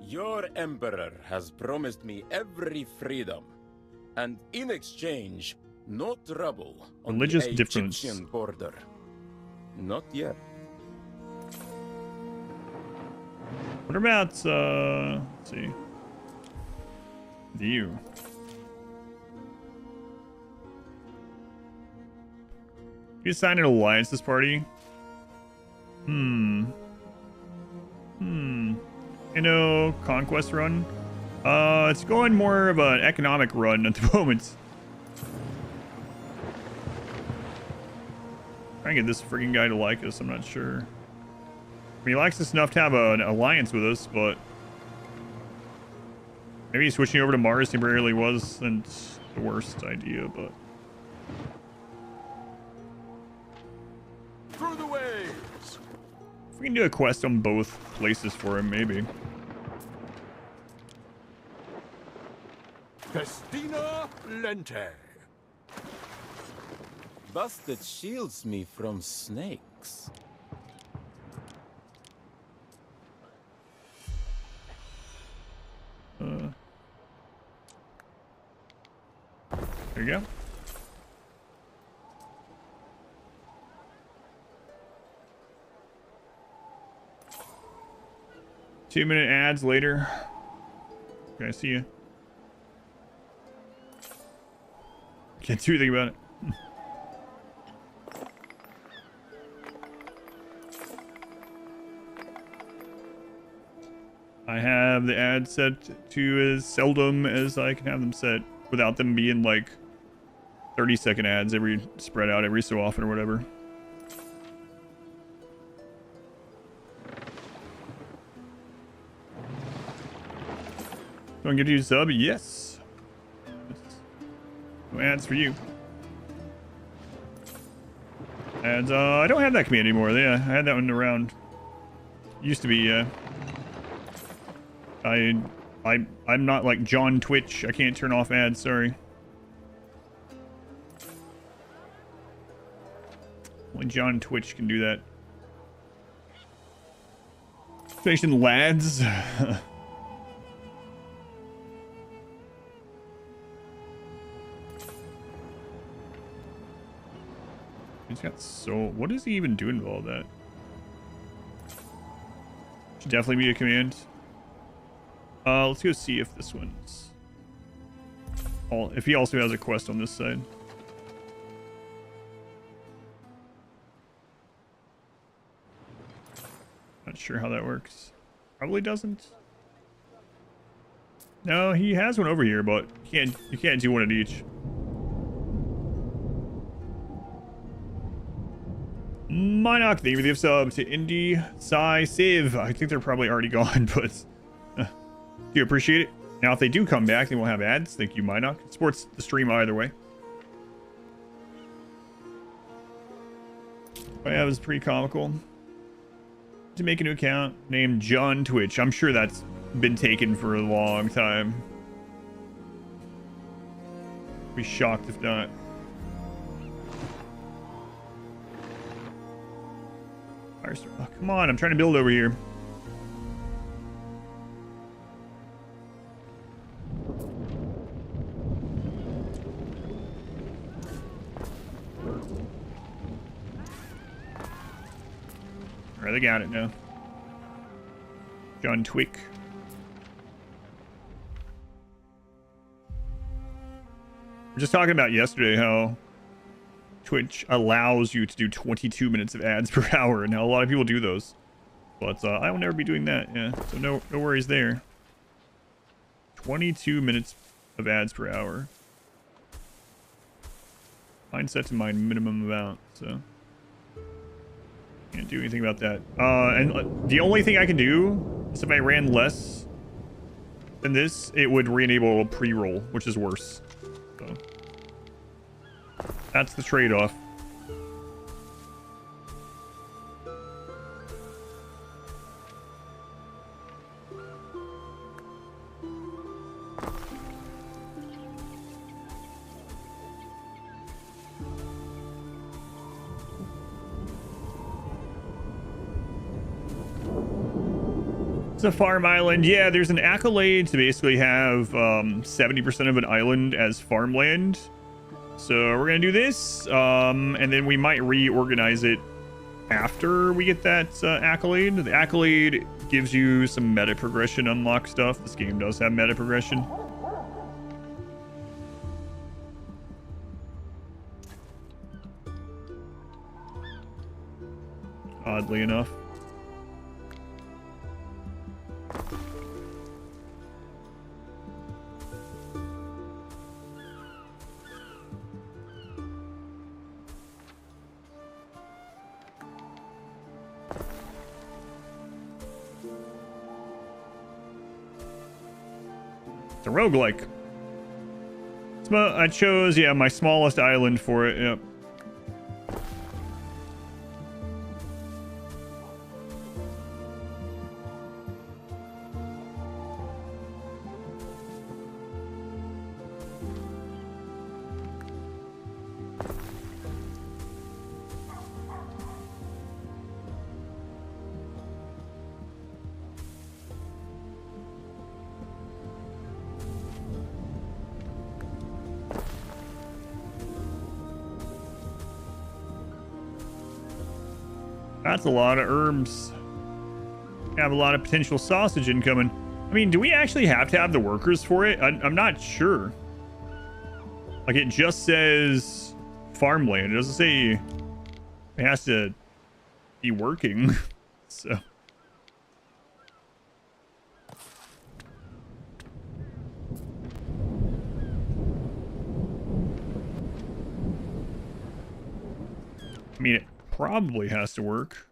Your emperor has promised me every freedom, and in exchange, no trouble on Religious the difference. Egyptian border. Not yet. What about, let's see. View. You signed an alliance this party? Conquest run? It's going more of an economic run at the moment. Trying to get this frigging guy to like us, I'm not sure. I mean, he likes us enough to have an alliance with us, but maybe switching over to Mars temporarily wasn't the worst idea, but Through the waves. if we can do a quest on both places for him, maybe. Festina Lente. Thus that shields me from snakes. There you go. Two-minute ads later. Okay, see you. Can't do anything about it. I have the ads set to as seldom as I can have them set without them being like 30-second ads spread out every so often or whatever. Don't get you a sub? Yes. No ads for you. Ads, I don't have that command anymore. Yeah, I had that one around. Used to be, I'm not like John Twitch. I can't turn off ads, sorry. Only John Twitch can do that. Station lads. He's got so... What is he even doing with all that? Should definitely be a command. Let's go see if this one's... if he also has a quest on this side. Not sure how that works. Probably doesn't. No, he has one over here, but you can't do one at each. Minoc, thank you for the sub to Indy, Sai, Civ. I think they're probably already gone, but do appreciate it. Now, if they do come back, they won't have ads. Thank you, Minoc. It supports the stream either way. But yeah, it was pretty comical. To make a new account named John Twitch. I'm sure that's been taken for a long time. Be shocked if not. Firestorm. Oh, come on, I'm trying to build over here. Alright, they got it now. John Twick. We were just talking about yesterday how Twitch allows you to do 22 minutes of ads per hour, and how a lot of people do those. But I will never be doing that, yeah. So no worries there. 22 minutes of ads per hour. Mine set to my minimum amount, so can't do anything about that. And the only thing I can do is if I ran less than this, it would re-enable pre-roll, which is worse. So that's the trade-off. It's a farm island. Yeah, there's an accolade to basically have 70% of an island as farmland. So we're going to do this, and then we might reorganize it after we get that accolade. The accolade gives you some meta progression unlock stuff. This game does have meta progression. Oddly enough. It's a roguelike. I chose, yeah, my smallest island for it. Yep. That's a lot of herbs. Have a lot of potential sausage incoming. I mean, do we actually have to have the workers for it? I'm not sure. Like, it just says farmland. It doesn't say it has to be working. So. I mean, it probably has to work.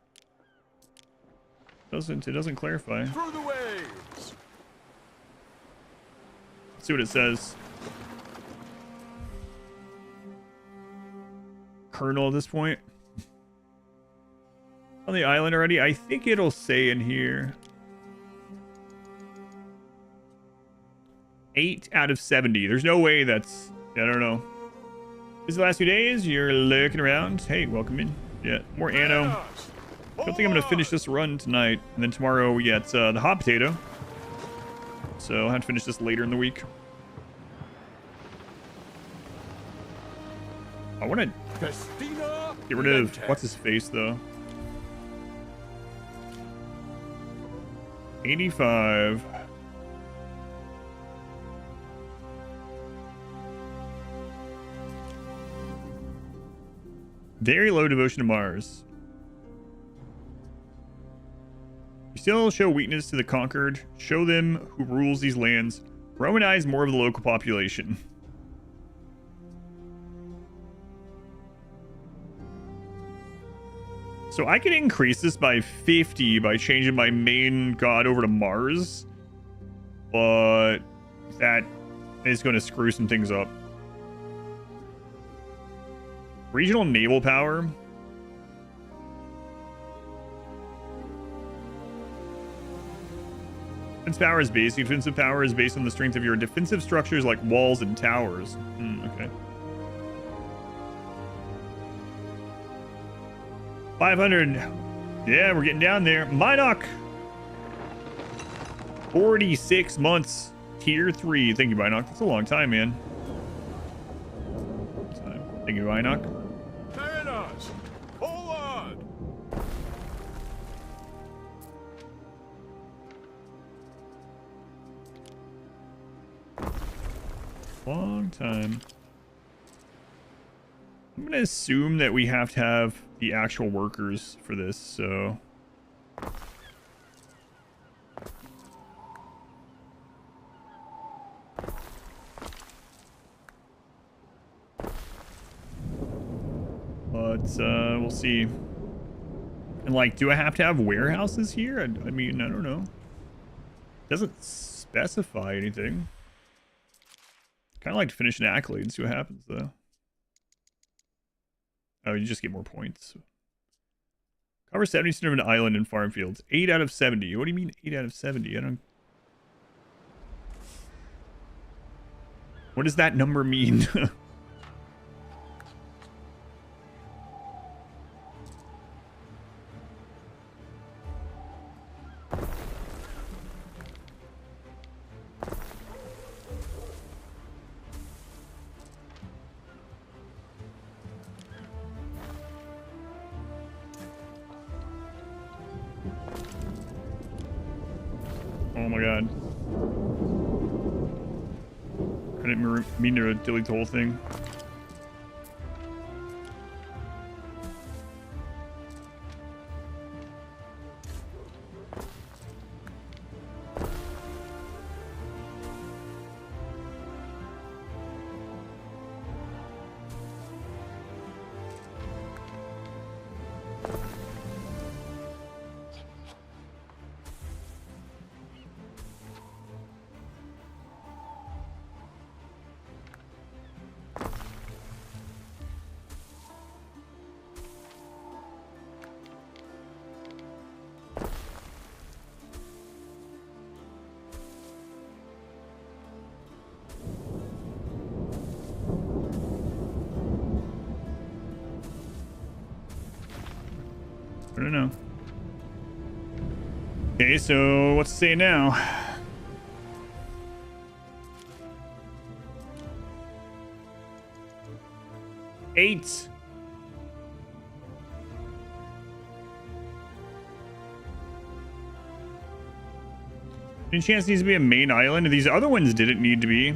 It doesn't clarify. Through the waves. Let's see what it says. Colonel at this point. On the island already? I think it'll say in here. 8 out of 70. There's no way that's... I don't know. This is the last few days. You're lurking around. Hey, welcome in. Yeah, more Anno. I don't think I'm going to finish this run tonight. And then tomorrow we get the hot potato. So I'll have to finish this later in the week. I want to get rid of... What's his face, though? 85. Very low devotion to Mars. You still show weakness to the conquered. Show them who rules these lands. Romanize more of the local population. So I can increase this by 50 by changing my main god over to Mars. But that is going to screw some things up. Regional naval power. Defensive power is basic. Defensive power is based on the strength of your defensive structures like walls and towers. Okay. 500. Yeah, we're getting down there. Minoc! 46 months. Tier 3. Thank you, Minoc. That's a long time, man. Thank you, Minoc. Mariners, forward! Long time. I'm going to assume that we have to have the actual workers for this, so... But, we'll see. And, like, do I have to have warehouses here? I mean, I don't know. Doesn't specify anything. Kind of like to finish an accolade and see what happens, though. Oh, you just get more points. Cover 70% of an island in farm fields. 8 out of 70. What do you mean 8 out of 70? I don't... What does that number mean? Oh my god. I didn't mean to delete the whole thing. I don't know. Okay, so what's to say now? Eight. Any chance it needs to be a main island? These other ones didn't need to be.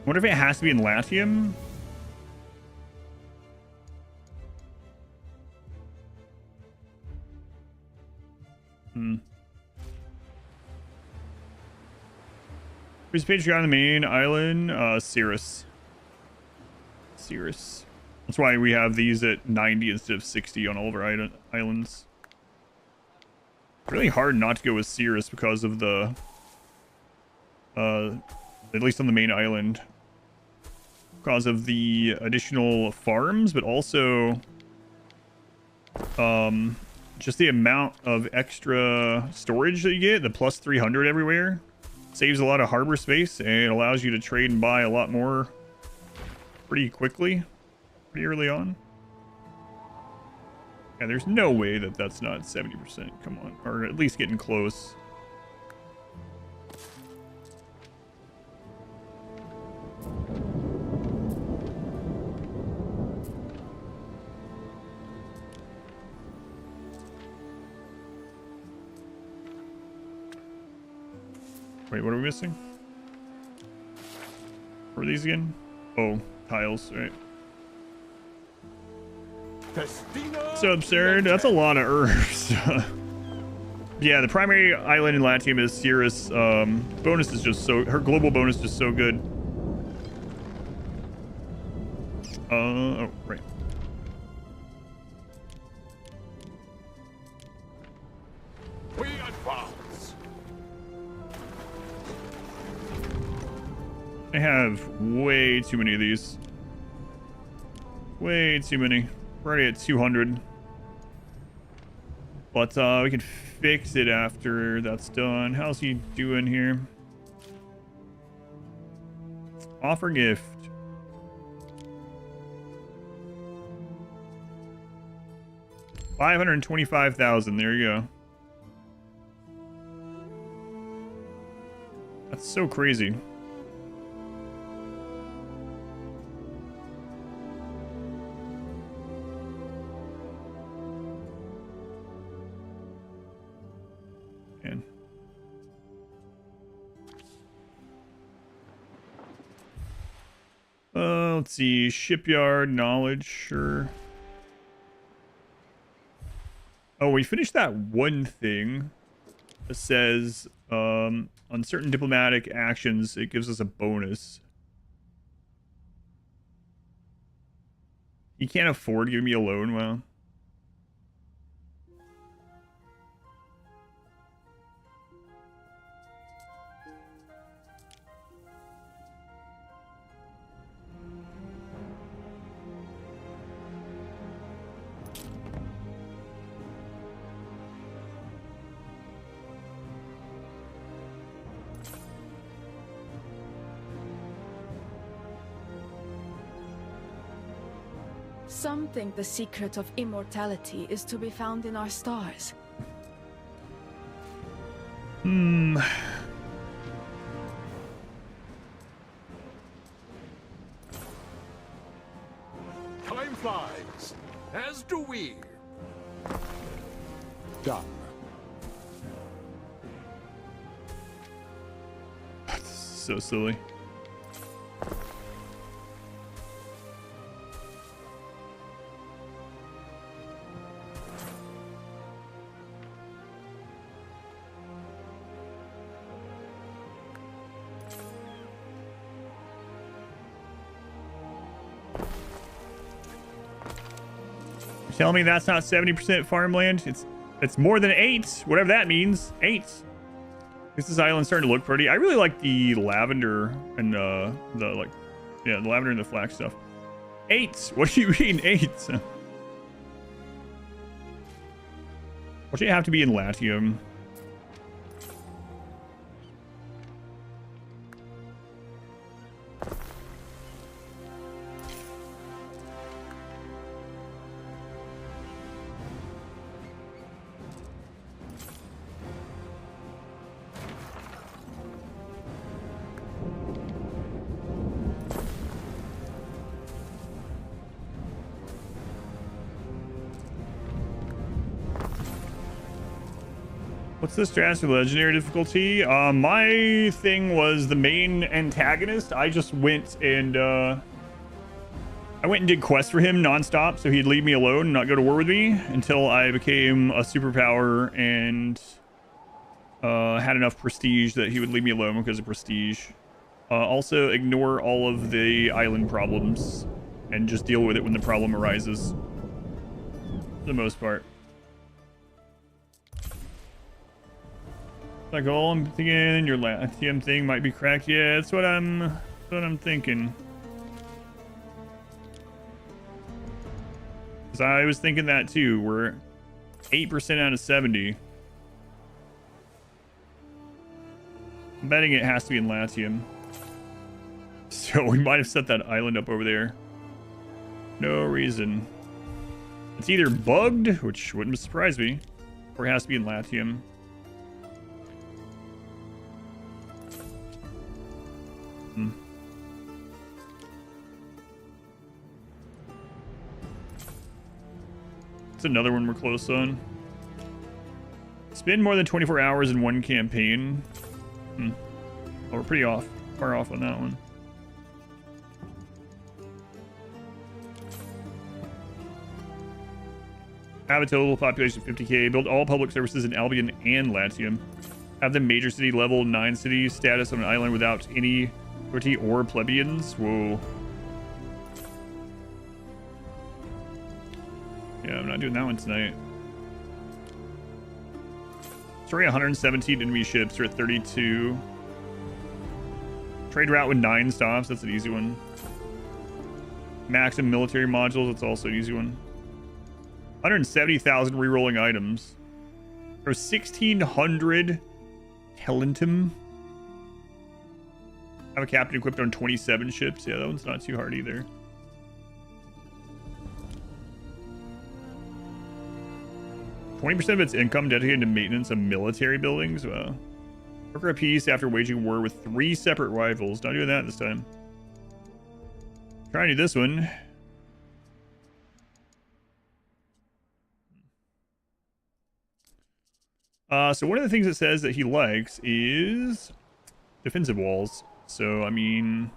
What if it has to be in Latium? Who's Patreon on the main island? Cirrus. Cirrus. That's why we have these at 90 instead of 60 on all of our islands. Really hard not to go with Cirrus because of the... at least on the main island. Because of the additional farms, but also... just the amount of extra storage that you get, the plus 300 everywhere. Saves a lot of harbor space and allows you to trade and buy a lot more pretty quickly, pretty early on. And there's no way that that's not 70%. Come on, or at least getting close. Wait, what are we missing? What are these again? Oh, tiles, right. So absurd. That's a lot of herbs. Yeah, the primary island in Latium is Cirrus. Bonus is just so... Her global bonus is just so good. Oh, right. We advance. I have way too many of these. Way too many. We're already at 200. But we can fix it after that's done. How's he doing here? Offer gift. 525,000. There you go. That's so crazy. Man. Let's see. Shipyard knowledge, sure. Oh, we finished that one thing that says on certain diplomatic actions, it gives us a bonus. You can't afford to give me a loan, well. Some think the secret of immortality is to be found in our stars. Hmm. Time flies, as do we. Done. So silly. Tell me that's not 70% farmland. It's more than 8, whatever that means. 8. This island's starting to look pretty. I really like the lavender and the lavender and the flax stuff. 8. What do you mean 8? What do you have to be in Latium? What's the stats for legendary difficulty? My thing was the main antagonist. I just went and did quests for him nonstop, so he'd leave me alone and not go to war with me until I became a superpower and had enough prestige that he would leave me alone because of prestige. Also, ignore all of the island problems and just deal with it when the problem arises. For the most part. Like, oh, I'm thinking your Latium thing might be cracked. Yeah, that's what I'm thinking. Because I was thinking that too. We're 8% out of 70. I'm betting it has to be in Latium. So we might have set that island up over there. No reason. It's either bugged, which wouldn't surprise me, or it has to be in Latium. It's another one we're close on. Spend more than 24 hours in one campaign. Oh, we're pretty far off on that one. Have a total population of 50k. Build all public services in Albion and Latium. Have the major city level 9 city status on an island without any authority or plebeians. Whoa. Yeah, I'm not doing that one tonight. Sorry, 117 enemy ships. We're at 32. Trade route with 9 stops. That's an easy one. Maximum military modules. That's also an easy one. 170,000 rerolling items. There's 1,600 Talentum. Have a captain equipped on 27 ships. Yeah, that one's not too hard either. 20% of its income dedicated to maintenance of military buildings. Wow. Broker a peace after waging war with 3 separate rivals. Not doing that this time. Trying to do this one. So one of the things it says that he likes is defensive walls. So, I mean,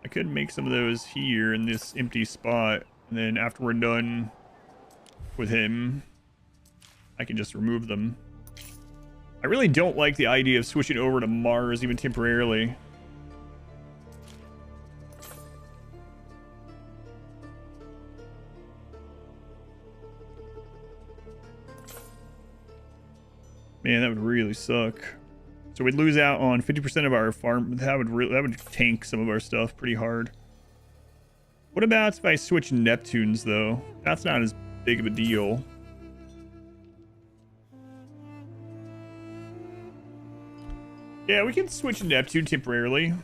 I could make some of those here in this empty spot. And then after we're done with him, I can just remove them. I really don't like the idea of switching over to Mars even temporarily. Man, that would really suck. So we'd lose out on 50% of our farm. That would tank some of our stuff pretty hard. What about if I switch Neptunes though? That's not as big of a deal. Yeah, we can switch Neptune temporarily.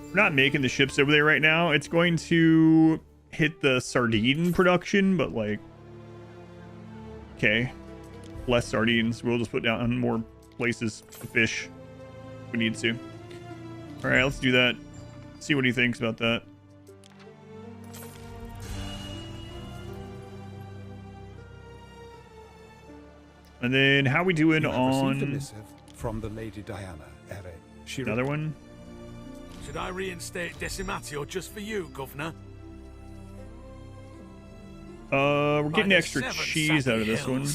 We're not making the ships over there right now. It's going to hit the sardine production, but like, okay, less sardines. We'll just put down more places to fish if we need to. All right, let's do that. See what he thinks about that. And then how we doing on received a missive from the Lady Diana, Ere. Another one? Should I reinstate Decimatio just for you, Governor? We're getting extra cheese out of this one.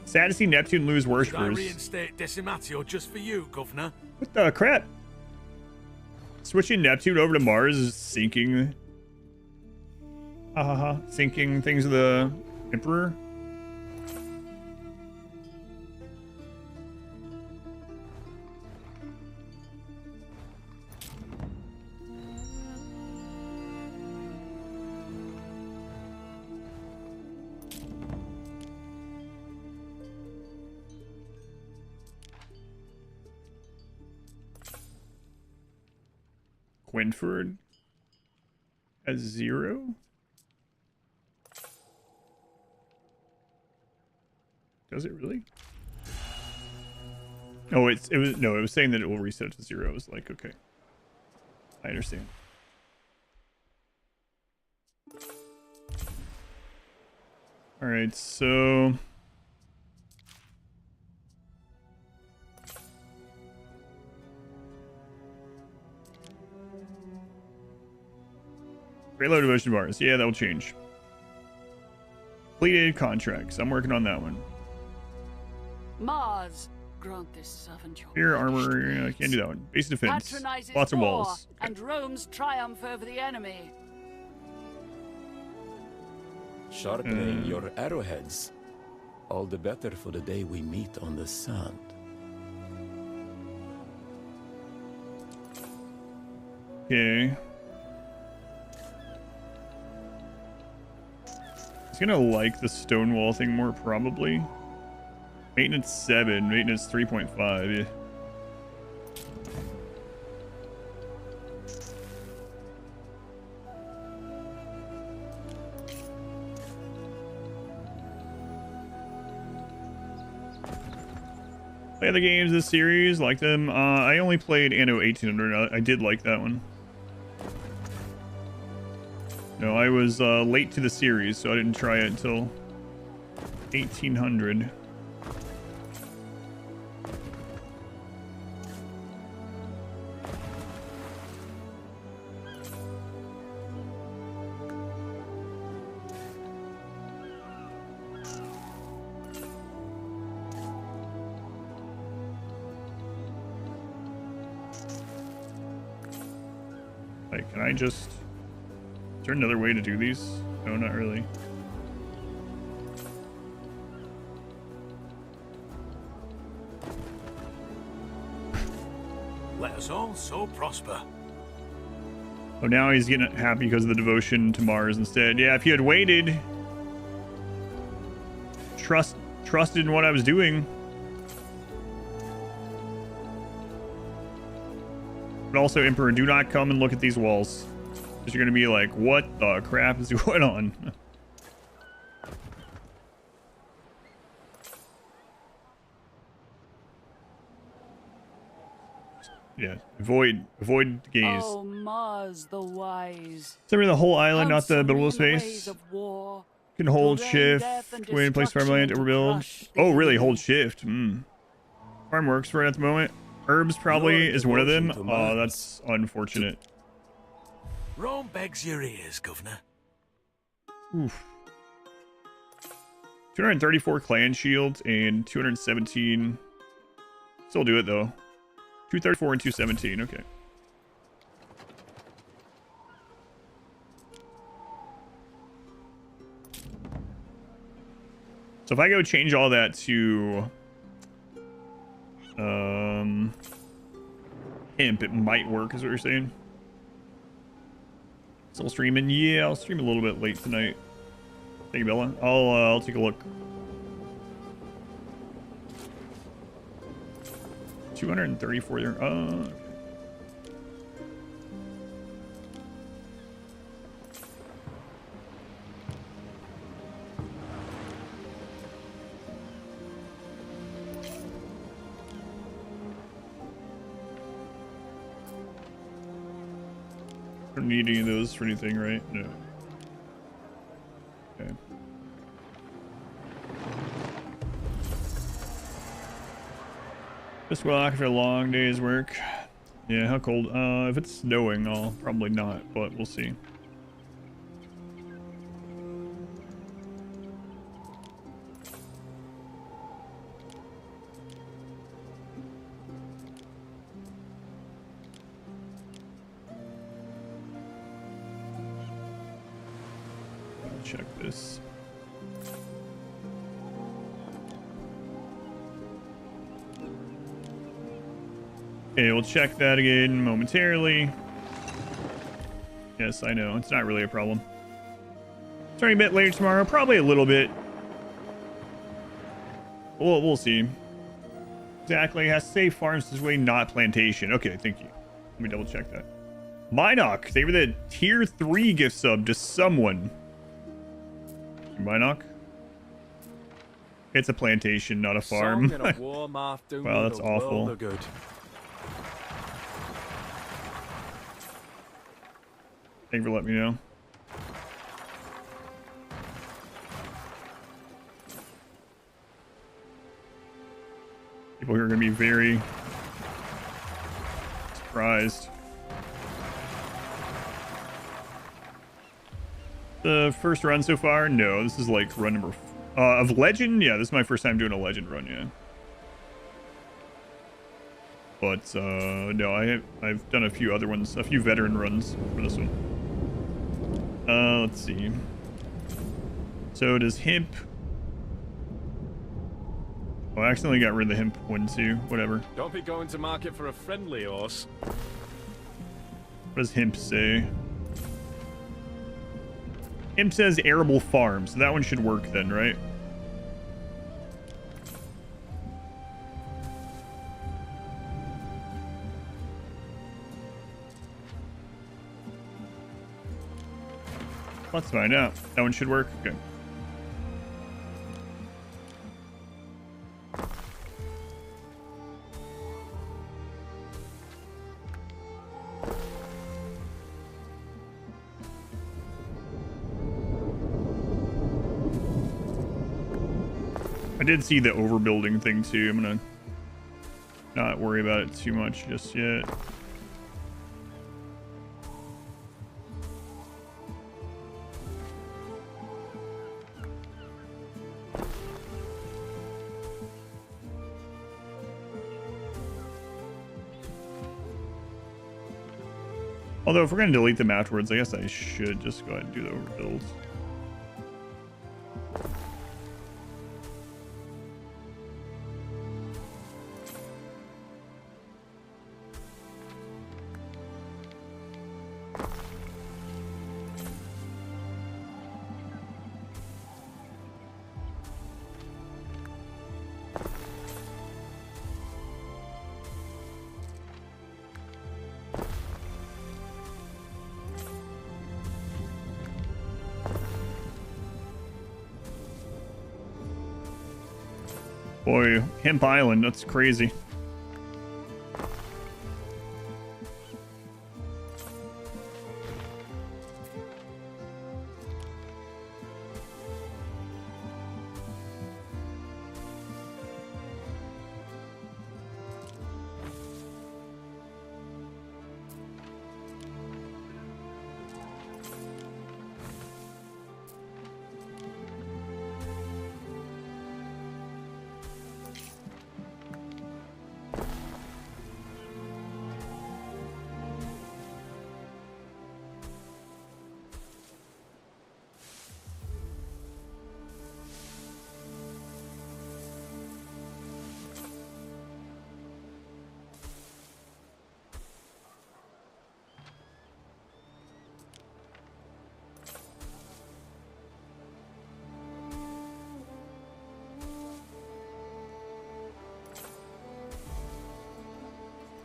Sad to see Neptune lose worshippers. Should I reinstate Decimatio just for you, Governor? What the crap? Switching Neptune over to Mars is sinking. Sinking things of the Emperor. Quinford as 0. Does it really? Oh, it was saying that it will reset to 0. It was like, okay, I understand. All right, so great low devotion bars. Yeah, that'll change. Completed contracts. I'm working on that one. Mars, grant this servant your Here, armor. I can't do that one. Base defense. patronizes Lots of war walls. and Rome's triumph over the enemy. Sharpening your arrowheads. All the better for the day we meet on the sand. Okay. He's gonna like the stonewall thing more, probably. Maintenance 7, maintenance 3.5. Yeah. Play other games this series, like them. I only played Anno 1800. I did like that one. No, I was late to the series, so I didn't try it until 1800. Like, can I just... Is there another way to do these? No, not really. Let us all so prosper. Oh, now he's getting happy because of the devotion to Mars instead. Yeah, if you had waited, trusted in what I was doing. But also, Emperor, do not come and look at these walls. Because you're going to be like, what the crap is going on? Yeah, avoid gaze. Oh, Mars the wise. Summary the whole island, not the Counsel me buildable in the ways space. of war, Can hold to rain shift death and when place farmland to destruction and to rebuild. crush the Oh, really? Hold evil. shift. Farm works right at the moment. Herbs probably is one of them. Oh, that's unfortunate. Rome begs your ears, Governor. Oof. 234 clan shields and 217. Still do it though. 234 and 217. Okay. So if I go change all that to imp, it might work, is what you're saying. Still streaming? Yeah, I'll stream a little bit late tonight. Thank you, Bella. I'll take a look. 234 there. Okay. Don't need any of those for anything, right? No. Okay. Just well after a long day's work. Yeah, how cold? If it's snowing, I'll probably not, but we'll see. Check this. Okay, we'll check that again momentarily. Yes, I know. It's not really a problem. Starting a bit later tomorrow. Probably a little bit. We'll see. Exactly. Has to say farms this way, not plantation. Okay, thank you. Let me double check that. Minoc. They were the tier 3 gift sub to someone. Minoc? It's a plantation, not a farm. Wow, that's awful. Thank you for letting me know. People here are going to be very surprised. The first run so far? No, this is like run number... of Legend? Yeah, this is my first time doing a Legend run, yeah. But, no, I've done a few other ones, a few veteran runs for this one. Let's see. So does Hemp... Oh, I accidentally got rid of the Hemp one too. Whatever. Don't be going to market for a friendly horse. What does Hemp say? Hemp says arable farm, so that one should work then, right? Let's find out. That one should work. Okay. I did see the overbuilding thing too. I'm gonna not worry about it too much just yet. Although if we're gonna delete them afterwards, I guess I should just go ahead and do the overbuilds. Boy, Hemp Island, that's crazy.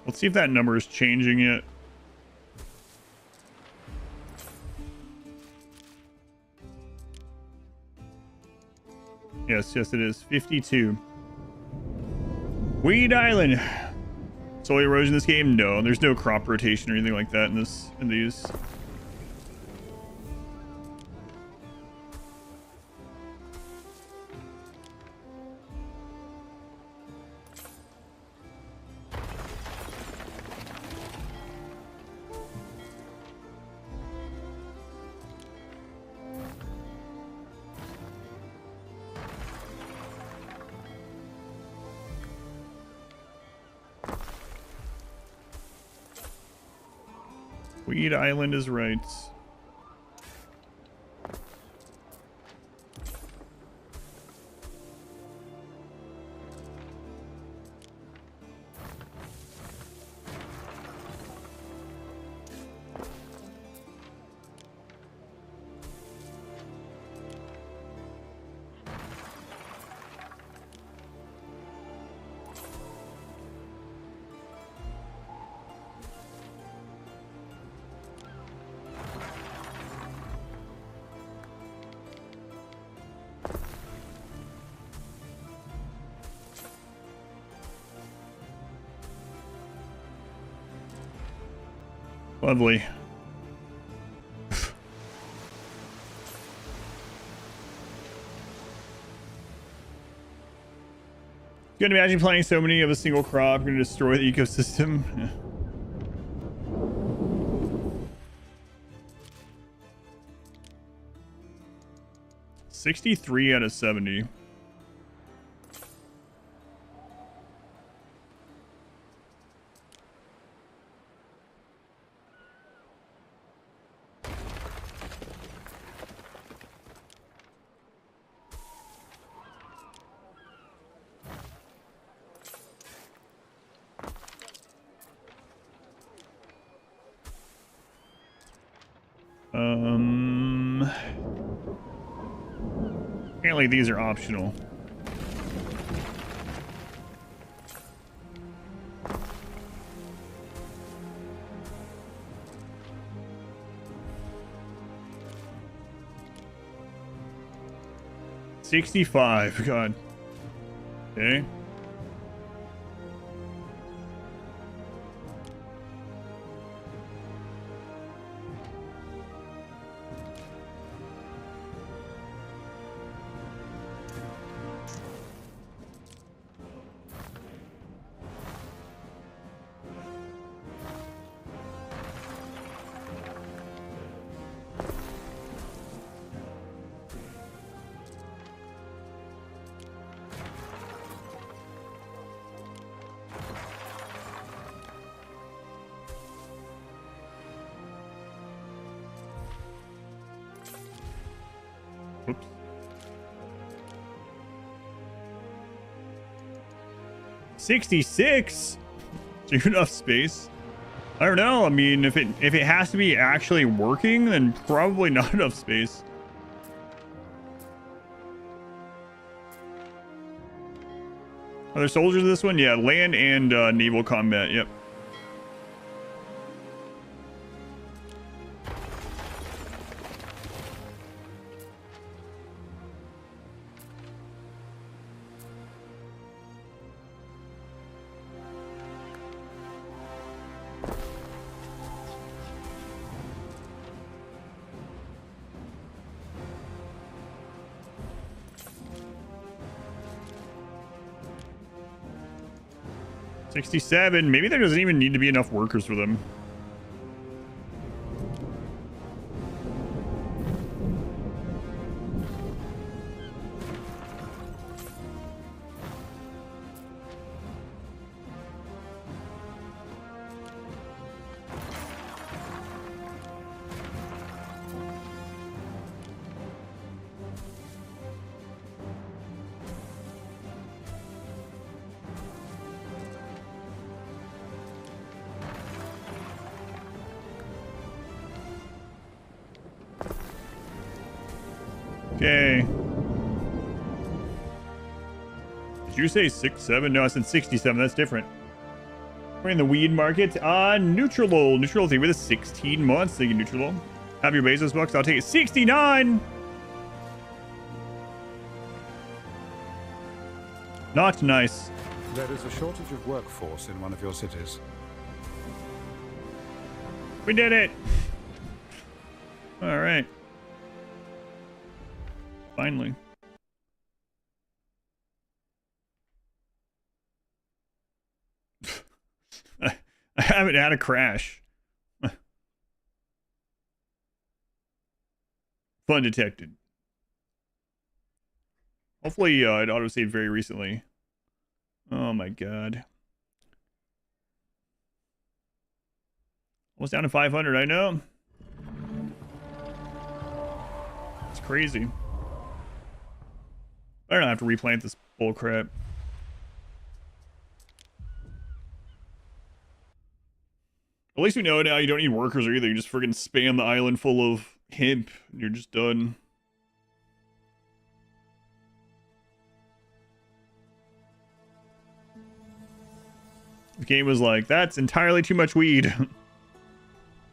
Let's see if that number is changing yet. Yes, it is. 52. Weed Island. Soil erosion in this game? No, there's no crop rotation or anything like that in these. Weed Island is right. Lovely. You can imagine planting so many of a single crop, you're gonna destroy the ecosystem. Yeah. $63 out of 70. Apparently these are optional. $65, God. Okay. Oops. 66? Do you have enough space? I don't know. I mean, if it has to be actually working, then probably not enough space. Are there soldiers in this one? Yeah, land and naval combat. Yep. 67. Maybe there doesn't even need to be enough workers for them. Okay. Did you say 6-7? No, I said 67. That's different. We're in the weed market. Neutral. Neutral thing with a 16 months. Thank you, Neutral. Have your Bezos bucks. I'll take it. 69. Not nice. There is a shortage of workforce in one of your cities. We did it. All right. Finally. I haven't had a crash. Fun detected. Hopefully it autosaved very recently. Oh my god. Almost down to 500, I know. It's crazy. I don't have to replant this bull crap. At least we know now you don't need workers or either. You just friggin' spam the island full of hemp and you're just done. The game was like, that's entirely too much weed.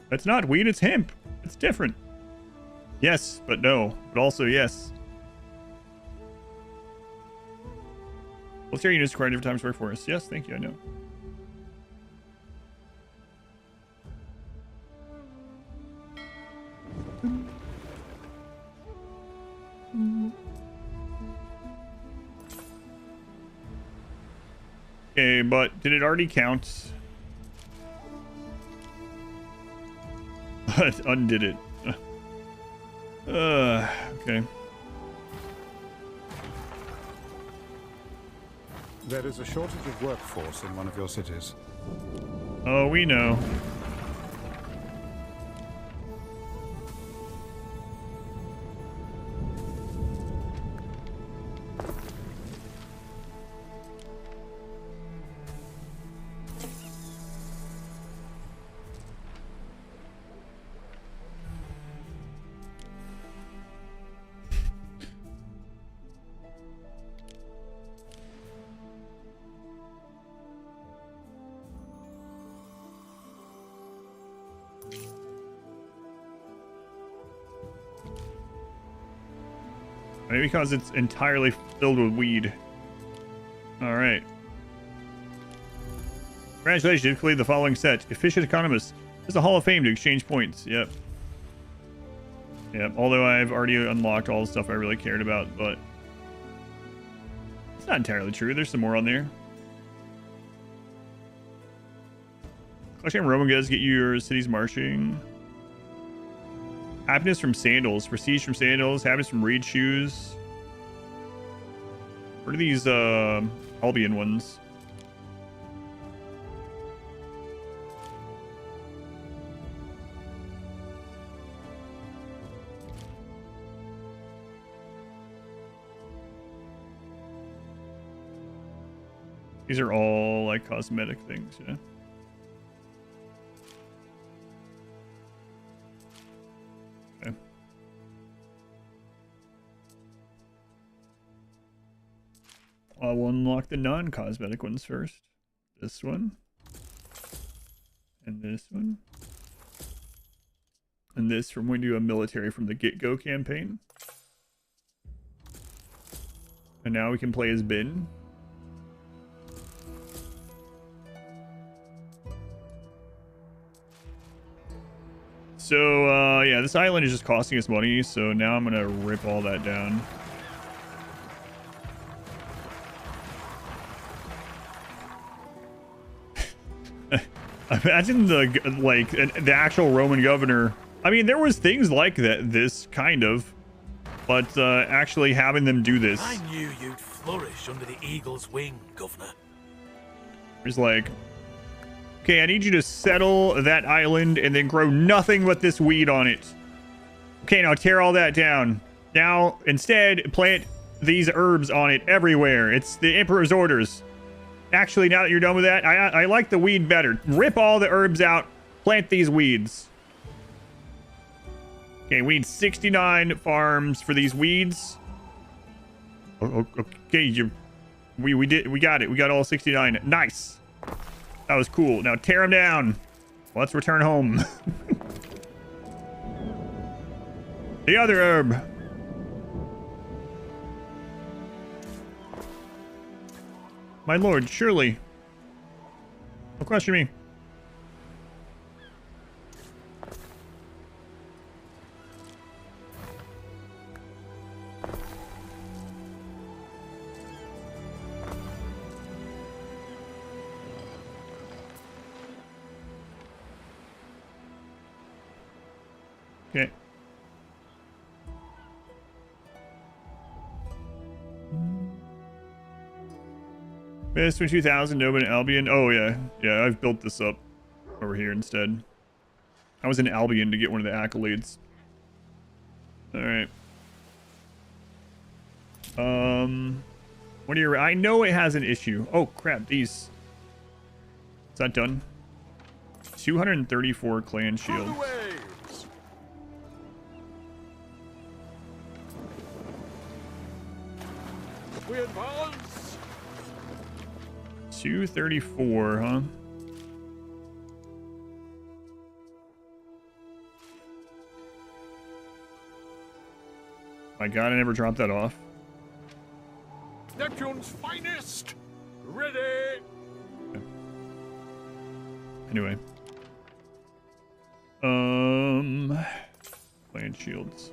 That's not weed, it's hemp. It's different. Yes, but no. But also yes. What's your units required different times to work for us? Yes, thank you, I know. Okay, but did it already count? It undid it. Okay. There is a shortage of workforce in one of your cities. Oh, we know. Maybe because it's entirely filled with weed. Alright. Congratulations, you've completed the following set. Efficient Economist. There's a Hall of Fame to exchange points. Yep. Yep, although I've already unlocked all the stuff I really cared about, but it's not entirely true. There's some more on there. Collection of Roman goods get you your cities marching. Happiness from sandals. Prestige from sandals. Happiness from reed shoes. What are these Albion ones? These are all like cosmetic things, yeah. Okay. I'll unlock the non-cosmetic ones first. This one. And this one. And this from when we do a military from the get-go campaign. And now we can play as Ben. So, yeah, this island is just costing us money, so now I'm gonna rip all that down. Imagine the actual Roman governor. I mean, there was things like that, this kind of, but actually having them do this. I knew you'd flourish under the eagle's wing, Governor. He's like, okay, I need you to settle that island and then grow nothing but this weed on it. Okay, now tear all that down. Now, instead, plant these herbs on it everywhere. It's the Emperor's orders. Actually, now that you're done with that, I like the weed better. Rip all the herbs out. Plant these weeds. Okay, we need 69 farms for these weeds. Okay, we got it. We got all 69. Nice. That was cool. Now tear them down. Let's return home. The other herb. My lord, surely. Don't question me. Okay. Best 2000, Nova and Albion. Oh, yeah. Yeah, I've built this up over here instead. I was in Albion to get one of the accolades. Alright. What are your... I know it has an issue. Oh, crap. These... Is that done? 234 clan shields. We advance. 234, huh? My god, I never dropped that off. Neptune's finest. Ready. Okay. Anyway. Clan shields.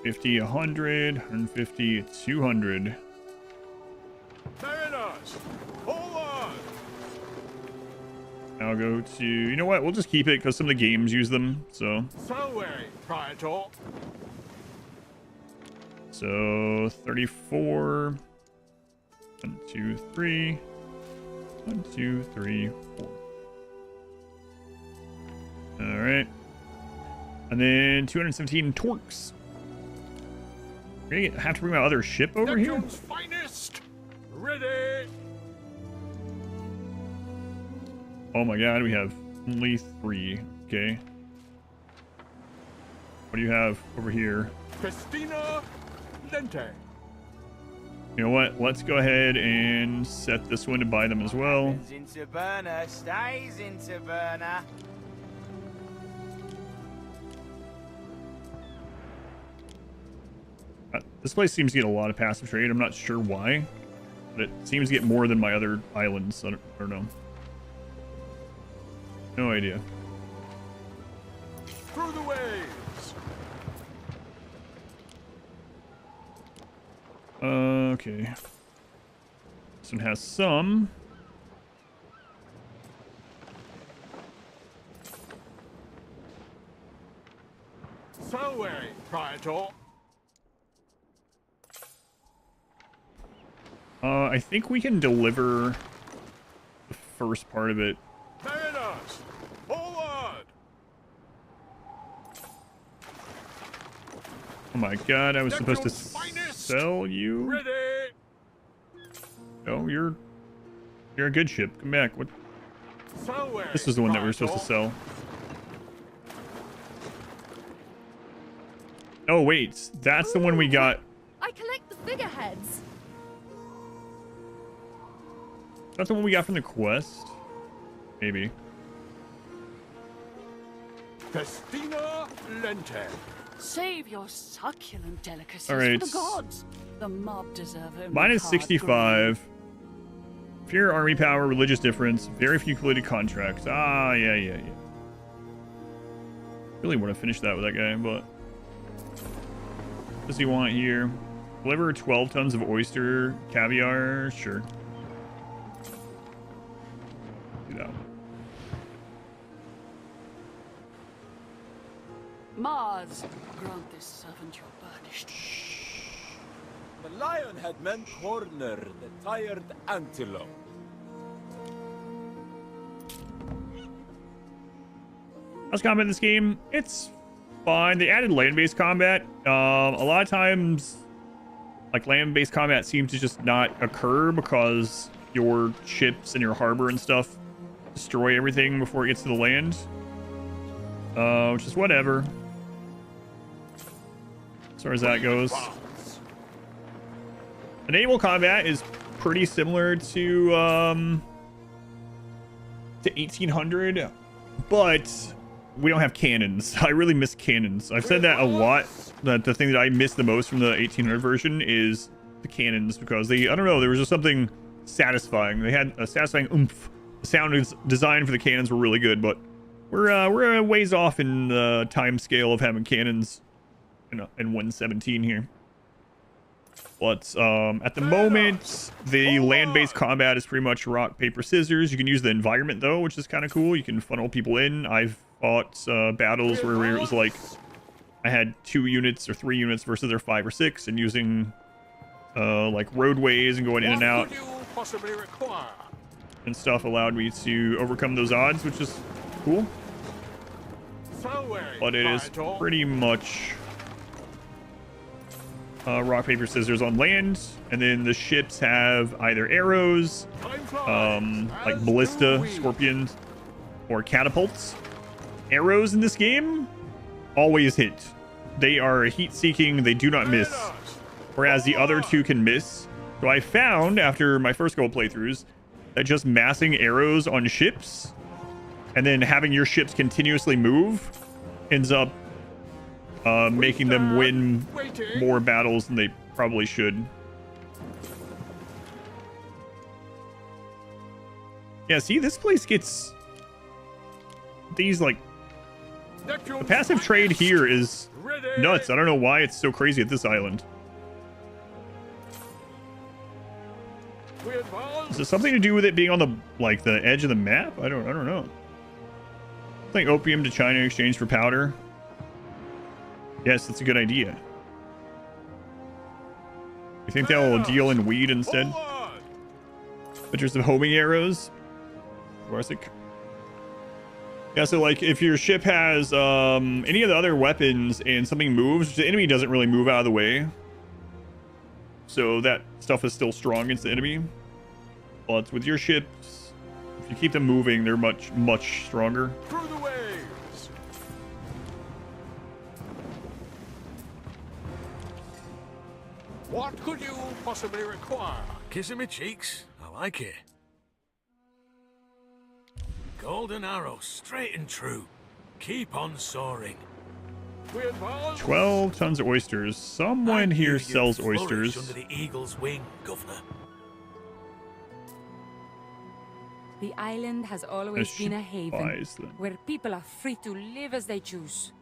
50, 100, 150, 200. Mariners, forward! I'll go to... You know what? We'll just keep it because some of the games use them, so... Salve, Praetor. So, 34. 1, 2, 3. 1, 2, 3, 4. Alright. And then 217 torques. I have to bring my other ship over here? Neptune's finest. Ready. Oh my god, we have only 3. Okay. What do you have over here? Festina Lente. You know what? Let's go ahead and set this one to buy them as well. In Taberna, stays in Taberna. This place seems to get a lot of passive trade. I'm not sure why, but it seems to get more than my other islands. I don't know. No idea. Through the waves. Okay. This one has some. Salve, Praetor. I think we can deliver the first part of it. Mariners, forward! Oh my god, I was supposed to sell you? Ready! No, you're a good ship. Come back. What? Salve, This is the one that we were supposed to sell. Oh wait, that's the one we got. I collect the figureheads. That's the one we got from the quest? Maybe. Festina Lente. Save your succulent delicacies All right. for the gods. The mob deserve only Mine is hard 65. Fear, army power, religious difference, very few completed contracts. Ah, yeah. Really want to finish that with that guy, but... What does he want here? Deliver 12 tons of oyster caviar? Sure. Do that one. Mars, grant this servant your burnished. The lion had men corner the tired antelope. How's combat in this game? It's fine. They added land-based combat. A lot of times, like, land-based combat seems to just not occur because your ships and your harbor and stuff destroy everything before it gets to the land. Which is whatever. As far as that goes. The naval combat is pretty similar to 1800, but we don't have cannons. I really miss cannons. I've said that a lot. That the thing that I miss the most from the 1800 version is the cannons, because they, I don't know, there was just something satisfying. They had a satisfying oomph. The sound design for the cannons were really good, but we're a ways off in the time scale of having cannons in 117 here. But at the moment, the land-based combat is pretty much rock, paper, scissors. You can use the environment, though, which is kind of cool. You can funnel people in. I've fought battles where it was like I had 2 units or 3 units versus their 5 or 6, and using like roadways and going in and out and stuff allowed me to overcome those odds, which is cool. But it is pretty much rock, paper, scissors on land, and then the ships have either arrows, like ballista, scorpions, or catapults. Arrows in this game always hit. They are heat-seeking, they do not miss, whereas the other 2 can miss. So I found, after my first couple playthroughs, that just massing arrows on ships and then having your ships continuously move ends up making them win more battles than they probably should. Yeah, see, this place gets these, like, the passive trade here is nuts. I don't know why it's so crazy at this island. Is it something to do with it being on the, like, the edge of the map? I don't know. Like opium to China in exchange for powder. Yes, that's a good idea. You think that will deal in weed instead? Pictures of homing arrows. Classic. Yeah, so like if your ship has any of the other weapons and something moves, the enemy doesn't really move out of the way. So that stuff is still strong against the enemy. But with your ships, if you keep them moving, they're much stronger. Through the waves. What could you possibly require? Kissing me cheeks. I like it. Golden arrow, straight and true. Keep on soaring. 12 tons of oysters. Someone here sells oysters. Under the eagle's wing, Governor. The island has always been a haven where people are free to live as they choose.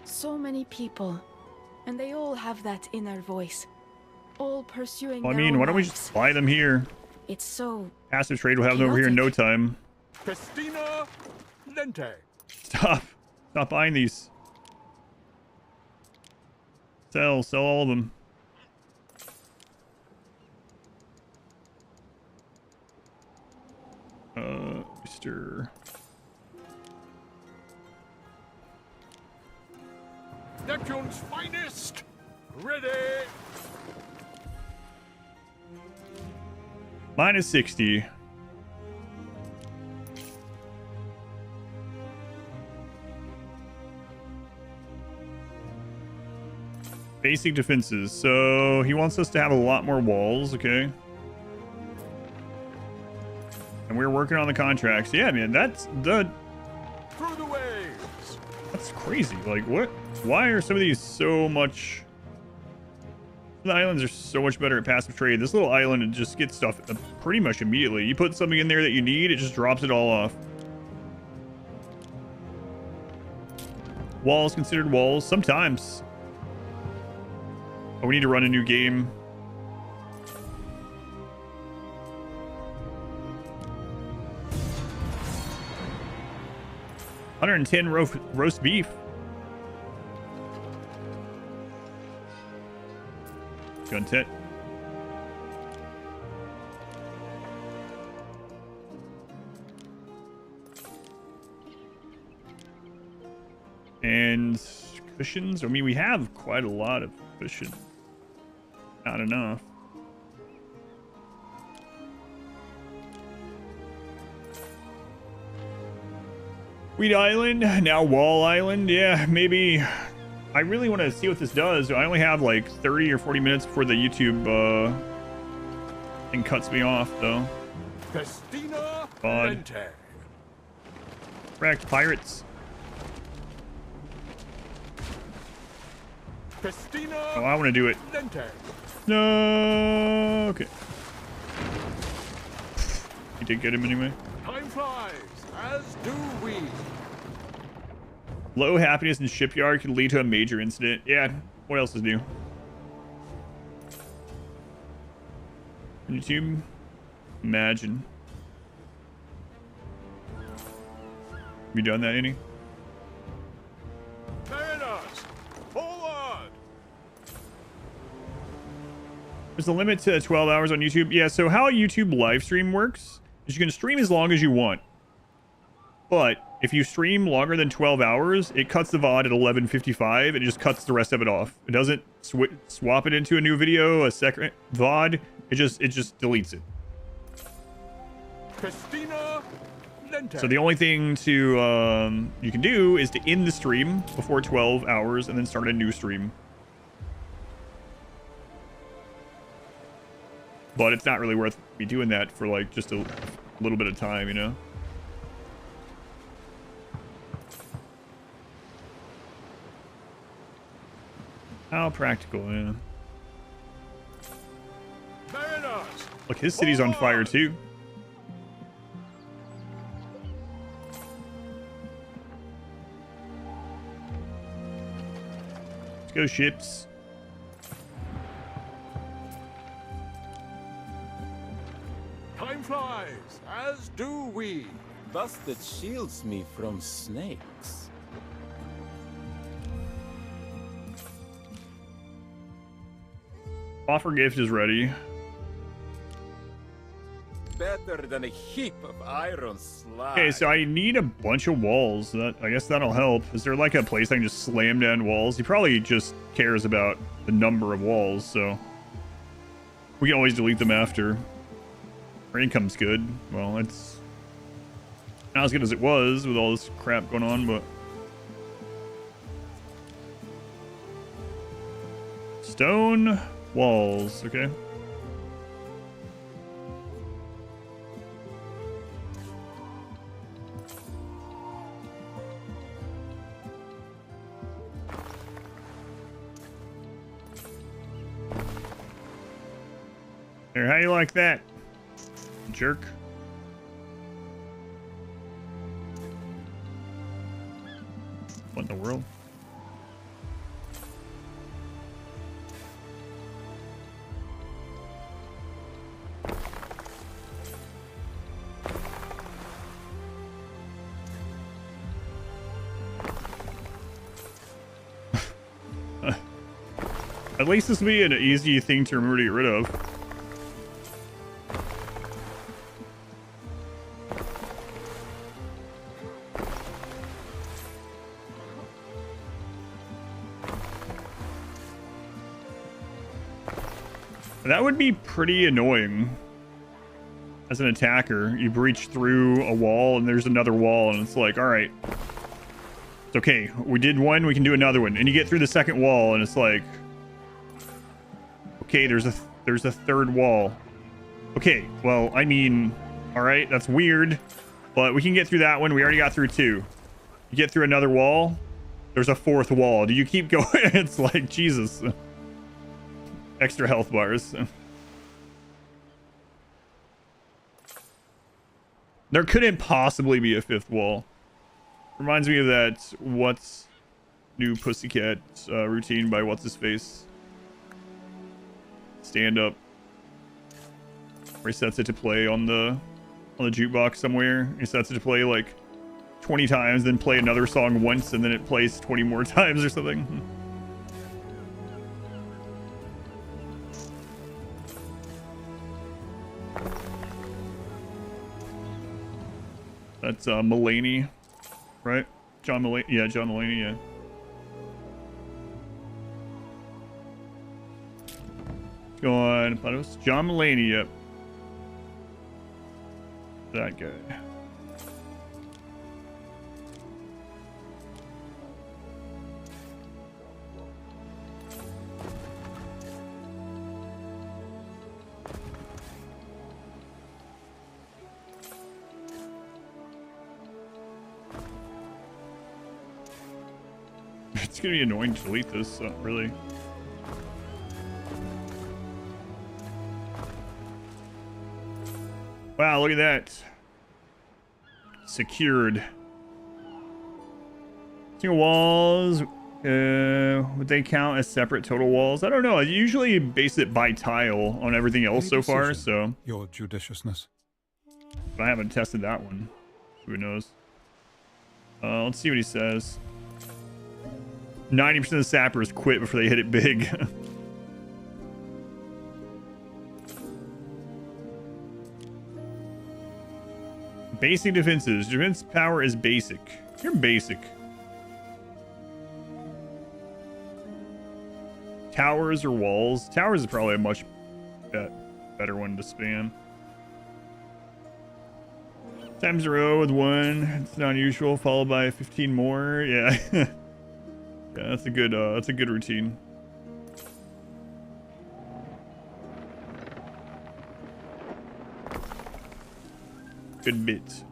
So many people, and they all have that inner voice, all pursuing Well, I their mean, own why don't we lives. just buy them here? It's so Passive trade will have them over here in no time. Festina Lente. Stop buying these. Sell all of them. Oyster. Neptune's finest. Ready. Minus 60. Basic defenses. So he wants us to have a lot more walls, okay? And we're working on the contracts. Yeah, man, that's the... Through the waves. That's crazy. Like, what? Why are some of these so much... The islands are so much better at passive trade. This little island, it just gets stuff pretty much immediately. You put something in there that you need, it just drops it all off. Walls considered walls? Sometimes. Oh, we need to run a new game. 110 roast beef. Content. And cushions. I mean, we have quite a lot of cushion. Not enough. Weed Island, now Wall Island. Yeah, maybe. I really want to see what this does. I only have like 30 or 40 minutes before the YouTube thing cuts me off, though. Festina God. Wrecked pirates. Festina. Oh, I want to do it. Lente. No. Okay. You did get him anyway. Time flies, as do we. Low happiness in shipyard could lead to a major incident. Yeah. What else is new? YouTube. Imagine. Have you done that, any? Mariners, forward! There's a limit to 12 hours on YouTube. Yeah, so how YouTube live stream works is you can stream as long as you want. But if you stream longer than 12 hours, it cuts the VOD at 11:55 and it just cuts the rest of it off. It doesn't swap it into a new video, a second VOD. It just deletes it. Festina Lente. So the only thing to you can do is to end the stream before 12 hours and then start a new stream. But it's not really worth me doing that for like just a little bit of time, you know? How practical, yeah. Mariners, look, his city's on fire too. Let's go, ships. time flies, as do we. Thus that shields me from snakes. Offer gift is ready. Better than a heap of iron slime. Okay, so I need a bunch of walls. I guess that'll help. Is there like a place I can just slam down walls? He probably just cares about the number of walls, so we can always delete them after. Our income's good. Well, it's not as good as it was with all this crap going on, but stone walls, okay. Here, how you like that, jerk? What in the world? At least this will be an easy thing to remember to get rid of. That would be pretty annoying. As an attacker, you breach through a wall and there's another wall and it's like, all right, it's okay. We did one, we can do another one. And you get through the second wall and it's like, okay, there's a third wall. Okay, well, I mean, all right, that's weird, but we can get through that one. We already got through two. You get through another wall, there's a fourth wall. Do you keep going? It's like, Jesus. Extra health bars. There couldn't possibly be a fifth wall. Reminds me of that What's New Pussycat routine by What's His Face. Stand up. Where he sets it to play on the jukebox somewhere. He sets it to play like 20 times, then play another song once, and then it plays 20 more times or something. That's Mulaney, right? John Mulaney. Yeah, John Mulaney. Yeah. Go on. Thought it was John Mulaney. Yep. That guy. It's gonna be annoying to delete this, really. Wow, look at that. Secured. Single walls, would they count as separate total walls? I don't know. I usually base it by tile on everything else so far, so. Your judiciousness. But I haven't tested that one. Who knows? Let's see what he says. 90% of sappers quit before they hit it big. Basic defenses. Defense power is basic. You're basic. Towers or walls? Towers is probably a much better one to spam. Times a row with one. It's not unusual. Followed by 15 more. Yeah. Yeah, that's a good routine. Good bit.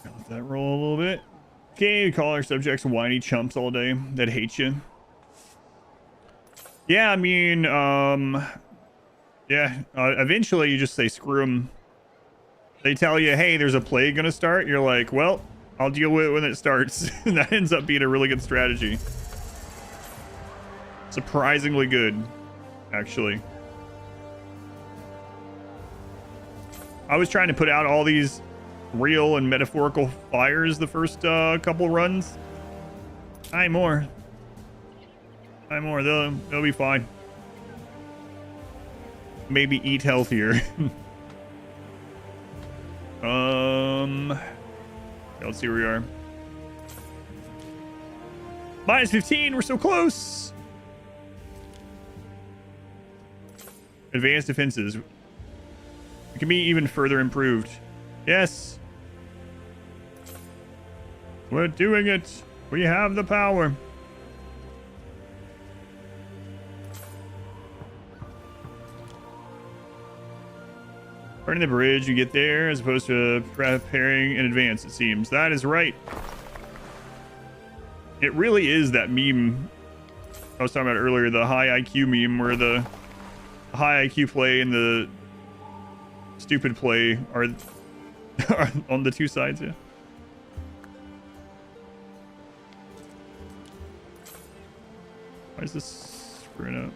Let that roll a little bit. Okay, call our subjects whiny chumps all day that hate you. Yeah, I mean, yeah, eventually you just say screw them. They tell you, hey, there's a plague gonna start. You're like, well, I'll deal with it when it starts. And that ends up being a really good strategy. Surprisingly good, actually. I was trying to put out all these real and metaphorical fires the first couple runs. More. They'll be fine. Maybe eat healthier. Let's see where we are. Minus 15. We're so close. Advanced defenses. It can be even further improved. Yes. We're doing it. We have the power. Burning the bridge, you get there, as opposed to preparing in advance, it seems. That is right. It really is that meme I was talking about earlier, the high IQ meme, where the high IQ play and the stupid play are on the two sides, yeah. Why is this screwing up?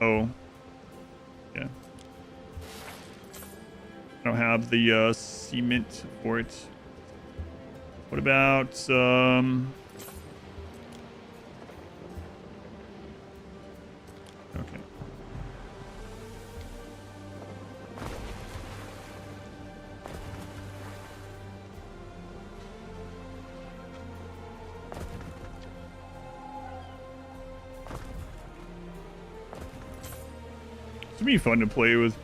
Oh. Yeah. I don't have the cement for it. What about okay. It'd be fun to play with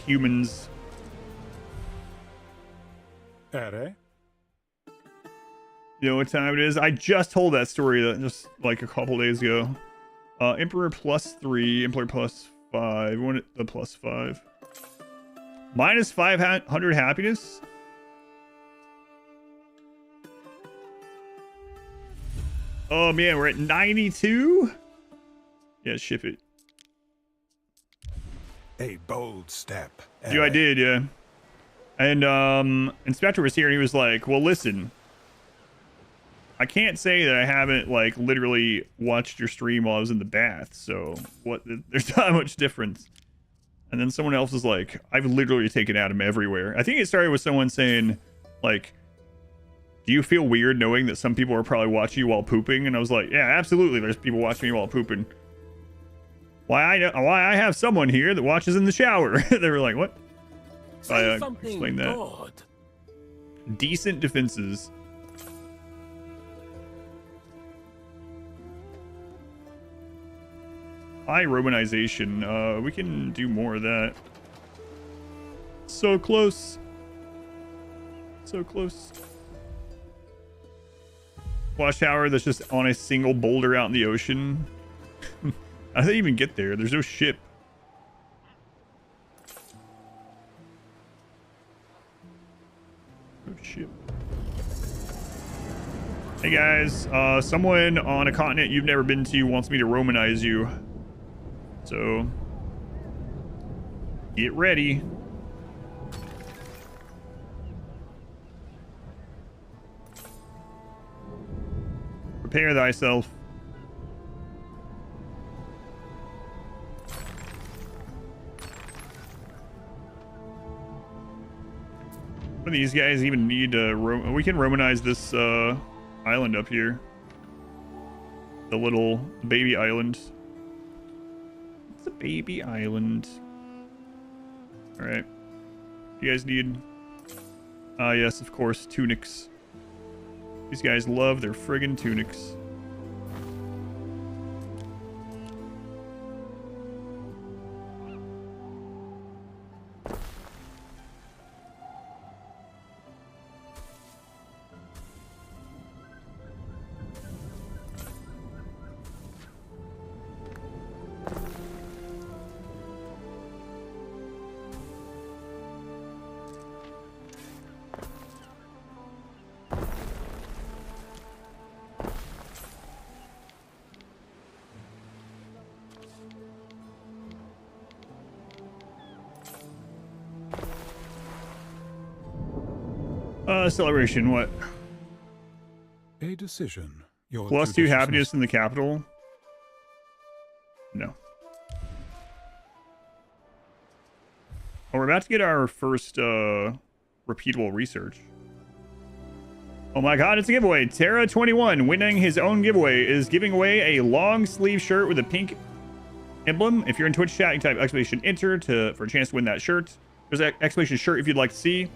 humans. Ere? You know what time it is? I just told that story just like a couple days ago. Emperor +3, Emperor +5. We want the +5. Minus 500 happiness? Oh man, we're at 92. Yeah, ship it. A bold step. Yeah, I did, yeah. And Inspector was here and he was like, well, listen, I can't say that I haven't like literally watched your stream while I was in the bath, so what, there's not much difference. And then someone else was like, I've literally taken Adam everywhere. I think it started with someone saying like, do you feel weird knowing that some people are probably watching you while pooping? And I was like, yeah, absolutely, there's people watching me while pooping. Why I have someone here that watches in the shower. They were like, what? Say something Explain that. good. Decent defenses. High Romanization. We can do more of that. So close. So close. Watchtower that's just on a single boulder out in the ocean. How do they even get there? There's no ship. No ship. Hey guys, someone on a continent you've never been to wants me to Romanize you. So, get ready. Prepare thyself. What do these guys even need to we can Romanize this island up here. The little baby island. It's a baby island. Alright. You guys need yes, of course, tunics. These guys love their friggin' tunics. Celebration, what? A decision. Your +2 happiness in the capital? No. Oh, we're about to get our first repeatable research. Oh my god, it's a giveaway. Terra21 winning his own giveaway is giving away a long sleeve shirt with a pink emblem. If you're in Twitch chat, you can type exclamation enter for a chance to win that shirt. There's an exclamation shirt if you'd like to see.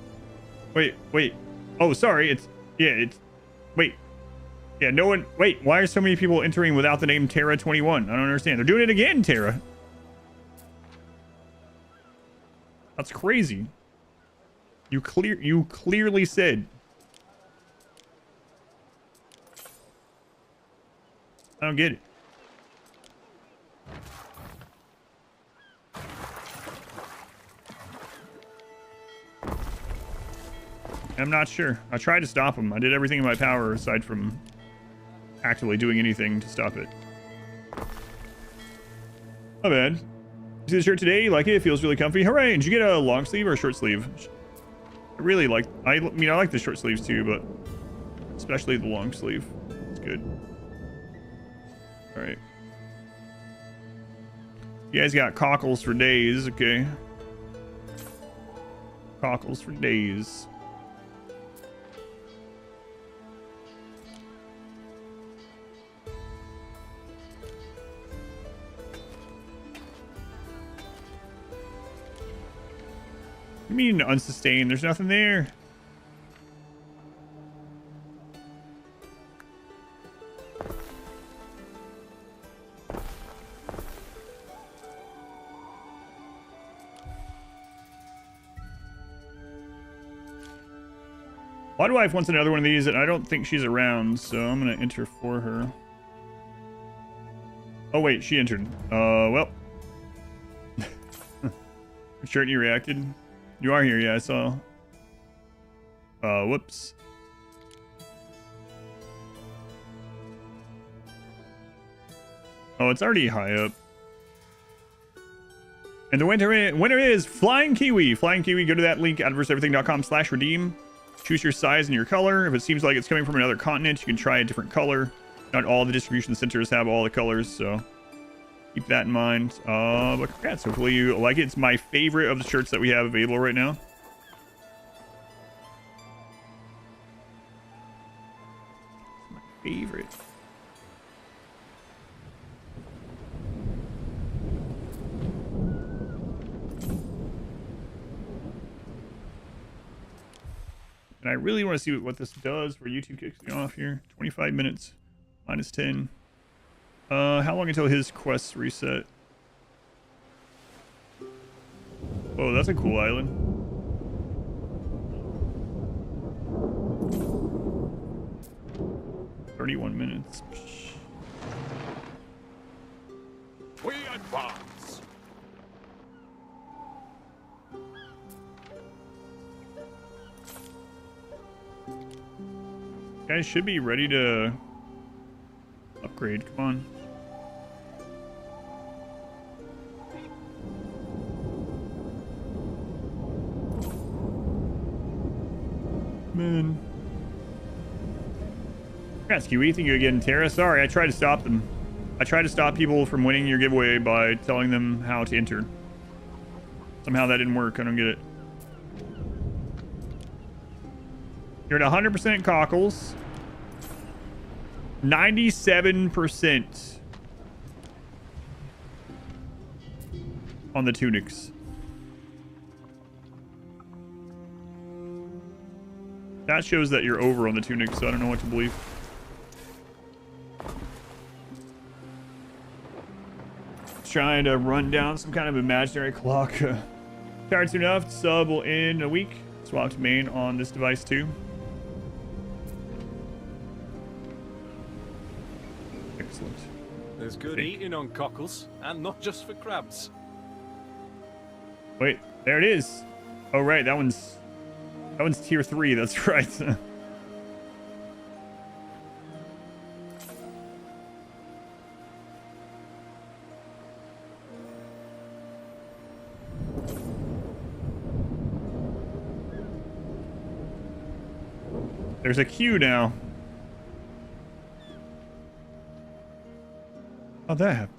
Wait. Oh, sorry. Wait. Yeah, no one. Wait, why are so many people entering without the name Terra21? I don't understand. They're doing it again, Terra. That's crazy. You clearly said. I don't get it. I'm not sure. I tried to stop him. I did everything in my power aside from actively doing anything to stop it. Not bad. You see the shirt today? You like it? It feels really comfy. Hooray! Did you get a long sleeve or a short sleeve? I really like... I mean, I like the short sleeves too, but especially the long sleeve. It's good. Alright. You guys got cockles for days, okay. Cockles for days. You mean unsustained? There's nothing there. My wife wants another one of these, and I don't think she's around, so I'm gonna enter for her. Oh wait, she entered. Well. Sure you reacted. You are here, yeah, I saw. Whoops. Oh, it's already high up. And the winner is Flying Kiwi. Flying Kiwi, go to that link, adverseverything.com/redeem. Choose your size and your color. If it seems like it's coming from another continent, you can try a different color. Not all the distribution centers have all the colors, so keep that in mind. But congrats. Hopefully you like it. It's my favorite of the shirts that we have available right now. It's my favorite. And I really want to see what this does where YouTube kicks me off here. 25 minutes. Minus 10. How long until his quests reset? Oh, that's a cool island. "31 minutes. We advance. Guys should be ready to upgrade. Come on. Man. Congrats, Kiwi. Thank you again, Tara. Sorry, I tried to stop them. I tried to stop people from winning your giveaway by telling them how to enter. Somehow that didn't work. I don't get it. You're at 100% cockles. 97% on the tunics. That shows that you're over on the tunics, so I don't know what to believe. Trying to run down some kind of imaginary clock. Tired soon enough. Sub will in a week. Swap to main on this device too. Excellent. There's good eating on cockles, and not just for crabs. Wait, there it is. Oh right, that one's tier 3. That's right. There's a queue now. How'd that happen?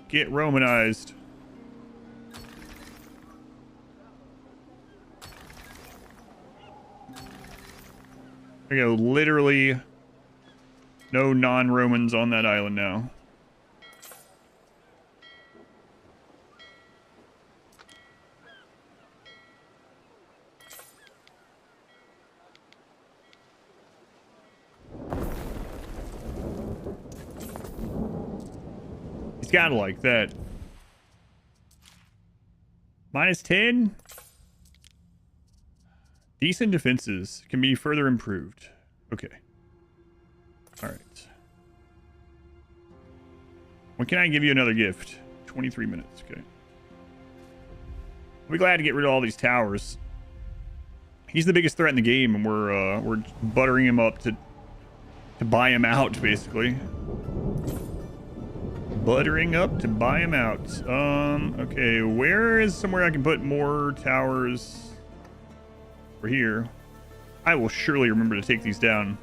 Get Romanized. There you go. Literally no non-Romans on that island now. He's gotta like that. Minus 10. Decent defenses can be further improved. Okay. All right. When can I give you another gift? 23 minutes. Okay. I'll be glad to get rid of all these towers. He's the biggest threat in the game, and we're buttering him up to buy him out, basically. Buttering up to buy him out. Okay, where is somewhere I can put more towers? Over here. I will surely remember to take these down.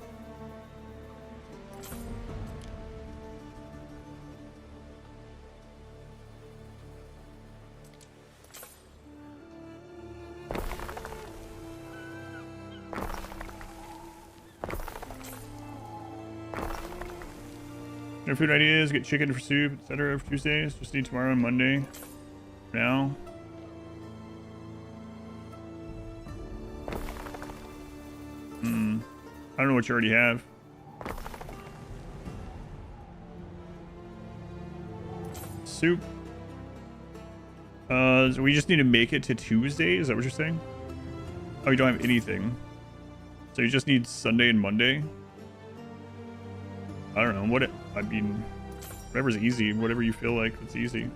No food ideas, get chicken for soup, etc. for Tuesdays. Just need tomorrow and Monday. For now. I don't know what you already have. Soup. So we just need to make it to Tuesday? Is that what you're saying? Oh, you don't have anything. So you just need Sunday and Monday? I don't know. I mean, whatever's easy. Whatever you feel like it's easy.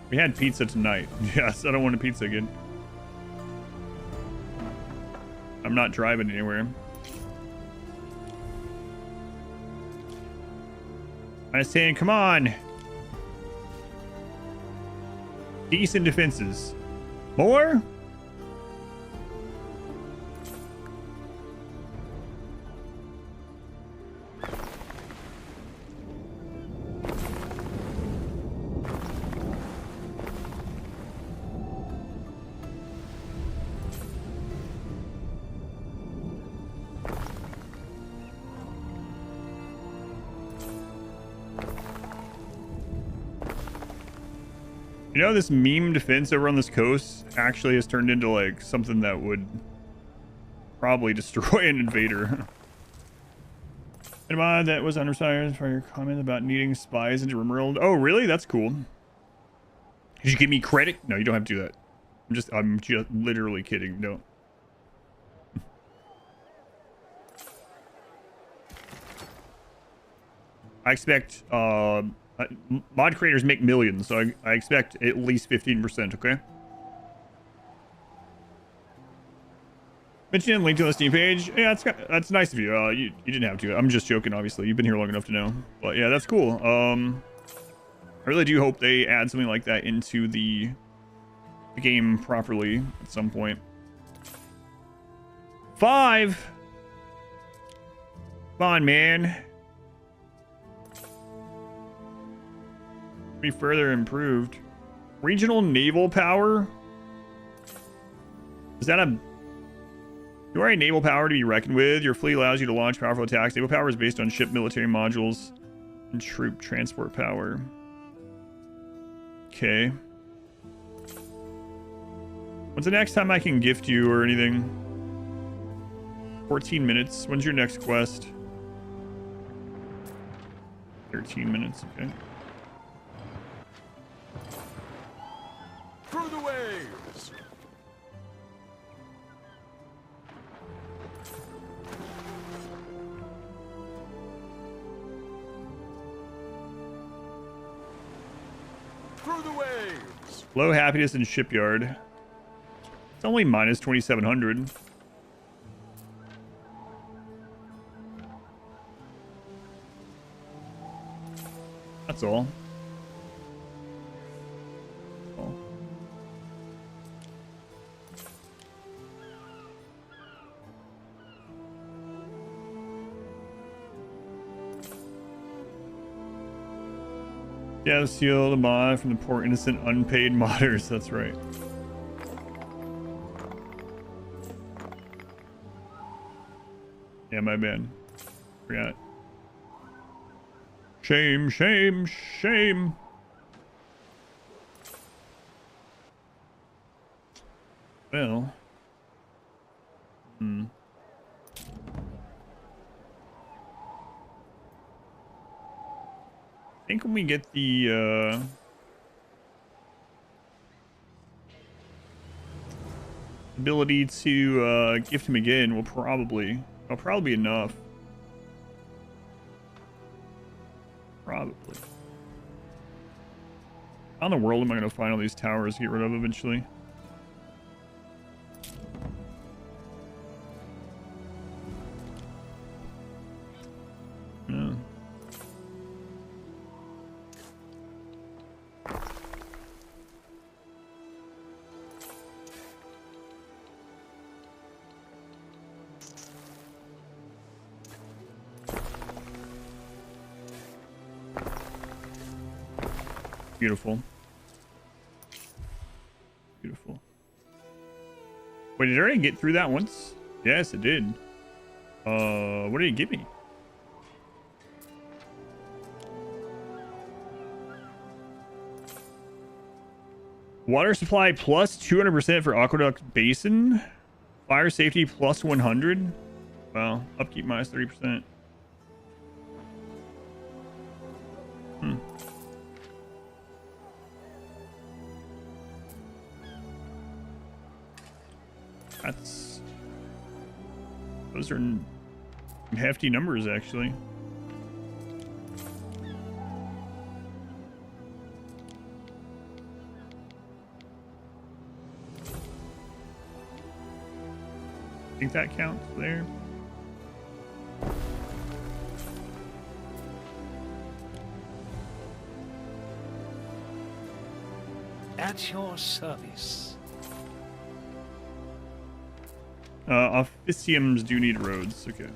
We had pizza tonight. Yes, I don't want a pizza again. I'm not driving anywhere. I'm saying, come on. Decent defenses. More? You know, this meme defense over on this coast actually has turned into like something that would probably destroy an invader. And that was undersized for your comment about needing spies into Rimworld. Oh, really? That's cool. Did you give me credit? No, you don't have to do that. I'm just literally kidding. No. I expect mod creators make millions, so I expect at least 15%, okay? Mention and link to the Steam page. Yeah, that's nice of you. You didn't have to. I'm just joking, obviously. You've been here long enough to know. But yeah, that's cool. I really do hope they add something like that into the game properly at some point. 5! Come on, man. Be further improved. Regional naval power? Is that a... You are a naval power to be reckoned with. Your fleet allows you to launch powerful attacks. Naval power is based on ship military modules and troop transport power. Okay. When's the next time I can gift you or anything? 14 minutes. When's your next quest? 13 minutes, okay. Through the waves! Through the waves! Low happiness in shipyard. It's only minus 2,700. That's all. Yeah, seal the mod from the poor innocent unpaid modders. That's right. Yeah, my bad. Forgot. Shame, shame, shame. Well. I think when we get the ability to gift him again, it'll probably be enough. Probably. How in the world am I going to find all these towers to get rid of eventually? Yeah. Beautiful. Beautiful. Wait, did I already get through that once? Yes, it did. What did it give me? Water supply plus 200% for Aqueduct Basin. Fire safety plus 100. Wow. Upkeep minus 30%. Those are hefty numbers, actually. I think that counts there. At your service. Officiums do need roads. Okay.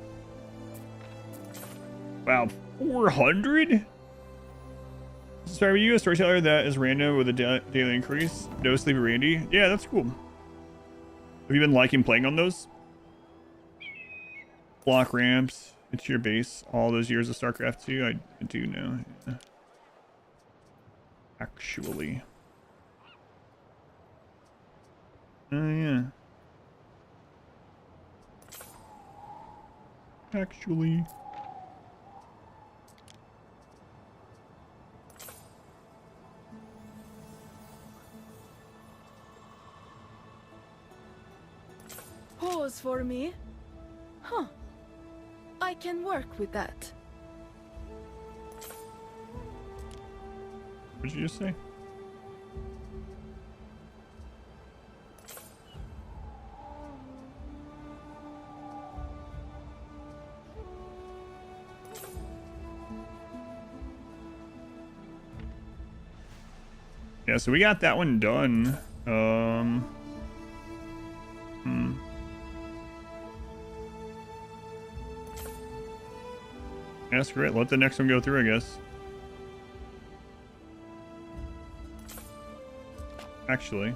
Wow, 400? Sorry, were you a storyteller that is random with a daily increase? No Sleepy Randy? Yeah, that's cool. Have you been liking playing on those? Block ramps, it's your base. All those years of StarCraft 2, I do know. Yeah. Actually. Oh, yeah. Actually. Pause for me. Huh. I can work with that. What did you just say? Yeah, so we got that one done. Yeah, screw it. Let the next one go through, I guess. Actually.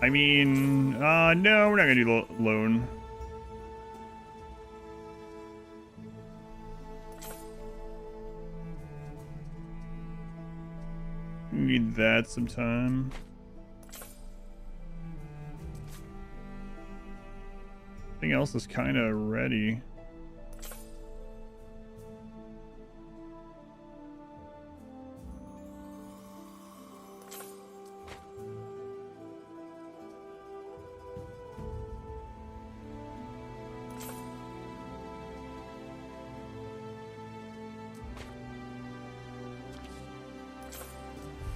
I mean, no, we're not gonna do loan. Need that sometime. Everything else is kind of ready.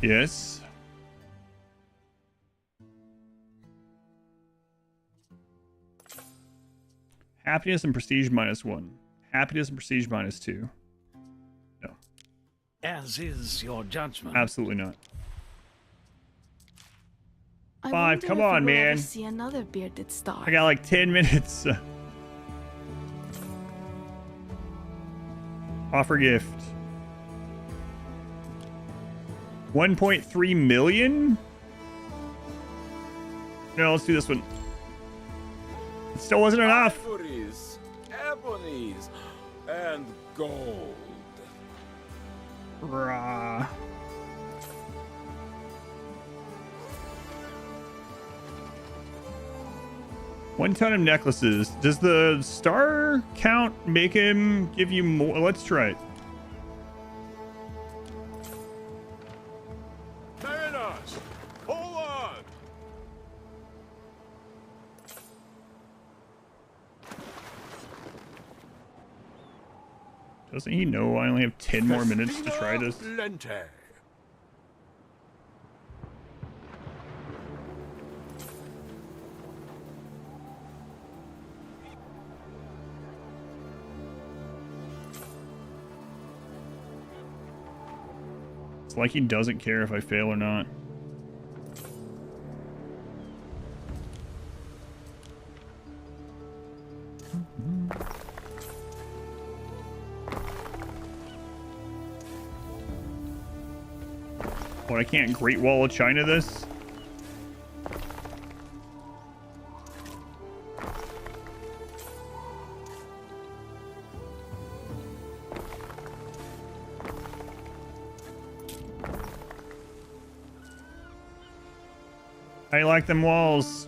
Yes. Happiness and prestige -1. Happiness and prestige -2. No. As is your judgment. Absolutely not. I 5. wonder Come if on, we will ever man. see another bearded star. I got like 10 minutes. Offer gift. 1.3 million? No, let's do this one. It still wasn't enough. Ivories, ebonies, and gold. Rah. One ton of necklaces. Does the star count make him give you more? Let's try it. Mariners, hold on! Doesn't he know I only have 10 more minutes to try this? Lente. It's like he doesn't care if I fail or not. What, I can't Great Wall of China this? I like them walls.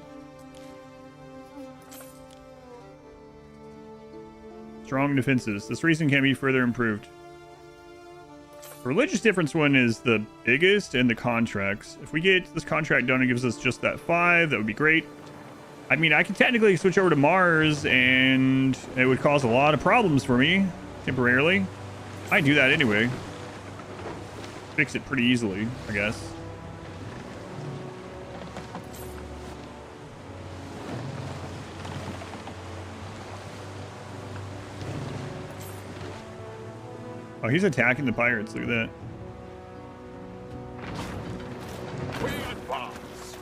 Strong defenses. This reason can be further improved. The religious difference one is the biggest, and the contracts. If we get this contract done and gives us just that 5, that would be great. I mean, I could technically switch over to Mars, and it would cause a lot of problems for me, temporarily. I do that anyway. Fix it pretty easily, I guess. Oh, he's attacking the pirates. Look at that. We advance.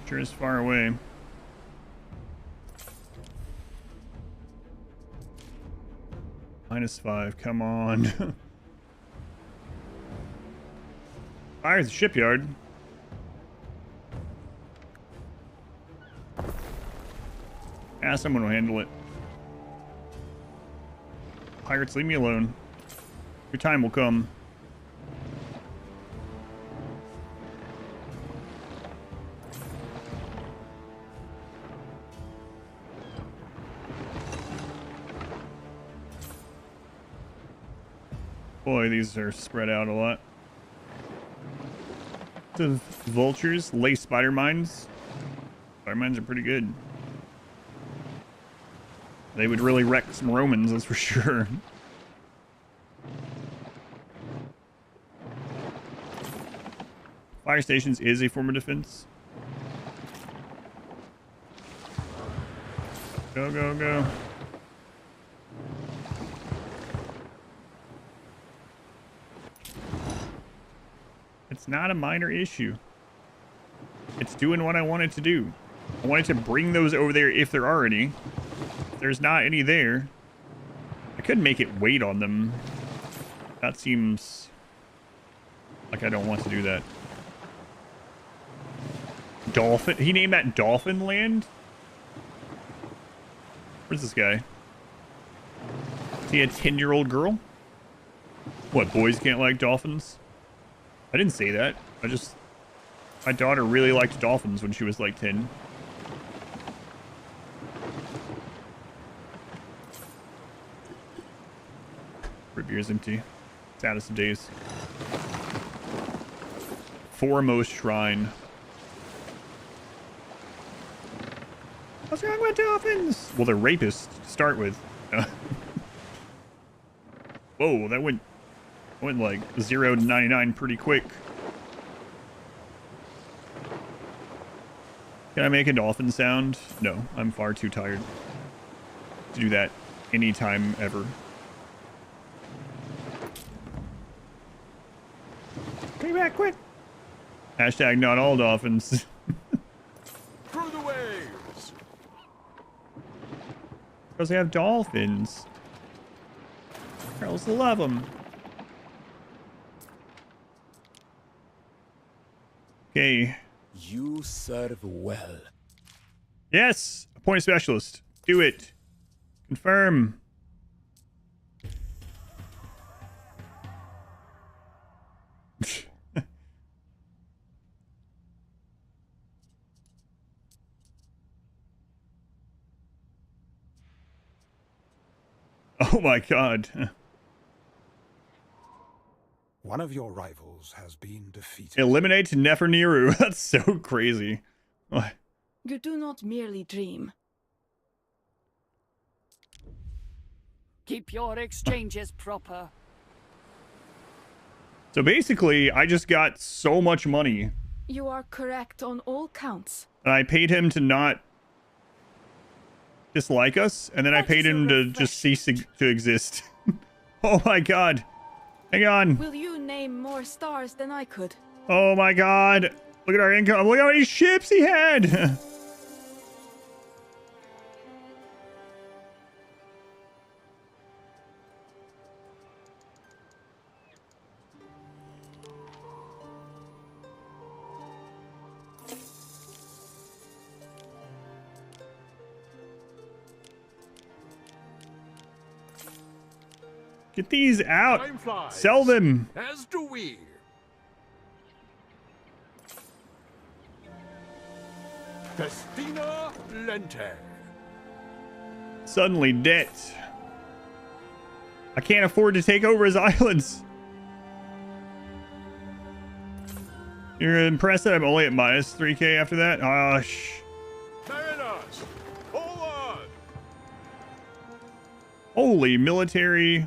Sure is far away. -5, come on. Fire the shipyard. Someone will handle it. Pirates, leave me alone. Your time will come. Boy, these are spread out a lot. The vultures lay spider mines. Spider mines are pretty good. They would really wreck some Romans, that's for sure. Fire stations is a form of defense. Go, go, go. It's not a minor issue. It's doing what I want it to do. I wanted to bring those over there if there are any. If there's not any there, I could make it wait on them. That seems like I don't want to do that. Dolphin? He named that Dolphin Land? Where's this guy? Is he a 10-year-old girl? What, boys can't like dolphins? I didn't say that. My daughter really liked dolphins when she was like 10. Root beer's empty. Saddest of days. Foremost shrine. What's wrong with dolphins? Well, they're rapists to start with. Whoa, that went like 0 to 99 pretty quick. Can I make a dolphin sound? No, I'm far too tired to do that anytime ever. Come back quick. Hashtag not all dolphins. Through the waves. Because they have dolphins. Girls love them. Okay. You serve well. Yes! Appoint a specialist. Do it. Confirm. Oh my god. One of your rivals has been defeated. Eliminate Neferniru. That's so crazy. You do not merely dream. Keep your exchanges proper. So basically, I just got so much money. You are correct on all counts. And I paid him to not dislike us, and then I paid him to just cease to exist. Oh my god. Hang on. Will you name more stars than I could? Oh my god. Look at our income. Look how many ships he had. Get these out. Sell them. As do we. Festina Lente. Suddenly debt. I can't afford to take over his islands. You're impressed that I'm only at minus 3k after that? Oh, Mariners, forward. Holy military.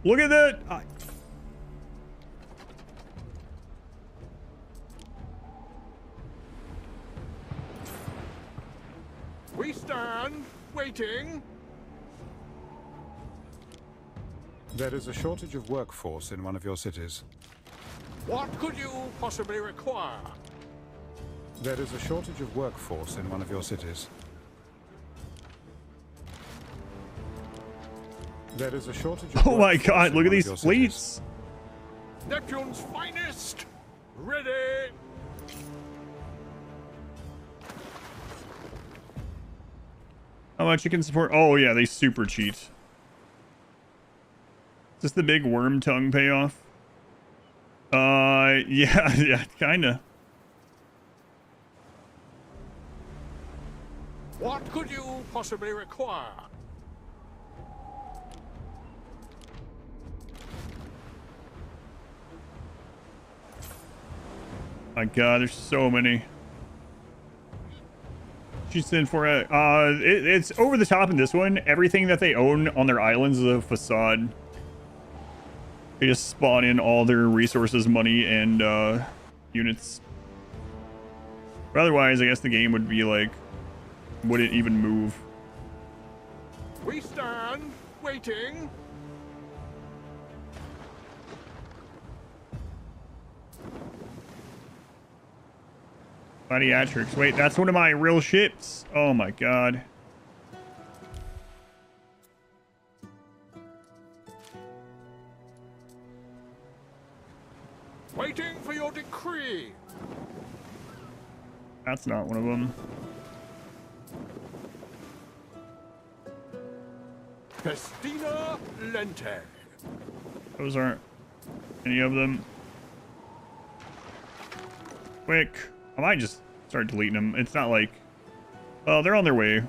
Look at that. We stand, waiting. There is a shortage of workforce in one of your cities. What could you possibly require? There is a shortage of workforce in one of your cities. There is a shortage of Oh my god, look at these fleets. Neptune's finest. Ready. How much you can support? Oh yeah, they super cheat. Is this the big worm tongue payoff? Yeah, kinda. What could you possibly require? My god, there's so many. She's in for it. It's over the top in this one. Everything that they own on their islands is a facade. They just spawn in all their resources, money, and units. But otherwise, I guess the game would be like, wouldn't even move. We stand, waiting. Gladiatrix. Wait, that's one of my real ships. Oh my god. Waiting for your decree. That's not one of them. Festina Lente. Those aren't any of them. Quick. I might just start deleting them. It's not like... Well, they're on their way.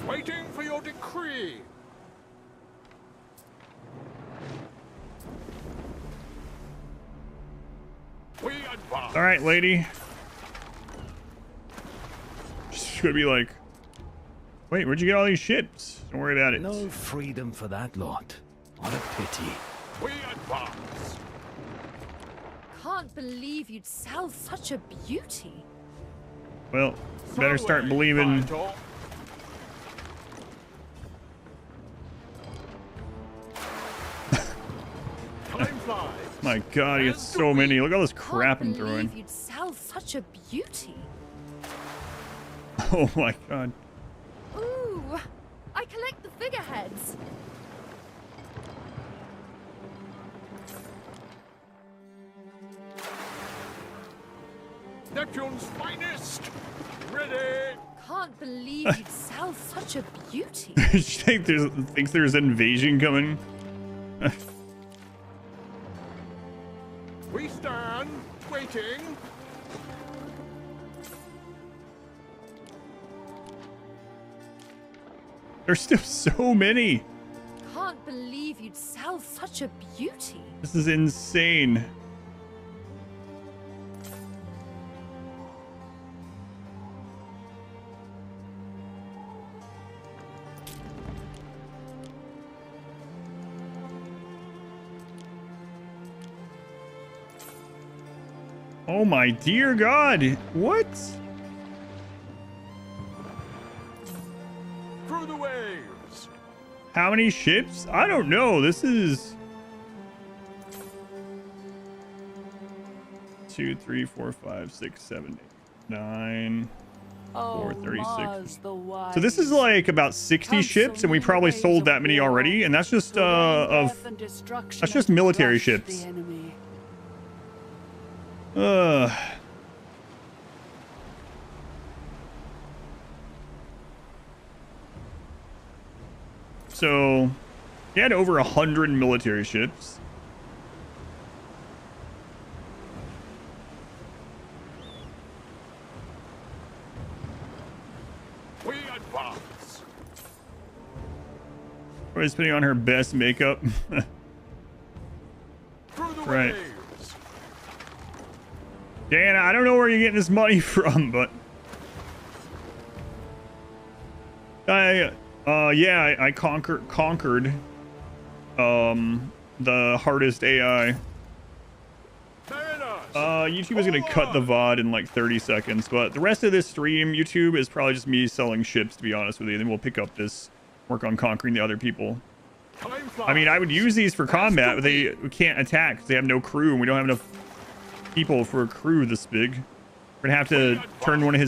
Waiting for your decree. We advance. All right, lady. She's gonna be like, wait, where'd you get all these ships? Don't worry about it. No freedom for that lot. What a pity. We advance. Can't believe you'd sell such a beauty. Well, better start believing. Time flies. My god, he gets so many. Look at all this crap I'm throwing. Believe you'd sell such a beauty. Oh my god. Ooh, I collect the figureheads. Neptune's finest. Ready. Can't believe you'd sell such a beauty. She thinks there's an invasion coming. We stand, waiting. There's still so many. Can't believe you'd sell such a beauty. This is insane. Oh my dear God. What? Through the waves. How many ships? I don't know. This is 2, 3, 4, 5, 6, 7, 8, 9, 4, 36. So this is like about 60 ships, and we probably sold that many already, and that's just that's just military ships. So he had over 100 military ships. We advance. Everybody's putting on her best makeup. Through the right. waves. Dan, I don't know where you're getting this money from, but I conquered the hardest AI. Mariners, YouTube is going to cut the VOD in like 30 seconds, but the rest of this stream, YouTube, is probably just me selling ships, to be honest with you. Then we'll pick up this, work on conquering the other people. I mean, I would use these for combat, but they can't attack because they have no crew, and we don't have enough people for a crew this big. We're going to have to turn one of his